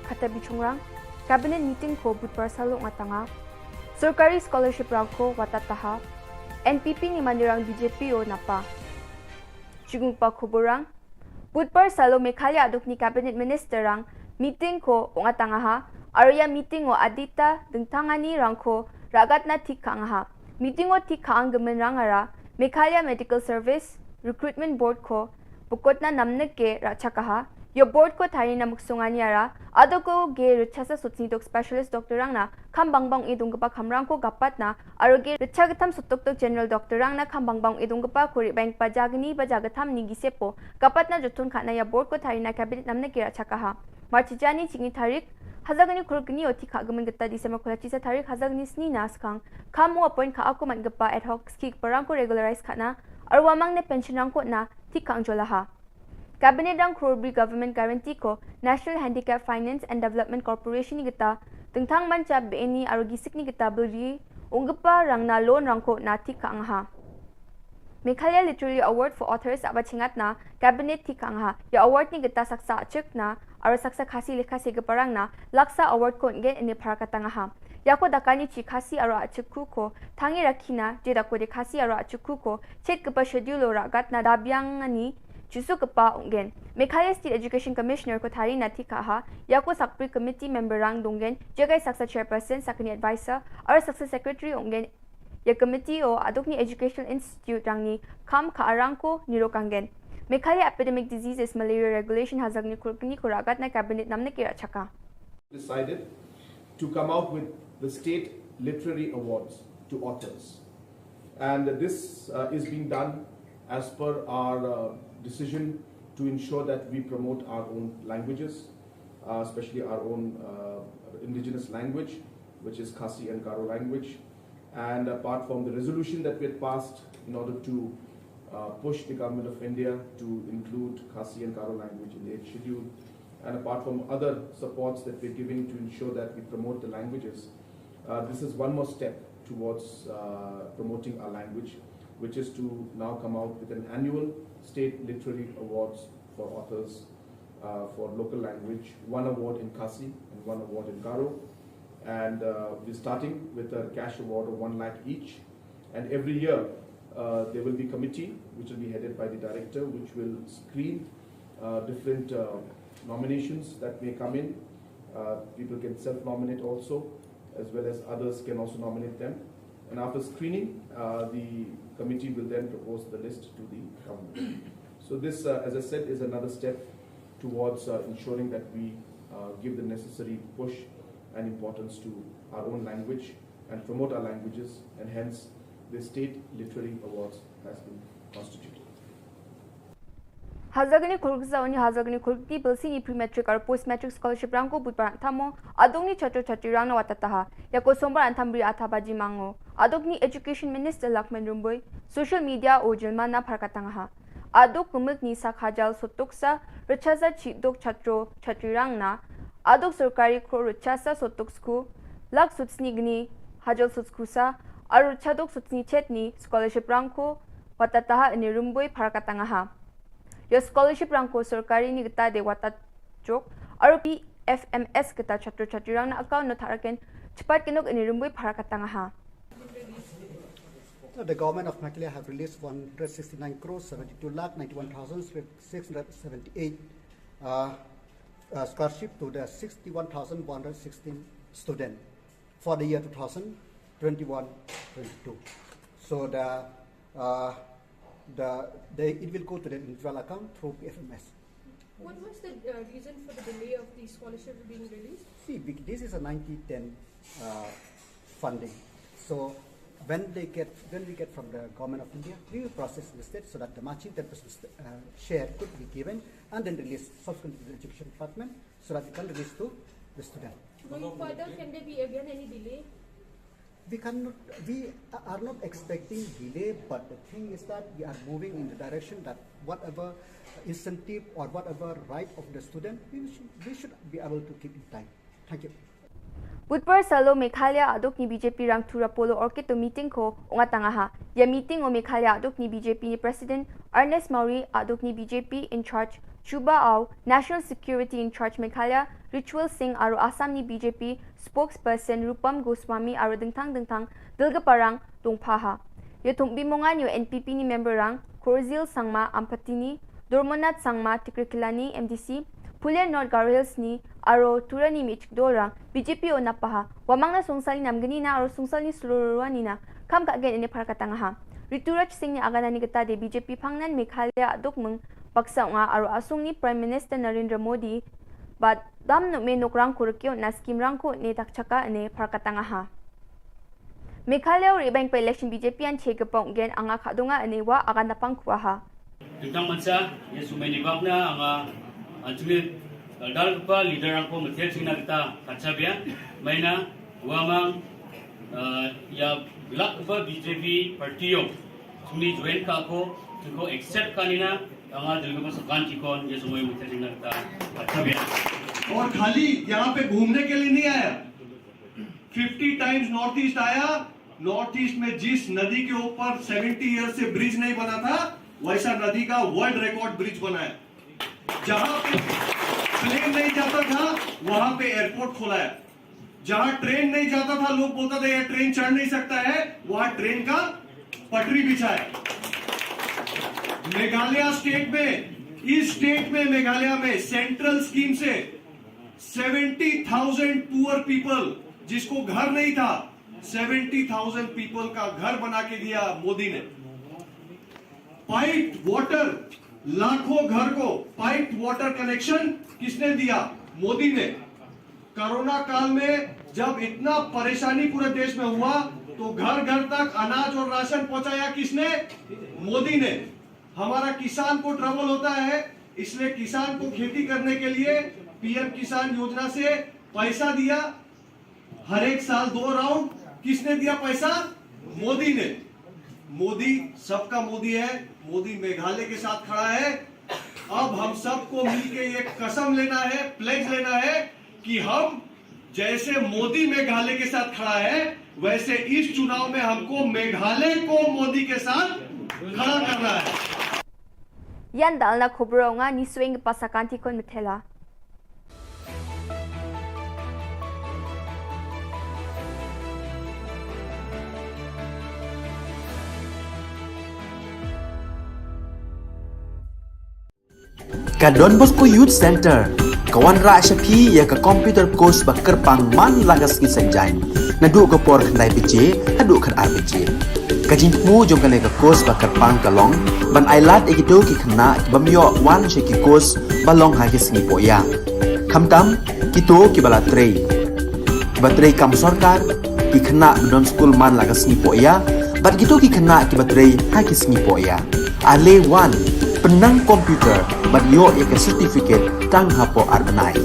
kata bichungrang cabinet meeting ko budpar salong atanga Surkari scholarship rangko watataha NPP ni mandirang BJP o napa Jugung pa Khuborang budpar salo Meghalaya aduk ni cabinet minister rang meeting ko ong atanga ha arya meeting o adita dengtangani rangko ragat na tik ka ha. Meeting o tik ka ang gemenrang ara Meghalaya Medical Service Recruitment Board ko bukod na namnag ke rachakaha. Yo board ko thari na muksungani ara ado ko ge richasa sutni dok specialist doctor rang na kambangbang idung gapa kamrang ko gapat na aro ge richagatam sutok tok general doctor rang na kambangbang idung gapa kuri bank pajagni bajagatam ni gisepo gapat na jutun khana ya board ko thari na cabinet namna ke rachakaha. Marchijani chingi tarik hazagani kurgni oti khagaman gata December kholachi sa tarik hazagni sni naskang kamu appoint kha ako man gapa ad hoc skik parang ko regularize khana aro wamang ne pension rang ko na tikang jolaha. Cabinet rang Khurbi Government Guarantee ko National Handicap Finance and Development Corporation ni kita tengtang manca BNI aro gisik ni kita beri unggapa rang na loan rang ko na tikang ha. Meghalaya Literary Award for Authors aba chingat na Cabinet tikang ha. Ya award ni kita saksa achik na aro saksa khasi lekha se gaparang na laksa award ko nge ini parakatang ha. Yako dakani chi khasi aro achikku ko thangi rakhina je dako de khasi aro achikku ko chet gapa schedule ragat na dabyang ani Jusu kepa ungen. Meghalaya State Education Commissioner ko thari na tikaha, yako sakpri committee member rang dungen, jagay saksa chairperson, sakni advisor, or saksa secretary ungen. Ya committee o adok ni Educational Institute rang ni kam kaarang ko nirokangen. Meghalaya Epidemic Diseases Malaria Regulation hazag ni kurkni kuragat na cabinet namne kira chaka. Decided to come out with the state literary awards to authors, and this is being done as per our decision to ensure that we promote our own languages, especially our own indigenous language, which is Khasi and Garo language. And apart from the resolution that we had passed in order to push the Government of India to include Khasi and Garo language in the 8th schedule, and apart from other supports that we're giving to ensure that we promote the languages, this is one more step towards promoting our language, which is to now come out with an annual state literary awards for authors for local language, one award in Khasi and one award in Garo. And we're starting with a cash award of 1 lakh each. And every year there will be a committee which will be headed by the director, which will screen different nominations that may come in. People can self-nominate also, as well as others can also nominate them. And after screening, the committee will then propose the list to the government. So this, as I said, is another step towards ensuring that we give the necessary push and importance to our own language and promote our languages, and hence the State Literary Awards has been constituted. Hazagni Kulgza oni Hazagni Kulti Bilsi pre-matric or post-matric scholarship rango budparang thamo adongni chhatro chhatri rang na watataha yako sombar anthambri athabaji mango adogni Education Minister Lakman Rumboy social media o jilma na pharkatangaha adok kumuk ni sakhajal sotoksa rachaza chidok chatro chhatri rang na adok sarkari kro rachasa sotoksku lak sutsnigni hajal sutskusa aru chadok sutsni chetni scholarship rangko watataha ni Rumboy pharkatangaha. Your scholarship rangko sarkari ni gita de wata jok aru PFMS gita chhatro chhatri rang na account no tharaken chipat kinok ani Rumboy pharakatanga. The government of Meghalaya have released 169 crores 72 lakh 91,678 scholarship to the 61,116 students for the year 2021-22. So it will go to the individual account through PFMS. What was the reason for the delay of the scholarships being released? See, this is a 90-10 funding. So when we get from the government of India, we will process the state so that the matching 10% share could be given and then released subsequently to the education department so that we can release to the student. Going further, can there be again any delay? We are not expecting delay, but the thing is that we are moving in the direction that whatever incentive or whatever right of the student, we should be able to keep in time. Thank you. Budpar salo Meghalaya adok ni BJP rang thura polo orkito meeting ko ungatangaha. Ya meeting o Meghalaya adok ni BJP ni President Ernest Mauri adok ni BJP in charge Chuba Au, National Security in charge Meghalaya Ritual Singh aru Assam ni BJP spokesperson Rupam Goswami aru dengtang dilga parang tungpaha. Ya tungbi mongan yo NPP ni member rang Korzil Sangma Ampatini, Dormonat Sangma Tikrikilani MDC, Pulian North Garhils ni aro turani mi chikdorang BJP o napaha wamangna sungsali namgani na aro sungsali slurwani na kam ka gen ini parkatangaha Rituraj Singh ni agana ni kata de BJP phangnan Meghalaya adukmung paksa nga aro asung ni Prime Minister Narendra Modi but dam no me nokrang kurkyo na scheme rangko ne takchaka ne parkatangaha Meghalaya ri bank pa election BJP an chegapong gen anga khadunga ane wa agana pangkwaha Tentang mansa ya sumai ni bakna anga anjumit dal pa leader angko metel sing kita kacabia maina wamang ya lak pa BJP party yo sumi join ka ko tuko accept kanina anga dilgo sakan chikon ya sumai metel sing kita kacabia और खाली यहाँ पे घूमने के लिए नहीं आया 50 times north east आया नॉर्थ ईस्ट में जिस नदी के ऊपर 70 ईयर से ब्रिज नहीं बना था वैसा नदी का वर्ल्ड रिकॉर्ड ब्रिज बनाया जहां पे प्लेन नहीं जाता था वहां पे एयरपोर्ट खोला है जहां ट्रेन नहीं जाता था लोग बोलता था ये ट्रेन चढ़ नहीं सकता है वहां ट्रेन का पटरी बिछाया मेघालय स्टेट में इस स्टेट में मेघालय में सेंट्रल स्कीम से 70,000 पुअर पीपल जिसको घर नहीं था 70,000 पीपल का घर बना के दिया मोदी ने पाइप वाटर लाखों घर को पाइप वाटर कनेक्शन किसने दिया मोदी ने कोरोना काल में जब इतना परेशानी पूरे देश में हुआ तो घर घर तक अनाज और राशन पहुंचाया किसने मोदी ने हमारा किसान को ट्रबल होता है इसलिए किसान को खेती करने के लिए पीएम किसान योजना से पैसा दिया हर एक साल 2 राउंड किसने दिया पैसा मोदी ने मोदी सबका मोदी है मोदी मेघालय के साथ खड़ा है अब हम सबको मिलके ये कसम लेना है प्लेज लेना है कि हम जैसे मोदी मेघालय के साथ खड़ा है वैसे इस चुनाव में हमको मेघालय को मोदी के साथ खड़ा करना है Yan dal na khubro nga ni swing pasakanti kon mithela Ka Don Bosco Youth Center kawan ra shapi ya ka computer course bakar pang man lagas ki sanjain na du ko por khnai piche hadu khan ar piche ka jin mu jong ka ne ka course bakar pang kalong ban ailat ekito ki khna bamyo wan she ki course balong ha ki sngi poya khamtam kito ki bala trei batrei kam sarkar ki khna don school man lagas sngi poya bat kito ki khna ki batrei ha ki sngi poya ale wan penang komputer bat yo ek certificate tang hapo arbanai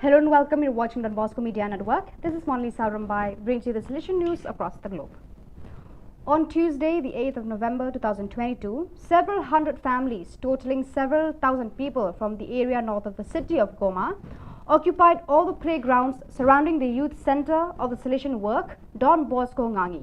Hello and welcome. You're watching Don Bosco Media Network. This is Monli Saurambai, brings you the solution news across the globe. On Tuesday, the 8th of November 2022, several hundred families, totaling several thousand people from the area north of the city of Goma, occupied all the playgrounds surrounding the youth center of the Salesian work, Don Bosco Ngangi.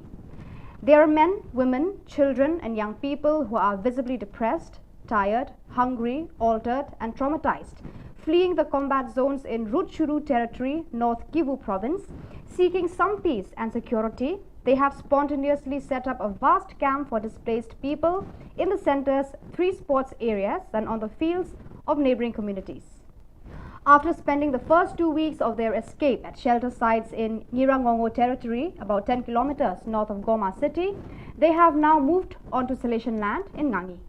There are men, women, children and young people who are visibly depressed, tired, hungry, altered and traumatized, fleeing the combat zones in Rutshuru territory, North Kivu province. Seeking some peace and security, they have spontaneously set up a vast camp for displaced people in the center's 3 sports areas and on the fields of neighboring communities. After spending the first 2 weeks of their escape at shelter sites in Nyirangongo territory, about 10 kilometers north of Goma city, they have now moved onto Salesian land in Ngangi.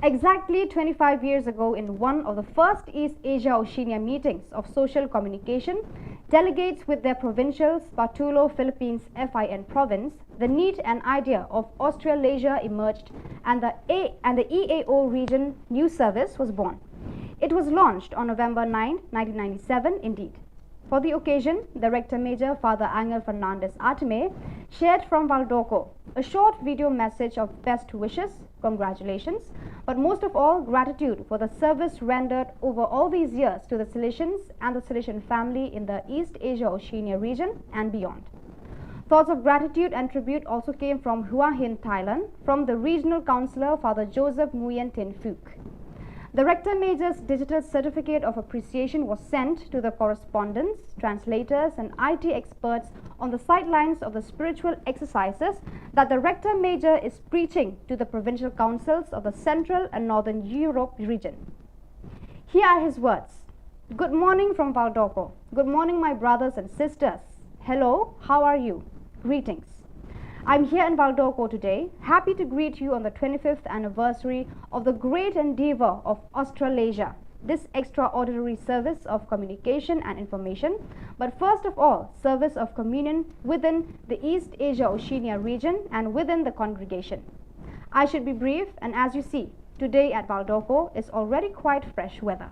Exactly 25 years ago, in one of the first East Asia Oceania meetings of social communication Delegates with their provincials, Patulo, Philippines, FIN province, the need and idea of Australasia emerged and the EAO region news service was born. It was launched on November 9, 1997 indeed. For the occasion, the Rector Major, Father Angel Fernandez Artime, shared from Valdoco a short video message of best wishes, congratulations, but most of all, gratitude for the service rendered over all these years to the Salesians and the Salesian family in the East Asia Oceania region and beyond. Thoughts of gratitude and tribute also came from Hua Hin, Thailand, from the Regional Councillor, Father Joseph Nguyen Tin Phuc. The Rector Major's digital certificate of appreciation was sent to the correspondents, translators and IT experts on the sidelines of the spiritual exercises that the Rector Major is preaching to the provincial councils of the Central and Northern Europe region. Here are his words. Good morning from Valdoco. Good morning, my brothers and sisters. Hello, how are you? Greetings. I'm here in Valdoco today, happy to greet you on the 25th anniversary of the great endeavor of Australasia, this extraordinary service of communication and information, but first of all, service of communion within the East Asia Oceania region and within the congregation. I should be brief, and as you see, today at Valdoco is already quite fresh weather.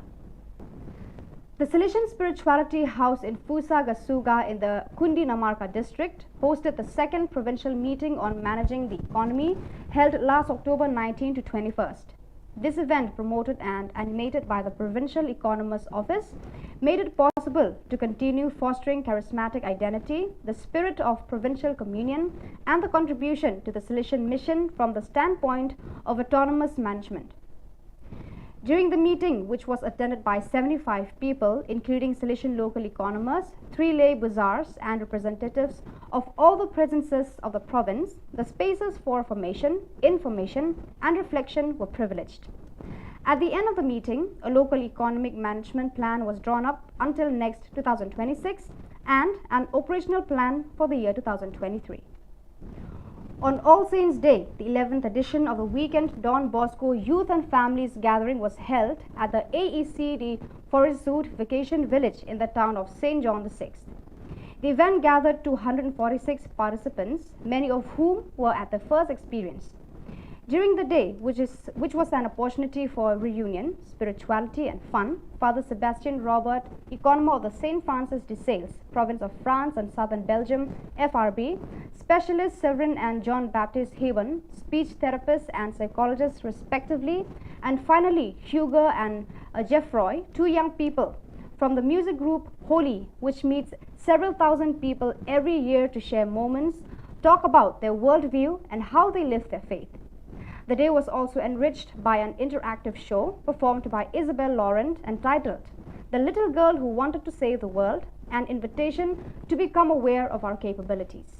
The Salesian Spirituality House in Fusa Gasuga in the Kundinamarca district hosted the second provincial meeting on managing the economy held last October 19 to 21st. This event, promoted and animated by the Provincial Economist's Office, made it possible to continue fostering charismatic identity, the spirit of provincial communion, and the contribution to the Salesian mission from the standpoint of autonomous management. During the meeting, which was attended by 75 people, including Salesian local economists, 3 lay bazaars, and representatives of all the presences of the province, the spaces for formation, information, and reflection were privileged. At the end of the meeting, a local economic management plan was drawn up until next 2026 and an operational plan for the year 2023. On All Saints' Day, the 11th edition of the weekend Don Bosco Youth and Families Gathering was held at the AECD Forest Zoot Vacation Village in the town of St. John VI. The event gathered 246 participants, many of whom were at their first experience. During the day, which was an opportunity for reunion, spirituality and fun, Father Sebastian Robert, economist of the St. Francis de Sales, province of France and southern Belgium, FRB, specialist Severin and John Baptist Haven, speech therapists and psychologists respectively, and finally Hugo and Geoffroy, 2 young people from the music group Holy, which meets several thousand people every year to share moments, talk about their worldview and how they live their faith. The day was also enriched by an interactive show performed by Isabel Laurent entitled The Little Girl Who Wanted to Save the World, an invitation to become aware of our capabilities.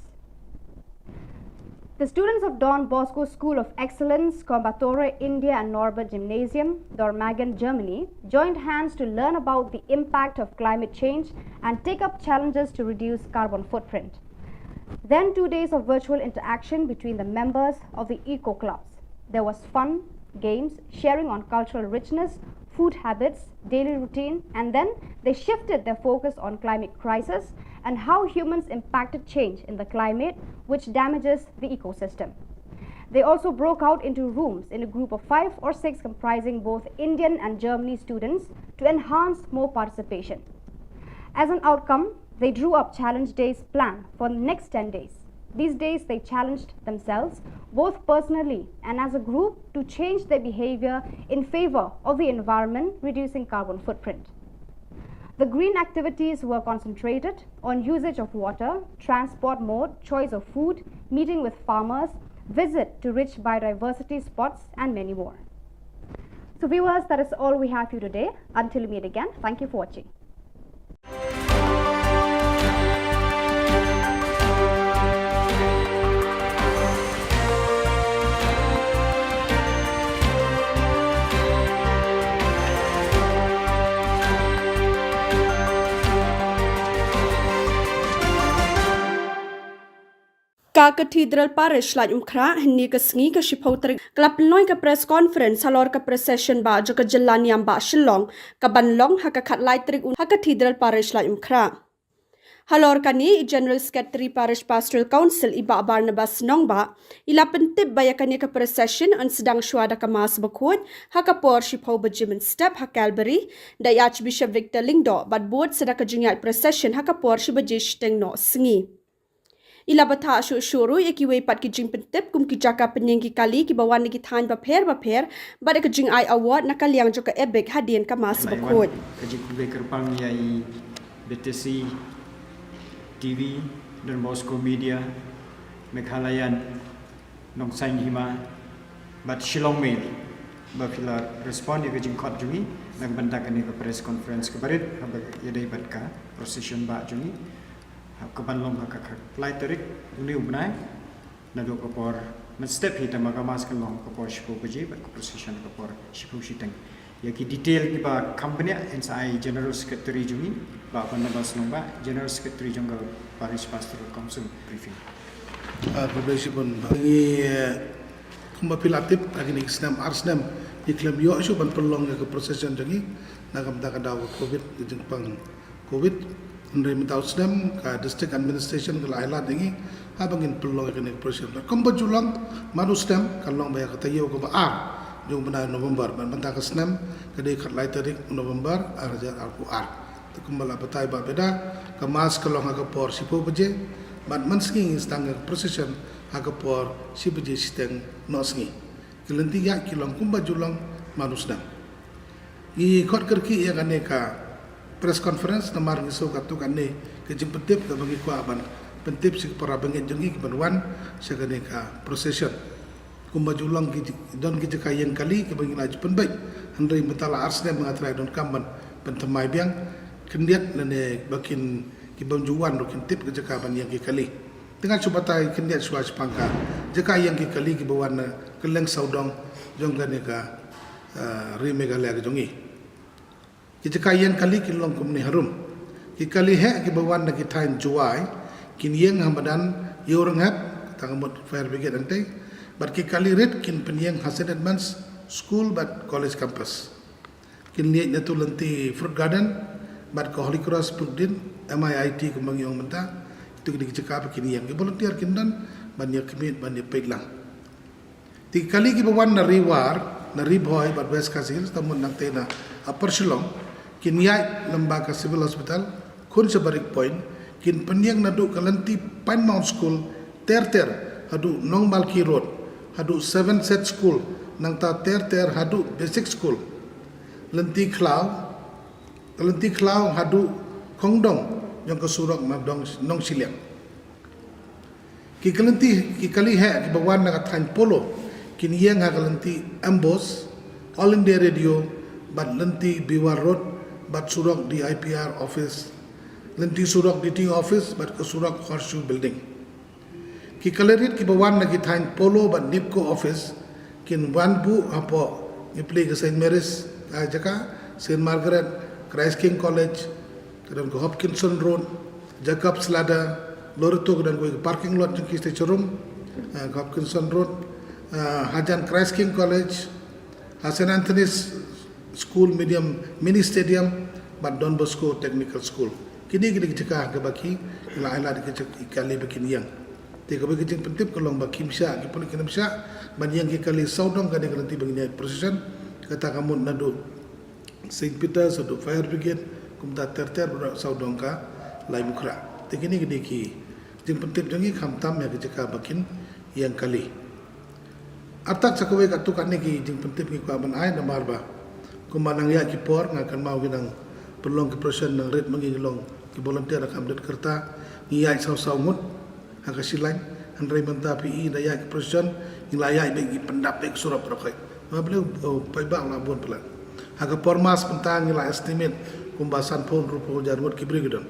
The students of Don Bosco School of Excellence, Coimbatore, India and Norbert Gymnasium, Dormagen, Germany, joined hands to learn about the impact of climate change and take up challenges to reduce carbon footprint. Then 2 days of virtual interaction between the members of the eco clubs. There was fun, games, sharing on cultural richness, food habits, daily routine, and then they shifted their focus on climate crisis and how humans impacted change in the climate, which damages the ecosystem. They also broke out into rooms in a group of 5 or 6 comprising both Indian and Germany students to enhance more participation. As an outcome, they drew up challenge days plan for the next 10 days. These days they challenged themselves, both personally and as a group, to change their behavior in favor of the environment, reducing carbon footprint. The green activities were concentrated on usage of water, transport mode, choice of food, meeting with farmers, visit to rich biodiversity spots, and many more. So viewers, that is all we have for you today. Until we meet again, thank you for watching. Ka Cathedral Parish la umkra ni ka sngi ka shiphotre klap noi ka press conference halor ka procession ba jo ka jilla niam ba Shillong ka banlong ha ka khat lai trik ha Cathedral Parish la umkra Halor kani General Secretary Parish Pastoral Council Iba Barnabas Nongba ila pentip bayakani ka procession an sedang syuada ka mas bakut hakapor shipau bejimen step ha Calvary da Archbishop Victor Lingdo bad board sedaka jingat procession hakapor shibajish tengno sengi. Ila bata syuru ikiwe pat ki jing pentip kum ki jaka penyengki kali ki bawan ki than bapher bad ka jing ai award nakaliang joka ebek hadien ka mas bakut. Kaji kube kerpang yai BTC TV dan Bosco Media Mekhalayan Nong Sain Hima bat Shillong Mail bapila respon di kajing kot jungi nang bantakan ni ke press conference kebarit habag yadai bat ka procession ba jungi kebanlong ka klai terik liu benai nadu kapor men step hita makamas kalong kapor shipu baji bat procession kapor shipu shiteng yaki detail ki ba company NSI General Secretary jungi ba Barnabas Nongba General Secretary jonggal Parish Pastoral Council briefing. Berbeza pun bagi kumba pilatip lagi ni senam arsnam iklim yo isu ban pelong ke procession jangi nakam tak ada COVID di Jepang COVID Andai mentau senam ke district administration ke lailat ini abangin pelong ke procession. Kumba julang manu senam kalong bayar kata yo ke baar jong benar November ban mentang ke senam ke dia kat lai tarik November arja al-Qur'an. Kembali betai ba beda kemas kalong ke por sipo beje ban manski stang procession ke por si beje steng nosngi. Kelenti ya kilong kumba julang manu senam. I kot kerki ya kaneka press conference namar ngiso katu kanne ke jempetip ke bagi ku aban pentip si para bangit jengi ke banwan sagane ka procession kumba julang ki don ki jeka yang kali ke bagi laju penbaik handai betala arsne mengatrai don kamban pentemai biang kendiat nane bakin ki bangjuan do tip ke jeka ban yang ki kali dengan subatai kendiat suas pangka jeka yang ki kali ki bawan keleng saudong jonggane ka rimegala ke jongi kita kayan kali kilong kumni harum kikali he ki bawan na kitain juai kin yeng hamadan yorang hap tangamot fire brigade ante but kikali red kin penyeng Hasan Advance school but college campus kin liat na tulanti fruit garden but ko Holy Cross Pudin MIIT kumbang yong menta itu kini cakap kin yeng ki volunteer kin dan banyak kemit banyak peglang kikali ki bawan na riwar na riboy but west kasil tamun nang tena upper Shillong kin yai lembaga civil hospital kun sebarik point kin penyang nadu kalanti Pine Mount School ter hadu Nong Malki Road hadu 7 set school nang ta ter hadu basic school lenti klau hadu Kongdong yang kesurok madong Nong Shillong ki kali he ki bawan na kathan polo kin yang ha kalanti Ambos All India Radio bat lenti Biwar Road bat surok di IPR office lenti surok di DT office bat ke surok Horseshoe building ki kalerit ki bawan na ki thain polo bat NIPCO office kin wan bu apo ipli ke St Mary's jaka St Margaret Christ King College kedan ke Hopkinson Road Jacob's Ladder Loreto kedan ke parking lot jengki Stechorum Hopkinson Road Hajan Christ King College St Anthony's School Medium Mini Stadium but Don Bosco Technical School. Kini kita cakap ke baki ila kita ikali bikin yang. Tiga bagi jeng pentip kalau baki msya, kita boleh kena msya. Ban yang kali saudong kada nanti begini procession kata kamu nadu Saint Peter's atau Fire Brigade kumta ter saudong ka lai mukra. Tiga ni kita ki jeng pentip jengi kamtam yang kita cakap bakin yang kali. Atak sakwe katukan ni ki jeng pentip ki kuaban ai namar ba. Kumanang ya kipor ngakan mau ginang pelong ke procession nang red mangilong ki volunteer akam det kerta ngiyai saw ngut haka silang andrai menta PE da ya ke procession ngilaya bagi pendapek surap rokai mablu pai bang la bon pelan haka pormas pentang ngila estimate kumbasan pon rupo jarmut ki brigade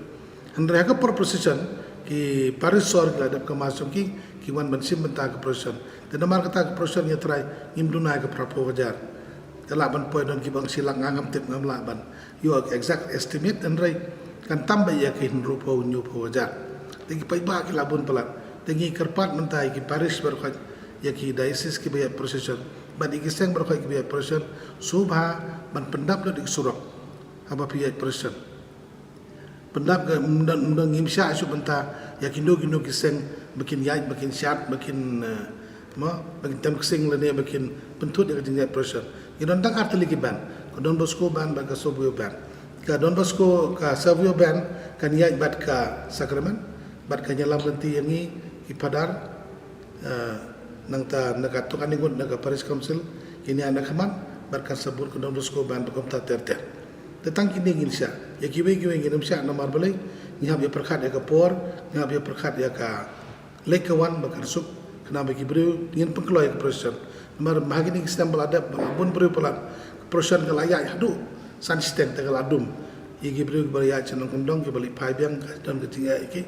andrai haka por procession ki parisor ki ladap kamasong ki wan bansim menta ke procession dan namar kata ke procession ya trai imduna ke prapo wajar kelaban poin dan kibang silang ngam tip ngam laban you exact estimate and right kan tambah ya ke rupa unyu wajar tegi pai ba kilabun pelat tegi kerpat mentai ki parish berkat ya ki diocese ki bayar procession ban ikiseng berkat ki bayar procession subha ban pendap dan iksurok haba piyai procession pendap ke undang ngimsya isu benta ya kindo kiseng makin yai makin syat makin makin tem kesing lene makin pentut ya jinjai pressure idon tak arteli ki ban ko Don Bosco ban ba ka Savio ban ka Don Bosco ka Savio ban kan yai bat ka Sacrament bat ka nyalam lenti yangi ki padar nang ta naga tukan ningut naga Paris Council kini anak kaman bat ka sabur ko Don Bosco ban ba komta ter tentang kini ingin sya ya kiwe ingin sya nomor boleh nyab ya perkat ya ka por nyab ya perkat ya ka lekawan bakar sup kena bagi beriu ingin pengkeloy ke proses nomor bahagi ni sistem belada bun beriu pelan proses ke layak hadu san sistem tegal adum igi beriu beriu cenong kendong ke balik pai biang dan ketingga iki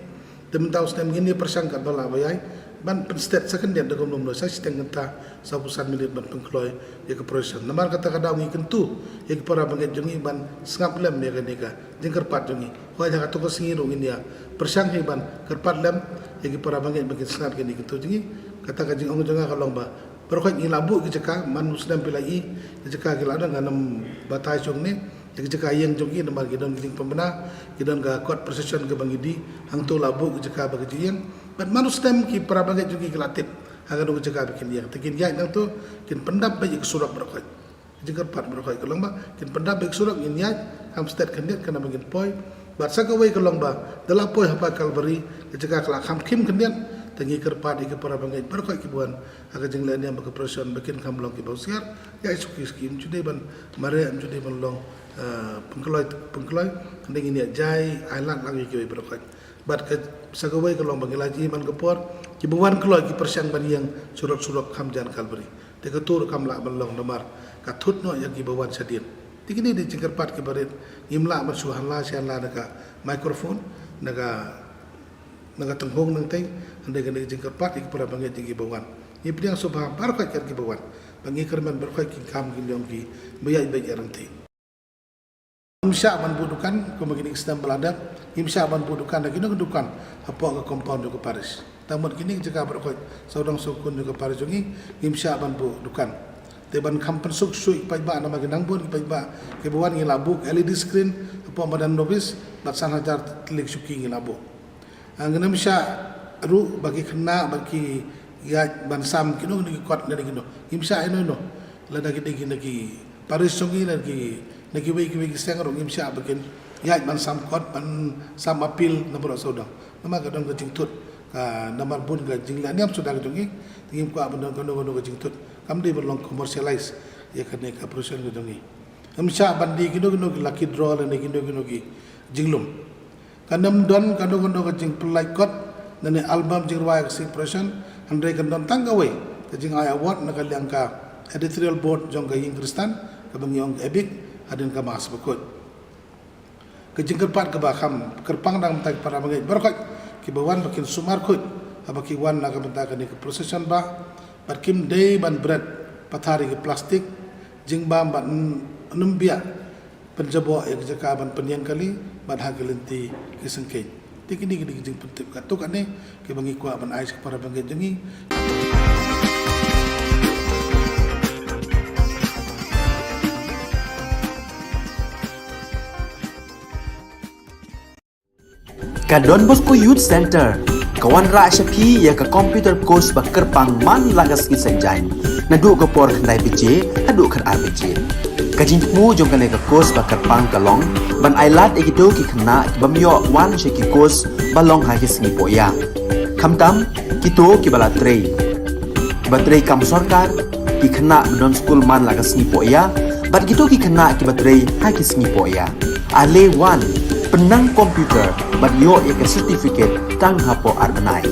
temen tahu sistem ini persangkat bala bayai ban penstet second dia degom nomor saya sistem kata sabusan milik ban pengkeloy ya ke proses nomor kata kada ngi kentu ya ke para banget jongi ban sengap lem ya kenika jengker pat jongi wajah kata ko singiru ini ya persang ban kerpat lem ya ke para banget bagi sengap kini kentu jongi kata kajing ong jonga kalong ba berkait ni labu ke jeka man muslim pilai jeka ke ladang ganam batai jong ni jeka yang jongi nomor gidon giding pembena gidon ga court procession ke bangidi hang tu labu ke jeka bagi jing ban manustem ki para banget jongi ke latip agar dong jeka bikin dia tekin ya nang tu kin pendap bayi surat berkait jika pat berkait kalong ba kin pendap bayi surat in ya ham state kandiat kana bangin poi bat sakawai kalong ba dala poi hapa kalbari jeka kelak ham kim kandiat tengi kerpat ke para bangai berkait kibuan agar jeng lain yang berkepresion bikin kamlong ki bausiar ya isuki skim jude ban mare am jude ban long pengkeloy ndeng ini jai island lagi ki berkait bat ke sagawai kalong bangilaji man kepor kibuan keloy ki persiang ban yang surat-surat kamjan kalbari te ketur kamla ban long nomar katut no yang ki bawan sadin tikini di jeng kerpat ki barit imla masuhan la sian la daga mikrofon daga naga tenghong nang teng ande gane jingkar pat ik para bangai jingi bawan ni priang sobha bar ka ker ki bawan bangi kerman bar ka ki kam ki nyong ki bayai bai arante imsya man budukan ko magini sistem beladak imsya man budukan lagi nang dukan apa ka compound ko Paris tamot kini jika bar ka saudang sukun ko Paris jongi imsya man budukan teban kampen suk sui pai ba nama ginang bun pai ba ke bawan ngi labuk LED screen apa madan novis batsan hajar telik suki ngi labuk anggenam sya ru bagi kena bagi ya bansam kino ni kot dari kino imsya ino no la dagi Paris songi lagi wei seng ro imsya bakin ya bansam kot ban sam apil na bro soda nama kadang ke jingtut ka namar bun ga jingla niam sudah jongi tingim ko abon kono ke jingtut kam di berlong commercialize ya kene ka production ke jongi imsya bandi kino lucky draw la ni kino ki jinglum kanam don kando kajing pelai kot nane album jing ruai si present andre kandon tanggawai kajing ay award na kaliang ka editorial board jong kaying kristan kabang yong ebik adin ka mas bakot kajing kerpat ka bakam kerpang dang tak para bangai berkat ki bawan bakin sumar kot abaki wan na ka benta ka ni procession ba barkim day ban bread pathari ki plastik jing ba ban numbia penjabo ek jaka ban penyang kali badha gelenti kisengkei tikini gidi jing pentip ka tok ane ke bangi kwa ban ais para bangi jengi ka Don Bosco Youth Center kawan ra syapi ya ka computer course ba kerpang man lagas ki senjain nadu ko por khnai bije hadu khan arbije kajin mu jong kane ka course ba kerpang kalong ban ailat ekido ki khna bamyo wan she ki course balong ha ki sni poya khamtam kito ki bala trei batrei kam sarkar ki khna don school man lagas ni poya bat kito ki khna ki batrei ha ki sni poya ale wan penang komputer bat yo ya certificate tang hapo arbenai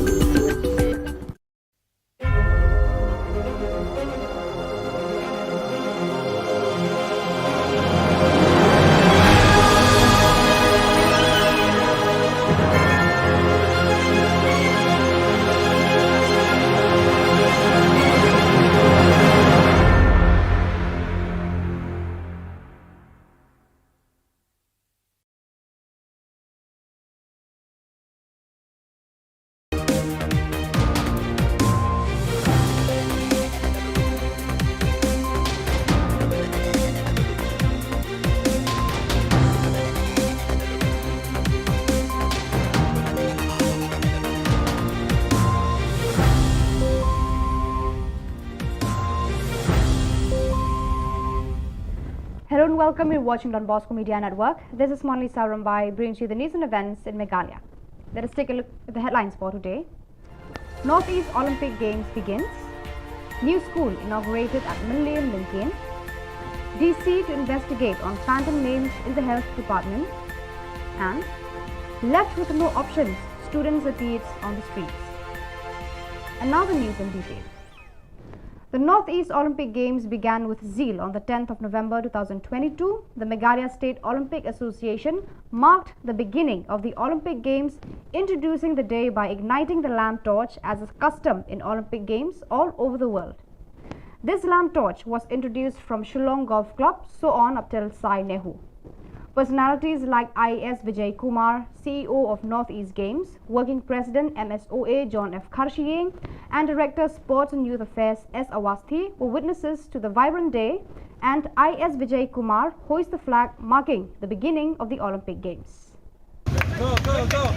Hello and welcome. You're watching Don Bosco Media Network. This is Monli Sarambai brings you the news and events in Meghalaya. Let us take a look at the headlines for today. Northeast Olympic Games begins. New school inaugurated at Millennium Lincoln. DC to investigate on phantom names in the health department. And left with no options, students appeared on the streets. And now the news in detail. The Northeast Olympic Games began with zeal on the 10th of November 2022. The Meghalaya State Olympic Association marked the beginning of the Olympic Games, introducing the day by igniting the lamp torch as a custom in Olympic Games all over the world. This lamp torch was introduced from Shillong Golf Club, so on up till Sai Nehu. Personalities like IAS Vijay Kumar, CEO of Northeast Games, Working President MSOA John F. Karshiyeng, and Director Sports and Youth Affairs S. Awasthi were witnesses to the vibrant day, and IAS Vijay Kumar hoisted the flag marking the beginning of the Olympic Games. Go, go, go!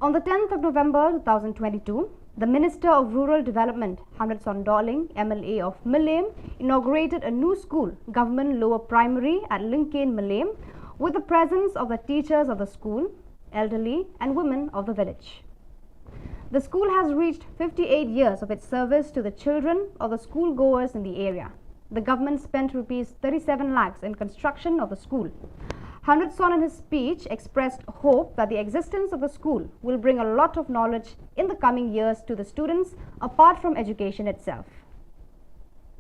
On the 10th of November 2022, the Minister of Rural Development, Hamlet Sondoling, MLA of Millennium, inaugurated a new school, Government Lower Primary at Lincoln, Millennium, with the presence of the teachers of the school, elderly and women of the village. The school has reached 58 years of its service to the children of the schoolgoers in the area. The government spent Rs 37 lakhs in construction of the school. Hamletson in his speech expressed hope that the existence of the school will bring a lot of knowledge in the coming years to the students apart from education itself.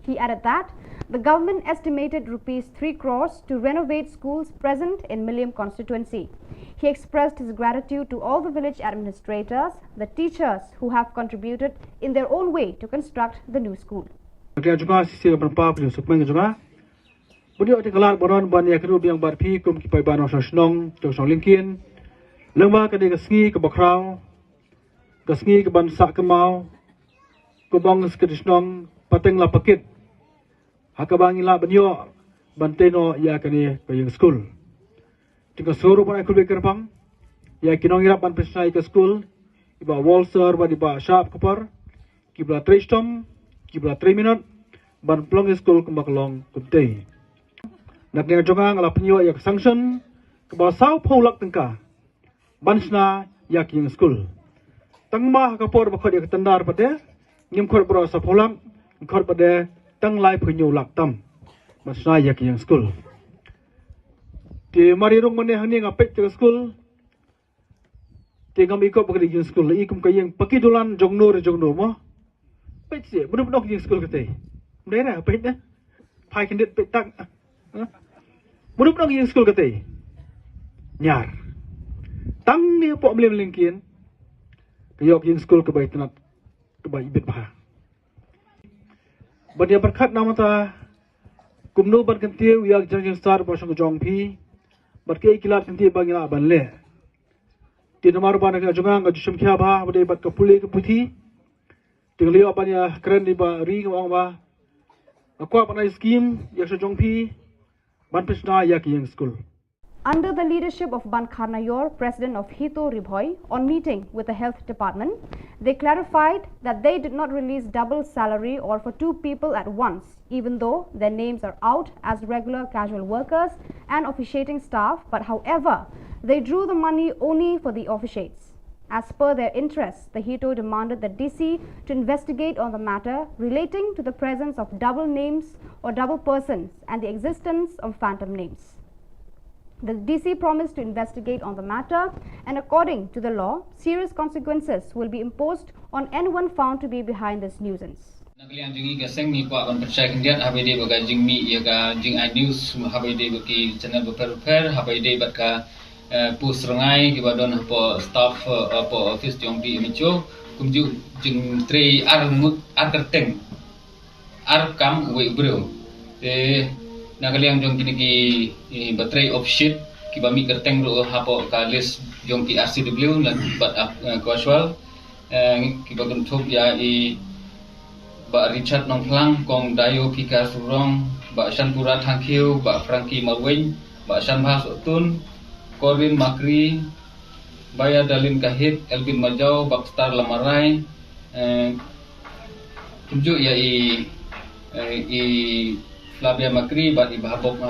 He added that the government estimated Rs 3 crores to renovate schools present in Millennium constituency. He expressed his gratitude to all the village administrators, the teachers who have contributed in their own way to construct the new school. Beliau dikelar boron ban ya kedua biang barpi kum kipai ban osong Shillong jong Lincoln lengba kedai kesngi ke bakrau kesngi ke ban sak kemau ke bang ke Shillong pateng la pakit hakabang ila benyo banteno ya kene ke yang school jika suruh ban ikut bekerpang ya kinong ira ban pesnai ke school iba walser ban iba sharp kupar kibla 3 stom kibla 3 minute ban plong school kembaklong kumtei nak yang jongang ala penyo yak sanction ke basau paulak tengka bansna yak yang school tangma ka por bakhod yak tandar pade ngim khor bro sa paulam khor pade tang lai penyo lak tam bansna yak yang school ti mari rong mane hani ngapek ke school ti ngam ikop bagri yang school ikum kayeng pakidulan jongno mo pek se bunuh nok yang school kate mdera pek na pai kendit pek tak Mudah-mudahan yang sekolah kata nyar tang ni pok boleh melingkin kayok yang sekolah kebaik tenat kebaik ibit bah badia berkat nama ta kumno berkentiu yak janjang star bosong jong pi berkai kilat kentiu bagi nak banle di nomor ban ka jongang ka jusum kya ba badai bat ka puli ke puthi tingli apa ya keren di ba ri ka ba aku apa na skim yak jong pi Under the leadership of Ban Kharnayor, President of Hito Ribhoi, on meeting with the Health Department, they clarified that they did not release double salary or for 2 people at once, even though their names are out as regular casual workers and officiating staff, but however, they drew the money only for the officiates. As per their interests, the Hito demanded the DC to investigate on the matter relating to the presence of double names or double persons and the existence of phantom names. The DC promised to investigate on the matter, and according to the law, serious consequences will be imposed on anyone found to be behind this nuisance. Nakaliang jingi gaseng ni kwa ban percaya kendian habai de baga jing mi ya ga jing iNews habai de bagi channel beper habai de batka pus rengai ki badon po staff po office jong di micho kumju jing tre ar kerteng ar kam we bro te nakaliang jong kini ki battery of shit ki bami kerteng ro hapo ka list jong ki RCW lan bat casual ki bagun thop ya ba Richard Nongklang kong Dayo Kika Surong ba Shanpura Thangkhiu ba Frankie Mawing ba Shanbha Sotun Corin Makri Baya Dalin Kahit Elvin Majau Bakstar Lamarai tunjuk ya Flavia Makri ba ibabok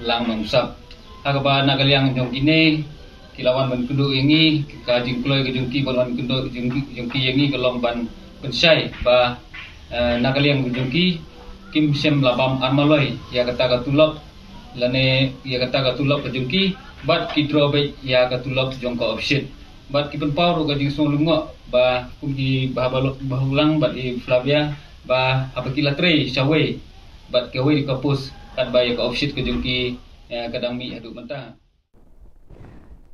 lang mangsap agaba nakaliang jong ini kilawan ban kundu ingi ka jingkloi ke jungki ban kundu jungki ingi kelong ban pensai ba nakaliang jungki kim sem labam armaloi ya kata katulop lane ya kata katulop ke jungki bat kidrobe ya katulop jongko opshit bat kipen pau ga jing sonlungo ba kumji bahulang bat Flavia ba apakila tre shawe bat kewe di kapus kat ba ya ka opshit ke jungki kadang mi adu mentah.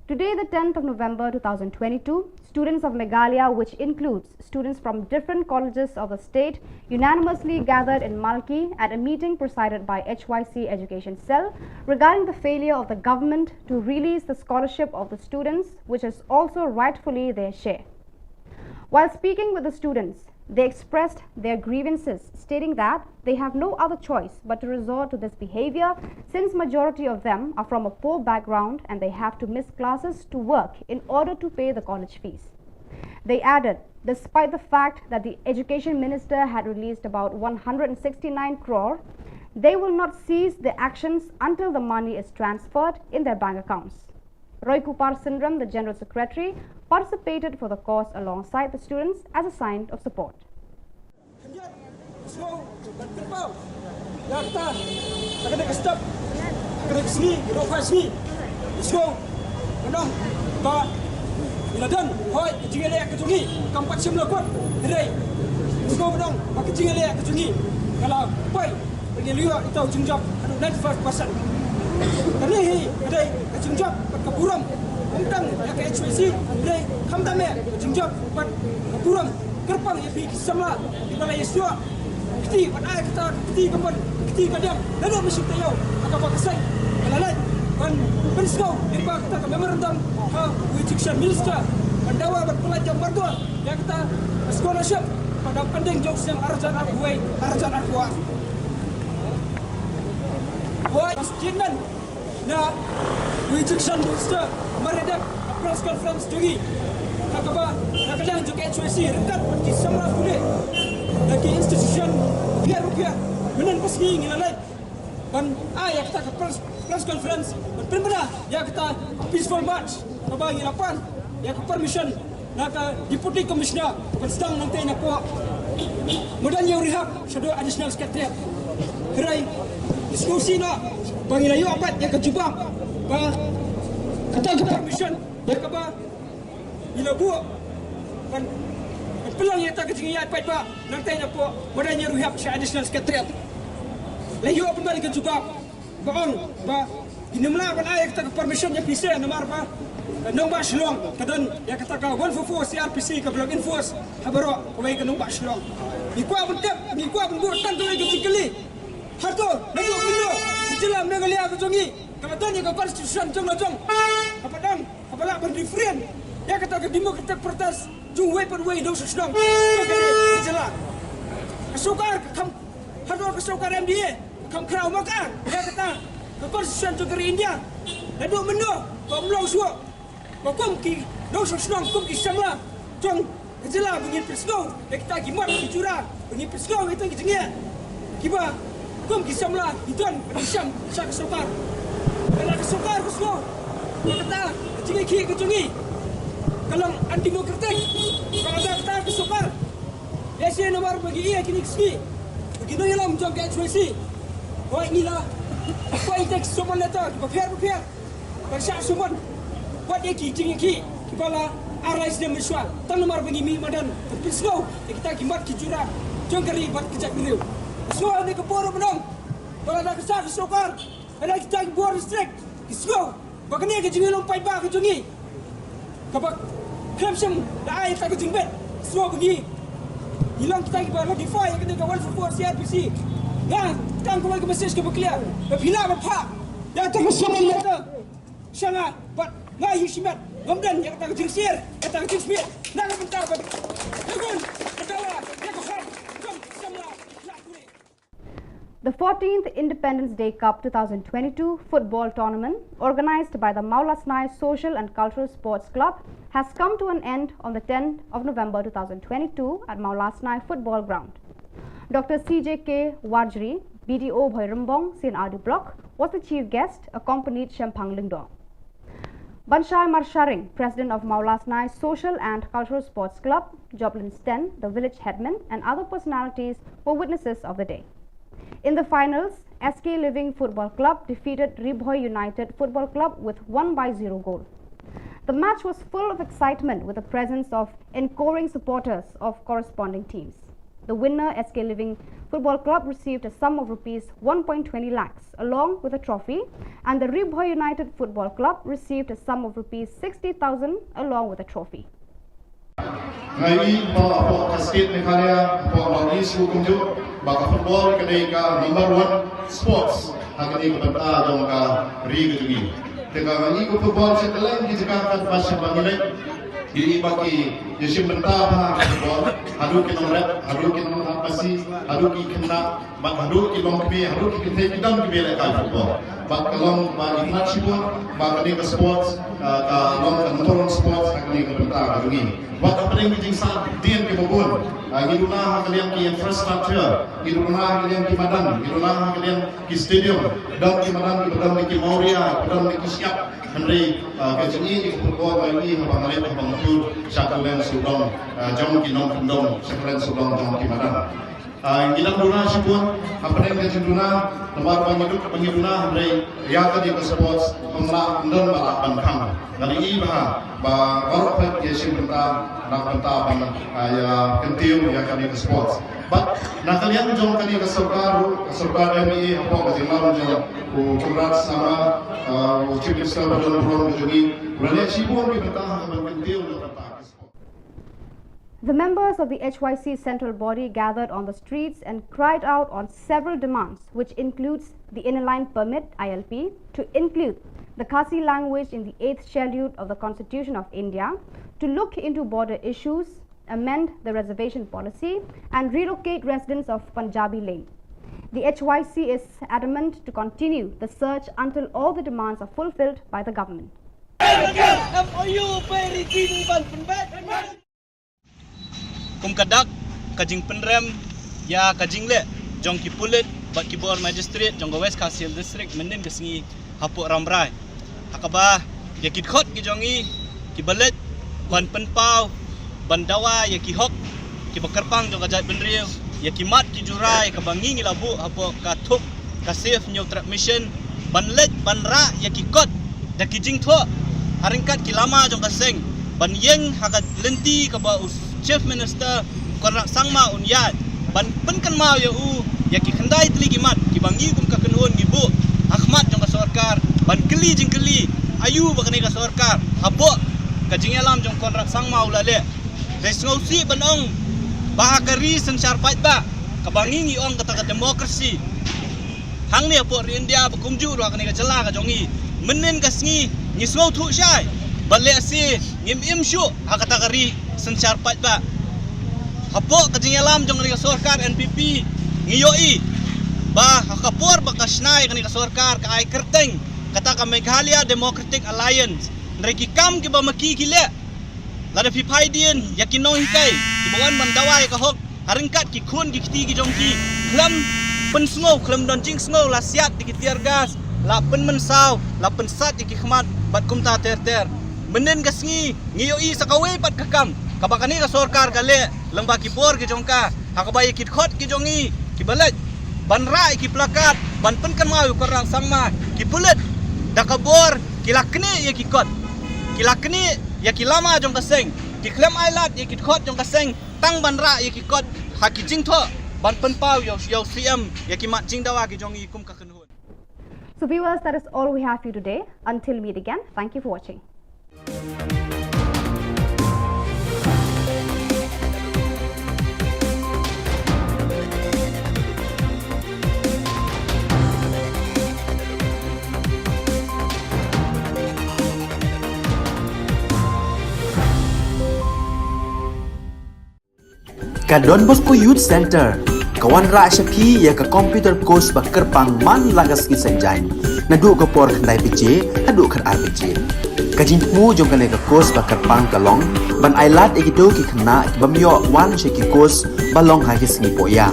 Today, the 10th of November 2022, students of Meghalaya, which includes students from different colleges of the state, unanimously gathered in Malki at a meeting presided by HYC Education Cell regarding the failure of the government to release the scholarship of the students, which is also rightfully their share. While speaking with the students, they expressed their grievances, stating that they have no other choice but to resort to this behavior since majority of them are from a poor background and they have to miss classes to work in order to pay the college fees. They added, despite the fact that the education minister had released about 169 crore, they will not cease their actions until the money is transferred in their bank accounts. Roy Kupar Sindram, the General Secretary, participated for the cause alongside the students as a sign of support. Kami ada kejungjab berkeburam tentang yang ke HWC dari hamdame kejungjab berkeburam kerpang yang pergi semula di balai istiwa keti pada kita keti kapan keti kadang lalu mesti tahu agak pakasai kalalat dan penskau lima kita memorandum education minister pendawa berpelajar berdua yang kita scholarship pada pending jokes yang arjana buai arjana kuat. Why Jinan na rejection minister meredap press conference tinggi kakaba nakadang juga HWC rekat di semua boleh lagi institution rupiah menan pesgi ngilalai ban ayat kita ke press conference benar ya kita peaceful march kaba ngilapan ya ke permission naka deputy commissioner sedang nanti nak puak modalnya rehab shadow additional secretariat kerai diskusi nak pangilayo apat yang kejubang ba kata ke permission ya ke ba bila buat kan pelang yang tak kejingiat apat ba nanti nak puak modalnya rehab additional secretariat layo apa balik kejubang baong ba dinamla ban ayat kita ke permission yang bisa nomor ba nombor Shillong kadang ya kata ka 144 CRPC ke blog enforce habaro kawai ke nombor Shillong ikwa bentep ikwa bengut tantu lagi cikeli harto lalu benda jelam Meghalaya ke jongi kamatan ni ke constitution jong lojong kapadang kapala berdifferent ya kata ke demokrat protes jung way per way do Shillong jelam kesukar kam harto kesukar MDA kam krau makar ya kata ke constitution jong ke India lalu benda komlong suak bakom ki do Shillong kom ki samla jong jelam bengin presno ya kita gimat di curang bengin presno itu jengia kiba kom kisam lah idan kisam sak sokar kalau sokar kusno kata jengi ki ke jengi Kalau anti demokratik, kalau ada kita kesukar. Biasa nomor bagi ia kini ski. Begitu ialah macam kayak cuci. Wah inilah. Apa itu semua letak berper. Bersak semua. Buat dia ki. Kepala arais dia mensual. Tan nomor bagi mi madan. Pisau. Kita kimat ki jurang. Jom kari buat kejap beliau. Semua ni keporo menong. Kalau ada kesal kesukar. Ada kita buat restrict. Kisau. Bakanya ke jengi lompai ba ke jengi. Kabak krem sem dah air tak ke jengbet. Semua pergi. Hilang kita ke bawah defy yang kena kawan support CRPC. Nah, kan kalau ke mesej ke berkelia. Bila berpak. Yang tak kesangan letak. Sangat. Buat ngai hisimat. Gamdan yang tak ke jengsir. Yang tak ke jengsmit. Nak bentar. Tegun. Ketawa. Yang kehad. Jom. Semua. The 14th Independence Day Cup 2022 football tournament, organized by the Maulasnai Social and Cultural Sports Club, has come to an end on the 10th of November 2022 at Maulasnai Football Ground. Dr. CJK Warjri, BDO Bhoirambong, Sin Block, was the chief guest, accompanied Shempang Lingdong. Banshai Marsharing, president of Maulasnai Social and Cultural Sports Club, Joblin Sten, the village headman, and other personalities were witnesses of the day. In the finals, SK Living Football Club defeated Ribhoi United Football Club with 1-0 goal. The match was full of excitement with the presence of encoring supporters of corresponding teams. The winner, SK Living Football Club, received a sum of rupees 1.20 lakhs along with a trophy, and the Ribhoi United Football Club received a sum of rupees 60,000 along with a trophy. Ngai po kasket Meghalaya po bagi suku kunjuk baka football kedai ka number 1 sports hagani ka banta jong ka ri gejungi tega ngai ko football se teleng ki jaka ka pasya bangilai diri bagi yesim banta ha football hadu ki nomret hadu ki nom pasi hadu ki kena bak hadu ki long kbe hadu ki kete ki dam ki bela ka football bak kalong ba ikmat sipun bak ni ka sports ka long ka motor sports hagani ka banta gejungi Waktu paling penting saat dia kebun, hiduplah kalian ki infrastruktur, hiduplah kalian ki madan, hiduplah kalian ki stadium, dan ki madan ki madan ki Mauria, madan ki siap, henry kecini ki football lagi, abang Alep, abang Tur, Syakalen Subang, jom ki nom kendong, Syakalen Subang jom ki madan. Gilang duna sipun, apa yang kita duna, tempat pengiduna henry ya tadi ke sports, pemla dan balap bantang. Dari ini bah baru yesim benta nak benta ban ya kentiu ya kali ke sports. But nak kalian jom kali ke serkar MI apa ke jimaran jom congrats sama chief minister dan program jadi berani sibuk di benta ban kentiu benta. The members of the HYC central body gathered on the streets and cried out on several demands, which includes the inner-line permit (ILP) to include the Khasi language in the 8th schedule of the Constitution of India, to look into border issues, amend the reservation policy, and relocate residents of Punjabi Lane. The HYC is adamant to continue the search until all the demands are fulfilled by the government. Kum kadak kajing penrem ya kajing le jong ki pulit bat ki bor magistrate jong West Khasil district mendin kesengi hapuk ramrai akaba ya ki khot ki jongi ki balet ban penpau ban dawa ya ki hok ki bakarpang jong kajat benriu ya ki mat ki jurai ka bangi ngi labu hapuk ka thup ka safe new transmission ban let ban ra ya ki kot da ki jing tho haringkat ki lama jong kaseng ban yeng hakat lenti ka ba Chief Minister Khubor Sangma unyat ban penkan mau ya ya ki khandai tli ki mat ki bangi kum ka kenun ki bu Ahmad jong ka sarkar ban keli jing keli ayu ba kani ka sarkar apo ka jing alam jong Khubor Sangma ulale des ngausi banong ba kari sensar pat ba ka bangi ngi ong kata demokrasi hang ni apo India ba kumju ro kani ka jela ka jongi menen ka sngi ngi ngau thu syai bale si ngim im syu ha kata kari sensar pat ba hapo kajing alam jong ni sarkar NPP ngiyoi ba hakapor ba kasnai kani sarkar ka ai kerteng kata ka Meghalaya Democratic Alliance nreki kam ki ba maki kile lada pi phaidien yakinong hikai ki bawan mandawai ka hok haringkat ki khun ki kiti ki jong ki khlam pen sngo khlam don jing sngo la siat ki tiar gas la pen mensau la pen sat ki khmat bat kumta ter ter menen kasngi ngiyoi sakawe pat kakam kabakani ka sorkar kale lengba kipor ki jongka hakabai kit khot ki jongi ki balet ban rai ki plakat ban penkan mau korang sangma ki bulet dakabor ki lakni ye ki kot ki lakni ye ki lama jong kaseng ki klem ailat ye ki khot jong kaseng tang ban ra ye ki kot haki jingtho ban penpau yo CM ye ki mat jingdawa ki jongi kum ka khenhun. So viewers, that is all we have for you today. Until we meet again, thank you for watching. Ka Don Bosco Youth Center kawan ra shapi ya ka computer course ba kerpang man lagas ki senjain nadu ka por khandai pije adu khan RPG ka jingmu jong ka course ba kerpang kalong ban ailat ekido ki khna ki bamyo wan she ki course balong ha ki singi poya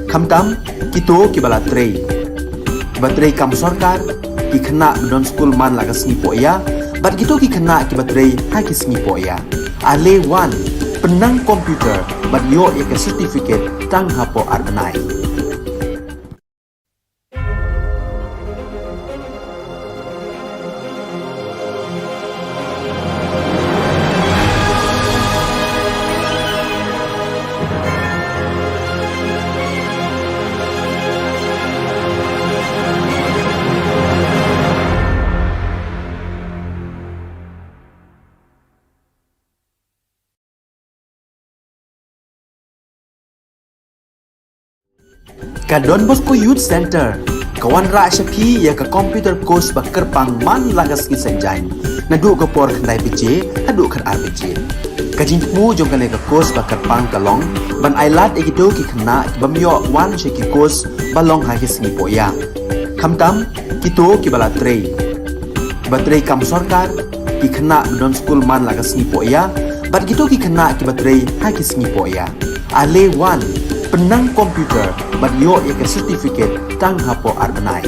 khamtam kito ki bala trei batrei kam sarkar ki khna don school man lagas ni poya bat kito ki khna ki batrei ha ki singi poya ale wan penang komputer bat yo ya ke certificate tang hapo arnai. Ka Don Bosco Youth Center kawan ra shapi ya ka computer course ba kerpang man lagas ki senjain nadu ka por khandai pije adu khan RPG ka jingmu jong ka course ba kerpang kalong ban ailat ekido ki khna ki bamyo wan she ki course balong ha ki singi poya khamtam kito ki bala trei batrei kam sarkar ki khna don school man lagas ni poya bat kito ki khna ki batrei ha ki singi poya ale wan penang komputer bat yo ya ke certificate tang hapo arnai.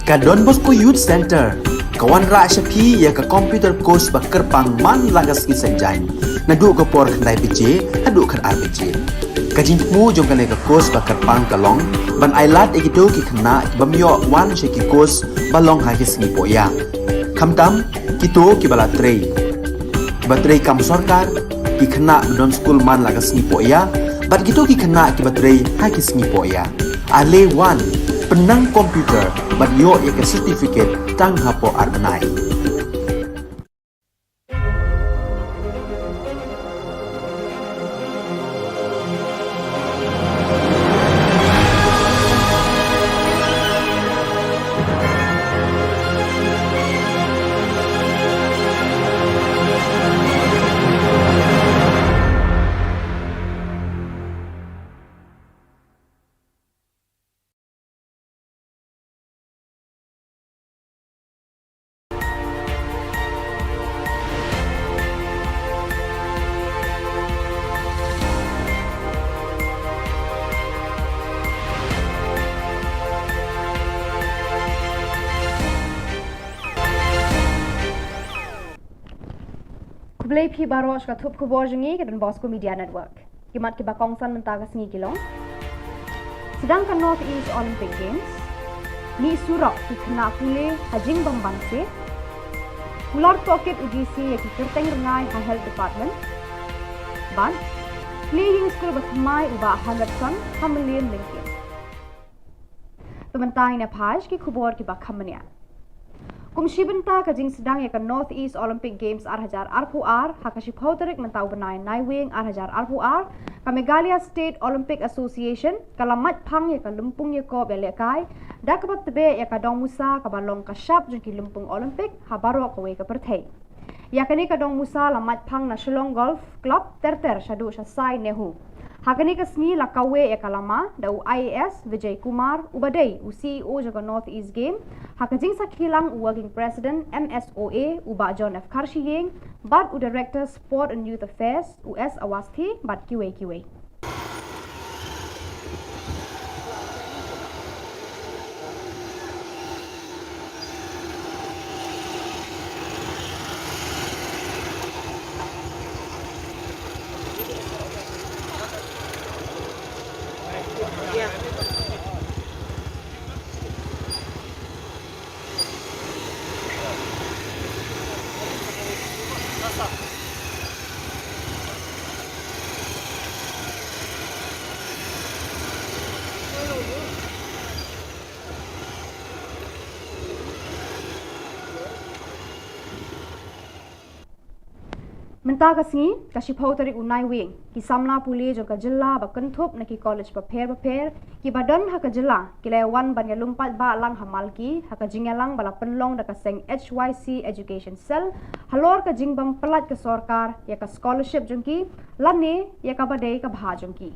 ka Don Bosco Youth Center kawan ra shapi ya ka computer course ba kerpang man lagas ki senjang na du ko por khnai bije hadu khan arbije ka jingmu jong kan ka course ba kerpang kalong ban ailat ekito ki khna bamyo wan she ki course balong ha ki sni poya khamtam kito ki bala trei batrei kam sarkar ki khna don school man lagas ni poya bat kito ki khna ki batrei ha ki sni poya ale wan penang komputer bat yo ya ke certificate tang hapo arnai Kublai pi baros ka thup khubor jengi ke Don Bosco Media Network. Kimat ki bakongsan mentaga sengi kilong. Sedangkan North East Olympic Games ni surok ki kena pule hajing bambanse. Ular pocket UGC ya ki kerteng rengai ha health department. Ban playing school batmai uba 100 ton hamlian lingkin. Pementai na phaj ki khubor ki bakhamania. Kumshi benta ka jing sedang ya ka North East Olympic Games arhajar RPR hakashi phauterik mentau benai naiwing arhajar RPR ka Meghalaya State Olympic Association kalamat phang ya ka lumpung ya ko belekai dakabat tebe ya ka dong musa ka balong ka shap jung ki lumpung Olympic habaro ka we ka perthei ya kani ka dong musa lamat phang na Shillong Golf Club terter shadu shasai nehu hakani ka sni la kawe ya kalama da IAS Vijay Kumar ubadai CEO jaga North East Game hakajing sakilang working president MSOA uba John F Karshiyeng bad u director sport and youth affairs US Awasti bad kiwe Menta kasni kashi phauterik unai wing ki samla puli jo ka jilla ba kanthop na ki college pa pher ki badan ha ka jilla ki le wan ban ya lumpat ba lang hamal ki ha ka jingalang bala penlong da ka seng HYC education cell halor ka jingbam pelat ka sarkar ya ka scholarship jongki lane ya ka badai ka bha jongki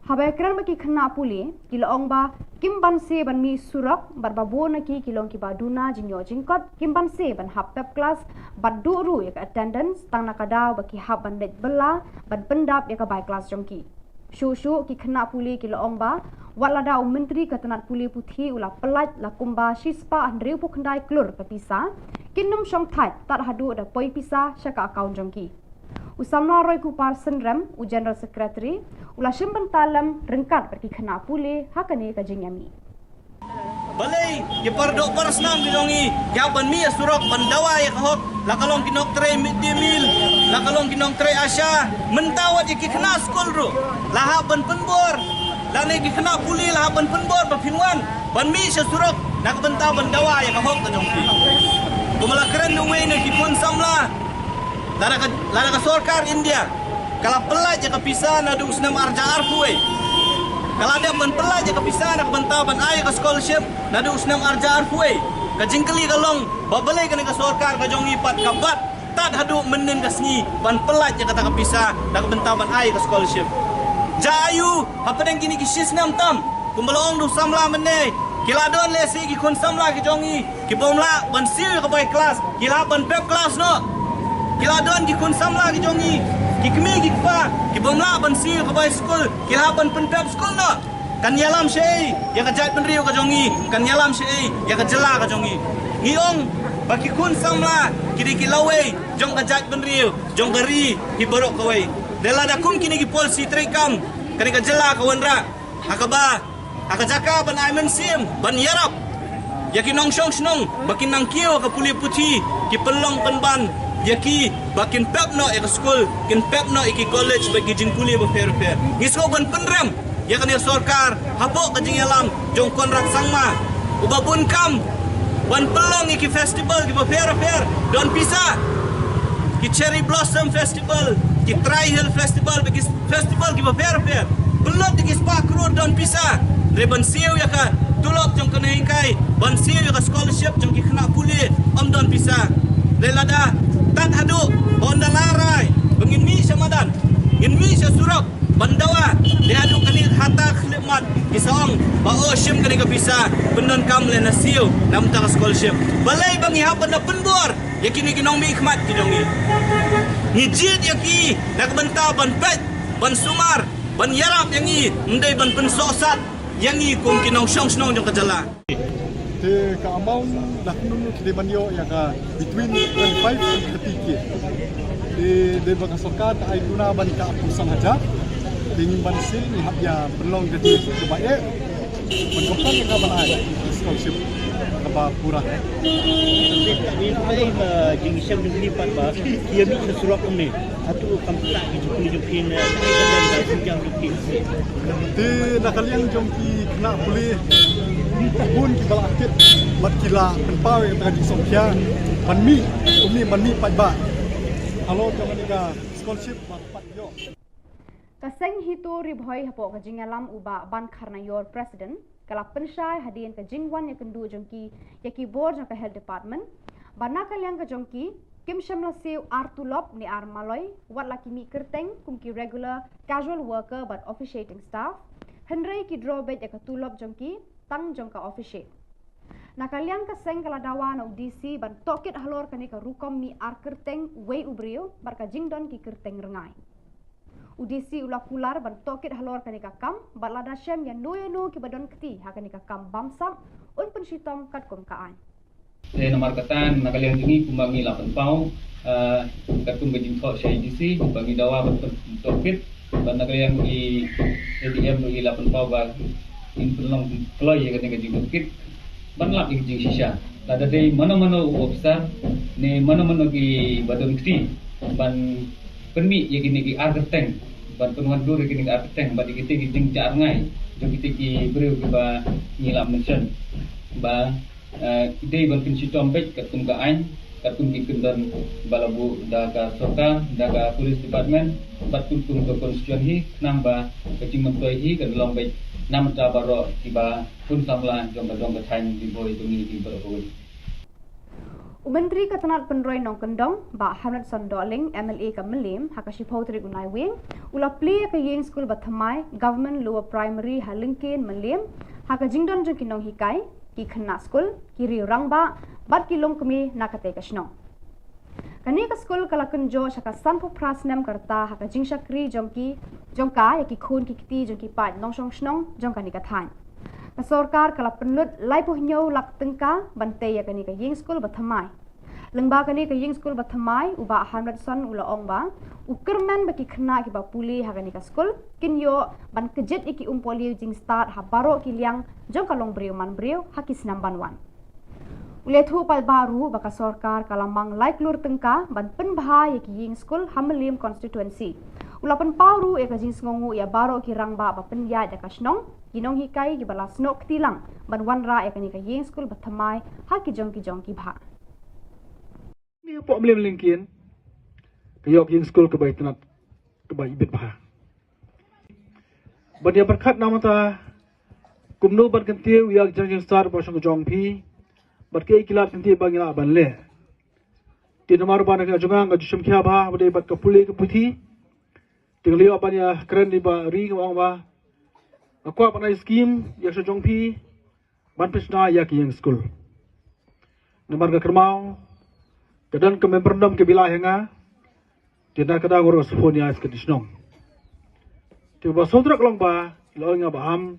habai kran ba ki khna puli ki long ba kimban se ban mi surak barbabu na ki kilong ki baduna jingyo jingkot kimban se ban hap pep class badu ru ya attendance tang nakadaw ba ki hap ban net bela ban pendap ya ka by class jongki shu ki khna puli ki long ba wala da menteri katanat puli puthi ula pelat la kumba shispa andreu pukndai klur ka pisa kinum shong that tar hadu da poi pisa shaka account jongki usamna roy ku parson rem u general secretary ula shimban talam rengkat pergi khna puli hakani ka jingyami balai ye pardo parasnam gidongi ya ban mi surok ban dawa ya kahok la kalong kinok tre midday meal la kalong kinok tre asha mentawat ye khna school ru la ha ban penbor la ne khna puli la ha ban penbor ba pinwan ban mi surok nak benta ban dawa ya kahok ta jongki kumala keren no we ne ki pun samla lara ka sarkar India kalau pelaj ka pisa na du usnam arja arfuwe kalau ada men pelaj ka pisa na benta ban ay ka scholarship na du usnam arja arfuwe ka jingkali kalong babalay ka ka sarkar ka jong ipat ka bat tad hadu menen ka sngi ban pelaj ka ta ka pisa na benta ban ay ka scholarship jayu hapadang kini ki sisnam tam kumbalong du samla menne kiladon lesi ki kun samla ki jongi ki bomla ban sil ka bay class kila ban pep class no kiladon ki kun samla ki jongi ki kmi ki pa ki bomla ban sil ka bay school kila ban pen pep school no kan yalam syai ya ka jat penriu ka jongi kan yalam syai ya ka jela ka jongi ngiong baki kun samla kiri kilawe jong ka jat penriu jong gari ki borok kawai dela da kum kini ki polisi trekam kan ka jela ka wanra hakaba hakajaka ban aimen sim ban yarap yaki nong shong snong bakin nang kio ka puli puti ki pelong penban yaki bakin pepno ek school kin pepno iki college bagi jing puli ba fair ngisko ban penram yakan sorkar hapok ka jing yalam jong kontrak sangma ubabun kam ban pelong iki festival ki ba fair don pisa ki cherry blossom festival ki tri hill festival bagi festival ki ba fair belot iki spa crore don pisa reban siu yaka tulok jong kena hingkai ban siu yaka scholarship jong ki kena puli don pisa lelada tak hadu honda larai bengin mi samadan in mi surok bandawa dia adu kani hata khlemat kisong ba o shim kani ka bisa benon kam le nasiu nam ta scholarship balai bangi ha benda penbor yakini kinong mi khmat ki dongi ni jit yaki nak benta ban pet ban sumar ban yarap yangi ndai ban pensosat yangi kum kinong shong snong jong kajala te ka amount dak nunu kide banyo ya ka between 25 and 30k de baka sokat ay guna ban ka pusang haja dingin ban sil ni hab ya belong jadi ke bae menkopang ka ban ay scholarship ka pura kami mai jing syam ni pat ba kia mi surok ni atu kamta ki jukuni jukin ai dan da sinjang jukin te nakaliang jongki kena boleh pun kita aktif mat kila penpau yang tadi sokya manmi pat ba halo jangan ni ka scholarship pat yo kaseng hito ribhoi hapo ka jingalam uba ban kharna yor president kala penshai hadien ka jingwan ya kendu jongki yaki board jong ka health department bana kalyang ka jongki kim shamla sew artulop ni armaloi wat laki mi kerteng kumki regular casual worker but officiating staff hendrai ki drawback ya ka tulop jongki tang jong ka officiate nakaliang ka seng kala dawa na udisi ban tokit halor kani ka rukom mi ar kerteng wei ubrio bar ka jingdon ki kerteng rengai udisi ulak kular ban tokit halor kani ka kam balada shem ya no ki badon kti ha kani ka kam bamsam un penshitom kat kom ka ai nomor katan nakaliang jingi kumbangi 8 pau kat kum bejing tho syai disi kumbangi dawa ban tokit ban nakaliang i ADM no 8 pau ba in pelong kloy ya kani ka jing tokit ban lap ki jing shisha lada dei mano officer ne mano ki badon kti ban penmi ya kini ki arteng ban penuan dur kini ki arteng ban ki jing jar ngai jong ki breu ki ba ngilam mission ba idei ban pin sitom bek katum ka ain katum ki kendan balabu da ka soka da ka police department bat tum ka constitution hi nang ba kecing mentoi hi ka long bek nam ta baro ki ba pun samla jong ka thain di boy tungi di baro Menteri Ketenat Penroi Nong Kendong, Ba Hamlet Sondoling, MLA ka Melim, hakashi pautri unai wing, ula play ka yeng school bathamai, government lower primary halingkin Melim, haka jingdon jong kinong hikai, ki khna school, ki ri rangba, bat ki long kami nakate ka shnong. Kani ka school kala kunjo shaka sanpo prasnem karta haka jingshakri jongka yaki khun ki kiti jongki pat nong shong shnong jong kani ka thain. Ka sorkar kala penlut lai puh nyau lak tengka bante ya kani ka yeng school bathamai. Lengba kani ka yeng school bathamai uba Hamlet Son ula ong ba ukerman baki khna ki ba puli ha kani ka school kinyo ban kejet iki umpoli jing start ha baro ki liang jong kalong breu man breu hakis namban 1. Ulethu pal baru baka sorkar kalamang like lur tengka ban penbha yaki yeng school Hamelim constituency. Ulapan pauru eka jing ngongu ya baro ki rangba ba penya da kasnong ginong hikai ki balas nok tilang ban wanra eka ni ka yeng school bathamai ha ki jong ki bha. Ni po mlim lingkin kayok yeng school ke bai tenat ke bai ibit bha. Ban ya berkat namata kumnu ban kentiu yak jang star ba shong jong phi bat ke ikilat kentiu bangila ban le. Ti nomor ban ka jongang ga jushum khya ba bade bat ka puli ke puthi tinglio ban ya kren di ba ri ngawang ba akwa ban skim yak shong phi ban pisna yak yeng school. Nomor ka kermau kedan ke memberdom ke bilah henga tidak kada ngurus phone ya skedisnong tiba sodrak long ba lo nga ba ham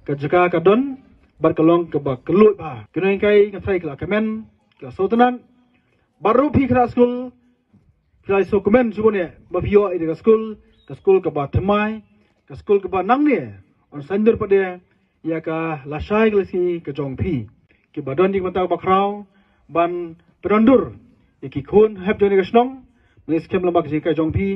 ka jaka ka don bar kalong ka ba kelut ba kena kai ka trai ka kemen ka sotanan baru pi kra school kra so kemen subone ba pio ide ka school ka ba thamai ka school ka ba nang ne on sandur pade ya ka lasai glasi ka jong pi ki ba don dik mata ba krau ban penondur ya ki khun hab jone ka snong mes kem lambak ji ka jong pi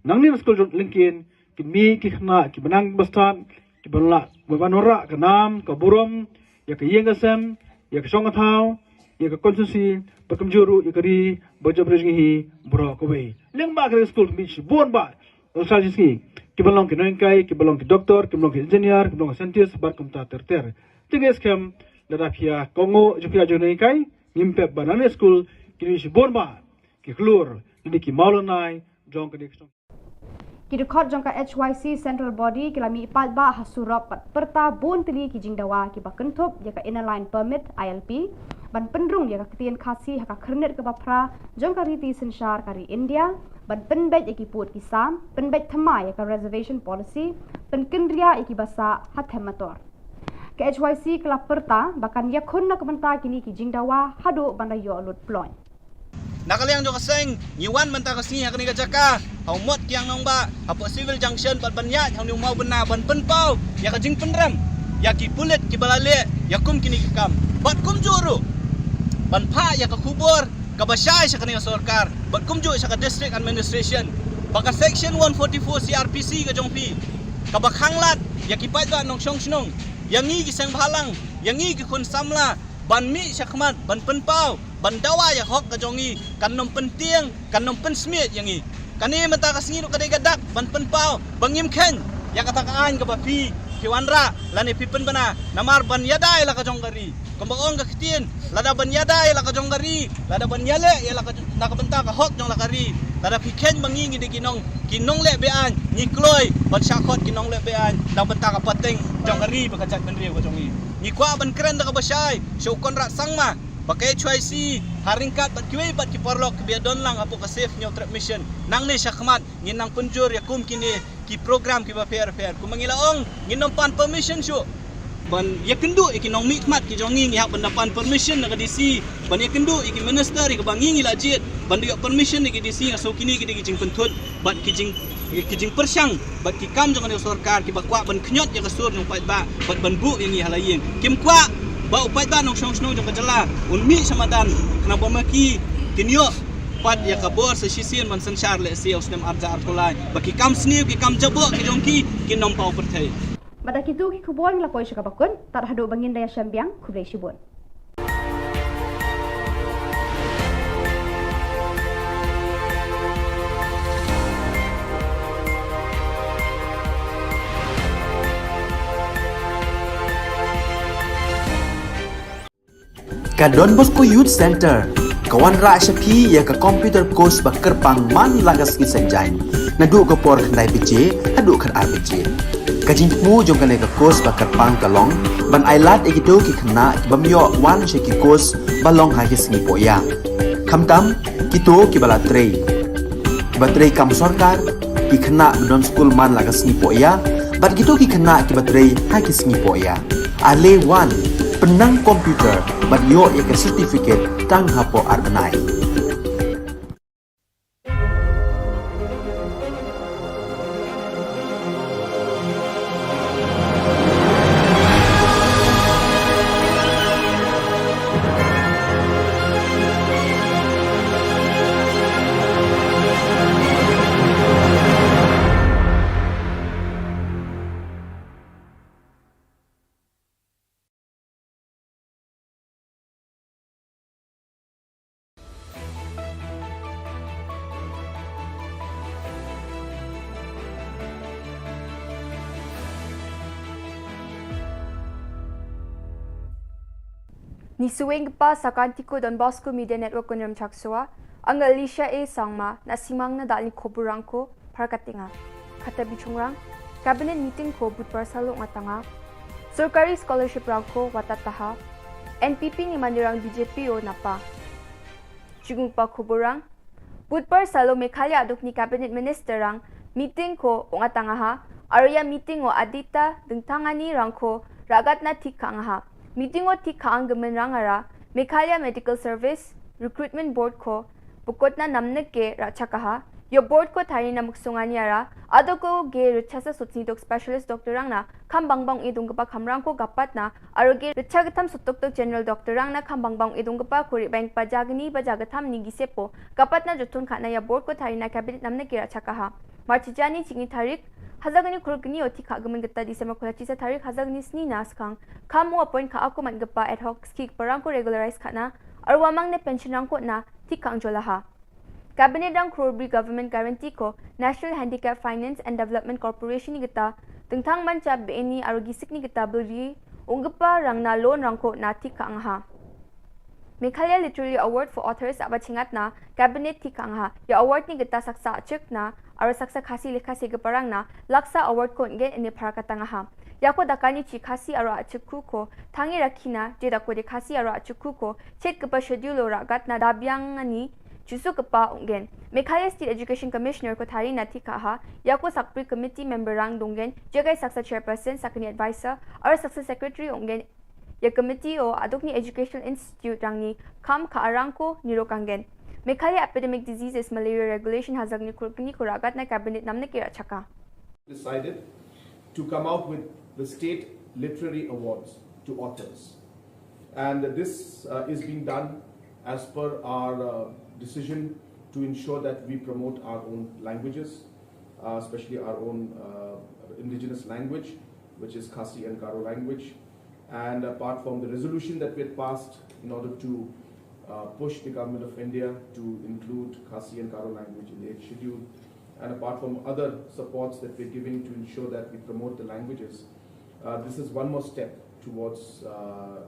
nang ni school linkin ki mi ki khna ki banang bastan ki banla banora ka nam ka burom ya ka yenga sem ya ka song thau ya ka constituency bakam juru ya ka ri bajab rejgi hi bro ko be leng ba ka school mi bon ba sa ji ki balong ki noin kai ki balong ki doctor ki balong ki engineer ki balong ki scientist bar kum ta ter tiges kem la pia kongo jupia jone kai nimpe banana school ki mi bon ba ki klur ni ki malonai jong ka dik Ki record jangka HYC Central Body ki lami ipat ba hasurap pat perta bon tili ki jingdawa ki bakentup ya ka inner line permit ILP ban pendrung ya ka ketien khasi ha ka kernet ke bapra jangka riti senshar kari India ban penbet ya ki put ki sam penbet thama ya ka reservation policy penkendria ya ki basa hathemator ke HYC kala perta bakan ya khonna kementa kini ki jingdawa hadu bandai yo lut ploin Nakaliang jo kaseng nyiwan menta kasni hakni ka jaka hau mot kiang nong ba hapo civil junction bat banya hau ni mau bena ban penpau ya ka jing penram ya ki pulet ki balale ya kum kini kam bat kum juru ban pha ya ka khubor ka basai sa kani sarkar bat kum ju sa ka district administration baka section 144 CRPC ka jongpi ka bakhanglat ya ki pai ba nong song snong yang ni ki sang bhalang yang ni ki khun samla ban mi sakmat ban penpau ban dawa ya hok ka jongi kan nom penting kan nom pen smit yang ni kani mata kasngi ru kadai gadak ban penpau bangim khen ya kata kaan ka bapi ki wanra lani pipen bana namar ban yadai la ka jonggari kambang ka kitien lada ban yadai la ka jonggari lada ban yale ya la ka na ka benta ka hok jong la kari lada pikhen bangi ngi de kinong le bean ni kloi ban sakot kinong le bean na benta ka pateng jonggari ba ka chat ban riu ka jongi ni kwa ban kren da ka basai so konra sangma pakai HYC haringkat bat kiwe bat ki parlok ki biadon lang apo ka safe nyaw trap mission nang ni sakmat ngin nang punjur ya kum kini ki program ki ba fair kum mangilaong ngin nom pan permission syu ban ya kendu iki nong mikmat ki jongi ngi hak ban pan permission na ka DC ban ya kendu iki minister ki bangi ngi lajit ban dia permission ki DC so kini ki jing pentut bat ki jing persyang bat ki kam jong ni sarkar ki ba kwa ban knyot ya ka sur nong pat ba bat ban bu ngi halayeng kim kwa bau pai dan nong song song jong ka jala unmi samadan na bomaki kinyo pat ya kabor sa sisian man sanshar le si usnem arja artulai baki kam sniu ki kam jabo ki jongki ki nom pau perthai pada kitu ki khubon la poi sakabakun tar hadu bangin daya syambiang khublai shibun Ka Don Bosco Youth Center kawan ra shapi ya ka computer course ba kerpang man lagas ki sanjai na du ka por khnai bije hadu khan ar bije ka jing mu jong ka le ka course ba kerpang ka long ban ailat e ki do ki khna ki bamyo wan she ki course ba long ha ki sni po ya khamtam ki to ki bala trei ba trei kam sarkar ki khna don school man lagas ni po ya bat ki to ki khna ki ba trei ha ki sni po ya ale wan penang komputer bat yo ya ke certificate tang hapo arbenai Ni suweng pa sa kantiku Don Bosco Media Network kunram chaksua ang Alicia A sangma na simang na dal ni Khubor ko parkatinga kata bichungrang cabinet meeting ko budpar salong atanga surkari scholarship rangko watataha NPP ni mandirang BJP o napa jugung pa Khuborang budpar salo Meghalaya aduk ni cabinet minister rang meeting ko ong atanga ha arya meeting o adita dengtangani rangko ragat na tik ka ha. Meeting o tik ka ang gemenrang ara Meghalaya Medical Service Recruitment Board ko bukod na namnek ke rachakaha yo board ko thari na muksungani ara ado ko ge richasa sutni dok specialist doctor rang na khambangbang idung gapa khamrang ko gapat na aro ge richagatham sutok tok general doctor rang na khambangbang idung gapa khuri bank pajagni bajagatham ni gisepo gapat na jutun khana ya board ko thari na cabinet namnek ke rachakaha marchijani chingni tarik hazagni khurgni oti khagmen gata December kholachi sa tarik hazagni sni naskang khamu appoint kha ako man gapa ad hoc skik parang ko regularize khana aro wamang ne pension rang ko na tikang jolaha Cabinet rang Khurbi Government Guarantee ko National Handicap Finance and Development Corporation ni gita tengthang manca BNI aro gisik ni gita beri unggapa rang na loan rang ko na tikang ha Meghalaya Literary Award for Authors aba chingat na Cabinet tikang ha ya award ni gita saksa achik na aro saksa khasi lekha se gaparang na laksa award ko nge ene pharakatanga ha yako dakani chi khasi aro achikku ko thangi rakhina je dako de khasi aro achikku ko chet gapa schedule ra gatna dabyang ani Chusu kapa ungen Meghalaya State Education Commissioner ko thari na thikaha yako sakpri committee member rang dungen jagai saksa chairperson sakni advisor aro saksa secretary ungen ya committee o adokni educational institute rangni kham kha arang ko nirokangen Meghalaya Epidemic Diseases Malaria Regulation hazagni kurkni kuragat na cabinet namne kira chaka decided to come out with the state literary awards to authors, and this is being done as per our decision to ensure that we promote our own languages, especially our own indigenous language, which is Khasi and Garo language. And apart from the resolution that we had passed in order to push the government of India to include Khasi and Garo language in the 8th schedule, and apart from other supports that we're giving to ensure that we promote the languages, this is one more step towards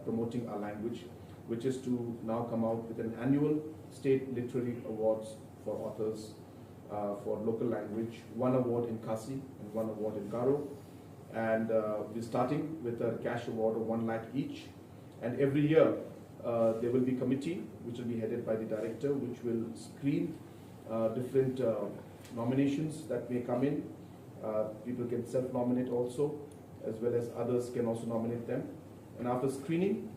promoting our language, which is to now come out with an annual state literary awards for authors for local language, one award in Khasi and one award in Garo. And we're starting with a cash award of 1 lakh each. And every year there will be a committee which will be headed by the director, which will screen different nominations that may come in. People can self-nominate also, as well as others can also nominate them. And after screening,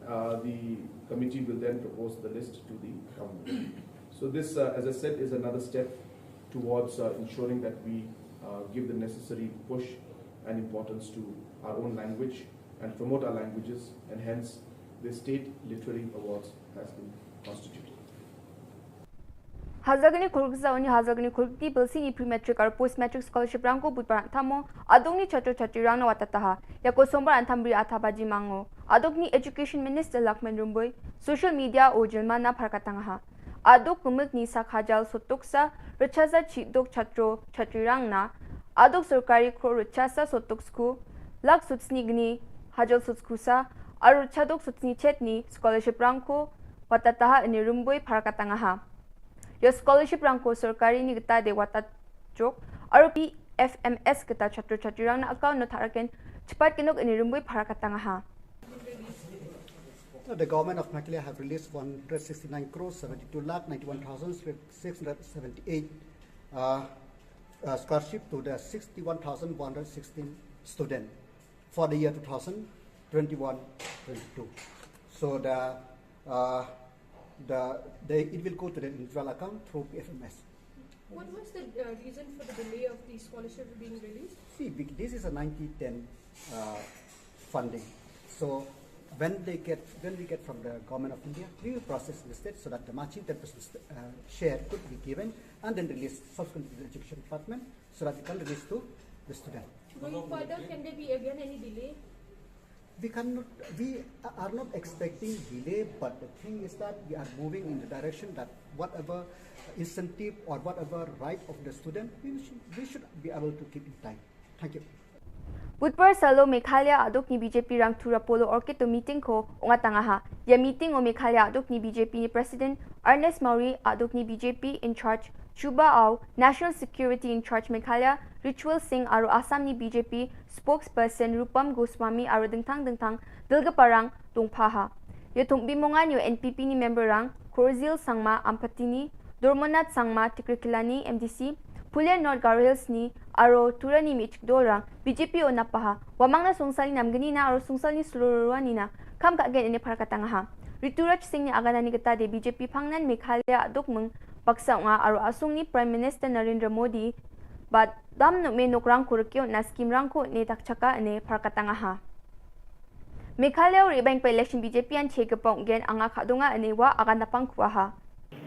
the committee will then propose the list to the government. So this, as I said, is another step towards ensuring that we give the necessary push and importance to our own language and promote our languages, and hence the State Literary Awards has been constituted. Hazagni Kurgza oni Hazagni Kurgti Bilsi pre-matric or post-matric scholarship rango budparang thamo adongni chhatro chhatri rangna watataha yako sombar anthambri athabaji mango adogni education minister Lakman Rumboy social media o jelmana pharkatanga adok kumukni sakhajal sotoksa rachaza chidok chatro chhatri rangna adok sarkari kro rachasa sotoksku lak sutsnigni hajal sutskusa aru chadok sutsni chetni scholarship rangko watataha ni Rumboy pharkatanga Your scholarship rangko sarkari ni gita de wata jok aru PFMS gita chatro chatri rang na account no tharaken chipat kinok ani rumboy pharakatanga ha The government of Meghalaya have released 169 crores 72 lakh 91,678 scholarship to the 61,116 students for the year 2021-22. So it will go to the individual account through PFMS. What was the reason for the delay of the scholarship being released? See, this is a 90-10 funding. So when we get from the government of India, we will process the state so that the matching 10% share could be given and then released subsequently to the education department so that we can release to the student. Going further, can there be again any delay? We are not expecting delay, but the thing is that we are moving in the direction that whatever incentive or whatever right of the student, we should be able to keep in time. Thank you. Budpar salo Meghalaya adok ni BJP rang thura polo orkito meeting ko ungatanga ha. Ya meeting o Meghalaya adok ni BJP ni President Ernest Mauri adok ni BJP in charge Chuba Au National Security in charge Meghalaya Ritual Singh aru Assam ni BJP spokesperson Rupam Goswami aru dengtang dilga parang tungpha ha. Yo tungbimongan yo NPP ni member rang Korzil Sangma Ampatini Dormonat Sangma Tikrikilani MDC Pulian North Garhils ni aro turani mi chikdolrang BJP o napaha wamangna sungsali namgani na aro sungsali sulurwani na kam ka gen ini parkatangaha Rituraj Singh ni aganani kata de BJP phangnan Meghalaya adukmung paksa nga aro asung ni Prime Minister Narendra Modi but dam no me nokrang kurkyo na scheme rangko ne takchaka ne parkatangaha Meghalaya ri bank election BJP an chegapong gen anga khadunga ane wa agan napang kuaha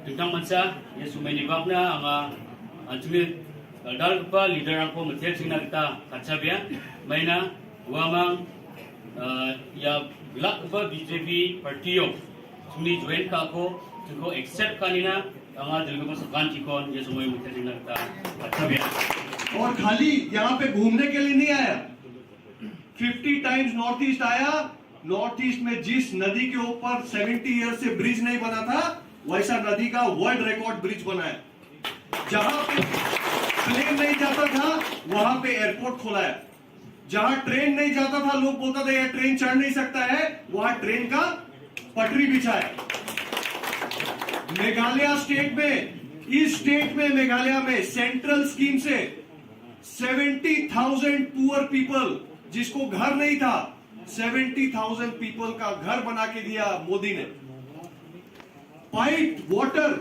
Tentang mansa ya sumeni bakna anga anjumit dal pa leader angko metel singna kita kacabia maina wamang ya lak pa BJP partiyo sumi join ka ko tuko accept kanina anga dilgo sakan chikon ya sumoi metel singna kita kacabia और खाली यहाँ पे घूमने के लिए नहीं आया 50 times north east आया नॉर्थ ईस्ट में जिस नदी के ऊपर 70 ईयर से ब्रिज नहीं बना था वैसा नदी का वर्ल्ड रिकॉर्ड ब्रिज बनाया जहां पे प्लेन नहीं जाता था वहां पे एयरपोर्ट खोला है जहां ट्रेन नहीं जाता था लोग बोलता था ये ट्रेन चढ़ नहीं सकता है वहां ट्रेन का पटरी बिछाया मेघालय स्टेट में इस स्टेट में मेघालय में सेंट्रल स्कीम से 70,000 पुअर पीपल जिसको घर नहीं था 70,000 पीपल का घर बना के दिया मोदी ने पाइप वाटर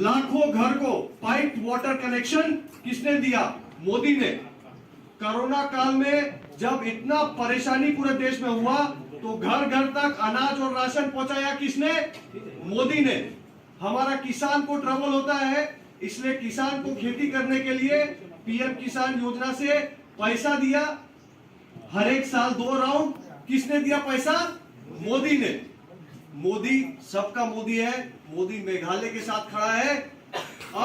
लाखों घर को पाइप वाटर कनेक्शन किसने दिया मोदी ने कोरोना काल में जब इतना परेशानी पूरे देश में हुआ तो घर घर तक अनाज और राशन पहुंचाया किसने मोदी ने हमारा किसान को ट्रबल होता है इसलिए किसान को खेती करने के लिए पीएम किसान योजना से पैसा दिया हर एक साल 2 राउंड किसने दिया पैसा मोदी ने मोदी सबका मोदी है मोदी मेघालय के साथ खड़ा है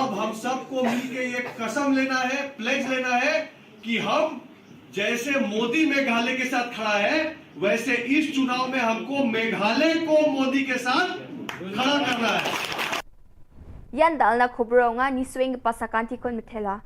अब हम सबको मिलके ये कसम लेना है प्लेज लेना है कि हम जैसे मोदी मेघालय के साथ खड़ा है वैसे इस चुनाव में हमको मेघालय को मोदी के साथ खड़ा करना है Yan dal na khubro nga ni swing pasakanti kon mithela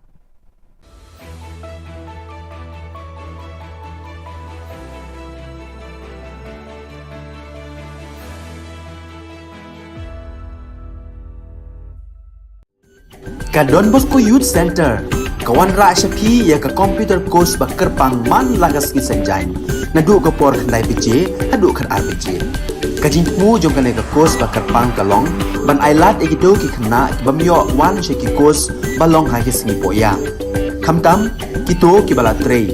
Ka Don Bosco Youth Center kawan ra shapi ya ka computer course bakar pang man lagas ki sanjain nadu ka por khnai pije hadu khan arbije kajin mu jong ka ka course bakar pang kalong ban ailat egido ki khna ki bamyo wan she ki course balong ha ki sni poya khamtam ki to ki bala trei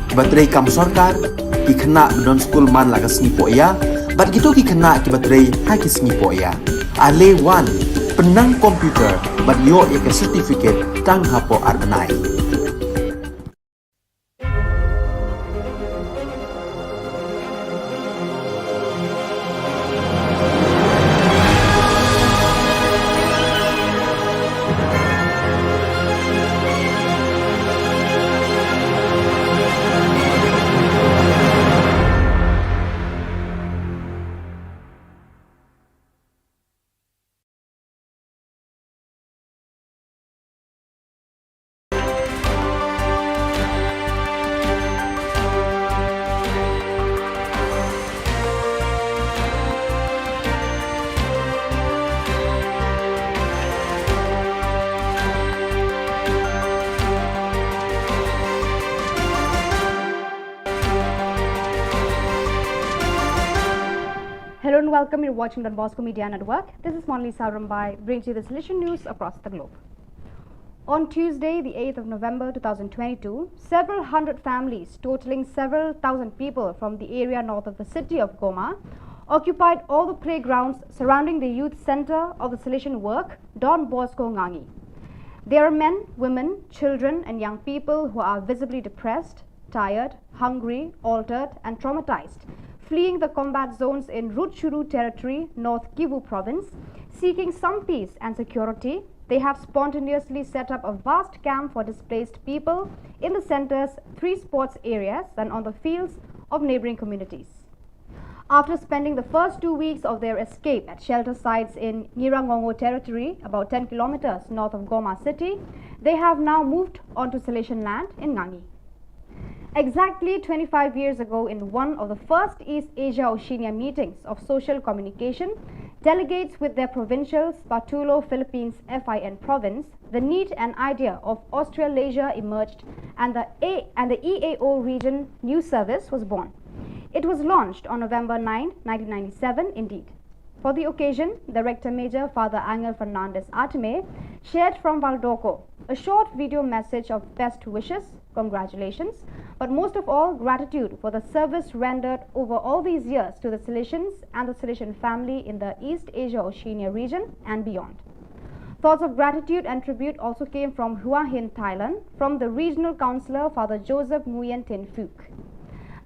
ki batrei kam sarkar ki khna don school man lagas ni poya bat gitu ki khna ki batrei ha ki sni poya ale wan penang komputer bat yo ek certificate tang hapo arbanai Hello and welcome. You're watching Don Bosco Media Network. This is Monli Saurambai, brings you the solution news across the globe. On Tuesday, the 8th of November 2022, several hundred families, totaling several thousand people from the area north of the city of Goma, occupied all the playgrounds surrounding the youth center of the solution work, Don Bosco Ngangi. There are men, women, children and young people who are visibly depressed, tired, hungry, altered and traumatized, fleeing the combat zones in Rutshuru territory, North Kivu province. Seeking some peace and security, they have spontaneously set up a vast camp for displaced people in the center's 3 sports areas and on the fields of neighboring communities. After spending the first 2 weeks of their escape at shelter sites in Nyirangongo territory, about 10 kilometers north of Goma city, they have now moved onto Salesian land in Ngangi. Exactly 25 years ago, in one of the first East Asia Oceania meetings of social communication Delegates with their provincials, Patulo, Philippines, FIN province, the need and idea of Australasia emerged and the EAO region news service was born. It was launched on November 9, 1997 indeed. For the occasion, the Rector Major, Father Angel Fernandez Artime, shared from Valdoco a short video message of best wishes, congratulations, but most of all, gratitude for the service rendered over all these years to the Salesians and the Salesian family in the East Asia Oceania region and beyond. Thoughts of gratitude and tribute also came from Hua Hin, Thailand, from the Regional Councillor, Father Joseph Nguyen Tin Phuc.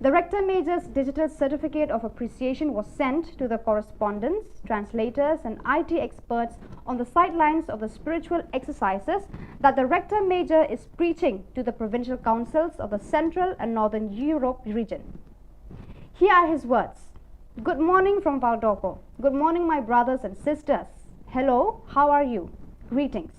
The Rector Major's digital certificate of appreciation was sent to the correspondents, translators and IT experts on the sidelines of the spiritual exercises that the Rector Major is preaching to the provincial councils of the Central and Northern Europe region. Here are his words. Good morning from Valdoco. Good morning, my brothers and sisters. Hello, how are you? Greetings.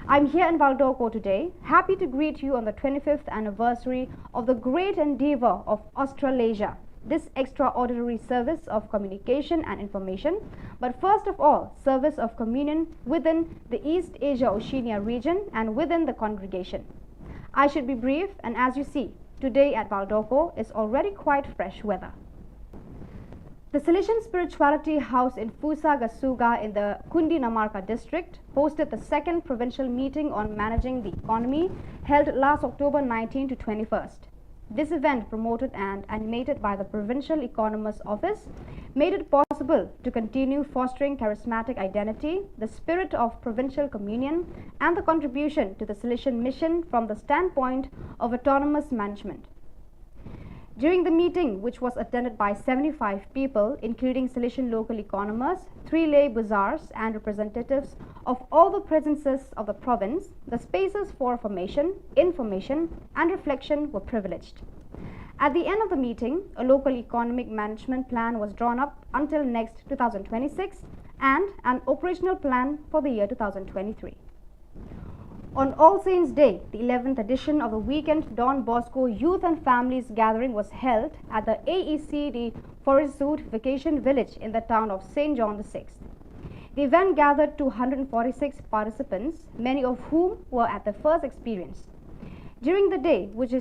I'm here in Valdoco today, happy to greet you on the 25th anniversary of the great endeavor of Australasia, this extraordinary service of communication and information, but first of all, service of communion within the East Asia Oceania region and within the congregation. I should be brief, and as you see, today at Valdoco is already quite fresh weather. The Salesian Spirituality House in Fusa Gasuga in the Kundinamarka district hosted the second provincial meeting on managing the economy held last October 19 to 21st. This event, promoted and animated by the Provincial Economist's Office, made it possible to continue fostering charismatic identity, the spirit of provincial communion, and the contribution to the Salesian mission from the standpoint of autonomous management. During the meeting, which was attended by 75 people, including Salesian local economists, 3 lay bazaars, and representatives of all the presences of the province, the spaces for formation, information, and reflection were privileged. At the end of the meeting, a local economic management plan was drawn up until next 2026 and an operational plan for the year 2023. On All Saints' Day, the 11th edition of the weekend Don Bosco Youth and Families Gathering was held at the AECD Forest Zoot Vacation Village in the town of St. John VI. The event gathered 246 participants, many of whom were at their first experience. During the day, which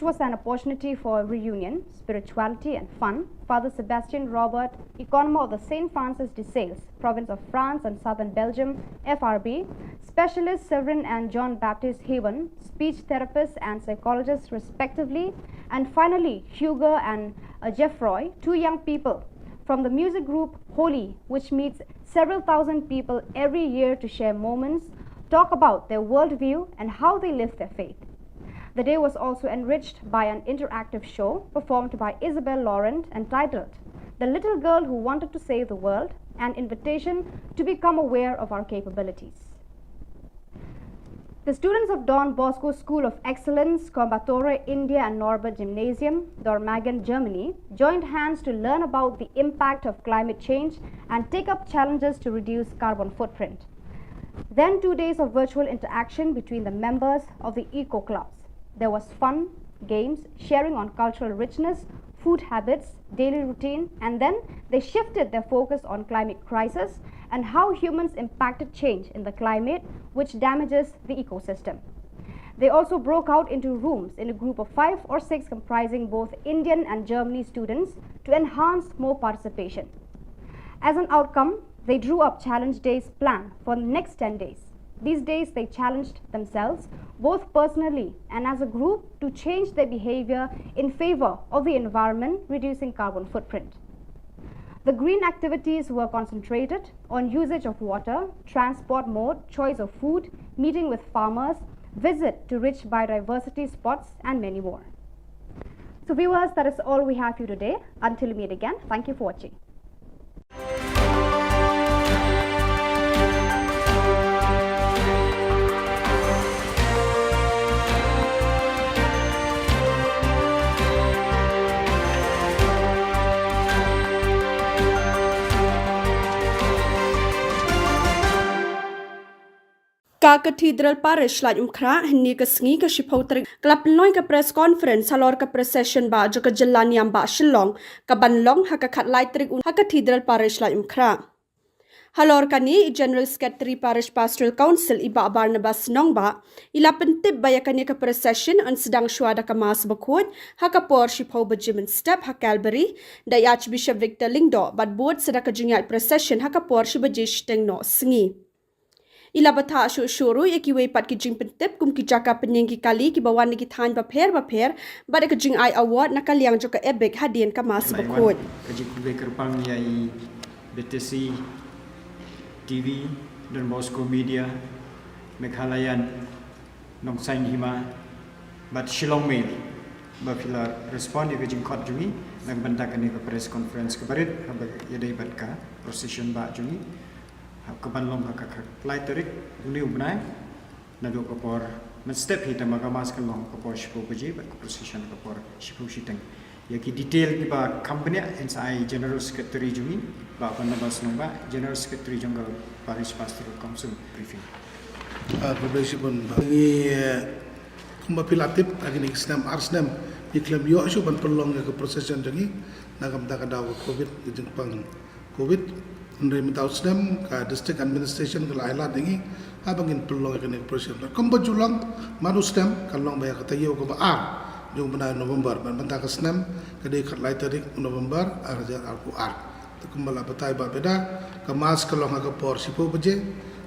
was an opportunity for reunion, spirituality and fun, Father Sebastian Robert, economist of the St. Francis de Sales, province of France and southern Belgium, FRB, specialist Severin and John Baptist Haven, speech therapists and psychologists respectively, and finally Hugo and Geoffroy, 2 young people from the music group Holy, which meets several thousand people every year to share moments, talk about their worldview and how they live their faith. The day was also enriched by an interactive show performed by Isabel Laurent entitled The Little Girl Who Wanted to Save the World, an invitation to become aware of our capabilities. The students of Don Bosco School of Excellence, Coimbatore, India and Norbert Gymnasium, Dormagen, Germany, joined hands to learn about the impact of climate change and take up challenges to reduce carbon footprint. Then 2 days of virtual interaction between the members of the eco clubs. There was fun, games, sharing on cultural richness, food habits, daily routine, and then they shifted their focus on climate crisis and how humans impacted change in the climate, which damages the ecosystem. They also broke out into rooms in a group of 5 or 6 comprising both Indian and Germany students to enhance more participation. As an outcome, they drew up challenge days plan for the next 10 days. These days they challenged themselves, both personally and as a group, to change their behavior in favor of the environment, reducing carbon footprint. The green activities were concentrated on usage of water, transport mode, choice of food, meeting with farmers, visit to rich biodiversity spots, and many more. So viewers, that is all we have for you today. Until we meet again, thank you for watching. Ka Cathedral Parish la umkra ni ka sngi ka shiphotre klap noi ka press conference halor ka procession ba jo ka jilla niam ba Shillong ka banlong ha ka khat lai trik ha Cathedral Parish la umkra Halor kani General Secretary Parish Pastoral Council Iba Barnabas Nongba ila pentip bayakani ka procession an sedang syuada ka mas bakut hakapor shipau bejimen step hakalberi da Archbishop Victor Lingdo bad board sedaka jingat procession hakapor shibajish tengno sengi. Ila bata syuru ikiwe pat kijing pentip kum kijaka peninggi kali ki bawan ni kithan bapher bad ka jing ai award nakaliang joka ebek hadien ka mas bakut. Kaji kube kerpang yai BTC TV dan Bosco Media Mekhalayan Nong Sain Hima bat Shillong Mail bapila respon di kejing kot jungi nang bantakan ni ke press conference kebarit habag yadai bat ka procession ba jungi keban long ka klai terik uni ubnai nadu kapor men step hita magamas kan long kapor shipo beji bat procession kapor shipo shiteng yaki detail ki ba company NSI General Secretary jungi ba Barnabas Nongba General Secretary Jonggal Parish Pastoral Council briefing. Pun bagi kumba pilatip lagi ni Islam Arsnam iklam yo syu ban pelong ke procession jangi nagam ta kada covid di Jepang covid ndai mentau Islam ka district administration ke lailat ngi abangin pelong ke procession kumba julang manustem kalong baya kata yo ko ba jong benda November ban banta ka Islam ke de khat lai tarik November arja al-Qur'an kumbala batai ba beda kemas kalong ka por sipo beje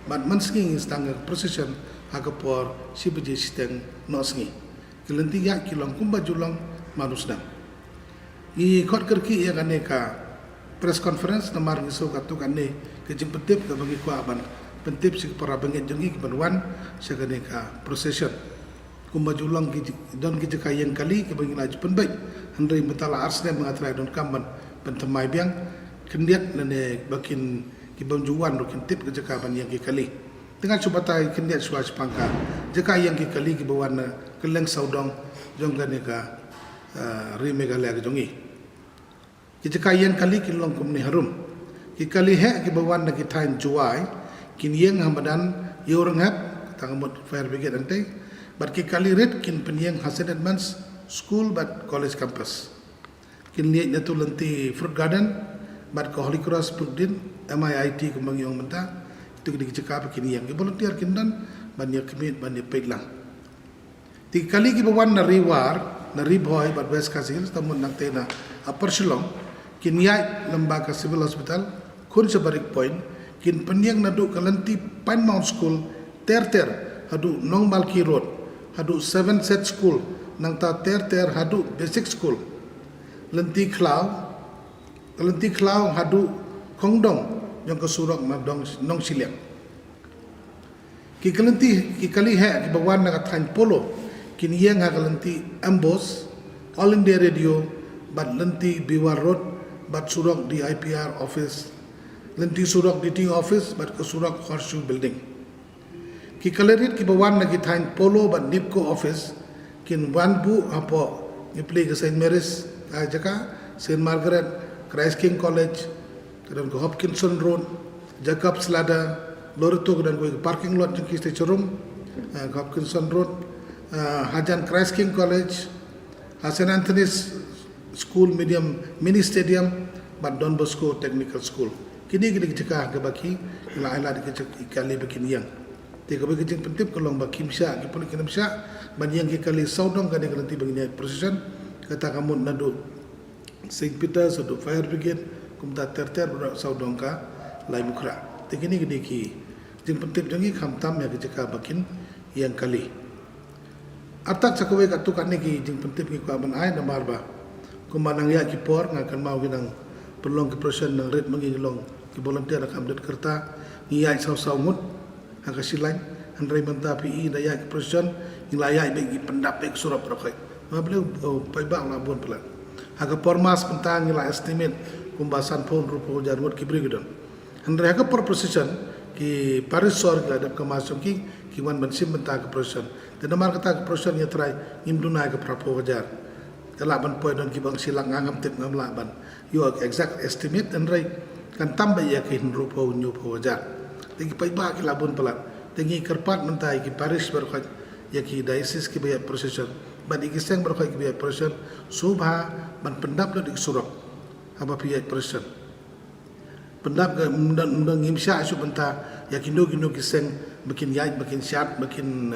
ban mansking istang procession agapor sibeje siteng nosngi kelenti ya kilong kumba julang manusdam i khot kerki ya kaneka press conference namar ngiso katu kanne ke jimpetip ke bagi kwa ban pentip sik para bangit jongi ke banwan sakaneka procession kumba julang ki don ki jekayen kali ke bagi laju penbaik handai betala arsne mengatrai don kamban pentemai biang kendiat nane bakin kibam juwan rokin tip ke jekaban yang ki kali dengan cubatai kendiat suas pangka jeka yang ki kali ki bawan keleng saudong jongane ka rimegala ke jongi ki jeka yang kali ki long kumni harum ki kali he ki bawan na ki tain juai kin yang hamadan yorang hap tangamot fire brigade ante but ki kali red kin penyeng Hasan Advance school but college campus kin liat nyatu lenti fruit garden but ko Holy Cross Pudin MIIT kumbang yang menta itu kini cakap kini yang volunteer kindan banyak kemit banyak pelang. Tiga kali kita bawa nari boy but West Kasil tamun nak tena Upper Shillong kini ay lembaga civil hospital kun sebarik point kin penyang nadu kalanti Pine Mount School ter hadu Nong Malki Road hadu 7 set school nang ta ter hadu basic school lenti Klau hadu Kongdong yang kesurok madong nong Shillong. Ki kali he ki bawan na kathan polo kin yang ha kalenti Ambos All India Radio bat lenti Biwar Road bat surok di IPR office lenti surok di DT office bat kesurok Horseshoe building. Ki kalerit ki bawan na kithan polo bat Nipco office kin wanbu apo ni play ke St Mary's ajaka St Margaret Christ King College kemudian ke Hopkinson Road, Jacob's Ladder, Loreto kemudian ke parking lot jengki Stechorum, ke Hopkinson Road, Hajan Christ King College, St Anthony's School Medium Mini Stadium, but Don Bosco Technical School. Kini kita cakap ke baki, ila di kali bikin yang. Tiga bagi jeng pentip kalau baki msya, kita boleh kena msya, bagi yang kali saudong kan yang nanti begini procession, kata kamu nadu St Peter's atau Fire Brigade. Kumta ter budak saudong ka lai mukra tekini gede ki jing pentip jangi khamtam ya jeka bakin yang kali atak cakwe ka tu kan ki jing pentip ki ka ban ai na marba kumanang ya ki por ngakan mau ginang pelong ki prosen nang red mangilong ki volunteer ka amdet kerta ni ai sau mut ha ka silain andrai manta pi da ya ki prosen ni layak bagi pendapek surap rokai ma beliau pai bang labun pelan ha ka pormas pentang ni la estimate kumbasan pun rupo jarmut kibri gedon. Andai agak per procession ki parisor ki adap kemasuk ki wan bensim benta ke procession. Dan namar kata ke procession ya terai imduna ke prapo wajar. Kalaban poin don ki bang silang angam tip ngam laban. You exact estimate andai kan tambah ya ki rupo nyu po wajar. Tegi pai ba ki labun pelat. Tegi kerpat mentai ki paris berkat ya ki diocese ki bayat procession. Ban ikiseng berkat ki bayat procession subha ban pendap lo di surok. Apa pihak person pendap ke undang ngimsya isu benta ya kindo kiseng makin yait makin syat makin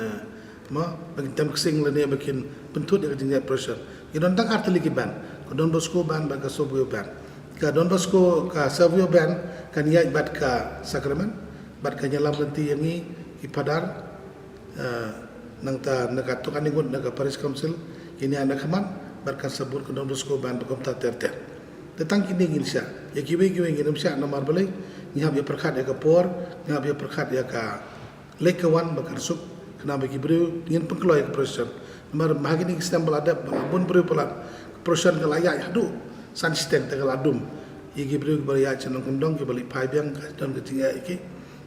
makin tem kesing lene makin pentut ya jinjai pressure idon tak arteli ki ban ko Don Bosco ban ba ka Savio ban ka Don Bosco ka Savio ban kan yait bat ka Sacrament bat ka nyalam lenti yangi ki padar nang ta naga tukan ingut naga Paris Council ini anak kaman bat ka sabur ka Don Bosco ban ba kom ta ter tentang kini ngilsya ya kiwe ngirim sya namar balai ngihab ya perkat ya kapor ngihab ya perkat ya ka lekawan bakar suk kena bagi beriu ingin pengkeloy ke proses namar bahagi ni sistem beladab bun beriu pelat proses ke layak hadu san sistem tegal adum igi beriu beriu cenong kendong ke balik pai biang dan ketiga iki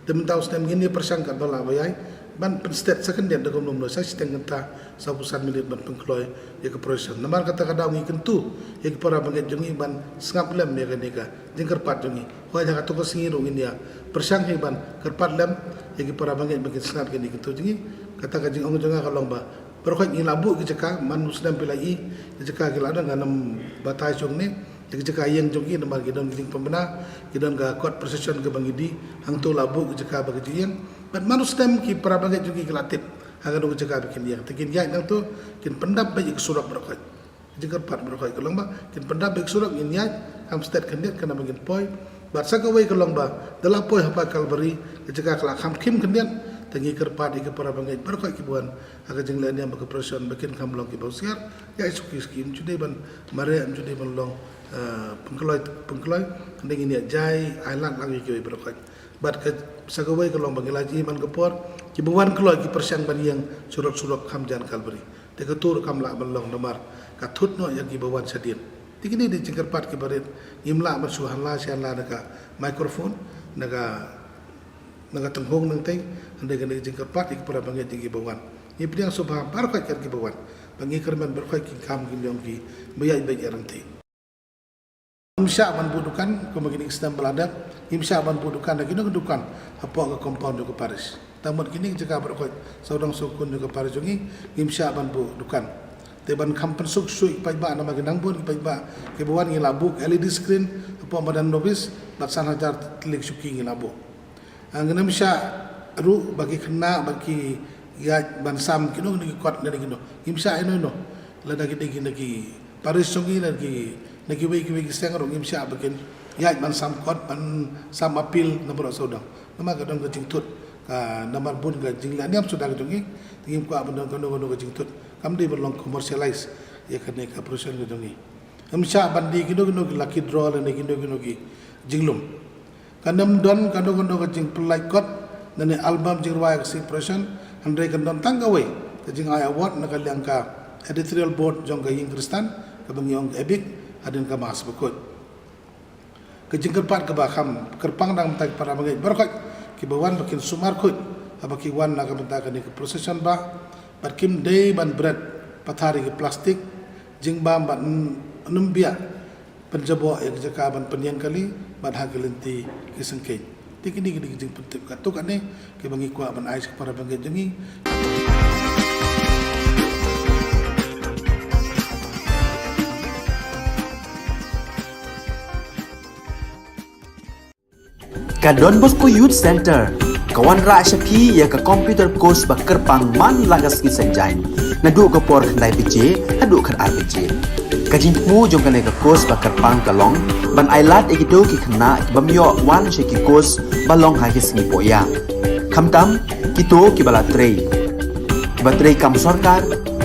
temen tahu sistem ini persangkat bala bayai ban penstet sekendian dengan nomor saya sistem kata sabusan milik ban pengkeloy ya ke proses namar kata kadang ngi kentu ya ke para banget jongi ban sengap lem ya ke nika jengker pat jongi wah jangan tu kesingiru ini ya persang ban kerpat lem ya ke para banget bagi sengap ke nika tu jongi kata kajing ong jonga kalong ba berkait ni labu ke jeka man muslim pilai jeka ke ladang ganam batai jong ni jeka yang jongi namar gidon giding pembena gidon ga court procession ke bangidi hang tu labu ke jeka bagi jing ban manustem ki para banget jongi ke latip agar dong jeka bikin dia tekin ya nang tu kin pendap baik surat berkait jika pat berkait kalong ba kin pendap baik surat in ya am state kandiat kana bagin poi bat sakawai kalong ba dala poi hapa kalbari jeka kala kham kim kandiat tengi kerpat ke para bangai berkait kibuan agar jeng lain yang berkepresion bikin kamlong ki bausiar ya isuki skim jude ban mare am jude ban long pengkeloy ndeng ini jai island lagi ki berkait bat ke sagawai kalong bangilaji man kepor kibuan keloy ki persiang ban yang surat-surat kamjan kalbari te ketur kamla ban long namar katut no yang ki bawan sadin tikini di jengkerpat ki barit imla ban suhanla sianla naka mikrofon naga tenghong nang teng ande gane jingkar pat ik para bangai tinggi bawan ni pediang sobha par ka ki bawan bangi kerman berkhai ki kam ki nyong ki bayai bayi ranti imsya ban budukan ko magini sistem beladak imsya ban budukan lagi no dukan apa ke compound ke Paris tamat kini jeka berkhai saudang sukun ke Paris jongi imsya ban budukan teban kampen suk sui pai ba nama genang bun pai ba ke bawan ngi labuk LED screen apa madan novis batsan hajar telik suki ngi labuk anggenam sya ru bagi kena bagi ya bansam kino ni kuat dari kino imsya ino no la dagi Paris songi lagi wei seng ro imsya bakin ya bansam kuat ban sam apil nomor saudang nama kadang ke jingtut ka nomor bun ke jingla niam sudah ke jongi tingim ku abon kono ke jingtut kam di berlong commercialize ya kene ka production ke jongi imsya bandi kino lucky draw le kino ki jinglum kanam don kando ke jing pelai kot nane album jing ruai si present andre kandon tanggawai ke jing ai award na kaliang ka editorial board jong ka ying kristan ka bang yong ebik adin ka mas bekot ke jing kerpat ke bakam kerpang dang tak para bangai berkat ki bawan bakin sumar kot abaki wan na ka benta ke procession ba barkim day ban bread pathari ke plastik jing ba ban numbia penjabo yang jaka ban penyang kali badha kelenti kisengkei tikini gidi jing pentip ka tuk ane ke bangi kwa ban ais para bangi jengi ka Don Bosco Youth Center kawan ra syapi ya ka computer course bakar pang man lagas ki senjain nadu ka por khandai bije hadu khan arbije kajing mu jong kane ka course bakar pang kalong ban ailat egido ki khna bamyo wan she ki course balong ha ki singi poya khamtam kito ki bala trei batrei kam sarkar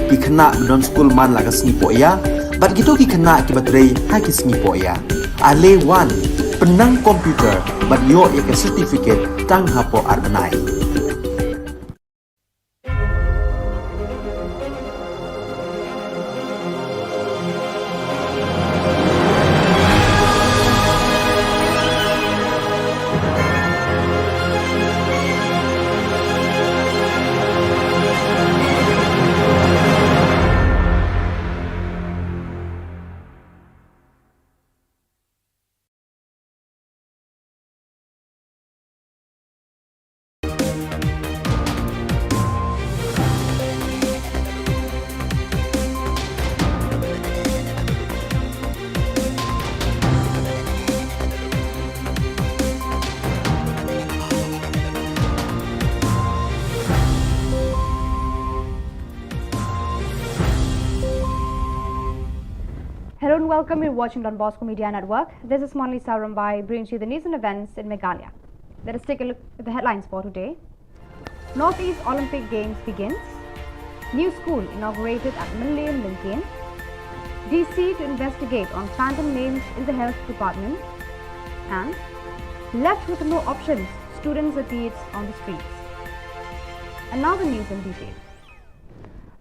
ki khna don school man lagas singi poya bat gitu ki khna ki batrei ha ki singi poya ale wan penang komputer bat yo ya ka certificate tang hapo arnai Hello and welcome. You're watching Don Bosco Media Network. This is Monli Sarambai brings you the news and events in Meghalaya. Let us take a look at the headlines for today. Northeast Olympic Games begins. New school inaugurated at Millennium Lincoln. DC to investigate on phantom names in the health department. And left with no options, students appeared on the streets. And now the news in detail.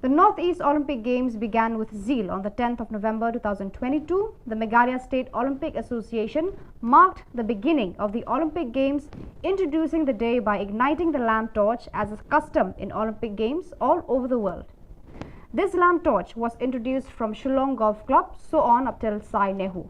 The Northeast Olympic Games began with zeal on the 10th of November 2022. The Meghalaya State Olympic Association marked the beginning of the Olympic Games, introducing the day by igniting the lamp torch as a custom in Olympic Games all over the world. This lamp torch was introduced from Shillong Golf Club, so on up till Sai Nehu.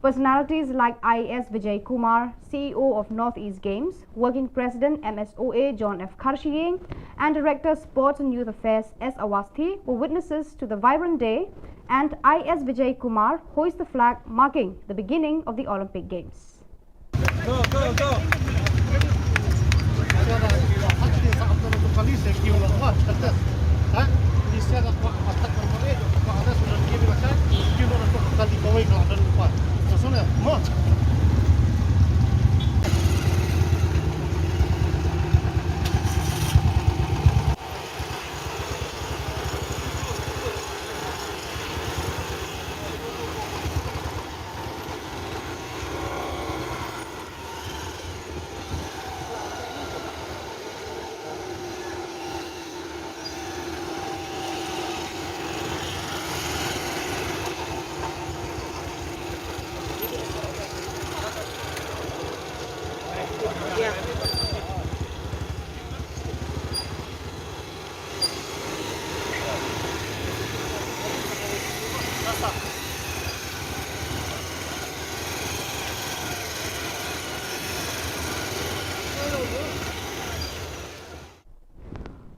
Personalities like IS Vijay Kumar, CEO of Northeast Games, Working President MSOA John F. Kharshiyeng, and Director Sports and Youth Affairs S. Awasthi were witnesses to the vibrant day, and IS Vijay Kumar hoisted the flag marking the beginning of the Olympic Games. Go, go, go!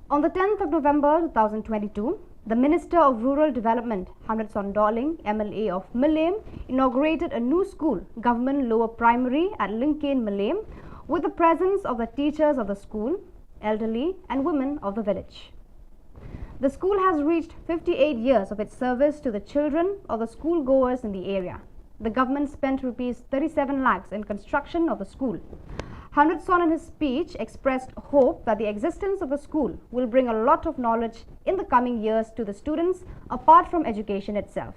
On the 10th of November 2022, the Minister of Rural Development, Hamid Sondoling, MLA of Millennium, inaugurated a new school, Government Lower Primary at Lincoln, Millennium, with the presence of the teachers of the school, elderly and women of the village. The school has reached 58 years of its service to the children of the schoolgoers in the area. The government spent Rs 37 lakhs in construction of the school. Hamid Son in his speech expressed hope that the existence of the school will bring a lot of knowledge in the coming years to the students apart from education itself.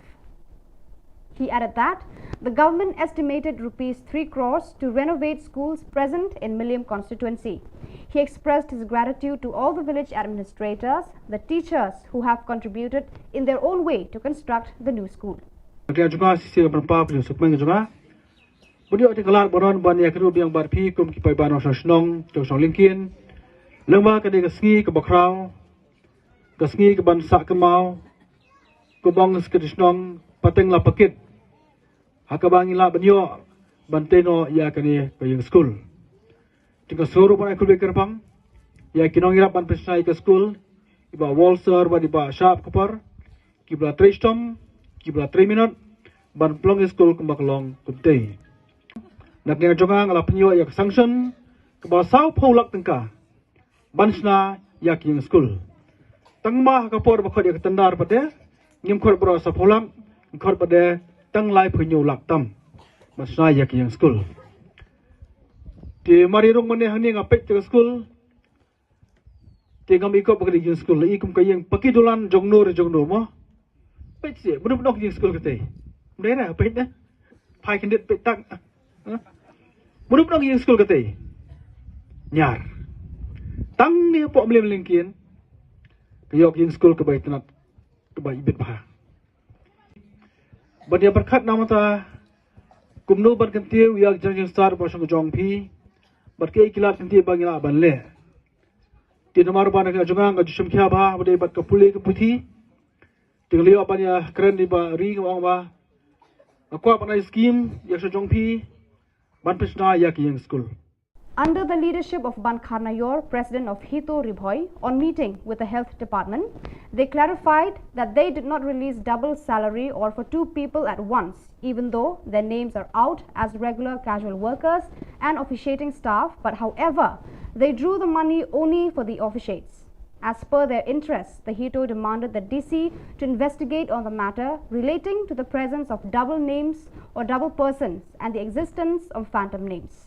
He added that the government estimated Rs 3 crores to renovate schools present in Millennium constituency. He expressed his gratitude to all the village administrators, the teachers who have contributed in their own way to construct the new school. Beliau dikelar boron banyak kerub yang barpi kum kipai banon Shillong jong Shillong Lincoln, lengba kadai kesengi ke bakrau, kesengi ke bansak kemau, kubang Shillong pateng la pakit, hakabangi la banyo banteno ya kani ke yang school. Jika seluruh ban ekul bekerpang, ya kinong irap ban pesnai ke school, iba walser ban iba sharp kupar, kibla 3 stom, kibla 3 minut, ban plong school kumbakalong kumtei. Nak yang jongang ala penyo yak sanction ke basau paulak tengka bansna yak yang school tangma ka por bakhod yak tandar pade ngim khor bro sa paulam khor pade tang lai penyo lak tam bansna yak yang school ti mari rong mane hani ngapet ke school ti ngam ikop ke yang school ikum ka yang pakidulan jongno mo pet se bunup nok yang school kete mera pet na pai kendit pet tak Mudah mudahan yang sekolah kata nyar tang ni pok Millennium Lincoln kayok yang sekolah kebaik tenat kebaik ibit bah banyak berkat nama ta kumno berkentiu yang jangan star pasang jong pi berkai kilat kentiu bagi nak banle di nomor ban nak jangan ngaju semkhia bah bade bat kapule ke puthi tinggalio apanya keren di ba ri ngawang ba aku apa na skim yang jong pi Under the leadership of Ban Kharnayor, President of Hito Ribhoi, on meeting with the Health Department, they clarified that they did not release double salary or for 2 people at once, even though their names are out as regular casual workers and officiating staff, but however, they drew the money only for the officiates. As per their interests, the HETO demanded the DC to investigate on the matter relating to the presence of double names or double persons and the existence of phantom names.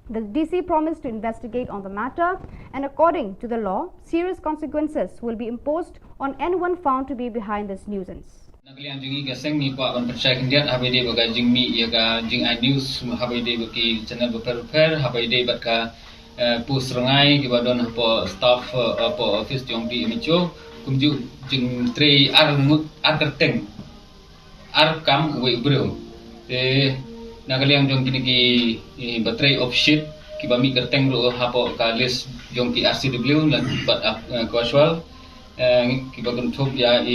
The DC promised to investigate on the matter, and according to the law, serious consequences will be imposed on anyone found to be behind this nuisance. Nakalian jingi gaseng ni kwa ban percaya kendian habai de baga jing mi ya ga jing news habai de baki channel beper habai de batka pus rengai ki badon hapo staff hapo office jong di micho kumju jing tre ar kerteng ar kam we bro nakalian jong kini ki battery of shit ki bami kerteng ro hapo ka list jong ki RCW lan bat casual ki bagun thop ya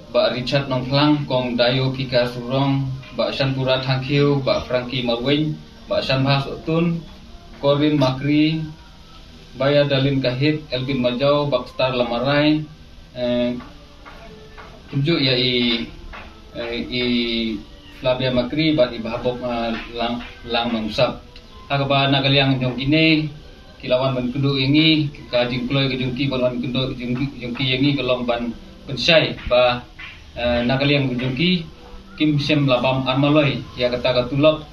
Ba Richard Nongplang Kong Dayo Kika Surong Ba Shanpura Thangkiu Ba Frankie Marwing Ba Shanbhas Otun Corin Makri Baya Dalin Kahit Elvin Majau Bakstar Lamarai Tunjuk ya i Flavia Makri Ba Ibhabok Lang Mangsap Hagaba Nagaliang Jong Ine Kilawan Ban Kundu Ingi Kajing Kloy Kajungki Ban Kundu Jungki Ingi Kelong Ban Pensai Ba Nakaliang Jungki Kim Sem Labam Armaloi ya kata katulop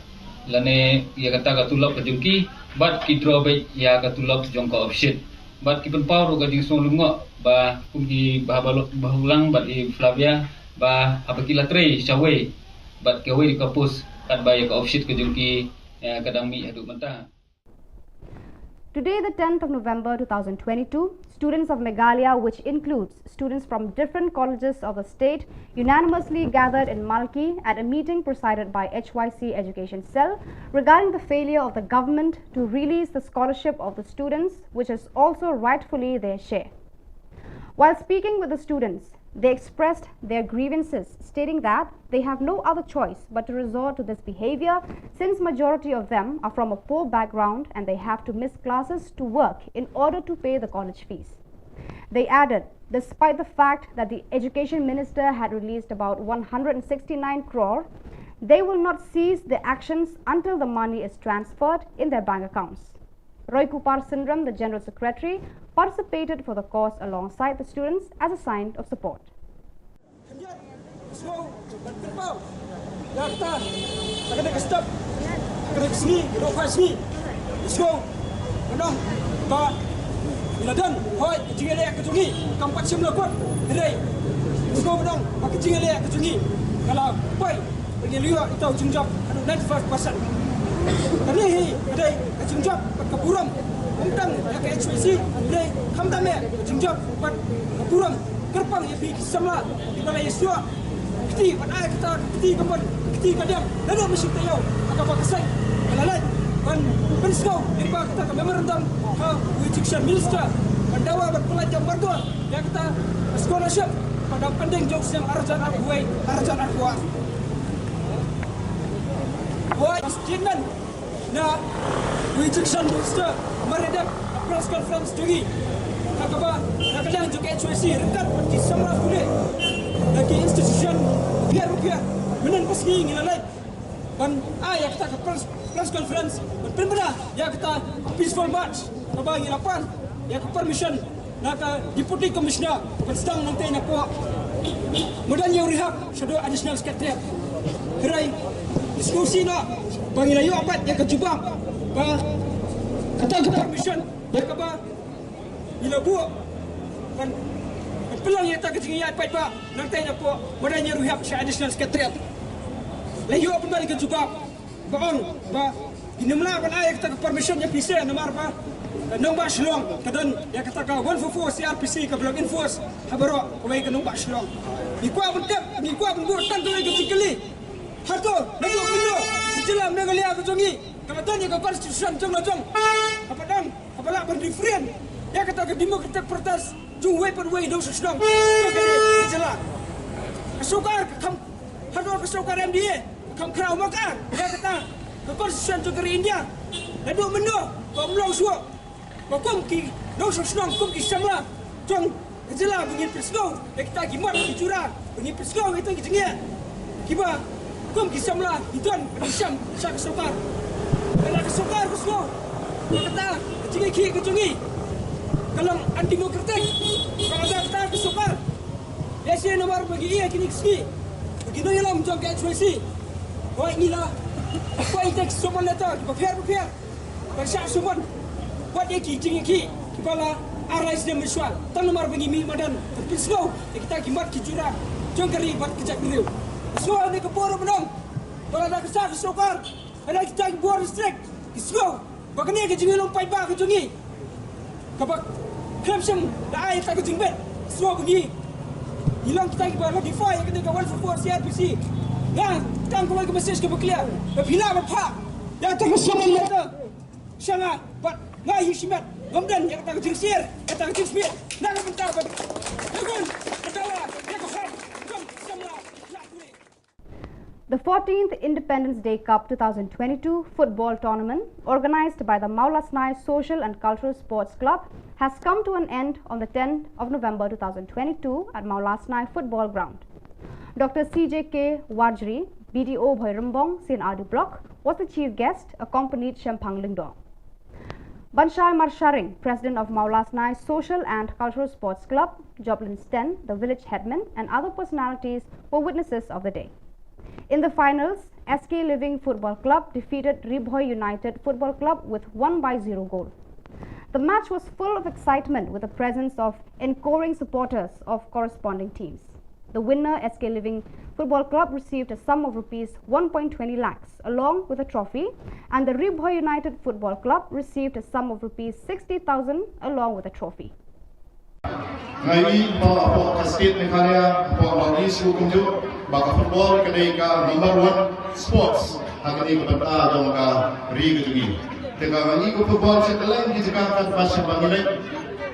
lane ya kata katulop Jungki bat kidrobe ya katulop jongko opshit bat kipen pau ga jing songlungo ba kumji bahabalok bahulang bat i Flavia ba abakila tre shawe bat kewe di kapus kat ba ya ka opshit ke Jungki kadang mi adu menta. Today, the 10th of November 2022, students of Meghalaya, which includes students from different colleges of the state, unanimously gathered in Malki at a meeting presided by HYC Education Cell regarding the failure of the government to release the scholarship of the students, which is also rightfully their share. While speaking with the students, they expressed their grievances, stating that they have no other choice but to resort to this behavior since majority of them are from a poor background and they have to miss classes to work in order to pay the college fees. They added, despite the fact that the education minister had released about 169 crore, they will not cease their actions until the money is transferred in their bank accounts. Roy Kupar Sindram, the General Secretary, participated for the cause alongside the students as a sign of support. Kami ada kejungjab kepuram undang ya ke HWC ada kamdame kejungjab kepuram kerpang ya pi samla di balai iswa kiti pada kita kiti gambar kiti kadang lalu mesti tahu apa kesai kalalan ban pensau limba kita ke memorandum ha education minister pendawa berpelajar berdua ya kita scholarship pada pending jokes yang arjan akuai arjan akuah Wah, jangan na rejection minister meredap press conference tinggi. Kakaba, nakadang juga HWC rekat di semua boleh. Lagi institution biar menen pasti ngilalai. Ban ya kita ke press conference, benar ya kita peaceful march. Kaba ngilapan ya ke permission naka deputy commissioner bersedang nanti nak kuat. Mudah yang rehab shadow additional secretary. Kerai diskusi nak pangilayo apat yang kejubang ba kata ke permission ya ke ba bila buat kan pelang yang tak kejingian apat ba nanti nak po modanya ruhab additional secretary layo apa balik kejubang baon ba dinamla kan ay kata ke permission ya PC nomor ba nong ba Shillong kadan ya kata ka 144 CRPC ka blog enforce habaro kawai ka nong ba Shillong ikwa bentep ikwa bengur tanto lagi kecikali Harto, lalu benda jelas Meghalaya kejongi. Kalau tanya ke konstitusi jong. Apa dang? Apa lah berdifferent? Ya kata ke demokrat protes, jung weapon way dong sedang. Jelas. Kesukar kam harto kesukar MDA, kam kerau makan. Ya kata ke konstitusi jong India. Lalu benda, kau melong suap. Kau ki dong sedang ki samla. Jong jelas bunyi presno. Kita gimat dicurang. Bunyi presno itu kejengian. Kiba Kum kisamlah hiduan kisam sak sokar. Kalau kesokar kusno. Kata kejungi. kalang antidemokratik. Kada kita kesukar. Biasa nomor bagi ia kini ski. Begini ialah macam ke HYC. Kau inilah. Kau itu semua letak. Berpihak. Bersyak semua. Buat dia kijing ki. Kepala arais dia mensual. Tan nomor bagi mi madan. Tapi snow. Kita kimat kijurang. Jom kari buat kejap beliau. Snow ni keporo menang. Kalau ada kesah kesukar. Ada kita buat restrict. Snow. Bagani kijing ilong pai ba kijungi. Kapag kremsem dah air tak kijing bet. Snow bagi. Hilang kita ke bawah defy yang kena kawan support CRPC. Nah, kan kau ke message ke berclear. Bila berpak. Ya tak semua letter. Sangat buat ngai hikmat. Gamdan yang tak jingsir, tak jingsir. Nak bentar ber. Jangan ketawa. Ya kau kan. Jom semua. The 14th Independence Day Cup 2022 football tournament, organized by the Maulasnai Social and Cultural Sports Club, has come to an end on the 10th of November 2022 at Maulasnai Football Ground. Dr. CJK Warjri, BDO Bhoirambong, Sin Block, was the chief guest, accompanied Shempang Lingdong. Banshai Marsharing, president of Maulasnai Social and Cultural Sports Club, Joblin Sten, the village headman, and other personalities were witnesses of the day. In the finals, SK Living Football Club defeated Ribhoi United Football Club with 1-0 goal. The match was full of excitement with the presence of encoring supporters of corresponding teams. The winner, SK Living Football Club, received a sum of rupees 1.20 lakhs along with a trophy, and the Ribhoi United Football Club received a sum of rupees 60,000 along with a trophy. Ngai bawa kasket Meghalaya bawa isu kunjuk baka football kedai ka number 1 sports hakani ka bata jong ka ri gejungi tega ngai ko football setelan ki jika ka pasal bangilai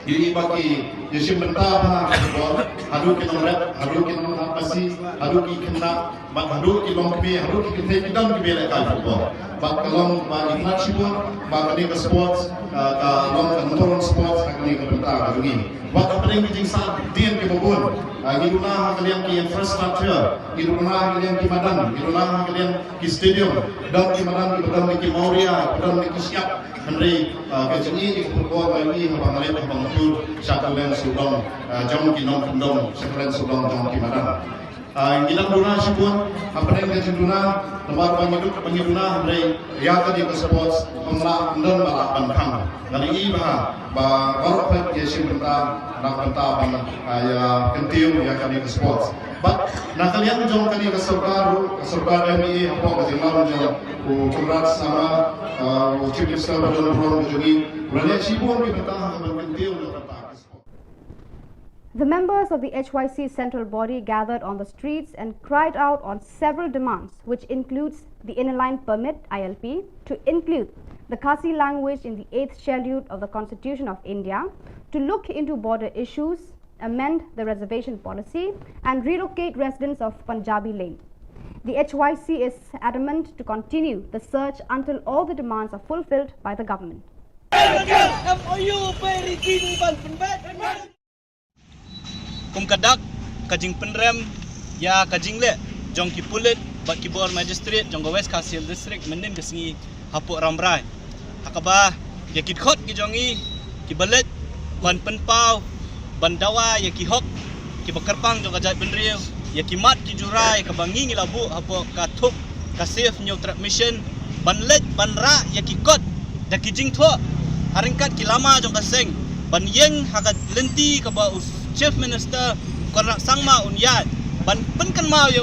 diri baki yesim benta ba football hadu ki nomret hadu ki nomret pasi hadu ki kena bak hadu ki long kebe hadu ki kete kidam ki bela ka football bak kalong ba ikmat sibun bak ni ka sports ka long ka motor sports hakani ka benta gejungi Waktu paling penting saat dia ke Bogor, hiduplah kalian ke infrastruktur, hiduplah kalian ke Madan, hiduplah kalian ke stadium, dan ke Madan, ke Madan, ke Mauria, dan ke siap. Henry kecini di Bogor lagi, abang Alep, abang Tur, Syakalen Subang, Jom Kinong Kendong, Syakalen Subang, Jom ke Madan. Gilang duna sipun, apa yang kita duna, tempat pengiduna Henry, ya tadi ke sports, pemlak dan balap bantang. Dari iba, baru pun yesim benta, nak benta ban ya kentiu ya kami ke sports. But nak kalian jom kali ke serba MI apa ke jemaah jom, congrats sama chief minister dan orang juga. Berani sibuk ni benta kentiu benta. The members of the HYC central body gathered on the streets and cried out on several demands, which includes the inline permit ILP to include the Khasi language in the 8th schedule of the Constitution of India, to look into border issues, amend the reservation policy, and relocate residents of Punjabi Lane. The HYC is adamant to continue the search until all the demands are fulfilled by the government. Kum kadak kajing penrem ya kajing le jong ki pulit bat ki bor magistrate jong West Kasil district mendin kesengi hapuk ramrai akaba ya kit khot ki jongi ki balet ban penpau ban dawa ya ki hok ki bakarpang jong kajat benriu ya ki mat ki jurai ka bangi ngi labu hapuk ka thup ka safe new transmission ban let ban ra ya ki kot da ki jing tho haringkat ki lama jong kaseng ban yeng hakat lenti ka ba Chief Minister Khubor Sangma unyat ban penkan mau ya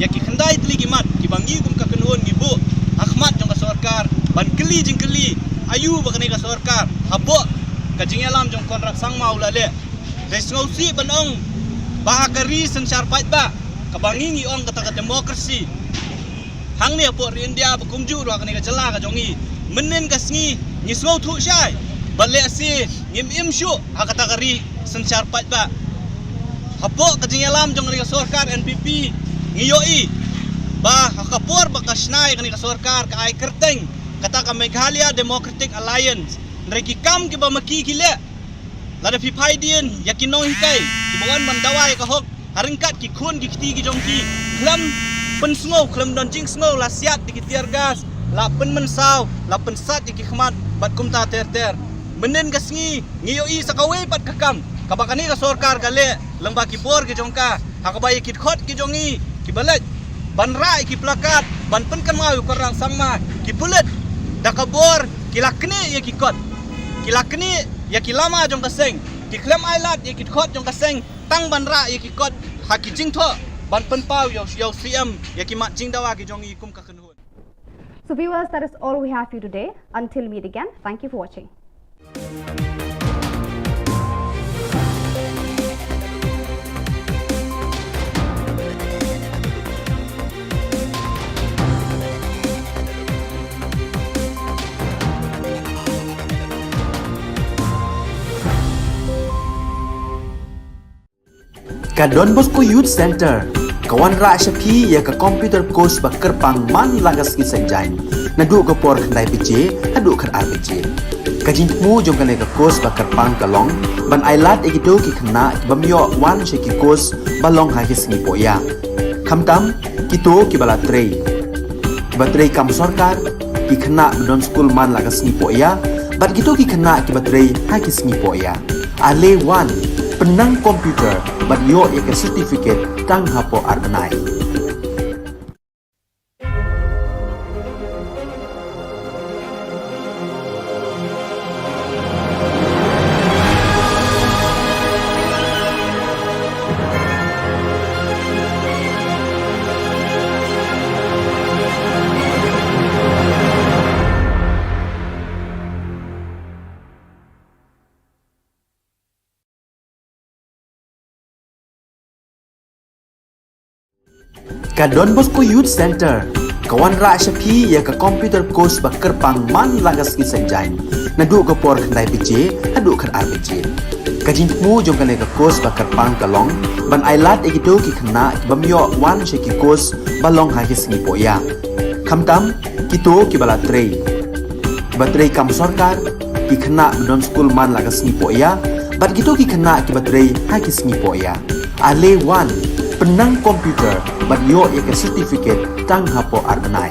ya ki khandai tli gimat ki bangi kum ka kenun gibu Ahmad jong ka sarkar ban keli jing keli ayu ba kanai ka sarkar abo ka jing alam jong Khubor Sangma ulale des ngausi banong ba kari sensar pat ba ka bangi ngi ong kata demokrasi hang ni apo India ba kumju ro kanai ka jela ka jongi menen ka sngi ni ngau thu syai bale si ngim im shu hakata kari sensar pat ba hapo kajing alam jong ni sarkar NPP ngiyoi ba hakapor ba kasnai kani ka sarkar ka ai kerteng kata ka Meghalaya Democratic Alliance nreki kam ki ba maki kile lada pi phaidien yakinong hikai ki bawan bandawai ka hok haringkat ki khun ki kiti ki jong ki khlam pen sngo khlam don jing sngo la siat di ki tiar gas la pen mensau la pen sat ki khmat bat kum ta ter ter menen gasngi ngiyoi sakawe pat kakam kabakani ka sorkar kale lengba ki bor ki jongka hakabai ki khot ki jongi ki balet ban rai ki plakat ban penkan mau korang sangma ki bulet dakabor ki lakni ye ki kot ki lakni ye ki lama jong kaseng ki klem ailat ye ki khot jong kaseng tang ban ra ye ki kot haki jingtho ban penpau yo CM ye ki mat jingdawa ki jongi kum ka khenhun. So viewers, that is all we have for you today. Until we meet again, thank you for watching. Ka Don Bosco Youth Center kawan ra shapi ya ka computer course bakar pang man lagas ki senjain nadu ka por khnai pije adu khan ar pije ka jingmu jong ka course bakar pang kalong ban ailat ekito ki khna bamyo wan she ki course balong ha ki singi poya khamtam kito ki bala trei batrei kam sarkar ki khna don school man lagas ni poya bat kito ki khna ki batrei ha ki singi poya ale wan penang komputer bat yo ek certificate tang hapo arbenai. Ka Don Bosco Youth Center kawan ra shapi ya ka computer course bakar pang man lagas ki senjain nadu ka por khnai pije adu khan ar pije ka jingmu jong ka course bakar pang kalong ban ailat ekito ki khna bamyo wan she ki course balong ha ki singi poya khamtam kito ki bala trei batrei kam sarkar ki khna don school man lagas ni poya bat kito ki khna ki batrei ha ki singi poya ale wan penang komputer bat yo ek certificate tang hapo arbenai.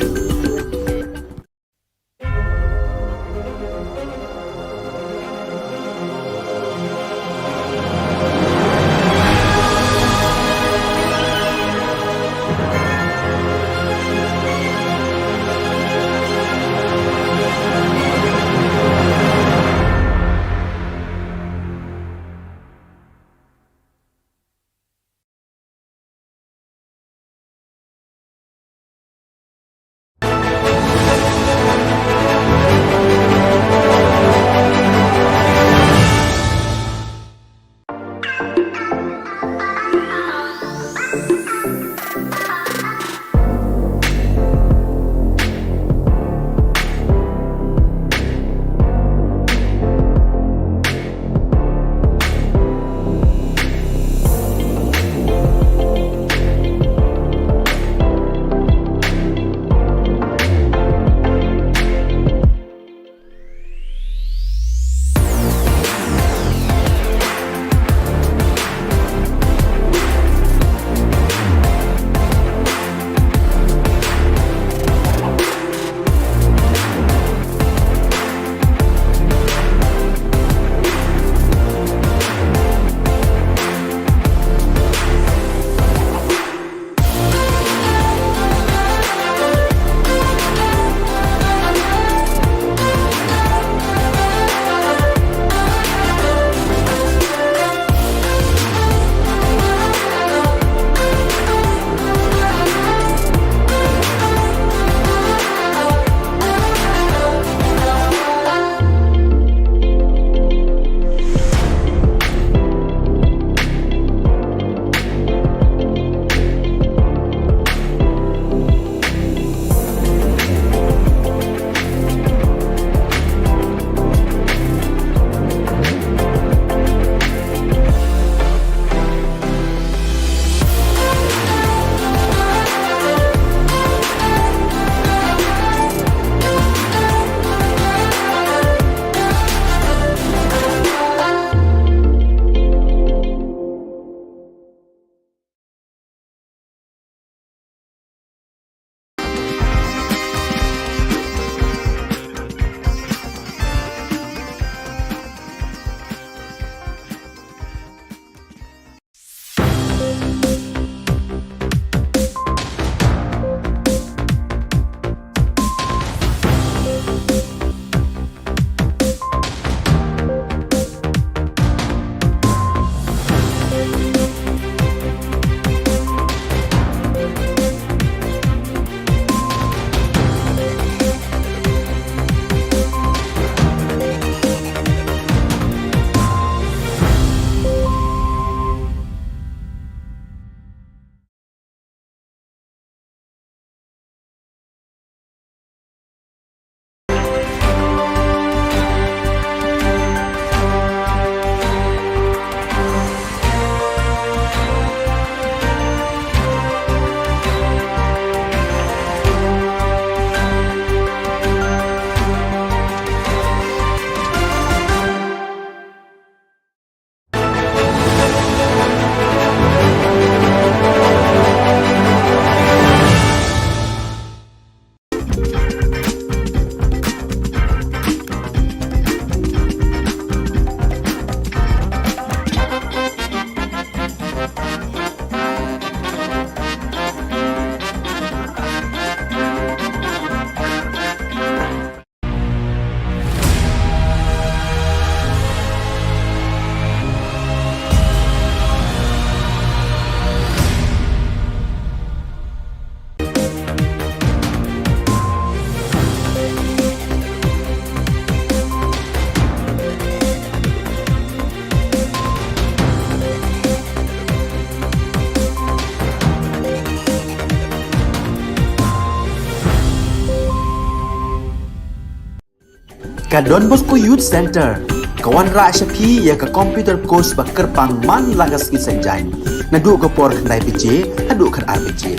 ka Don Bosco Youth Center kawan ra shapi ya ka computer course ba kerpang man lagas ki senjain na du ka por khnai pije adu khan arbije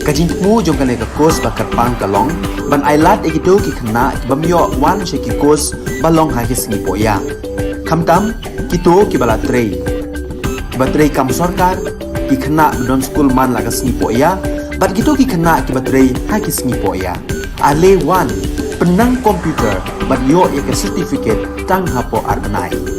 kajin mu jong ka ka course ba kerpang kalong ban ailat egido ki khna bamyo wan she ki course balong ha ki sngi poya khamtam kito ki bala trei batrei kam sarkar ki khna don school man lagas sngi poya bat gitu ki khna ki batrei ha ki sngi poya ale wan penang komputer bat yo ya ka certificate tang hapo arbanai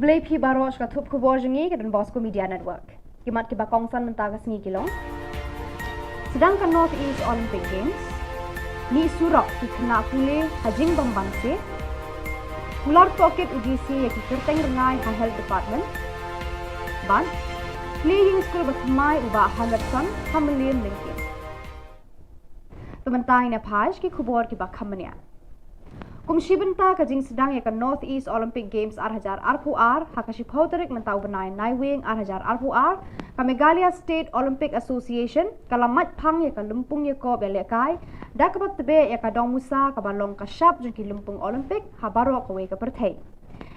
Blay P Barosh ka thup khubor jengi ke Don Bosco Media Network. Kimat ke bakongsan mentaga sengi kilong. Sedangkan North East Olympic Games ni surok ki kena pule hajing bambangse. Ular pocket UGC ya ki kerteng rengai ha health department. Ban playing school batmai uba 100 ton hamlian lingkin. Pementai na phaj ki khubor ki bakhamania. Kumshibenta ka jing sedang ya ka North East Olympic Games arhajar RPR hakashi phauterik mentau benai naiwing arhajar RPR ka Meghalaya State Olympic Association kalamat phang ya ka lumpung ya ko belekai dakabat tebe ya ka dong musa ka balong ka shap jung ki lumpung Olympic habaro ka we ka perthei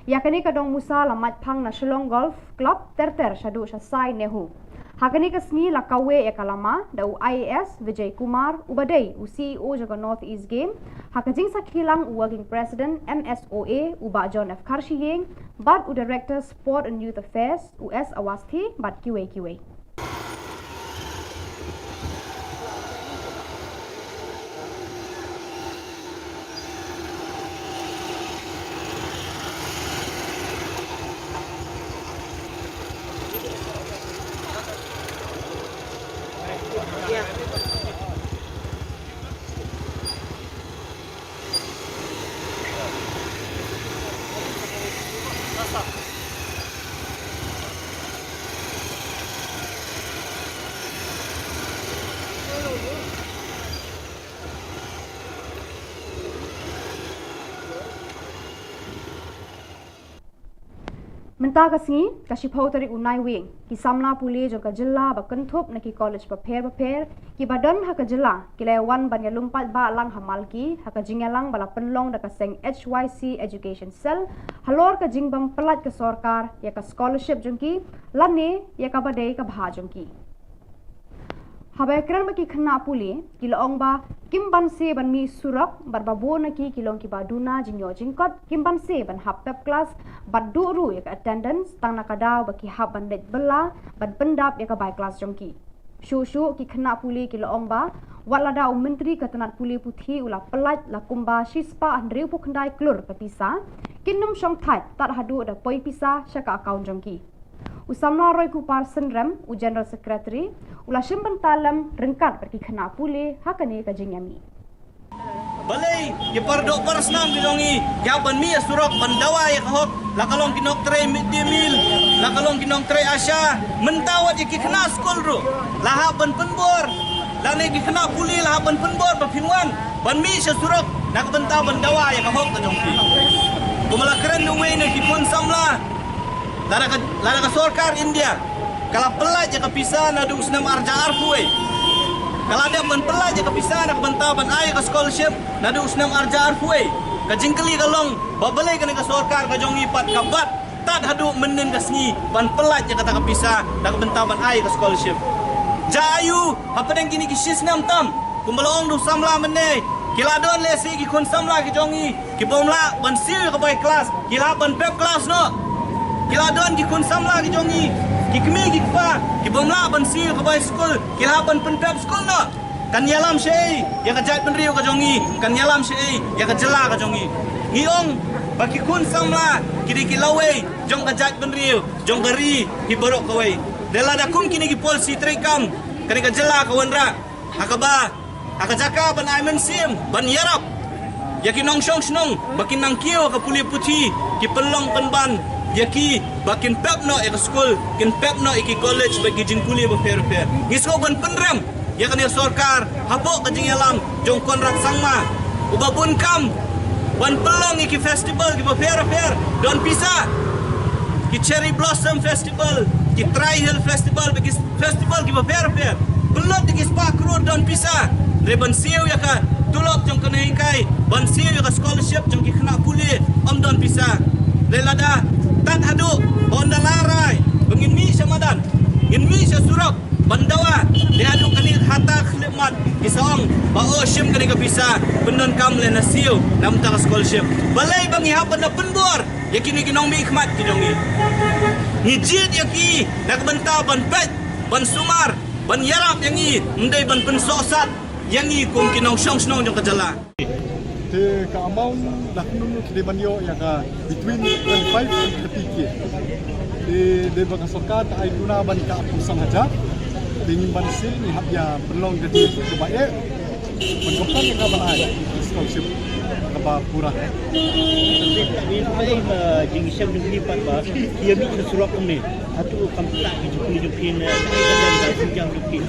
ya kani ka dong musa lamat phang na Shillong Golf Club terter shadu shasai nehu hakani ka sngi la kawe ya kalama da IAS Vijay Kumar ubadei CEO jaga North East Game hakajing sakhilang working president MSOA uba John F Karshiyeng bad u director sport and youth affairs US Awasti bad kiwe Menta kasi kasi phauterik unai wing ki samla puli jo ka jilla ba kanthop na ki college pa pher ki badan ha ka jilla ki lewan ban ya lumpat ba lang hamal ki ha ka jingalang bala penlong da ka seng HYC education cell halor ka jingbam pelat ka sarkar ya ka scholarship jongki lane ya ka badai ka bha jongki Habai kran baki khna puli kilong ba kimban se ban mi surak barbabu na ki kilong ki baduna jingyo jingkot kimban se ban hap pep class bad duru ya attendance tang nakadaw baki hap ban det bela ban pendap ya ka bai class jongki shu ki khna puli kilong ba walada menteri katanat puli puthi ula pelat la kumba shispa andriu pukndai klur kapisa kinum shong thai tat hadu da poi pisa shaka account jongki Usamna Roy Kupar Senrem, U General Secretary, ula simpan talam rengkat pergi kena pule hakani ka jingyami. Balay, ye pardo parasnam gidongi, ya ban mi surok ban dawa ya kahok, lakalong kinok tre midday meal, lakalong kinok tre asya, mentawat ye kena school ru, lahap ban penbor, lane kena pule lahap ban penbor bapingwan, ban mi surok, nak benta ban dawa ya kahok kadongki. Kumala keren no way na kipun samla. Lara ka sarkar India kalau pelaj ka pisa na du usnam arja arfuwe kalau ada ban pelaj ka pisa na banta ban ay ka scholarship na du usnam arja arfuwe ka jingkali kalong babalay ka ka sarkar ka jong ipat ka bat tad hadu menen ka sngi ban pelaj ka ta ka pisa na banta ban ay ka scholarship jayu apa deng kini ki sisnam tam kumbalong du samla menne kiladon lesi ki kun samla ki jongi ki bomla ban sil ka bai class kila ban pep class no Kiladon ki kun samla ki jongi ki kmi ki pa ki bomla ban sil ka bai school kilaban pen prep school no kan yalam syai ya ka jat penriu ka jongi kan yalam syai ya ka jela ka jongi ngiong baki kun samla kiri kilawe jong ka jat penriu jong gari hi borok kawai dela da kum kini ki polisi trekam kan ka jela ka wanra hakaba hakajaka ban aimen sim ban yarap yaki nong shong snong bakin nang kio ka puli puti ki pelong penban yaki bakin pepno ek school kin pepno iki college bagi jing puli ba fair ngisko ban penram ya kan sarkar hapo ka jing yalam jong kontrak sangma ubabun kam ban pelong iki festival ki ba fair don pisa ki cherry blossom festival ki tri hill festival bagi festival ki ba fair belot iki spa crore don pisa reban siu ya ka tulok jong kena hikai ban siu ya ka scholarship jong ki kena puli don pisa lelada tak hadu honda larai bengin mi samadan in mi surok bandawa dia adu kali hata khlemat kisong ba oshim kali ka bisa benon kam le nasiu nam ta scholarship balai bangi ha benda penbor yakini kinong mi khmat kidongi ni jit yaki nak benta ban pet ban sumar ban yarap yangi ndai ban pensosat yangi kum kinong shong snong jong kajala te ka amount dak nunu kide banyo ya ka between 25 and 30k de baka sokat ay guna ban ka pusang haja dingin ban sil ni habya belong jadi ke bae ban kopan ka ban ay scholarship ka ba pura ni mai jing syam ni pat ba kia mi surok ni atu kamta ki jukuni jukin ai dan da sinjang jukin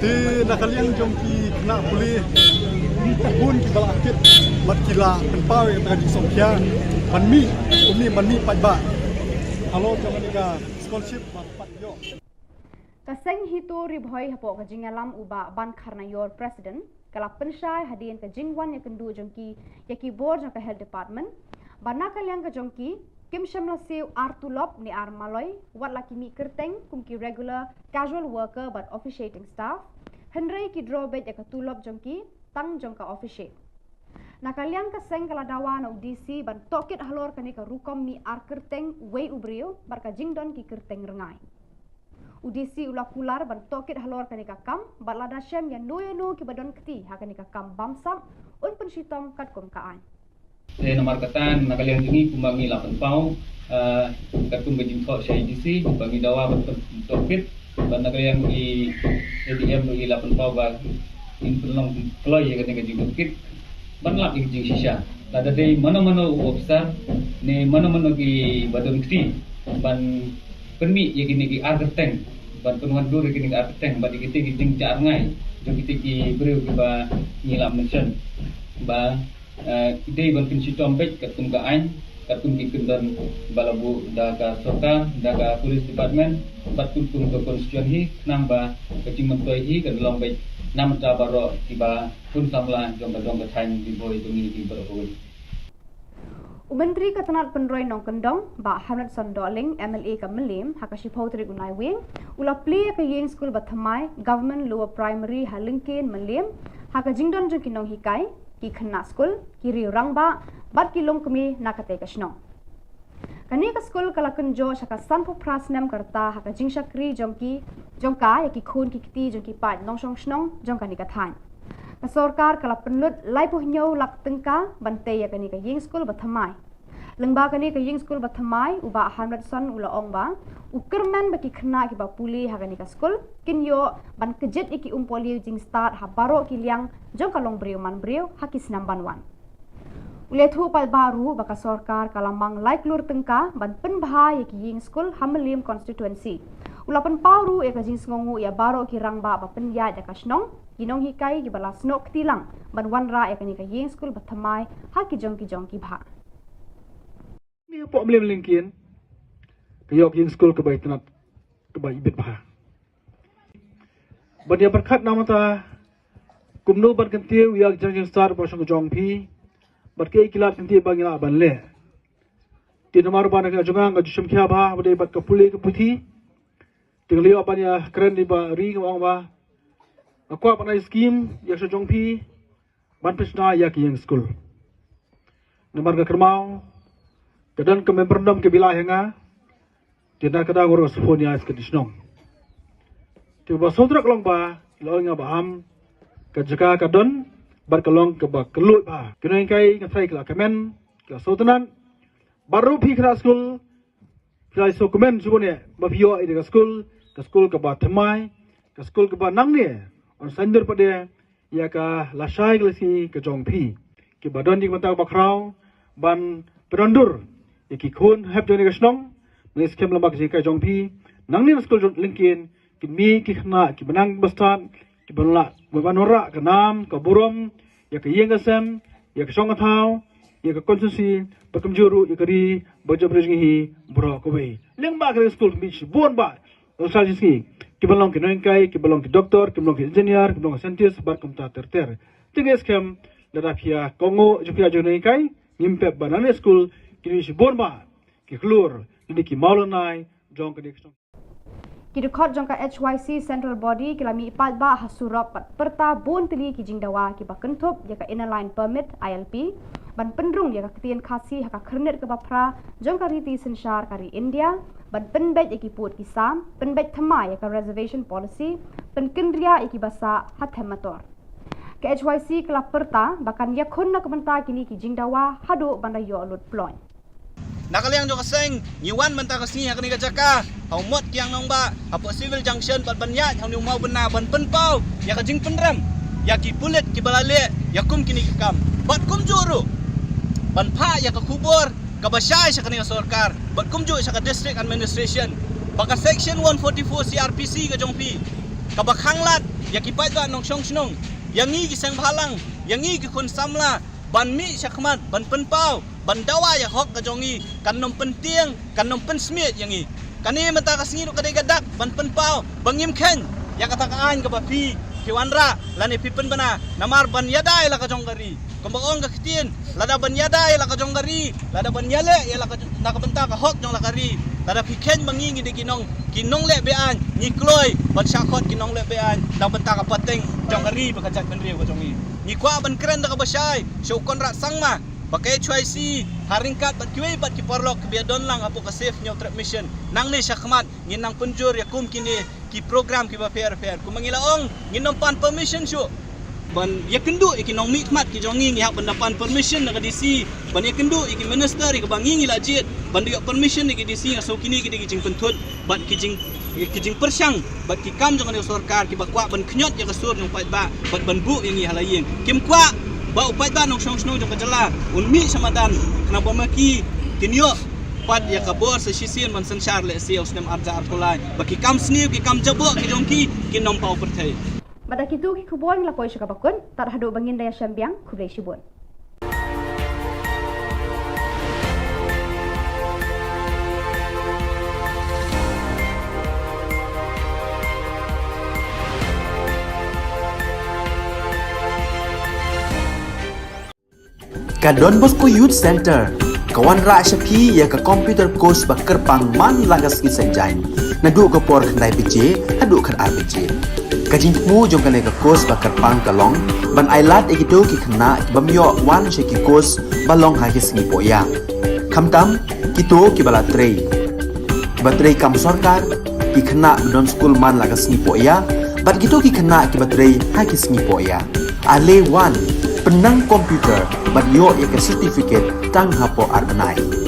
te nakaliang jongki kena boleh pun kita lakit mat kila penpau yang tadi sokya banmi uni banmi patba halo jangan ni ka scholarship pat yo kaseng hito ribhoi hapo ka jingalam uba ban kharna yor president kala penshai hadien ka jingwan ya kendu jongki yaki board jong ka health department bana kalyang ka jongki kim shamla seu artulop ni armaloi wat laki mi kerteng kumki regular casual worker but officiating staff hendrai ki drawback ya ka tulop jongki tang jong ka officiate nakaliang ka seng kala dawa na udisi ban tokit halor kani ka rukom mi ar kerteng wei ubrio bar ka jingdon ki kerteng rengai udisi ula kular ban tokit halor kani ka kam balada shem ya no ki badon kti ha kani ka kam bamsam un pensitom kat kom kaan nomor katan nakaliang jingi kumbangi 8 pau kat kum bejing kho syai disi kumbangi dawa tokit ban nakaliang i ADM i 8 pau ba in pelong kloy ya kani ka jing tokit ban lap ki jing shisha lada dei mano officer ne mano ki badon kti ban permi ya kini ki argeteng ban penuan dur kini ki argeteng ban ki jing jar ngai jong ki breu ki ba ngilam mention ba idei ban pinsi tombek kat kum ka ain kat kum ki kendon balabu da ka soka da ka police department bat kum ka constitution hi nang ba kacing mentoi hi ka long bai nam ta baro ki ba pun samla jong ka thain di boy tu ni ki baro Menteri Ketenat Penroi Nong Kendong, Ba Hamlet Sondoling, MLA ka Melim, hakashi Pautri Unai Wing, ula play ka yeng school bathamai, government lower primary halingkin Melim, haka jingdon jong kinong hikai, ki khna school, ki riurang ba, bat ki long kami nakate ka snong. Kani ka school kala kunjo haka sanpo prasnem karta haka jingshakri jongka ya ki khun ki kiti jong ki pat nong shong snong jong kani ka thain. Ka sarkar kala penlut lai puh nyau lak tengka bante ya kani ka yeng school bathamai. Lengba kani ka yeng school bathamai uba Hamlet Son ula ong ba ukerman baki khna ki ba puli ha kani ka school kinyo ban kejet iki umpoli jing start ha baro ki liang jong kalong breu man breu hakis namban wan. Ulethu pal baru baka sarkar kalamang like lur tengka ban penbha ya ki yeng school Hamelim constituency. Ulapan pauru ya ka jing ngongu ya baro ki rangba ba penya ya ka snong kinong hikai ki bala snok tilang ban wanra ya kani ka yeng school bathamai ha ki jong ki bha. Ni po mlim lingkin kayok yeng school ke bai tenat ke bai ibit bha badia berkat nama ta kumno bar kentiu yak jang star ba shong jong phi bar ke kilat kentiu bangila ban le ti nomor ban ka jonga ga jushum khya ba bade bat ka puli ke puthi tingli apa ya keren di ba ri ngong ba akwa panai scheme yak jong phi ban pisna yak yeng school nomor ka kermau kedan ke memberdom ke bilah hanga tidak kada ngurus phone ya skadisnong tiba sodrak long ba lo nga ba am ke jaka ke don bar kalong ke ba kelut ba kena kai ke sai ke kamen ke sotanan baru pi kra school kra so komen subone ba pio ide ke school ke ba temai ke school ke ba nang ne on sandur pade ya ka lasai glasi ke jong pi ke ba don dik mata ba krau ban penondur ya ki khun hab jone ke snong mes kem lambak ji ka jong pi nang ne school linkin ki mi ki khna ki banang bastan ki banla banora ka nam ka burom ya ka yengasem ya ka song thau ya ka konsensi bakam juru ya ka ri bajabrej hi bro ko be leng ba ka school mi bon ba sa ji ki balong ki noin kai ki balong ki doktor ki balong ki engineer ki balong ki scientist bar kum ta ter tiges kem da pia kongo jupia jone kai nimpe banane school ki mi bon ba ki klur ni ki maulonai jong ka dik Ki dekot jongka HYC Central Body kila mi ipat ba hasurap pat perta bon teli ki jingdawa ki ba kentup ya ka inner line permit ILP ban pendrung ya ka ketien khasi ha ka kernet ke bapra jongka riti senshar kari India ban penbet ya ki put ki sam penbet thama ya ka reservation policy penkendria ya ki basa hathemator ke HYC kila perta bakan ya khonna kebenta kini ki jingdawa hadu banda yo lut ploy Nakaliang jo kaseng nyiwan menta kasni hakni ka jaka hau mot kiang nong ba apo civil junction pat banya hau ni mau bena ban penpau ya ka jing penram ya ki pulit ki balale ya kum kini kam bat kum juru ban pha ya ka khubor ka basai sa kani sarkar bat kum ju sa ka district administration baka section 144 CRPC ka jongpi ka bakhanglat ya ki pai ba nong song snong yang ngi ki sang bhalang yang ngi ki khun samla ban mi sakmat ban penpau ban dawa ya hok ka jongi kan nom penting kan nom pensmit yang i kani mata kasngi ru kadai gadak ban penpau bangim khen ya kata kaan ka bapi kiwanra lani pipen bana namar ban yadai la ka jonggari kombong ka kitien lada ban yadai la ka jonggari lada ban yale ya la ka na ka benta ka hok jong la kari lada pikhen bangi ngi de kinong le bean ni kloi ban syakot kinong le bean da benta ka pateng jonggari bakajat ben riu ka jongi ni kwa ban keren da ka basai show konra sangma pakai HYC haringkat bat kiwe bat ki porlok ke biadon lang apo ka safe nyaw trap mission nang ni syakmat ngin nang penjur ya kum kini ki program ki ba fair kum mangilaong ngin nom pan permission syu ban ya kendu iki nong mikmat ki jongi ngi hak pendapan permission na DC ban ya kendu iki minister ki bangi ngi lajit ban dia permission ki DC ngaso kini ki jing pentut bat ki jing persyang bat ki kam jong ni sarkar ki ba kwa ban knyot ya kasur nong pat ba bat ban bu ngi halayeng kim kwa ba upai ba nong song jong ka jala unmi samadan kenapa maki kinyo pat ya kabor sa sisien man sanchar le siaw snem arja artolai baki kam sniu ki kam jabo ki jongki ki nom pau perthai Pada kitu ki kubon la poi bakun tar hadu bangin daya syambiang kublai shibun Ka Don Bosco Youth Center kawan ra syapi ya ka computer course bakar pang man lagas ki senjain nadu ka por khnai pije hadu khan arbije kajing mu jong ka ka course bakar pang kalong ban ailat egido ki khna bamyo wan she ki course balong ha ki sngi poya khamtam kito ki bala trei batrei kam sarkar ki khna don school man lagas sngi poya bat gitu ki khna ki batrei ha ki sngi poya ale wan penang komputer bat yo ya ke certificate tang hapo arbenai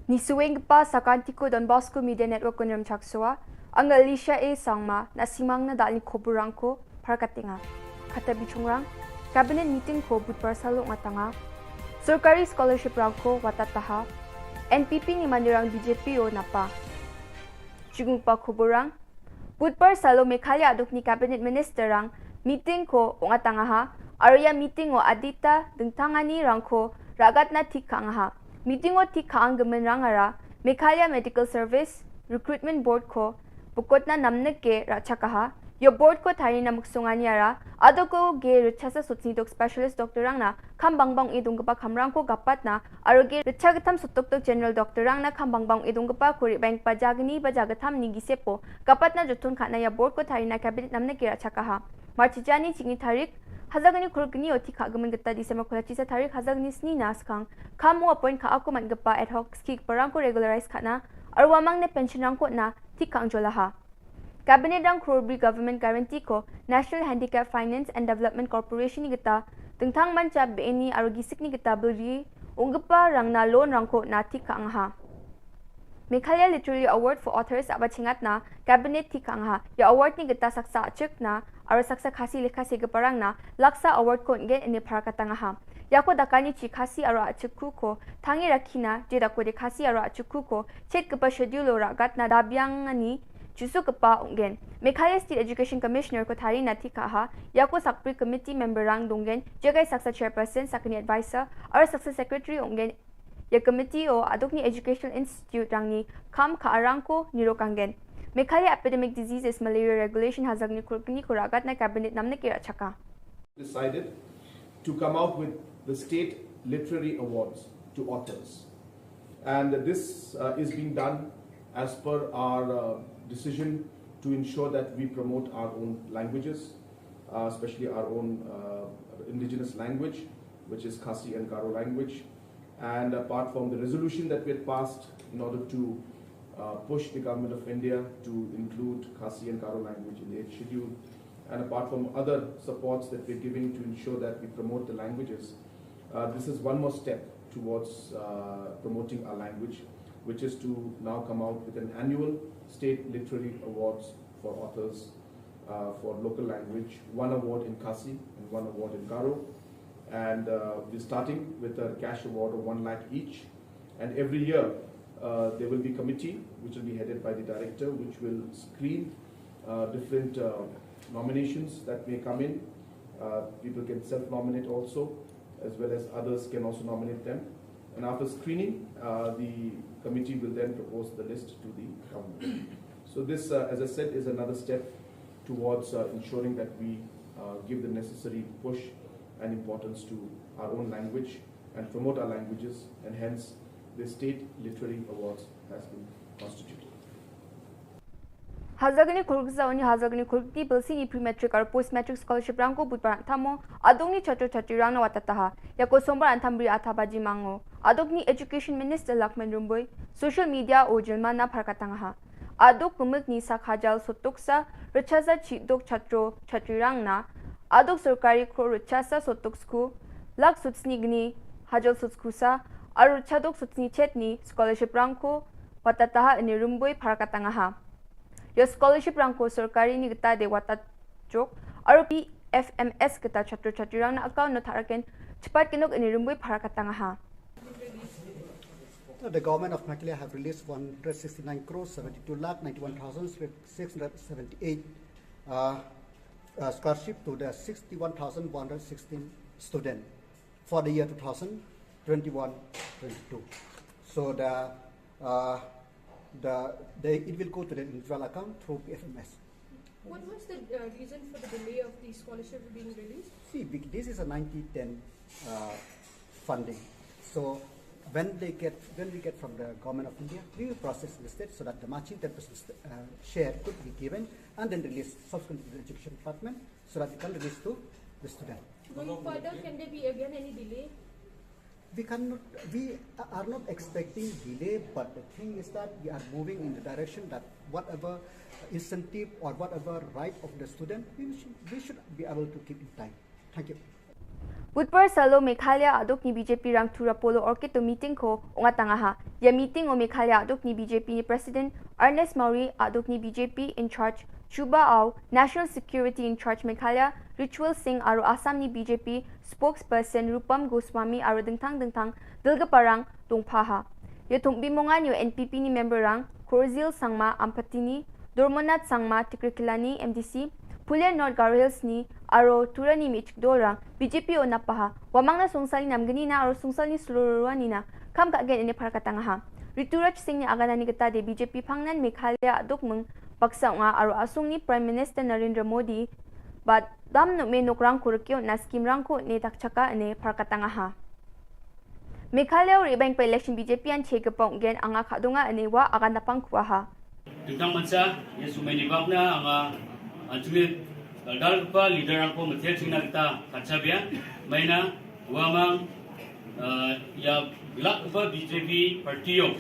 Ni suweng pa sa Kantiko Don Bosco Media Network kunram chaksua ang Alicia A sangma na simang na dal ni Khubor ko parkatinga kata bichungrang cabinet meeting ko budpar salong atanga surkari scholarship rangko watataha NPP ni mandirang BJP o napa jugung pa Khuborang budpar salo Meghalaya aduk ni cabinet minister rang meeting ko ong atanga ha arya meeting o adita dengtangani rangko ragat na tik ka ha. Meeting o tik ka ang gemenrang ara Meghalaya Medical Service Recruitment Board ko bukod na namnek ke rachakaha yo board ko thari na muksungan yara ado ko ge richasa sutni dok specialist doctor rang na khambangbang idung gapa khamrang ko gapat na aro ge richagatham sutok tok general doctor rang na khambangbang idung gapa kuri bank pajagni bajagatham nigi sepo gapat na jutun khana ya board ko thari na cabinet namnek ke rachakaha marchijani chingni tarik hazagni khulgni oti khagamen gata December kholachi sa tarik hazagni sni nas khang khamu appoint kha aku man gapa ad hoc skik parang ko regularize khana aro wamang ne pension rang ko na tik kang jolaha Cabinet rang Khubor Government Guarantee ko National Handicap Finance and Development Corporation ni kita tengtang manca BNI aro gisik ni kita beri unggapa rang na loan rang ko na tik kang ha Meghalaya Literary Award for Authors aba chingat na Cabinet tik kang ha ya award ni kita saksa achuk na aro saksa khasi lekha sege parang na laksa award ko nge ene parakatanga ha yako dakani chi khasi aro achukku ko thangi rakhina je dako de khasi aro achukku ko chet kapa schedule ora gat na dabyang ani Jusu kepa ungen. Meghalaya State Education Commissioner ko thari nathi kaha yako sakpri committee member rang donggen jagai saksa chairperson sakni advisor or saksa secretary ungen ya committee o adokni educational institute rangni kham kha arang ko nirokanggen. Meghalaya Epidemic Diseases Malaria Regulation hazagni kurkni kuragat na cabinet namne kira chaka. Decided to come out with the state literary awards to authors, and this is being done as per our decision to ensure that we promote our own languages, especially our own indigenous language, which is Khasi and Garo language. And apart from the resolution that we had passed in order to push the government of India to include Khasi and Garo language in the 8th schedule, and apart from other supports that we're giving to ensure that we promote the languages, this is one more step towards promoting our language, which is to now come out with an annual state literary awards for authors for local language, one award in Khasi and one award in Garo. And we're starting with a cash award of 1 lakh each. And every year there will be a committee which will be headed by the director, which will screen different nominations that may come in. People can self-nominate also, as well as others can also nominate them. And after screening, the committee will then propose the list to the government. So this, as I said, is another step towards ensuring that we give the necessary push and importance to our own language and promote our languages, and hence the State Literary Awards has been constituted. Hazagni Khulgzaoni Hazagni Khulgti Bilsini pre-metric or post-metric scholarship rangko budparang thamo adongni chhatro chhatri rangna watataha yako sombar anthambri athabaji mango adogni education minister Lakman Rumboy social media o jelmana pharkatangaha adok kumuk ni sakhajal sotoksa rachasa chidok chatro chhatri rangna adok sarkari kro rachasa sotoksku lak sutsnigni hajal sutskusa aru chadok sutsni chetni scholarship rangko watataha ni Rumboy pharkatangaha Your scholarship rangko sarkari ni kita de watat chok aru PFMS kita chhatro chhatri rang na account no tharaken chpat kinok ini Rumboy pharakatanga ha The government of Meghalaya have released 169 crores 72 lakh 91,678 scholarship to the 61,116 students for the year 2021-22. So it will go to the individual account through PFMS. What was the reason for the delay of the scholarship being released? See, this is a 90-10 funding. So when we get from the government of India, we will process the state so that the matching 10% share could be given and then released subsequently to the education department so that it can release to the student. Going further, can there be again any delay? We are not expecting delay, but the thing is that we are moving in the direction that whatever incentive or whatever right of the student, we should be able to keep in time. Thank you. Budpar salo Meghalaya adok ni BJP rang thura polo orchid to meeting ko ongatanga ha. Ya meeting o Meghalaya adok ni BJP ni President Ernest Mauri adok ni BJP in charge Chuba Au National Security in charge Meghalaya Ritual Singh aru Assam ni BJP spokesperson Rupam Goswami aru dengtang dilga parang tungpha ha. Yo tungbimongan yo NPP ni member rang Kurzil Sangma Ampatini Dormonat Sangma Tikrikilani MDC Pulen North Garils ni aro turani mi chikdorang BJP o napaha wamang na sungsali namgani na aro sungsali sulurani na kam ka gen ini parakatanga. Rituraj Singh ni agana ni kata de BJP Phangnan Meghalaya adukmung paksa nga aro asung ni Prime Minister Narendra Modi but dam no me nokrang kurkyo na scheme rangko ni takchaka ne parakatanga ha. Meghalaya uri bank election BJP an chegapong gen anga khadunga ane wa agana pangkwa ha. Tentang mansa ya sumai nibakna anga Anjumit dal pa leader angko metel singna kita kacabia maina wamang ya bilak pa BJP partiyo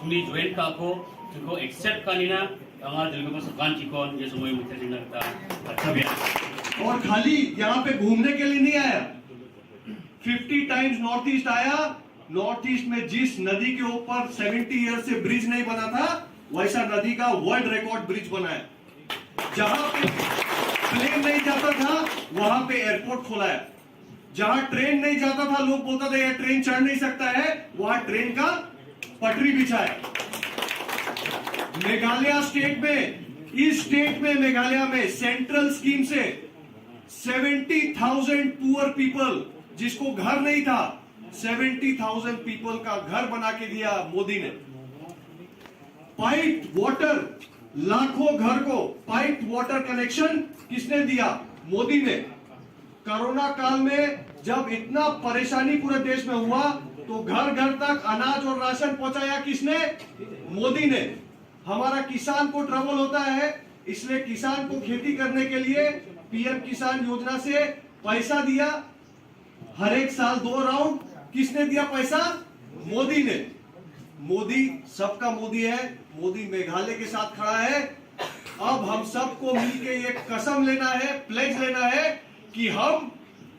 sumi join ka ko tuko accept kanina anga dilgo sakan chikon ये समय metel singna kita kacabia और खाली यहाँ पे घूमने के लिए नहीं आया 50 टाइम्स नॉर्थ ईस्ट आया नॉर्थ ईस्ट में जिस नदी के ऊपर 70 ईयर से ब्रिज नहीं बना था वैसा नदी का वर्ल्ड रिकॉर्ड ब्रिज बना है जहां पे प्लेन नहीं जाता था वहां पे एयरपोर्ट खोला है जहां ट्रेन नहीं जाता था लोग बोलता था यह ट्रेन चढ़ नहीं सकता है वहां ट्रेन का पटरी बिछा है मेघालय स्टेट में इस स्टेट में मेघालय में सेंट्रल स्कीम से 70,000 पुअर पीपल जिसको घर नहीं था 70,000 पीपल का घर बना के दिया मोदी ने पाइप वाटर लाखों घर को पाइप वाटर कनेक्शन किसने दिया मोदी ने कोरोना काल में जब इतना परेशानी पूरे देश में हुआ तो घर घर तक अनाज और राशन पहुंचाया किसने मोदी ने हमारा किसान को ट्रबल होता है इसलिए किसान को खेती करने के लिए पीएम किसान योजना से पैसा दिया हर एक साल 2 राउंड किसने दिया पैसा मोदी ने मोदी सबका मोदी है मोदी मेघालय के साथ खड़ा है अब हम सबको मिलके ये कसम लेना है प्लेज लेना है कि हम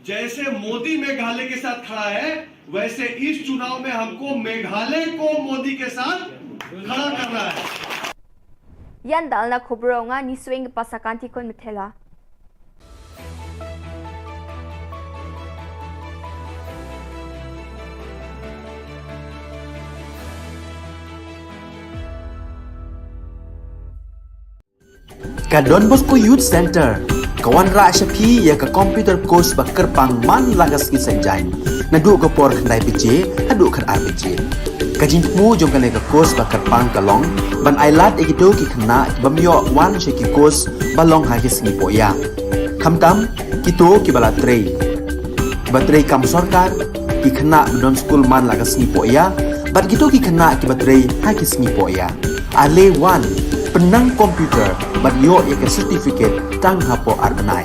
जैसे मोदी मेघालय के साथ खड़ा है वैसे इस चुनाव में हमको मेघालय को मोदी के साथ खड़ा करना है Yan dal na khubro nga ni swing pasakanti kon mithela. Ka Don Bosco Youth Center kawan ra shapi ya ka computer course ba kerpang man lagas ki senjain nadu ko por khnai pije adu khan arbije kajin mu jong kale ka course ba kerpang kalong ban ailat ekito ki khna bamyo wan she ki course balong ha ki sni poya khamtam kito ki bala trei batrei kam sarkar ki khna don school man lagas ni poya bat kito ki khna ki batrei ha ki sni poya ale wan penang komputer bat yo ya ke certificate tang hapo arnai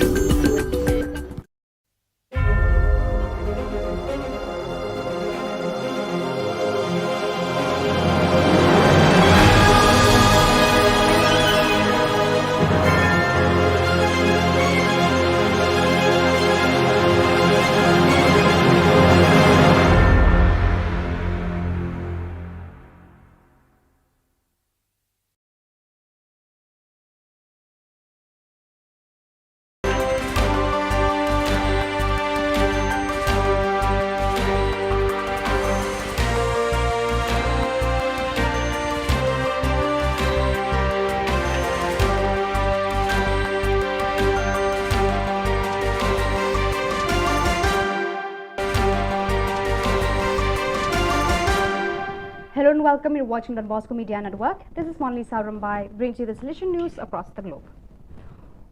Hello and welcome. You're watching Don Bosco Media Network. This is Monli Saurambai, brings you the solution news across the globe.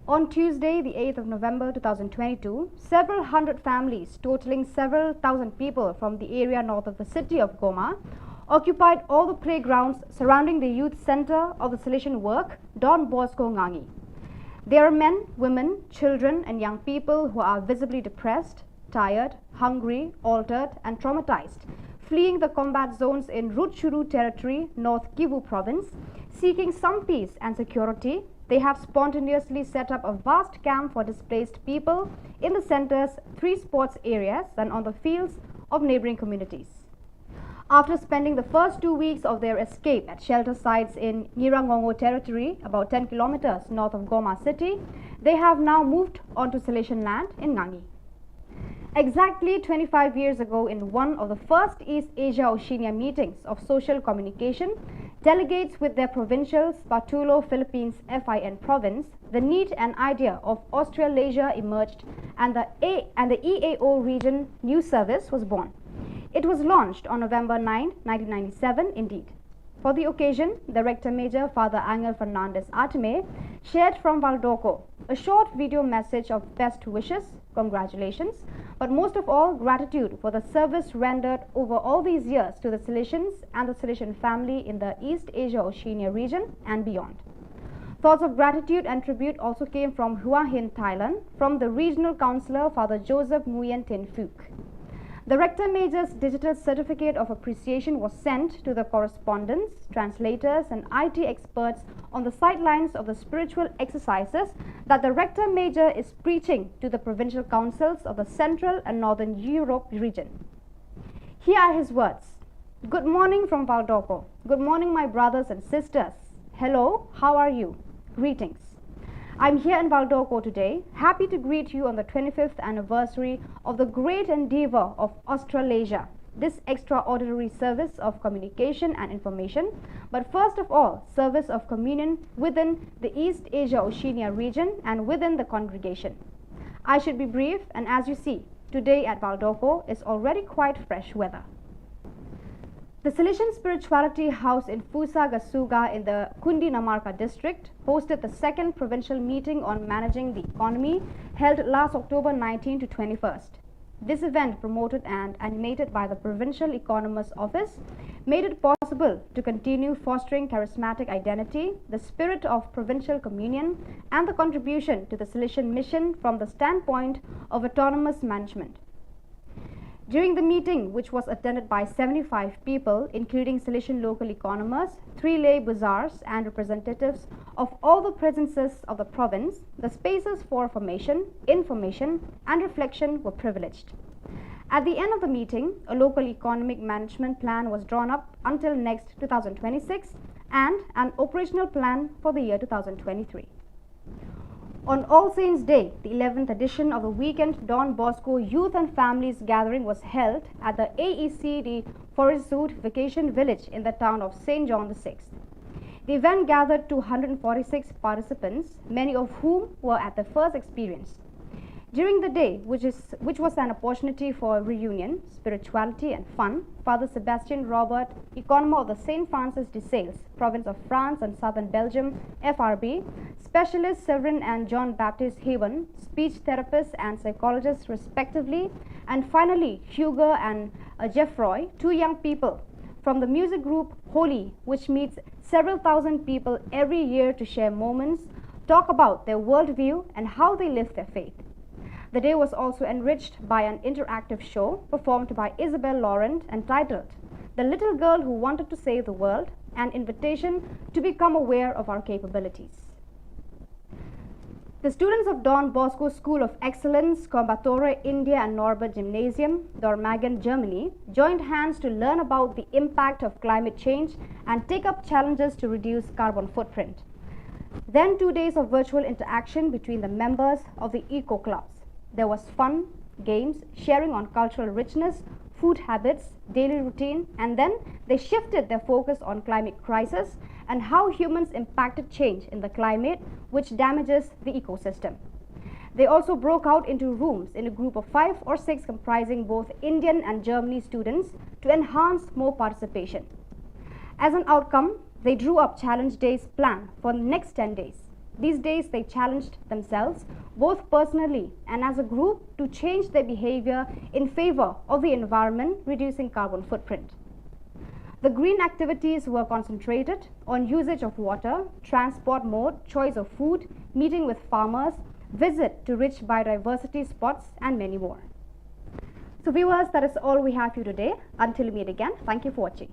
On Tuesday, the 8th of November 2022, several hundred families, totaling several thousand people from the area north of the city of Goma, occupied all the playgrounds surrounding the youth center of the solution work, Don Bosco Ngangi. There are men, women, children and young people who are visibly depressed, tired, hungry, altered and traumatized, fleeing the combat zones in Rutshuru territory, North Kivu province. Seeking some peace and security, they have spontaneously set up a vast camp for displaced people in the center's 3 sports areas and on the fields of neighboring communities. After spending the first 2 weeks of their escape at shelter sites in Nyirangongo territory, about 10 kilometers north of Goma city, they have now moved onto Salesian land in Ngangi. Exactly 25 years ago, in one of the first East Asia Oceania meetings of social communication, Delegates with their provincials, Patulo, Philippines, FIN province, the need and idea of Australasia emerged and the EAO region news service was born. It was launched on November 9, 1997 indeed. For the occasion, the Rector Major, Father Angel Fernandez Artime, shared from Valdoco a short video message of best wishes, congratulations, but most of all, gratitude for the service rendered over all these years to the Salesians and the Salesian family in the East Asia Oceania region and beyond. Thoughts of gratitude and tribute also came from Hua Hin, Thailand, from the Regional Councillor, Father Joseph Nguyen Tin Phuc. The Rector Major's digital certificate of appreciation was sent to the correspondents, translators and IT experts on the sidelines of the spiritual exercises that the Rector Major is preaching to the provincial councils of the Central and Northern Europe region. Here are his words. Good morning from Valdoco. Good morning, my brothers and sisters. Hello, how are you? Greetings. I'm here in Valdoco today, happy to greet you on the 25th anniversary of the great endeavor of Australasia, this extraordinary service of communication and information, but first of all, service of communion within the East Asia Oceania region and within the congregation. I should be brief, and as you see, today at Valdoco is already quite fresh weather. The Salesian Spirituality House in Fusa Gasuga in the Kundinamarca district hosted the second provincial meeting on managing the economy held last October 19 to 21st. This event, promoted and animated by the Provincial Economist's Office, made it possible to continue fostering charismatic identity, the spirit of provincial communion, and the contribution to the Salesian mission from the standpoint of autonomous management. During the meeting, which was attended by 75 people, including Salesian local economists, 3 lay bazaars and representatives of all the presences of the province, the spaces for formation, information and reflection were privileged. At the end of the meeting, a local economic management plan was drawn up until next 2026 and an operational plan for the year 2023. On All Saints' Day, the 11th edition of the weekend Don Bosco Youth and Families Gathering was held at the AECD Forest Sud Vacation Village in the town of St. John VI. The event gathered 246 participants, many of whom were at their first experience. During the day, which was an opportunity for reunion, spirituality and fun, Father Sebastian Robert, economist of the St. Francis de Sales, province of France and southern Belgium, FRB, specialist Severin and John Baptist Haven, speech therapists and psychologists respectively, and finally Hugo and Geoffroy, 2 young people from the music group Holy, which meets several thousand people every year to share moments, talk about their worldview and how they live their faith. The day was also enriched by an interactive show performed by Isabel Laurent entitled The Little Girl Who Wanted to Save the World, an invitation to become aware of our capabilities. The students of Don Bosco School of Excellence, Coimbatore, India and Norbert Gymnasium, Dormagen, Germany, joined hands to learn about the impact of climate change and take up challenges to reduce carbon footprint. Then 2 days of virtual interaction between the members of the eco clubs. There was fun, games, sharing on cultural richness, food habits, daily routine, and then they shifted their focus on climate crisis and how humans impacted change in the climate, which damages the ecosystem. They also broke out into rooms in a group of 5 or 6 comprising both Indian and Germany students to enhance more participation. As an outcome, they drew up challenge days plan for the next 10 days. These days they challenged themselves both personally and as a group to change their behavior in favor of the environment, reducing carbon footprint. The green activities were concentrated on usage of water, transport mode, choice of food, meeting with farmers, visit to rich biodiversity spots and many more. So viewers, that is all we have for you today. Until we meet again, thank you for watching.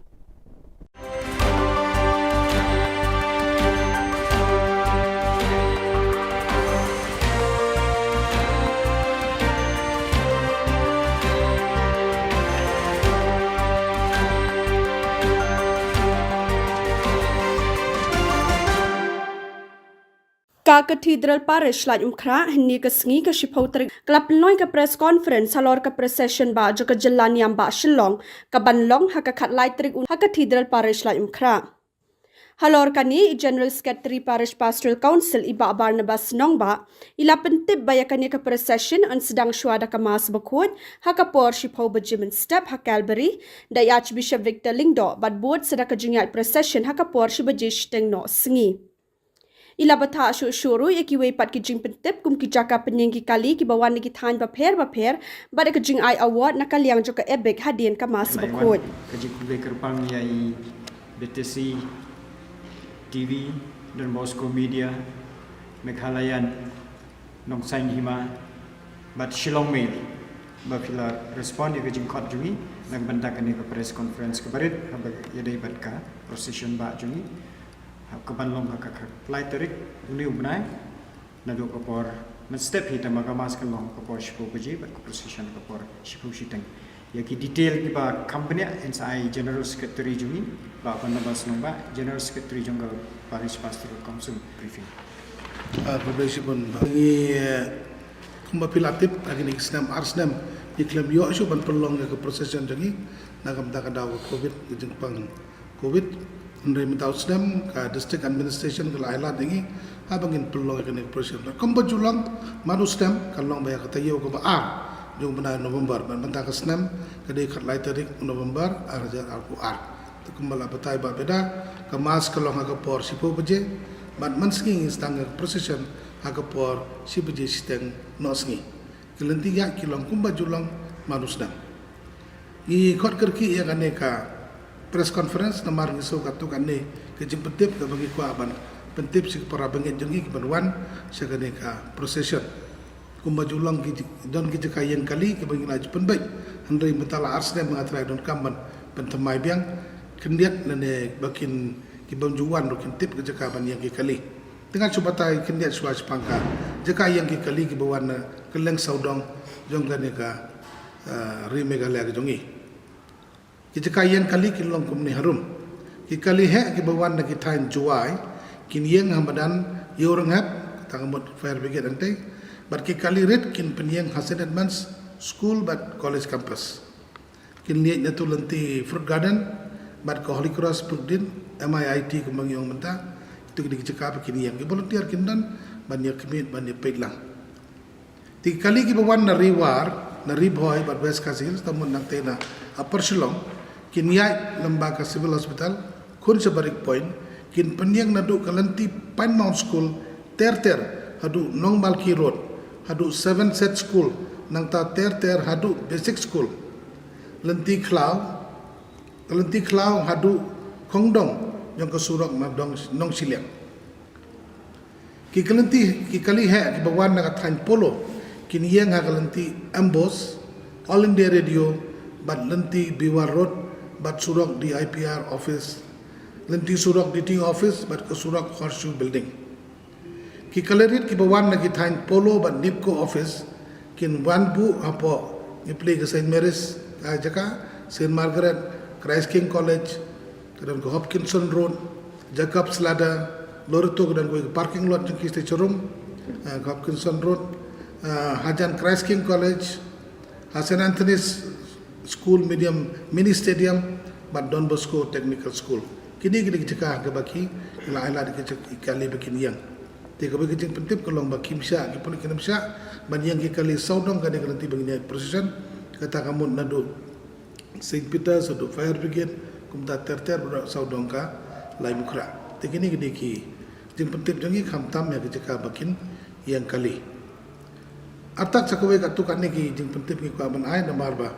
Ka Cathedral Parish la umkhra ni ka sngi ka shiphoter klap noi ka press conference halor ka procession ba jo ka jilla niam ba Shillong ka banlong ha ka khat lai trik ha Cathedral Parish la umkhra Halor kani General Secretary Parish Pastoral Council Iba Barnabas Nongba ila pentip bayakani ka procession an sedang syuada ka mas bakut hakapor shipho bajimen step ha Calvary da Archbishop Victor Lingdo bad board sedaka jingyat procession hakapor shibajish teng no sengi. Ila batha shuru ekiwe pat ki jing pentip kum ki jaka penyengki kali ki bawan ki than baper bad ka jing ai award nakaliang joka ebek hadien ka mas bakut. Kaji kubek kerpang yai BTC TV dan Bosco Media Meghalayan Nong Sain Hima bat Shillong Mail bapila respon di kejing kot jungi nang bantakan ke press conference kebarit habag yadai bat ka procession ba jungi ke banlong ka flight tarik uni ubnai nadu kapor men step hita magamas kalong kapor shipo beji bat procession kapor shipo shiteng yaki detail ki ba company NSI General Secretary jungi ba Barnabas Nongba General Secretary jongga Parish Pastoral Council briefing. Probation pun bagi kumba pilatip agni snam arsnam iklam yo isu ban perlong ke procession jangi nagam tak ada covid jeng pang covid ndai mentau snam ka district administration ke laila dengi abangin perlong ke procession kumba julang manu snam kalong baya kata yo ke ba jung benar November ban bantang ke snam kadai kat lai tarik November arja al-Qur'an kembala betai ba beda ke mas kalong ke por sipo beje ban mansking istang procession ke por si beje steng nosngi kelentiga kilong kumba julang manusdam i kot kerki ya kaneka press conference namar ngiso katukan ne ke jempetip ke bagi ku aban pentip si para bangit jengi ke banwan sekaneka procession kumba julang ki don ki yang kali ke bagi laju penbaik handai mentala arsne mengatrai don kamban pentemai biang kendiat nane bakin ki banjuan do tip ke jakaban yang ki kali dengan cubatai kendiat suas pangka jaka yang ki kali ki bawana keleng saudong jong kaneka ri megalaya ke jongi ki jaka yang kali ki long kumni harum ki kali he ki bawana ki tain juai kin yang hamadan yorang hap tangamot fire brigade ante but ki kali red kin penyeng Hasan Advance School but college campus kin liat nyatu lenti fruit garden but ko Holy Cross Purdin MIIT ko mangyong menta itu di cekap kin yang ki volunteer kin dan banyak kemit banyak pedlang ti kali ki bawan na riwar na riboy but west kasil tamun nang tena upper Shillong kin yai lembaga civil hospital kun sebarik point kin penyeng nadu kalenti Pine Mount School ter hadu Nong Malki Road hadu 7 set school nang ta ter hadu basic school lenti klau hadu Khongdong yang kesurok madong nong Shillong ki kali he ki bawan na than polo kin yang ha kalenti ambos all India radio bat lenti Biwar Road bat surok di IPR office lenti surok DT office bat kesurok Horseshoe building ki kalerit ki bawan na ki than polo bat Nipco office kin wanbu apo ni play ke St Mary's jaka St Margaret Christ King College kedan ke Hopkinson Road Jacob's Ladder Loreto kedan ke parking lot jengki Cerum Hopkinson Road Hajan Christ King College St Anthony's School Medium Mini Stadium bat Don Bosco Technical School kini jeka ke baki la di kali bikin yang tiga bagi jeng pentip kolong baki misya ki pun kena misya ban yang ki kali saudong kan nanti bagi procession kata kamu nadu St Peter sadu fire brigade kumta ter saudong ka lai mukra tikini gini ki jeng pentip jengi khamtam ya jeka bakin yang kali atak sakawe katukan ni ki jeng pentip ki ku aban ai na marba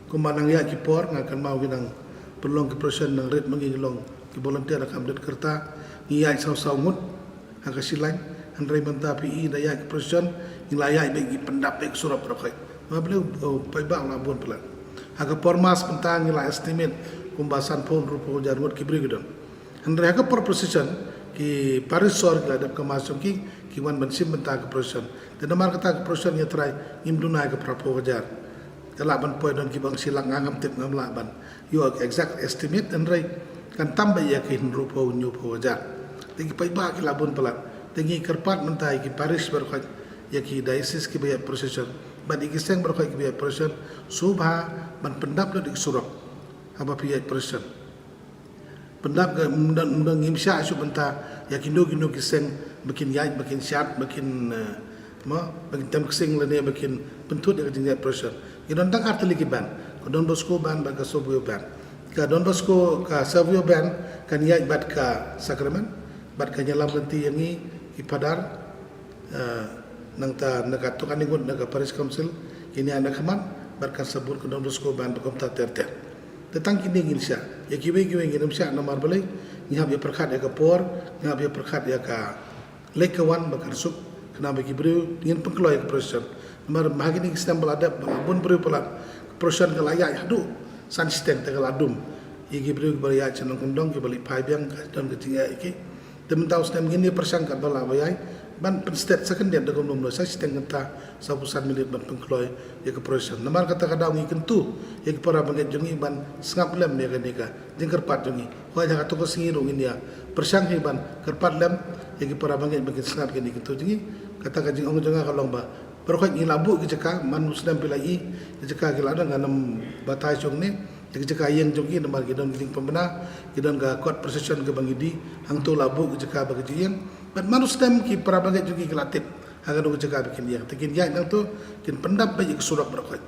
kumanang ya ki por ngakan mau ginang perlong ki procession nang red mangilong ki volunteer akam det kerta ngiyai saw mut haka silang handrai menta PI daya ki procession ngilayai bagi pendap bagi surap rokai mablu pai bang labon pelan haka pormas pentang ngila estimate kumbasan pon rupo jarut ki brigade handrai haka por procession ki parisor ki adap kamasum ki wan bansim menta ki procession dan mar kata ki procession ya try imduna ki prapo wajar kalaban poin don ki bang silang ngam tip ngam laban yo exact estimate handrai kan tambah ya ki rupo nyupo wajar tegi pai ba ki labon pelat tegi kerpat mentai ki parish berkat ya ki diocese ki bayar procession ban iki seng berkat ki bayar procession subha ban pendap di surok apa piyai procession pendap ke undang ngimsya isu benta ya kindo kiseng makin yai makin syat makin makin tem kiseng lene makin pentut ya jinjai pressure idon tang arteli ki ban ko Don Bosco ban ba ka Sobio ban ka Don Bosco ka Sobio ban kan yai bat ka Sacrament bat ka nyalam lenti yangi ki padar nang ta naga tukan ingut naga Paris Council kini anak kaman bat ka sabur ko Don Bosco ban ba kom ta ter tetang kini ngilsya ya kiwe ngilsya na marbalai ngihab ya perkhat ya ka por ngihab ya perkhat ya ka lekawan bakar suk kena bagi beriu dengan pengkeloy ke proses mar mahagini sistem beladab bun beriu pelat proses ke layak hadu san sistem tegal adum igi beriu ke bariya cenong kondong ke balik pai biang dan ke tinggal iki temen tahu sistem gini persangkat bala bayai ban penstet sekendian de komdom do sistem kenta 1 minit ban pengkeloy ya ke proses namar kata kadang ngi kentu ya ke para banget jongi ban sengap lem ya kenika jengker pat jongi ho ja katu ko singiru india persang ban kerpat lem ya ke para banget bagian sengap kini kentu jongi kata ka jing ong jonga kalong ba berkhot ngi labu ke jeka man muslim pilai ke jeka ke ladang ganam batai jong ni ke jeka yang jongi namar gidon giding pembena gidon ga kot precision ke bangidi hang tu labu ke jeka bagi jing ban manustem ki para banget jongi ke latip agar do jeka bikin dia tekin ya nang tu kin pendap bagi surat berkhot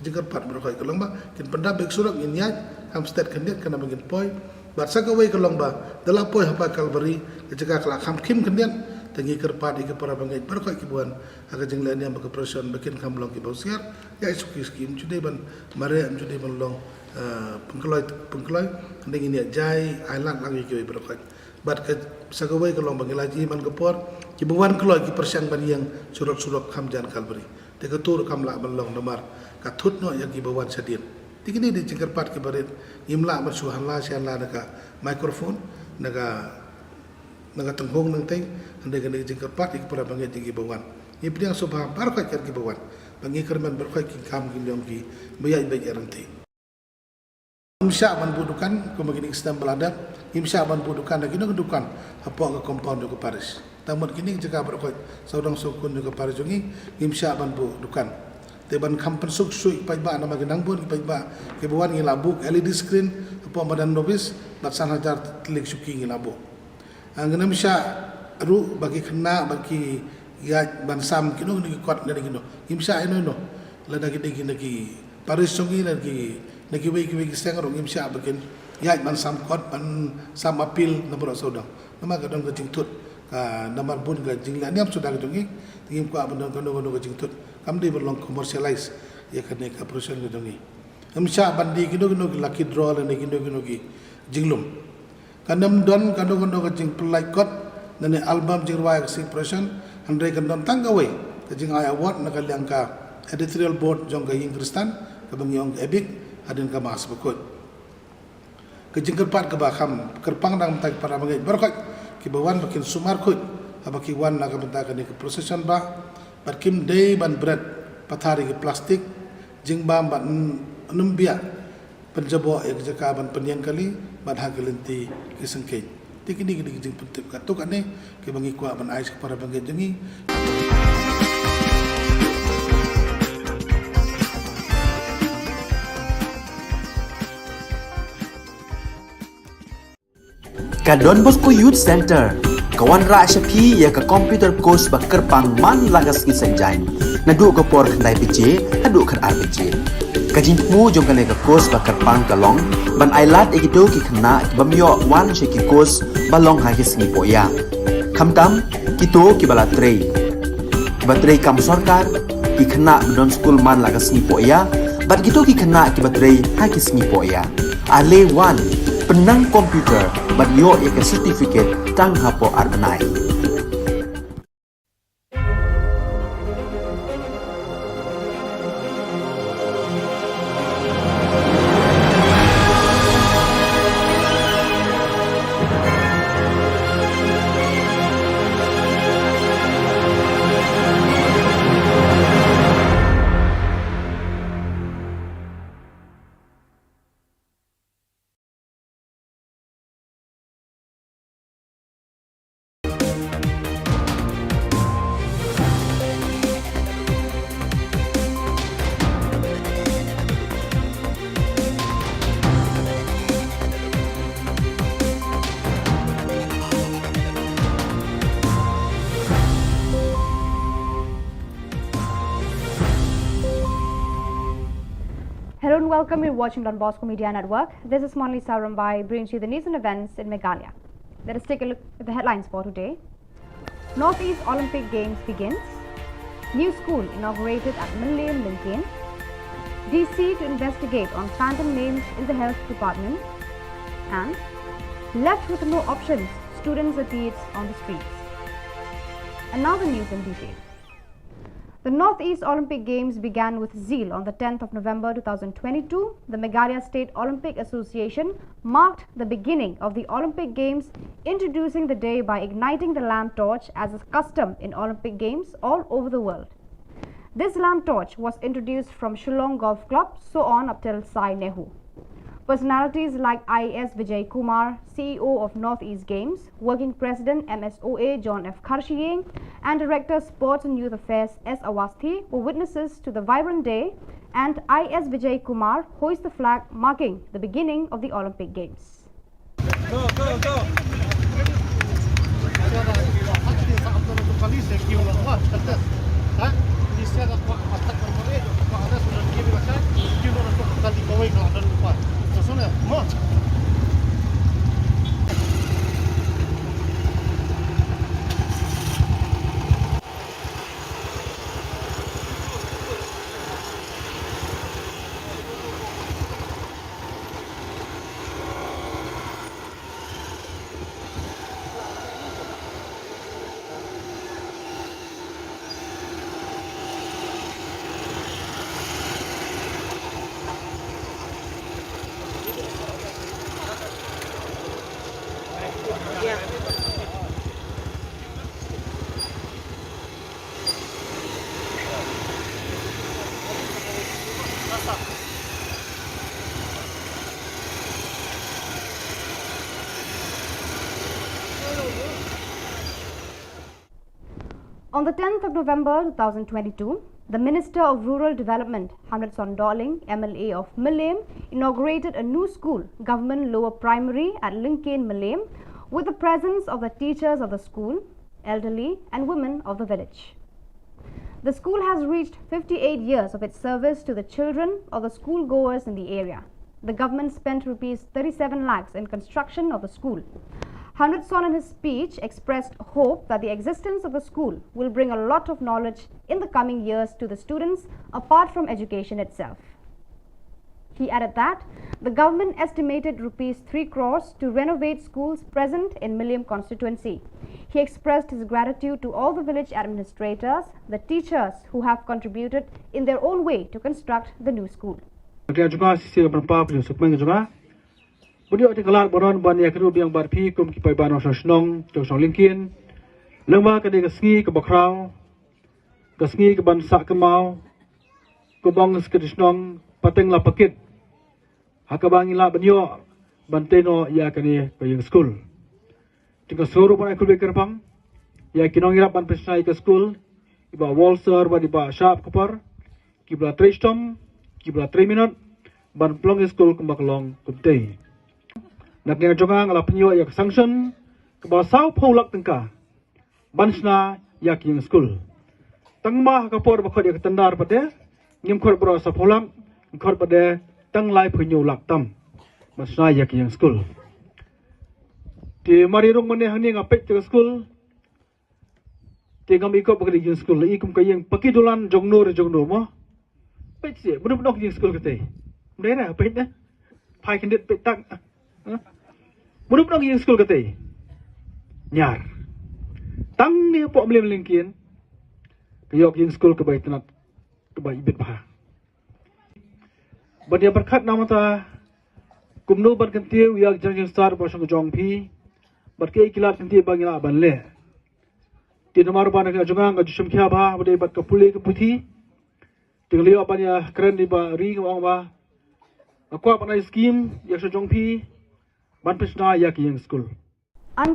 jika pat berkhot kalong ba kin pendap bagi surat ngin ya am stat kandiat kana bagin poi bat sakawai kalong ba dala poi hapa kalbari ke jeka kala kham kim kandiat tengi kerpat ke para bangai berkhot ki buan agar jeng lain yang bagi presen bikin kamlong ki bausiar ya isuki skim jude ban mare am jude ban long pengkeloy ndeng ini jai island langi ki berkhot bat ke sagawai kalong bagi laji man kepor ki buan keloy ki persiang ban yang surat-surat kamjan kalbari te ketur kamla ban long namar ka thutno ya ki buan sadin tikini di cengkerpat ki barit imla ban suhan la sian la naka microphone naga tenghong nang tei ande gane cengkerpat ki para bangai tinggi buan ni priang sobha par ka ki buan bangi kerman berkhoi ki kam ki nyong ki bayai bayai rantai imsya ban budukan ko magini sistem beladat imsya ban budukan lagi no dukan apa ke compound ke Paris tamut kini jeka berkhoi saudang sukun ke Paris jongi imsya ban budukan teban kampen suk sui pai ba nama genang bun pai ba ke buan ngi labuk LED screen apa badan novis batsan hajar telik suki ngi labuk angena imsya ru bagi kena bagi ya ban sam kino ni kot ni kino imsya ino no lada gidi lagi Paris jongi lagi nagi wei sengro imsya bakin ya ban sam kot ban sam apil nomor saudang nama gadong ke jingtut ka nomor bun ke jingla ni am sudah jongi tingim ko abandon kono ke jingtut kam di berlong commercialize ya kene ka proses ke jongi imsya bandi kino lucky draw le kino ki jinglum kanam don kano ke jing pelai kot nane album jingwa si presen andre kan tanggawe ke jing ay award na kaliang ka editorial board jong ka ing kristan ka bangyong ebik adin ka mas bakut ke jing kerpat ke bakam kerpang dang tak para bangai berkat ki bawan bakin sumar kut abaki wan na ka benta ka ni ke procession ba barkim day ban bread pathari ke plastik jing bam ban numbia penjabo ek jaka ban penyang kali ban hagelenti ki sengkei tikini gidi jing pentip ka tu kane ke bangi kwa ban ais para bangai jengi Ka Don Bosco Youth Center kawan ra syapi ya ka computer course bakar pang man lagas ki sanjai nadu ka por khandai pije adu khan RPG ka jingmu jong ka ka course bakar pang kalong ban ailat egido ki khna bamyo wan she ki course balong ha ki singi poya khamtam kito ki bala trei batrei kam sarkar ki khna don school man lagas singi poya bat gitu ki khna ki batrei ha ki singi poya ale wan penang komputer bat yo ya ke certificate tang hapo arbenai Hello and welcome. You're watching Don Bosco Media Network. This is Monli Sarambai brings you the news and events in Meghalaya. Let us take a look at the headlines for today. Northeast Olympic Games begins. New school inaugurated at Millennium Lincoln. DC to investigate on phantom names in the health department. And left with no options, students appeared on the streets. And now the news in detail. The Northeast Olympic Games began with zeal on the 10th of November 2022. The Meghalaya State Olympic Association marked the beginning of the Olympic Games, introducing the day by igniting the lamp torch as a custom in Olympic Games all over the world. This lamp torch was introduced from Shillong Golf Club, so on up till Sai Nehu. Personalities like IS Vijay Kumar, CEO of Northeast Games, Working President MSOA John F. Kharshiyeng, and Director Sports and Youth Affairs S. Awasthi were witnesses to the vibrant day, and IS Vijay Kumar hoisted the flag marking the beginning of the Olympic Games. Go, go, go! On the 10th of November 2022, the Minister of Rural Development, Hamlet Sondoling, MLA of Millennium, inaugurated a new school, Government Lower Primary at Lincoln, Millennium, with the presence of the teachers of the school, elderly and women of the village. The school has reached 58 years of its service to the children of the schoolgoers in the area. The government spent Rs 37 lakhs in construction of the school. Hamletson in his speech expressed hope that the existence of the school will bring a lot of knowledge in the coming years to the students apart from education itself. He added that the government estimated Rs 3 crores to renovate schools present in Millennium constituency. He expressed his gratitude to all the village administrators, the teachers who have contributed in their own way to construct the new school. Beliau tinggal baron banyak kerub yang barpi kum kipai banon Shillong jong Shillong Lincoln. Lengma kadai kesngi ke bakrau, kesngi ke bansak kemau, kubang Shillong pateng la pakit. Hakabang ila banyo banteno ya kani ke school. Tinggal suruh pan aku bekerpang, ya kinong irap ban pesnai ke school, iba walser ban iba sharp kupar, kibla 3 stom, kibla 3 minut, ban plong school kumbaklong kumtei. Nak yang jongang ala penyo yak sanction kebal sau pholak tengka bansna yak yang school tangma kapor bakhod yak tandar pade ngim khor bro sa pholam khor pade tang lai penyo lak tam bansna yak yang school ti mari rong mane hani ngapet ke school ti ngam ikop bagri yang school ikum kayeng pakidulan jongno mo pet se bunup nok yang school kate mera pet na phai kendit pet tak Mudah mudahan yang sekolah kata nyar tang ni pok Millennium Lincoln kayok yang sekolah kebaik tenat kebaik ibit bah banyak berkat nama ta kumno berkentiu yang jangan star pasang jong pi berkai kilat kentiu bagi nak banle di nomor ban nak jongang ngaju semkhia bah badai bat kapule ke puthi tinggalio banyak keren di ba ri ngawang ba akwa panai skim yang jong pi Under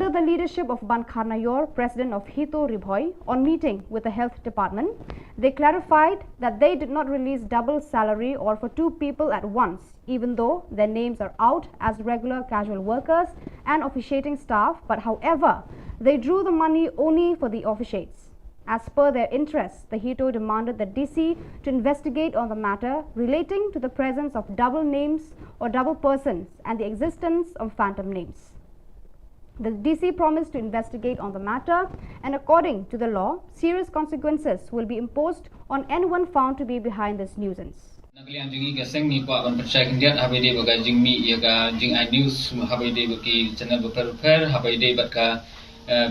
the leadership of Ban Kharnayor, President of Hito Ribhoi, on meeting with the Health Department, they clarified that they did not release double salary or for 2 people at once, even though their names are out as regular casual workers and officiating staff, but however, they drew the money only for the officiates. As per their interests, the HETO demanded the DC to investigate on the matter relating to the presence of double names or double persons and the existence of phantom names. The DC promised to investigate on the matter, and according to the law, serious consequences will be imposed on anyone found to be behind this nuisance. Nakaliang jingi gaseng ni Pak Wan Percaya Kendiat habai de baga jing mi ya ga jing iNews habai de bagi channel beper habai de batka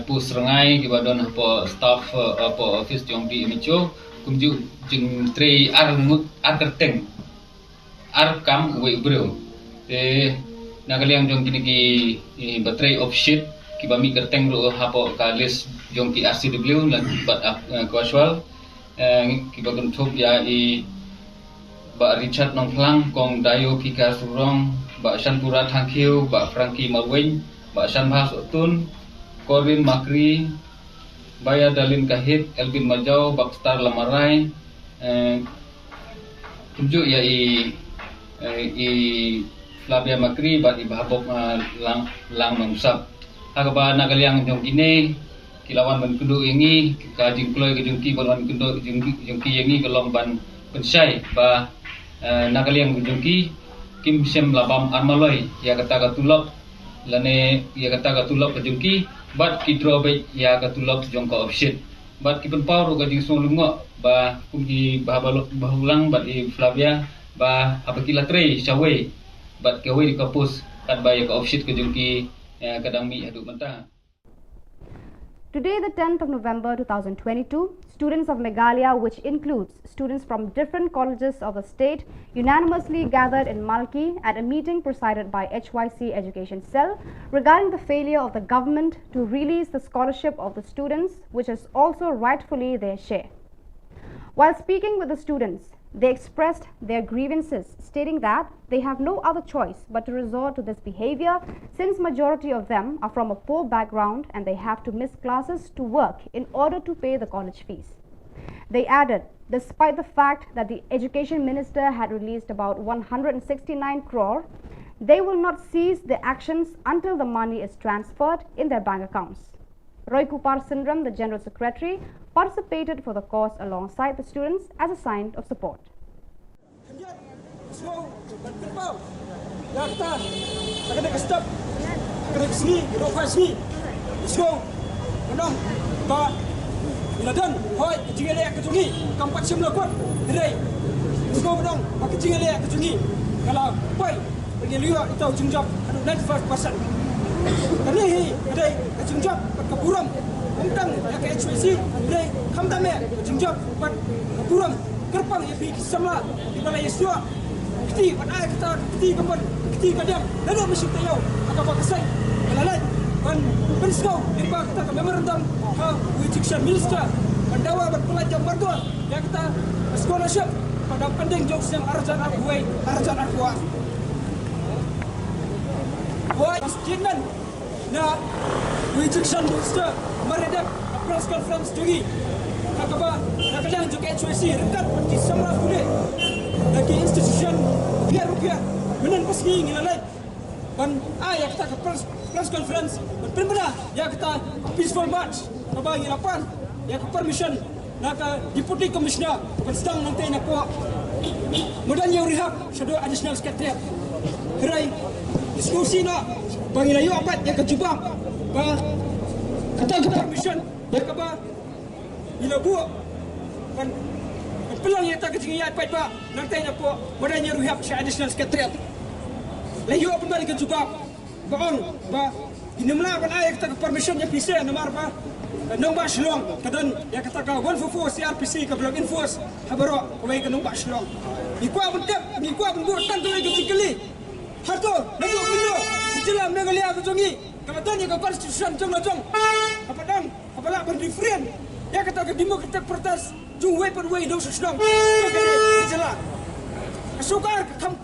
pus rengai ki badon hapo staff hapo office jong di micho kumju jing tre ar kerteng ar kam we bro nakaliang jong kini ki battery of shit ki bami kerteng ro hapo ka list jong ki RCW lan bat casual ki bagun thop ya Ba Richard Nongplang Kong Dayo Kika Surong Ba Shanpura Thangkiu Ba Frankie Maweng Ba Shanbhas Otun Corin Makri Baya Dalin Kahit Elvin Majau Bakstar Lamarai tunjuk ya i Flavia Makri Ba Ibhabok lang Mangsap Hagaba Nakaliang Jong Ine Kilawan Ban Kundu Ingi Kajing Kloy Kajungki Ban Kundu Jungki Ingi Kelong Ban Pensai Ba nakaliang jungki kim sem labam armaloi ya kata katulop lane ya kata katulop jungki bat kidrobe ya katulop jongko opshit bat kipen pau ga jing solungo ba kumji bahulang bat i Flavia ba abakila tre shawe bat kewe di kapus kat ba ya ka opshit ke jungki kadang mi adu menta. Today, the 10th of November 2022, students of Meghalaya, which includes students from different colleges of the state, unanimously gathered in Malki at a meeting presided by HYC Education Cell regarding the failure of the government to release the scholarship of the students, which is also rightfully their share. While speaking with the students, they expressed their grievances, stating that they have no other choice but to resort to this behavior since majority of them are from a poor background and they have to miss classes to work in order to pay the college fees. They added, despite the fact that the education minister had released about 169 crore, they will not cease their actions until the money is transferred in their bank accounts. Roy Kupar Sindram, the General Secretary, participated for the cause alongside the students as a sign of support. Kami ada kejungjab kepuram tentang yang HYC ada khamdame kejungjab kepuram kerpang yang pergi semla di balai Yesua keti pada kita keti gambar keti kadang lalu mesti tahu apa kesai lalat dan pensau limba kita ke memorandum education minister mendawa berpelajar berdua yang kita scholarship pada pending jokes yang arjan akuai arjan akuah Why Jinan na rejection minister meredap press conference tinggi kakaba nakadang juga HYC rekat di semua boleh lagi institution rupiah menen pasgi ngilalai ban ya kita ke press conference benar ya kita peaceful march kaba ngilapan ya ke permission naka deputy commissioner sedang nanti nak kuat modalnya rehab shadow additional secretary kerai diskusi nak bangilayo apat yang kejubang ba kata ke permission ya ke ba bila buat kan pelang yang tak kejingiat apat ba nanti nak kuat modalnya rehab additional secretary layo apa balik kejubang baon ba inamla ban ay kata ke permission yang bisa nomor ba nong ba Shillong kadan ya kata ka 144 CRPC ka blog enforce habaro kawai ka nong ba Shillong ikwa bentep ikwa benbu tantu lagi cikeli harto lalu bendo jelam Meghalaya ka jongi kamatan ya ka constitution jong lojong apadang apala ban different ya kata ka demokratik protes jung way per way do Shillong jelam kasukar kam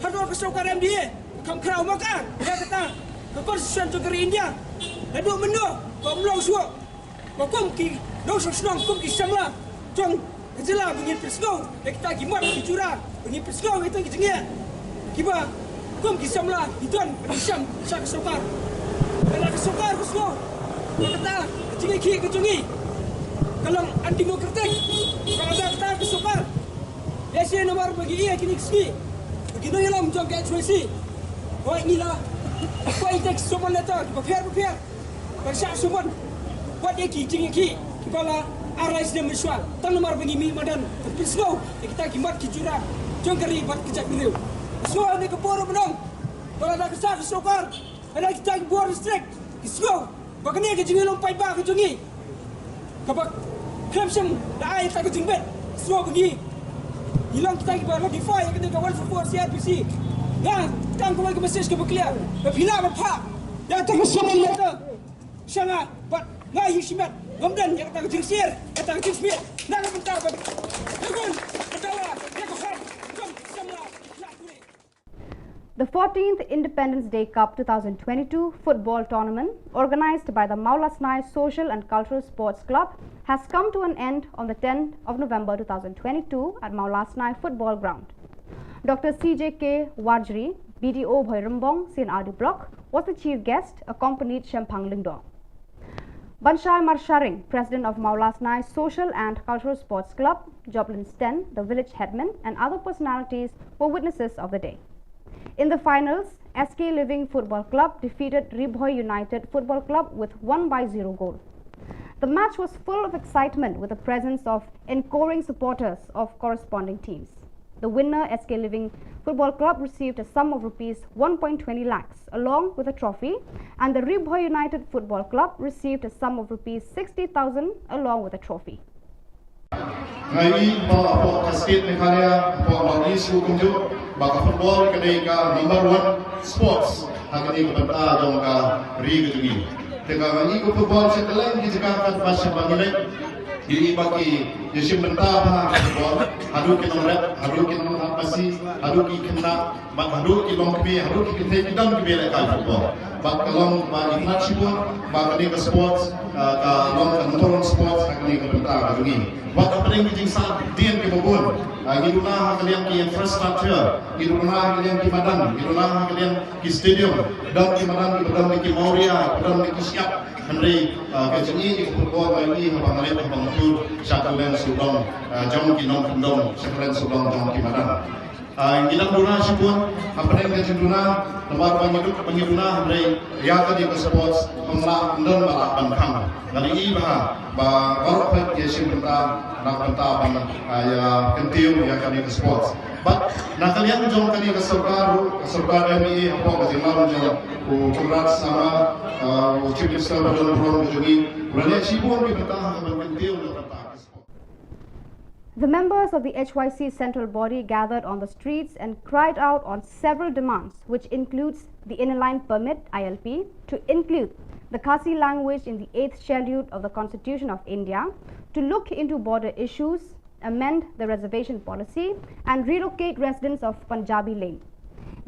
harto kasukar MDA kam krau makar ya kata ka constitution jong India lalu bendo kom long suo Bakom ki dosa senang kom ki samla jong jelah bunyi persno kita gimat dicurang bunyi persno itu jengia kiba kom ki samla idon syam sak sokar kalau sokar persno kata jengi ki ke jengi Kalau antidemokratik, kalau ada kita kesukar, biasa nomor bagi ia kini ski, begini ialah macam kayak cuci. Wah inilah, apa itu semua letak, prepare, bersiap semua, buat eki, kepala arais dan mensual, tan nomor bagi mi madan, tapi snow, kita kimat kijurang, jom kari buat kejap beliau. Snow ni keporo menang, kalau ada kesal kesukar, ada kita buat restrict, snow, bagani kejungi lompai bah kejungi. Kapag Clemson dah air tak kejingbet, semua pergi. Hilang kita kita modify kita kawan support CRPC. Ya, kan kau ke message ke berclear. Bila berpak, ya tak semua letter. Sangat, but ngai hisimat. Kemudian yang tak kejingsir, yang tak kejingsir, nak bentar ber. Jangan, ketawa, ya kau jom semua nak boleh. The 14th Independence Day Cup 2022 football tournament, organized by the Maulasnai Social and Cultural Sports Club, has come to an end on the 10th of November 2022 at Maulasnai Football Ground. Dr. CJK Wajri, BDO Bhoirambong, CNRD Block, was the chief guest, accompanied Shempang Lingdong. Banshai Marsharing, president of Maulasnai Social and Cultural Sports Club, Joblin Sten, the village headman, and other personalities were witnesses of the day. In the finals, SK Living Football Club defeated Ribhoi United Football Club with 1-0 goal. The match was full of excitement with the presence of encoring supporters of corresponding teams. The winner, SK Living Football Club, received a sum of rupees 1.20 lakhs along with a trophy, and the Ribhoi United Football Club received a sum of rupees 60,000 along with a trophy. Ngày ini bawa kasket Meghalaya, bawa bagi suku kunjuk, baka football kedai ka number 1 sports. Hari ini kepada jom ka ri kejugi. Dengan ini football setelah kita kan pasal bangilai. Ini bagi yesim mentah football. Hadu kita rep, hadu kita pasi, hadu kita kena, hadu kita longkmi, hadu kita kita kembali ke football. Bak kalong bagi matchpun, bak ini ke sports, ka long kantoran sports, hari ini kepada kejugi. Waktu paling penting saat dia ke babon, hiduplah kalian ke infrastruktur, hiduplah kalian ke badan, hiduplah kalian ke stadium, dan ke badan ke badan ke Mauria, badan ke siap. Henry kejuni ke football lagi, abang Alif, abang Tur, Syakalen Subang, jom ke Nong Kendong, Syakalen Subang, jom ke badan. Gilang duna si pun, apa yang kejun duna, tempat panggil duna, Henry, ya tadi ke sports, pemlak dan balap bangkang. Dari ini baru pun yesim benda nak benda ya kentiu ya kali ke sports. But nak kalian jom kali ke serba MI apa ke jimaru jom kurat sama chief minister dan orang juga. Berani sibuk di benda kentiu benda. The members of the HYC central body gathered on the streets and cried out on several demands, which includes the inline permit ILP to include the Khasi language in the 8th schedule of the Constitution of India, to look into border issues, amend the reservation policy, and relocate residents of Punjabi Lane.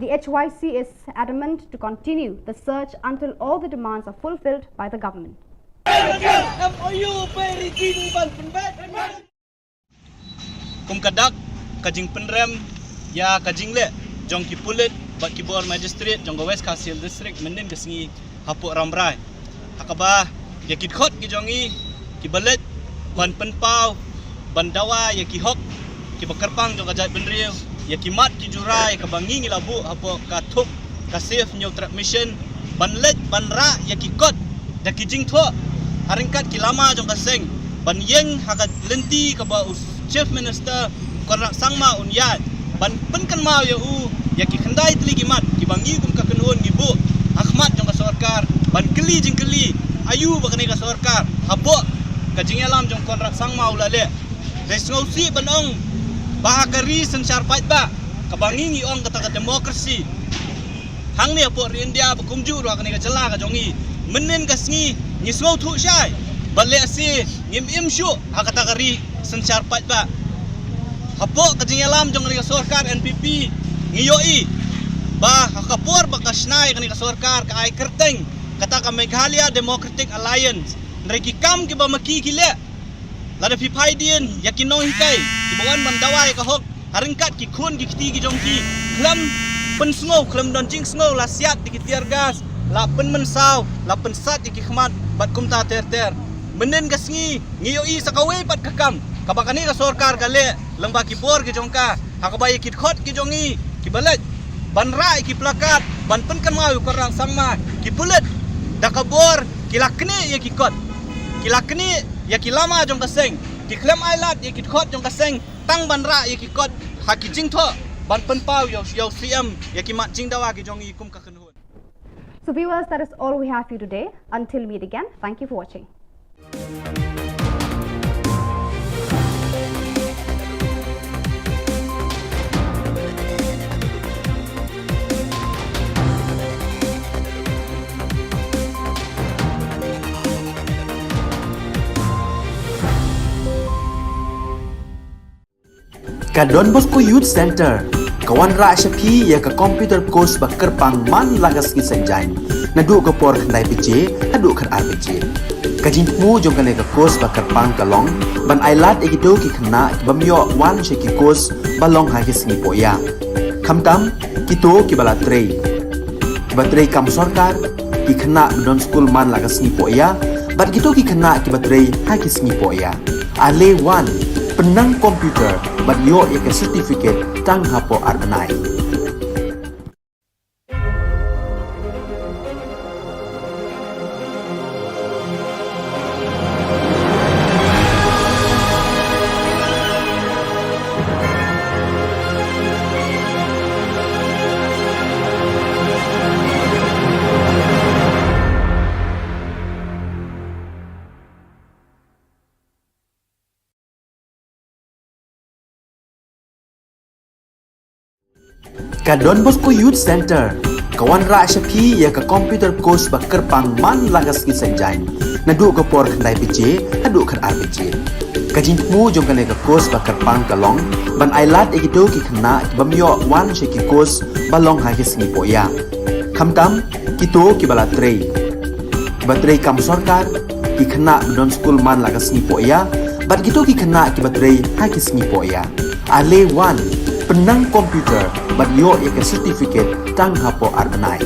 The HYC is adamant to continue the search until all the demands are fulfilled by the government. Kum kadak kajing penrem ya kajing le jong ki pulit bat ki bor magistrate jong West Kasil district mendin kesengi hapuk ramrai akaba ya ki khot ki jongi ki balet ban penpau ban dawa ya ki hok ki bakarpang jong ajat benriu ya ki mat ki jurai ka bangi ngi labu hapuk ka thup ka safe new trap mission ban let ban ra ya ki kot da ki jing tho haringkat ki lama jong ka seng ban yeng hakat lenti ka ba Chief Minister Khubor Sangma unyat ban penkan mau ya ya ki khandai tli ki mat ki bangi kum ka kanun ki bu Ahmad jong ka sarkar ban keli jing keli ayu ba kani ka sarkar abo ka jing alam jong Khubor Sangma ulale des ngausi banong ba kari sensar pat ba ka bangi ngi ong kata demokrasi hang ni apo India ba kumju ro kani ka jela ka jongi menen ka sngi ni ngau thu shai bale si ngim im shu hakata kari sensar pat ba hapo kajing alam jong ni sarkar NPP ngiyoi ba hakapor ba kasnai kani sarkar ka ai kerteng kata ka Meghalaya Democratic Alliance nreki kam ki ba maki ki le lada pi phaidien yakinong hikai ki bawan bandawai ka hok haringkat ki khun ki kti ki jong ki klam pen sngo klam don jing sngo la siat ki tiar gas la pen mensau la pen sat ki khmat bat kum ta ter ter menen gasngi ngiyoi sakawe pat kakam kabakani ka sorkar kale lengba ki bor ki jongka hakabai ki khot ki jongi ki balet ban rai ki plakat ban penkan mau korang sangma ki bulet dakabor ki lakni ye ki kot ki lakni ye ki lama jong kaseng ki klem ailat ye ki khot jong kaseng tang ban ra ye ki kot haki jingtho ban penpau yo CM ye ki mat jingdawa ki jongi kum ka khenhun. So viewers, that is all we have for you today. Until we meet again, thank you for watching. Ka Don Bosco Youth Center kawan ra shapi ya ka computer course bakar pang man lagas ki senjain nadu ka por khnai pije adu khan ar pije ka jin mu jong ka course bakar pang kalong ban ailat ekito ki khna bamyo wan she ki course balong ha ki singi poya khamtam kito ki bala trei batrei kam sarkar ki khna don school man lagas ni poya bat kito ki khna ki batrei ha ki singi poya ale wan penang komputer bat yo ek certificate tang hapo arnai Ka Don Bosco Youth Center kawan ra shapi ya ka computer course bakar pang man lagas ki senjain nadu ka por khnai pije adu khan ar pije ka jin mu jong ka course bakar pang kalong ban ailat ekito ki khna bamyo wan she ki course balong ha ki singi poya khamtam kito ki bala trei batrei kam sarkar ki khna don school man lagas ni poya bat kito ki khna ki batrei ha ki singi poya ale wan penang komputer bat yo ek certificate tang hapo arnai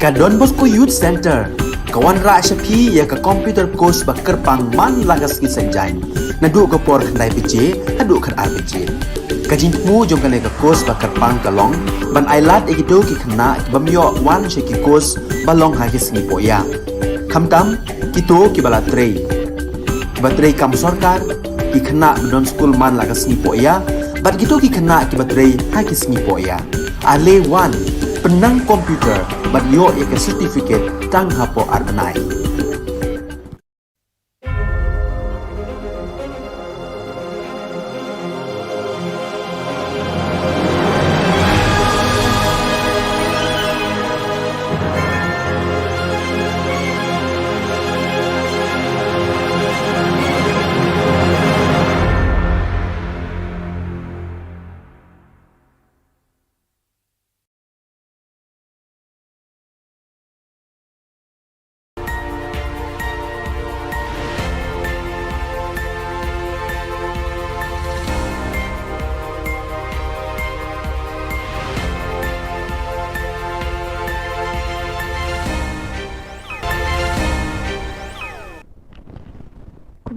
ka Don Bosco Youth Center kawan ra shapi ya ka computer course ba kerpang man lagas ki senjain na du ka por khandai pije hadu khan RPG kajin mu jong ka ka course ba kerpang kalong ban ailat egido ki khna ki bamyo wan she ki course balong ha ki sni poya khamtam kito ki bala trei batrei kam sarkar ki khna don school man lagas ni poya bat gitu ki khna ki batrei ha ki sni poya ale wan penang komputer bat yo ek certificate tang hapo arbanai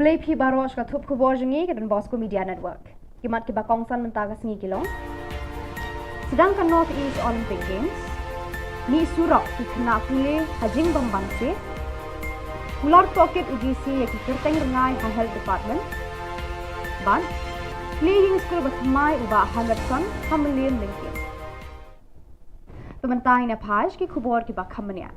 Kublai phi baros ka thup khubor jengi ke Don Bosco Media Network. Kimat ki bakongsan mentaga sengi kilong. Sedangkan North East Olympic Games ni surok ki kena pule hajing bambanse. Ular pocket UGC ki kerteng rengai ha health department. Ban playing school batmai uba Hamilton Hamilton Lincoln. Pementai na page ki khubor ki bakhamania.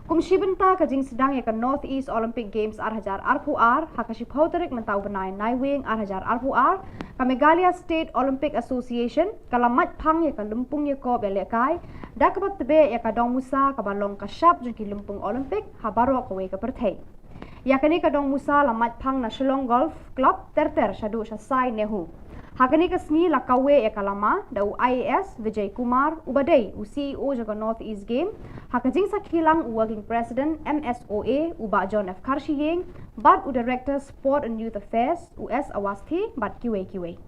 Kumshibenta ka jing sedang ya ka North East Olympic Games arhajar RPR hakashi phauterik mentau benai naiwing arhajar RPR ka Meghalaya State Olympic Association kalamat phang ya ka lumpung ya ko belekai dakabat tebe ya ka dong musa ka balong ka shap jing ki lumpung Olympic habaro ka we ka perthei ya kani ka dong musa lamat phang na Shillong Golf Club terter shadu shasai nehu hakani ka sni la kawe ya kalama da IAS Vijay Kumar ubadai CEO jaga North East Game hakajing sa khilang working president MSOA uba John F Karshiyeng bad u director sport and youth affairs US Awasti bad QA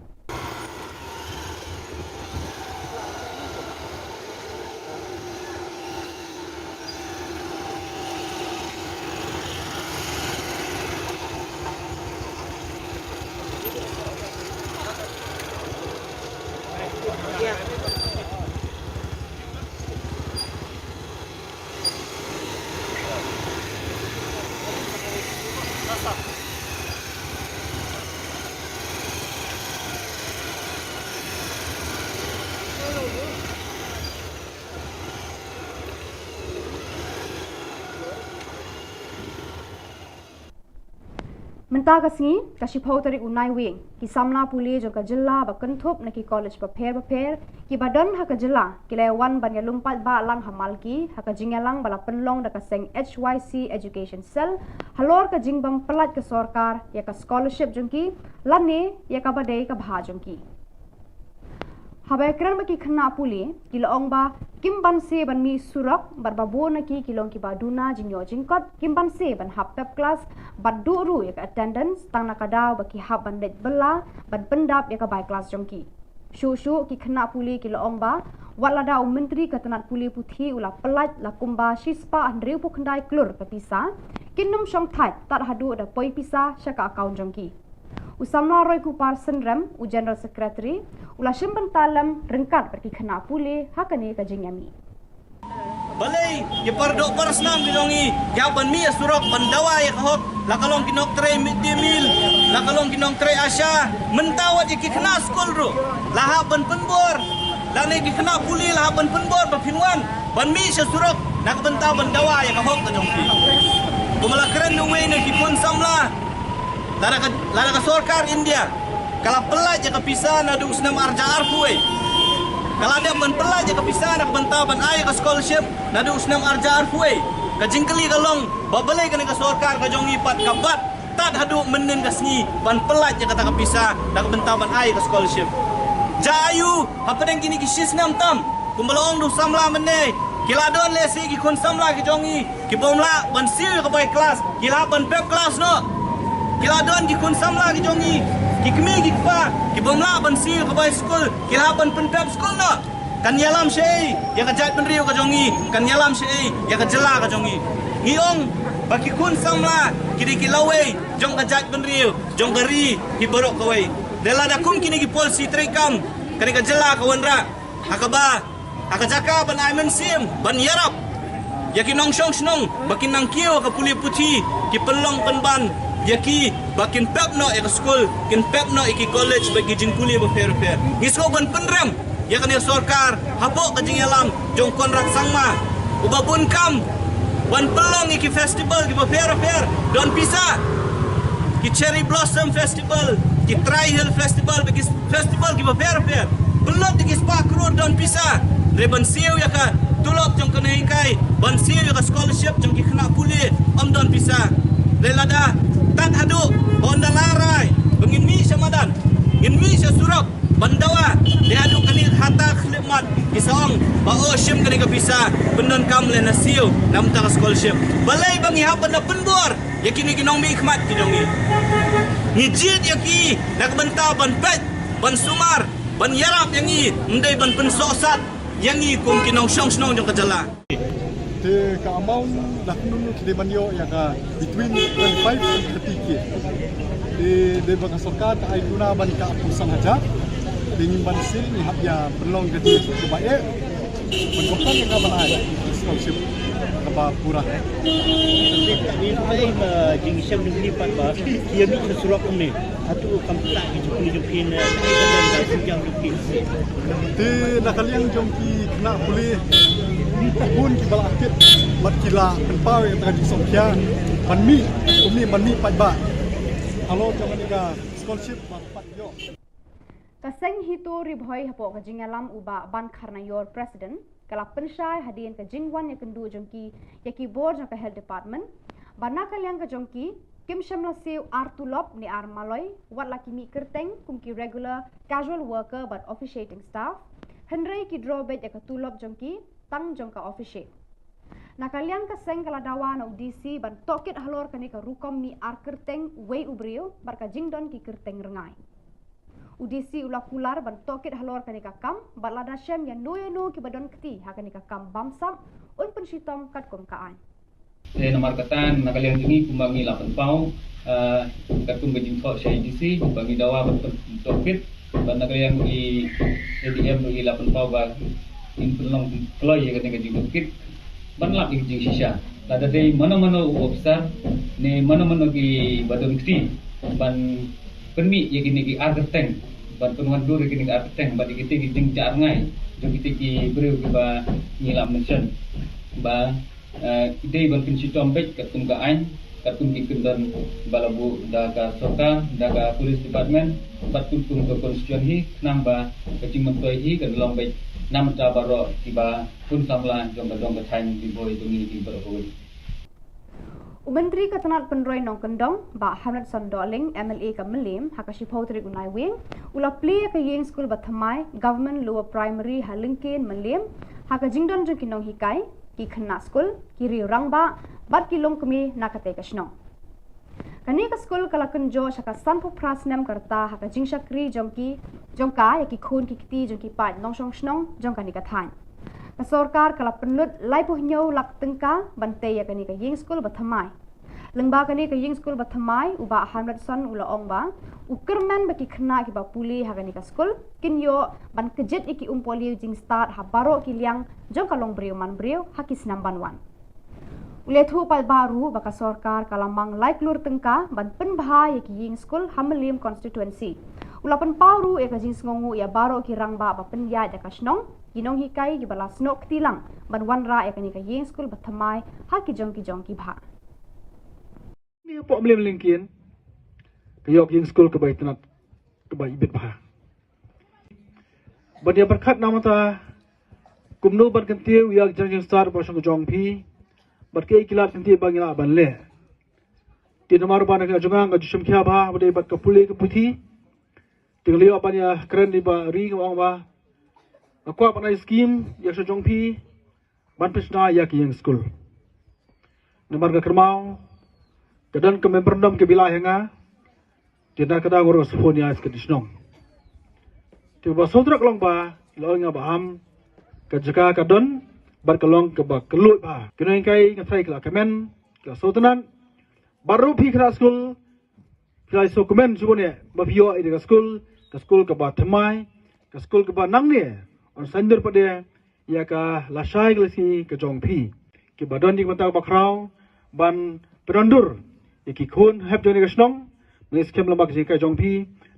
Mentaga singi kashi phauterik unai wing ki samla puli jo ka jilla ba kanthop na ki college pa pher ki badan ha ka jilla ki le wan ban ya lumpat ba lang hamal ki ha ka jingalang bala penlong da ka seng HYC education cell halor ka jingbam pelat ka sarkar ya ka scholarship jongki lanne ya ka badai ka bha jongki habai kran ba ki khna puli ki long ba kimban se ban mi surak barbabo na ki kilong ki baduna jinyo jingkot kimban se ban hap pep class bad duru ya ka attendance tang nakadaw ba ki hap ban let bela ban pendap ya ka bai class jongki shu ki khna puli ki long ba wala da menteri katanat puli puthi ula pelat la kumba shispa andreu pu khandai klur papisa kinum shong that tat hadu da poi pisa shaka account jongki Usamna Roy Kupar Senrem, U General Secretary, ula shimban talam rengkat pergi kena pulih hakani ka jingyami. Balay, ye pardo parasnam gidongi, ya ban mi asurok ban dawa ya kahok, la kalong kinok tre midimil, la kalong kinok tre asya, mentawat ye kena skol ro, la ban penbor, la ne kena pulih la ban penbor bapinwan, ban mi asurok nak bentaw ban dawa ya kahok kadongki. Kumala keren duwe ne kipun samla. Lara ka sarkar India kalau pelaj ka pisah na du senam arja arfuai kalau dia ban pelaj ka pisah nak bentau ban ai ka scholarship na du senam arja arfuai ka jingkeli kalong babalai ka sarkar ka jongi pat ka bat tad hadu menen ka sngi ban pelaj ka ta ka pisah nak bentau ban ai ka scholarship jayu apa deng kini ki sisnam tam kumbalong du samla menne kiladon lesi ki kun samla ki jongi ki bomla ban sil ka bai kelas kila ban pep kelas no Kiladon ki kun samla ki jongi ki kmi ki pa ki bomla ban sil ka bai school ki haban pen pep school no kan yalam sei ya ka jat penriu ka jongi kan yalam sei ya ka jela ka jongi ngiong baki kun samla kiri kilawe jong ka jat penriu jong gari hi borok kawai dela da kun kini ki polisi trekam kan ka jela ka wanra hakaba akajaka ban aimen sim ban yarap yaki nong shong snong bakin nang kiyo ka puli puti ki pelong penban yaki bakin pepno ek school kin pepno iki college bagi jingkuli ba fair fair ngisko ban penram yakan ya sorkar hapo ka jingalam jong kontrak sangma ubabun kam ban pelong iki festival ki ba fair fair don pisa ki cherry blossom festival ki tri hill festival bagi festival ki ba fair fair belot iki spa crore don pisa reban siu yaka tulop jong kena kai ban siu yaka scholarship jong ki kena puli om don pisa relada tak hadu honda larai bengin mi samadan in mi surok bandawa dia adu kani hata khidmat kisong ba oshim kani ka pisa benon kam le nasiu nam ta scholarship balai bangi hapan na penbor yakini kinong mi khmat kidongi ni jid yaki nak benta ban pet ban sumar ban yarap yangi ndai ban pensosat yangi kung kinong shong snong jong kajala te ka amount dak nunu kide manyo ya ka between 25 and 30k de baka sorkat ay guna ban ka pusang haja dingin ban sil ni habya perlong gaji ke bae ban kopang ka ban ay scholarship ka ba pura ni mai jing sham ni pat ba kia mi surak umne atu kamta ki jukuni jukin ai dan da sijang jukin te nakaliang jongki kena pulih pun ki balakit mat kila penpau yang tengah disokya manmi umni manmi pat ba halo jangan ka scholarship pat yo kaseng hito ribhoi hapo ka jingalam uba ban kharna yor president kala penshai hadien ka jingwan ya kendu jongki yaki board ka health department bana kalyang ka jongki kim shamla seu artulop ni armaloi wat laki mi kerteng kumki regular casual worker but officiating staff hendrai ki drawback ya ka tulop jongki tang jongka officiate nakaliang ka seng kala dawa na udisi ban tokit halor kani ka rukom mi ar kerteng wei ubrio bar ka jingdon ki kerteng rengai udisi ula kular ban tokit halor kani ka kam balada shem ya no ki badon kti hakani ka kam bamsam un penshitom kat kom kaan nomor katan nakaliang jingi kumbangi 8 pau kat kum bejing kho CIDC bagi dawa tokit ban nakaliang i ADM i 8 pau ba in pelong kloy ya kani ka jing tokit ban lap di jing shisha lada dei mana-mana officer ne mana-mana ki badon kti ban permi ya gini ki argeteng ban penuhan dur gini ki argeteng ban kita ki jing jar ngai jo kita ki breu ki ba ngilap mention ba idei ban kunci tombek katum ka ain katum ki kendon balabu da ka soka da ka police department bat kuntum ko constitution hi nang ba kecing mentoi hi ka long baik nam ta baro ki ba kun samla jong ka thain di boy tungi ki baro Menteri Ketenat Penroi Nong Kendong, Ba Hamlet Sandoling, MLA ka Melim, hakashi pautri unai wing, ula play ka yeng school bathamai, government lower primary halingkin Melim, haka jingdon jong kinong hikai, ki khna school, kiri rangba, bat kilong kumi nakate ka shnong. Kani ka school kala kunjo shaka sanpo prasnem karta haka jingshakri jongka yaki khun ki kiti jongki pat nongshong shnong jongka ni ka thain. Ka sorkar kala penlut lai poh nyau lak tengka bante ya kani ka yeng school bathamai lengba kani ka yeng school bathamai uba hamlet son ula ong ba ukerman baki khna ki ba puli ha kani ka school kin yo ban kejet iki umpoli jing start ha baro ki liang jong kalong breu man breu hakis namban 1 ule thu pal baru baka sorkar kala mang like lur tengka ban pen bahai ki yeng school hamlim constituency ula pen paru e ka jing ngongu ya baro ki rangba ba pen ya da ka snong ginong hikai gi bala snok tilang ban wanra ya kani ka yeng school bathamai ha ki jong ki bha ni po mlem lingkin kayok yeng school ka bai tanat ka bai ibit bha badia berkat namata kumno ban kantiu yak jang star pasang jong phi bat ke kilat kanti bangila ban le ti nomor ban ka jongang ka jushum kya bha bade bat ka puli ka puthi tingli apa ya keren di ba ri ngong ba aku apa na skim yak jong phi ban pisna yak yeng school nomor ka kermau kedan ke memberndom ke bilah henga tidak kada ngurus phone ya skadisnong ti ba sodrak long ba lo nga ba am ka jaka ka don bar kalong ka ba kelut ba kena kai ka trai ka kemen ka sotanan baru pi kra school kra so kemen subone ba pio ide ka school ka ba thamai ka school ka ba nang ne on sandur pade ya ka lasai glasi ka jong pi ki ba don dik mata ba krau ban perondur ki khun hab joni ka snong mes kem lambak ji ka jong pi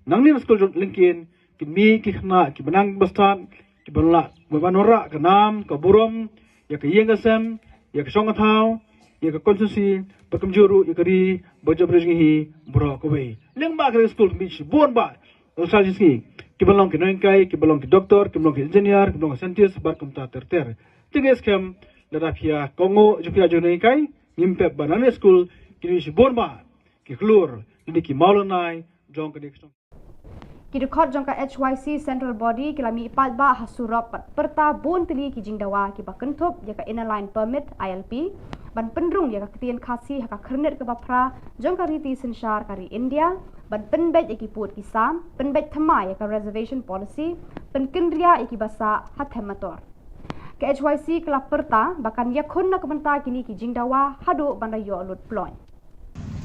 nang ni school linkin ki mi ki khna ki banang bastan ki banla banora ka nam ka burom ya ka yenga sem ya ka song thau ya ka konsusi pakam juru ya ka ri bajab rejgi hi bro ko be leng ba ka school mi bon ba sal ji ki balong ki noin kai ki balong ki doctor ki balong ki engineer ki balong ki scientist bar kum ta ter tinges kem da pia kongo jupia jonai kai nimpe banane school ki mi bon ba ki klur ni ki maulonai jong ka dik Ki dekat jangka HYC Central Body ki lami ipat ba hasurap perta bon tili ki jingdawa ki ba kentup jaka inner line permit ILP ban pendrung jaka ketien khasi haka kernet ke bapra jangka riti sensyar kari India ban penbet yaki put kisam penbet thama yaka reservation policy penkendria yaki basa hathemator ke HYC kala perta bakan yakun na kementa kini ki jingdawa hadu bandayo lut ploy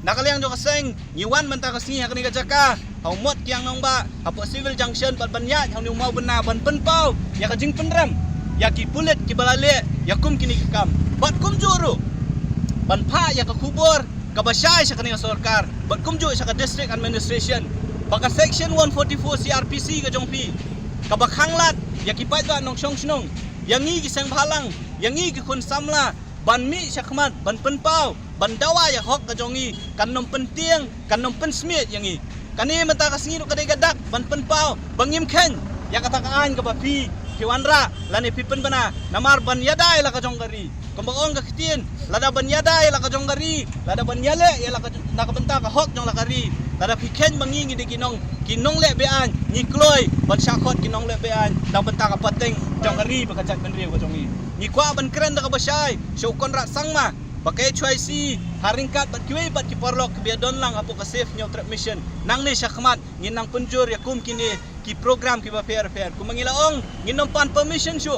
Nakaliang do kaseng nyiwan menta kasni hakani ka jaka hau mot kiang nong ba apo civil junction pat banyat hau ni mau bena ban penpau ya ka jing penram ya ki pulit ki balale ya kum kini kam bat kum juru ban pha ya ka khubor ka basai sakani ka sarkar bat kum ju sa ka district administration baka section 144 CRPC ka jongpi ka bakhanglat ya ki pai ba nong song snong yangi ki sang phalang yangi ki khun samla ban mi sakmat ban penpau ban dawa ya hok ka jongi kan nom penting kan nom pensmit yangi kani menta kasngi do kadai gadak ban penpau bangim khen ya kata kaan ka bapi kiwanra lani pipen bana namar ban yadai la ka jonggari kembang ka kitien lada ban yadai la ka jonggari lada ban yale ya la ka nak benta ka hok jong la kari lada pikhen bangi ngi de kinong le bean ni kloi ban syakot kinong le bean dang benta ka pateng jonggari bakajat benri ka jongi ni kwa ban keren da ka basai syukon ra sangma pakai HYC haringkat bat kiwi bat ki porlok ke biadon lang apo ka safe new trap mission nang ni syakmat nginang penjur ya kum kini ki program ki ba fair ku mangilaong nginom pan permission syu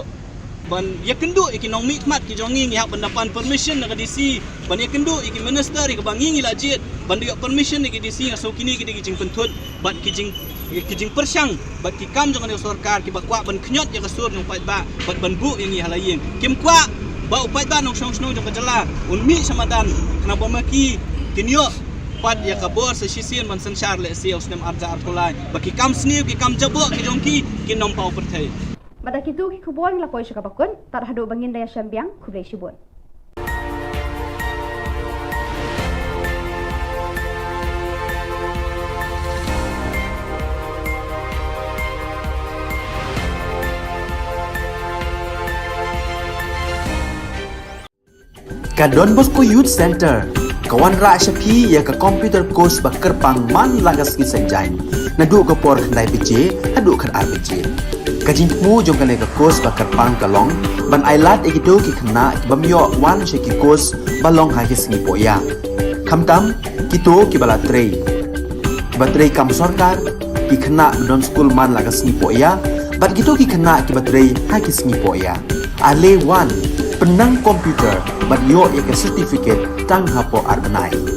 ban ya kendu ikinong mikmat ki jongi ngi hak pendapan permission na DC ban ya kendu iki minister ki bangi ngi lajit ban dia permission ki DC ngaso kini ki jing pentut bat ki jing persyang bat ki kam jong ni sarkar ki bakwa ban knyot ya kasur nong pat ba bat ban bu yang halayeng kim kwa ba upai ba nong song jong kajala unmi samadan kena bomaki kinyo pat ya kabor sa sisin man sanchar le siaw snem arja artolai baki kam sniu ki kam jabo ki jongki kinom pau perthai pada kitu ki khubon la koi sakabakun tar hadu bangin daya syambiang kubre shibun Ka Don Bosco Youth Center kawan ra shapi ya ka computer course ba kerpang man lagas ki sanjain nadu ka por khandai pije hadu khan arbije ka jingmu jong ka course ba kerpang kalong ban ailat ekido ki khna bamyo wan sheki course balong ha ki singi poya khamtam kito ki bala trei batrei kam sarkar ki khna don school man lagas ni poya bat kito ki khna ki batrei ha ki singi poya ale wan penang komputer bat yo ya ke certificate tang hapo arbenai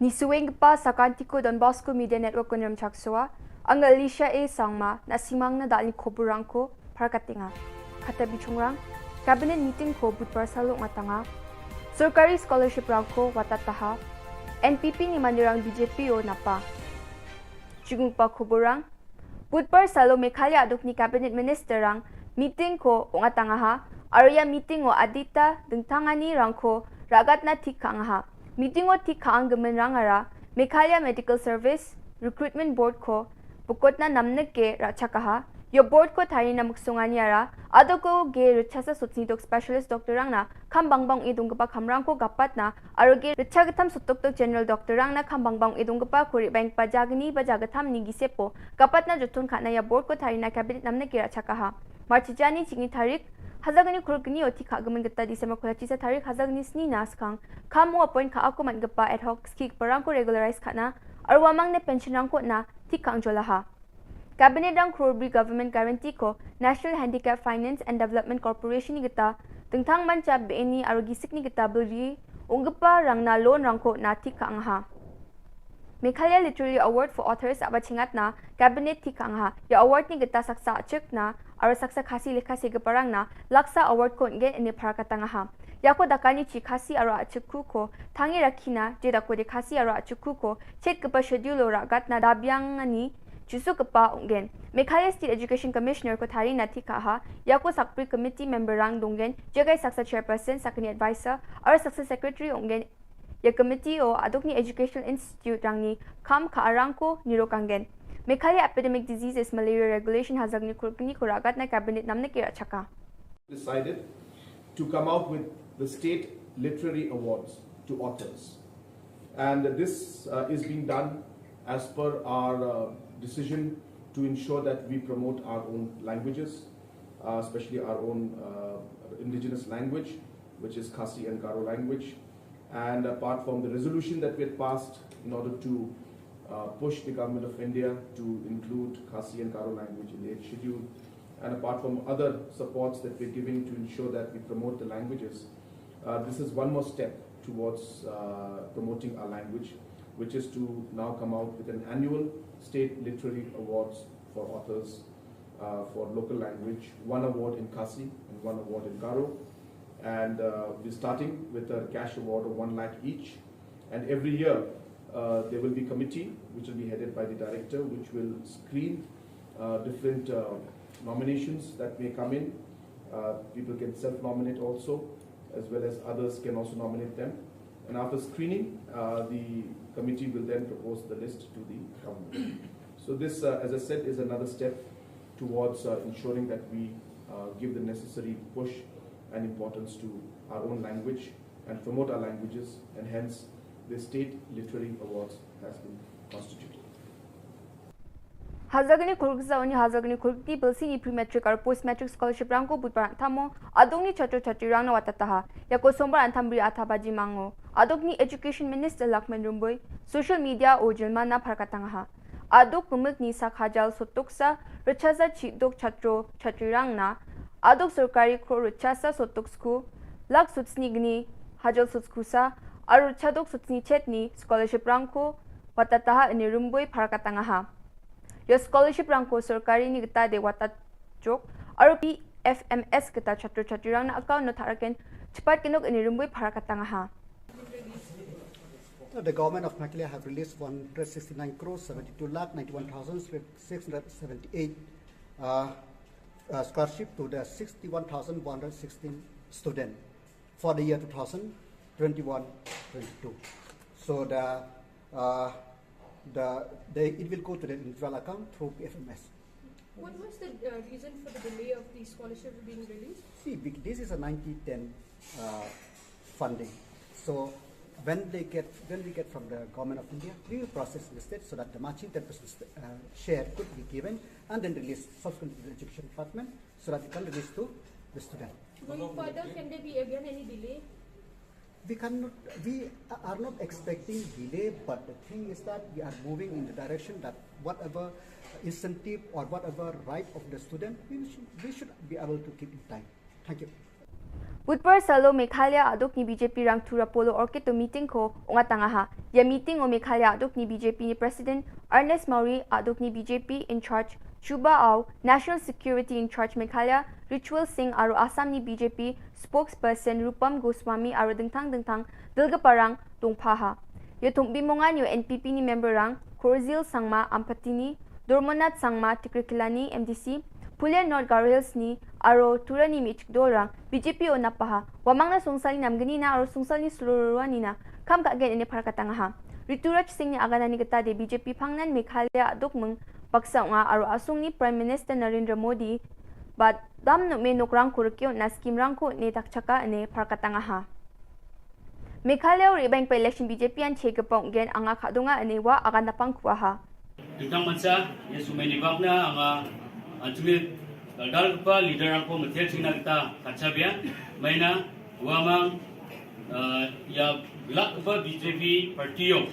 Ni suweng pa sa Kantiko Don Bosco Media Network kunram chaksua ang Alicia A sangma na simang na dal ni Khubor ko parkatinga kata bichungrang cabinet meeting ko budpar salong atanga Surkari scholarship rangko watataha NPP ni mandirang BJPO napa Jugung pa Khuborang budpar salo Meghalaya aduk ni cabinet minister rang meeting ko ungatanga ha arya meeting o adita dengtangani rangko ragat na tik kang ha. Meeting o tik kang gemenrang ara Meghalaya Medical Service Recruitment Board ko bukod na namnek ke rachakaha yo board ko thari na muksungan yara ado ko ge richasa sutni dok specialist doctor rang na kambangbang idung gapa kamrang ko gapat na aro ge richagatam sutok tok general doctor rang na kambangbang idung gapa kuri bank pajagni bajagatam ni gisepo gapat na jutun khana ya board ko thari na cabinet namnek ke rachakaha marchijani chingi tarik hazagani kurgni oti khagaman gata December kulachi sa tarik hazagni sni naskang kamu appoint ka ako man gapa ad hoc skik parang ko regularize khana aro wamang ne pension rang ko na tikang jolaha Cabinet rang Khubor Government Guarantee ko National Handicap Finance and Development Corporation ni kita tengtang manca BNI aro gisik ni kita beri unggepa rang na loan rang ko na tik kang ha. Meghalaya Literary Award for Authors aba chingat na Cabinet tik kang ha. Ya award ni kita saksa achuk na aro saksa khasi lekha se geparang na laksa award ko nge ini parakatang ha. Yako dakani chi khasi aro achukku ko thangi rakhina je dako de khasi aro achukku ko chet gepa schedule ragat na dabyang ni Jusu kepa ungen. Meghalaya State Education Commissioner ko thari na thikaha yako sakpri committee member rang dongen jagai saksa chairperson sakni advisor or saksa secretary ungen ya committee o adokni educational institute rang ni kam kha arang ko nirokangen. Meghalaya Epidemic Diseases Malaria Regulation hazagni kurkni ko ragat na cabinet namne ke rachaka. Decided to come out with the state literary awards to authors, and this is being done as per our decision to ensure that we promote our own languages, especially our own indigenous language, which is Khasi and Garo language. And apart from the resolution that we had passed in order to push the government of India to include Khasi and Garo language in the 8th schedule, and apart from other supports that we're giving to ensure that we promote the languages, this is one more step towards promoting our language, which is to now come out with an annual state literary awards for authors for local language, one award in Khasi and one award in Garo. And we're starting with a cash award of 1 lakh each. And every year there will be a committee which will be headed by the director, which will screen different nominations that may come in. People can self-nominate also, as well as others can also nominate them. And after screening, the committee will then propose the list to the government. So this, as I said, is another step towards ensuring that we give the necessary push and importance to our own language and promote our languages, and hence the State Literary Awards has been constituted. Hazagani Kulgza oni Hazagani Kulti Bilsini pre-metric or post-metric scholarship rango budparan thamo adongni chhatro chhatri rang na watataha yako sombar anthambri athabaji mango adokni education minister Lakman Rumboi social media o jilma na pharkatangaha adok pumuk ni sakhajal sotoksa rachasa chidok chatro chhatri rang na adok sarkari kro rachasa sotoksku lak sutsnigni hajal sutskusa aru chadok sutsni chetni scholarship rangko watataha ni Rumboi pharkatangaha Your scholarship rangko sarkari ni kita de wata jok aru PFMS kita chhatro chhatri rang na account no tharaken chpat kinok ini Rumboi pharakatanga The government of Meghalaya have released 169 crores 72 lakh 91,678 scholarship to the 61,116 students for the year 2021-22. So it will go to the individual account through PFMS. What was the reason for the delay of the scholarship being released? See, this is a 90-10 funding. So when we get from the government of India, we will process the state so that the matching 10% share could be given and then released subsequently to the education department so that it can release to the student. Going further, can there be again any delay? We are not expecting delay, but the thing is that we are moving in the direction that whatever incentive or whatever right of the student, we should be able to keep in time. Thank you. Budpar Salo Meghalaya adok ni BJP rang Tura Polo Orchid to meeting ko ungatangaha. Ya meeting o Meghalaya adok ni BJP ni President Ernest Mauri adok ni BJP in charge Chuba Au National Security in charge Meghalaya Ritual Singh aru Assam ni BJP spokesperson Rupam Goswami aru dengtang dilga parang tungpaha. Yo tungbimongan yo NPP ni member rang Korzil Sangma Ampatini Dormonat Sangma Tikrikilani MDC Pulian North Garrels ni aro turani mi chikdorang BJP o napaha wamang na sungsal ni namgani na aro sungsal ni sluruani na kam ka gen ini parakatang ha Rituraj Singh ni agana ni kata de BJP Phangnan Meghalaya adukmung paksa nga aro asung ni Prime Minister Narendra Modi but dam no me nokrang kurkyo na scheme rang ko ne takchaka ne parakatang ha Meghalaya ri bank election BJP an chegapong gen anga khadunga ane wa agana pangkwa ha Tentang mansa ya sumai libakna anga Antumit dal pa leader ako matel sina kita kacabia maina wamang ya lak pa BJP partiyo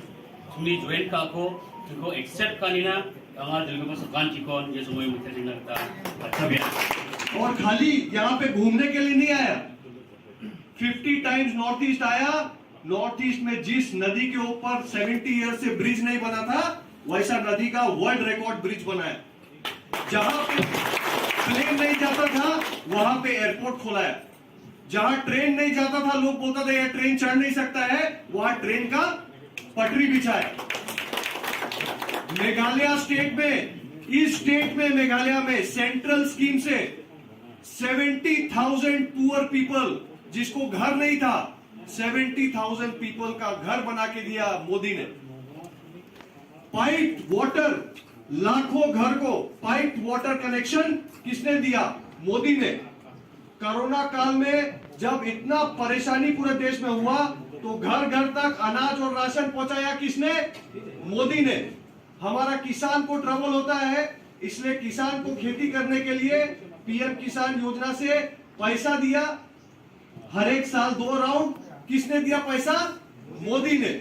sumi join ka ako tuko accept kanina anga dalgo sa kantikon ya sumay matel sina kita kacabia और खाली यहाँ पे घूमने के लिए नहीं आया 50 times north east आया नॉर्थ ईस्ट में जिस नदी के ऊपर 70 ईयर से ब्रिज नहीं बना था वैसा नदी का वर्ल्ड रिकॉर्ड ब्रिज बनाया जहां पे प्लेन नहीं जाता था वहां पे एयरपोर्ट खोला है जहां ट्रेन नहीं जाता था लोग बोलता था ये ट्रेन चढ़ नहीं सकता है वहां ट्रेन का पटरी बिछा है मेघालय स्टेट में इस स्टेट में मेघालय में सेंट्रल स्कीम से 70,000 पुअर पीपल जिसको घर नहीं था 70,000 पीपल का घर बना के दिया मोदी ने पाइप वाटर लाखों घर को पाइप वाटर कनेक्शन किसने दिया मोदी ने कोरोना काल में जब इतना परेशानी पूरे देश में हुआ तो घर घर तक अनाज और राशन पहुंचाया किसने मोदी ने हमारा किसान को ट्रबल होता है इसलिए किसान को खेती करने के लिए पीएम किसान योजना से पैसा दिया हर एक साल 2 राउंड किसने दिया पैसा मोदी ने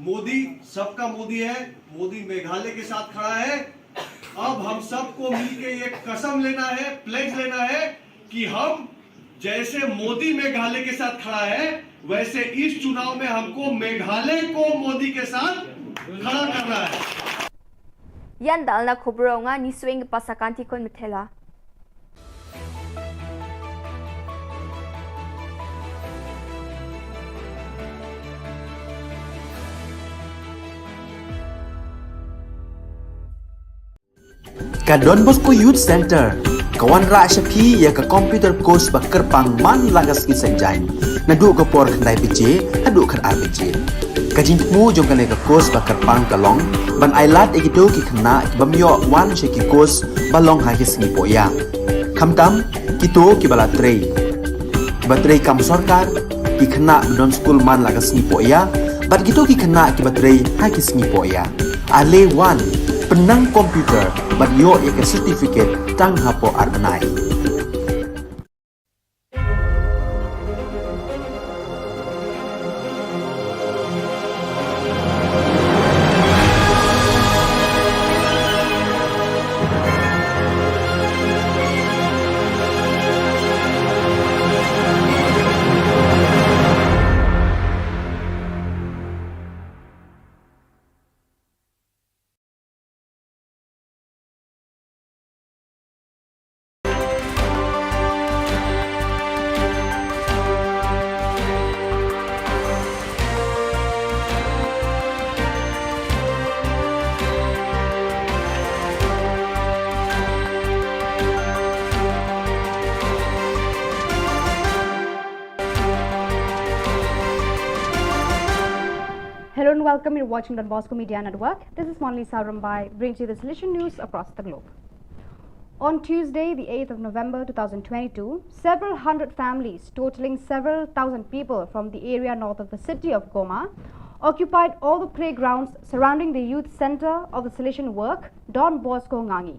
मोदी सबका मोदी है मोदी मेघालय के साथ खड़ा है अब हम सबको मिलके ये कसम लेना है प्लेज लेना है कि हम जैसे मोदी मेघालय के साथ खड़ा है वैसे इस चुनाव में हमको मेघालय को मोदी के साथ खड़ा करना है Yan dal na khubro nga ni swing pasakanti kon methela Ka Don Bosco Youth Center kawan ra shapi ya ka computer course bakar pang man lagas ki sanjai nadu ka por khnai bije hadu khan arbije ka jing mu jong ka ne ka course bakar pang kalong ban ailat ekito ki khna bamyo wan she ki course balong ha ki singi poya khamtam kito ki bala trei batrei kam sarkar ki khna don school man lagas ni poya bat kito ki khna ki batrei ha ki singi poya ale wan penang komputer bat yo ek certificate tang hapo arnai Hello and welcome. You're watching Don Bosco Media Network. This is Monli Saurambai, brings you the solution news across the globe. On Tuesday, the 8th of November 2022, several hundred families, totaling several thousand people from the area north of the city of Goma, occupied all the playgrounds surrounding the youth center of the solution work, Don Bosco Ngangi.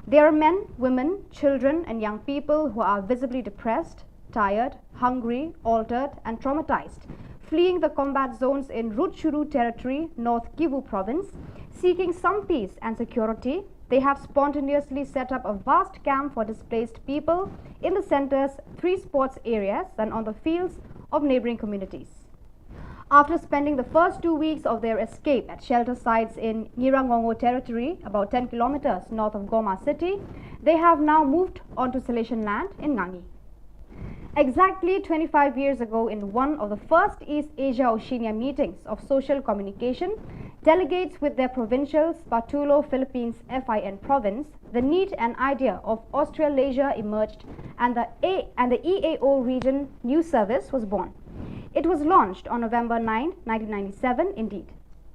There are men, women, children and young people who are visibly depressed, tired, hungry, altered and traumatized, fleeing the combat zones in Rutshuru territory, North Kivu province, seeking some peace and security. They have spontaneously set up a vast camp for displaced people in the center's 3 sports areas and on the fields of neighboring communities. After spending the first 2 weeks of their escape at shelter sites in Nyirangongo territory, about 10 kilometers north of Goma city, they have now moved onto Salesian land in Ngangi. Exactly 25 years ago, in one of the first East Asia-Oceania meetings of social communication, delegates with their provincials, Patulo, Philippines, FIN province, the need and idea of Australasia emerged and the EAO Region News Service was born. It was launched on November 9, 1997 indeed.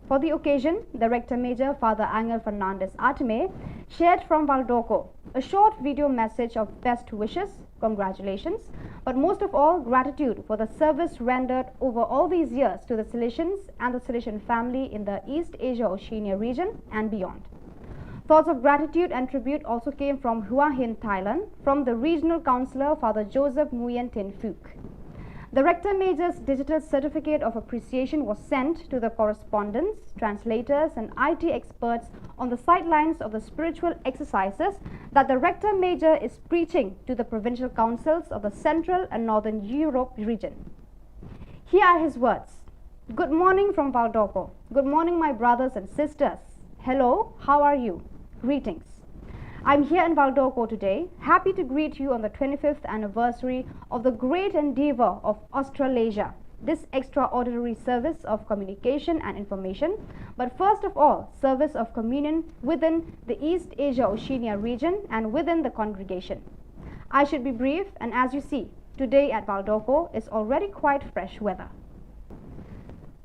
For the occasion, the Rector Major Father Angel Fernandez Artime shared from Valdoco a short video message of best wishes, congratulations, but most of all gratitude for the service rendered over all these years to the Salesians and the Salesian family in the East Asia Oceania region and beyond. Thoughts of gratitude and tribute also came from Hua Hin, Thailand, from the Regional Councillor Father Joseph Nguyen Tin Phuc. The Rector Major's digital certificate of appreciation was sent to the correspondents, translators and IT experts on the sidelines of the spiritual exercises that the Rector Major is preaching to the provincial councils of the Central and Northern Europe region. Here are his words. Good morning from Valdoco. Good morning, my brothers and sisters. Hello, how are you? Greetings. I'm here in Valdoco today, happy to greet you on the 25th anniversary of the great endeavor of Australasia, this extraordinary service of communication and information, but first of all, service of communion within the East Asia Oceania region and within the congregation. I should be brief, and as you see, today at Valdoco is already quite fresh weather.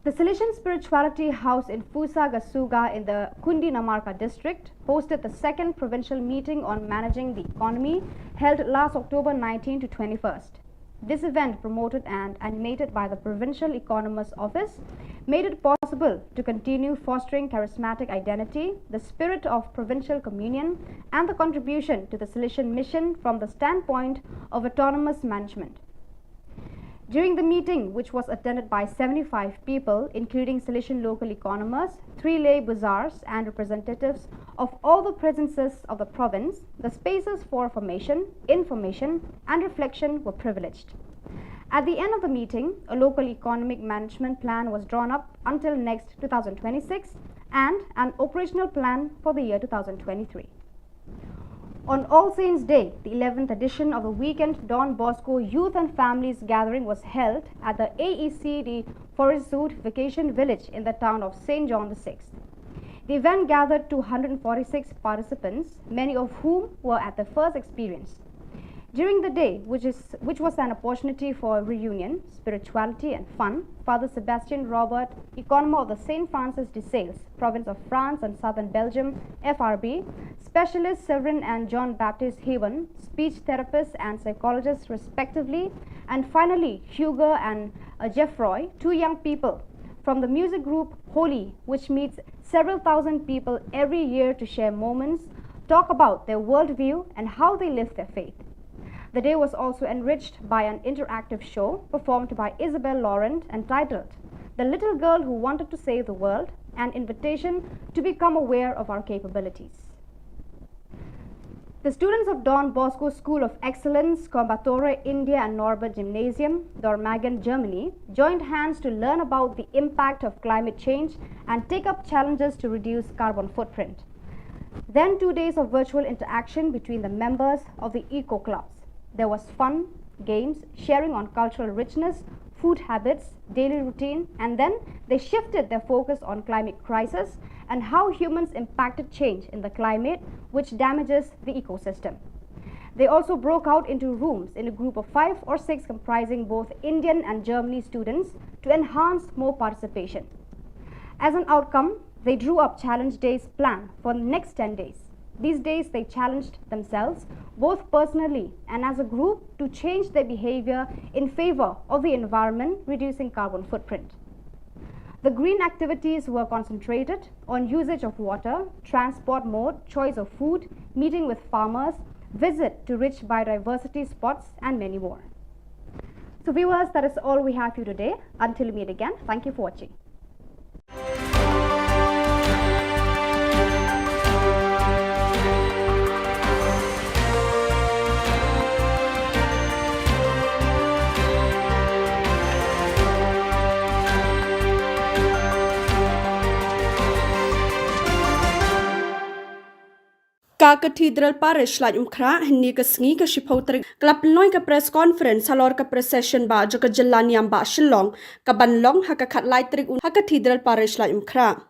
The Salesian Spirituality House in Fusa Gasuga in the Kundinamarka district hosted the second provincial meeting on managing the economy held last October 19 to 21st. This event, promoted and animated by the Provincial Economist's Office, made it possible to continue fostering charismatic identity, the spirit of provincial communion, and the contribution to the Salesian mission from the standpoint of autonomous management. During the meeting, which was attended by 75 people, including Salesian local economists, 3 lay bazaars, and representatives of all the presences of the province, the spaces for formation, information, and reflection were privileged. At the end of the meeting, a local economic management plan was drawn up until next 2026 and an operational plan for the year 2023. On All Saints' Day, the 11th edition of the weekend Don Bosco Youth and Families Gathering was held at the AECD Forest Zoot Vacation Village in the town of St. John VI. The event gathered 246 participants, many of whom were at their first experience. During the day, which was an opportunity for reunion, spirituality and fun, Father Sebastian Robert, economist of the St. Francis de Sales, province of France and southern Belgium, FRB, specialist Severin and John Baptist Haven, speech therapists and psychologists respectively, and finally Hugo and Geoffroy, 2 young people from the music group Holy, which meets several thousand people every year to share moments, talk about their worldview and how they live their faith. The day was also enriched by an interactive show performed by Isabel Laurent entitled The Little Girl Who Wanted to Save the World, an invitation to become aware of our capabilities. The students of Don Bosco School of Excellence, Coimbatore, India and Norbert Gymnasium, Dormagen, Germany, joined hands to learn about the impact of climate change and take up challenges to reduce carbon footprint. Then 2 days of virtual interaction between the members of the eco clubs. There was fun, games, sharing on cultural richness, food habits, daily routine, and then they shifted their focus on climate crisis and how humans impacted change in the climate, which damages the ecosystem. They also broke out into rooms in a group of 5 or 6 comprising both Indian and Germany students to enhance more participation. As an outcome, they drew up challenge days plan for the next 10 days. These days they challenged themselves, both personally and as a group, to change their behavior in favor of the environment, reducing carbon footprint. The green activities were concentrated on usage of water, transport mode, choice of food, meeting with farmers, visit to rich biodiversity spots, and many more. So viewers, that is all we have for you today. Until we meet again, thank you for watching. Ka Cathedral Parish la umkhra hni ka sngi ka shiphotre klap noi ka press conference halor ka procession ba jo ka jilla niam ba Shillong ka banlong ha ka khat lai trik un ha Cathedral Parish la umkhra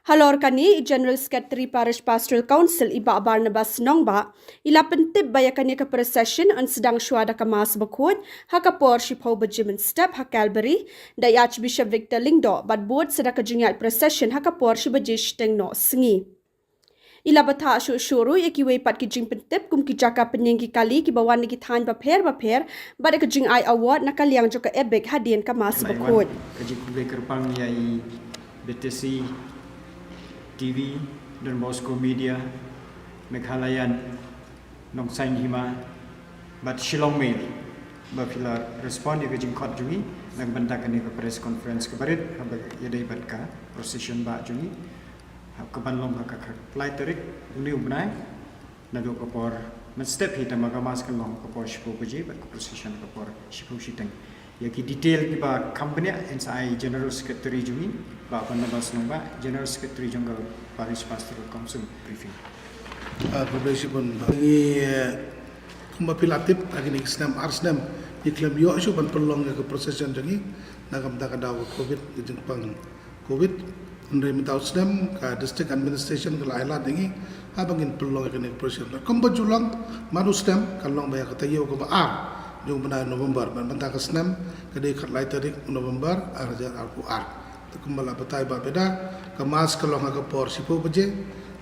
Halor kani General Secretary Parish Pastoral Council Iba Barnabas Nongba ila pentip bayakani ke procession an sedang syuada kemas bekut hakapor shipau bejimen step hakalberi da Archbishop Victor Lingdo bad board sedaka jingat procession hakapor shibajish teng no sengi. Ila bata syuru yakiwe pat ki jing pentip kum ki jaka penyengki kali ki bawan ki than bapher bad ke jing ai award nakaliang joka ebek hadien kemas bekut. Kaji kubek kerpang yai BTC TV dan Bosco Media Meghalayan Nong Sain Hima but Shillong Mail bapila respon dia kejing kot jungi nang bantakan ke press conference kebarit habag yadai batka procession ba jungi keban long ka flight tarik uni ubnai nado kapor men step hita magamas kan long kapor shipo beji bat procession kapor shipo shiteng yaki detail ki ba company NSI General Secretary jungi ba Barnabas Nongba General Secretary jongga Parish Pastoral Council briefing. Publish pun bagi kumba pilatip lagi ni Islam Arsnam iklam yo asu ban pelong ke procession jungi nagam ta kada covid jeng pang covid ndre mitau Islam ka district administration ke laila dingi abangin pelong ke ni procession kumba julang manu Islam kalong baya kata yo ko ba jung benar November ban bantah kesnam kedai kat lai tarik November arja Al-Quran kembala batai ba beda kemas kalong agapor sipo beje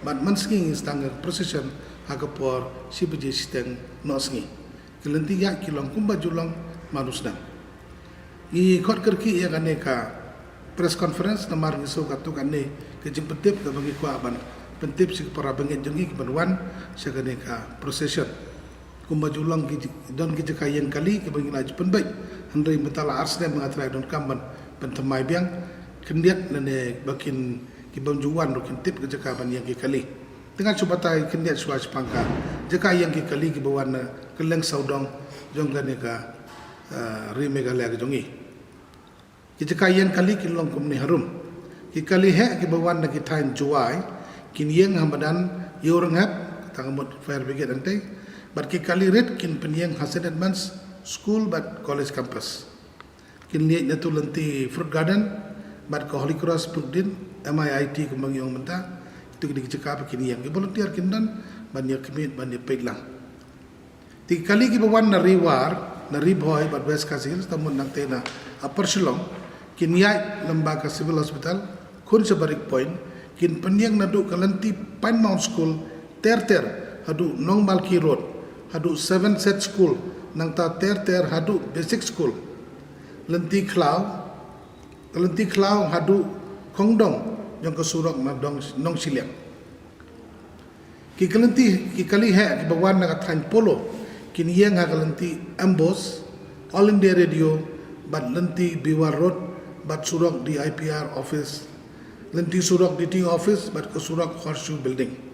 ban mansking stang procession agapor si beje steng nosngi kelenti ya kilong kumba julang manusna i kot kerki ya kaneka press conference namar ngiso katu kanne kejing pentip ke bagi ku aban pentip si para bangit jengi kebanwan sekaneka procession kumba julang don kita kayan kali ke bagi laju penbaik handai betala arsne mengatrai don kamban pentemai biang kendiat nene bakin kibam juwan do kintip ke jakaban yang kali dengan subatai kendiat suas pangka jaka yang kali ke bawan keleng saudong jongga neka rimegale ke jongi jaka yang kali kilong kumni harum kali he ke bawan na kitain juai kin yang hamadan yorang hap tangamut fire brigade antai but kali red kin penyeng Hasan Advance School but college campus kin lihat natu lenti fruit garden but ke Holy Cross Pudin MIIT kembang yang mentah itu kini cakap kini yang volunteer kindan banyak kemit banyak peglang 3 kali ki bawan na rewar na riboy but west kasil tamun nang tena upper Shillong kin yai lembaga civil hospital kun sebarik point kin penyeng nadu kalenti Pine Mount School ter hadu Nong Malki Road hadu 7 set school nang ta ter hadu basic school lenti klau hadu kongdong yang kesurok madong nong siliang ki kali he ki bawan na kathan polo kin yang ha kalenti ambos all India radio bat lenti Biwar Road bat surok di IPR office lenti surok DT office bat kesurok horseshoe building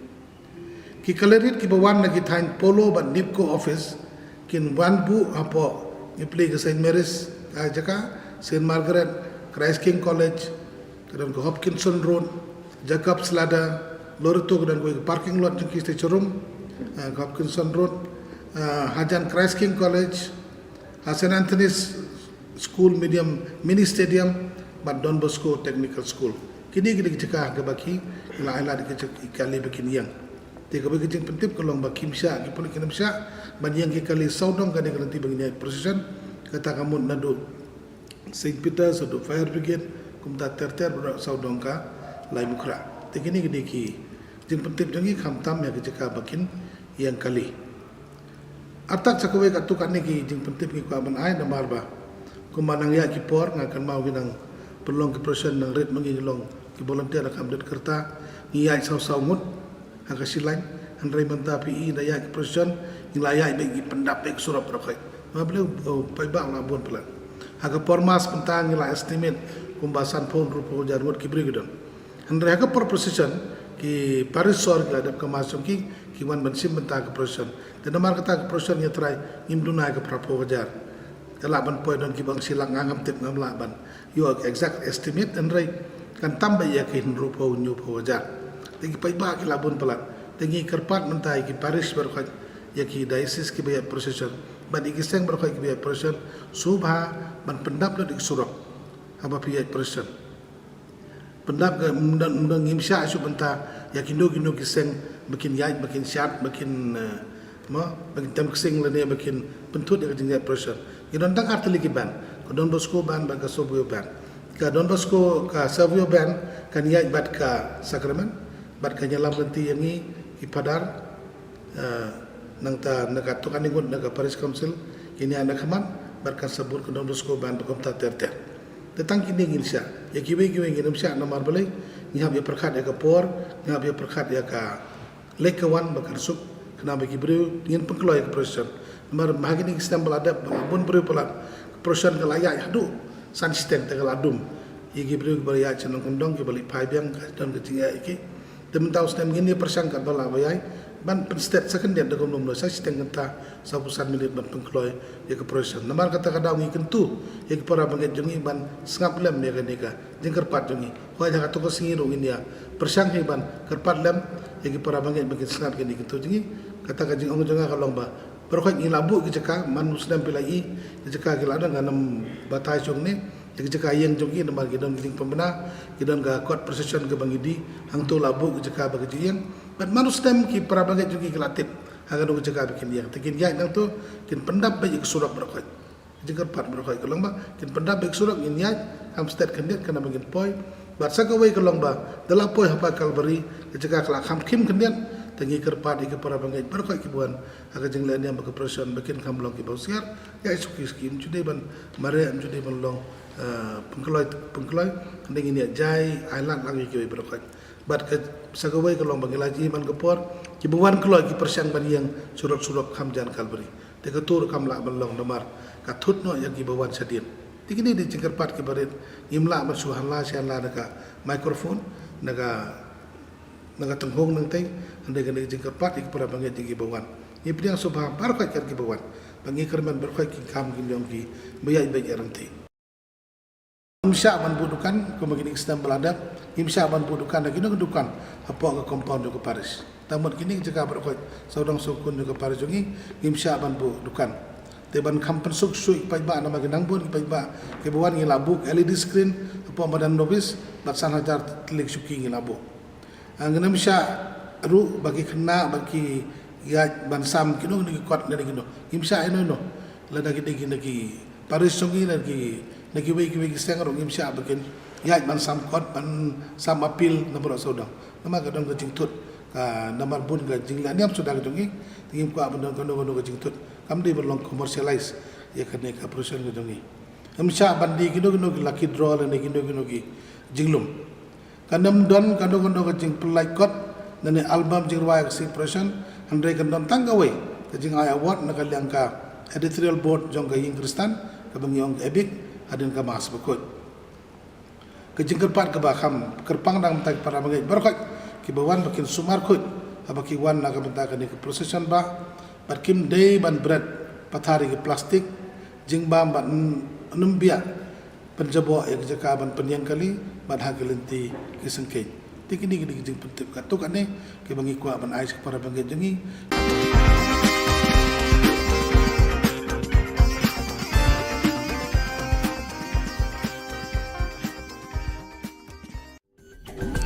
ki kalerit ki bawan na kithain polo ban nipco office kin wanbu apo iplay ke St Mary's jaka St Margaret Christ King College kedan ko Hopkinson Road Jacob's Ladder Loreto kedan ko parking lot jengki Cerum Hopkinson Road Hajan Christ King College St Anthony's School Medium Mini Stadium bat Don Bosco Technical School kini kita jaka ke baki ila di kali bikin yang tiga bagi jeng pentip kalau bagi misya, kita boleh kena misya. Bagi yang kali saudong kan yang nanti bagi procession kata kamu nado Saint Peter, satu fire brigade, kumta ter saudong ka lai mukra. Tiga ni gini ki jeng pentip jengi kamtam yang kita bakin yang kali. Atak cakwe katu kan ni ki jeng pentip ki kaban ay namar ba. Kumanang ya ki por ngakan mau ginang pelong ki procession nang red mengilong ki volunteer akam det kerta ngiyai saw mut hakasilai handai menta PI daya procession ngilayai bagi pendapat surat berkai mablu pai bang labon pelan haga formas pentang ngila estimate kumbasan phone rupo jarwat ki brigidon handai haga procession ki parisor ga adap kamasum ki wan bensim benta ke procession dan mar kata ke procession nya try imduna ke prapo wajar kala ban poi don ki bang silang ngam tip ngam laban yo exact estimate handai kan tambah yakin rupo nyu wajar tegi pai ba ki labun pelat tegi kerpat mentai ki parish berkat ya ki diocese ki bayat procession ban ikiseng berkat ki bayat procession subha ban pendap di surok apa piyat procession pendap ke undang ngimsya isu benta ya kindo kiseng makin yai makin syat makin makin tem kiseng lene makin pentut ya jingja pressure idon tang arteli ki ban ko Don Bosco ban ba ka Sobio ban ka Don Bosco ka Sobio ban kan yai bat ka Sacrament bat ka nyalam lenti yangi ki padar nang ta naga to kaningun naga Paris Council kini anak kaman bat ka sabur ko Don Bosco ban ba ta ter Tetang kini ngin sya, ya kiwe nginum sya nomor balai, ngihap ya perkat ya ke por, ngihap ya perkat ya ke lekawan bakar sup, kena bagi beriu ngin pengkeloy ke proses. Nomor bahagi ni sistem beladap, bun beriu pelat, proses ke layak hadu, san sistem tegal adum, iki beriu beraya cenong kondong ke balik pai biang dan ketingga iki, temen tahu sistem ngin dia persangkat bala bayai, ban penstet second dia dagom nomor saya sistem kata 1 minit ban pengkeloy ya ke proses. Nomor kata kadang ngi kentu, ya ke para banget jongi ban sengap lem ya kenika, jeng kerpat jongi. Wah jangan toko singiru ini ya, persang ban kerpat lem, ya ke para banget bagian sengap kenika kentu jongi. Kata kajing orang jonga kalau bah, berkat ngi labu ke cekak, man muslim pilai, ke cekak ke ladang ganam batai jong ni, ke cekak yang jongi nomor kita giling pembina, kita ga kuat procession ke bangidi, hang tu labu ke cekak bagi yang. But manustem ki para bagai juga kelatip agar dong jaga bikin dia. Tekin dia yang tu kin pendap baik surat berkait. Jika part berkait kalau ba kin pendap baik surat ini ya hamsted kandiat kena bagian poi. Bahasa kawai kalau ba dalam poi apa kalbari jika kelak ham kim kandiat tengi kerpat ke para bagai berkait kibuan agar jenglan yang berkepresion bikin kamlong ki bausiar ya isu skim jude ban mare am jude ban long pengkeloy dengan ini jai island lagi ki berkait. Bat ke sagawai kalau bagi laji man kepor kibuan kalau ki persiang ban yang surat-surat hamjan kalbari te ketur kamla balong nomor katut no yang kibuan sadin tikini di cingkerpat ki barit imla masuhan la sian la naga microphone naga tenghong nang tai ande gane cingkerpat ik para bangi kibuan ni priang subha barkat ki kibuan bangi kerman berkai ki kam ki yong ki bayai bayai rantai Imsya man budukan ko magini sistem beladap imsya man budukan lagi no kedukan apa ke compound ke Paris tamat kini jika berkait saudang sukun ke Paris jongi imsya man budukan teban kampen suk sui pai ba nama genang bun pai ba ke buan ngi labuk LED screen apa madan novis batsan hajar telik suki ngi labu angena imsya ru bagi kena bagi ya bansam kino ni kot dari kino imsya ino no lada gini Paris jongi lagi lagi wei setengah orang imsya bikin ya man sam kot man sam apil nomor saudang nama kadang kecing tut nomor bun kecing lah ni am sudah kejongi tingim ku abang kadang kecing tut kam di berlong commercialize ya kene ka perusahaan kejongi imsya bandi kido laki draw dan kido ki jinglum kadang kadang kecing pelai kot dan album jingwai ke perusahaan andre kadang tanggawai kecing award nak kalian ka editorial board jong ka Ingristan kabang yong ebik adin ka mas bakut kejing kerpat ke bakam kerpang dang tak para bagai berkat kibawan bakin sumar kut abaki wan nak bentak ni ke procession ba barkim day ban bread pathari ke plastik jing bam ban numbia penjabo ya jaka ban penyang kali ban hagelenti ke sengkei tikini jing pentip katuk ane ke bangi kuat ban ais para bagai jengi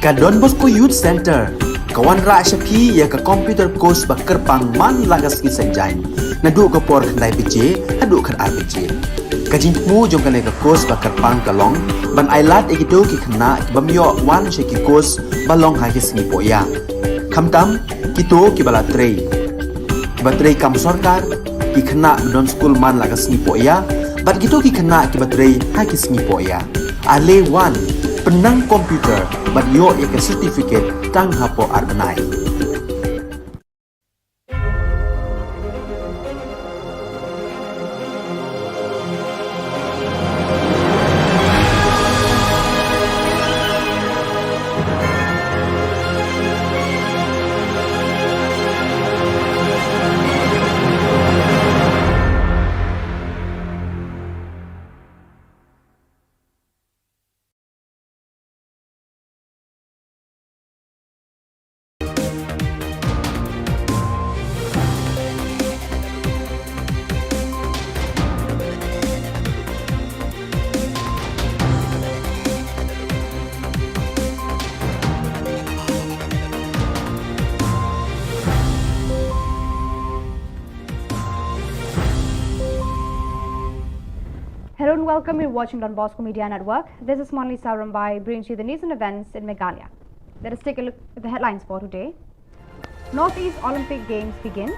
Ka Don Bosco Youth Center kawan ra syapi ya ka computer course ba kerpang man lagas ki senjain nadu ka por khnai pije hadu khan RPG ka jingmu jong ka ka course ba kerpang ka long ban ailat egido ki khna bamyo wan she ki course ba long ha ki sni poya khamtam kito ki bala trei ba trei kam sarkar ki khna don school man lagas ni poya bat kito ki khna ki ba trei ha ki sni poya ale wan penang komputer bat yo ya ke certificate tang hapo arbenai Hello and welcome. You're watching Don Bosco Media Network. This is Monli Sarambai brings you the news and events in Meghalaya. Let us take a look at the headlines for today. Northeast Olympic Games begins.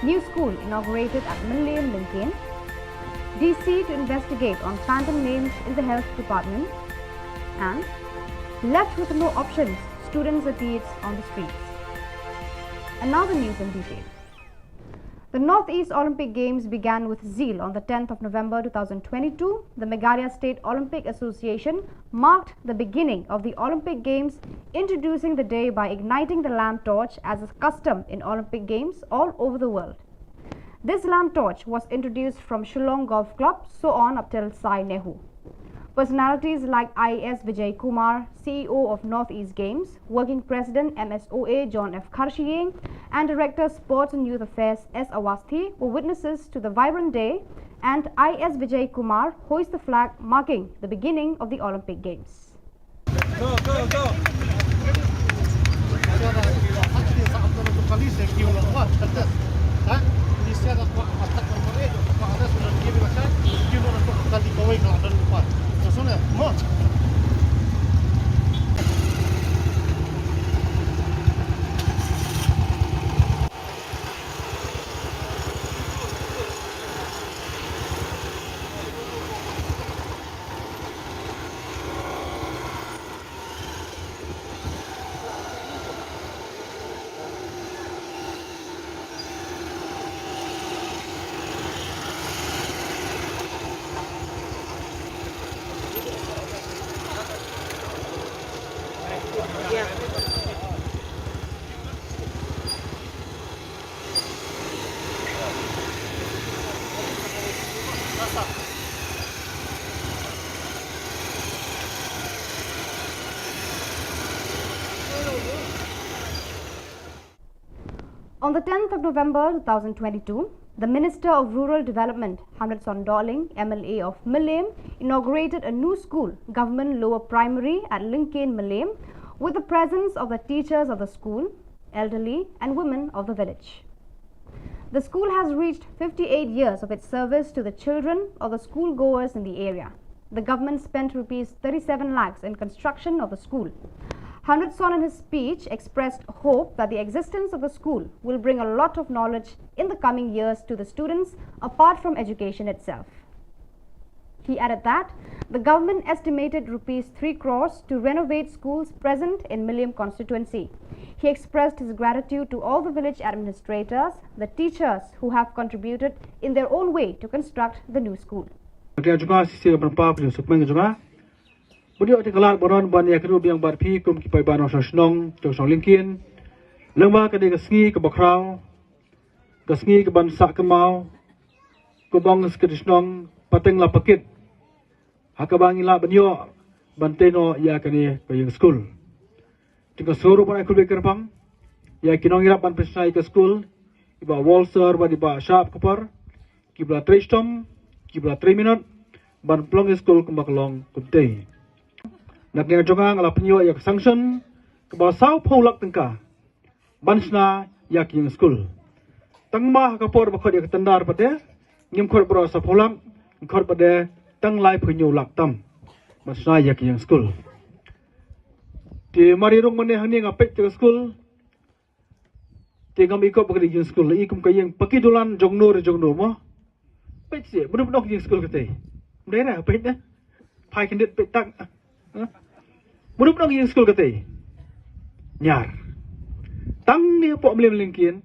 New school inaugurated at Millennium Lincoln. DC to investigate on phantom names in the health department. And left with no options, students appeared on the streets. And now the news in detail. The Northeast Olympic Games began with zeal on the 10th of November 2022. The Meghalaya State Olympic Association marked the beginning of the Olympic Games, introducing the day by igniting the lamp torch as a custom in Olympic Games all over the world. This lamp torch was introduced from Shillong Golf Club, so on up till Sai Nehu. Personalities like I.S. Vijay Kumar, CEO of Northeast Games, Working President MSOA John F. Kharshiyeng, and Director Sports and Youth Affairs S. Awasthi were witnesses to the vibrant day, and I.S. Vijay Kumar hoist the flag marking the beginning of the Olympic Games. Go, go, go! On the 10th of November 2022, the Minister of Rural Development, Hamlet Sondoling, MLA of Millennium, inaugurated a new school, Government Lower Primary at Lincoln, Millennium, with the presence of the teachers of the school, elderly and women of the village. The school has reached 58 years of its service to the children of the schoolgoers in the area. The government spent Rs 37 lakhs in construction of the school. Hamlet Son in his speech expressed hope that the existence of the school will bring a lot of knowledge in the coming years to the students apart from education itself. He added that the government estimated Rs 3 crores to renovate schools present in Millennium constituency. He expressed his gratitude to all the village administrators, the teachers who have contributed in their own way to construct the new school. Budi ati kelar boron ban ya keru biang bar pi kum ki pai ban osong Shillong jong song Lincoln lengba ka de kasngi ke bakrau kasngi ke ban sak ke mau ko bang ke Shillong pateng la pakit hakabang ila banyo banteno ya kani ke yang school tingka suru ban akul beker pang ya kinong ira ban pesai ke school iba walser ban iba sharp kupar kibla 3 stom kibla 3 minute ban plong school kumbaklong kumtei nak yang jongang ala penyo yak sanction ke basau pholak tengka bansna yak yang school tangma ka por bakhod yak tandar pate ngim khor bro sa pholam khor pade tang lai phunyo lak tam bansna yak yang school ti mari rong mane hang nga pet ke school ti ngam ikop bagri yang school ikum kayeng pakidulan jongno mo pet se bunup nok yang school kate mdera pet na phai kendit pet tak Mudah nang yang school kate nyar tang ni po mlem Lincoln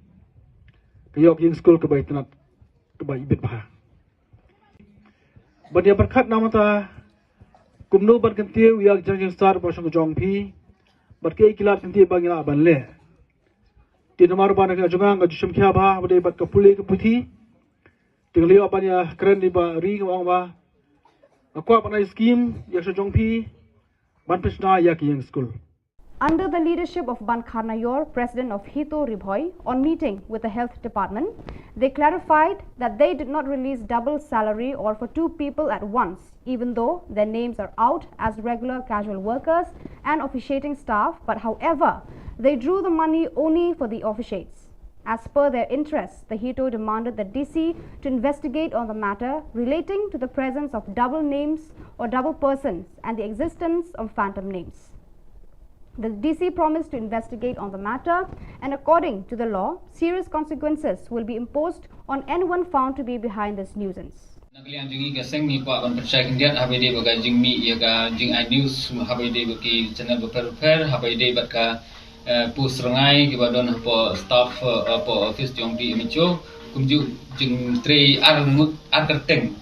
kayok yang school ke bai tenat ke bai ibit bah badia berkat nama ta kumno ban kantiu yak jang star po sang jong phi bat ke kilat kanti bagi la ban le tin mar ban ka jungang ga jushum kya ba bade bat ka puli ke puthi tingliyo ban ya kren di ba ri ngong ba akwa ban scheme yak jong phi Under the leadership of Ban Kharnayor, president of Hito Ribhoi, on meeting with the health department, they clarified that they did not release double salary or for 2 people at once, even though their names are out as regular casual workers and officiating staff, but however, they drew the money only for the officiates. As per their interests, the Hito demanded the DC to investigate on the matter relating to the presence of double names or double persons and the existence of phantom names. The DC promised to investigate on the matter, and according to the law, serious consequences will be imposed on anyone found to be behind this nuisance. Nakaliang jingi gaseng ni Pak Ban Persai Kendian habai de bagai jing mi ya ga jing iNews habai de baki channel berper habai de bat ka pus rengai ki badon apa staff apa office jong di micho kumju jing tre ar kerteng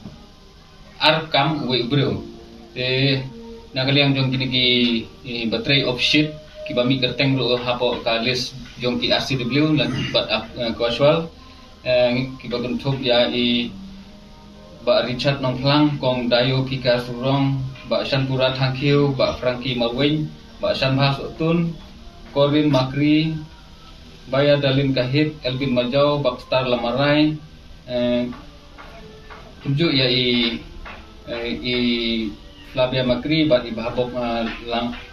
ar kam we bro nakaliang jong kini ki battery of shit ki bami kerteng ro hapo ka list jong ki RCW lan bat casual ki bagun thop ya Ba Richard Nongklang Kong Dayo Pika Surong Ba Shanpura Thangkiu Ba Frankie Marwin Ba Shanbhas Utun Corin Makri Baya Dalin Kahit Elvin Majau Bakstar Lamarai Tunjuk ya Flavia Makri Ba Ibhabok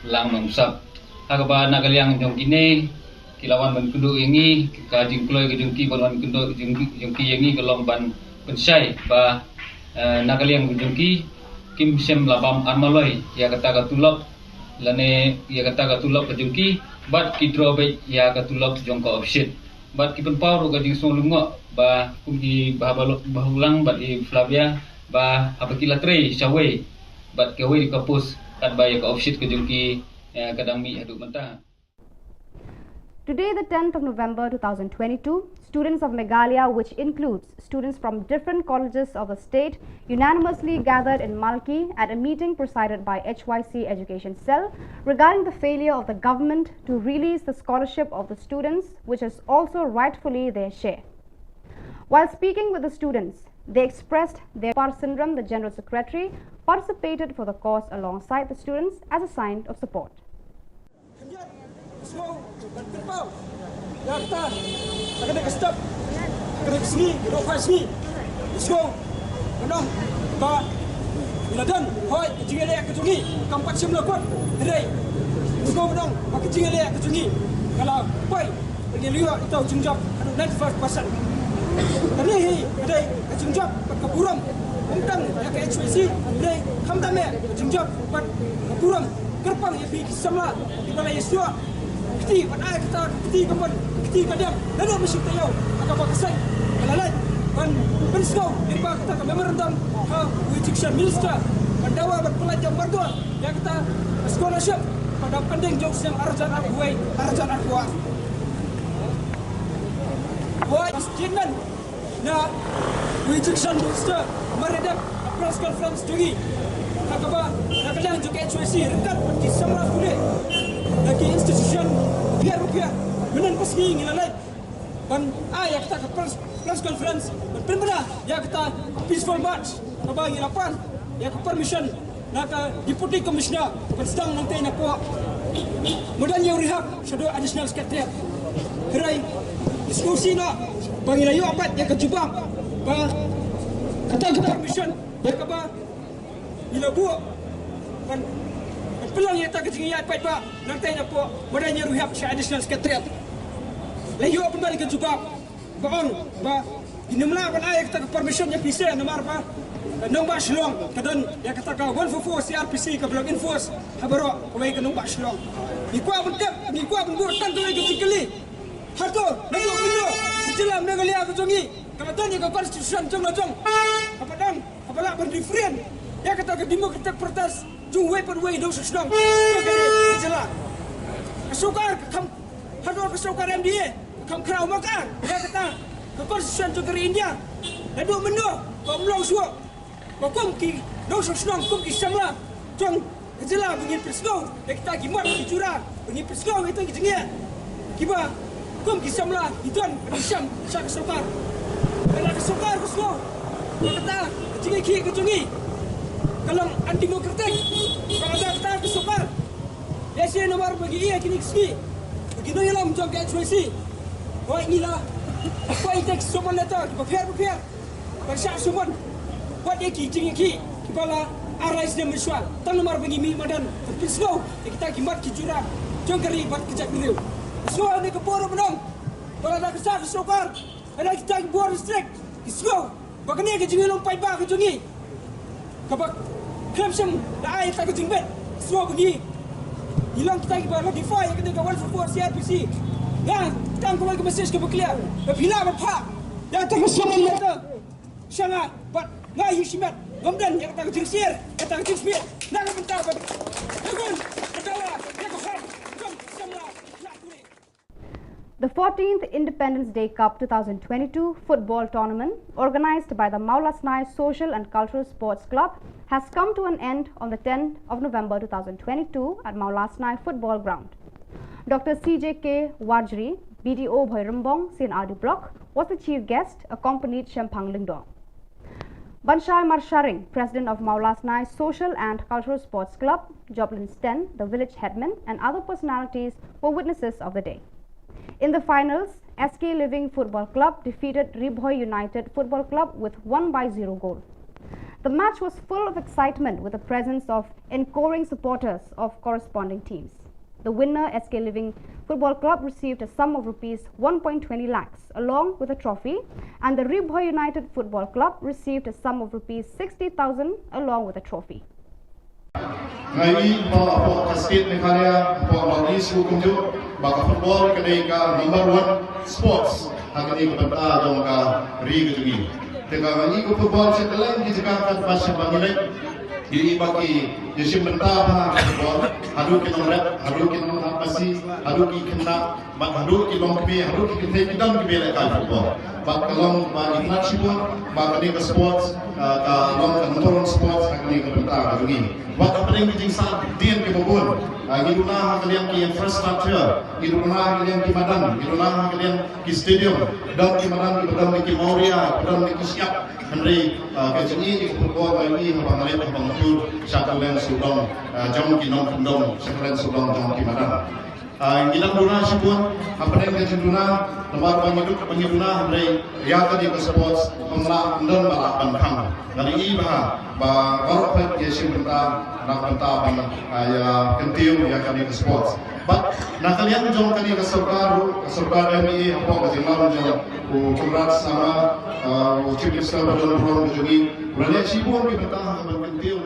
Lang Mangsap Hagaba Nakaliang Jong Kine Kilawan Ban Kundu Yengi Kajing Kloy Kejungki Ban Kundu Jungki Yengi Kelong Ban Pensai Ba Nakaliang Jungki Kim Sem Labam Armaloi Ya kata katulok Lane Ya kata katulok Kejungki Bat Kidrobe Ya katulok Jongko Offshit Bat Kipen Pau Roga Jing Song Lungo Ba Kumhi Bahulang Bat I Flavia Ba Apakila Trey Shaway Bat Kewe di Kapus Kat Ba Ya Ka Offshit Kejungki Kadang Mi Haduk Mentah. Today, the 10th of November 2022, students of Meghalaya, which includes students from different colleges of the state, unanimously gathered in Malki at a meeting presided by HYC Education Cell regarding the failure of the government to release the scholarship of the students, which is also rightfully their share. While speaking with the students, they expressed their Par Syndrome, the General Secretary, participated for the cause alongside the students as a sign of support. Terpau, ya kita akan nak stop, akan nak sini, kita sini, so, menang, ba, ladan, hoi, kecing ada kecungi, kampat sim lakon, hidai, so menang, ba kecing ada kecungi, kalau, hoi, pergi lihat itu jungjab, anu 95%. Tadi hidai jungjab, berkeburam, untang, ya ke HWC, hidai, kamdame, jungjab, berkeburam, kerpang, ya pergi sama, di balai Yesus. Keti pada kita keti kapan keti kadang lalu mesti tahu akan pakasai lalat ban pensau dirba kita ke memorandum education minister mendawa berpelajar berdua yang kita scholarship pada pending jauh yang arjan akuai arjan akuah buat student na education minister meredap press conference tinggi kakaba nakadang juga HWC rekat di semua kulit lagi institution biar menan pasgi ngilalai ban ayah kita ke press conference ban benar ya kita peaceful march kaba ngilapan ya ke permission nak ke deputy commissioner ban sedang nanti nak puak mudan yang rehab shadow additional secretary kerai diskusi nak bagi layu apat ya ke jubang ba kata ke permission ya ke ba bila buat ban pelang yang tak kecil ayat baik nanti nak po modalnya ruhab saya additional secretariat layu kembali ke jubah baong ba inumla ban ayat tak permissionnya PC nomor apa nombor Shillong kadan ya kata ka 144 CRPC ke blog enforce habaro kawai ke nombor Shillong ikwa bentep ikwa bengur tan tu lagi kali harto layu benda jelam Meghalaya kejongi kalau tanya ke constitution jong apa dan apalah berdifferent ya kata ke demokratik protes jung weapon way dong sedang kagak jelas kesukar kam hador kesukar MDA kam krau makan ya kata ke constitution juga India lalu mendo kom long suo kom ki dong sedang kom ki samla jong jelas bunyi persgo ya kita gimat ki curang bunyi persgo itu ki jengia kiba kom ki samla idon syam sak kesukar kalau kesukar kesgo ya kata jengi ki kejungi kalau anti demokratik kalau ada kita kesukar ya sih nomor bagi ia kini ski begitu yang lam jom ke HWC wah inilah apa itu semua letak berpikir bersyak semua buat dia kijing kepala arais dan mesyual tan nomor bagi mi madan pisau kita kimat kijura jom kari buat kejak beliau semua ni keporo menang Kalau nak kesah ke sokar, ada kita buat restrict. Kisau, bagani ke jengi lompat ba ke jengi. Kabak krem sem dah air tak ke jengbet. Semua pergi. Hilang kita ke defy yang kena kawan for CRPC. Yang tang kau ke message ke berkelia. Bila berpak. Yang tak semua mata. Sangat bat ngai hisimat. Gamdan yang tak jengsir, tak jengsir. Nak bentar bat. Jangan berdawa, nak hot. Jom semula. The 14th Independence Day Cup 2022 football tournament, organized by the Maulasnai Social and Cultural Sports Club, has come to an end on the 10th of November 2022 at Maulasnai Football Ground. Dr. CJK Wajri, BDO Bhoirambong, CNRD Block, was the chief guest, accompanied Shempang Lingdong. Banshai Marsharing, president of Maulasnai Social and Cultural Sports Club, Joplin Sten, the village headman, and other personalities were witnesses of the day. In the finals, SK Living Football Club defeated Ribhoi United Football Club with 1-0 goal. The match was full of excitement with the presence of encoring supporters of corresponding teams. The winner, SK Living Football Club, received a sum of rupees 1.20 lakhs along with a trophy, and the Ribhoi United Football Club received a sum of rupees 60,000 along with a trophy. Ngai po kasket Meghalaya po bagi suku kumju baka football kadai ka number 1 sports hagani ka banta dong ka ri gujungi teka ngai ko football se telan ki jaka ka basya bangilai diri bagi yesim banta ha football hadu ki nomret hadu ki nomret pasi hadu ki kena hadu ki long ki hadu ki kete ki dam ki bela ka football bak kalong ba iknat sibun ba kadai ka sports ka long ka motoron sports hagani ka banta gujungi Wak paling bijing saat dian ke bobon, giduna kalian ki infrastructure, giduna kalian ki madan, giduna kalian ki stadium, dan ki madan ki badam ki Mauria, badam ki siap, henry kejeni ki football bagi habang lain habang tur, syakalen Shillong, jom ki nom kendong, syakalen Shillong jom ki madan. Gidang duna sipun, apa yang kejenduna, tempat pengiduna henry riaka di sports, pemla ndon balak bankang, dari iba ba korpet yesim benta nak benta ban ya kentiu ya kami ke sports but nak kalian jom kali ke sarkar MI apa ke jimal jom congrats sama chief minister badon buron kejugi berani sibuk di benta ban kentiu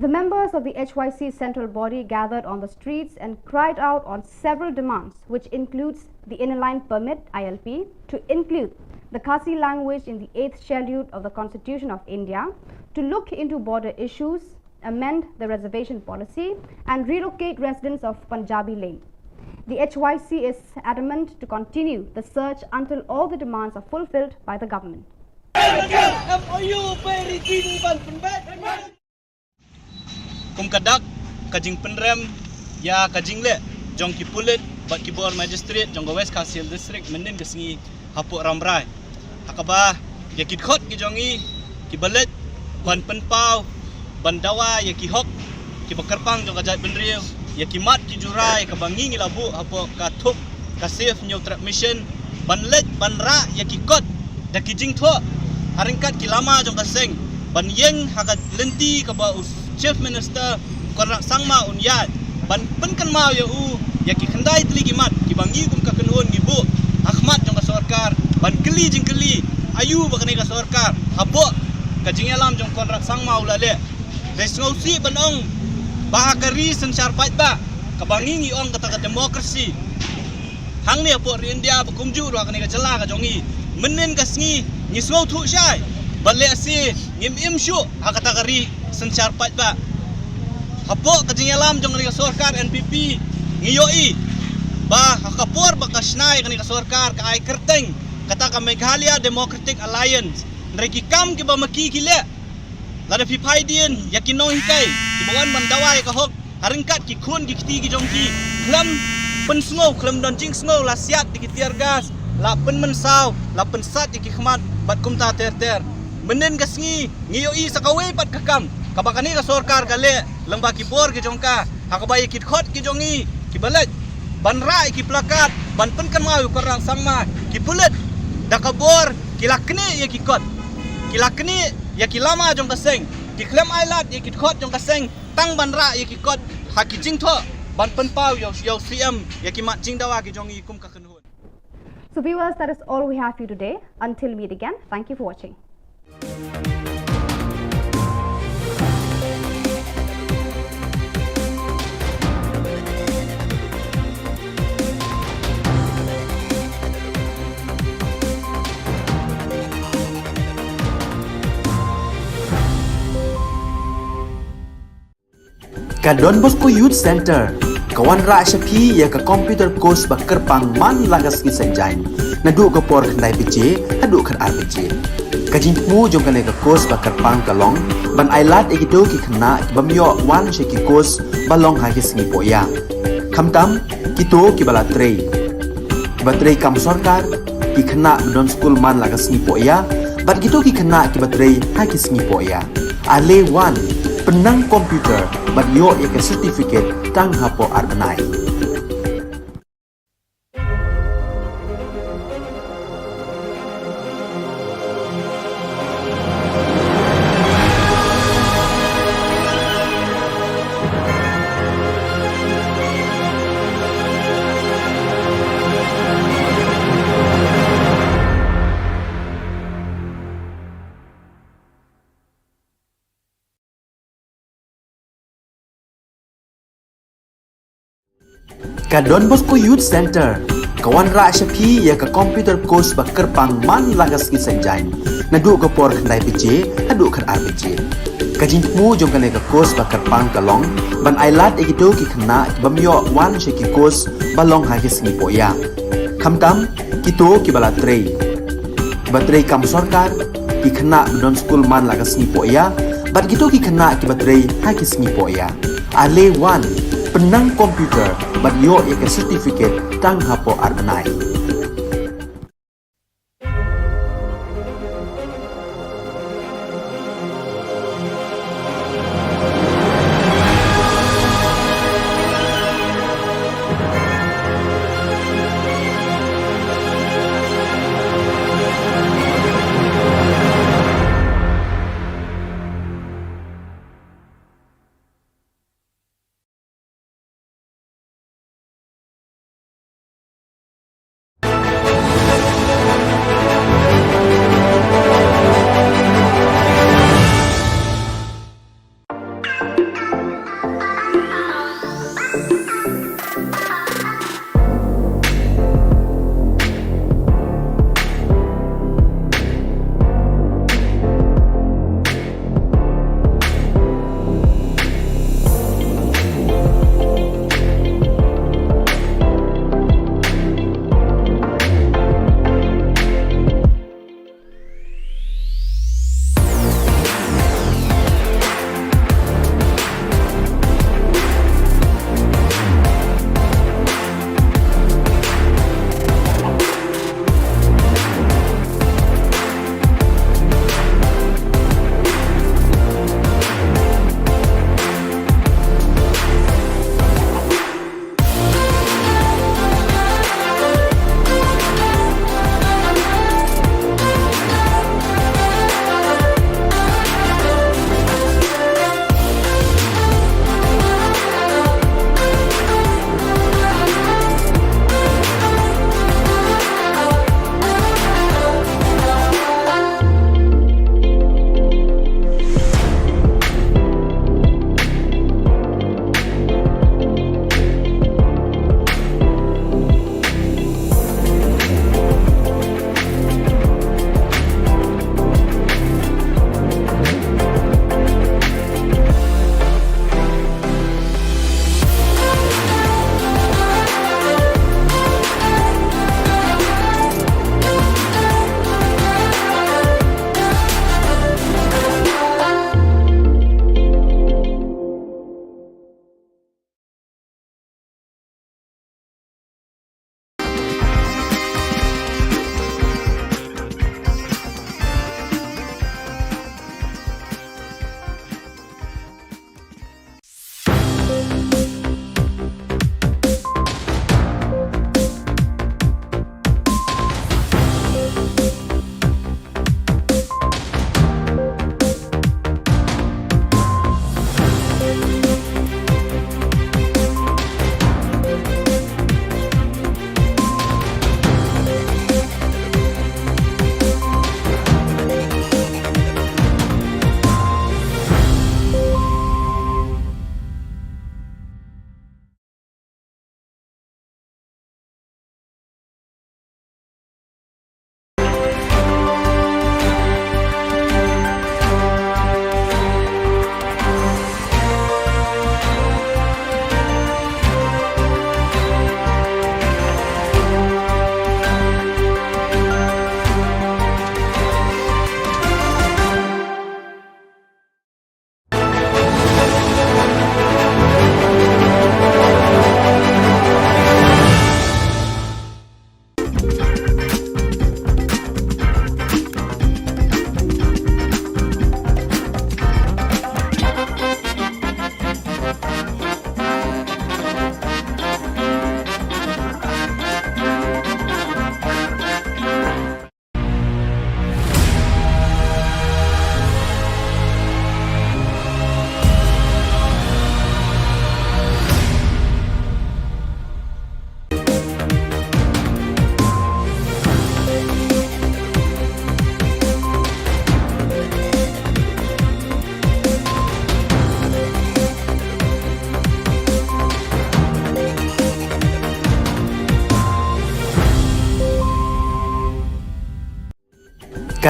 The members of the HYC central body gathered on the streets and cried out on several demands, which includes the inner-line permit (ILP) to include the Khasi language in the 8th schedule of the Constitution of India, to look into border issues, amend the reservation policy, and relocate residents of Punjabi Lane. The HYC is adamant to continue the search until all the demands are fulfilled by the government. Kum kadak kajing penrem ya kajing le jong ki pulit bat ki bor magistrate jong West Council district mendin kesengi hapuk ramrai akaba ya ki khot ki jongi ki balet ban penpau ban dawa ya ki hok ki bakarpang jong ajat benriu ya ki mat ki jurai ka bangi labu hapuk ka thup ka safe new trap mission ban let ban ra ya ki kot da ki jing tho haringkat ki lama jong ka seng ban yeng hakat lenti ka ba Chief Minister Kornak Sangma Unyat ban penkan mau ya ya ki khandai tli ki mat ki bangi kum ka kenhon ki bu Ahmad jong ka sarkar ban keli jing keli ayu bakani ka sarkar habo ka jing alam jong Kornak Sangma ulale resolusi banong bahakari sencar pat ba ka bangi ngi ong kata ka demokrasi hang ni apo India bakumju ro ka ni ka jela ka jongi menen ka sngi ni so thu shai balle asi ngim im shu hakata kari sencar pat ba hapo kajing alam jong ni sarkar NPP ngiyoi ba hakapor ba kasnai kani sarkar ka ai kerteng kata ka Meghalaya Democratic Alliance nreki kam ki ba maki kile lada pipaidin yakinong hikai ki bawan mandawai ka hok haringkat ki khun ki kiti ki jong ki klam pensngo klam don jing sngo la siat di tiar gas la pen mensau la pen sat ki khmat bat kumta ter menen gasngi ngiyoi sakawe pat kakam kabakani ka sarkar kale lengba ki bor ki jongka hakabai ki khot ki jongi ki balet ban rai ki plakat ban penkan mau Kornak Sangma ki pulet dakabor ki lakni ya ki kot ki lakni ya ki lama jong kaseng ki klem ailat ya ki khot jong kaseng tang ban ra ya ki kot haki jing tho ban pen pau yo CM ya ki mat jing dawa ki jong i kum ka khen hun. So viewers, that is all we have for you today. Until we meet again, thank you for watching. Ka Don Bosco Youth Center kawan ra shapi ya ka computer course ba kerpang man lagas ki senjain na du ka por khnai piche adu khan ar piche ka jing mu jong ka ne ka course ba kerpang ka long ban ailat e do ki khna ki bam yo wan she ki course ba long ha ki sni po ya kham tam ki to ki bala trei ba trei kam sarkar ki khna don school man lagas ni po ya bat ki to ki khna ki ba trei ha ki sni po ya ale wan penang komputer bat yo ya ke certificate tang hapo arbanai. Ka Don Bosco Youth Center kawan ra shapi ya ka computer course ba kerpang man lagas ki senjain na du ka por khnai piche adu khan ar piche ka jing mu jong ka ne ka course ba kerpang ka long ban ailat e do ki khna bam yo wan she ki course ba long ha ki sni po ya kham tam ki to ki bala trei ba trei kam sarkar ki khna don school man lagas ni po ya bat ki to ki khna ki ba trei ha ki sni po ya ale wan penang komputer bat yo ya ke certificate tang hapo arbanai.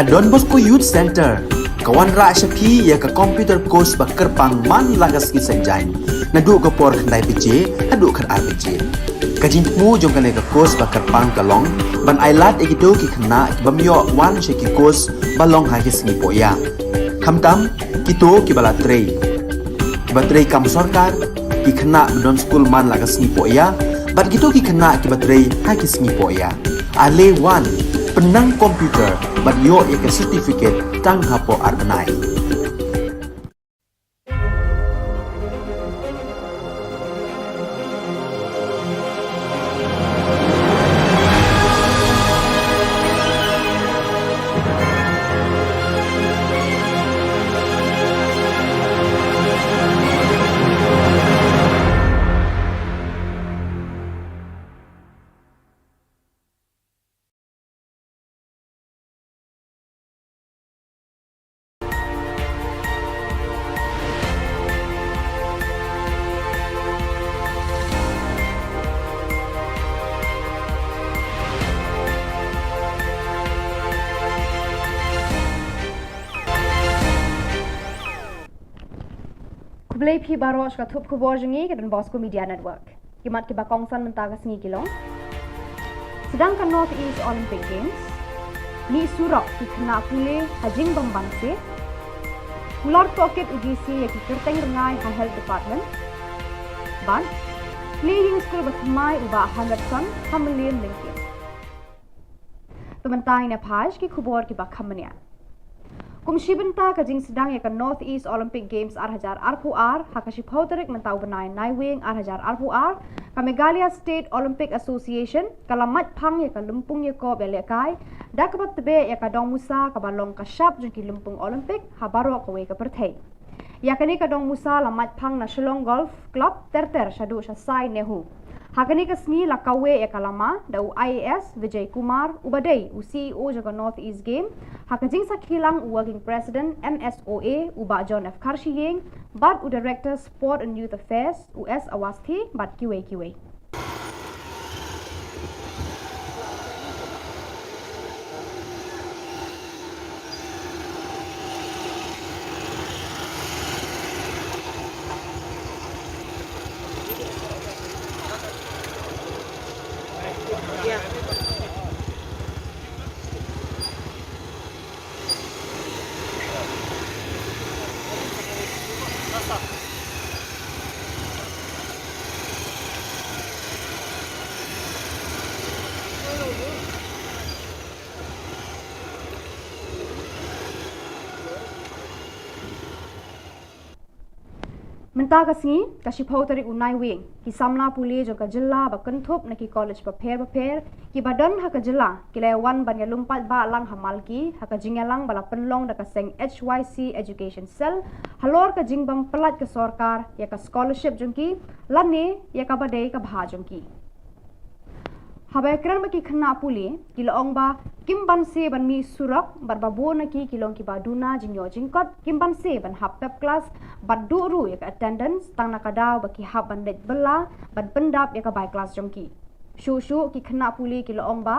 ka Don Bosco Youth Center kawan ra shapi ya ka computer course ba kerpang man lagas ki senjain na du ko por khnai pije adu khan RPG kajin mu jong kan ka course ba kerpang kalong ban ailat egido ki khna bamyo wan she ki course balong ha ki sni poya khamtam kito ki bala trei ba trei kam sarkar ki khna don school man lagas ni poya bat gitu ki khna ki batrei ha ki sni poya ale wan penang komputer bat yo ek certificate tang hapo arbanai Blay phi baros ka thup khubor jengi ke Don Bosco Media Network. Kimat ki bakongsan mentaga sengi kilong. Sedangkan North East Olympic Games ni surok ki khna pule hajing bambangse. Ular pocket UGC ya ki kerteng rengai ha health department. Ban playing school batmai uba 100 son hamliam lingkin. Tementai na phaj ki khubor ki bakhamania. Kumshibenta ka jing sedang ya ka North East Olympic Games arhajar RPR hakashi phauterik mentau benai naiwing arhajar RPR ka Meghalaya State Olympic Association kalamat phang ya ka lumpung ya ko belekai dakabat tebe ya ka dong musa ka balong ka shap jung ki lumpung Olympic habaro ka we ka perthei ya kani ka dong musa lamat phang na Shillong Golf Club terter shadu shasai nehu hakani ka sngi la kawe ya kalama da IAS Vijay Kumar ubadai CEO jaga North East Game hakajing sakhilang working president MSOA uba John F Karshiyeng bad u director sport and youth affairs US Awasthi bad kiwe Menta kasi kasi phauterik unai wing ki samla puli jo ka jilla ba kanthop na ki college ba pher ki badan ha ka jilla ki lewan ban ya lumpat ba lang hamal ki ha ka jingalang bala penlong da ka seng HYC education cell halor ka jingbam pelat ka sarkar ya ka scholarship jongki lane ya ka badai ka bha jongki Habay kran baki khna puli kilong ba kimban se ban mi surak barbabo na ki kilong ki baduna jingyo jingkot kimban se ban hap pep class bad duru ya attendance tang nakadaw baki hap ban det bela ban pendap ya ka by class jongki shu ki khna puli kilong ba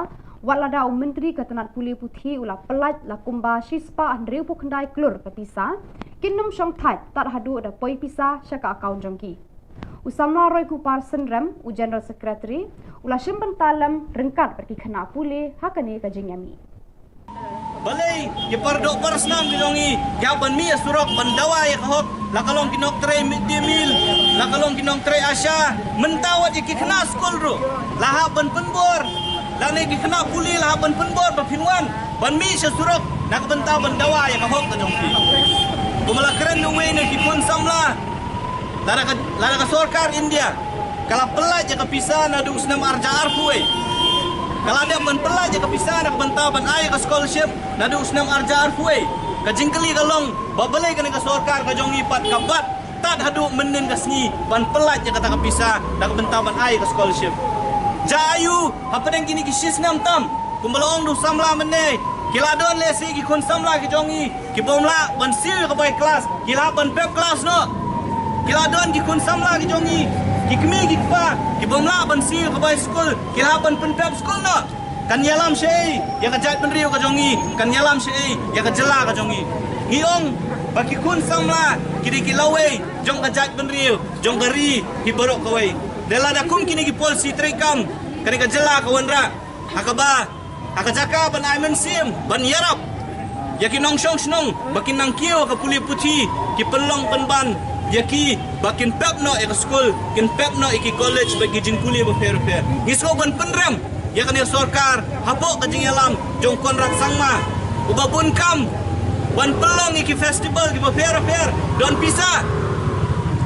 walada menteri katanat puli puthi ula pelat la kumba shispa andreu pukndai klur kapisa kinum shong thai tar hadu da poi pisa shaka account jongki Usamna Roy Kupar Senrem, u General Secretary, ula Shimban Talam, Ringkat pergi kena pulih, hakani kajinyami. Balay, ye pardo parasnam gidongi, kya ban mi surok ban dawa ye kahok, lakalong kinok tre midday meal, lakalong kinok tre asya, mentawat ye kena school ro, lahap ban penbor, lane kena pulih lahap ban penbor bapinwan, ban mi surok, nak bentaw ban dawa ye kahok kadongki. Kumalakran nuwe ne kipun samla. Lara ka sarkar India kala pelaj ka pisa na du snam arja arfuai kala dia ban pelaj ka pisa na banta ban ai ka scholarship na du snam arja arfuai ka jingkali kalong babalai ka sarkar ka jongi pat ka bat tad hadu menen ka sngi ban pelaj ka ta pisa na banta ban ai ka scholarship jayu apa deng kini ki sisnam tam kumbalong du samla menne kila don lesi ki kun samla ki jongi ki bomla ban sil ka bai class kila ban pep class no Kila don ki kun samla ki jongi ki kmi ki pa ki bomla ban sil ka bai school kila ban pen pep school no kan yalam syai ya ka jat penriu ka jongi kan yalam syai ya ka jela ka jongi ngiong baki kun samla kiri kilawe jong ka jat penriu jong gari hi borok kawai dela da kum kini ki polisi trekam kan ka jela ka wanra hakaba hakajaka ban aimen sim ban yarap yaki nong shong snong bakin nang kio ka puli puti ki pelong penban yaki bakin pepno ek school kin pepno iki college bagi jin kuli ba fair ngisko ban penram ya kan sorkar hapo ka jing yalam jong kontrak sangma ubabun kam ban pelong iki festival ki ba fair don pisa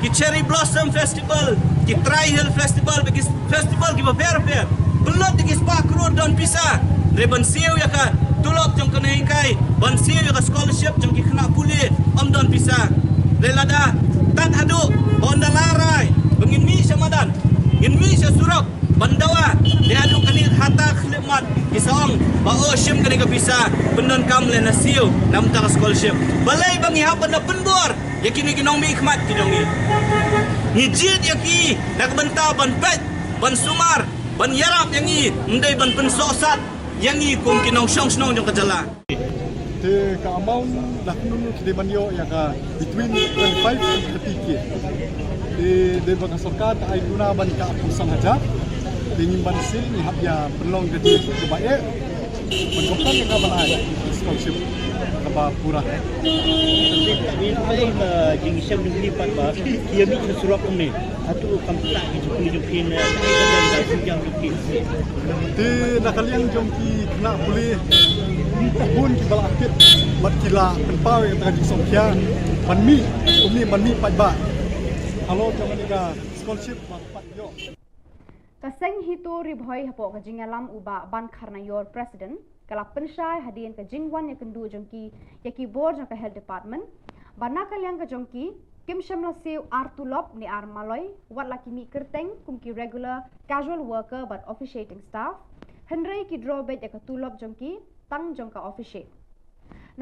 ki cherry blossom festival ki tri hill festival bagi festival ki ba fair belot iki spa kro don pisa reban siu ya ka tulok jong kena kai ban siu ya ka scholarship jong ki kena puli don pisa lelada tak hadu honda larai bengin mi samadan in mi surok bandawa dia adu kani hata khidmat isong ba o shim kani ka bisa benon kam le nasiu nam ta scholarship balai bangi ha banda penbor yakini ginong mi khmat kidongi ni jid yaki nak benta ban pet ban sumar ban yarap yangi ndai ban pensosat yangi kum kinong shong snong jong kajala the amount dak nunu kidemanyo ya ka between 25 and 30k de baka sorkat ay gunaban ka pusang haja dingin bansil ni habya pelong gede ke bae mengopan ka balai scholarship ka pura kami ai jing syam ni pat ba kiami surak ni atu kamta ki jupin ai kadan da sujang jupin te nakalian jongki kena boleh pun kita lakit mat kila penpau yang tengah disongkia manmi umi manmi pat ba halo jangan ni scholarship pat yo kaseng hito ribhoi hapo ka jingalam uba ban kharna yor president kala penshai hadien ka jingwan ya kendu jongki yaki board jong ka health department bana kalyang ka jongki kim shamla sew artulop ni armaloi wat laki mi kerteng kumki regular casual worker but officiating staff henry ki drawback ya ka tulop jongki tang jong ka officiate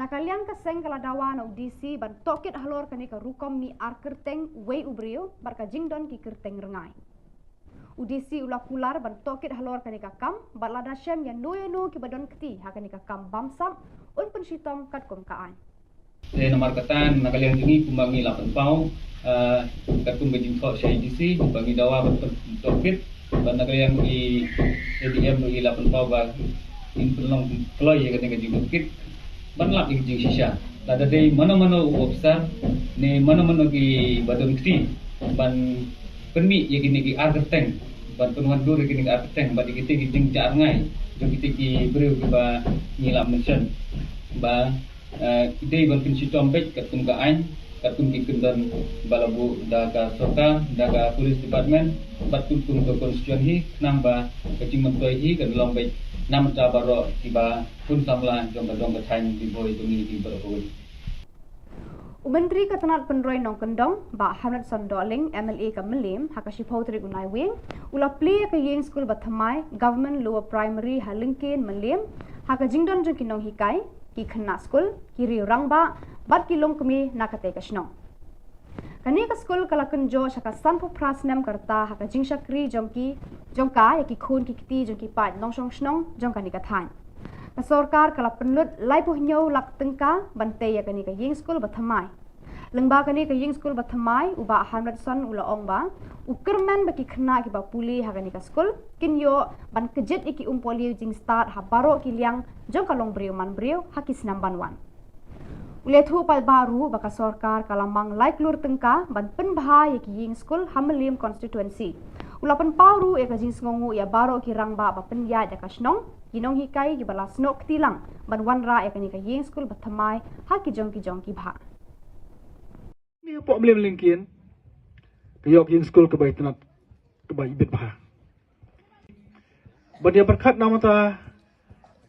nakalian ka seng kala dawa na udisi ban tokit halor kani ka rukom mi ar kerteng wei ubrio bar ka jingdon ki kerteng rengai udisi ula kular ban tokit halor kani ka kam balada shem ya no ki badon kti ha kani ka kam bamsam un pensitom kat kom kaan nomor katan nakalian tinggi kumbangi 8 pau kat kum bejing kho syai disi kumbangi dawa ban tokit ban nakalian i ADM i 8 pau ba in pelong kloy ya kani ka jing tokit ban lap di jing shisha lada dei mana officer ne mana ki badon kti ban permi ya gini ki argeteng ban penuhan dur ya gini argeteng ban kita ki jing jar ngai jo kita ki breu ki ba ngilam mission ba kita ban pensi tombek kat kum ka ain kat kum ki kendan balabu da ka soka da ka police department bat kum ka constitution hi nang ba kecing mentoi hi ka long baik nam ta baro ki ba pun samla jong ka thain di boy tungi ki baro Menteri Ketenat Penroi Nong Kendong, Ba Hamlet Sondoling, MLA ka Melim, hakashi pautri unai wing, ula play ka yeng school bathamai, government lower primary halingkin Melim, haka jingdon jong kinong hikai, ki khna school, ki ri rangba, bat ki long kami nakate ka shnong. Kani ka school kala kunjo shaka sanpo prasnem karta haka jingshakri jongka ya ki khun ki kiti jong ki pat nong shong shnong jong kani ka thain. Ka sorkar kala penlut lai poh nyau lak tengka bante ya kani ka yeng school bathamai lengba kani ka yeng school bathamai uba hamlet son ula ong ba ukerman baki khna ki ba puli ha kani ka school kin yo ban kejit iki umpoli jing start ha baro ki liang jong kalong breu man breu hakis namban wan ulethu pal baru baka sorkar kala mang like lur tengka ban pen bha ya ki yeng school hamlim constituency ulapan pauru ya ka jing ngongu ya baro ki rangba ba pen ya ka snong Ginong hikai ki balas nok tilang ban wanra ya kani ka yeng school bathamai ha ki jong ki bha ni po mlem lingkin kayok yeng school ka bai tanat ka bai bit bha ban ya berkat namata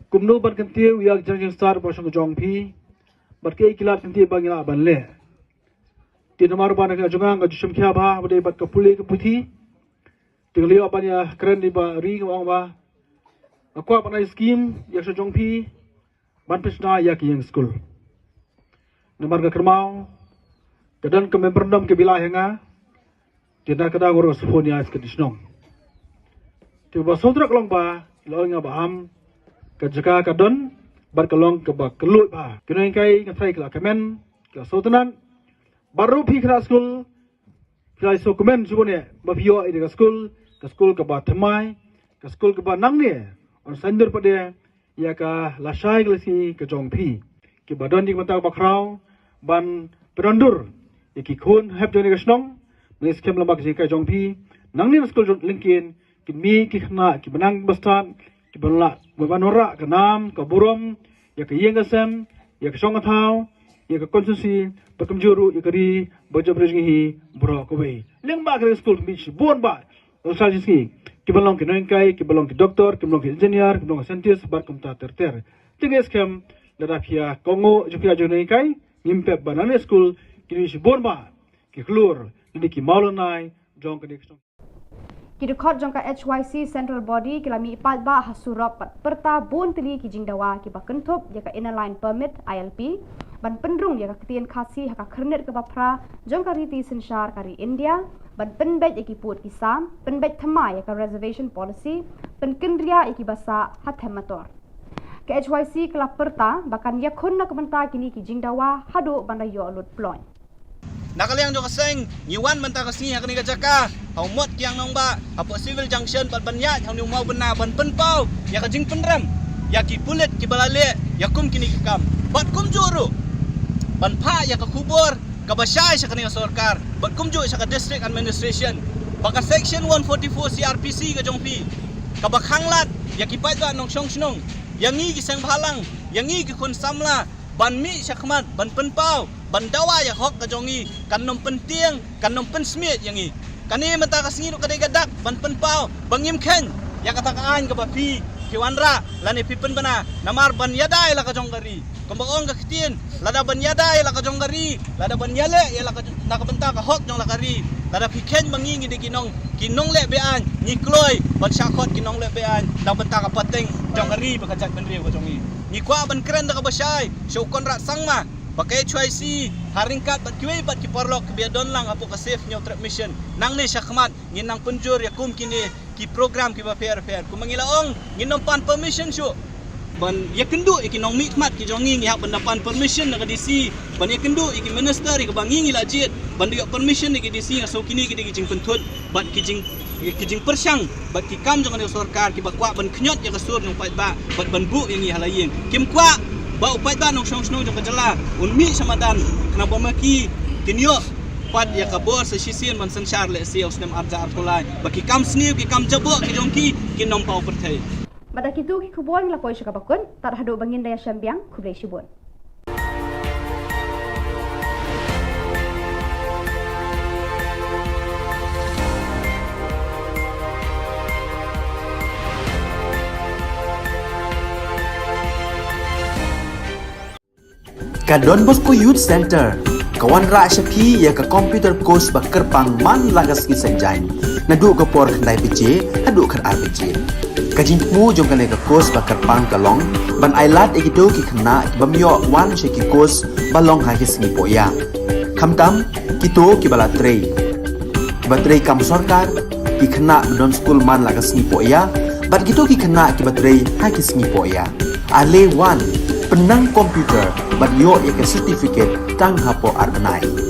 kumno ban kantiu yak jang star bo song jong phi bat ke kilat kanti bangila ban le ti nomor ban ka jongang ka jushum kya bha bade bat ka puli ka puthi tinglio ban ya kren ni ba ri ka ba Aku apa na skim yang sejong pi ban pesna yak yang school. Nomor ka kermau kedan ke memberndom ke bilah hanga tidak kada goro sfonia skedisnong. Tiba sodrak long ba ilong ba ham ka jaka ka don bar kalong ka ba kelut ba kenai kai ka thai ka kamen ka sotanan baru pi kra school kra so komen jubone ba pio ide ka school ka ba thamai ka school ka ba nang ne on sandur pade ya ka lasai glasi ka jong pi ki ba don dik mata ba krau ban perondur ki khun hab joni ka snong mes kem lambak ji ka jong pi nang ni school linkin ki mi ki khna ki banang bastan ki banla banora ka nam ka burom ya ka yengasem ya ka song thau ya ka konsusi pakam juru ya ka ri bajabrej hi bro ko be leng ba ka school mi bon ba usal ji ki balong ki noin kai ki balong ki doktor ki balong ki engineer ki balong ki scientist bar kum ta ter tinges kem dara pia kongo jupia jonai kai nimpe banane school ki mi bon ba ki klur ni ki maulonai jong ka dik Ki dekot jongka HYC Central Body ki lami ipat ba hasurop pat perta bon tili ki jingdawa ki ba kentup ya ka inner line permit ILP ban pendrung ya ka ketien khasi ha ka khernet ka bapra jongka riti senshar kari India ban penbet ya ki put ki sam penbet thama ya ka reservation policy pen kendria ya ki basa hathemator ke HYC kala perta bakan ya khonna kementa kini ki jingdawa hadu banda yo lut ploy Nakaliang jo kaseng nyiwan menta kasni hakani ka jaka hau mot kiang nong ba apo civil junction pat banya hau ni mau bena ban penpau ya ka jing penram ya ki pulit ki balale ya kum kini ki kam bat kum juru ban pha ya ka khubor ka basai sakani ka sarkar bat kum ju sa ka district administration baka section 144 CRPC ka jongpi ka bakhanglat ya ki paita nong song snong yang ni ki sang phalang yang ni ki khun samla ban mi sakmat ban penpau ban dawa ya hok ka jongi kan nom penting kan nom pensmit yang ni kani menta ka singi ka gadak ban penpau bangim khen ya kata kaan ka bapi ki wanra lani pipen bana namar ban yadai la ka jongari kembang ka kitien lada ban yadai la ka jongari lada ban yale ya la ka na ka benta ka hok jong la kari lada piken mangingi de kinong le bean ni kloi ban syakot kinong le bean da benta ka pateng jongari ba ka jat ban riu ka jongi ni kwa ban keren da ka basai syukon rat sangma pakai HYC haringkat bat kiwe bat ki porlok ke biadon lang apo ka safe new trap mission nang ni syakmat ngin nang penjur ya kum kini ki program ki ba fair kum mangilaong ngin nom pan permission syu ban ya kendu iki nong mikmat ki jongi ngi hak pendapan permission na DC ban ya kendu iki minister ki bangi ngi lajit ban dia permission ki DC ngaso kini ki jing pentut bat ki jing persyang bat ki kam jong ni sarkar ki bakwa ban knyot ya kasur nong pat ba bat ban bu yang ngi halayeng kim kwa ba upai ba nong song jong kajala unmi samadan kenapa maki kinyo pad ya kabor sa sisin man sanchar le siaw snem arja artulai baki kam sniu ki kam jabo ki jongki kinom pau perthai Pada kitu ki kubon la koi syakapakun tar hadu bangin daya syambiang kublai syubun Ka Don Bosco Youth Center kawan ra syapi ya ka computer course ba kerpang man lagas ki sanjain nadu ka por khnai pije hadu khan RPG kajin mu jong ka ka course ba kerpang kalong ban ailat egido ki khna bamyo wan she ki course balong ha ki sni poya khamtam kito ki bala trei ba trei kam sarkar ki khna don school man lagas ni poya bat kito ki khna ki ba trei ha ki sni poya ale wan penang komputer bat yo ya ke certificate tang hapo arbenai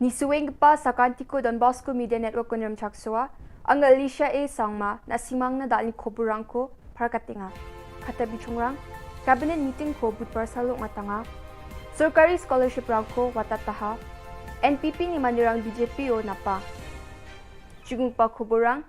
Ni suweng pa sa kantiku Don Bosco Media Network kunram chaksua ang Alicia A sangma na simang na dal ni Khubor ko parkatinga kata bichungrang cabinet meeting ko budpar salong matanga surkari scholarship rangko watataha NPP ni mandirang BJP o napa jugong pa Khuborang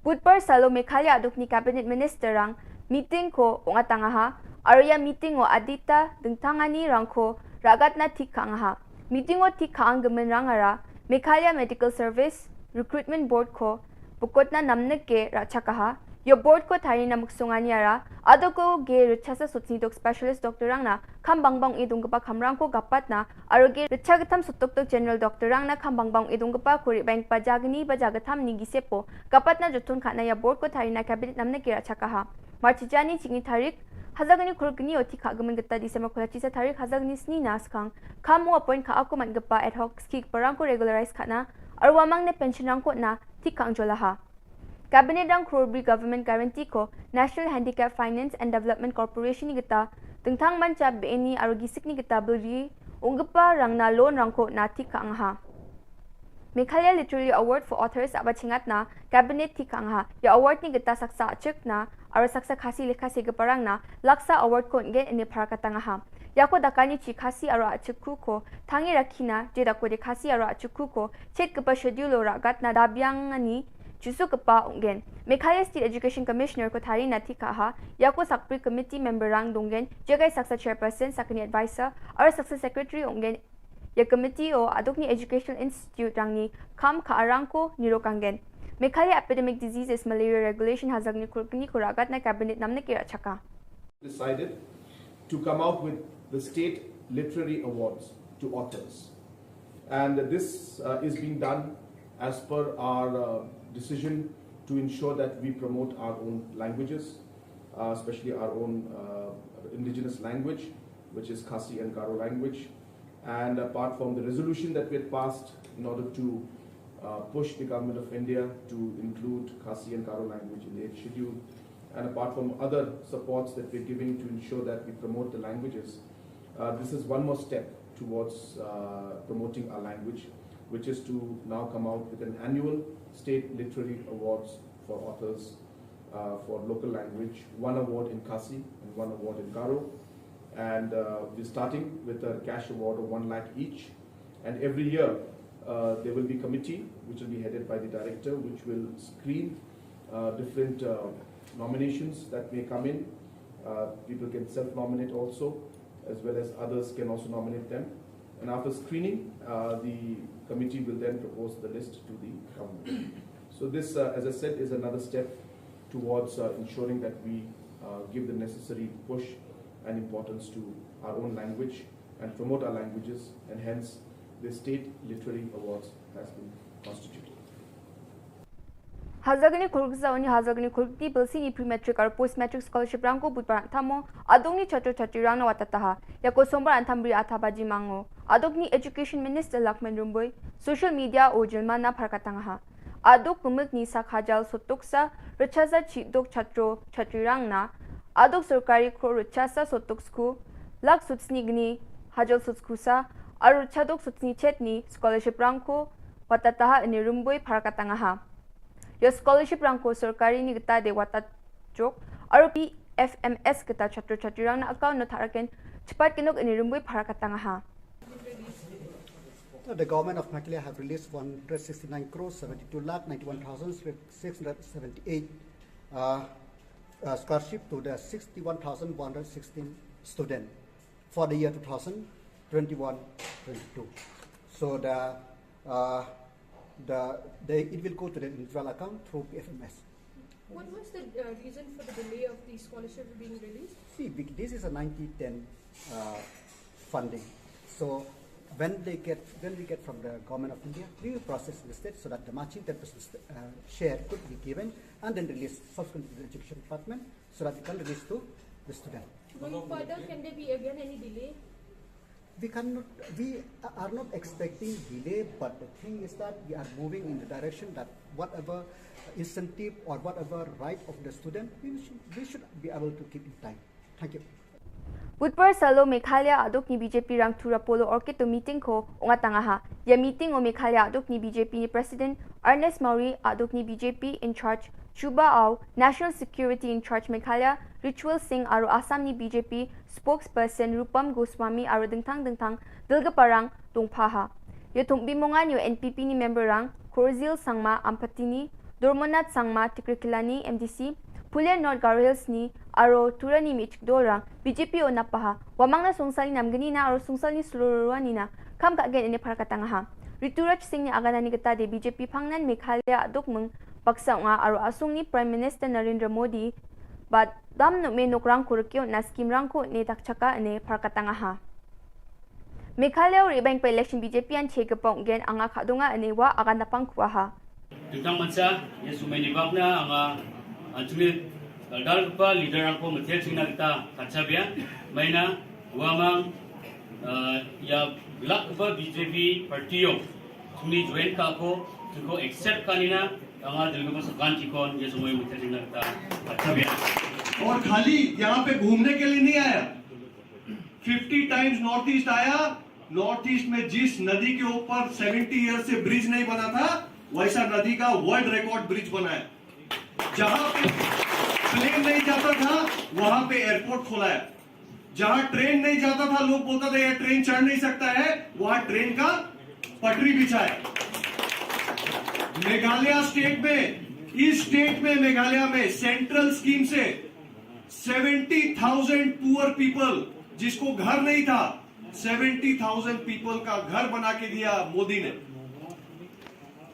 budpar salo Meghalaya aduk ni cabinet minister rang meeting ko ungatanga ha arya meeting o adita dengtangani rangko ragat na tik kang ha. Meeting o tik kang gemenrang ara Meghalaya Medical Service Recruitment Board ko bukod na namnek ke rachakaha. Yo board ko thari na muksungani ara ado ko ge richasa sutni dok specialist doctor rang na kambangbang idung gapa kamrang ko gapat na aro ge richagatam sutok tok general doctor rang na kambangbang idung gapa kuri bank pajagni bajagatam ni gisepo gapat na jutun khana ya board ko thari na cabinet namne ke rachakaha. Marchijani chingi tarik hazagni khurgni oti khagaman gata December khulachi sa tarik hazagni sni naskang kamu appoint kha ako man gapa ad hoc ski parang ko regularize khana aro wamang ne pension rang ko na tikang jolaha. Cabinet rang Khurbi Government Guarantee ko National Handicap Finance and Development Corporation ni gita tengtang manca BNI aro gisik ni gita beri unggapa rang na loan rang ko na tik kang ha. Meghalaya Literary Award for Authors aba chingat na Cabinet tik kang ha. Ya award ni gita saksa achik na aro saksa khasi lekha se gaparang na laksa award ko nge ini parakatang ha. Yako dakani chi khasi aro achikku ko thangi rakhina je dako de khasi aro achikku ko chet gapa schedule ragat na dabyang ani Jusu kepa ungen. Meghalaya State Education Commissioner ko thari na tikaha, yako sakpri committee member rang dongen, jagai saksa chairperson, sakni advisor, or saksa secretary ungen. Ya committee o adok ni Educational Institute rang ni kam ka arang ko nirokangen. Meghalaya Epidemic Diseases Malaria Regulation hazag ni kurkni kuragat na cabinet namne kira chaka. Decided to come out with the state literary awards to authors, and this is being done as per our decision to ensure that we promote our own languages, especially our own indigenous language, which is Khasi and Garo language. And apart from the resolution that we had passed in order to push the Government of India to include Khasi and Garo language in the 8th schedule, and apart from other supports that we're giving to ensure that we promote the languages, this is one more step towards promoting our language, which is to now come out with an annual state literary awards for authors for local language, one award in Khasi and one award in Garo. And we're starting with a cash award of 1 lakh each. And every year there will be a committee which will be headed by the director, which will screen different nominations that may come in. People can self-nominate also, as well as others can also nominate them. And after screening, the committee will then propose the list to the government. So this, as I said, is another step towards ensuring that we give the necessary push and importance to our own language and promote our languages, and hence the State Literary Awards has been constituted. Hazagni Kulgza oni Hazagni Kulti Bilsini pre-metric or post-metric scholarship rango budparang tamo adongni chatu chatu rang na watataha yako sombar antambri athabaji mango adogni Education Minister Lakman Rumboy social media o jilmana parkatangaha adok kumik ni sakhajal sotoksa richaza chidok chatro chatirang na adok sarkari kro richasa sotoksku lak sutsnigni hajal sutskusa aru chadok sutsni chetni scholarship rangko watataha ini Rumboy parkatangaha. Yo scholarship rangko sarkari ni gita de wata jok aru PFMS gita chatro chatirang na account na tharaken cepat kinok ini Rumboy parakatangaha. The government of Meghalaya have released 169 crores 72 lakh 91,678 scholarship to the 61,116 students for the year 2021-22. So it will go to the individual account through PFMS. What was the reason for the delay of the scholarship being released? See, this is a 90-10 funding. So when we get from the government of India, we will process the state so that the matching 10% share could be given and then released subsequently to the education department so that we can release to the student. Going further, can there be again any delay? We are not expecting delay, but the thing is that we are moving in the direction that whatever incentive or whatever right of the student, we should be able to keep in time. Thank you. Budpar salo Meghalaya adok ni BJP rang thura polo orchid to meeting ko ungatangaha. Ya meeting o Meghalaya adok ni BJP ni President Ernest Mauri adok ni BJP in charge Chuba Au National Security in charge Meghalaya Ritual Singh aru Assam ni BJP spokesperson Rupam Goswami aru dengtang dilga parang tungpaha. Yo tungbi mongan yo NPP ni member rang Korzil Sangma Ampatini Dormonat Sangma Tikrikilani MDC Pulian North Garo Hills ni aro turani mi chikdolrang BJP o napaha wamang na sungsali namgani na aro sungsali sluruani na kam ka gen ini parakatang ha Rituraj Singh ni aganani kata de BJP phangnan Meghalaya adukmung paksa nga aro asung ni Prime Minister Narendra Modi but dam no me nokrang kurkyo na scheme rang ko ne takchaka ne parakatang ha Meghalaya ri bank election BJP an chekapong gen anga khadunga ane wa agan napang kuaha Tentang mansa ya sumai ni bakna anga anjumit dal pa leader angko metel singna kita kacabia maina wamang ya lak pa BJP party yo sumi join ka ko tuko accept kanina anga dilgo sa kanti kon ya sumai metel singna kita kacabia और खाली यहाँ पे घूमने के लिए नहीं आया 50 times north east आया नॉर्थ ईस्ट में जिस नदी के ऊपर 70 ईयर से ब्रिज नहीं बना था वैसा नदी का वर्ल्ड रिकॉर्ड ब्रिज बनाया जहां पे प्लेन नहीं जाता था वहां पे एयरपोर्ट खोला है जहां ट्रेन नहीं जाता था लोग बोलता था ये ट्रेन चढ़ नहीं सकता है वहां ट्रेन का पटरी बिछा है मेघालय स्टेट में इस स्टेट में मेघालय में सेंट्रल स्कीम से 70,000 पुअर पीपल जिसको घर नहीं था 70,000 पीपल का घर बना के दिया मोदी ने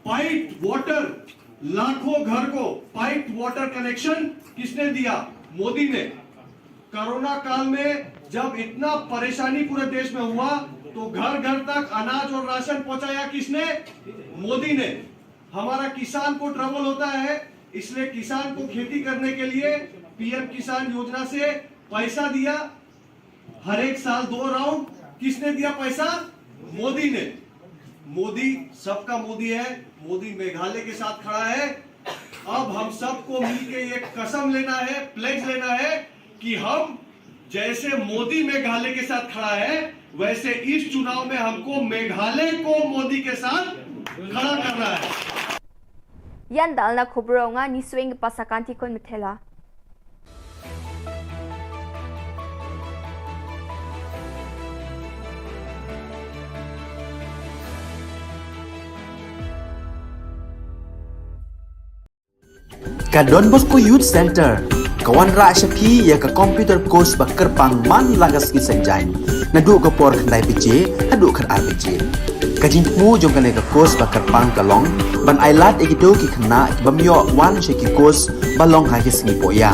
पाइप वाटर लाखों घर को पाइप वाटर कनेक्शन किसने दिया मोदी ने कोरोना काल में जब इतना परेशानी पूरे देश में हुआ तो घर घर तक अनाज और राशन पहुंचाया किसने मोदी ने हमारा किसान को ट्रबल होता है इसलिए किसान को खेती करने के लिए पीएम किसान योजना से पैसा दिया हर एक साल 2 राउंड किसने दिया पैसा मोदी ने मोदी सबका मोदी है मोदी मेघालय के साथ खड़ा है अब हम सबको मिलके एक कसम लेना है प्लेज लेना है कि हम जैसे मोदी मेघालय के साथ खड़ा है वैसे इस चुनाव में हमको मेघालय को मोदी के साथ खड़ा करना है yan dal na khubro nga ni swing pasakanti kon methela Ka Don Bosco Youth Center kawan ra shapi ya ka computer course ba kerpang man lagas ki senjain nadu ka por khnai pije adu khan arbije kajin mu jong kane ka course ba kerpang kalong ban ailat egido ki khna bamyo wan she ki course balong ha ki singi poya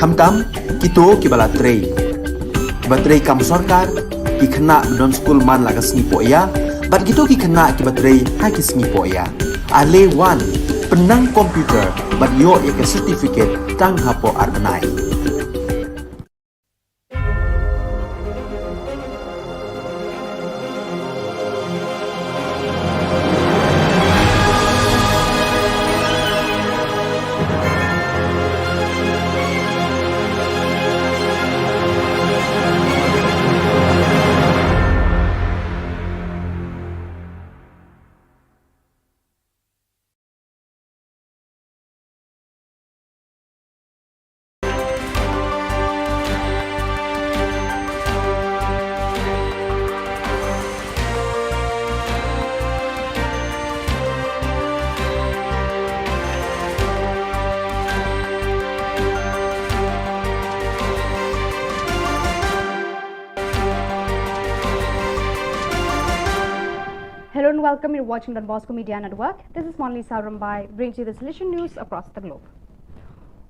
khamtam kito ki bala trei batrei kam sarkar ki khna don school man lagas singi poya bat gitu ki khna ki batrei ha ki singi poya ale wan penang komputer bat yo ya ke certificate tang hapo arbanai Hello and welcome. You're watching Don Bosco Media Network. This is Monli Saurambai, brings you the solution news across the globe.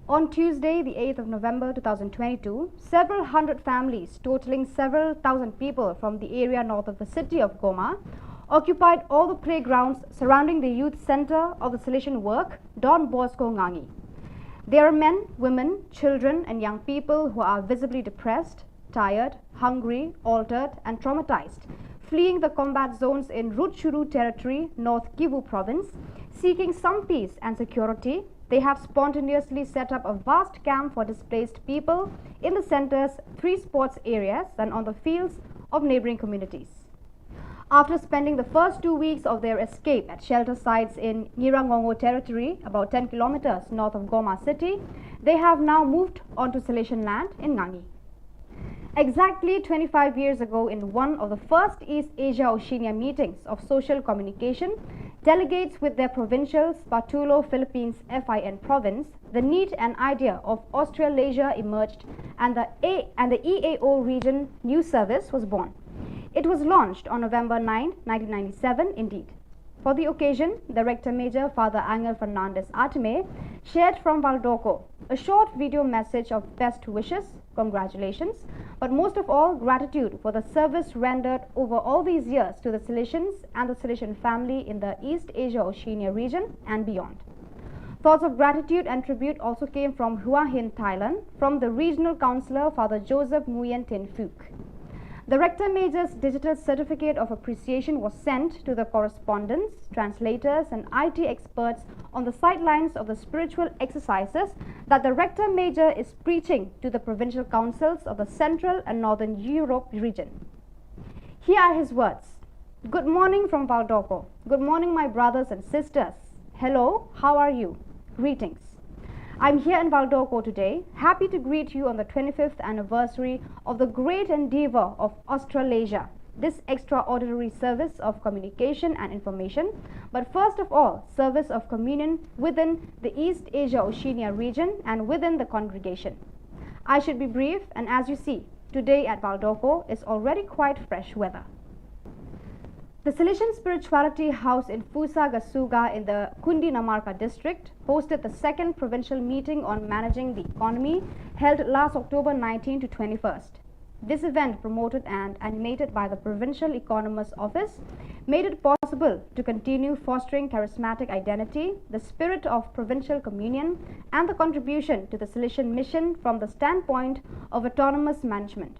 On Tuesday, the 8th of November 2022, several hundred families, totaling several thousand people from the area north of the city of Goma, occupied all the playgrounds surrounding the youth center of the solution work, Don Bosco Ngangi. There are men, women, children and young people who are visibly depressed, tired, hungry, altered and traumatized, fleeing the combat zones in Rutshuru territory, North Kivu province. Seeking some peace and security, they have spontaneously set up a vast camp for displaced people in the center's 3 sports areas and on the fields of neighboring communities. After spending the first 2 weeks of their escape at shelter sites in Nyirangongo territory, about 10 kilometers north of Goma city, they have now moved onto Salesian land in Ngangi. Exactly 25 years ago, in one of the first East Asia Oceania meetings of social communication Delegates with their provincials, Patulo, Philippines, FIN province, the need and idea of Australasia emerged and the EAO region news service was born. It was launched on November 9, 1997 indeed. For the occasion, the Rector Major, Father Angel Fernandez Artime, shared from Valdoco a short video message of best wishes, congratulations, but most of all, gratitude for the service rendered over all these years to the Salesians and the Salesian family in the East Asia Oceania region and beyond. Thoughts of gratitude and tribute also came from Hua Hin, Thailand, from the Regional Councillor, Father Joseph Nguyen Tin Phuc. The Rector Major's digital certificate of appreciation was sent to the correspondents, translators and IT experts on the sidelines of the spiritual exercises that the Rector Major is preaching to the provincial councils of the Central and Northern Europe region. Here are his words. Good morning from Valdoco. Good morning, my brothers and sisters. Hello, how are you? Greetings. I'm here in Valdoco today, happy to greet you on the 25th anniversary of the great endeavor of Australasia, this extraordinary service of communication and information, but first of all, service of communion within the East Asia Oceania region and within the congregation. I should be brief, and as you see, today at Valdoco is already quite fresh weather. The Salesian Spirituality House in Fusa Gasuga in the Kundi Namarka district hosted the second provincial meeting on managing the economy held last October 19 to 21st. This event, promoted and animated by the Provincial Economist's Office, made it possible to continue fostering charismatic identity, the spirit of provincial communion, and the contribution to the Salesian mission from the standpoint of autonomous management.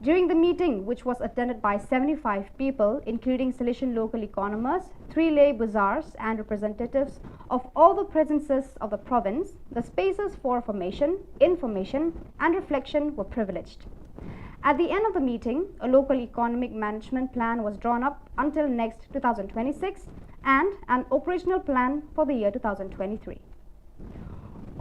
During the meeting, which was attended by 75 people, including Salesian local economists, 3 lay bazaars, and representatives of all the presences of the province, the spaces for formation, information, and reflection were privileged. At the end of the meeting, a local economic management plan was drawn up until next 2026 and an operational plan for the year 2023.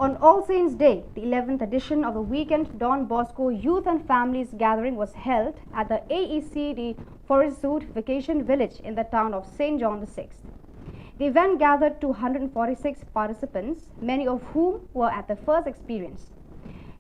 On All Saints' Day, the 11th edition of the weekend Don Bosco Youth and Families Gathering was held at the AECD Forest Zoot Vacation Village in the town of St. John VI. The event gathered 246 participants, many of whom were at their first experience.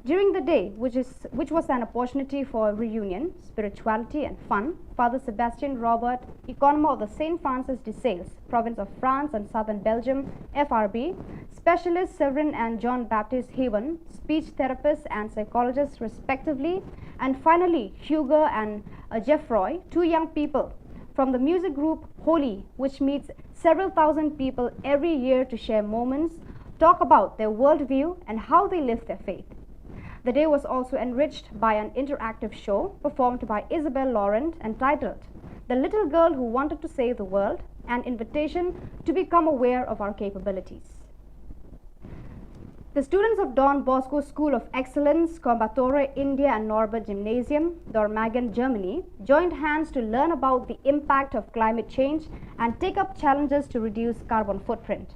During the day, which was an opportunity for reunion, spirituality and fun, Father Sebastian Robert, economist of the St. Francis de Sales, province of France and southern Belgium, FRB, specialist Severin and John Baptist Haven, speech therapists and psychologists respectively, and finally Hugo and Geoffroy, 2 young people from the music group Holy, which meets several thousand people every year to share moments, talk about their worldview and how they live their faith. The day was also enriched by an interactive show performed by Isabel Laurent entitled The Little Girl Who Wanted to Save the World, an invitation to become aware of our capabilities. The students of Don Bosco School of Excellence, Coimbatore, India and Norbert Gymnasium, Dormagen, Germany, joined hands to learn about the impact of climate change and take up challenges to reduce carbon footprint.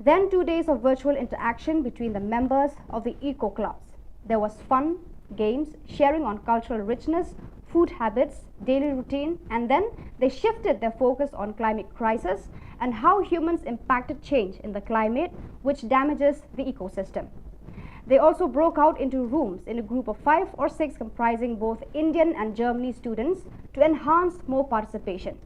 Then 2 days of virtual interaction between the members of the eco clubs. There was fun, games, sharing on cultural richness, food habits, daily routine, and then they shifted their focus on climate crisis and how humans impacted change in the climate, which damages the ecosystem. They also broke out into rooms in a group of 5 or 6 comprising both Indian and Germany students to enhance more participation.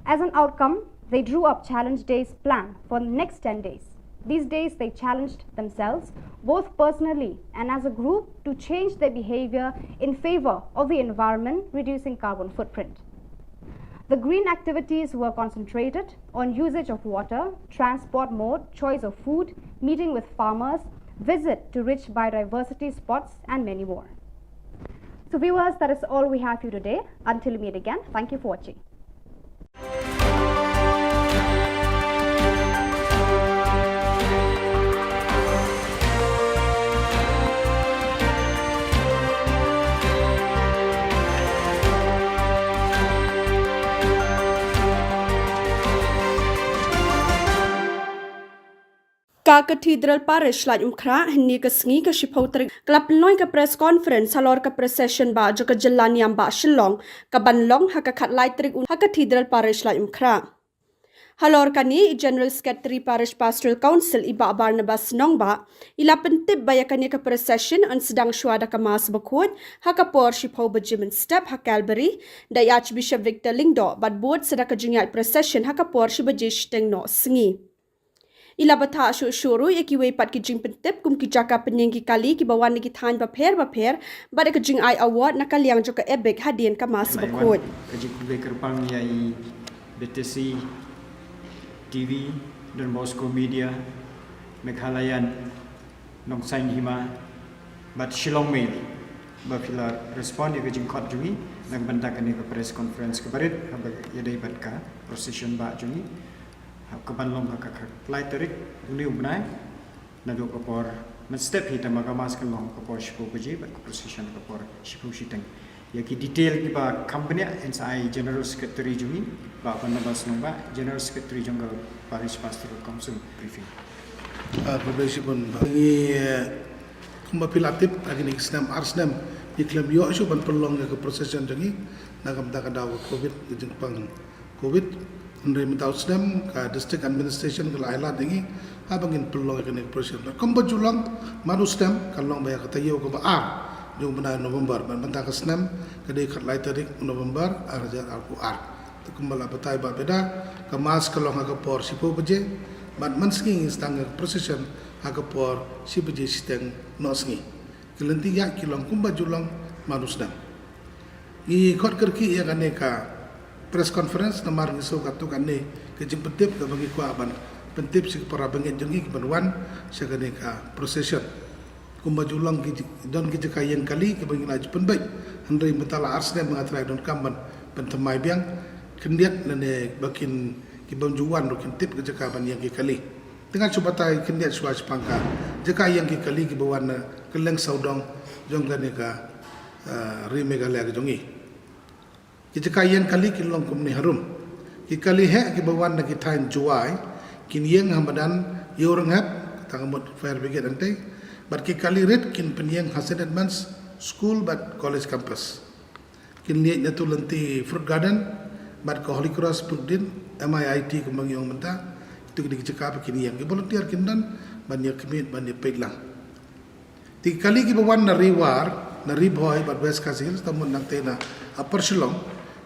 As an outcome, they drew up challenge days plan for the next 10 days. These days they challenged themselves, both personally and as a group, to change their behavior in favor of the environment, reducing carbon footprint. The green activities were concentrated on usage of water, transport mode, choice of food, meeting with farmers, visit to rich biodiversity spots, and many more. So viewers, that is all we have for you today. Until we meet again, thank you for watching. Ka Cathedral Parish la umkhra hni ka sngi ka shiphotre klap loi ka press conference halor ka procession ba jo ka jilla niam ba Shillong ka banlong ha ka khat lai trik ha Cathedral Parish la umkhra Halor kani General Secretary Parish Pastoral Council Iba Barnabas Nongba ila pentip bayakani ka procession an sedang syuada ka mas bakut hakapor shipau bajimen step ha Calvary da Archbishop Victor Lingdo bad board sedaka jingyat procession hakapor shibajish teng no sengi. Ila batha shuru yakiwe pat ki jing pentip kum ki jaka penyengki kali ki bawan ki than baper bad ka jing ai award nakaliang joka ebek hadien ka mas bakut. Kaji kubek kerpang yai BTC TV dan Bosco Media Meghalayan Nong Sain Hima Bat Shillong Mail Bapila respon ya kejing kot jungi nang bantakan ni ke press conference kebarit habag yadai bat ka procession ba jungi keban long ka flight tarik uni ubnai nado kapor men step hita magamas kan long kapor shipu beji bat procession kapor shipu shiteng yaki detail ki ba company NSI General Secretary jungi ba Barnabas Nongba General Secretary jongga Parish Pastoral Council briefing. Pun bagi kumba pilatip agni Islam Arsnam iklam yo asu ban pelong ke procession jangi nagam da kada COVID jengpang COVID ndre mentau Islam ka district administration ke laila dengi abangin pelong ke procession kumba julang manu Islam kalong baya kata yo ko ba jung benda November bantang kesnam kedai kat lai tarik November arja Al-Quran kembali batai ba beda kemas kalau ngak por sipo beje ban mensking stang procession ngak por si beje stang nosngi kelenti ya kilong kumba julang manusdam i kot kerki ya kaneka press conference namar ngiso katu kanne kejing pentip ke bagi ku aban pentip si para bangit jengi kebaruan sekaneka procession kumba julang don kita kayan kali ke bagi laju penbaik hendai betala arsne mengatrai don kamban pentemai biang kendiat nene bakin kibam juan do kintip ke jakaban yang kali dengan cubatai kendiat suas pangka jaka yang kali ke bawana keleng saudong jong ganeka rimegale ke jongi jaka yang kali kilong kumni harum kali he ke bawana ki tain juai kin yang hamadan yorang hap tangamot fire brigade ante but kali red kin penyeng Hasan Advance School but college campus kin lihat natu lenti fruit garden but ko Holy Cross Pudin MIIT kembang yang menta itu dicekap kin yang volunteer kin dan banyak kemit banyak peglang 3 kali ki bawan na rewar na riboy but West Kasil tamun nang tena upper Shillong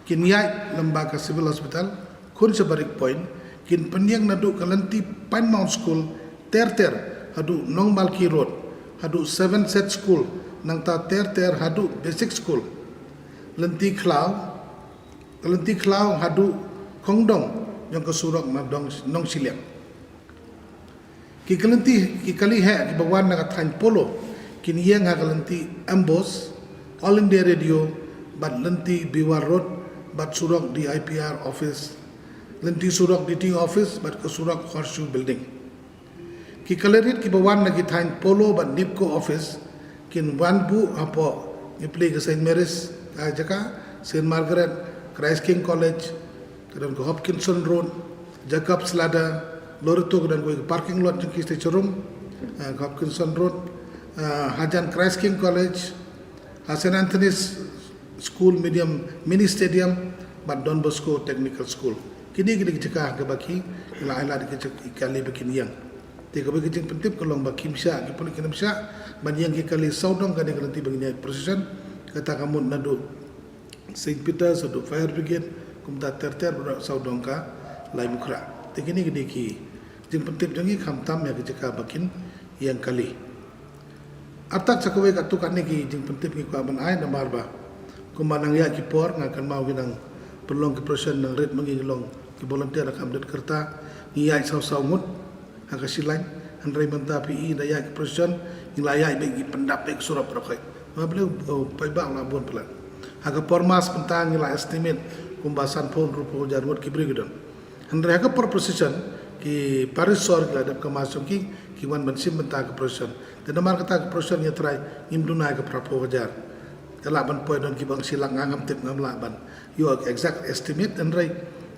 kin yai lembaga civil hospital kun sebarik point kin penyeng nadu kalenti Pine Mount School ter hadu Nong Malki Road hadu 7 set school nang ta ter hadu basic school lenti klau hadu kongdong yang kesurok na dong nong Shillong ki kali he ki bawan na than polo kin yang ha kalenti ambos all India radio bat lenti Biwar Road bat surok di IPR office lenti surok DT office bat kesurok Horseshoe building ki kalerit ki bawan na githain polo ba NIPCO office kin wanbu apo iplay ke St Mary's jaka St Margaret Christ King College kedan ko Hopkinson Road Jacob's Ladder Loreto kedan ko parking lot jeng ki Cerum Hopkinson Road Hajan Christ King College St Anthony's School Medium Mini Stadium but Don Bosco Technical School kini jaka ke baki ila ikali bikin yang tiga bagi jeng pentip kalau bakim sya ki poli kinam sya ban yang ki kali saudong kan yang nanti bagi procession kata kamu nadu St Peter sadu fire brigade kumta ter saudong ka lai mukra tikini gini ki jeng pentip jangi khamtam ya ki jaka bakin yang kali atak sakawai katukan ni ki jeng pentip ki ko ban ai na marba kumanang ya ki por ngakan mau ginang pelong ki procession nang red mangilong ki volunteer akam det kerta ngiyai saw ngut haka silang handrai menta PI daya ke procession nilai bagi pendapat surat berkai mablu pai bang labon pelan haka formas pentang nilai estimate kumbasan pon rupo jarwat ki brigidon handrai haka por procession ki parisor ki adap kemasuk ki wan bensim benta ke procession dan mar kata ke procession ya try imduna ke prapo wajar kala ban poin don ki bang silang ngam tip ngam laban yo exact estimate handrai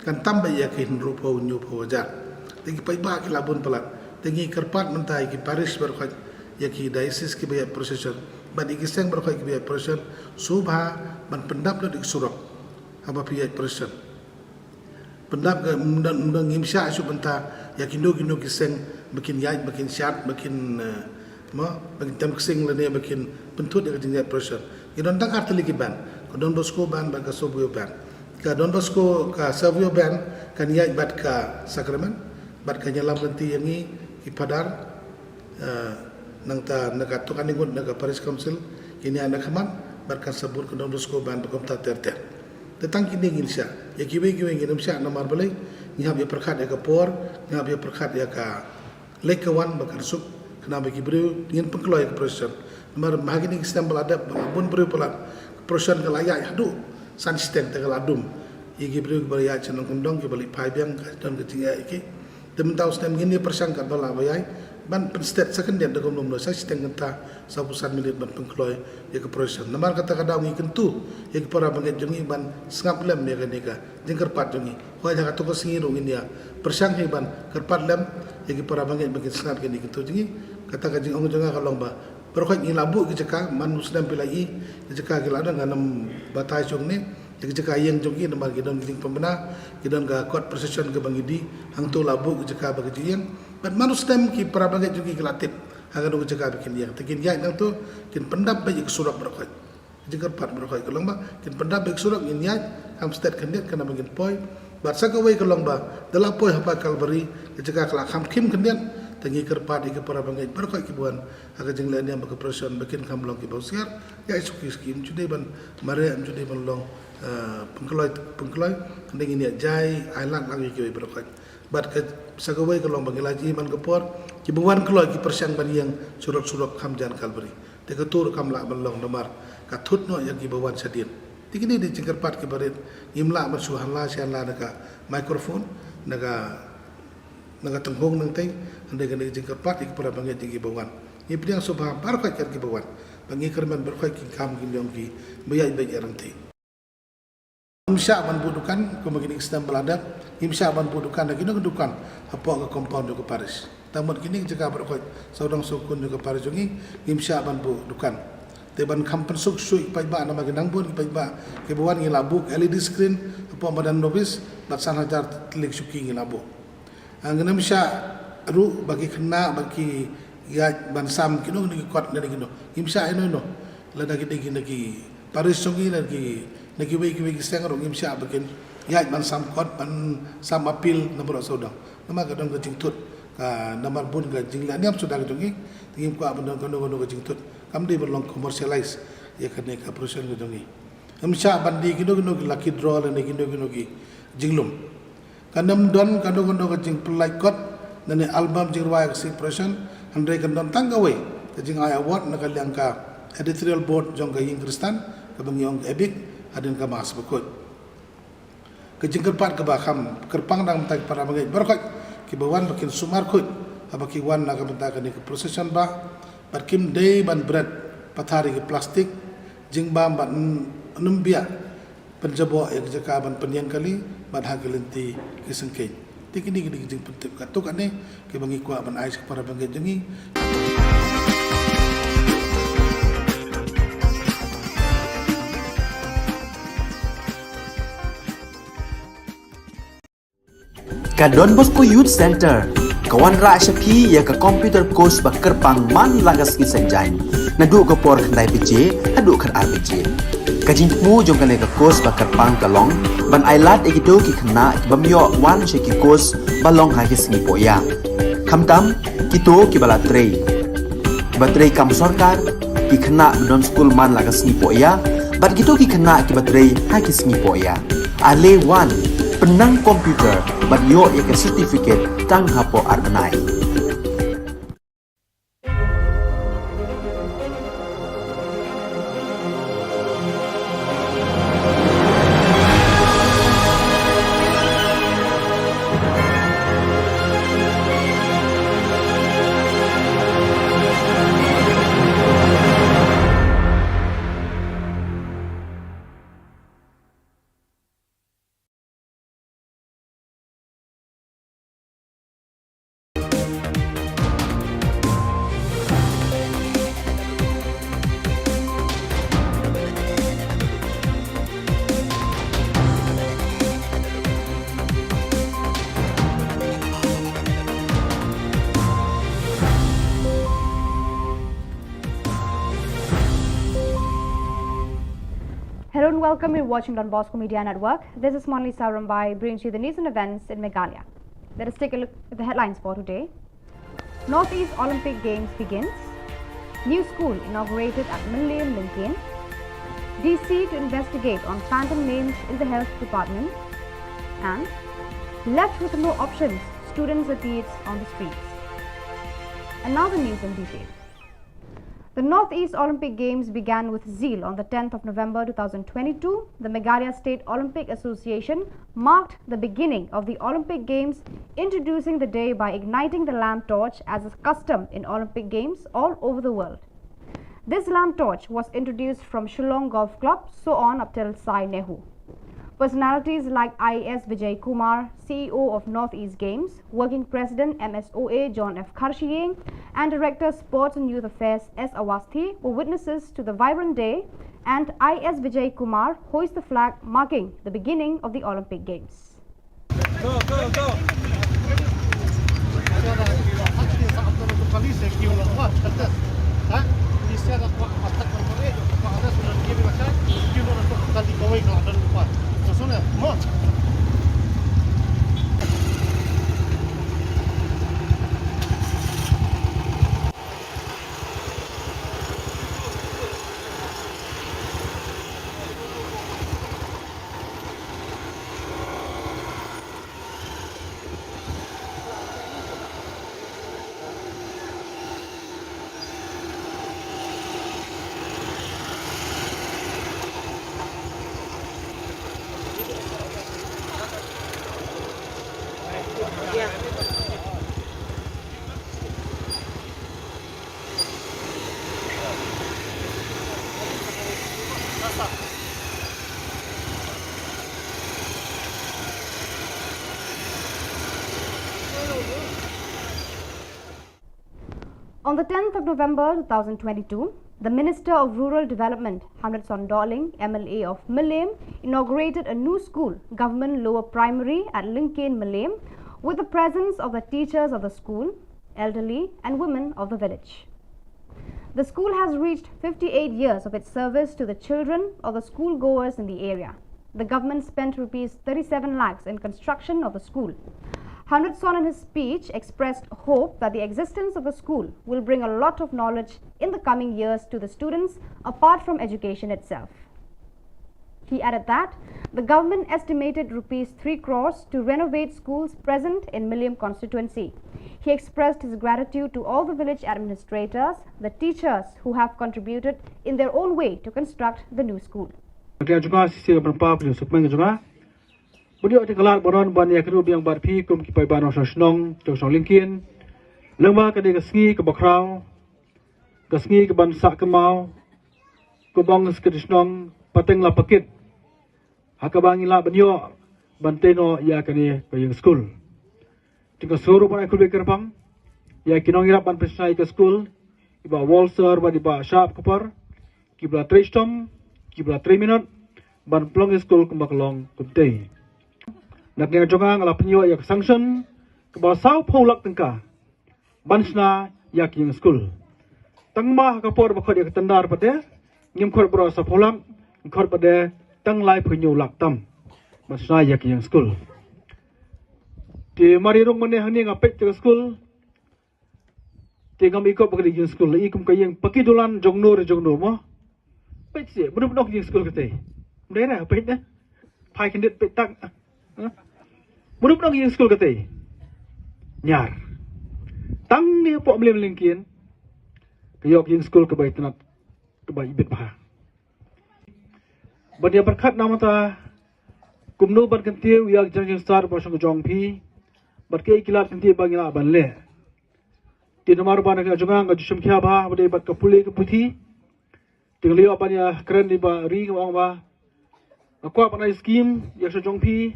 kan tambah ya ki rupo nyupo wajar tegi pai ba ki labon pelat tegi kerpat mentai ki parish berkat ya ki diocese ki bayar procession ban ikiseng berkat ki bayar procession subha ban pendap di surok apa piyai procession pendap ke undang ngimsya isu benta ya kindo kiseng makin yai makin syat makin makin tem kesing lene makin pentut ya kejingat pressure idon tak arteli ban Don Bosco ban ba ka Sobio ban ka Don Bosco ka Sobio ban kan yai bat ka Sakramen bat ka nyalam lenti yangi ipadar nang ta naga tukan ningun naga Paris Council kini anak kaman bat ka sabur ka Don Bosco ban ba kom ta ter Tetang kini ngin sya, ya kiwe ngin sya namar balai, ngihap ya perkat ya ke por, ngihap ya perkat ya ke lekawan bakar suk, kena bagi beriu ngin pengkeloy ke proses. Namar mahagini sistem beladap, bun beriu pelat, proses ke layak hadu, san sistem tegal adum, iki beriu ke beriak cenong kundong ke balik pai biang dan ketingga iki, temen tahu sistem ngini persangkat balak bayai, ban penstet sekendian dengan nomor saya sistem kata 1 minit ban pengkeloy ya ke proses. Namar kata kadang ngi kentu ya ke para banget jongi ban sengap lem ya kan nika jengker pat jongi. Wah jangan tu kesingi rongin dia persang ni ban kerpat lem ya ke para banget bagian sengap kan kentu jongi kata kajing ong jonga kalong ba. Berkait ni labu ke cekak man muslim pilai ke cekak ke ladang ganam batai jong ni ke cekak yang jongi namar gidon giling pembena gidon ga kot precision ke bangidi hang tu labu ke cekak bagi yang but manustem ki para bagai juga kelatip agar nunggu jaga bikin yang tekin ya nang tu kin pendap bayi kesurak berkait jika part berkait kalau ba kin pendap bayi kesurak in ya am state kandidat kena bangin poi bat sakawai kalau ba dalam poi apa kalbari jaga kelak ham kim kandidat tengi kerpat ke para bagai berkait kibuan agar jenglan yang berkepresion bikin kamlong ki bausiar ya isuki skim jude ban mare am jude ban long pengkeloy kendeng ini jai island lagi ki berkait bat ke sagawai kalau bagi laji man kepor ki buan keloy ki persiang ban yang surok hamjan kalbari te ketur kamla balong nomar ka thutno yang ki buan sadin tikini di cingkerpat ki barit imla masuhan la sian la naga microphone naga tenghong nang tai ande gane cingkerpat ki para bangi ki buan ni priang sobha par ka ki buan bangi kerman berkhoi ki kam ki yong ki bayai bayai rantai Imsya ban budukan kemagini sistem beladak, imsya ban budukan lagi nak dukan apa ke compound ke Paris. Tamat kini jika berkait saudang sukun ke Paris jungi imsya ban budukan. Teban kampen suk sui paiba nama gendang pun paiba kebuan ngilabuk LED screen apa badan novis batsan hajar telik suki ngilabuk. Angena imsya ru bagi kena bagi ya ban sam kino ni kot dari kino. Imsya ino lagi Paris jungi lagi Naki wei setengah orang imsya bikin ya ban sam kot ban sam apil nomor saudang nama kadang kecing tut nomor bun kecing lah ni am sudah kejongi tinggi ku abang kadang kecing tut kam di berlong commercialize ya kan ka proses kejongi imsya bandi kino laki draw dan kino ki jinglum kadang don kadang kecing pelai kot dan album jirwai kesing proses andre kadang tanggawai kecing ay award nak kaliang ka editorial board jong ka ying Kristan kabang yong ebik adin ka mas bekut kejing kerpat ke bakam kerpang dang tak para bangai berkat ki bawan makin sumar kut abaki wan nak bentak ni ke prosesan ba barkim day ban bread pathari ke plastik jingba ban numbia penjabo ya jaka ban penyang kali ban hagelenti ke sengkei tikini jing pentip katuk ane ke bangi ku ban ais para bangai jengi Ka Don Bosco Youth Center, kawan ra syapi ya ka computer course ba kerpang man lagas ki sanjang. Nadu ka por khandai PJ, adu khan RPG. Ka jingmu jong ka course ba kerpang kalong, ban ailat ekito ki khna bamyo wan she ki course balong ha ki singi poya. Khamtam kito ki bala trei. Batrei kam sarkar ki khna don school man lagas ni poya, bat kito ki khna ki batrei ha ki singi poya. Ale wan penang komputer banyo ya ke certificate tang hapo arnai. Hello and welcome. You're watching Don Bosco Media Network. This is Monli Sarambai brings you the news and events in Meghalaya. Let us take a look at the headlines for today. Northeast Olympic Games begins. New school inaugurated at Millennium Lincoln. DC to investigate on phantom names in the health department. And left with no options, students athletes on the streets. And now the news in detail. The Northeast Olympic Games began with zeal on the 10th of November 2022. The Meghalaya State Olympic Association marked the beginning of the Olympic Games, introducing the day by igniting the lamp torch as is custom in Olympic Games all over the world. This lamp torch was introduced from Shillong Golf Club, so on up till Sai Nehu. Personalities like IAS Vijay Kumar, CEO of Northeast Games, Working President MSOA John F. Kharshiyeng, and Director Sports and Youth Affairs S. Awasthi were witnesses to the vibrant day, and IAS Vijay Kumar hoisted the flag marking the beginning of the Olympic Games. Go, go, go! On the 10th of November 2022, the Minister of Rural Development, Hamlet Sondoling, MLA of Millennium, inaugurated a new school, Government Lower Primary at Lincoln, Millennium, with the presence of the teachers of the school, elderly and women of the village. The school has reached 58 years of its service to the children of the schoolgoers in the area. The government spent Rs 37 lakhs in construction of the school. Hamletson in his speech expressed hope that the existence of the school will bring a lot of knowledge in the coming years to the students apart from education itself. He added that the government estimated Rs 3 crores to renovate schools present in Millennium constituency. He expressed his gratitude to all the village administrators, the teachers who have contributed in their own way to construct the new school. Beliau dikelar boron ban ya kedu biang barpi kum kipai ban Shillong Shillong Lincoln lengma ke de kesngi ke bakrau kesngi ke ban sak kemau ke bang ke Shillong pateng la pakit hakabang ila banyo banteno ya kani ke yang school tinggal suruh ban ikut bekerpang ya kinong irap ban pesai ke school iba walser ban iba sharp kupar kibla 3 stom kibla 3 minute ban plong school kumaklong kumtei nak yang jongang ala penyo yak sanction ke basau polak tengka bansna yak yang school tangma ka por bakhod yak tandar pade ngim khor bro sa polam khor pade tang lai penyo lak tam bansna yak yang school ti mari rong mane hani ngapet ke school ti ngam ikop bagdi yang school ikum kayeng pakidulan jongno mo pet si bunup nok yang school kate mdera pet na pai kendit pet tak Mudah yang school kata nyar tang ni pok mlem lingkin kayok yang school ke baik tenat ke baik ibit bah badia berkat nama ta kumno berkentiu yak janjang star pasang jong pi berke ikilat kentiu bangila banle di nomor bana ka jongang ka jusum kya ba bade bat ka pule ke puthi tingliu apanya keren di ba ring wang ba akwa panai scheme yak jong pi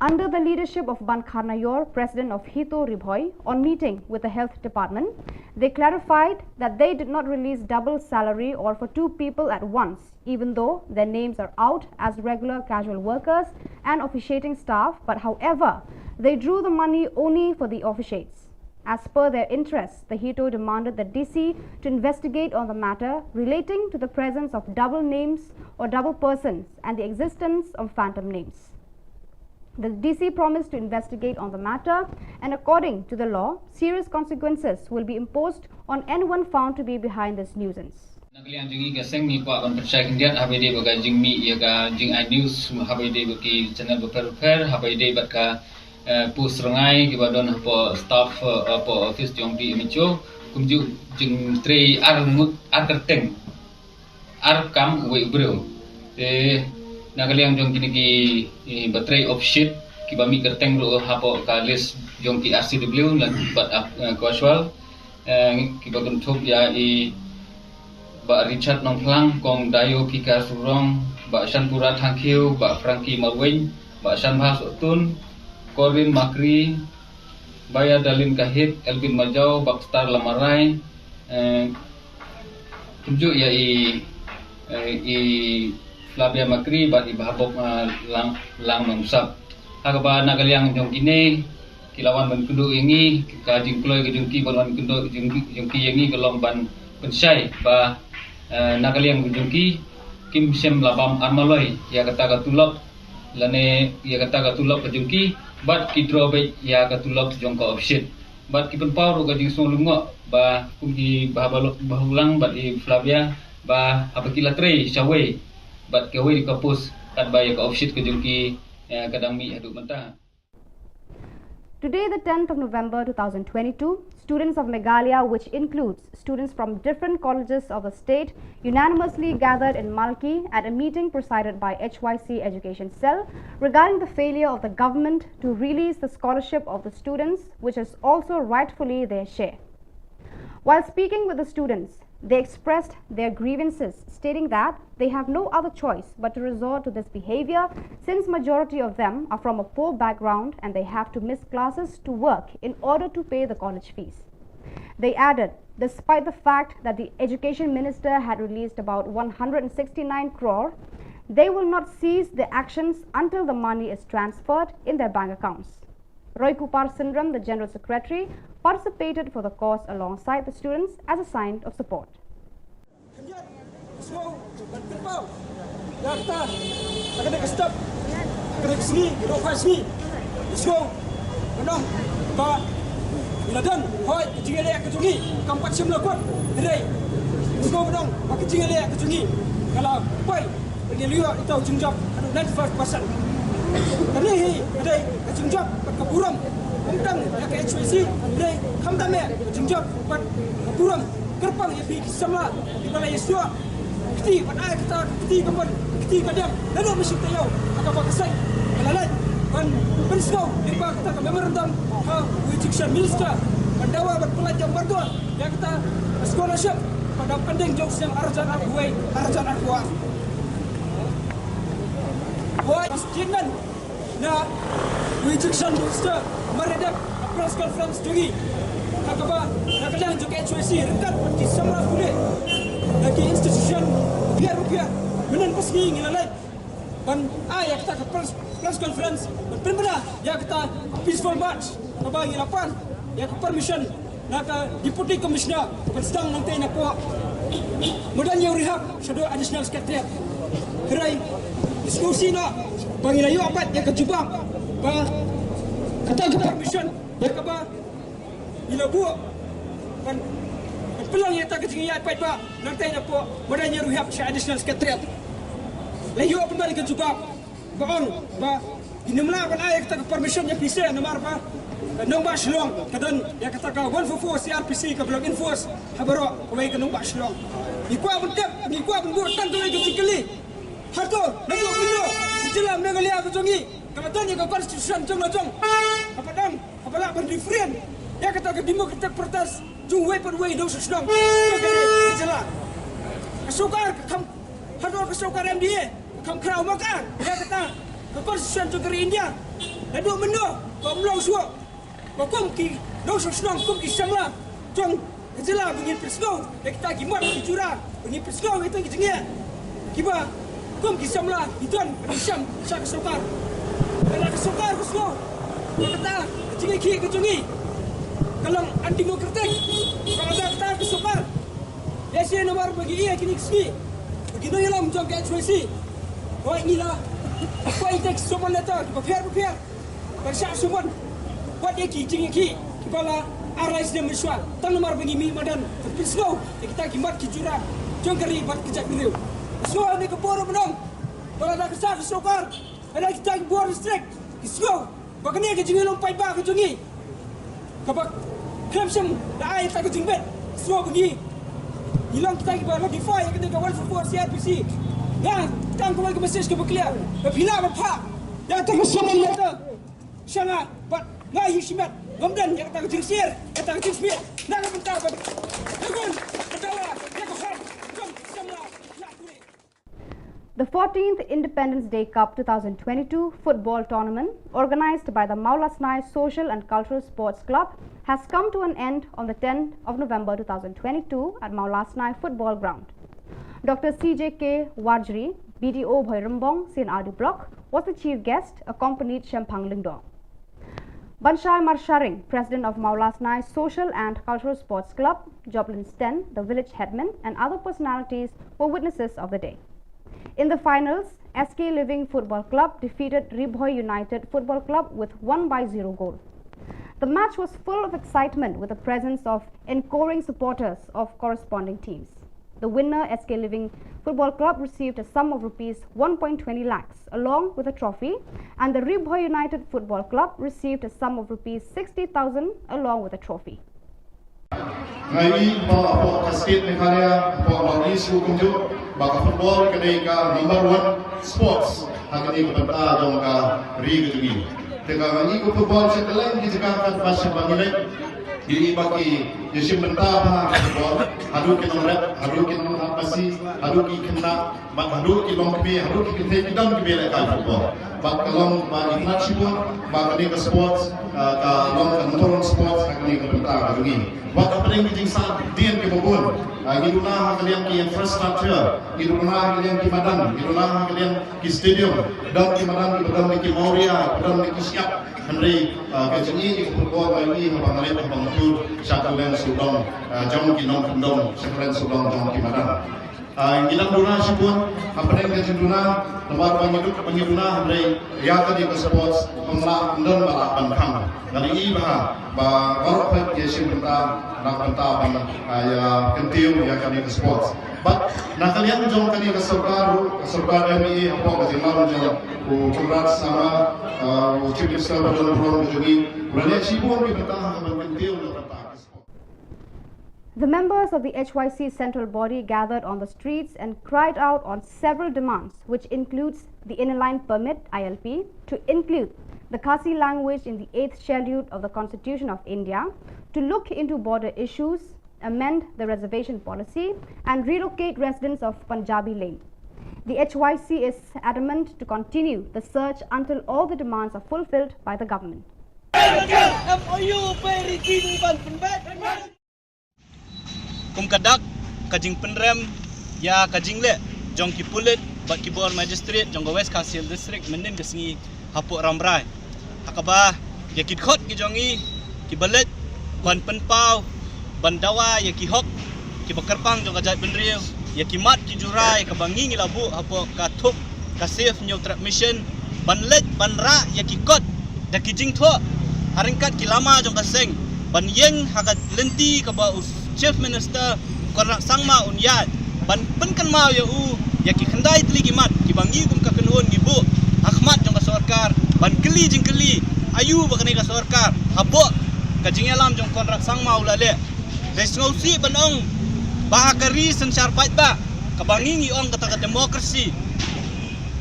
Under the leadership of Ban Kharnayor, President of Hito Ribhoi, on meeting with the Health Department, they clarified that they did not release double salary or for 2 people at once, even though their names are out as regular casual workers and officiating staff, but however, they drew the money only for the officiates. As per their interests, the Hito demanded the DC to investigate on the matter relating to the presence of double names or double persons and the existence of phantom names. The DC promised to investigate on the matter, and according to the law, serious consequences will be imposed on anyone found to be behind this nuisance. Nakaliang jingi gaseng ni Pak Wan Percaya Kendian habai de baga jing mi ya ga jing iNews habai de bagi channel beper habai de bat ka pus rengai ki badon apa staff apa office jong di micho kumju jing tre ar kerteng ar kam we bro te nakaliang jong kini ki battery of shit ki bami kerteng ro hapo ka list jong ki RCW lan bat casual ki bagun thop ya Ba Richard Nongplang Kong Dayo Kika Surong Ba Shanpura Thangkiu Ba Frankie Mawing Ba Shanbha Sotun Corin Makri Baya Dalin Kahit Elvin Majau Bakstar Lamarai Tunjuk ya Flavia Makri Ba Ibabok Lang Mangsap Hagaba Nagaliang Jong Kine Kilawan Ban Kundu Yengi Kajing Kloy Kejungki Ban Kundu Jungki Yengi Kelong Ban Pensai Ba Nakaliang Gujungki Kim Sem Labam Armaloi ya kata katulop lane ya kata katulop kejungki bat kidrobe ya katulop jongka opshit bat kipen pau ga jing sonlungo ba kumji bahulang bat di Flavia ba abakila tre shawe bat kewe di kapus kat ba ya ka opshit kejungki kadang mi adu menta. Today, the 10th of November 2022, students of Meghalaya, which includes students from different colleges of the state, unanimously gathered in Malki at a meeting presided by HYC Education Cell regarding the failure of the government to release the scholarship of the students, which is also rightfully their share. While speaking with the students, they expressed their grievances, stating that they have no other choice but to resort to this behavior since majority of them are from a poor background and they have to miss classes to work in order to pay the college fees. They added, despite the fact that the Education Minister had released about 169 crore, they will not cease the actions until the money is transferred in their bank accounts. Roy Kupar Sindram, the General Secretary, participated for the cause alongside the students as a sign of support. Kami ada kejungjab keburung, undang yang ke HWC, ada hamdame kejungjab keburung gerbang yang pergi sama di balai Yesua, keti pada kita keti kapan keti kadang lalu mesti tahu agak bakasai, kalalat kan pensau di bawah kita memorandum Education Minister pendawa berpelajar berdua yang kita scholarship pada pending jokes yang arjan akuai arjan akuah. Masjidan na rejection minister meredap press conference tinggi kakaba nakadang juga HWC rentat di semua kulit lagi institution biar menan pesgi ngilalai ban ayah kita ke press conference benar ya kita peaceful march kaba ngilapan ya ke permission naka deputy commissioner sedang nanti nak puak modalnya rehab shadow additional secretariat kerai diskusi nak pangilayo apat yang kejubang ba kata ke permission yang kaba ila buat kan pelang yang tak kejingan apat ba nanti nak po modalnya rehab additional secretariat layo apa balik kejubang ba on ba inamla kan ay kata ke permission yang bisa nomor ba nombak Shillong kadan yang kata ka 144 CRPC ka blog enforce habaro kawai ka nombak Shillong ikwa bentak ikwa benbuat tanto lagi kekali Harto, nagok minyo, sila Meghalaya kejongi, kamatan yang konstitusi jong lajong, kapadang, kapala berdifferent, ya kata kedimo kita protes, jung way per way dong susdong, kagak sila, kesukar kam, harto kesukar MDA, kam kerau makan, ya kata konstitusi jong dari India, nagok minyo, komlong suap, kom ki dong susdong, kom ki samla, jong sila bunyi persgo, ya kita gimat dicurang, bunyi persgo itu kejengi, kiba Kum kisamlah idan kisam sak sokar. Kalau kesokar kusno. Kata kejungi. Kalau anti demokratik, kalau kita kesukar, biasanya nomor bagi ia kini keski, begitu ialah macam ke HYC. Kau inilah, kau itu semua letak, prepare, bersyak semua, buat dia ki, kepala arais dan mesyual, tang nomor bagi mi madan, tapi slow, kita kimat kijuran, jangan kari buat kejap beliau. Slow ni keporo menang, kalau ada kesukar, ada kita buat restrict, slow, bagainya kejungi lompai bah kejungi. Kapag Clemson dah ayat tak kejengBet, semua pergi. Hilang kita ibarat defy yang kita kawan for CRPC. Yang tang kembali ke mesej ke berkelia. Bila berpak, yang tak semua letak. Sangat, but ngai hisimat. Kemudian yang tak kejengsir, yang tak kejengsir. Nak bentar ber. Lagun, berdawa, yang kehormat. Jom semua nak boleh. The 14th Independence Day Cup 2022 football tournament, organized by the Maulasnai Social and Cultural Sports Club, has come to an end on the 10th of November 2022 at Maulasnai Football Ground. Dr. CJK Warjri, BDO Bhoirambong, Sin Block, was the chief guest, accompanied Shempang Lingdong. Banshai Marsharing, president of Maulasnai Social and Cultural Sports Club, Joplin Sten, the village headman, and other personalities were witnesses of the day. In the finals, SK Living Football Club defeated Ribhoi United Football Club with 1-0 goal. The match was full of excitement with the presence of encoring supporters of corresponding teams. The winner, SK Living Football Club, received a sum of rupees 1.20 lakhs along with a trophy, and the Ribhoi United Football Club received a sum of rupees 60,000 along with a trophy. Ngai po ka state Meghalaya po ang isu kumjo baka football kadai ka number 1 sports hagani ka banta dong ka ri gujungi teka ngai ko football sa dalam di jaga ka pasya bangilai diri baki yesim banta ha football hadu ke nomret hadu ke nomret pasi hadu ki kena hadu ki long kebe hadu ki kete ki dam kebe ka football bak kalong ba international ba kadai ka sports ka long ka motor sports hagani ka banta gujungi Waktu paling bijing saat dian ke Bogor, giduna kalian ki infrastructure, giduna kalian ki madan, giduna kalian ki stadium, dan ki madan ki badan ki Mauria, badan ki siap, Henry kajengi ki Bogor lagi pangalit bang tur satulen Shillong, jam ki nom kendong, satulen Shillong jam ki madan. Gilang duna sipun, apa yang kejenduna, tempat pengiduna Henry ya tadi ke sports pengelak kendong balapan kang. Dari iba ba korpet yesim benta nak benta ban ya kentiu ya kami ke sports. But nak kalian jom kali ke serkar MI apa ke jimal je kurat sama chief minister dalam program juga. Berani sibuk di benta ban kentiu benta. The members of the HYC central body gathered on the streets and cried out on several demands, which includes the inner-line permit ILP to include the Khasi language in the 8th schedule of the Constitution of India, to look into border issues, amend the reservation policy, and relocate residents of Punjabi Lane. The HYC is adamant to continue the search until all the demands are fulfilled by the government. Kum kadak kajing penrem ya kajing le jong ki pulit bat ki bor magistrate jong West Council district mendin kesengi hapuk ramrai akaba ya ki khot ki jongi ki balet ban penpau ban dawa ya ki hok ki bakarpang jong ajat benriu ya ki mat ki jurai ka bangi ngi labu hapuk ka thup ka safe new transmission ban let ban ra ya ki kot da ki jing tho haringkat ki lama jong ka seng ban yeng hakat lenti ka ba Chief Minister Korak Sangma Unyat ban penkan mau ya ya ki khandai tli ki mat ki bangi kum ka kenun ki bu Ahmad jong ka sarkar ban keli jing keli ayu ba kani ka sarkar habo ka jing alam jong kontrak Sangma ulale resolusi banong bahakari sensar pat ba ka bangi ngi ong kata demokrasi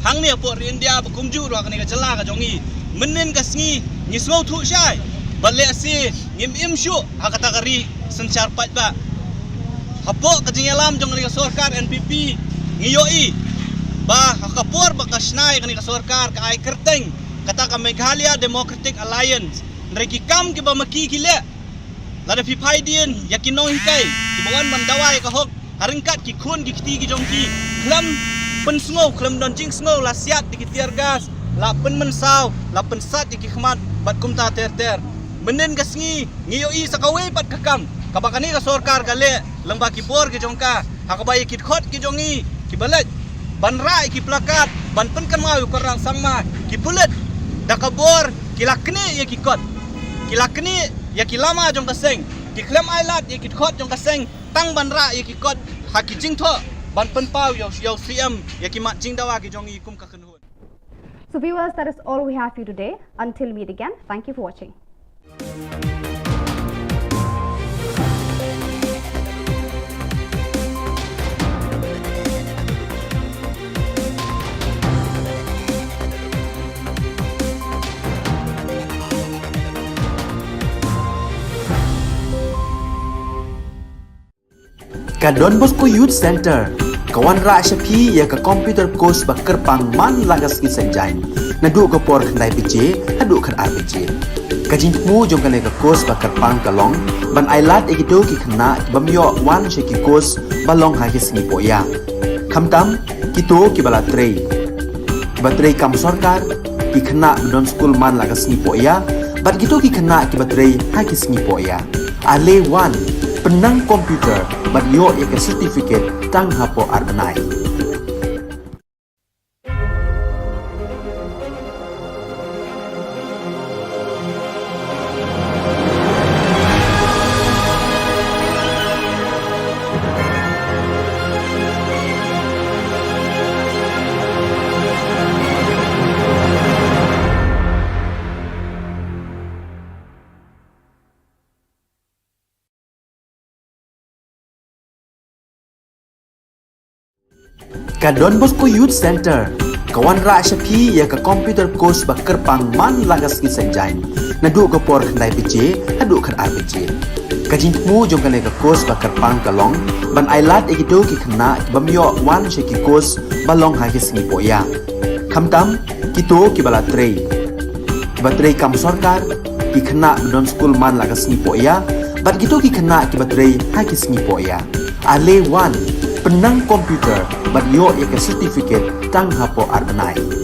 hang ni po India ba kumju ro kani ka jela ka jongi menen ka sngi ngi so thu shai balle asi ngim im shu hakata kari sensar pat ba hapo kajing alam jong ni sarkar NPP ngiyoi ba hakapor ba kasnai kani sarkar ka ai kerteng kata ka Meghalaya Democratic Alliance nreki kam ki ba maki kile lada pipai dien yakinong hikai ki bawan mandawai ka hok haringkat ki khun ki kiti ki jong ki klam pensngo klam don jing sngo la siat di ki tiar gas la pen mensau la pen sat di ki khmat bat kum ta ter ter menen kasngi ngiyoi sakawe pat kakam kabakani ka sorkar kale lengba ki bor ki jongka hakabai ki khot ki jongi ki balet ban rai ki plakat ban penkan mau korang sangma ki bulet dakabor ki lakni ye ki kot ki lakni ye ki lama jong kaseng ki klem ailat ye ki khot jong kaseng tang ban ra ye ki kot haki jingtho ban penpau yo CM ye ki mat jingdawa ki jongi kum ka khenhun. So viewers, that is all we have for you today. Until we meet again, thank you for watching. Ka Don Bosco Youth Center kawan ra shapi ya ka computer course ba kerpang man lagas ki senjain nadu ko por khnai pije hadu khan RPG ka jingmu jong kale ka course ba kerpang kalong ban ailat ekido ki khna bamyo wan she ki course balong ha ki singi poya khamtam kito ki bala trei ba trei kam sarkar ki khna don school man lagas singi poya bat kito ki khna ki ba trei ha ki singi poya ale wan penang komputer bat yo ek certificate tang hapo arbanai. Ka Don Bosco Youth Center kawan ra shapi ya ka computer course ba kerpang man lagas ki senjain nadu ko por khnai pije hadu khan RPG ka jingmu jong kale ka course ba kerpang kalong ban ailat ekido ki khna bamyo wan she ki course balong ha ki singi poya khamtam kito ki bala trei ba trei kam sarkar ki khna don school man lagas singi poya bat kito ki khna ki ba trei ha ki singi poya ale wan penang komputer bat yo ek certificate tang hapo arbanai.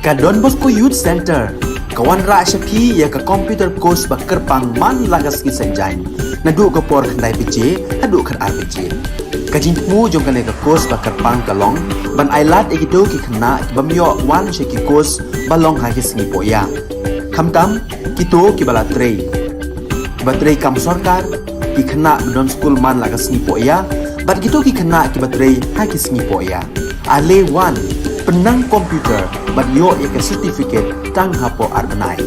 ka Don Bosco Youth Center kawan ra shapi ya ka computer course ba kerpang man lagas ki senjai na du ka por khandai pije hadu khan RPG ka jing mu jong ka ne ka course ba kerpang ka long ban ailat e do ki khna bamyo wan she ki course ba long ha ki singi po ya khamtam ki to ki bala trei batrei kam sarkar ki khna don school man lagas ni po ya bat ki to ki khna ki batrei ha ki singi po ya ale wan penang komputer bat yo ya ka certificate tang hapo arnai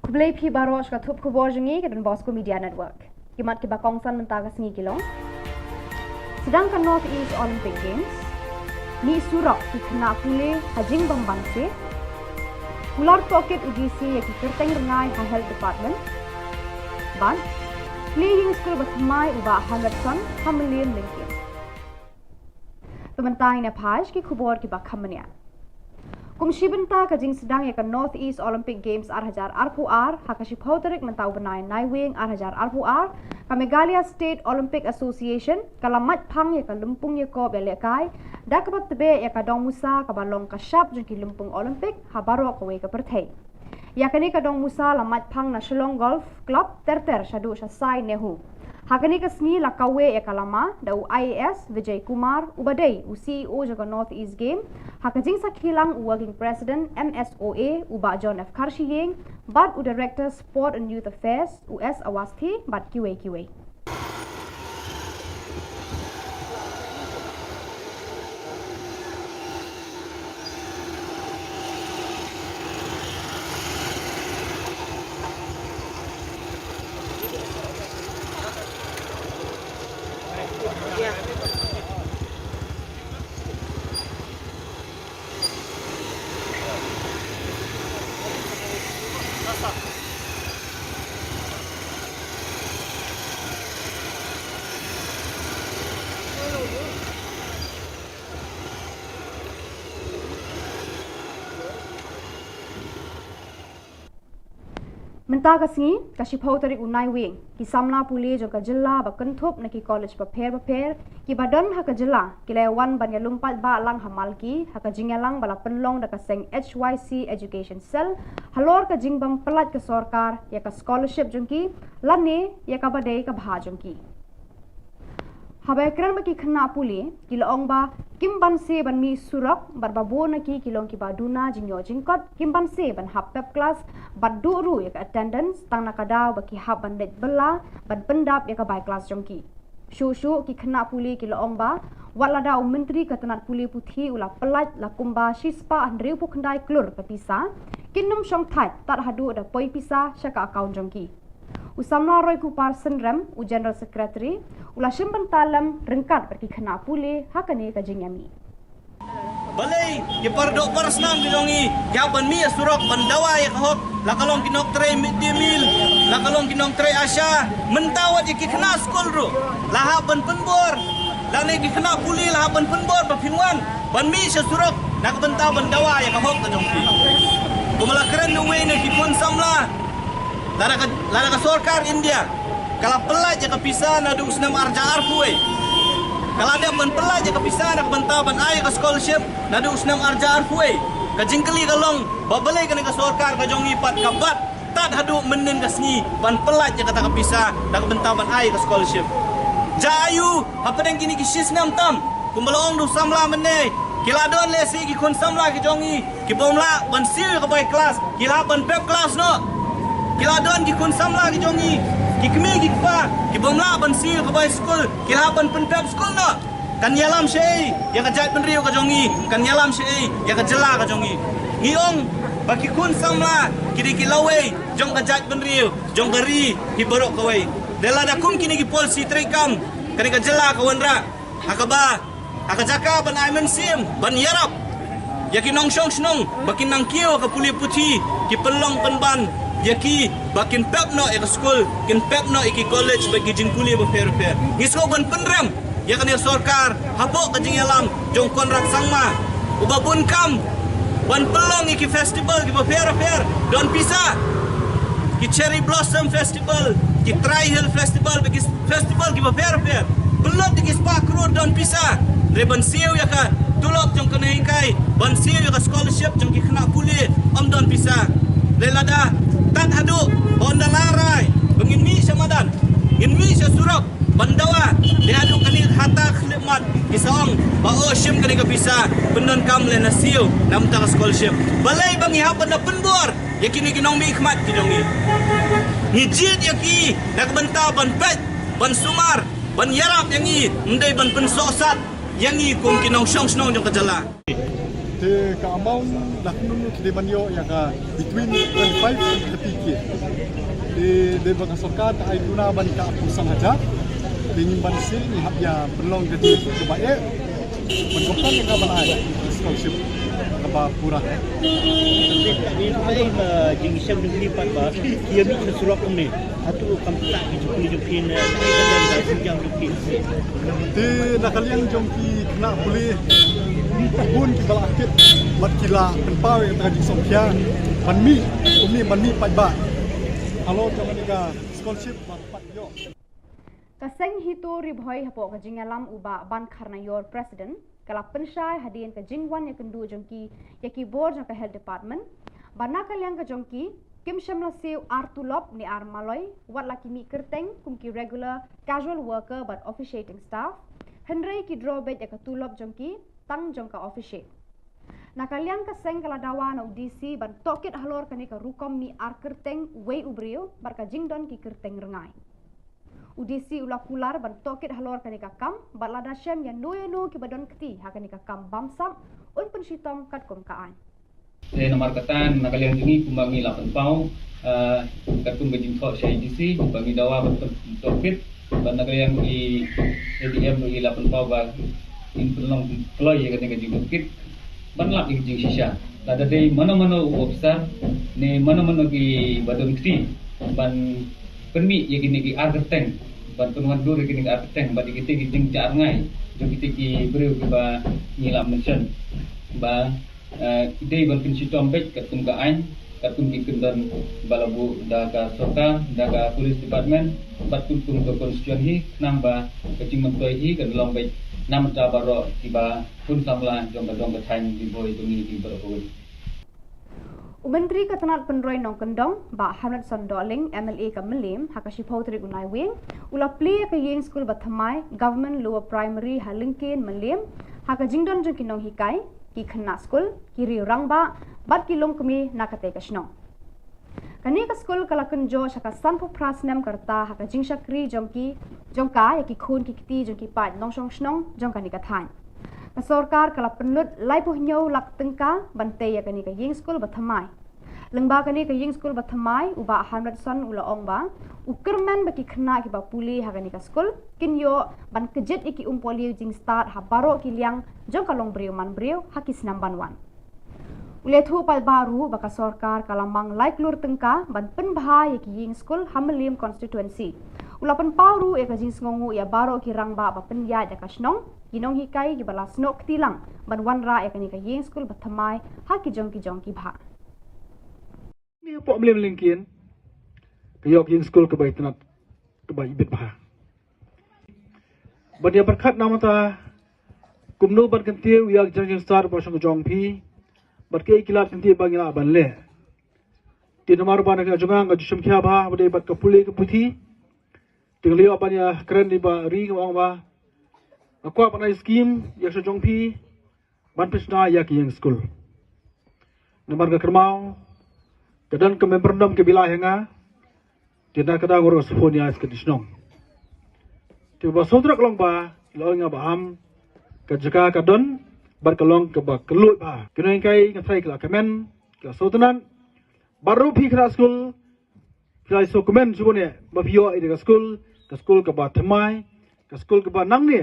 Kublai pi baros ka thup khubor jengi ke Don Bosco Media Network. Kimat ki bakongsan mentaga sengi kilong. Sedangkan North East Olympic Games ni surak ki kena pule hajing bambangse. Ular pocket UGC ya ki kerteng rengai ha health department. Ban playing school batmai uba 100 son hamilin lingkin. Pementai na paj ki khubor ki bakhamania. Kumshibenta ka jing sedang ya ka North East Olympic Games arhajar RPR hakashi pauterik mentau benai naiwing arhajar RPR ka Meghalaya State Olympic Association kalamat phang ya ka lumpung ya ko belekai dakabat tebe ya ka dong musa ka balong ka shap jung ki lumpung Olympic habaro ka we ka perthei ya kani ka dong musa lamat phang na Shillong Golf Club terter shadu shasai nehu hakani ka sngi la kawe ya kalama da IAS Vijay Kumar ubadai CEO jaga North East Game hakajing sakhilang working president MSOA uba John F Karshiyeng bad u director sport and youth affairs US Awasthi bad QA Mentaga singi kashi pautari unai wing ki samla puli jo ka jilla ba kentup na ki college paper ki badan ha ka jilla ki lewan ban ya lumpat ba lang hamal ki ha ka jingalang bala penlong da ka seng HYC education cell halor ka jingbam pelat ke sarkar ya ka scholarship jongki lane ya ka badai ka bha jongki habai kran ba ki khna puli ki long ba kimban se ban mi surak bar babo na ki kilong ki baduna jingyo jingkot kimban se ban hap pep class bad duru ya ka attendance tang na kadaw ba ki hap ban det bela ban pendap ya ka bai class jongki shu ki khna puli ki long ba wala daw menteri katanat puli puthi ula pelat la kumba shispa andreu pukndai klur ka pisa kinum shong thai tar hadu da poi pisa shaka account jongki usamna roy ku parson rem u general secretary ula shimban talam rengkat pergi khna pule hakane ka jingyami balai ye pardo parasnam gidongi ya ban mi surok ban dawa ya hok la kalong kinok tre midday meal la kalong kinok tre asya mentawat ye khna school ru la ha ban penbor la ne ki khna pule la ha ban penbor ba phingwan ban mi surok nak bentaw ban dawa ya hok ka jongki kumala keren no we ne ki pun samla Lada ka sarkar India kalau pelaj ka pisa na dung senam arja arpuai kalau ada ban pelaj ka pisa nak bantau ban ai ka scholarship na dung senam arja arpuai ka jingkeli kalong babalai ka ka sarkar ka jongi pat ka bat tad hadu menen ka sngi ban pelaj ka ta ka pisa nak bantau ban ai ka scholarship jayu apa deng kini ki sisnam tam kumbalong du samla menne kiladon le si ki kun samla ki jongi ki bomla ban sil ka bai kelas kila ban pep kelas no kiladon ki kun samla ki jongi ki kmi ki pa ki bomla ban sil ka bai school kilaban pen pep school no kan yalam sei ya ka jat penriu ka jongi kan yalam sei ya ka jela ka jongi ngiong baki kun samla kini ki lawe jong ka jat penriu jong gari ki borok ka wei dela da kum kini ki polisi trikam kani ka jela ka wanra hakaba hakajaka ban aimen sim ban yarap yaki nong shong snong bakin nang kio ka puli puti ki pelong penban yaki bakin pepno ek school kin pepno iki college bagi jing puli ba fair fair ngisko ban penram yakani sorkar habok ka jing alam jong kontrak sangma ubabun kam ban pelong iki festival ki ba fair fair don pisa ki cherry blossom festival ki tri hill festival bagi festival ki ba fair fair belot iki spark road don pisa reban siu yaka tulok jong kena hingkai ban siu yaka scholarship jong ki kena puli om don pisa lelada tat hadu bonda larai bengin mi samadan in mi surok bandawa dia hadu kani hata khlimat kisong ba o shim kani ka bisa pendon kam le na siu nam ta scholarship balai bangi ha benda penbor yakini kinong mi khmat kidongi ni jid yaki nak benta ban pet ban sumar ban yarap yangi ndai ban pensosat yangi kum kinong shong snong jong kajala te ka amount dak nunu kide banyo ya ka between 25 and 30k de baka sorkat ay tuna ban ka pusang haja dingin ban sil ni hab ya berlong jadi kebae menyokong ka ban ay scholarship ka pura ni mai jing syam ni pat ba kia mi surok ni atu kam tak jukli jukin ai dan da sejam jukin te nakalian jongki kena boleh pun kita aktif mat kila penpau yang tadi sopia manmi umi manmi pajba kalau jangan nika scholarship pat yo kaseng hito ribhoi hapo ka jingalam uba ban kharna yor president kala penshai hadien ka jingwan ya kendu jongki yaki board ka health department bana kalyang ka jongki kim shamla seu artulop ni armaloi wat laki mi kerteng kumki regular casual worker but officiating staff henry ki drawback ya ka tulop jongki tang jong ka officiate nakalian ka seng kala dawa na UDC ban tokit halor kani ka rukom mi ar kerteng wei ubrio bar ka jingdon ki kerteng rengai UDC ula kular ban tokit halor kani ka kam bat lada shem ya no ki badon kti ha kani ka kam bamsam un penshitom kat kom ka an te nomor katan nakalian tinggi kumbangi 8 pau kat kum gajing kho sai DC bagi dawa ban tokit ban nakalian i ADM i 8 pau ba in pelong kloy ya kani gajing tokit ban lap gajing shisha lada dei mana officer ne mana ki badon kti ban penmi ya kini ki argeteng ban penuan dur kini ki argeteng ban kita gijing jar ngai jo kita ki breu ki ba ngilap mention ba idei ban kin sitom bek katum ka ain katum ki kendon balabu da ka soka da ka police department bat tum ka constitution hi nang ba kacing mentoi hi kan long bek nam ta baro ki ba pun samla jong ka thain di boy tu ni ki baro Menteri Ketenat Penroy Nong Kendong, Ba Hamlet Sondoling, MLA ka Melim, hakashi pautri unai wing, ula pli ka yeng school bathamai, government lower primary halingkin Melim, haka jingdon jong kinong hikai, ki khna school, ki ri rangba, bat ki long kami nakate ka snong. Kani ka school kala kunjo shaka sanpo prasnem karta haka jingshakri jongki, jongka yaki khun ki kiti jongki pat nong shong snong, jongka ni ka thain. Sorkar kala penlut lai puhnyo lak tengka bante ya kani ka yeng school bathamai lengba kani ka yeng school bathamai uba 100 son ula ong ba ukerman baki khna ki ba puli ha kani ka school kinyo ban kejet iki umpoli jing start ha baro ki liang jong kalong breu man breu hakis namban 1 ule thu pal baru baka sorkar kalamang lai klur tengka ban penbha ya ki yeng school hamlim constituency ulapan pauru e ka jing ngongu ya baro ki rangba ba penya ja ka snong ginong hikai gi balas nok tilang ban wanra e kani ka yeng school bathamai ha ki jong ki bha ni po mlem lingkin kayok yeng school ka bai tanat ka bai bit bha badia berkat namata kumno ban kantiu yak jang star ba shong jong phi bat ke kilat kanti bangila ban le tinamar ban ka jongang ga jum khya ba bade bat ka puli ka puthi tinglio ban ya kren ni ba ri ngong ba Aku apa nak skim yang sejong pi ban pisna yak yang school. Nomor kermau kedan ke memberndom ke bilah henga tidak kada ngurus phone ya skedisnong. Tiba sodrak long ba lo nga baham Kajaka kadon berkelong ke kelut bah. Kena kai ngai ke kemen ke sultanan baru pi kena school Kira so komen sebenarnya bapio ini ke school ke bah temai ke school ke bah nang ni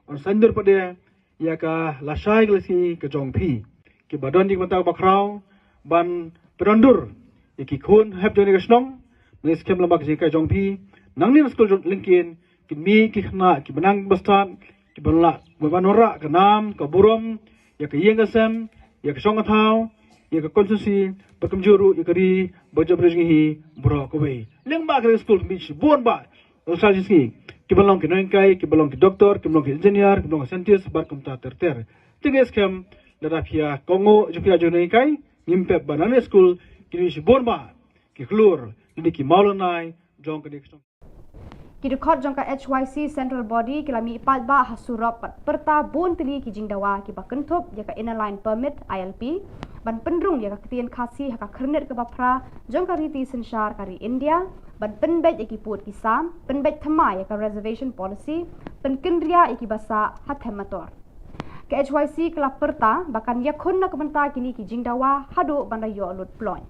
on sandur pada ya ka lasai kelasi ke jongpi ke badon di mata bakrau ban penondur ya ki kun hab joni ke snong mes kem lambak ji ka jongpi nang ni school linkin ki mi ki khna ki benang bastan ki banla banora ke nam ke burom ya ke yeng kasem ya ke song thau ya ke konsusi bakam-juru ya ke ri bajab rezgi bro ko be leng ba ke school mi bon ba usah ji ki belong ki nengkai ki belong ki doktor ki belong ki engineer ki belong ki scientist bar kumta terter tiga skem dada pia kongo jupia jo nengkai ngimpe banana school ki ni bon ba ki klur ni ki maulonai jong ki Ki dekot jangka HYC Central Body kila mi ipat ba hasurop perta bon tili ki jingdawa ki ba kentup ya ka inner line permit ILP ban pendrung ya ka ketien khasi ha ka kernet ke bapra jangka riti sensyar kari India ban penbet ya ki put kisam penbet thama ya ka reservation policy penkendria ya ki basa hathemator ke HYC kila perta bakan ya khun na kementa kini ki jingdawa hadu banda yo lut ploin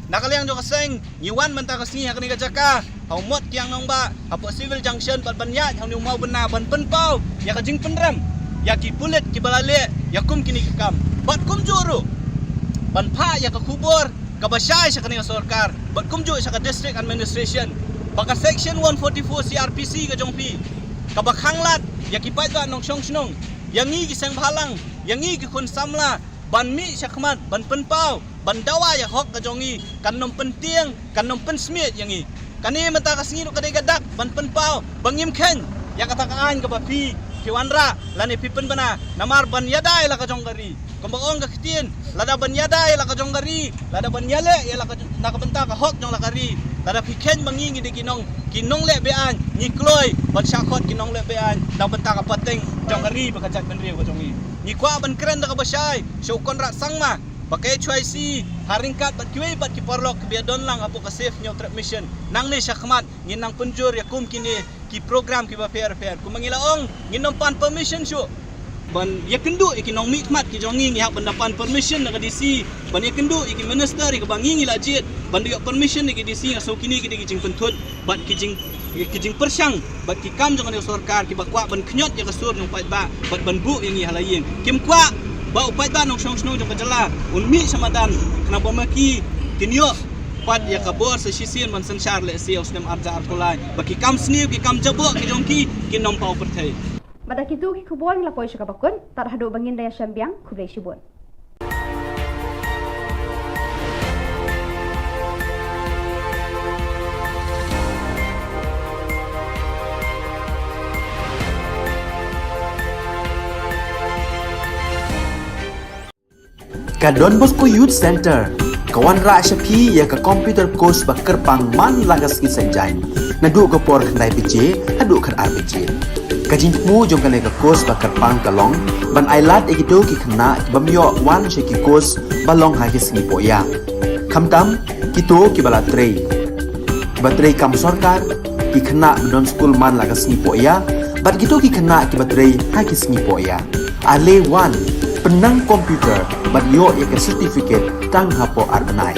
Nakaliang jo kaseng nyiwan mentah kasih hakni ka jaka hau mot kiang nong ba hapo civil junction bat banyat hau ni mau bena ban penpau ya ka jing penram ya ki pulet ki balale ya kum kini kam bat kum juru ban pha ya ka khubor ka basai sakani ka sarkar bat kum ju saka district administration baka section 144 CRPC ka jongpi ka bakhanglat ya ki pai ga nong song snong yang ngi ki sang bhalang yang ngi ki khun samla ban mi sakmat ban penpau ban dawa ya hok ka jongi kan nom penting kan nom pensmiet yang i kani mata ka singi ka gadak ban penpau bangim khen ya kata kaan ka bapi kiwanra lani pipen bana namar ban yadai la ka jonggari kembang ka kitien lada ban yadai la ka jonggari lada ban yale ya la ka nakabenta ka hok jong la kari lada piken bangi ngi kinong le bean ni kloi ban syakot kinong le bean dak benta ka pateng jonggari bakajat ban riu ka jongi ni kwa ban keren da ka basai syukon rat sangma pakai HYC haringkat bat kiwe bat ki porlok ke biadon lang apo ka safe nyo trap mission nang ni syakmat ngin nang penjur ya kum kini ki program ki ba fair ku mangilaong ngin nom pan permission syu ban ya kendu iki nong mikmat ki jongi ngi hak ban pan permission na ka DC ban ya kendu iki minister ki bangi ngi lajit ban dia permission ki DC so kini ki jing pentut bat ki jing persyang bat ki kam jong ni sarkar ki bakwa ban knyot ya ka sur nong pai ba bat ban bu ngi halaying kim kwa ba upai ba nong song jong ka jala unmi samadan kenapa maki kinyo pat ya kabor sa sisin man sanshar le si usnem arja artolai baki kam sniu ki kam jabo ki jongki ki nom pau perthai Pada kitu ki kubon la poi syaka bakun tar hadu bangin daya syambiang kublai shibun Ka Don Bosco Youth Center kawan ra syapi ya ka computer course bakar pang man lagas ki sanjai nadu ka por khnai bije hadu khan arbije kajing mu jong ka course bakar pang kalong ban ailat ekito ki khna bamyo wan sheki course balong ha ki singi poya khamtam kito ki bala trei batrei kam sarkar ki khna don school man lagas ni poya bat kito ki khna ki batrei ha ki singi poya ale wan penang komputer bat yo ya ke certificate tang hapo arnai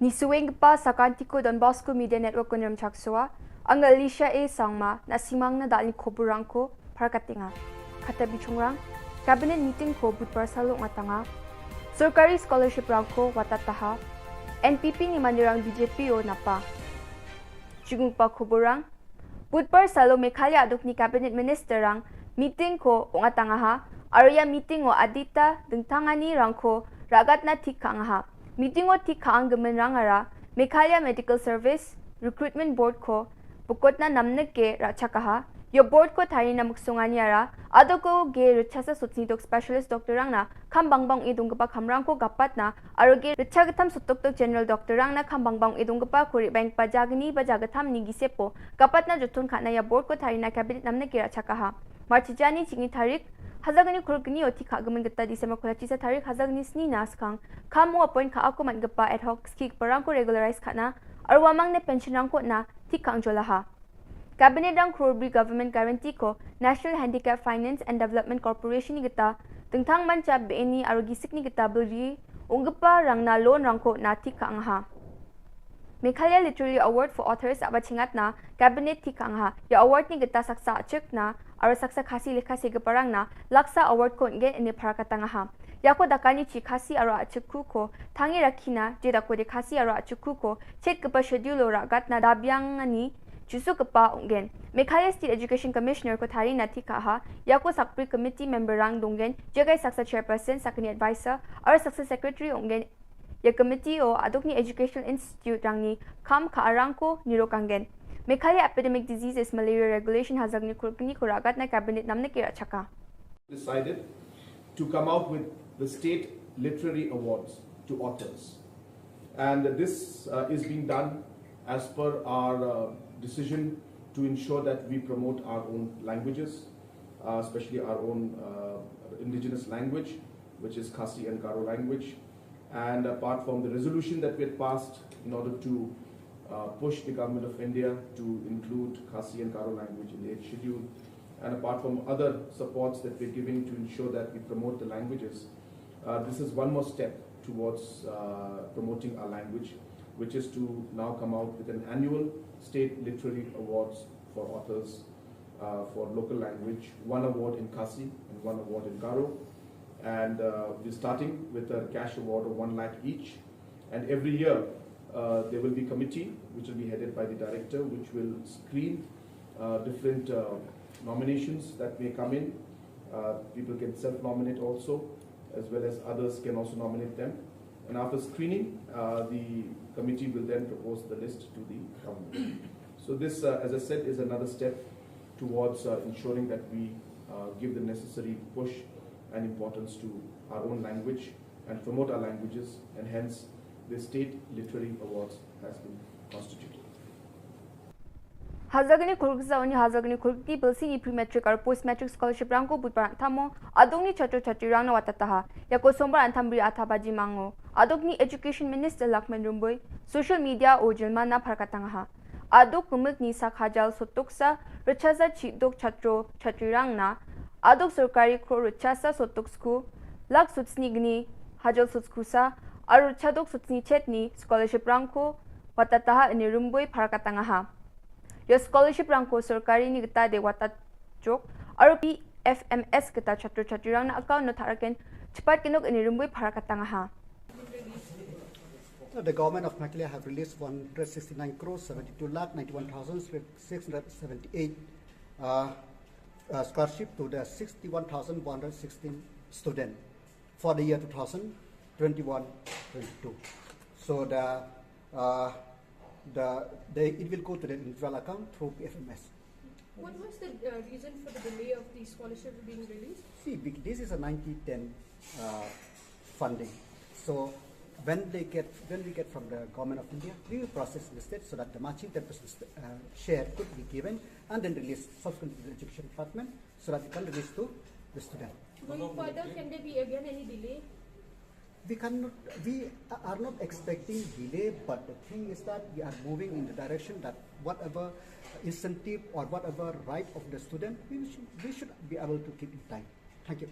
Ni suweng pa sa kantiko Don Bosco Media Network kunram chaksua ang Alicia A sangma na simang na dali Khubor ko parkatinga kata bichungrang cabinet meeting ko budpar salong atanga surkari scholarship rangko watataha NPP ni mandirang BJP o napa jugung pa Khuborang budpar salo Meghalaya aduk ni cabinet minister rang meeting ko ong atanga ha arya meeting o adita dengtangani rangko ragat na tik ka ha. Meeting o tik ka ang gaman rangara, Meghalaya Medical Service Recruitment Board ko, bukod na namnag ke rachakaha, yo board ko thari na muksungan yara, ado ko ge richasa sutnidok specialist doctor rang na kambangbang idung gapa kamrang ko gapat na, aro ge richagatam sutoktok general doctor rang na kambangbang idung gapa kuri bank pajagni bajagatam ni gisepo, gapat na jutun ka na ya board ko thari na cabinet namnag ke rachakaha. Marchijani chingi tarik, hazagani kulgni oti kagaman gata December kulachi sa tarik hazagni sni naskang, kamu appoint ka ako man gapa ad hoc skik parang ko regularize ka na, arwamang ne pension rang ko na tikang jolaha. Cabinet rang Khubor Government Guarantee ko National Handicap Finance and Development Corporation ni gita tengtang manca BNI arogisik ni gita beri unggapa rang na loan rang ko na tikang ha. Meghalaya Literary Award for Authors abachingat na Cabinet tikang ha. Ya award ni gita saksa achik na aro saksa khasi lekha segaparang na laksa award ko ngen ini parakatang ha. Yako dakani chi khasi aro achukku ko tangi rakhina je dako de khasi aro achukku ko chet gapa schedule ragat na dabyang ani jusu gapa ungen. Meghalaya State Education Commissioner ko thari na tikaha yako sakpri committee member rang dungen jegai saksa chairperson sakni advisor aro saksa secretary ungen. Ya committee o adokni Educational Institute rangni kam ka arangko nirokangen. Meghalaya Epidemic Diseases Malaria Regulation hazagni kulkni kuragat na cabinet namne kira chaka. Decided to come out with the state literary awards to authors, and this is being done as per our decision to ensure that we promote our own languages, especially our own indigenous language, which is Khasi and Garo language. And apart from the resolution that we had passed in order to push the government of India to include Khasi and Garo language in the 8th schedule, and apart from other supports that we're giving to ensure that we promote the languages, this is one more step towards promoting our language, which is to now come out with an annual state literary awards for authors for local language, one award in Khasi and one award in Garo. And we're starting with a cash award of 1 lakh each. And every year there will be a committee which will be headed by the director, which will screen different nominations that may come in. People can self-nominate also, as well as others can also nominate them. And after screening, the committee will then propose the list to the government. So this, as I said, is another step towards ensuring that we give the necessary push and importance to our own language and promote our languages, and hence the State Literary Awards has been constituted. Hazagni Kulgza oni Hazagni Kulgi Bilsi ni pre-matric or post-matric scholarship rangko butparang thamo adongni chhatro chhatri rang na watataha yako sombar anthambri athabaji mango adogni Education Minister Lakman Rumboy social media o jilma na pharkatangaha adok kumuk ni sakhajal sotoksa rachaza chidok chatro chhatri rang na adok sarkari kro rachasa sotoksku lak sutsnigni hajal sutskusa aru chadok sutsni chetni scholarship rangko watataha ni Rumboy pharkatangaha. Your scholarship rangko sarkari ni gita de wata chok aru PFMS gita chatro chatri rang na account no tharaken chipat kinok ani Rumboy pharakatangaha. The government of Meghalaya have released 169 crores 72 lakh 91,678 scholarship to the 61,116 students for the year 2021-22. So it will go to the individual account through PFMS. What was the reason for the delay of the scholarship being released? See, this is a 90-10 funding. So when we get from the government of India, we will process the state so that the matching 10% share could be given and then released subsequently to the education department so that we can release to the student. Going further, can there be again any delay? We are not expecting delay, but the thing is that we are moving in the direction that whatever incentive or whatever right of the student, we should be able to keep in time. Thank you.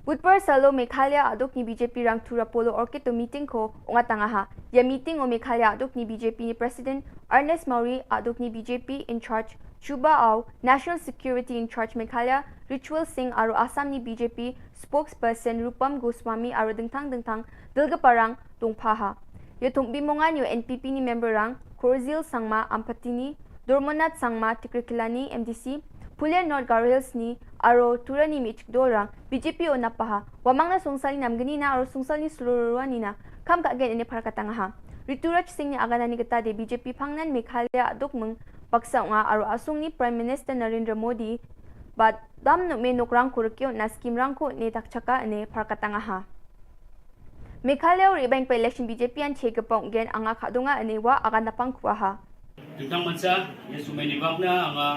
Budpar salo Meghalaya adok ni BJP rang thura polo orchid to meeting ko ungatangaha. Ya meeting o Meghalaya adok ni BJP ni President Ernest Mauri adok ni BJP in charge Chuba Au, National Security in charge Meghalaya Ritual Singh aro Assam ni BJP spokesperson Rupam Goswami aro dengtang dilga parang tungpaha. Yo tungbimongan yo NPP ni member rang Korzil Sangma Ampatini, Dormonat Sangma Tikrikilani MDC, Pulian North Garhils ni aro turani mi chikdorang BJP o napaha wamangna sungsali namgani na aro sungsali sulurani na kam ka gen ini parkatangaha Rituraj Singh ni agana ni kata de BJP phangnan Meghalaya adukmung paksaunga aro asung ni Prime Minister Narendra Modi but dam no me nokrang kurkyo na scheme rangko ne takchaka ne parkatangaha Meghalaya rebang pa election BJP an chegapong gen anga khadunga ane wa agana pangkuaha Tentang mansa yang sumai ni bakna anga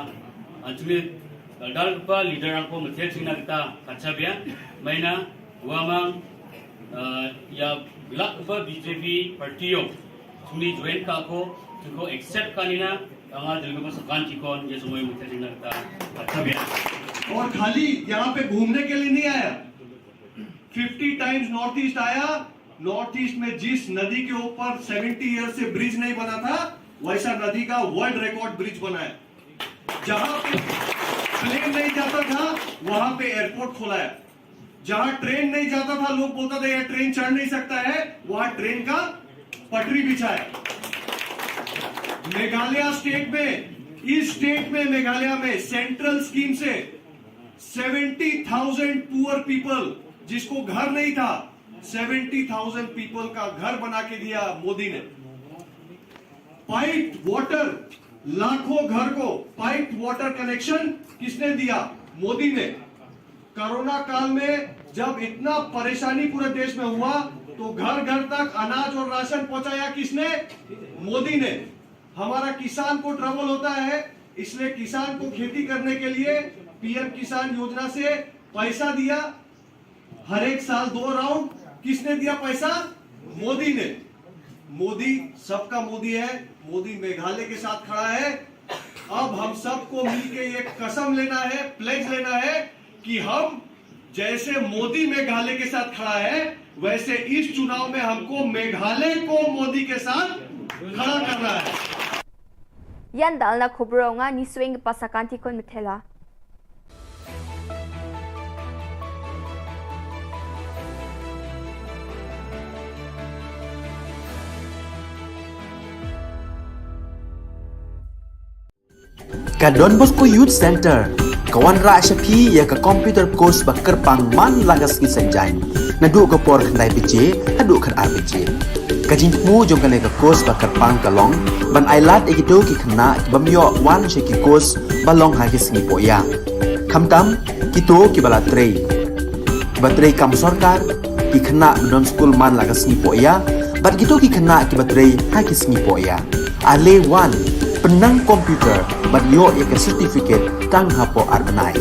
Antulit dal pa leader angko matel sing kita kacabian maina wamang ya lak pa BJP partiyo sumi join ka ko tuko accept kanina anga dilgo pa sakan tikon ya sumai matel sing kita kacabian और खाली यहाँ पे घूमने के लिए नहीं आया 50 times north east आया नॉर्थ ईस्ट में जिस नदी के ऊपर 70 ईयर से ब्रिज नहीं बना था वैसा नदी का वर्ल्ड रिकॉर्ड ब्रिज बना है जहां पे प्लेन नहीं जाता था वहां पे एयरपोर्ट खोला है जहां ट्रेन नहीं जाता था लोग बोलता था ये ट्रेन चढ़ नहीं सकता है वहां ट्रेन का पटरी बिछा है मेघालय स्टेट में इस स्टेट में मेघालय में सेंट्रल स्कीम से 70,000 पुअर पीपल जिसको घर नहीं था 70,000 पीपल का घर बना के दिया मोदी ने पाइप वाटर लाखों घर को पाइप वाटर कनेक्शन किसने दिया मोदी ने कोरोना काल में जब इतना परेशानी पूरे देश में हुआ तो घर घर तक अनाज और राशन पहुंचाया किसने मोदी ने हमारा किसान को ट्रबल होता है इसलिए किसान को खेती करने के लिए पीएम किसान योजना से पैसा दिया हर एक साल 2 राउंड किसने दिया पैसा मोदी ने मोदी सबका मोदी है मोदी मेघालय के साथ खड़ा है अब हम सबको मिलके ये कसम लेना है प्लेज लेना है कि हम जैसे मोदी मेघालय के साथ खड़ा है वैसे इस चुनाव में हमको मेघालय को मोदी के साथ खड़ा करना है Yan dal na khubro nga ni swing pasakan tikon mithela Ka Don Bosco Youth Center kawan ra shapi ya ka computer course bakar pang man lagas ki sanjai nadu ka por khnai bije hadu khan rbj kajin mu jong ka ka course bakar pang kalong ban ailat ekido ki khna bamyo wan she ki course balong ha ki sngi poya khamtam kito ki bala trei batrei kam sarkar ki khna don school man lagas sngi poya bat kito ki khna ki batrei ha ki sngi poya ale wan penang komputer bat yo ek certificate tang hapo arbanai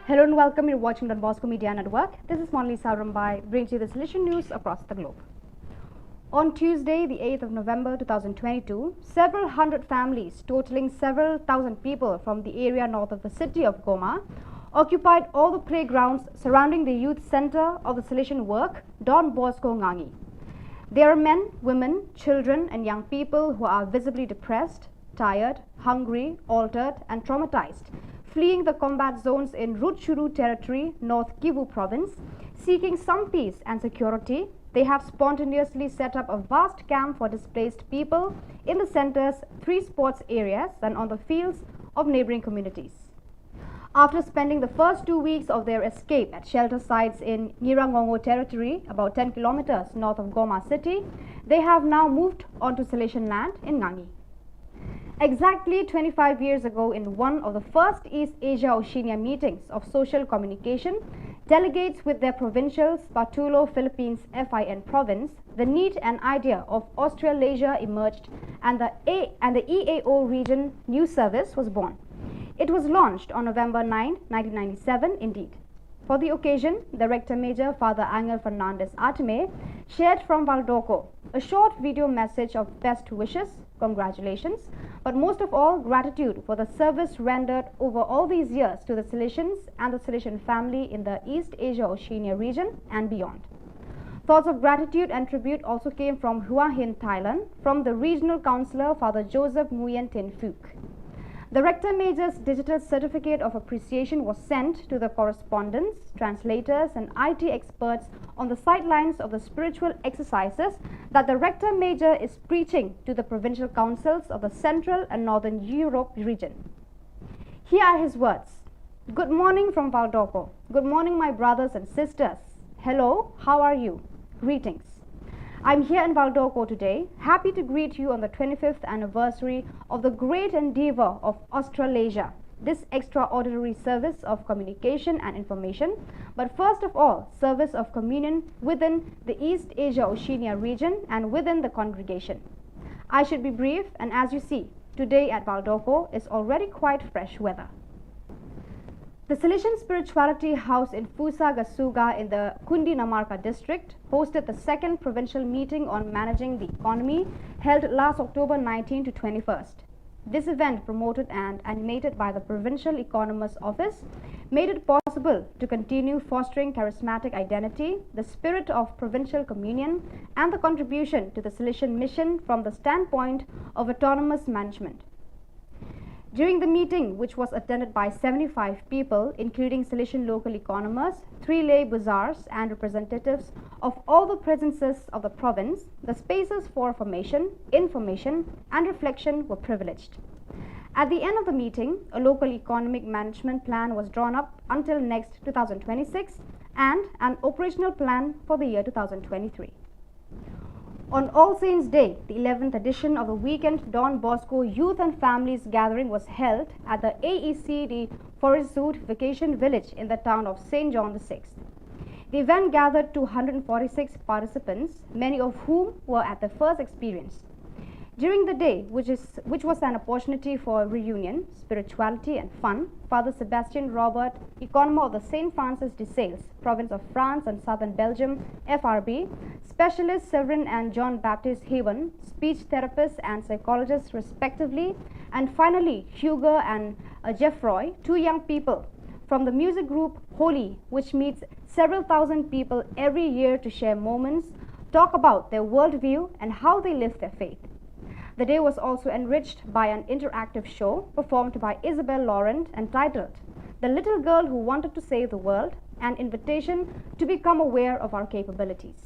Hello and welcome. You're watching Don Bosco Media Network. This is Monali Saurambai, brings you the solution news across the globe. On Tuesday, the 8th of November 2022, several hundred families, totaling several thousand people from the area north of the city of Goma, occupied all the playgrounds surrounding the youth center of the solution work, Don Bosco Ngangi. There are men, women, children and young people who are visibly depressed, tired, hungry, altered and traumatized, fleeing the combat zones in Rutshuru territory, North Kivu province, seeking some peace and security. They have spontaneously set up a vast camp for displaced people in the center's 3 sports areas and on the fields of neighboring communities. After spending the first 2 weeks of their escape at shelter sites in Nyirangongo territory, about 10 kilometers north of Goma city, they have now moved onto Salesian land in Ngangi. Exactly 25 years ago, in one of the first East Asia Oceania meetings of social communication, delegates with their provincials, Patulo, Philippines, FIN province, the need and idea of Australasia emerged and the EAO Region News Service was born. It was launched on November 9, 1997 indeed. For the occasion, the Rector Major, Father Angel Fernandez Artime, shared from Valdoco a short video message of best wishes, congratulations, but most of all, gratitude for the service rendered over all these years to the Salesians and the Salesian family in the East Asia Oceania region and beyond. Thoughts of gratitude and tribute also came from Hua Hin, Thailand, from the Regional Councillor, Father Joseph Nguyen Tin Phuc. The Rector Major's digital certificate of appreciation was sent to the correspondents, translators and IT experts on the sidelines of the spiritual exercises that the Rector Major is preaching to the provincial councils of the Central and Northern Europe region. Here are his words. Good morning from Valdoco. Good morning, my brothers and sisters. Hello, how are you? Greetings. I'm here in Valdoco today, happy to greet you on the 25th anniversary of the great endeavor of Australasia, this extraordinary service of communication and information, but first of all, service of communion within the East Asia Oceania region and within the congregation. I should be brief, and as you see, today at Valdoco is already quite fresh weather. The Salesian Spirituality House in Fusa Gasuga in the Kundi Namarka district hosted the second provincial meeting on managing the economy held last October 19 to 21st. This event, promoted and animated by the Provincial Economist's Office, made it possible to continue fostering charismatic identity, the spirit of provincial communion, and the contribution to the Salesian mission from the standpoint of autonomous management. During the meeting, which was attended by 75 people, including Salesian local economists, 3 lay bazaars and representatives of all the presences of the province, the spaces for formation, information and reflection were privileged. At the end of the meeting, a local economic management plan was drawn up until next 2026 and an operational plan for the year 2023. On All Saints' Day, the 11th edition of the weekend Don Bosco Youth and Families Gathering was held at the AECD Forest Zoot Vacation Village in the town of St. John VI. The event gathered 246 participants, many of whom were at their first experience. During the day, which was an opportunity for reunion, spirituality and fun, Father Sebastian Robert, economist of the St. Francis de Sales, province of France and southern Belgium, FRB, specialist Severin and John Baptist Haven, speech therapists and psychologists respectively, and finally Hugo and Geoffroy, 2 young people from the music group Holy, which meets several thousand people every year to share moments, talk about their worldview and how they live their faith. The day was also enriched by an interactive show performed by Isabel Laurent entitled The Little Girl Who Wanted to Save the World, an invitation to become aware of our capabilities.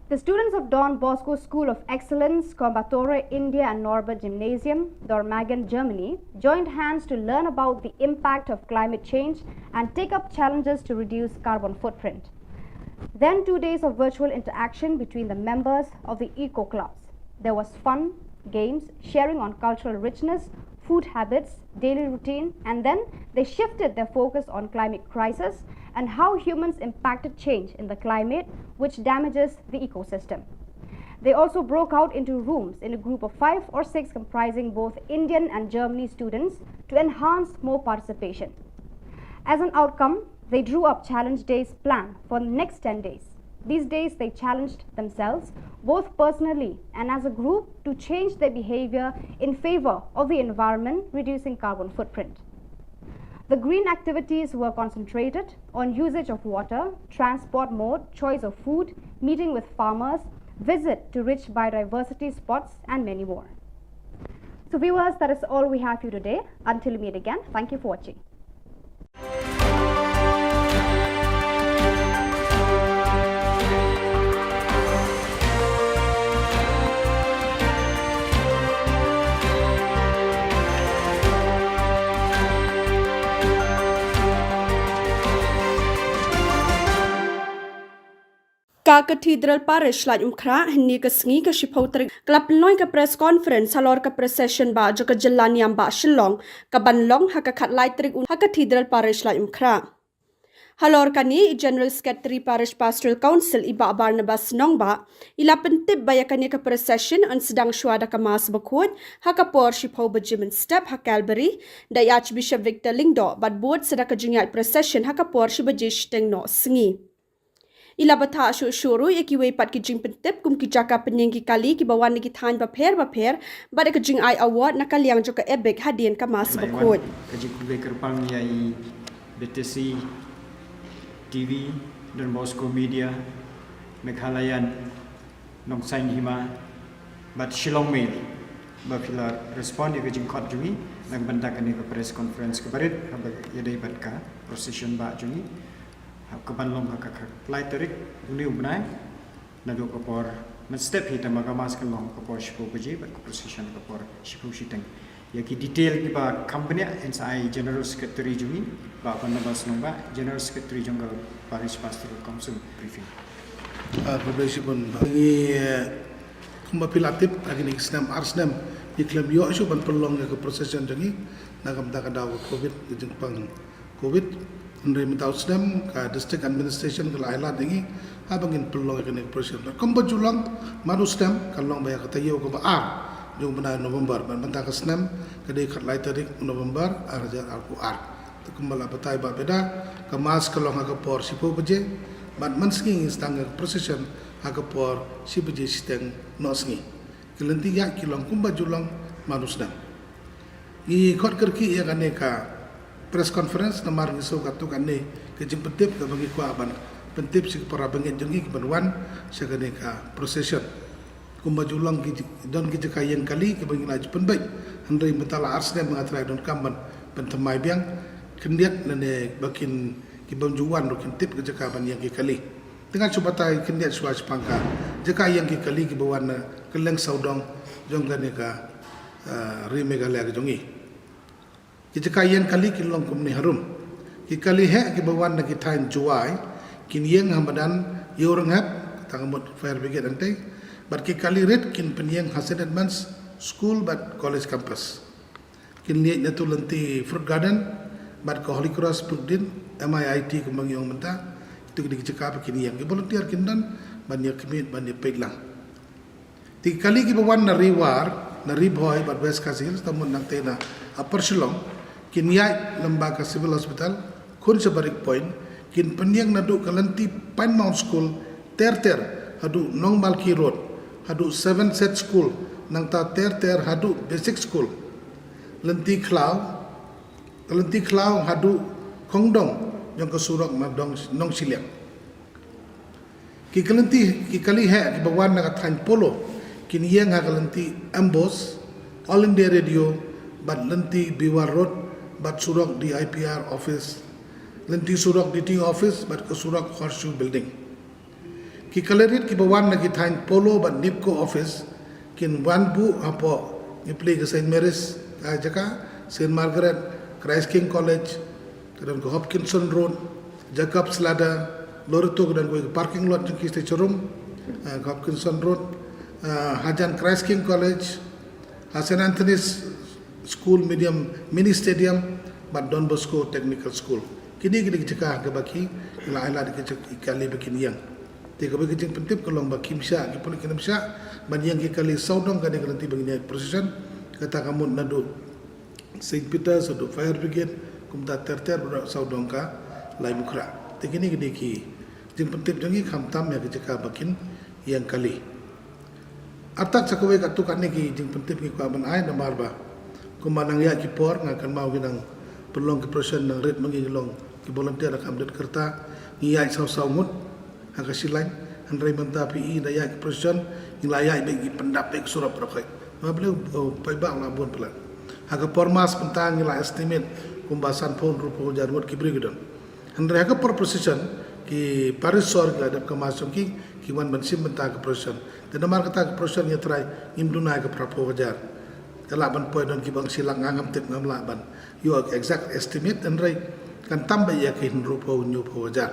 The students of Don Bosco School of Excellence, Coimbatore, India and Norbert Gymnasium, Dormagen, Germany, joined hands to learn about the impact of climate change and take up challenges to reduce carbon footprint. Then 2 days of virtual interaction between the members of the eco clubs. There was fun, games, sharing on cultural richness, food habits, daily routine, and then they shifted their focus on climate crisis and how humans impacted change in the climate, which damages the ecosystem. They also broke out into rooms in a group of 5 or 6 comprising both Indian and Germany students to enhance more participation. As an outcome, they drew up challenge days plan for the next 10 days. These days they challenged themselves, both personally and as a group, to change their behavior in favor of the environment, reducing carbon footprint. The green activities were concentrated on usage of water, transport mode, choice of food, meeting with farmers, visit to rich biodiversity spots, and many more. So viewers, that is all we have for you today. Until we meet again, thank you for watching. Ka Cathedral Parish la umkra ni ka sngi ka shipotri klap noi ka press conference halor ka procession ba jo ka jilla niam ba Shillong ka banlong ha ka khat lai trik ha Cathedral Parish la umkra Halor kani General Secretary Parish Pastoral Council Iba Barnabas Nongba ila pentip bayakani ka procession an sedang syuada ka mas bakut hakapor shipau bajimen step hakalberi da Archbishop Victor Lingdo bad board sedaka jingat procession hakapor shibajish teng no sengi. Ila bata syuru ikiwe pat kijing pentip kum kijaka penyengki kali ki bawan ki than bapher bad ka jing ai award nakaliang joka ebek hadien ka mas bakut. Kajik kubek kerpang yai BTC TV dan Bosco Media Meghalayan Nong Sain Hima Bat Shillong Mail Bapila respon di kejing kot jungi nang bandakan ke press conference kebarit habak yadai bat ka procession ba jungi hab kebanlong ka klai terik uniu benai nado kapor men step hita magamas kalong kapor shipo beji bat procession kapor shipo shiteng yaki detail ki ba company NSI General Secretary jungi ba Barnabas Nongba General Secretary jonggal Parish Pastoral Council briefing. Publish pun bagi kumba pilatip lagi ni snam arsnam iklam yo isu ban perlong ke procession jangi nagam ta kada covid jeng pang covid ndre mentau snam ka district administration ke laila dengi abangin perlong ke procession kumba julang manu snam kalong baya kata yo ko ba ar jung bena November ban banta ke snam kadai khat lai tarik November arja aku ar kembala batai ba beda kemas kalong aga por sipo beje ban mansking istanga procession aga por si beje siteng nosngi kelenti ya kilong kumba julang manusna i khot kerki ya kaneka press conference namar ngiso katu kanne ke jimpetip ke bagi kwa ban pentip si para bengen jengi kebanwan saganeka procession kumba julang ki don ki jekayen kali ke bagi laju penbaik handai betala arsne mengatrai don kamban pentemai biang kendiat nane bakin kibam juwan rokin tip ke jakaban yang kali dengan subatai kendiat suas pangka jaka yang kali kibawan keleng saudong jonggan ka rimegala ke jongi jaka yang kali kilong kumni harum kali he kibawan na kitain juai kin yang hamadan yorang hap tangamot fire brigade ante but kali red kin penyeng hasan advance school but college campus kin liat na tulanti fruit garden bat ko Holy Cross Pudin MIIT kembang yang mentah itu dicekap kini yang volunteer kindan banyak kemit banyak peglang 3 kali ki bawan na riwar na riboy bat West Kasil tamun nang tena Upper Shillong kin yai lembaga civil hospital kun sebarik point kin penyang nadu kalanti Pine Mount School ter hadu Nong Malki Road hadu 7 set school nang ta ter hadu basic school lenti klau hadu kongdong yang kesurok madong nong Shillong ki kali he ki bawan na kathan polo kin yang ha kalenti ambos all India radio bat lenti Biwar Road bat surok di IPR office lenti surok di ting office bat kesurok horseshoe building ki kalerit ki bawan na kithan polo bat Nipco office kin wanbu apo ni play ke St Mary's jaka St Margaret Christ King College, kemudian ke Hopkinson Road, Jacob's Ladder, Loreto dan ke parking lot jengki Cerum, ke Hopkinson Road, Hajan Christ King College, St Anthony's School Medium Mini Stadium, Bad Don Bosco Technical School. Kini kita cakap ke baki, ila ikali bikin yang. Tiga bagi jeng pentip kalau baki misya, kipoli kena misya, bagi yang kali saudong kali nanti begini procession, kata kamu nadu. St. Peter satu fire brigade kumta ter budak saudong ka lai mukra tekini gede ki jeng pentip jangi khamtam ya keceka bakin yang kali atak cakwe ka tu kanne ki jeng pentip ki ka ban ai na marba kumanang ya ki por ngakan mau ginang perlong ki person nang red mangilong ki volunteer ka update kerta ngiai saw mut haka silain andrai manta pi da ya ki person ngilaya bagi pendapek surap rakai mablu pai bang labun pelan Haga pormas pentang ila estimate kumbasan pon rupo jarwat ki brigade. Andre haga por procession ki parisor ki adap kamasum ki wan bansim pentang ke procession. Dan mar kata ke procession ya try imduna ke prapo wajar. Kala ban poin don ki bang silang ngam tip ngam la ban. You exact estimate andre kan tambah ya ki rupo nyu po wajar.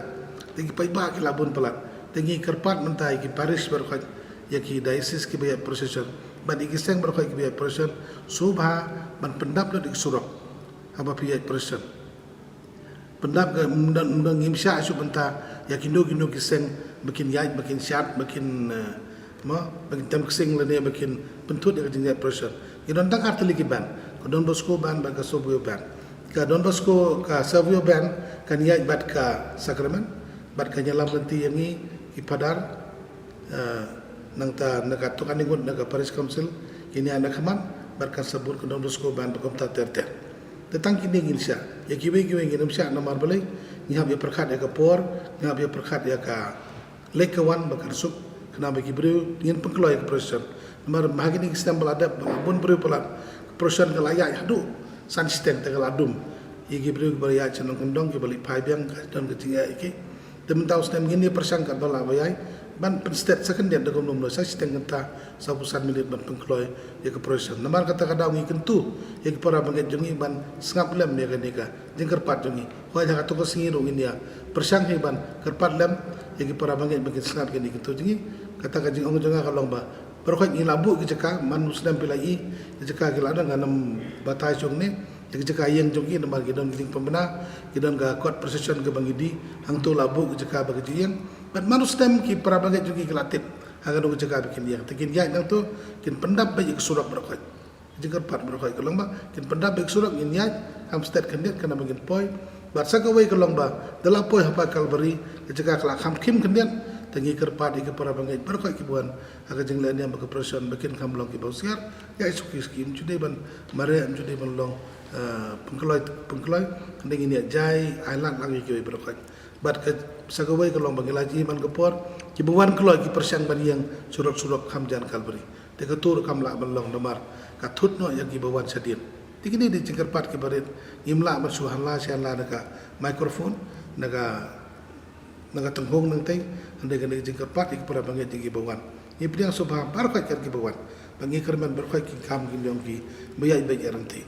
Tegi pai ba ki labun pelat. Tegi kerpat mentai ki paris berkat ya ki diocese ki bayat procession. Ban ikiseng berkai ki bayat procession subha ban pendap lo dik surok apa pihak person pendap ke undang imsya isu benta ya kindo kiseng makin yai makin syat makin makin tem kiseng lene makin pentut ya jinjat pressure idon tak arteli ki ban ko Don Bosco ban ba ka Sobio ban ka Don Bosco ka Sobio ban kan yai bat ka Sacrament bat ka nyalam lenti yangi ki padar nang ta naga to kaningut naga Paris Council ini anak kaman bat ka sabur ko Don Bosco ban ba kom ta ter tentang kini insya ya kiwe nginum sya nomor balai ngihab ya perkat ya kapor ngihab ya perkat ya ka lekawan bakar suk kena bagi beriu ingin pengkeloy ke proses nomor mahagini sistem beladab bun beriu pelat proses ke layak hadu san sistem tegal adum igi beriu beriak cenong kendong ke balik pai biang dan ketingga iki temen tahu sistem gini persangkat bala bayai ban penstet second dia dagom nomor saya sistem kata sabusan milit ban pengkeloy ya ke proses nomor kata kadang ngi kentu ya ke para banget jongi ban sengap lem ya kenika jengker pat jongi hoy jangan toko singiru ini ya persang ban kerpat lem ya ke para banget bagi sengap kenika kentu jongi kata kajing ong jonga kalong ba perkoi ngi labu ke jeka man muslim pilai jeka ke ladang ganam batai jong ni jeka yang jongi nomor gidon giling pembena gidon ga kuat procession ke bangidi hang tu labu ke jeka bagi jiang ban manustem ki para banget jongi ke latip agar dong jeka bikin yang tekin ya nang tu kin pendap baik surat berkoi jengker pat berkoi kalong ba kin pendap baik surat ngin ya am state kandiat kana bagin poi bat sakawai kalong ba dala poi hapa kalbari jeka kelak ham kim kandiat tengi kerpat ke para bangai berkoi kibuan agar jenglan yang bagi proses bikin kamlong ki bausiar ya isuki skim jude ban mare am jude ban long pengkeloy ndeng ini jai island lagi ki berkoi bat ke sagawai kalong bagi laji man kepor kibuan keloy ki persang ban yang surat-surat kamjan kalbari te ketur kamla ban long nomor katut no yang kibuan sadin tikini di jengker pat ki barit imla masuhan la sian la naka microphone naga tenghong nang tai andai kan jengker pat ik para bangai tinggi bawan ni pediang subha barkai ker ki bawan bangi kerman barkai ki kam ki nyong ki bayai baik eranti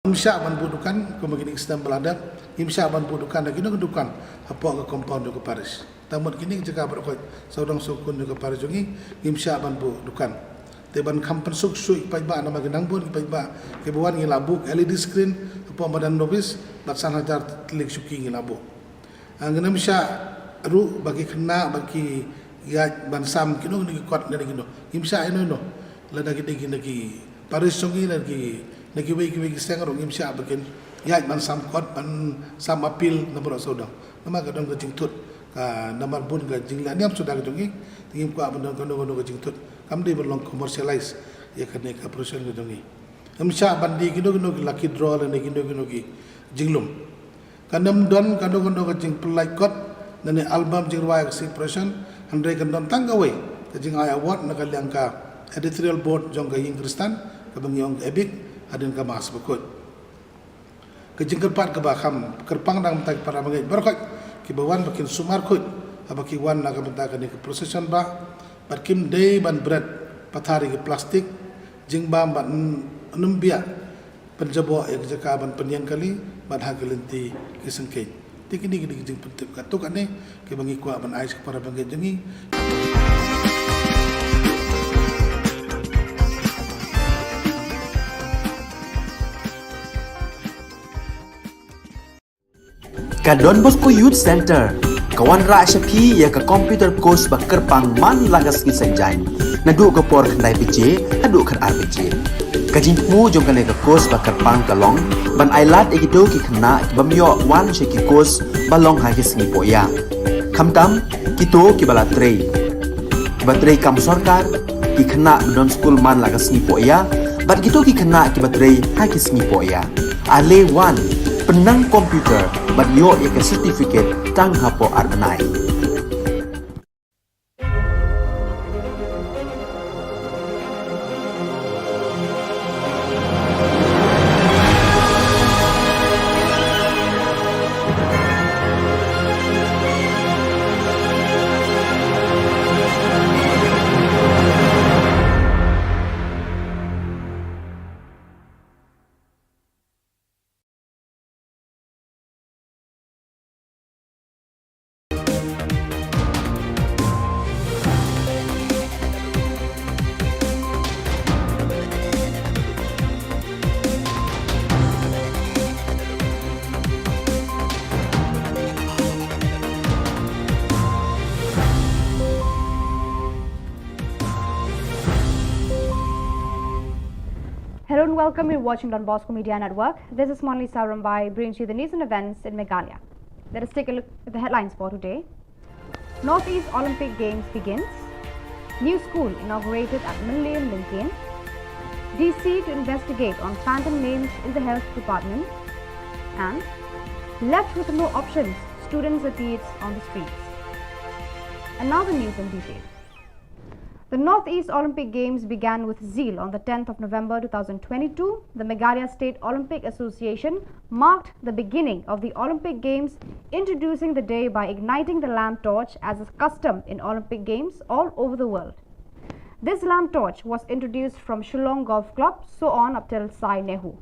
imsya ban budukan ko magini sistem beladab imsya ban budukan lagi no kedukan apa ke compound ke Paris tamun kini jeka barkai saudang sukun ke Paris jongi imsya ban budukan teban kampen suk sui pai ba nama genang bun pai ba ke bawan ngi labuk LED screen apa badan novis bat sanajar telik suki ngi labuk anggenam sya ru bagi kena bagi ya bansam kino ni kuat dari kino imsya ino lada gede lagi Paris songi lagi wei seng ro imsya bagian ya bansam kuat ban sam apil nomor saudang nama kadang ke jingtut ka nomor bun ke jingla niam sudah jongi tingim ku abon kono ke jingtut kam di berlong commercialize ya kene ka proses ke jongi imsya bandi kino laki draw le kino ki jinglum kandam don kando ke jing pelai kot nani album jing ruai si present handai kandam tanggawai ke jing ay award nak liang ka editorial board jong ka ing kristan ka bang yong ebik adin ka mas bekut ke jing kerpat ke bakam kerpang dang tak para bangai berkot ki bawan bakin sumar kut abaki wan nak bentak ni ke procession ba barkim day ban bread pathari ke plastik jing bam ban numbia penjabo yang jaka ban penyang kali ban hagelenti kisengkei tikini gidi jing pentip katuk ane ke bangi ku ban ais para bangi jengi ka Don Bosco Youth Center kawan ra syapi ya ka computer course bakar pang man lagas ki sanjai nadu ka por khandai pije adu khan RPG kajing mu jong kane ka course bakar pang kalong ban ailat egido ki khna bamyo wan she ki course balong ha ki sngi poya khamtam kito ki bala trei batrei kam sarkar ki khna don school man lagas sngi poya bat kito ki khna ki batrei ha ki sngi poya ale wan penang komputer bat yo ya ka certificate tang hapo arnai Hello and welcome. You're watching Don Bosco Media Network. This is Monli Sarambai brings you the news and events in Meghalaya. Let us take a look at the headlines for today. Northeast Olympic Games begins. New school inaugurated at Millennium Lincoln. DC to investigate on phantom names in the health department. And left with no options, students appears on the streets. And now the news in detail. The Northeast Olympic Games began with zeal on the 10th of November 2022. The Meghalaya State Olympic Association marked the beginning of the Olympic Games, introducing the day by igniting the lamp torch as a custom in Olympic Games all over the world. This lamp torch was introduced from Shillong Golf Club, so on up till Sai Nehu.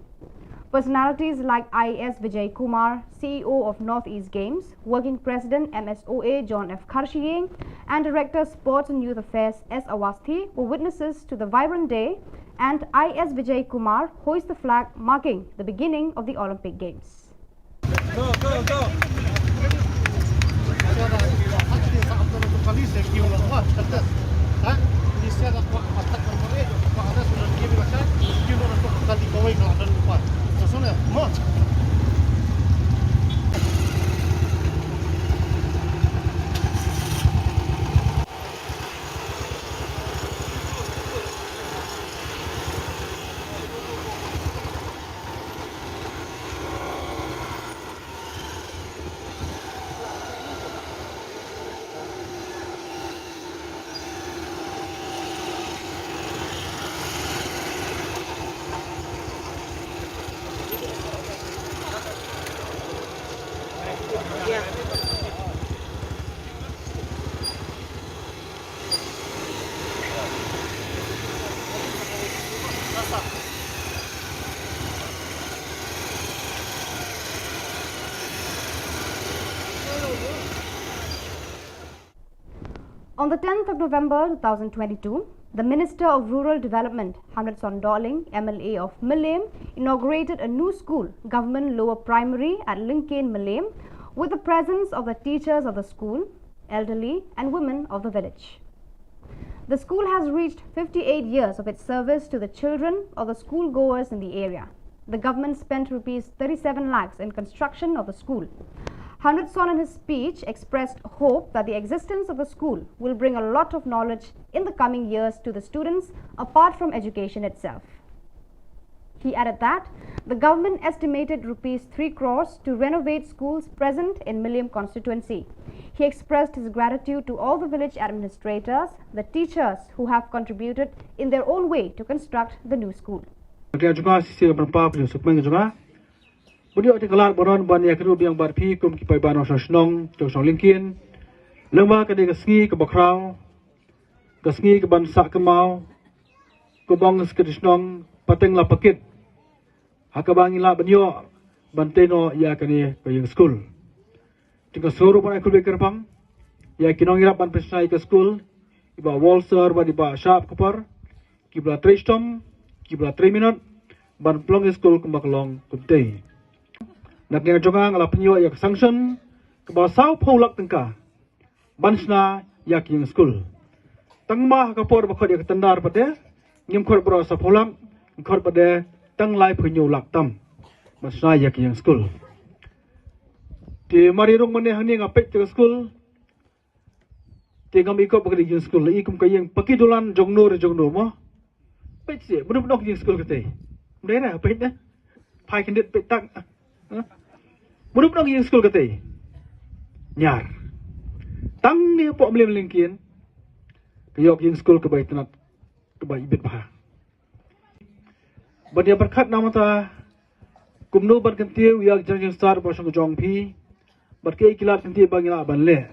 Personalities like I.S. Vijay Kumar, CEO of Northeast Games, Working President MSOA John F. Kharshiyeng, and Director Sports and Youth Affairs S. Awasthi were witnesses to the vibrant day, and I.S. Vijay Kumar hoisted the flag marking the beginning of the Olympic Games. Go, go, go! On the 10th of November 2022, the Minister of Rural Development, Hamlet Sondoling, MLA of Millennium, inaugurated a new school, Government Lower Primary at Lincoln, Millennium, with the presence of the teachers of the school, elderly and women of the village. The school has reached 58 years of its service to the children of the schoolgoers in the area. The government spent Rs 37 lakhs in construction of the school. Hamlet Son in his speech expressed hope that the existence of the school will bring a lot of knowledge in the coming years to the students apart from education itself. He added that the government estimated Rs 3 crores to renovate schools present in Millennium constituency. He expressed his gratitude to all the village administrators, the teachers who have contributed in their own way to construct the new school. Budi ati kelar boron ban ya keru biang bar pi kum ki pai ban osong Shillong jong song Lincoln lengba ka de kasngi ke bakrau kasngi ke ban sak ke mau ko bang ke Shillong pateng la pakit hakabangi la banyo banteno ya kani ke yang school tinggal suruh ban aku bekerpang ya kinong irap ban pesnai ke school iba walser ba di ba sharp kopar kibla 3 stom kibla 3 minute ban plong school kumaklong kumtei nak yang jongang ala penyo yak sanction ke basau pholak tengka bansna yak yang school tangma ka por bakhod yak tandar pate ngim khor bro sa pholam khor pade tang lai phunyo lak tam bansna yak yang school ti mari rong mane hani ngapet ke school ti ngam ikop ke yang school ikum ka yang pakidulan jongno mo pet se bunuk dok yang school kate mdera pet na phai kandet pet tak Mudah mudahan yang sekolah kata nyar tang ni pok meliam lingkin kayok yang sekolah kebaik tenat kebaik ibit bah badia berkat nama ta kumno berkentiu yang jangan star pasang jong pi berkai kilat kentiu bagi nak banle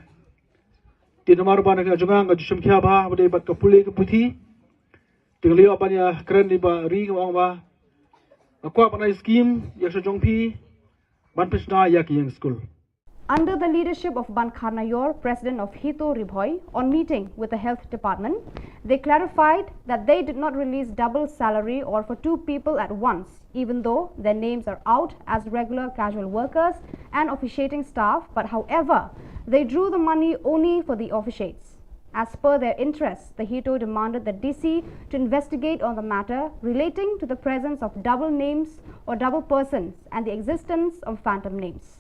di nomor ban nak jungang ngaju semkhia bah badia bat kapuli keputi tinggal apa ni keren di ba ri ngawang ba aku apa na skim yang sejong pi Under the leadership of Ban Kharnayor, president of Hito Ribhoi, on meeting with the health department, they clarified that they did not release double salary or for 2 people at once, even though their names are out as regular casual workers and officiating staff, but however, they drew the money only for the officiates. As per their interests, the Hito demanded the DC to investigate on the matter relating to the presence of double names or double persons and the existence of phantom names.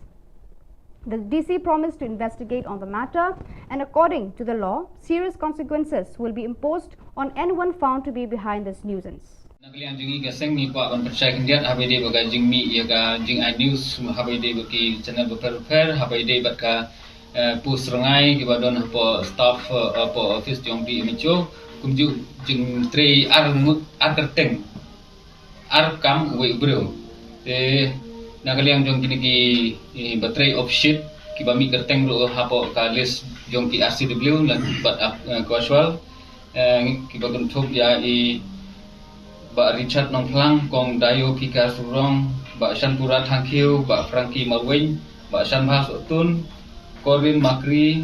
The DC promised to investigate on the matter, and according to the law, serious consequences will be imposed on anyone found to be behind this nuisance. Nakaliang jingi gaseng ni kwa kon percaya kendiat habai de bagai jing mi ya ga jing iNews habai de baki channel beper habai de bat ka pus rengai ki badon apa staff apa office jong di micho kumju jing tre ar kerteng ar kam we bro nakaliang jong kini ki battery of shit ki bami kerteng ro hapo ka list jong ki RCW lan bat casual ki badon thop ya ba Richard Nongplang kong Dayo Pika Surong ba Shanpura Thangkiu ba Frankie Marwin ba Shanbhas Otun Corin Makri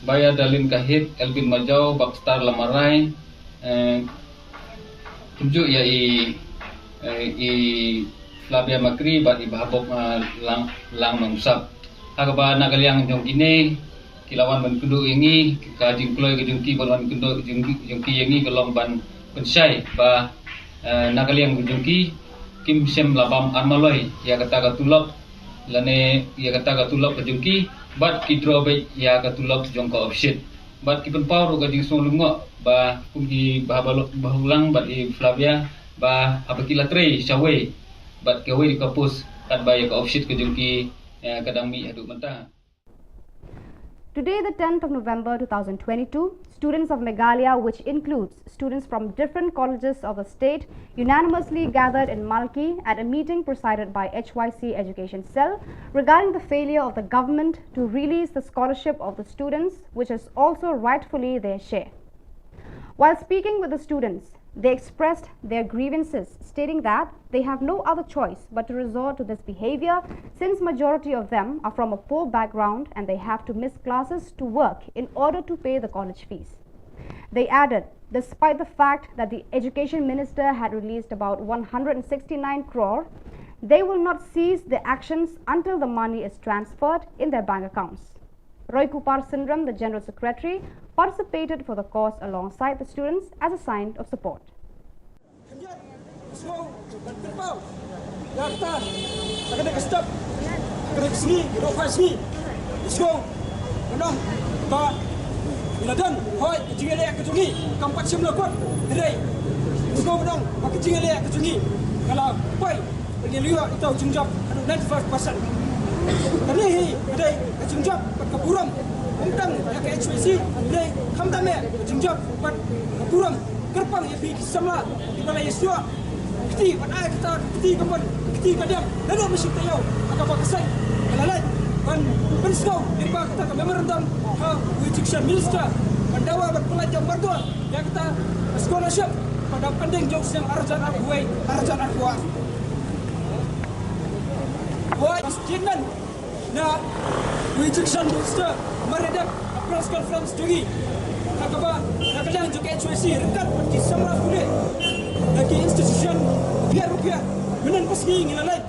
Baya Dalin Kahit Elvin Majau Bakstar Lamarai tunjuk ya Flavia Makri ba ibabok lang mangsap agaba nakaliang jong kini kilawan ban kudu ingi ka jingkloi ke jungki ban kudu jungki ingi kelong ban pensai ba nakaliang jungki kim sem labam armaloi ya kata katulop lane ya kata katulop ke jungki bat ki drobe ya katulop jongko offset bat ki penpau ro gajing solungo ba kugi bahulang bat i Flavia ba apakila tre sawe bat ke we di kapus kat ba ya offset ke jungki kadang mi aduk mentah. Today, the 10th of November 2022, students of Meghalaya, which includes students from different colleges of the state, unanimously gathered in Malki at a meeting presided by HYC Education Cell regarding the failure of the government to release the scholarship of the students, which is also rightfully their share. While speaking with the students, they expressed their grievances, stating that they have no other choice but to resort to this behavior since majority of them are from a poor background and they have to miss classes to work in order to pay the college fees. They added, despite the fact that the education minister had released about 169 crore, they will not cease their actions until the money is transferred in their bank accounts. Roy Kupar Sindram, the General Secretary, participated for the cause alongside the students as a sign of support. Kali ada jungjab kapuram undang ya ke HWC dai khamdame jungjab kapuram kerpang ya bi sama di balai Yesua kiti pada kita kiti kapan kiti kadang lalu mesti tahu agak bakasai lalai kan pensau di bawah kita memorandum education minister pendawa berpelajar berdua ya kita scholarship pada pending jokes yang arjan akuai arjan akuah Why student na rejection minister meredap press conference duri kakaba nakadang juga HWC rekat di semua boleh lagi institution biar rupiah menan pesgi ngilalai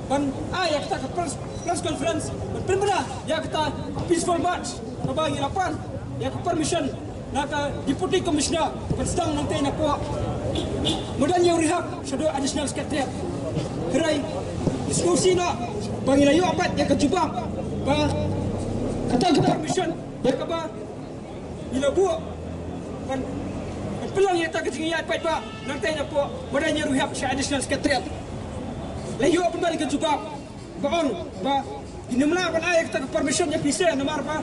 ban ya kita ke press conference benar ya kita peaceful march kaba ngilapan ya ke permission nak deputy commissioner bersedang nanti nak puak mudan yang rehab shadow additional secretary kerai diskusi nak bangilayo apat yang kejubang ba kata ke permission ya ke ba bila buat kan pelang yang tak kejingiat apat ba nanti nak puak mudan yang rehab shadow additional secretary layo apa balik kejubang baon ba dinamla kan ayat kita ke permission yang bisa nomor ba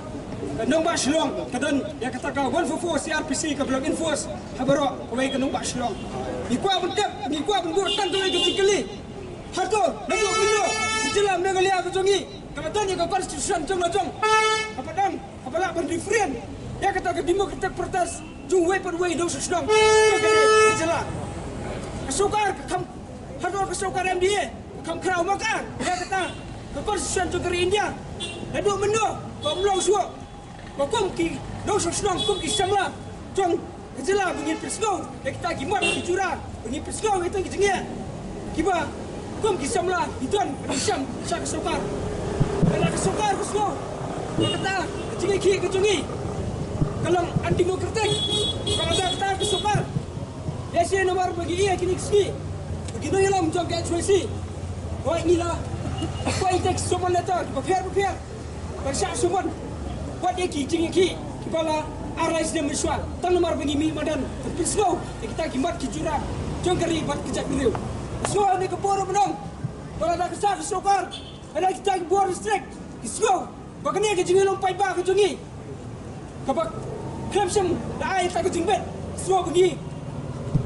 nong ba Shillong kadan ya kata ka 144 CRPC ka blog enforce habaro away ka nong ba Shillong ikwa bentek ikwa bengur tan tu lagi cikeli harto nang bendo jelam Meghalaya ka jongi kamatan ya ka constitution jong la jong apadan apala ber different ya kata ka dimo kita protes jung way per way dong Shillong jelah kesukar kam harto kesukar MDA kam krau makan ya kata ka constitution jong dari India nang bendo kom long suo Bakum ki dong Shillong kum ki samla jong jelah bunyi persgo kita gimat ki curang bunyi persgo itu ki jengia kiba kum ki samla idon syam sak sokar kala sokar persgo kata jengi ki ke jengi kalang antidemokratik. Kada kita kesukar. Desi nomor bagi ia kini ski. Begini ialah macam ke HYC. Kau inilah. Kau itu semua letak. Prepare. Bersyak semua. Kau dia kijing ki. Kepala arais dia mesyual. Tang nomor bagi mi madan. Tapi slow. Kita kimat kijurang. Jangan kari buat kejap beliau. So ini kepora menang. Kalau ada kesal kesukar. Ada kita buat restrict. Slow. Bagani kijing ilong pai ba kijungi. Kabak kremsem dah air tak kijing bet. Slow bagi.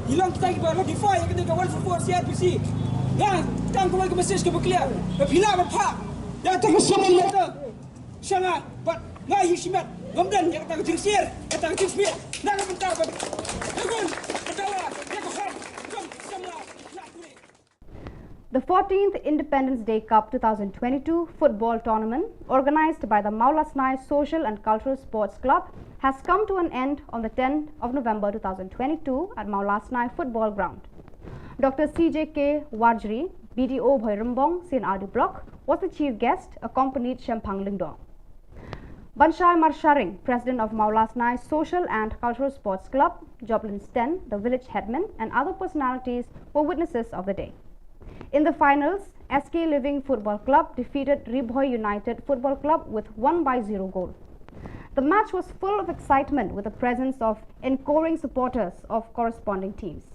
Hilang kita kibar lagi fire ketika 144 CRPC. Yang tang kau lagi message ke berkelia. Bila berpak. Yang tak kesaman letter. Sangat bat ngai hisimat. Gomdan yang tak kijing sir. Yang tak kijing smith. Nak bentar bat. Agun. Ketawa. Yang kau The 14th Independence Day Cup 2022 football tournament, organized by the Maulasnai Social and Cultural Sports Club, has come to an end on the 10th of November 2022 at Maulasnai Football Ground. Dr. CJK Warjri, BDO Bhoirambong, CNRD Block, was the chief guest, accompanied Shempang Lingdong. Banshai Marsharing, president of Maulasnai Social and Cultural Sports Club, Joblin Sten, the village headman, and other personalities were witnesses of the day. In the finals, SK Living Football Club defeated Ribhoi United Football Club with 1-0 goal. The match was full of excitement with the presence of encoring supporters of corresponding teams.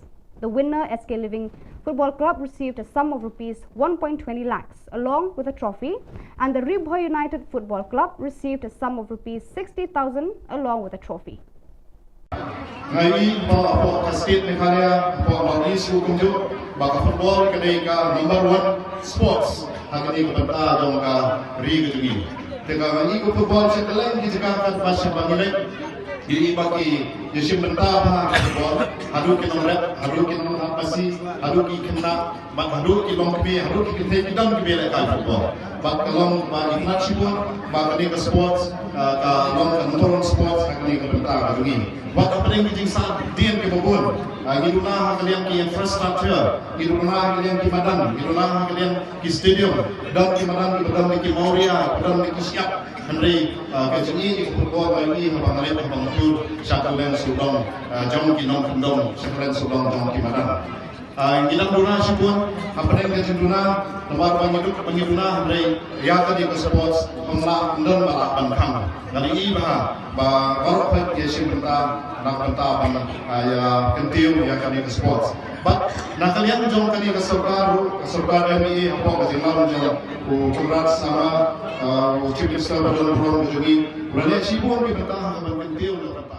The winner, SK Living Football Club, received a sum of rupees 1.20 lakhs along with a trophy, and the Ribhoi United Football Club received a sum of rupees 60,000 along with a trophy. Ngai po state Meghalaya po bagi su kunjuk baka football kadai ka number 1 sports hakani ko banta jong ka ri gujungi teka ngai ko football sa kalain ki jaka ka pasya bangilai diri bagi yesim banta ba football hadu ki nomret hadu ki nom apasi hadu ki kena hadu ki long kmi hadu ki kente ki dam ki bela ka football bak kalong ba ikmat sipun ba kadai ka sports ka long ka motoron sports hakani ko banta gujungi Waktu paling penting saat dia ke Bogor, giduna kalian ke infrastructure, giduna kalian ke badan, giduna kalian ke stadium, dan ke badan ke Mauria, dan ke siap. Henry kejini ke Bogor ini habang naik habang tur, syakalen Shillong, jom ke nom kendong, syakalen Shillong jom ke badan. Gilang duna sipun, apa yang kejenduna, nomor pengiduna Henry, ya tadi ke sports, pengerak dan balap bantang. Dari iba, ba korpet yesim benta, nak benta ban ya kentiu ya kami ke sports. But nak kalian jom kali ke serba MI apa ke jemaah jom congrats sama chief minister Bron Jogi. Berani sibuk ke benta ban kentiu nak benta.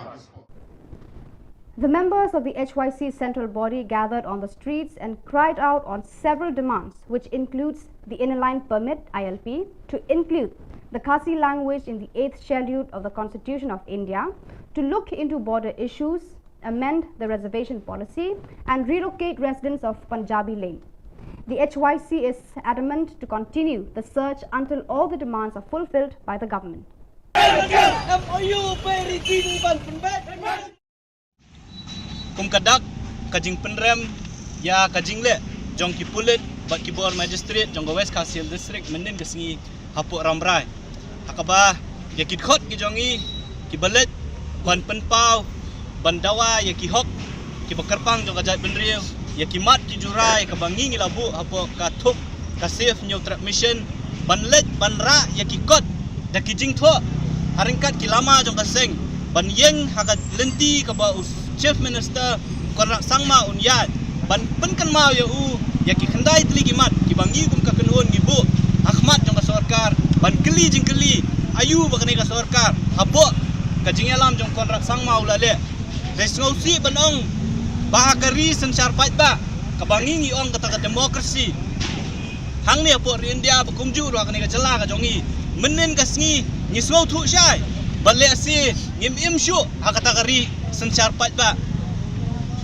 The members of the HYC central body gathered on the streets and cried out on several demands, which includes the inner line permit ILP to include the Khasi language in the 8th schedule of the Constitution of India, to look into border issues, amend the reservation policy, and relocate residents of Punjabi Lane. The HYC is adamant to continue the search until all the demands are fulfilled by the government. Kum kadak kajing penrem ya kajing le jong ki pulit bat ki bor magistrate jong West Kasil district mendin kesengi hapuk ramrai akaba ya ki khot ki jongi ki balet ban penpau bandawa ya ki hok ki bakarpang jong ajat benriu ya ki mat ki jurai ka bangi ngi labu hapuk ka thup ka safe new transmission ban let ban ra ya ki kot da ki jing tho haringkat ki lama jong ka seng ban yeng haka lenti ka ba Chief Minister Khubor Sangma unyat ban penkan mau ya ya ki khandai tli ki mat ki bangi kum ka kenun gi bu Ahmad jong ka sarkar ban keli jing keli ayu ba kani ka sarkar hapo ka jing alam jong Khubor Sangma ulale resngausi banong ba kari sensar pat ba ka bangi ngi ong kata demokrasi hang ni hapo India ba kumju ro kani ka jela ka jongi menen ka sngi ni ngau thu shai balle asi ngim im shu hakata kari sensar pat ba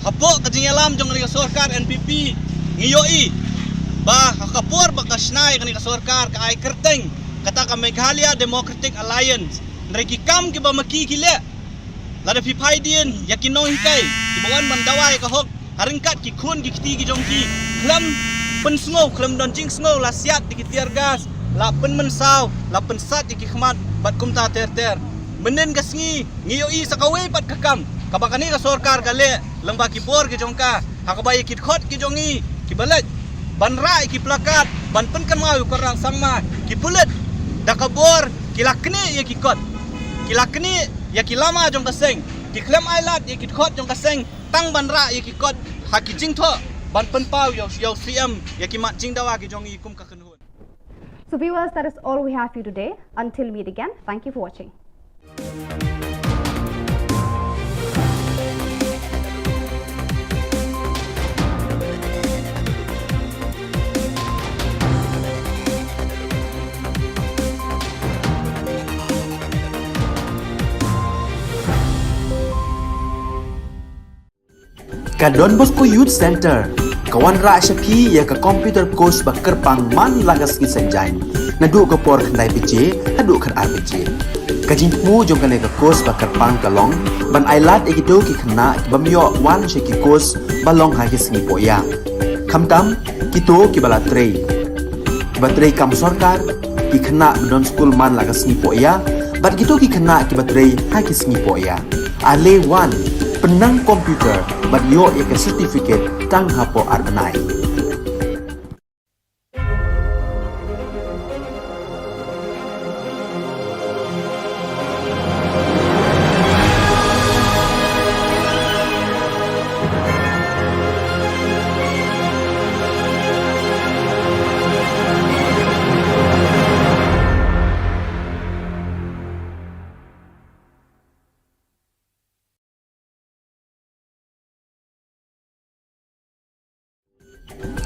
hapo kajing alam jong ni sarkar NPP ngiyoi ba hakapor ba kasnai kani sarkar ka ai kerteng kata ka Meghalaya Democratic Alliance nreki kam ki ba maki kile lada pipai dien yakinong hikai ki bawan mandawai ka hok haringkat ki khun ki kiti ki jong ki klam pen sngo klam don jing sngo la siat di ki tiar gas la pen mensau la pen sat ki khmat bat kum ta ter ter menen gasngi ngiyoi sakawai pat kakam kabakani ka sorkar kale lamba ki bor ki jongka hakabai ki khot ki jongi ki balat ban rai ki plakat ban penkan mau korang sangma ki pulet dakabor ki lakni ye ki kot ki lakni ya ki lama jong kaseng ki klem ailat ye ki khot jong kaseng tang ban ra ye ki kot haki jingtho ban penpau yo CM ya ki mat jingdawa ki jongi kum ka kenhun. So viewers, that is all we have for you today. Until we meet again, thank you for watching. Ka Don Bosco Youth Center, kawan ra syapi ya ka computer course bakar pang man lagas ki sanjang. Nadu ka por khandai PJ, hadu kan RPG. Ka jingmu jong ka course bakar pang kalong, ban ailat egito ki khna bamyo wan she ki course balong ha ki singi poya. Khamtam kito ki bala trei. Batrei kam sarkar ki khna don school man lagas singi poya, bat kito ki khna ki batrei ha ki singi poya. Ale wan penang komputer bat yo ke certificate tang hapo arnai.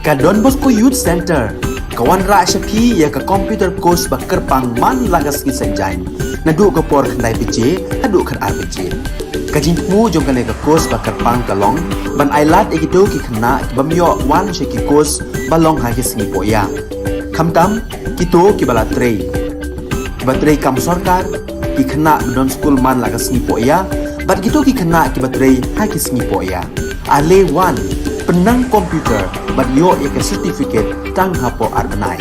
Ka Don Bosco Youth Center, kawan ra syapi ya ka computer course bakar pang man lagas ki sanjang. Nadu ka por khandai PJ, hadu kan RPG. Ka jingmu jong ka course bakar pang kalong, ban ailat egito ki khna bamyo wan she ki course balong ha ki singi poya. Khamtam kito ki bala trei. Batrei kam sarkar ki khna don school man lagas singi poya, bat kito ki khna ki batrei ha ki singi poya. Ale wan penang komputer bat yo ke certificate tang hapo arnai.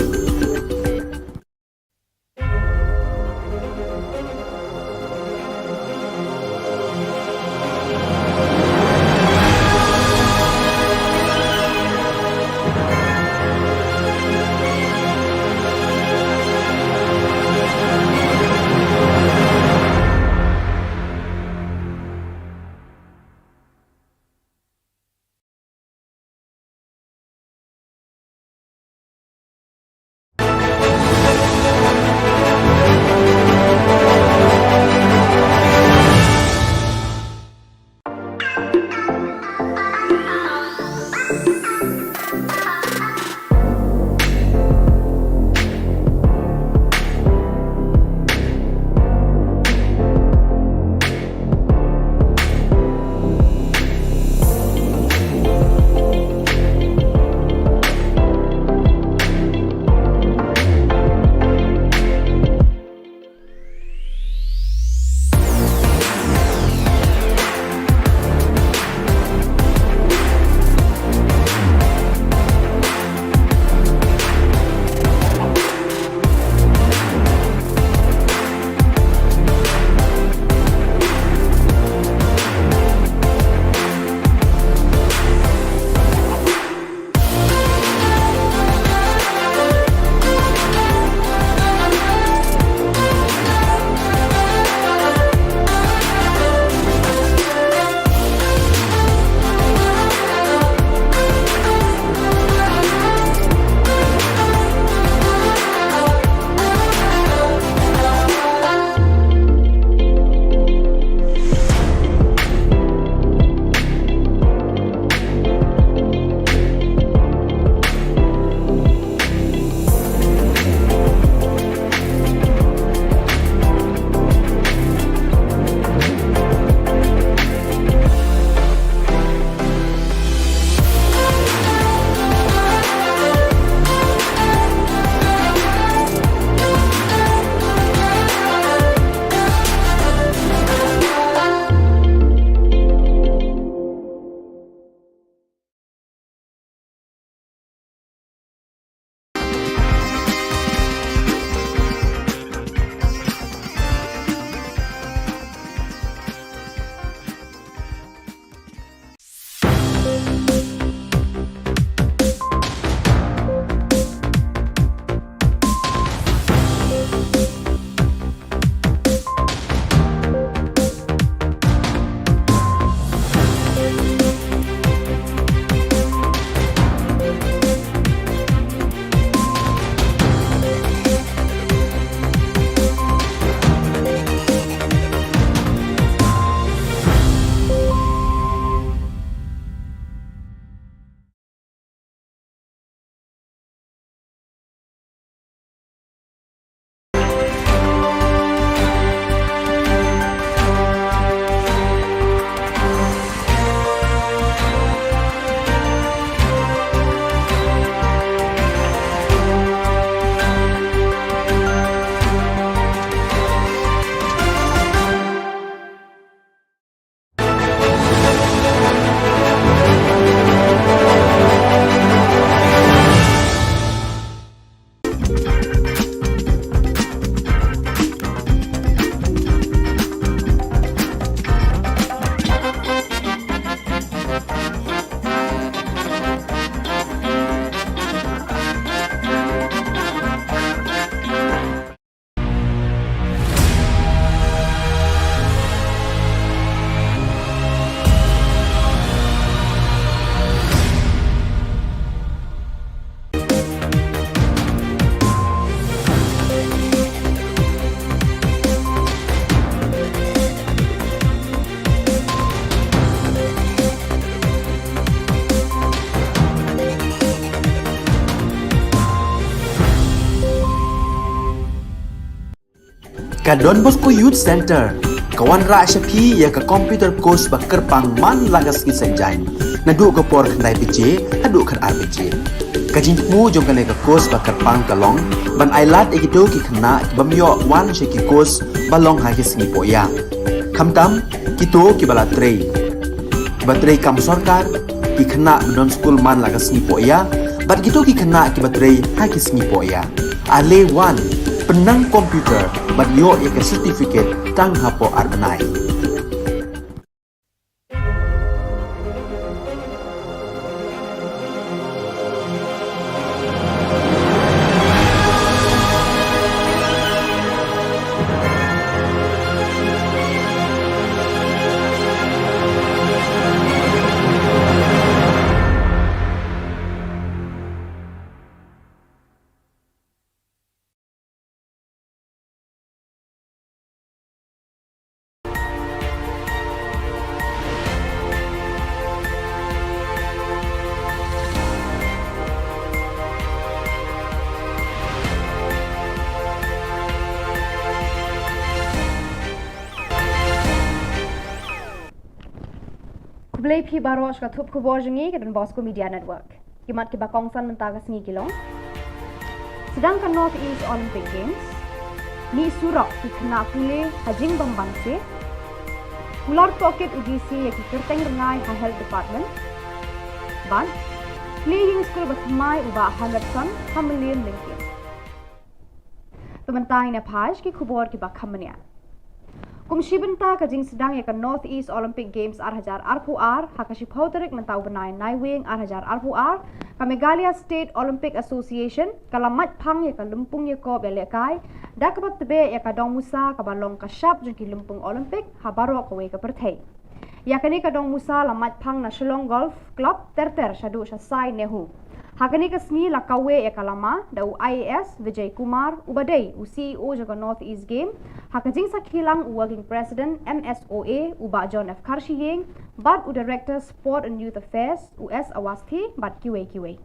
ka Don Bosco Youth Center kawan ra shapi ya ka computer course ba kerpang man lagas ki senjain na du ko por khnai bije adu khan arbije ka jingmu jong ka course ba kerpang kalong ban ailat ekido ki khna bamyo wan she ki course balong ha ki sngi poya khamtam kito ki bala trei batrei kam sarkar ki khna non school man lagas sngi poya bat kito ki khna ki batrei ha ki sngi poya ale wan penang komputer bat yo ya ke certificate tang hapo arbenai Kublai pi baros ka thup khubor jengi ke Don Bosco Media Network. Kimat ki bakongsan mentaga sengi kilong. Sedangkan North East Olympic Games ni surok ki kena pule hajing bambangse. Ular pocket UGC ya ki kerteng rengai ha health department. Ban playing school batmai uba 100 ha million linkin. Pementai na page ki khubor ki bakhamania. Kumshibenta ka jing sedang ya ka North East Olympic Games arhajar RPR hakashi pauterik mentau benai naiwing arhajar RPR ka Meghalaya State Olympic Association kalamat phang ya ka lumpung ya ko belekai dakabat tebe ya ka dong musa ka balong ka shap jengki lumpung Olympic habaro ka we ka perthei ya kani ka dong musa lamat phang na Shillong Golf Club terter shadu shasai nehu hakani ka sngi la kawe ya kalama da IAS Vijay Kumar ubadai CEO jaga North East Game hakajing sakhilang working president MSOA uba John F Karshiyeng bad u director sport and youth affairs US Awasthi bad QA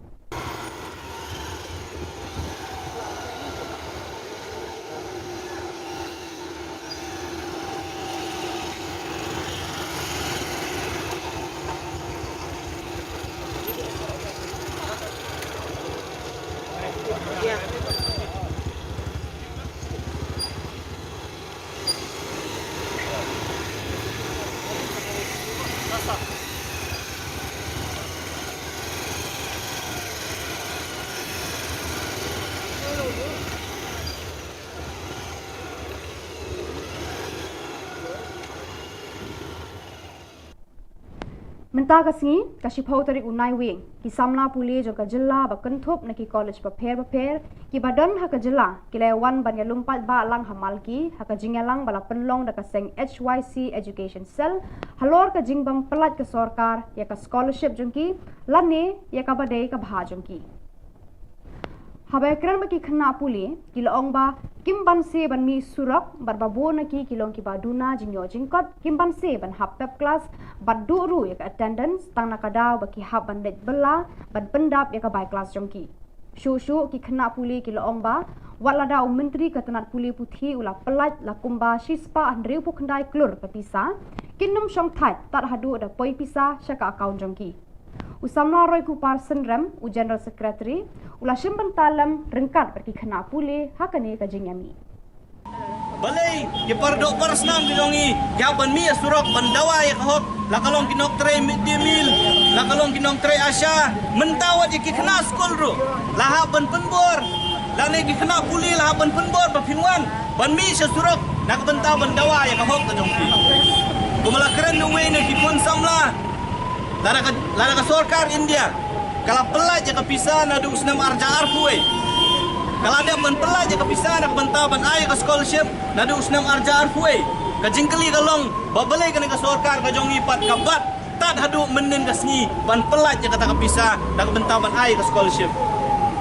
Menta kasngi kashi pauterik unai wing ki samla puli jo ka jilla ba kenthop na ki college ba pher ki badan ha ka jilla ki lewan ban ya lumpat ba lang hamal ki ha ka jingalang bala penlong da ka seng HYC education cell halor ka jingbam pelat ka sarkar ya ka scholarship jongki lanne ya ka badai ka bha jongki Habai kran ba ki khna puli ki laong ba kimban se ban mi surak bar babo na ki kilong ki baduna jingyo jingkot kimban se ban hap pep class bad duru ya ka attendance tang na kadaw ba ki hap ban det bela ban pendap ya ka bai class jongki shu ki khna puli ki laong ba wala daw menteri katanat puli puthi ula pelat la kumba shispa andreu pu khandai klur patisa kinum shong thai tat hadu da poi pisa shaka account jongki Usamna Roy Kupar Senrem, u General Secretary, ula shimban talam rengkat pergi kena pule hakane ka jingyami. Balai ye pardo parasnam gidongi ya ban mi surok ban dawa ya kahok la kalong kinok tre mil la kalong kinok tre asya mentawat ye kena skol ro la ha ban penbor la ne kena pule la ban penbor ba pinwan ban mi surok nak bentaw ban dawa ya kahok ka jongki kumala keren no we ne ki pon samla Lara ka sarkar India kalau pelaj ka pisah na dus nam arja arfuai kalau ada ban pelaj ka pisah nak bantau ban ai ka scholarship na dus nam arja arfuai ka jingkeli kalong babalai ka sarkar ka jongi pat ka bat tad hadu menen ka sngi ban pelaj ka ta ka pisah nak bantau ban ai ka scholarship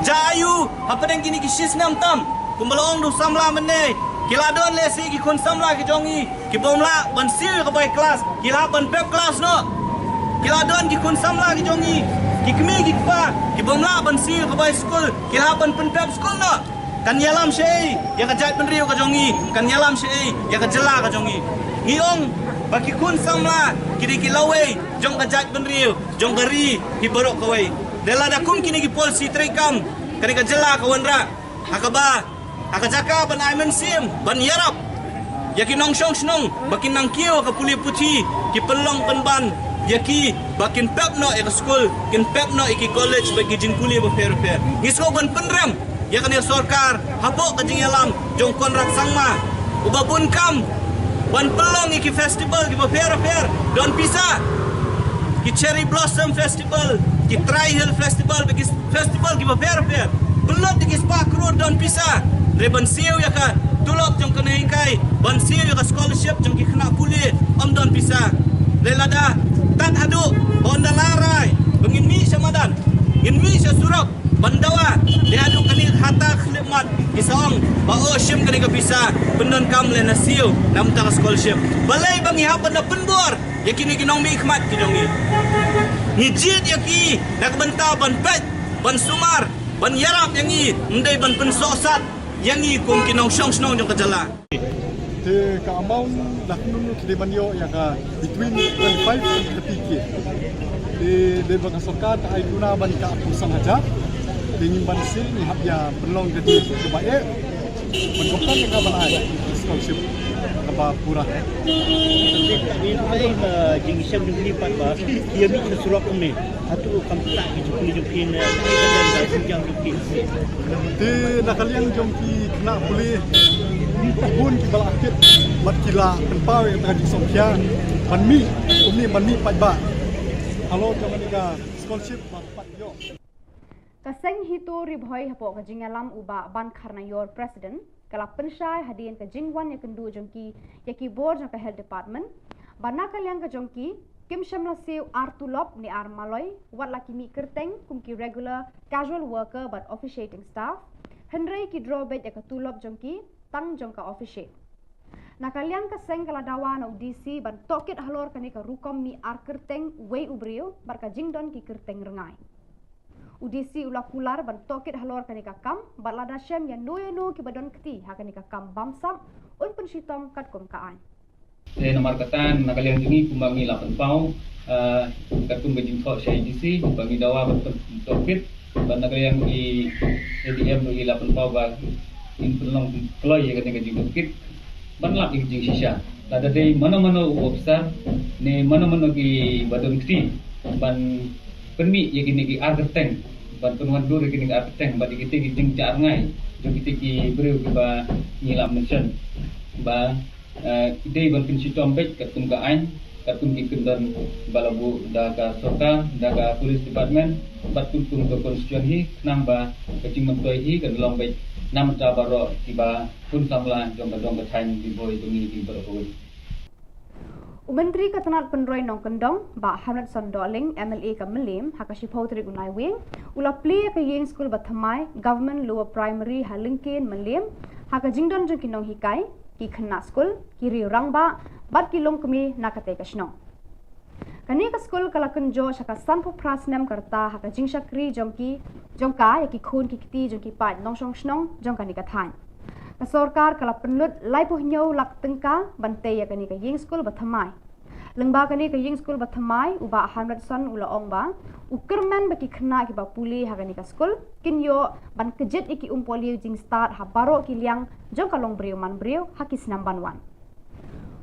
jayu apa dang kini kisis nam tam kumbalong du samla menne kila don lesi ki kun samla ki jongi ki bomla ban sil ka bai kelas kila ban pep kelas no Kila don ki kun samla ki jongi ki kmi ki pa ki bomla ban sil ka bai school kila ban pen pep school no kan yalam sei ya ka jat penriu ka jongi kan yalam sei ya ka jela ka jongi ngiong baki kun samla kiri kilawe jong ka jat penriu jong gari hi borok kawai dela da kum kini ki polisi trekam kan ka jela ka wanra akaba akajaka ban aimen sim ban yarap yaki nong shong snong bakin nang kiyo ka puli puti ki pelong penban yaki bakin pepno ek school kin pepno iki college bagi jing puli ba fair ngisko ban penram yakan ya sorkar hapok ka jing yalam jong konrak sangma ubabun kam ban pelong iki festival ki ba fair don pisa ki cherry blossom festival ki tri hill festival bagi festival ki ba fair belot iki spa road don pisa reban siu yaka tulok jong kena ingkai ban siu yaka scholarship jong ki kena puli om don pisa lelada tak hadu honda larai bengin mi samadan in mi surok bandawa dia hadu kani hata khidmat kisong ba oshim kani ka pisa benon kam le nasiu nam ta scholarship balai bangi hapan na penbor yakini kinong mi khmat kidongi ni jid yaki nak benta ban pet ban sumar ban yarap yangi ndai ban pensosat yangi kung kinong shong snong jong kajala te ka amount dak nunu kide banyo ya ka between 25 and 30k de baka sokat ay tuna ban ka pusang haja dingin ban sil ni habya penlong gede ke bae pengkopan ka ban ay scholarship ka ba pura ni lain jing syam ni pat ba dia mi surak ni atu kam tak ki jupin dan sejam jupin te nakalian jongki kena boleh pun kibal akit mat kila penpau yang tengah disongkia banmi umni banmi patba halo jangan ika scholarship pat yo kaseng hito ribhoi hapo ka jingalam uba ban karna your president kala penshai hadien ka jingwan ya kendu jongki yaki board ka health department banaka liang ka jongki kim shamla seu artulop ni armaloi wat laki mi kerteng kumki regular casual worker but officiating staff henry ki drawback ya ka tulop jongki tang jongka officiate nakaliang ka seng kala dawa na UDC ban tokit halor kani ka rukom mi ar kerteng wei ubrio bar ka jingdon ki kerteng rengai UDC ula kular ban tokit halor kani ka kam balada shem ya no ki badon kti ha kani ka kam bamsam un penshitom kat kom kaan nomor katan nakaliang jingi kumbangi 8 pau katum bejing kho CIDC kumbangi dawa ban tokit ban nakaliang i ADM i 8 pau ba in pelong kloy ya kani jing tokit ban lak jing shisha lada dei mana officer ne mana ki badon kti ban permi ya kini ki argeteng ban penuan dur kini ki argeteng ba dikite ki jing jar ngai jo kite ki breu ki ba ngilam mention ba dei ban pinsi tombek katum ka ain katum ki kendon balabu daga sorka daga police department batul tum to constitution hi namba kecing mentoi hi kan long baik nam ta baro tiba pun samla jong ka thain di boy tungi di baro Menteri Ketenat Penroi Nong Kendong, Ba Hamlet Sondoling, MLA ka Melim, hakashi pautri unai wing, ula pli ka yeng school bathamai, government lower primary halingkin Melim, haka jingdon jong kinong hikai, ki khna school, ki riurang ba, bat ki long kumi nakate ka snong. Kani ka school kala kunjo shaka sanpo prasnem karta haka jingshakri jongka yaki khun ki kiti jongki pat nong shong snong jong kani ka thain. Ka sorkar kala penlut lai poh nyau lak tengka bante ya kani ka yeng school bathamai. Lengba kani ka yeng school bathamai uba Hamlet son ula ong ba ukerman baki khna ki ba puli ha kani ka school kinyo ban kejet iki umpoli jing start ha baro ki liang jong kalong breu man breu hakis namban 1.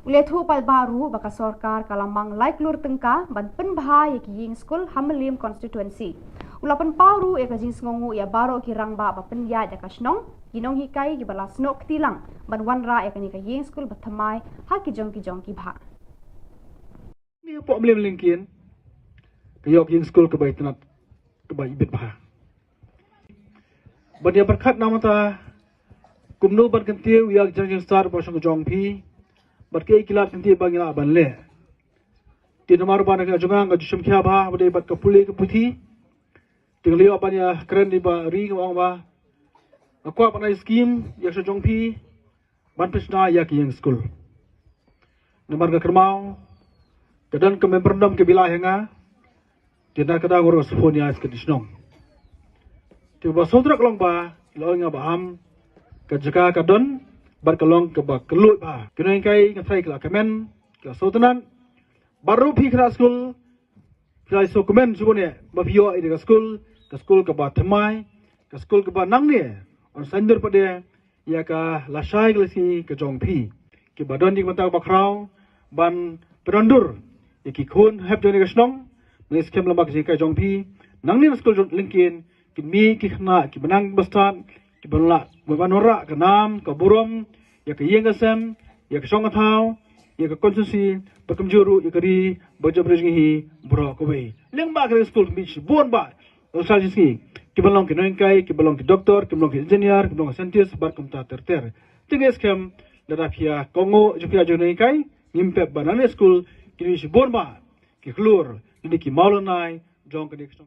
Ulethu pal baru baka sorkar kalamang like lur tengka ban penbha yaki yeng school Hamelim constituency. Ulapan pauru e ka jing ngongu ya baro ki rangba ba penya ja ka snong ginong hikai ki bala snok tilang ban wanra e kani ka yeng school bathamai ha ki jong ki bha ni po mlem lingkin kayok yeng school ka bai tanat ka bai bit bha badia berkat namata kumno ban kantiu yak jang star pa sang jong phi bat ke kilat kanti bagi la ban le ti nomor ban ka jungang ka jum khya ba bade bat ka puli ka puthi tingli apa ya keren di ba ri ngong ba akwa panai scheme yak sa jong phi ban pisna yak yeng school nomor ka kermau kedan ke memberndom ke bilah henga tina kada goros fonia skadisnong ti ba sodrak long ba lo nga ba ham Kajaka kadon berkelong ke kelut bah. Kena kai ngai ke kemen ke sultanan baru pi kena school kena dokumen subone bapio ide ke school ke ba temai ke school ke ba nang ne on sandur pade ya ka lasai glesi ke jong pi ke badon di mata bakrau ban penondur ki khun hab joni ke snong mes kem lama ke jong pi nang ni school linkin ki mi ki khna ki benang bastan ki banla banora ke nam ke burom ya ke yengasem ya ke songathau ya ke konsusi berkemjuru ya ke ri berjabreji bro ko we leng ba ke school mi bon ba usal jiski ki belong ke nengkai ki belong ke doktor ki belong ke engineer ki belong ke scientist bar komta terter tiges kem dara pia kongo jupia jonengkai nimpe banane school ki mi bon ba ki klur ni ki maulonai jong ke dik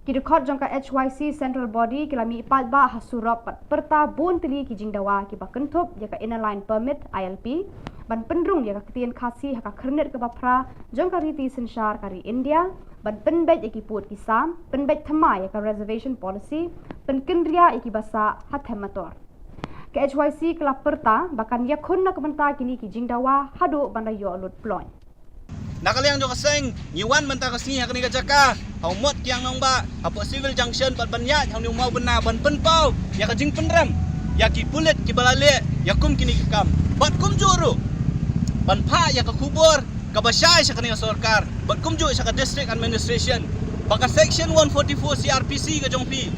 Ki dekot jangka HYC Central Body ki lami ipat ba hasurap perta bun tili ki jingdawa ki ba kentup jaka inner line permit ILP ban pendrung jaka ketien khasi haka kernet ke bapra jangka riti sensyar kari India ban penbet iki put kisam penbet thama jaka reservation policy penkendria iki basa hathemator ke HYC kelap perta bahkan yakun nak benta kini ki jingdawa hadu banda yo lut ploy Nakaliang jo kaseng nyiwan mentah kasni hakni ka jaka hau mot kiang nong ba hapo civil junction pat banyat hau ni mau bena ban penpau ya ka jing penram ya ki pulet ki balale ya kum kini kam bat kum juru ban pha ya ka khubor ka basai sakani ka sarkar bat kum ju sa ka district administration baka section 144 CRPC ka jongpi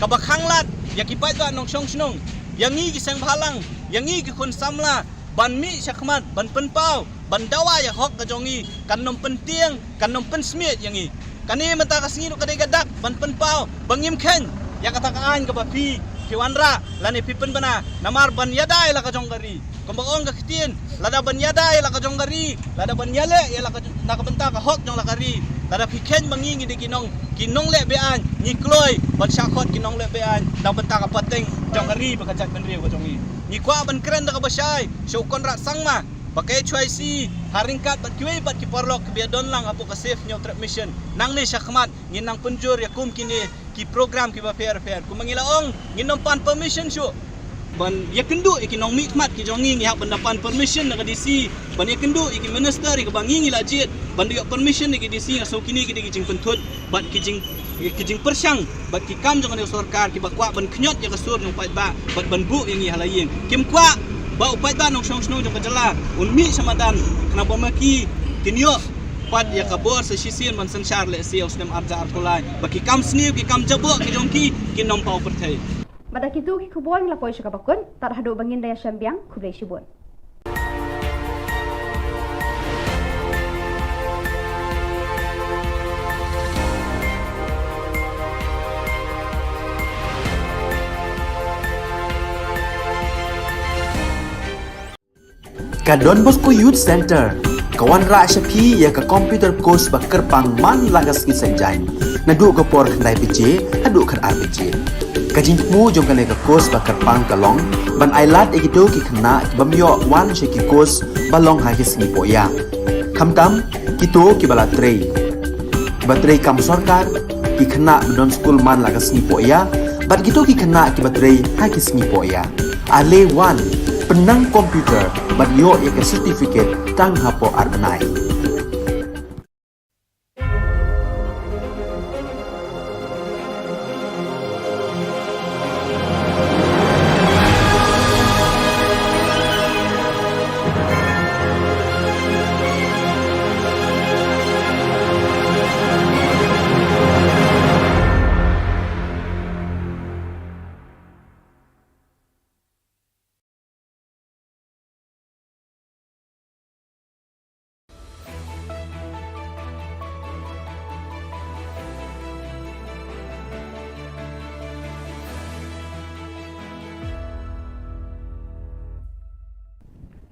ka bakhanglat ya ki pai ba nong song snong yang ngi ki sang bhalang yang ngi ki khun samla ban mi sakmat ban penpau ban dawa ya hok ka jongi kan nom penting kan nom pensmiet yang ngi kani mata kasngi no kadai gadak ban penpau bangim khen ya kata kaan ka bapi kiwanra lani pipen bana namar ban yadai la ka jonggari kombong ka kitin lada ban yadai la ka jonggari lada ban yale ya la ka nak benta ka hok jong la kari lada pikhen bangi ngi dikinong kinong le bean ni kloi ban syakot kinong le bean dak benta ka pateng jonggari bakajat benriu ka jongi ni kwa ban keren da ka basai so konra sangma pakai HYC haringkat bat kiwe bat ki porlok ke biadon lang apo ka safe new trap mission nang ni syakmat nginang penjur ya kum kini ki program ki ba fair ku mangilaong nginom pan permission syu ban ya kendu iki nong mikmat ki jongi ngi hak pendapan permission na DC ban ya kendu iki minister ki bangi ngi lajit ban dia permission ki DC ngaso kini ki jing pentut bat ki jing persyang bat ki kam jong ni sarkar ki bakwa ban knyot ya kasur nong pai ba bat ban bu yang ngi halaying kim kwa ba upai ba nong song sno jong kajala unmi samadan kenapa maki kinyo pat ya kabor sa sisin man sensyar le si osnem arja artolai baki kam sniu ki kam jabo ki jongki ki nom pau perthai pada kitu ki khubon la poi sakabakun tar hadu bangin daya syambiang kubrei shibun Ka Don Bosco Youth Center kawan ra syapi ya ka computer course ba kerpang man lagas ki senjang nadu ka por khnai pije hadu khan RPG ka jingmu jong ka course ba kerpang kalong ban ailat ekito ki khna bamyo wan she ki course balong ha ki sni poya khamtam kito ki bala trei batrei kam sarkar ki khna don school man lagas ni poya bat kito ki khna ki batrei ha ki sni poya ale wan penang komputer ban yo ya certificate tang hapo arnai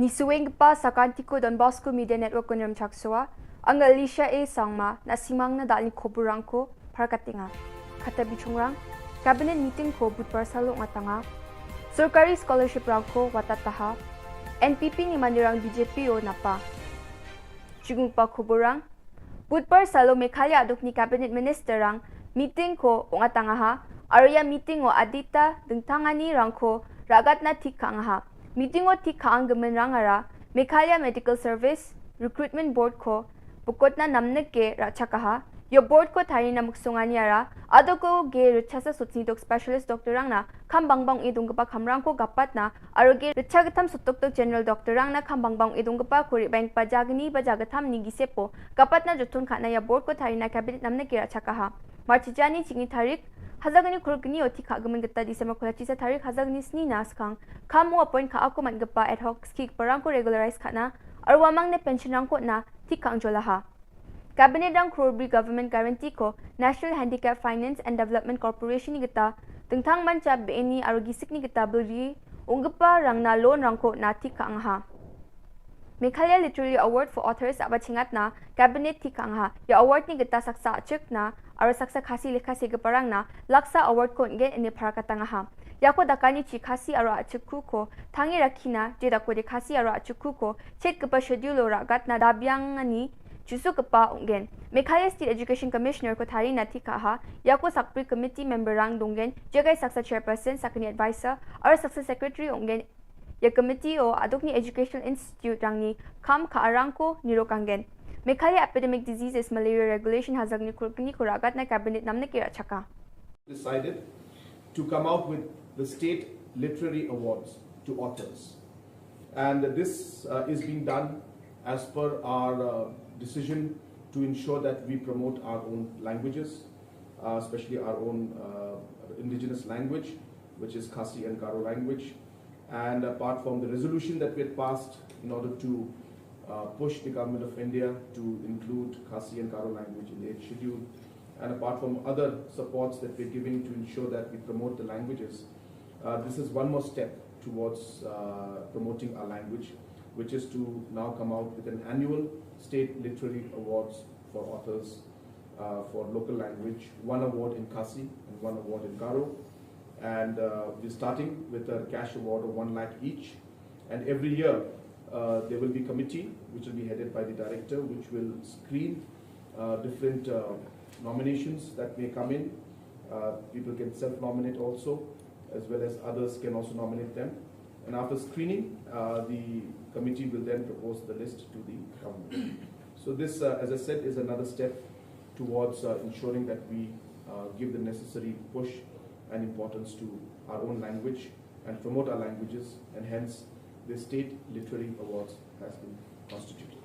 Ni suweng pa sa kantiko Don Bosco Media Network kunram chaksua ang Alicia A sangma na simang na dal ni Khubor ko parkatinga kata bichungrang cabinet meeting ko budpar salong atanga surkari scholarship rangko watataha NPP ni manirang BJP o napa Jung pa Khuborang budpar salo Meghalaya aduk ni cabinet minister rang meeting ko ong atanga ha arya meeting o adita dengtangani rangko ragat na tik ka ha. Meeting o tik ka ang gaman rangara, Meghalaya Medical Service Recruitment Board ko, bukod na namnag ke rachakaha, yo board ko tari na muksungan yara, ado ko ge richasa sutnidok specialist doctor rang na kambangbang idung gapa kamrang ko gapat na, aro ge richagatam sutoktok general doctor rang na kambangbang idung gapa kuri bank pajagni bajagatam ni gisepo, gapat na jutun ka na ya board ko tari na cabinet namnag ke rachakaha. Marchijani chingi tarik, hazagani kurgni oti kagaman gata December kulachi sa tarik hazagni sni naskang, kamu appoint ka ako man gapa ad hoc skik parang ko regularize ka na, arwamang ne pension rang ko na tikang jolaha. Cabinet rang Khubor Government Guarantee ko National Handicap Finance and Development Corporation ni gita tengtang manca BNI arogisik ni gita beli unggapa rang na loan rang ko na tikang ha. Meghalaya Literary Award for Authors abachingat na Cabinet tikang ha. Ya award ni gita saksa achik na aro saksa khasi lekha segaparang na laksa award ko ngen ini parakatang ha. Yako dakani chi khasi aro achukku ko tangi rakhina je dako de khasi aro achukku ko chet gapa schedule ragat na dabyang ani chusu gapa ungen. Meghalaya State Education Commissioner ko thari na tikaha yako sakpri committee member rang dungen jegai saksa chairperson sakni advisor aro saksa secretary ungen. Ya committee o adokni Educational Institute rangni kam ka arangko nirokangen. Meghalaya Epidemic Diseases Malaria Regulation hazagni kurkni kuragat na cabinet namne kira chaka. Decided to come out with the state literary awards to authors, and this is being done as per our decision to ensure that we promote our own languages, especially our own indigenous language, which is Khasi and Garo language. And apart from the resolution that we had passed in order to push the government of India to include Khasi and Garo language in the 8th schedule, and apart from other supports that we're giving to ensure that we promote the languages, this is one more step towards promoting our language, which is to now come out with an annual state literary awards for authors for local language, one award in Khasi and one award in Garo. And we're starting with a cash award of 1 lakh each. And every year there will be a committee which will be headed by the director, which will screen different nominations that may come in. People can self-nominate also, as well as others can also nominate them. And after screening, the committee will then propose the list to the government. So this, as I said, is another step towards ensuring that we give the necessary push and importance to our own language and promote our languages, and hence the State Literary Awards has been constituted.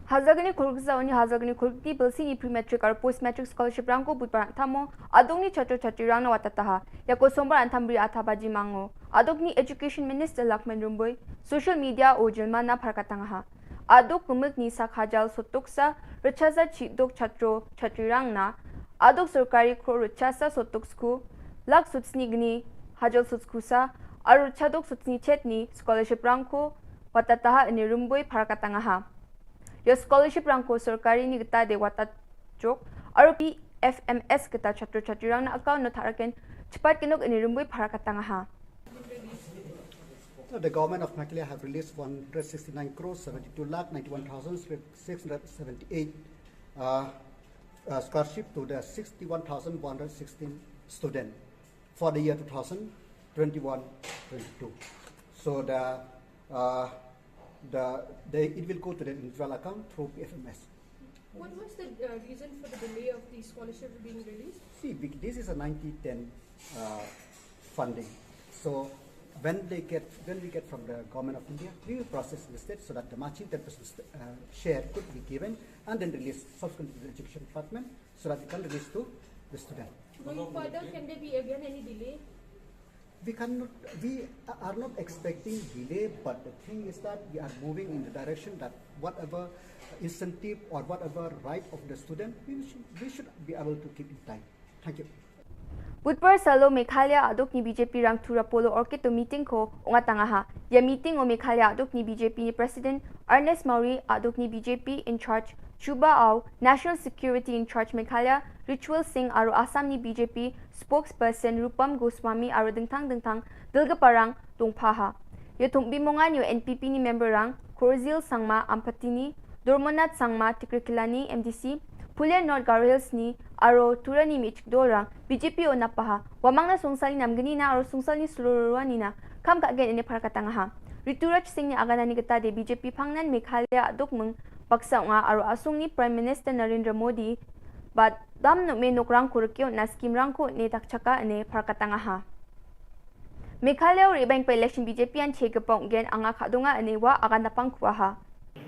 Hazagni Kurgza oni Hazagni Kurgi Bilsi ni pre-matric or post-matric scholarship rangko budparang tamo adongni chatro chatri rang na watataha yako sombar antambri athabaji mango adogni Education Minister Lakman Rumboy social media o jilma na parkatangaha adok kumik ni sakhajal sotoksa richaza chidok chatro chatri rang na adok sarkari kro richasa sotoksku lak sutsni gni hajal sutskusa aru chadok sutsni chetni scholarship rangko watataha ni Rumboy parkatangaha. Your scholarship rangko sarkari ni gita de wata chok aru PFMS gita chatro chatri rang na account no tharaken chipat kinok ni Rumboy parakatangaha. The government of Meghalaya have released 169 crores 72 lakh 91,678 scholarship to the 61,116 students for the year 2021-22. So it will go to the individual account through PFMS. What was the reason for the delay of the scholarship being released? See, this is a 90-10 funding. So when we get from the government of India, we will process listed so that the matching 10% share could be given and then released subsequently to the education department so that we can release to the student. Going further, can there be again any delay? We are not expecting delay, but the thing is that we are moving in the direction that whatever incentive or whatever right of the student, we should be able to keep in time. Thank you. Budpar salo Meghalaya adok ni BJP rang thura polo orchid to meeting ko ungatangaha. Ya meeting o Meghalaya adok ni BJP ni President Ernest Mauri adok ni BJP in charge Chuba Au National Security in charge Meghalaya Ritual Singh aru Assam ni BJP spokesperson Rupam Goswami aru dengtang dilga parang tungpaha. Yo tungbimongan yo NPP ni member rang Korzil Sangma Ampatini Dormonat Sangma Tikrikilani MDC Pulian North Garo Hills ni aro turani mi chikdorang BJP o napaha wamangna sungsali namgani na aro sungsali sulurwani na kam ka gen ini parkatangaha Rituraj Singh ni aganani kata de BJP phangnan Meghalaya adukmung paksa nga aro asung ni Prime Minister Narendra Modi but dam no me nokrang kurkyo na scheme rangko ne takchaka ne parkatangaha Meghalaya rebang pa election BJP an chegapong gen anga khadunga ane wa agan napang kuaha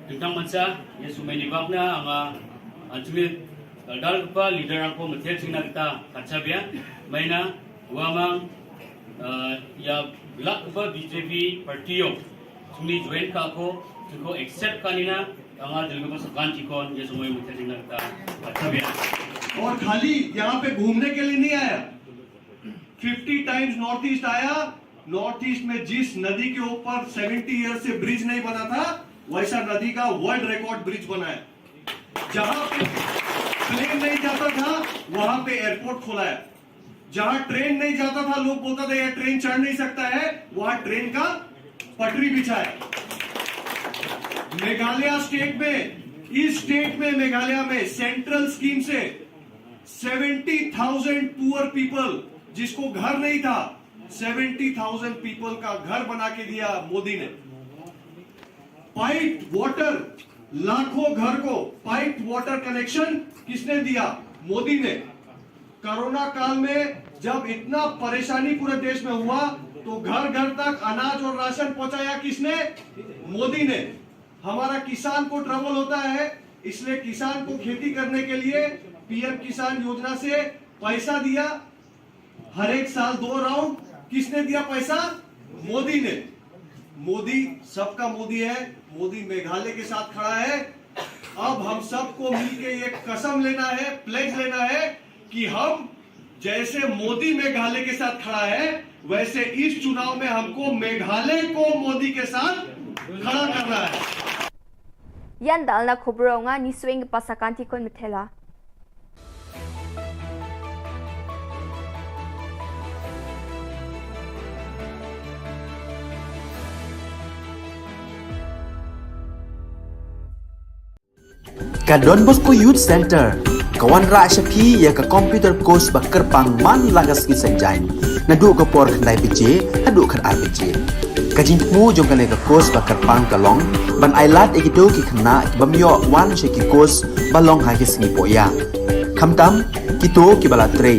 Tentang mansa ya sumai ni bakna anga Antumit dal pa leader angko matel sing kita kacabia maina wamang ya black pa BJP partiyo sumi join ka ako tuko accept kanina anga dilgo pa sakan tikon ya sumai matel sing kita kacabia और खाली यहाँ पे घूमने के लिए नहीं आया 50 times north east आया नॉर्थ ईस्ट में जिस नदी के ऊपर 70 ईयर से ब्रिज नहीं बना था वैसा नदी का वर्ल्ड रिकॉर्ड ब्रिज बना है जहां पे प्लेन नहीं जाता था वहां पे एयरपोर्ट खोला है जहां ट्रेन नहीं जाता था लोग बोलता था यह ट्रेन चढ़ नहीं सकता है वहां ट्रेन का पटरी बिछा है मेघालय स्टेट में इस स्टेट में मेघालय में सेंट्रल स्कीम से 70,000 पुअर पीपल जिसको घर नहीं था 70,000 पीपल का घर बना के दिया मोदी ने पाइप वाटर लाखों घर को पाइप वाटर कनेक्शन किसने दिया मोदी ने कोरोना काल में जब इतना परेशानी पूरे देश में हुआ तो घर घर तक अनाज और राशन पहुंचाया किसने मोदी ने हमारा किसान को ट्रबल होता है इसलिए किसान को खेती करने के लिए पीएम किसान योजना से पैसा दिया हर एक साल 2 राउंड किसने दिया पैसा मोदी ने मोदी सबका मोदी है मोदी मेघालय के साथ खड़ा है अब हम सबको मिलके एक कसम लेना है प्लेज लेना है कि हम जैसे मोदी मेघालय के साथ खड़ा है वैसे इस चुनाव में हमको मेघालय को मोदी के साथ खड़ा करना है Yan dal na khubro nga ni swing pasakan ti kon mithela Ka Don Bosco Youth Center kawan ra shapi ya ka computer course bakar pang man lagas ki sanjain nadu ka por khnai piche hadu khan RPG kajin mu jong ka le ka course bakar pang kalong ban ailat ekido ki khna bamyo wan she ki course balong ha ki sni poya khamtam kito ki bala trei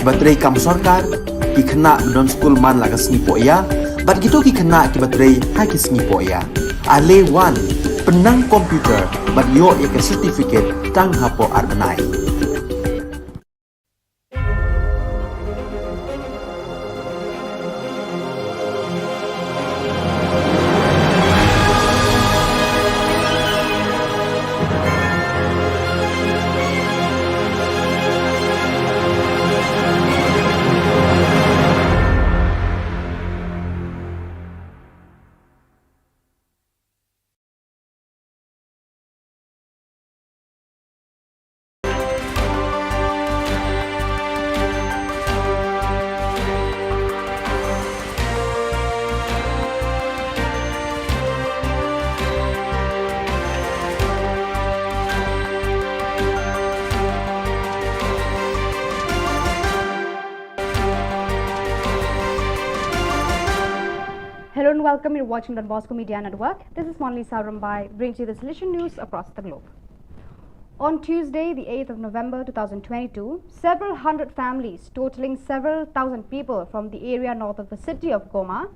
batrei kam sarkar ki khna don school man lagas ni poya bat kito ki khna ki batrei ha ki sni poya ale wan penang komputer bat yo ek certificate tang hapo arbanai Hello and welcome. You're watching Don Bosco Media Network. This is Monali Saurambai, brings you the solution news across the globe. On Tuesday, the 8th of November 2022, several hundred families, totaling several thousand people from the area north of the city of Goma,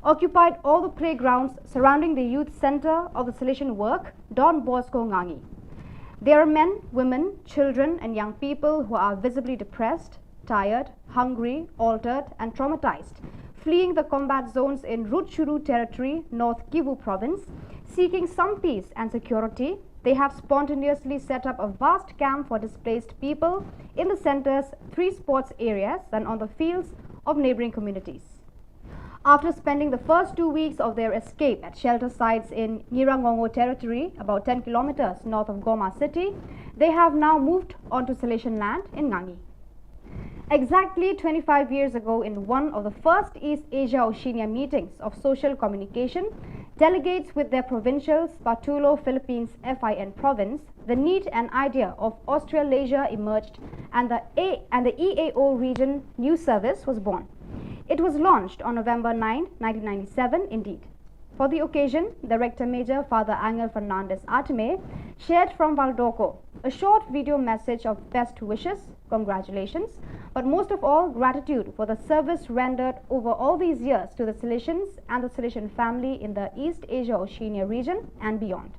occupied all the playgrounds surrounding the youth center of the solution work, Don Bosco Ngangi. There are men, women, children and young people who are visibly depressed, tired, hungry, altered and traumatized, fleeing the combat zones in Rutshuru territory, North Kivu province. Seeking some peace and security, they have spontaneously set up a vast camp for displaced people in the center's 3 sports areas and on the fields of neighboring communities. After spending the first 2 weeks of their escape at shelter sites in Nyirangongo territory, about 10 kilometers north of Goma city, they have now moved onto Salesian land in Ngangi. Exactly 25 years ago, in one of the first East Asia Oceania meetings of social communication Delegates with their provincials, Patulo, Philippines, FIN province, the need and idea of Australasia emerged and the EAO region news service was born. It was launched on November 9, 1997 indeed. For the occasion, the Rector Major, Father Angel Fernandez Artime, shared from Valdoco a short video message of best wishes, congratulations, but most of all, gratitude for the service rendered over all these years to the Salesians and the Salesian family in the East Asia Oceania region and beyond.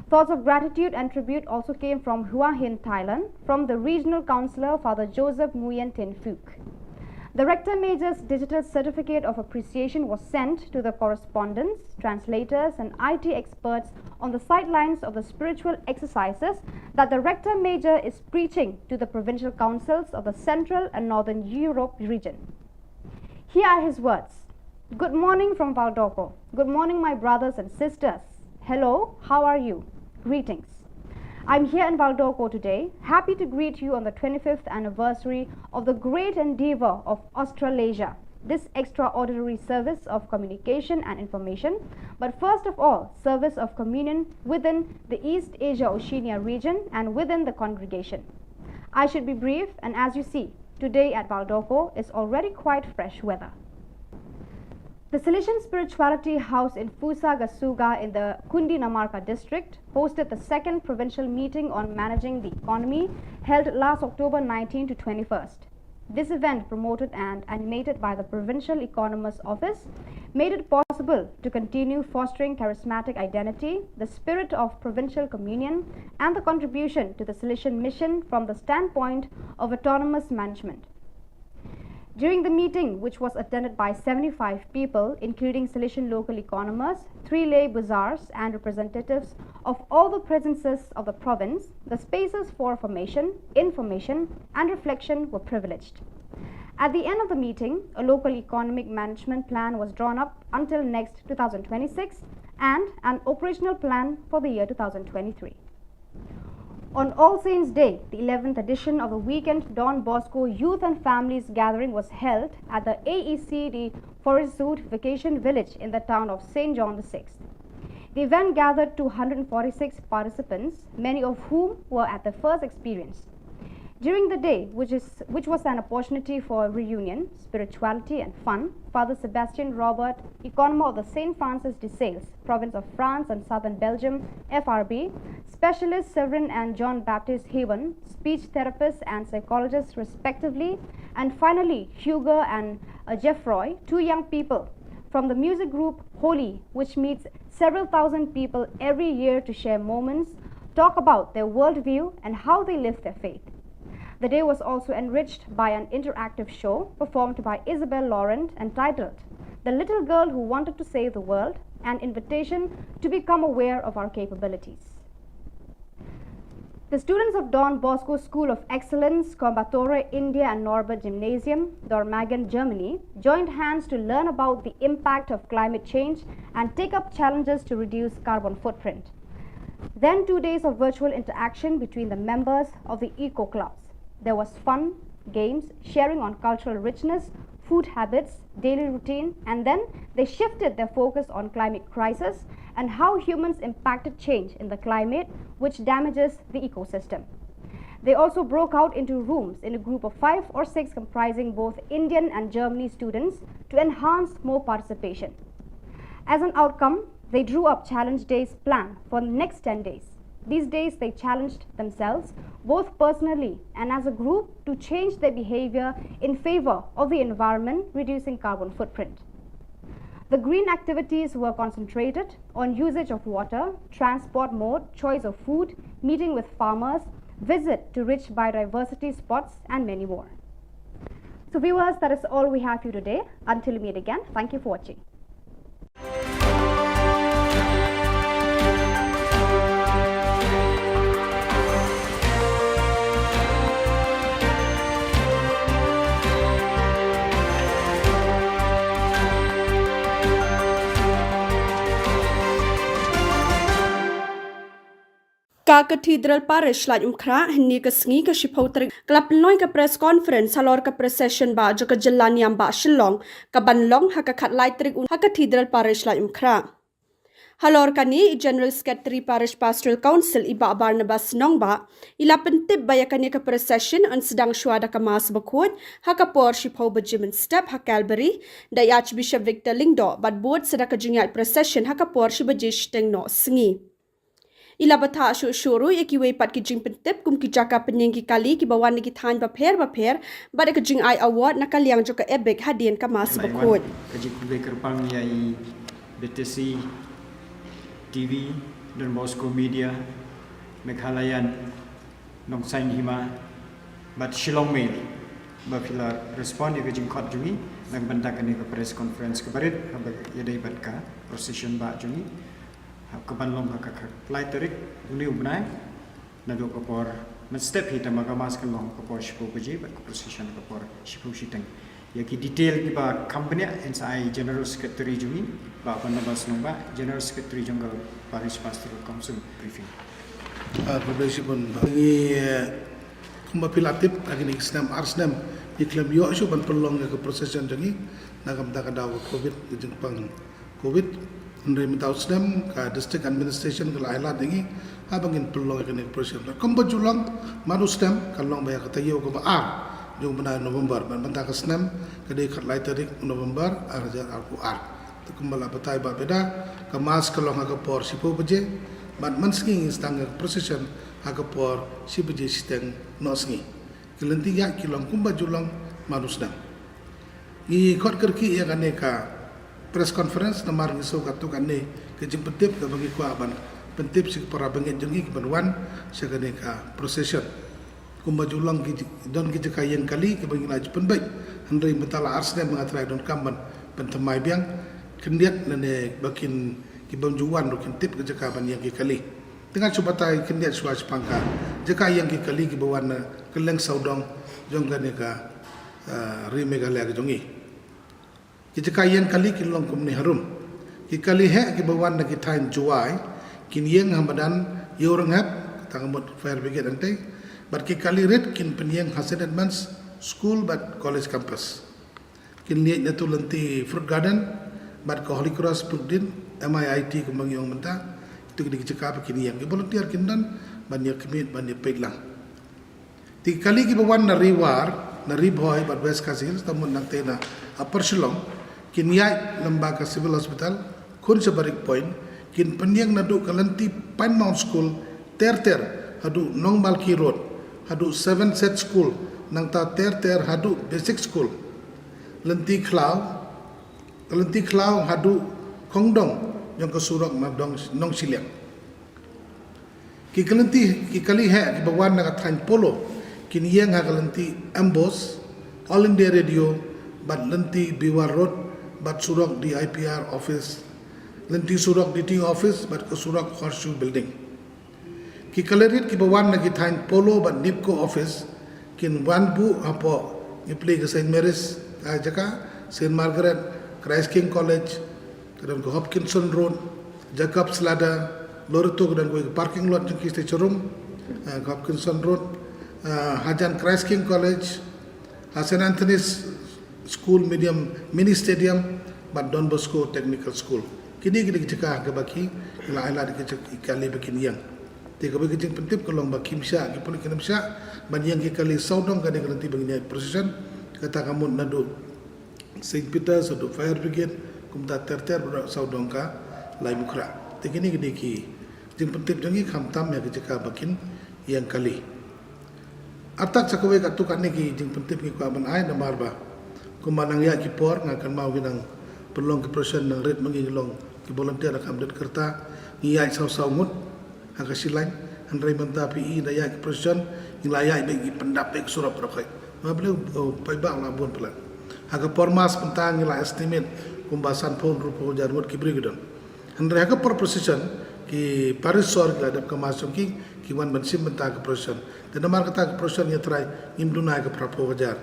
Thoughts of gratitude and tribute also came from Hua Hin, Thailand, from the Regional Councillor, Father Joseph Nguyen Tin Phuc. The Rector Major's digital certificate of appreciation was sent to the correspondents, translators and IT experts on the sidelines of the spiritual exercises that the Rector Major is preaching to the provincial councils of the Central and Northern Europe region. Here are his words. Good morning from Valdoco. Good morning, my brothers and sisters. Hello, how are you? Greetings. I'm here in Valdoco today, happy to greet you on the 25th anniversary of the great endeavor of Australasia, this extraordinary service of communication and information, but first of all, service of communion within the East Asia Oceania region and within the congregation. I should be brief, and as you see, today at Valdoco is already quite fresh weather. The Salesian Spirituality House in Fusa Gasuga in the Kundi Namarka district hosted the second provincial meeting on managing the economy held last October 19 to 21st. This event, promoted and animated by the Provincial Economist's Office, made it possible to continue fostering charismatic identity, the spirit of provincial communion, and the contribution to the Salesian mission from the standpoint of autonomous management. During the meeting, which was attended by 75 people, including Salesian local economists, 3 lay bazaars and representatives of all the presences of the province, the spaces for formation, information and reflection were privileged. At the end of the meeting, a local economic management plan was drawn up until next 2026 and an operational plan for the year 2023. On All Saints' Day, the 11th edition of the weekend Don Bosco Youth and Families Gathering was held at the AECD Forest Zoot Vacation Village in the town of St. John VI. The event gathered 246 participants, many of whom were at their first experience. During the day, which was an opportunity for reunion, spirituality and fun, Father Sebastian Robert, economist of the St. Francis de Sales, province of France and southern Belgium, FRB, specialist Severin and John Baptist Haven, speech therapists and psychologists respectively, and finally Hugo and Geoffroy, 2 young people from the music group Holy, which meets several thousand people every year to share moments, talk about their worldview and how they live their faith. The day was also enriched by an interactive show performed by Isabel Laurent entitled The Little Girl Who Wanted to Save the World, an invitation to become aware of our capabilities. The students of Don Bosco School of Excellence, Coimbatore, India and Norbert Gymnasium, Dormagen, Germany, joined hands to learn about the impact of climate change and take up challenges to reduce carbon footprint. Then 2 days of virtual interaction between the members of the eco clubs. There was fun, games, sharing on cultural richness, food habits, daily routine, and then they shifted their focus on climate crisis and how humans impacted change in the climate, which damages the ecosystem. They also broke out into rooms in a group of 5 or 6 comprising both Indian and Germany students to enhance more participation. As an outcome, they drew up challenge days plan for the next 10 days. These days they challenged themselves, both personally and as a group, to change their behavior in favor of the environment, reducing carbon footprint. The green activities were concentrated on usage of water, transport mode, choice of food, meeting with farmers, visit to rich biodiversity spots, and many more. So viewers, that is all we have for you today. Until we meet again, thank you for watching. Ka Cathedral Parish la umkra ni ka sngi ka shipotri klap noi ka press conference halor ka procession ba jo ka Jylla niam ba Shillong ka banlong ha ka khat lai trik ha Cathedral Parish la umkra Halor kani General Secretary Parish Pastoral Council Iba Barnabas Nongba ila pentip bayakani ka procession an sedang syuada ka mas bakut hakapor shipau bajimen step hakalberi da Archbishop Victor Lingdo bad board sedaka jingat procession hakapor shibajish teng no sengi. Ila bata syuru ikiwe pat ki jing pentip kum ki jaka penyengki kali ki bawan ki than bapher bad ka jing ai award nakaliang joka ebek hadien ka mas bakut. Kaji kubek kerpang yai BTC TV dan Bosco Media Meghalayan Nong Sain Hima Bat Shillong Mail Bapila respon ya kejing kot jungi nang bantakan ke press conference kebarit habak yadai bat ka procession ba jungi hab kebanlong ka klai terik uni ubnai nado kapor men step hita magamas kan long kapor shipu keji bat procession kapor shipu shiteng ya ki detail ki ba company NSI General Secretary jungi ba Barnabas Nongba General Secretary junggal Parish Pastoral Council briefing. Publish pun bagi kumba pilatip lagi ni snam arsnam iklam yo isu ban pelong ke procession jangi nakam tak ada covid jeng pang covid ndai mentau snam ka district administration ke laila dengi abangin pelong ke procession kumba julang manu snam kalong baya kata yo ko ba jung benda November ban banta ke snam ke de khat lai tarik November arja aku kembala batai ba beda kemas kalong aga por sipo beje ban mansking stang procession aga por si beje siteng nosngi kelenti ya kilong kumba julang manusdam i kot kerki ya kaneka press conference namar ngiso katu kanne ke jimpetip ke bagi ku aban pentip si para bengen jengi ke banwan sekaneka procession kumba julang ki don ki kayen kali ke bagi laj penbaik handai betala arsne mengatrai don kamban pentemai biang kendiat nane bakin kibam juwan rokin tip ke jakaban yang kali dengan subatai kendiat suas pangka jaka yang kali kibawan keleng saudong jonggan ka rimegale ke jongi jaka yang kali kilong kumni harum kali he kibawan na kitain juai kin yang hamadan yorang hap tangamot fire brigade ante but kali red kin penyeng hasan advance school but college campus kin liat na tulanti fruit garden bat ko Holy Cross Pudin MIIT kembang yang mentah itu kini cakap kini yang volunteer kindan banyak kemit banyak peglang tiga kali kibawan na riboy bat west kasil tamun nak tena upper Shillong kini ay lembaga civil hospital kun sebarik point kin penyang nadu kalanti Pine Mount School ter hadu Nong Malki Road hadu 7 set school nang ta ter hadu basic school lenti Klau hadu Kongdong yang kesurok madong nong Shillong. Ki kali he ki bawan na kathan polo kini yang ha kalenti Ambos All India Radio bat lenti Biwar Road bat surok di IPR office lenti surok di ting office bat kesurok Horseshoe building. Ki kalerit ki bawan na kithan polo bat Nipco office kin wanbu apo iplay ke St Mary's jaka St Margaret Christ King College, kemudian ke Hopkinson Road, Jacob's Ladder, Loreto dan ke parking lot yang kita cerum, ke Hopkinson Road, Hajan Christ King College, St Anthony's School Medium Mini Stadium, dan Don Bosco Technical School. Kini kita cakap ke baki, ila ikali bikin yang. Tiga bagi jeng pentip kalau baki misya, kipuli kena misya, ban yang kali saudong kali nanti begini procession, kata kamu nadu. St. Peter satu fire brigade kumta ter berak saudong ka lai mukra tekini gede ki jeng pentip jangi khamtam ya keceka bakin yang kali atak cakwe ka tukan ni ki jeng pentip ki ka ban ai na marba kumanang ya ki por ngakan mau ginang perlong ki person nang red mangilong ki volunteer ka update kerta ni ai saw mut haka silang andrai menta pi da ya ki person ilaya bagi pendapek surap rakai mablu pai bang labun pelan Haga pormas pentang ila estimate kumbasan pun rupo jarmut ki brigidon. Andre haga por procession ki parisor ki adap kamasum ki wan bensim pentang ke procession. Dan namar kata ke procession ya try imduna ke prapo wajar.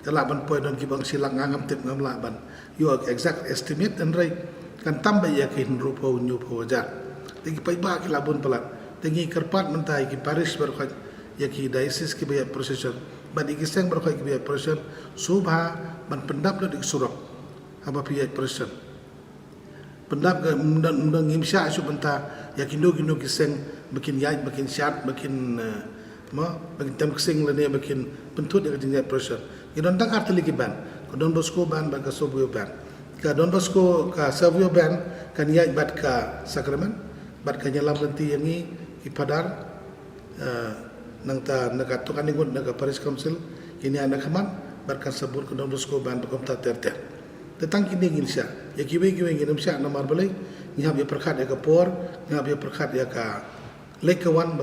Kala ban poin don ki bang silang ngam tip ngam laban. You exact estimate andre kan tambah ya ki rupo nyu po wajar. Tegi pai ba ki labun pelat. Tegi kerpat mentai ki paris berkat ya ki diocese ki bayat procession. Ban ikiseng berkai ki bayat procession subha ban pendap lo dik surok apa pihak person pendap ke undang ngimsya isu benta ya kindo kiseng bikin yai bikin syat bikin bikin tem kiseng lene bikin pentut ya jinjat pressure idon tak arteli ki ban ko Don Bosco ban ba ka Sobio ban ka Don Bosco ka Sobio ban kan yai bat ka Sakramen bat ka nyalam lenti yangi ki padar nang ta naga to kaningun naga Paris Council ini anak kaman bat ka sabur ko Don Bosco ban ko ta ter tentang kini ngin sya ya kiwe ngin sya nomor balai ngap ya perkhat ya ka por ngap ya perkhat ya ka lekawan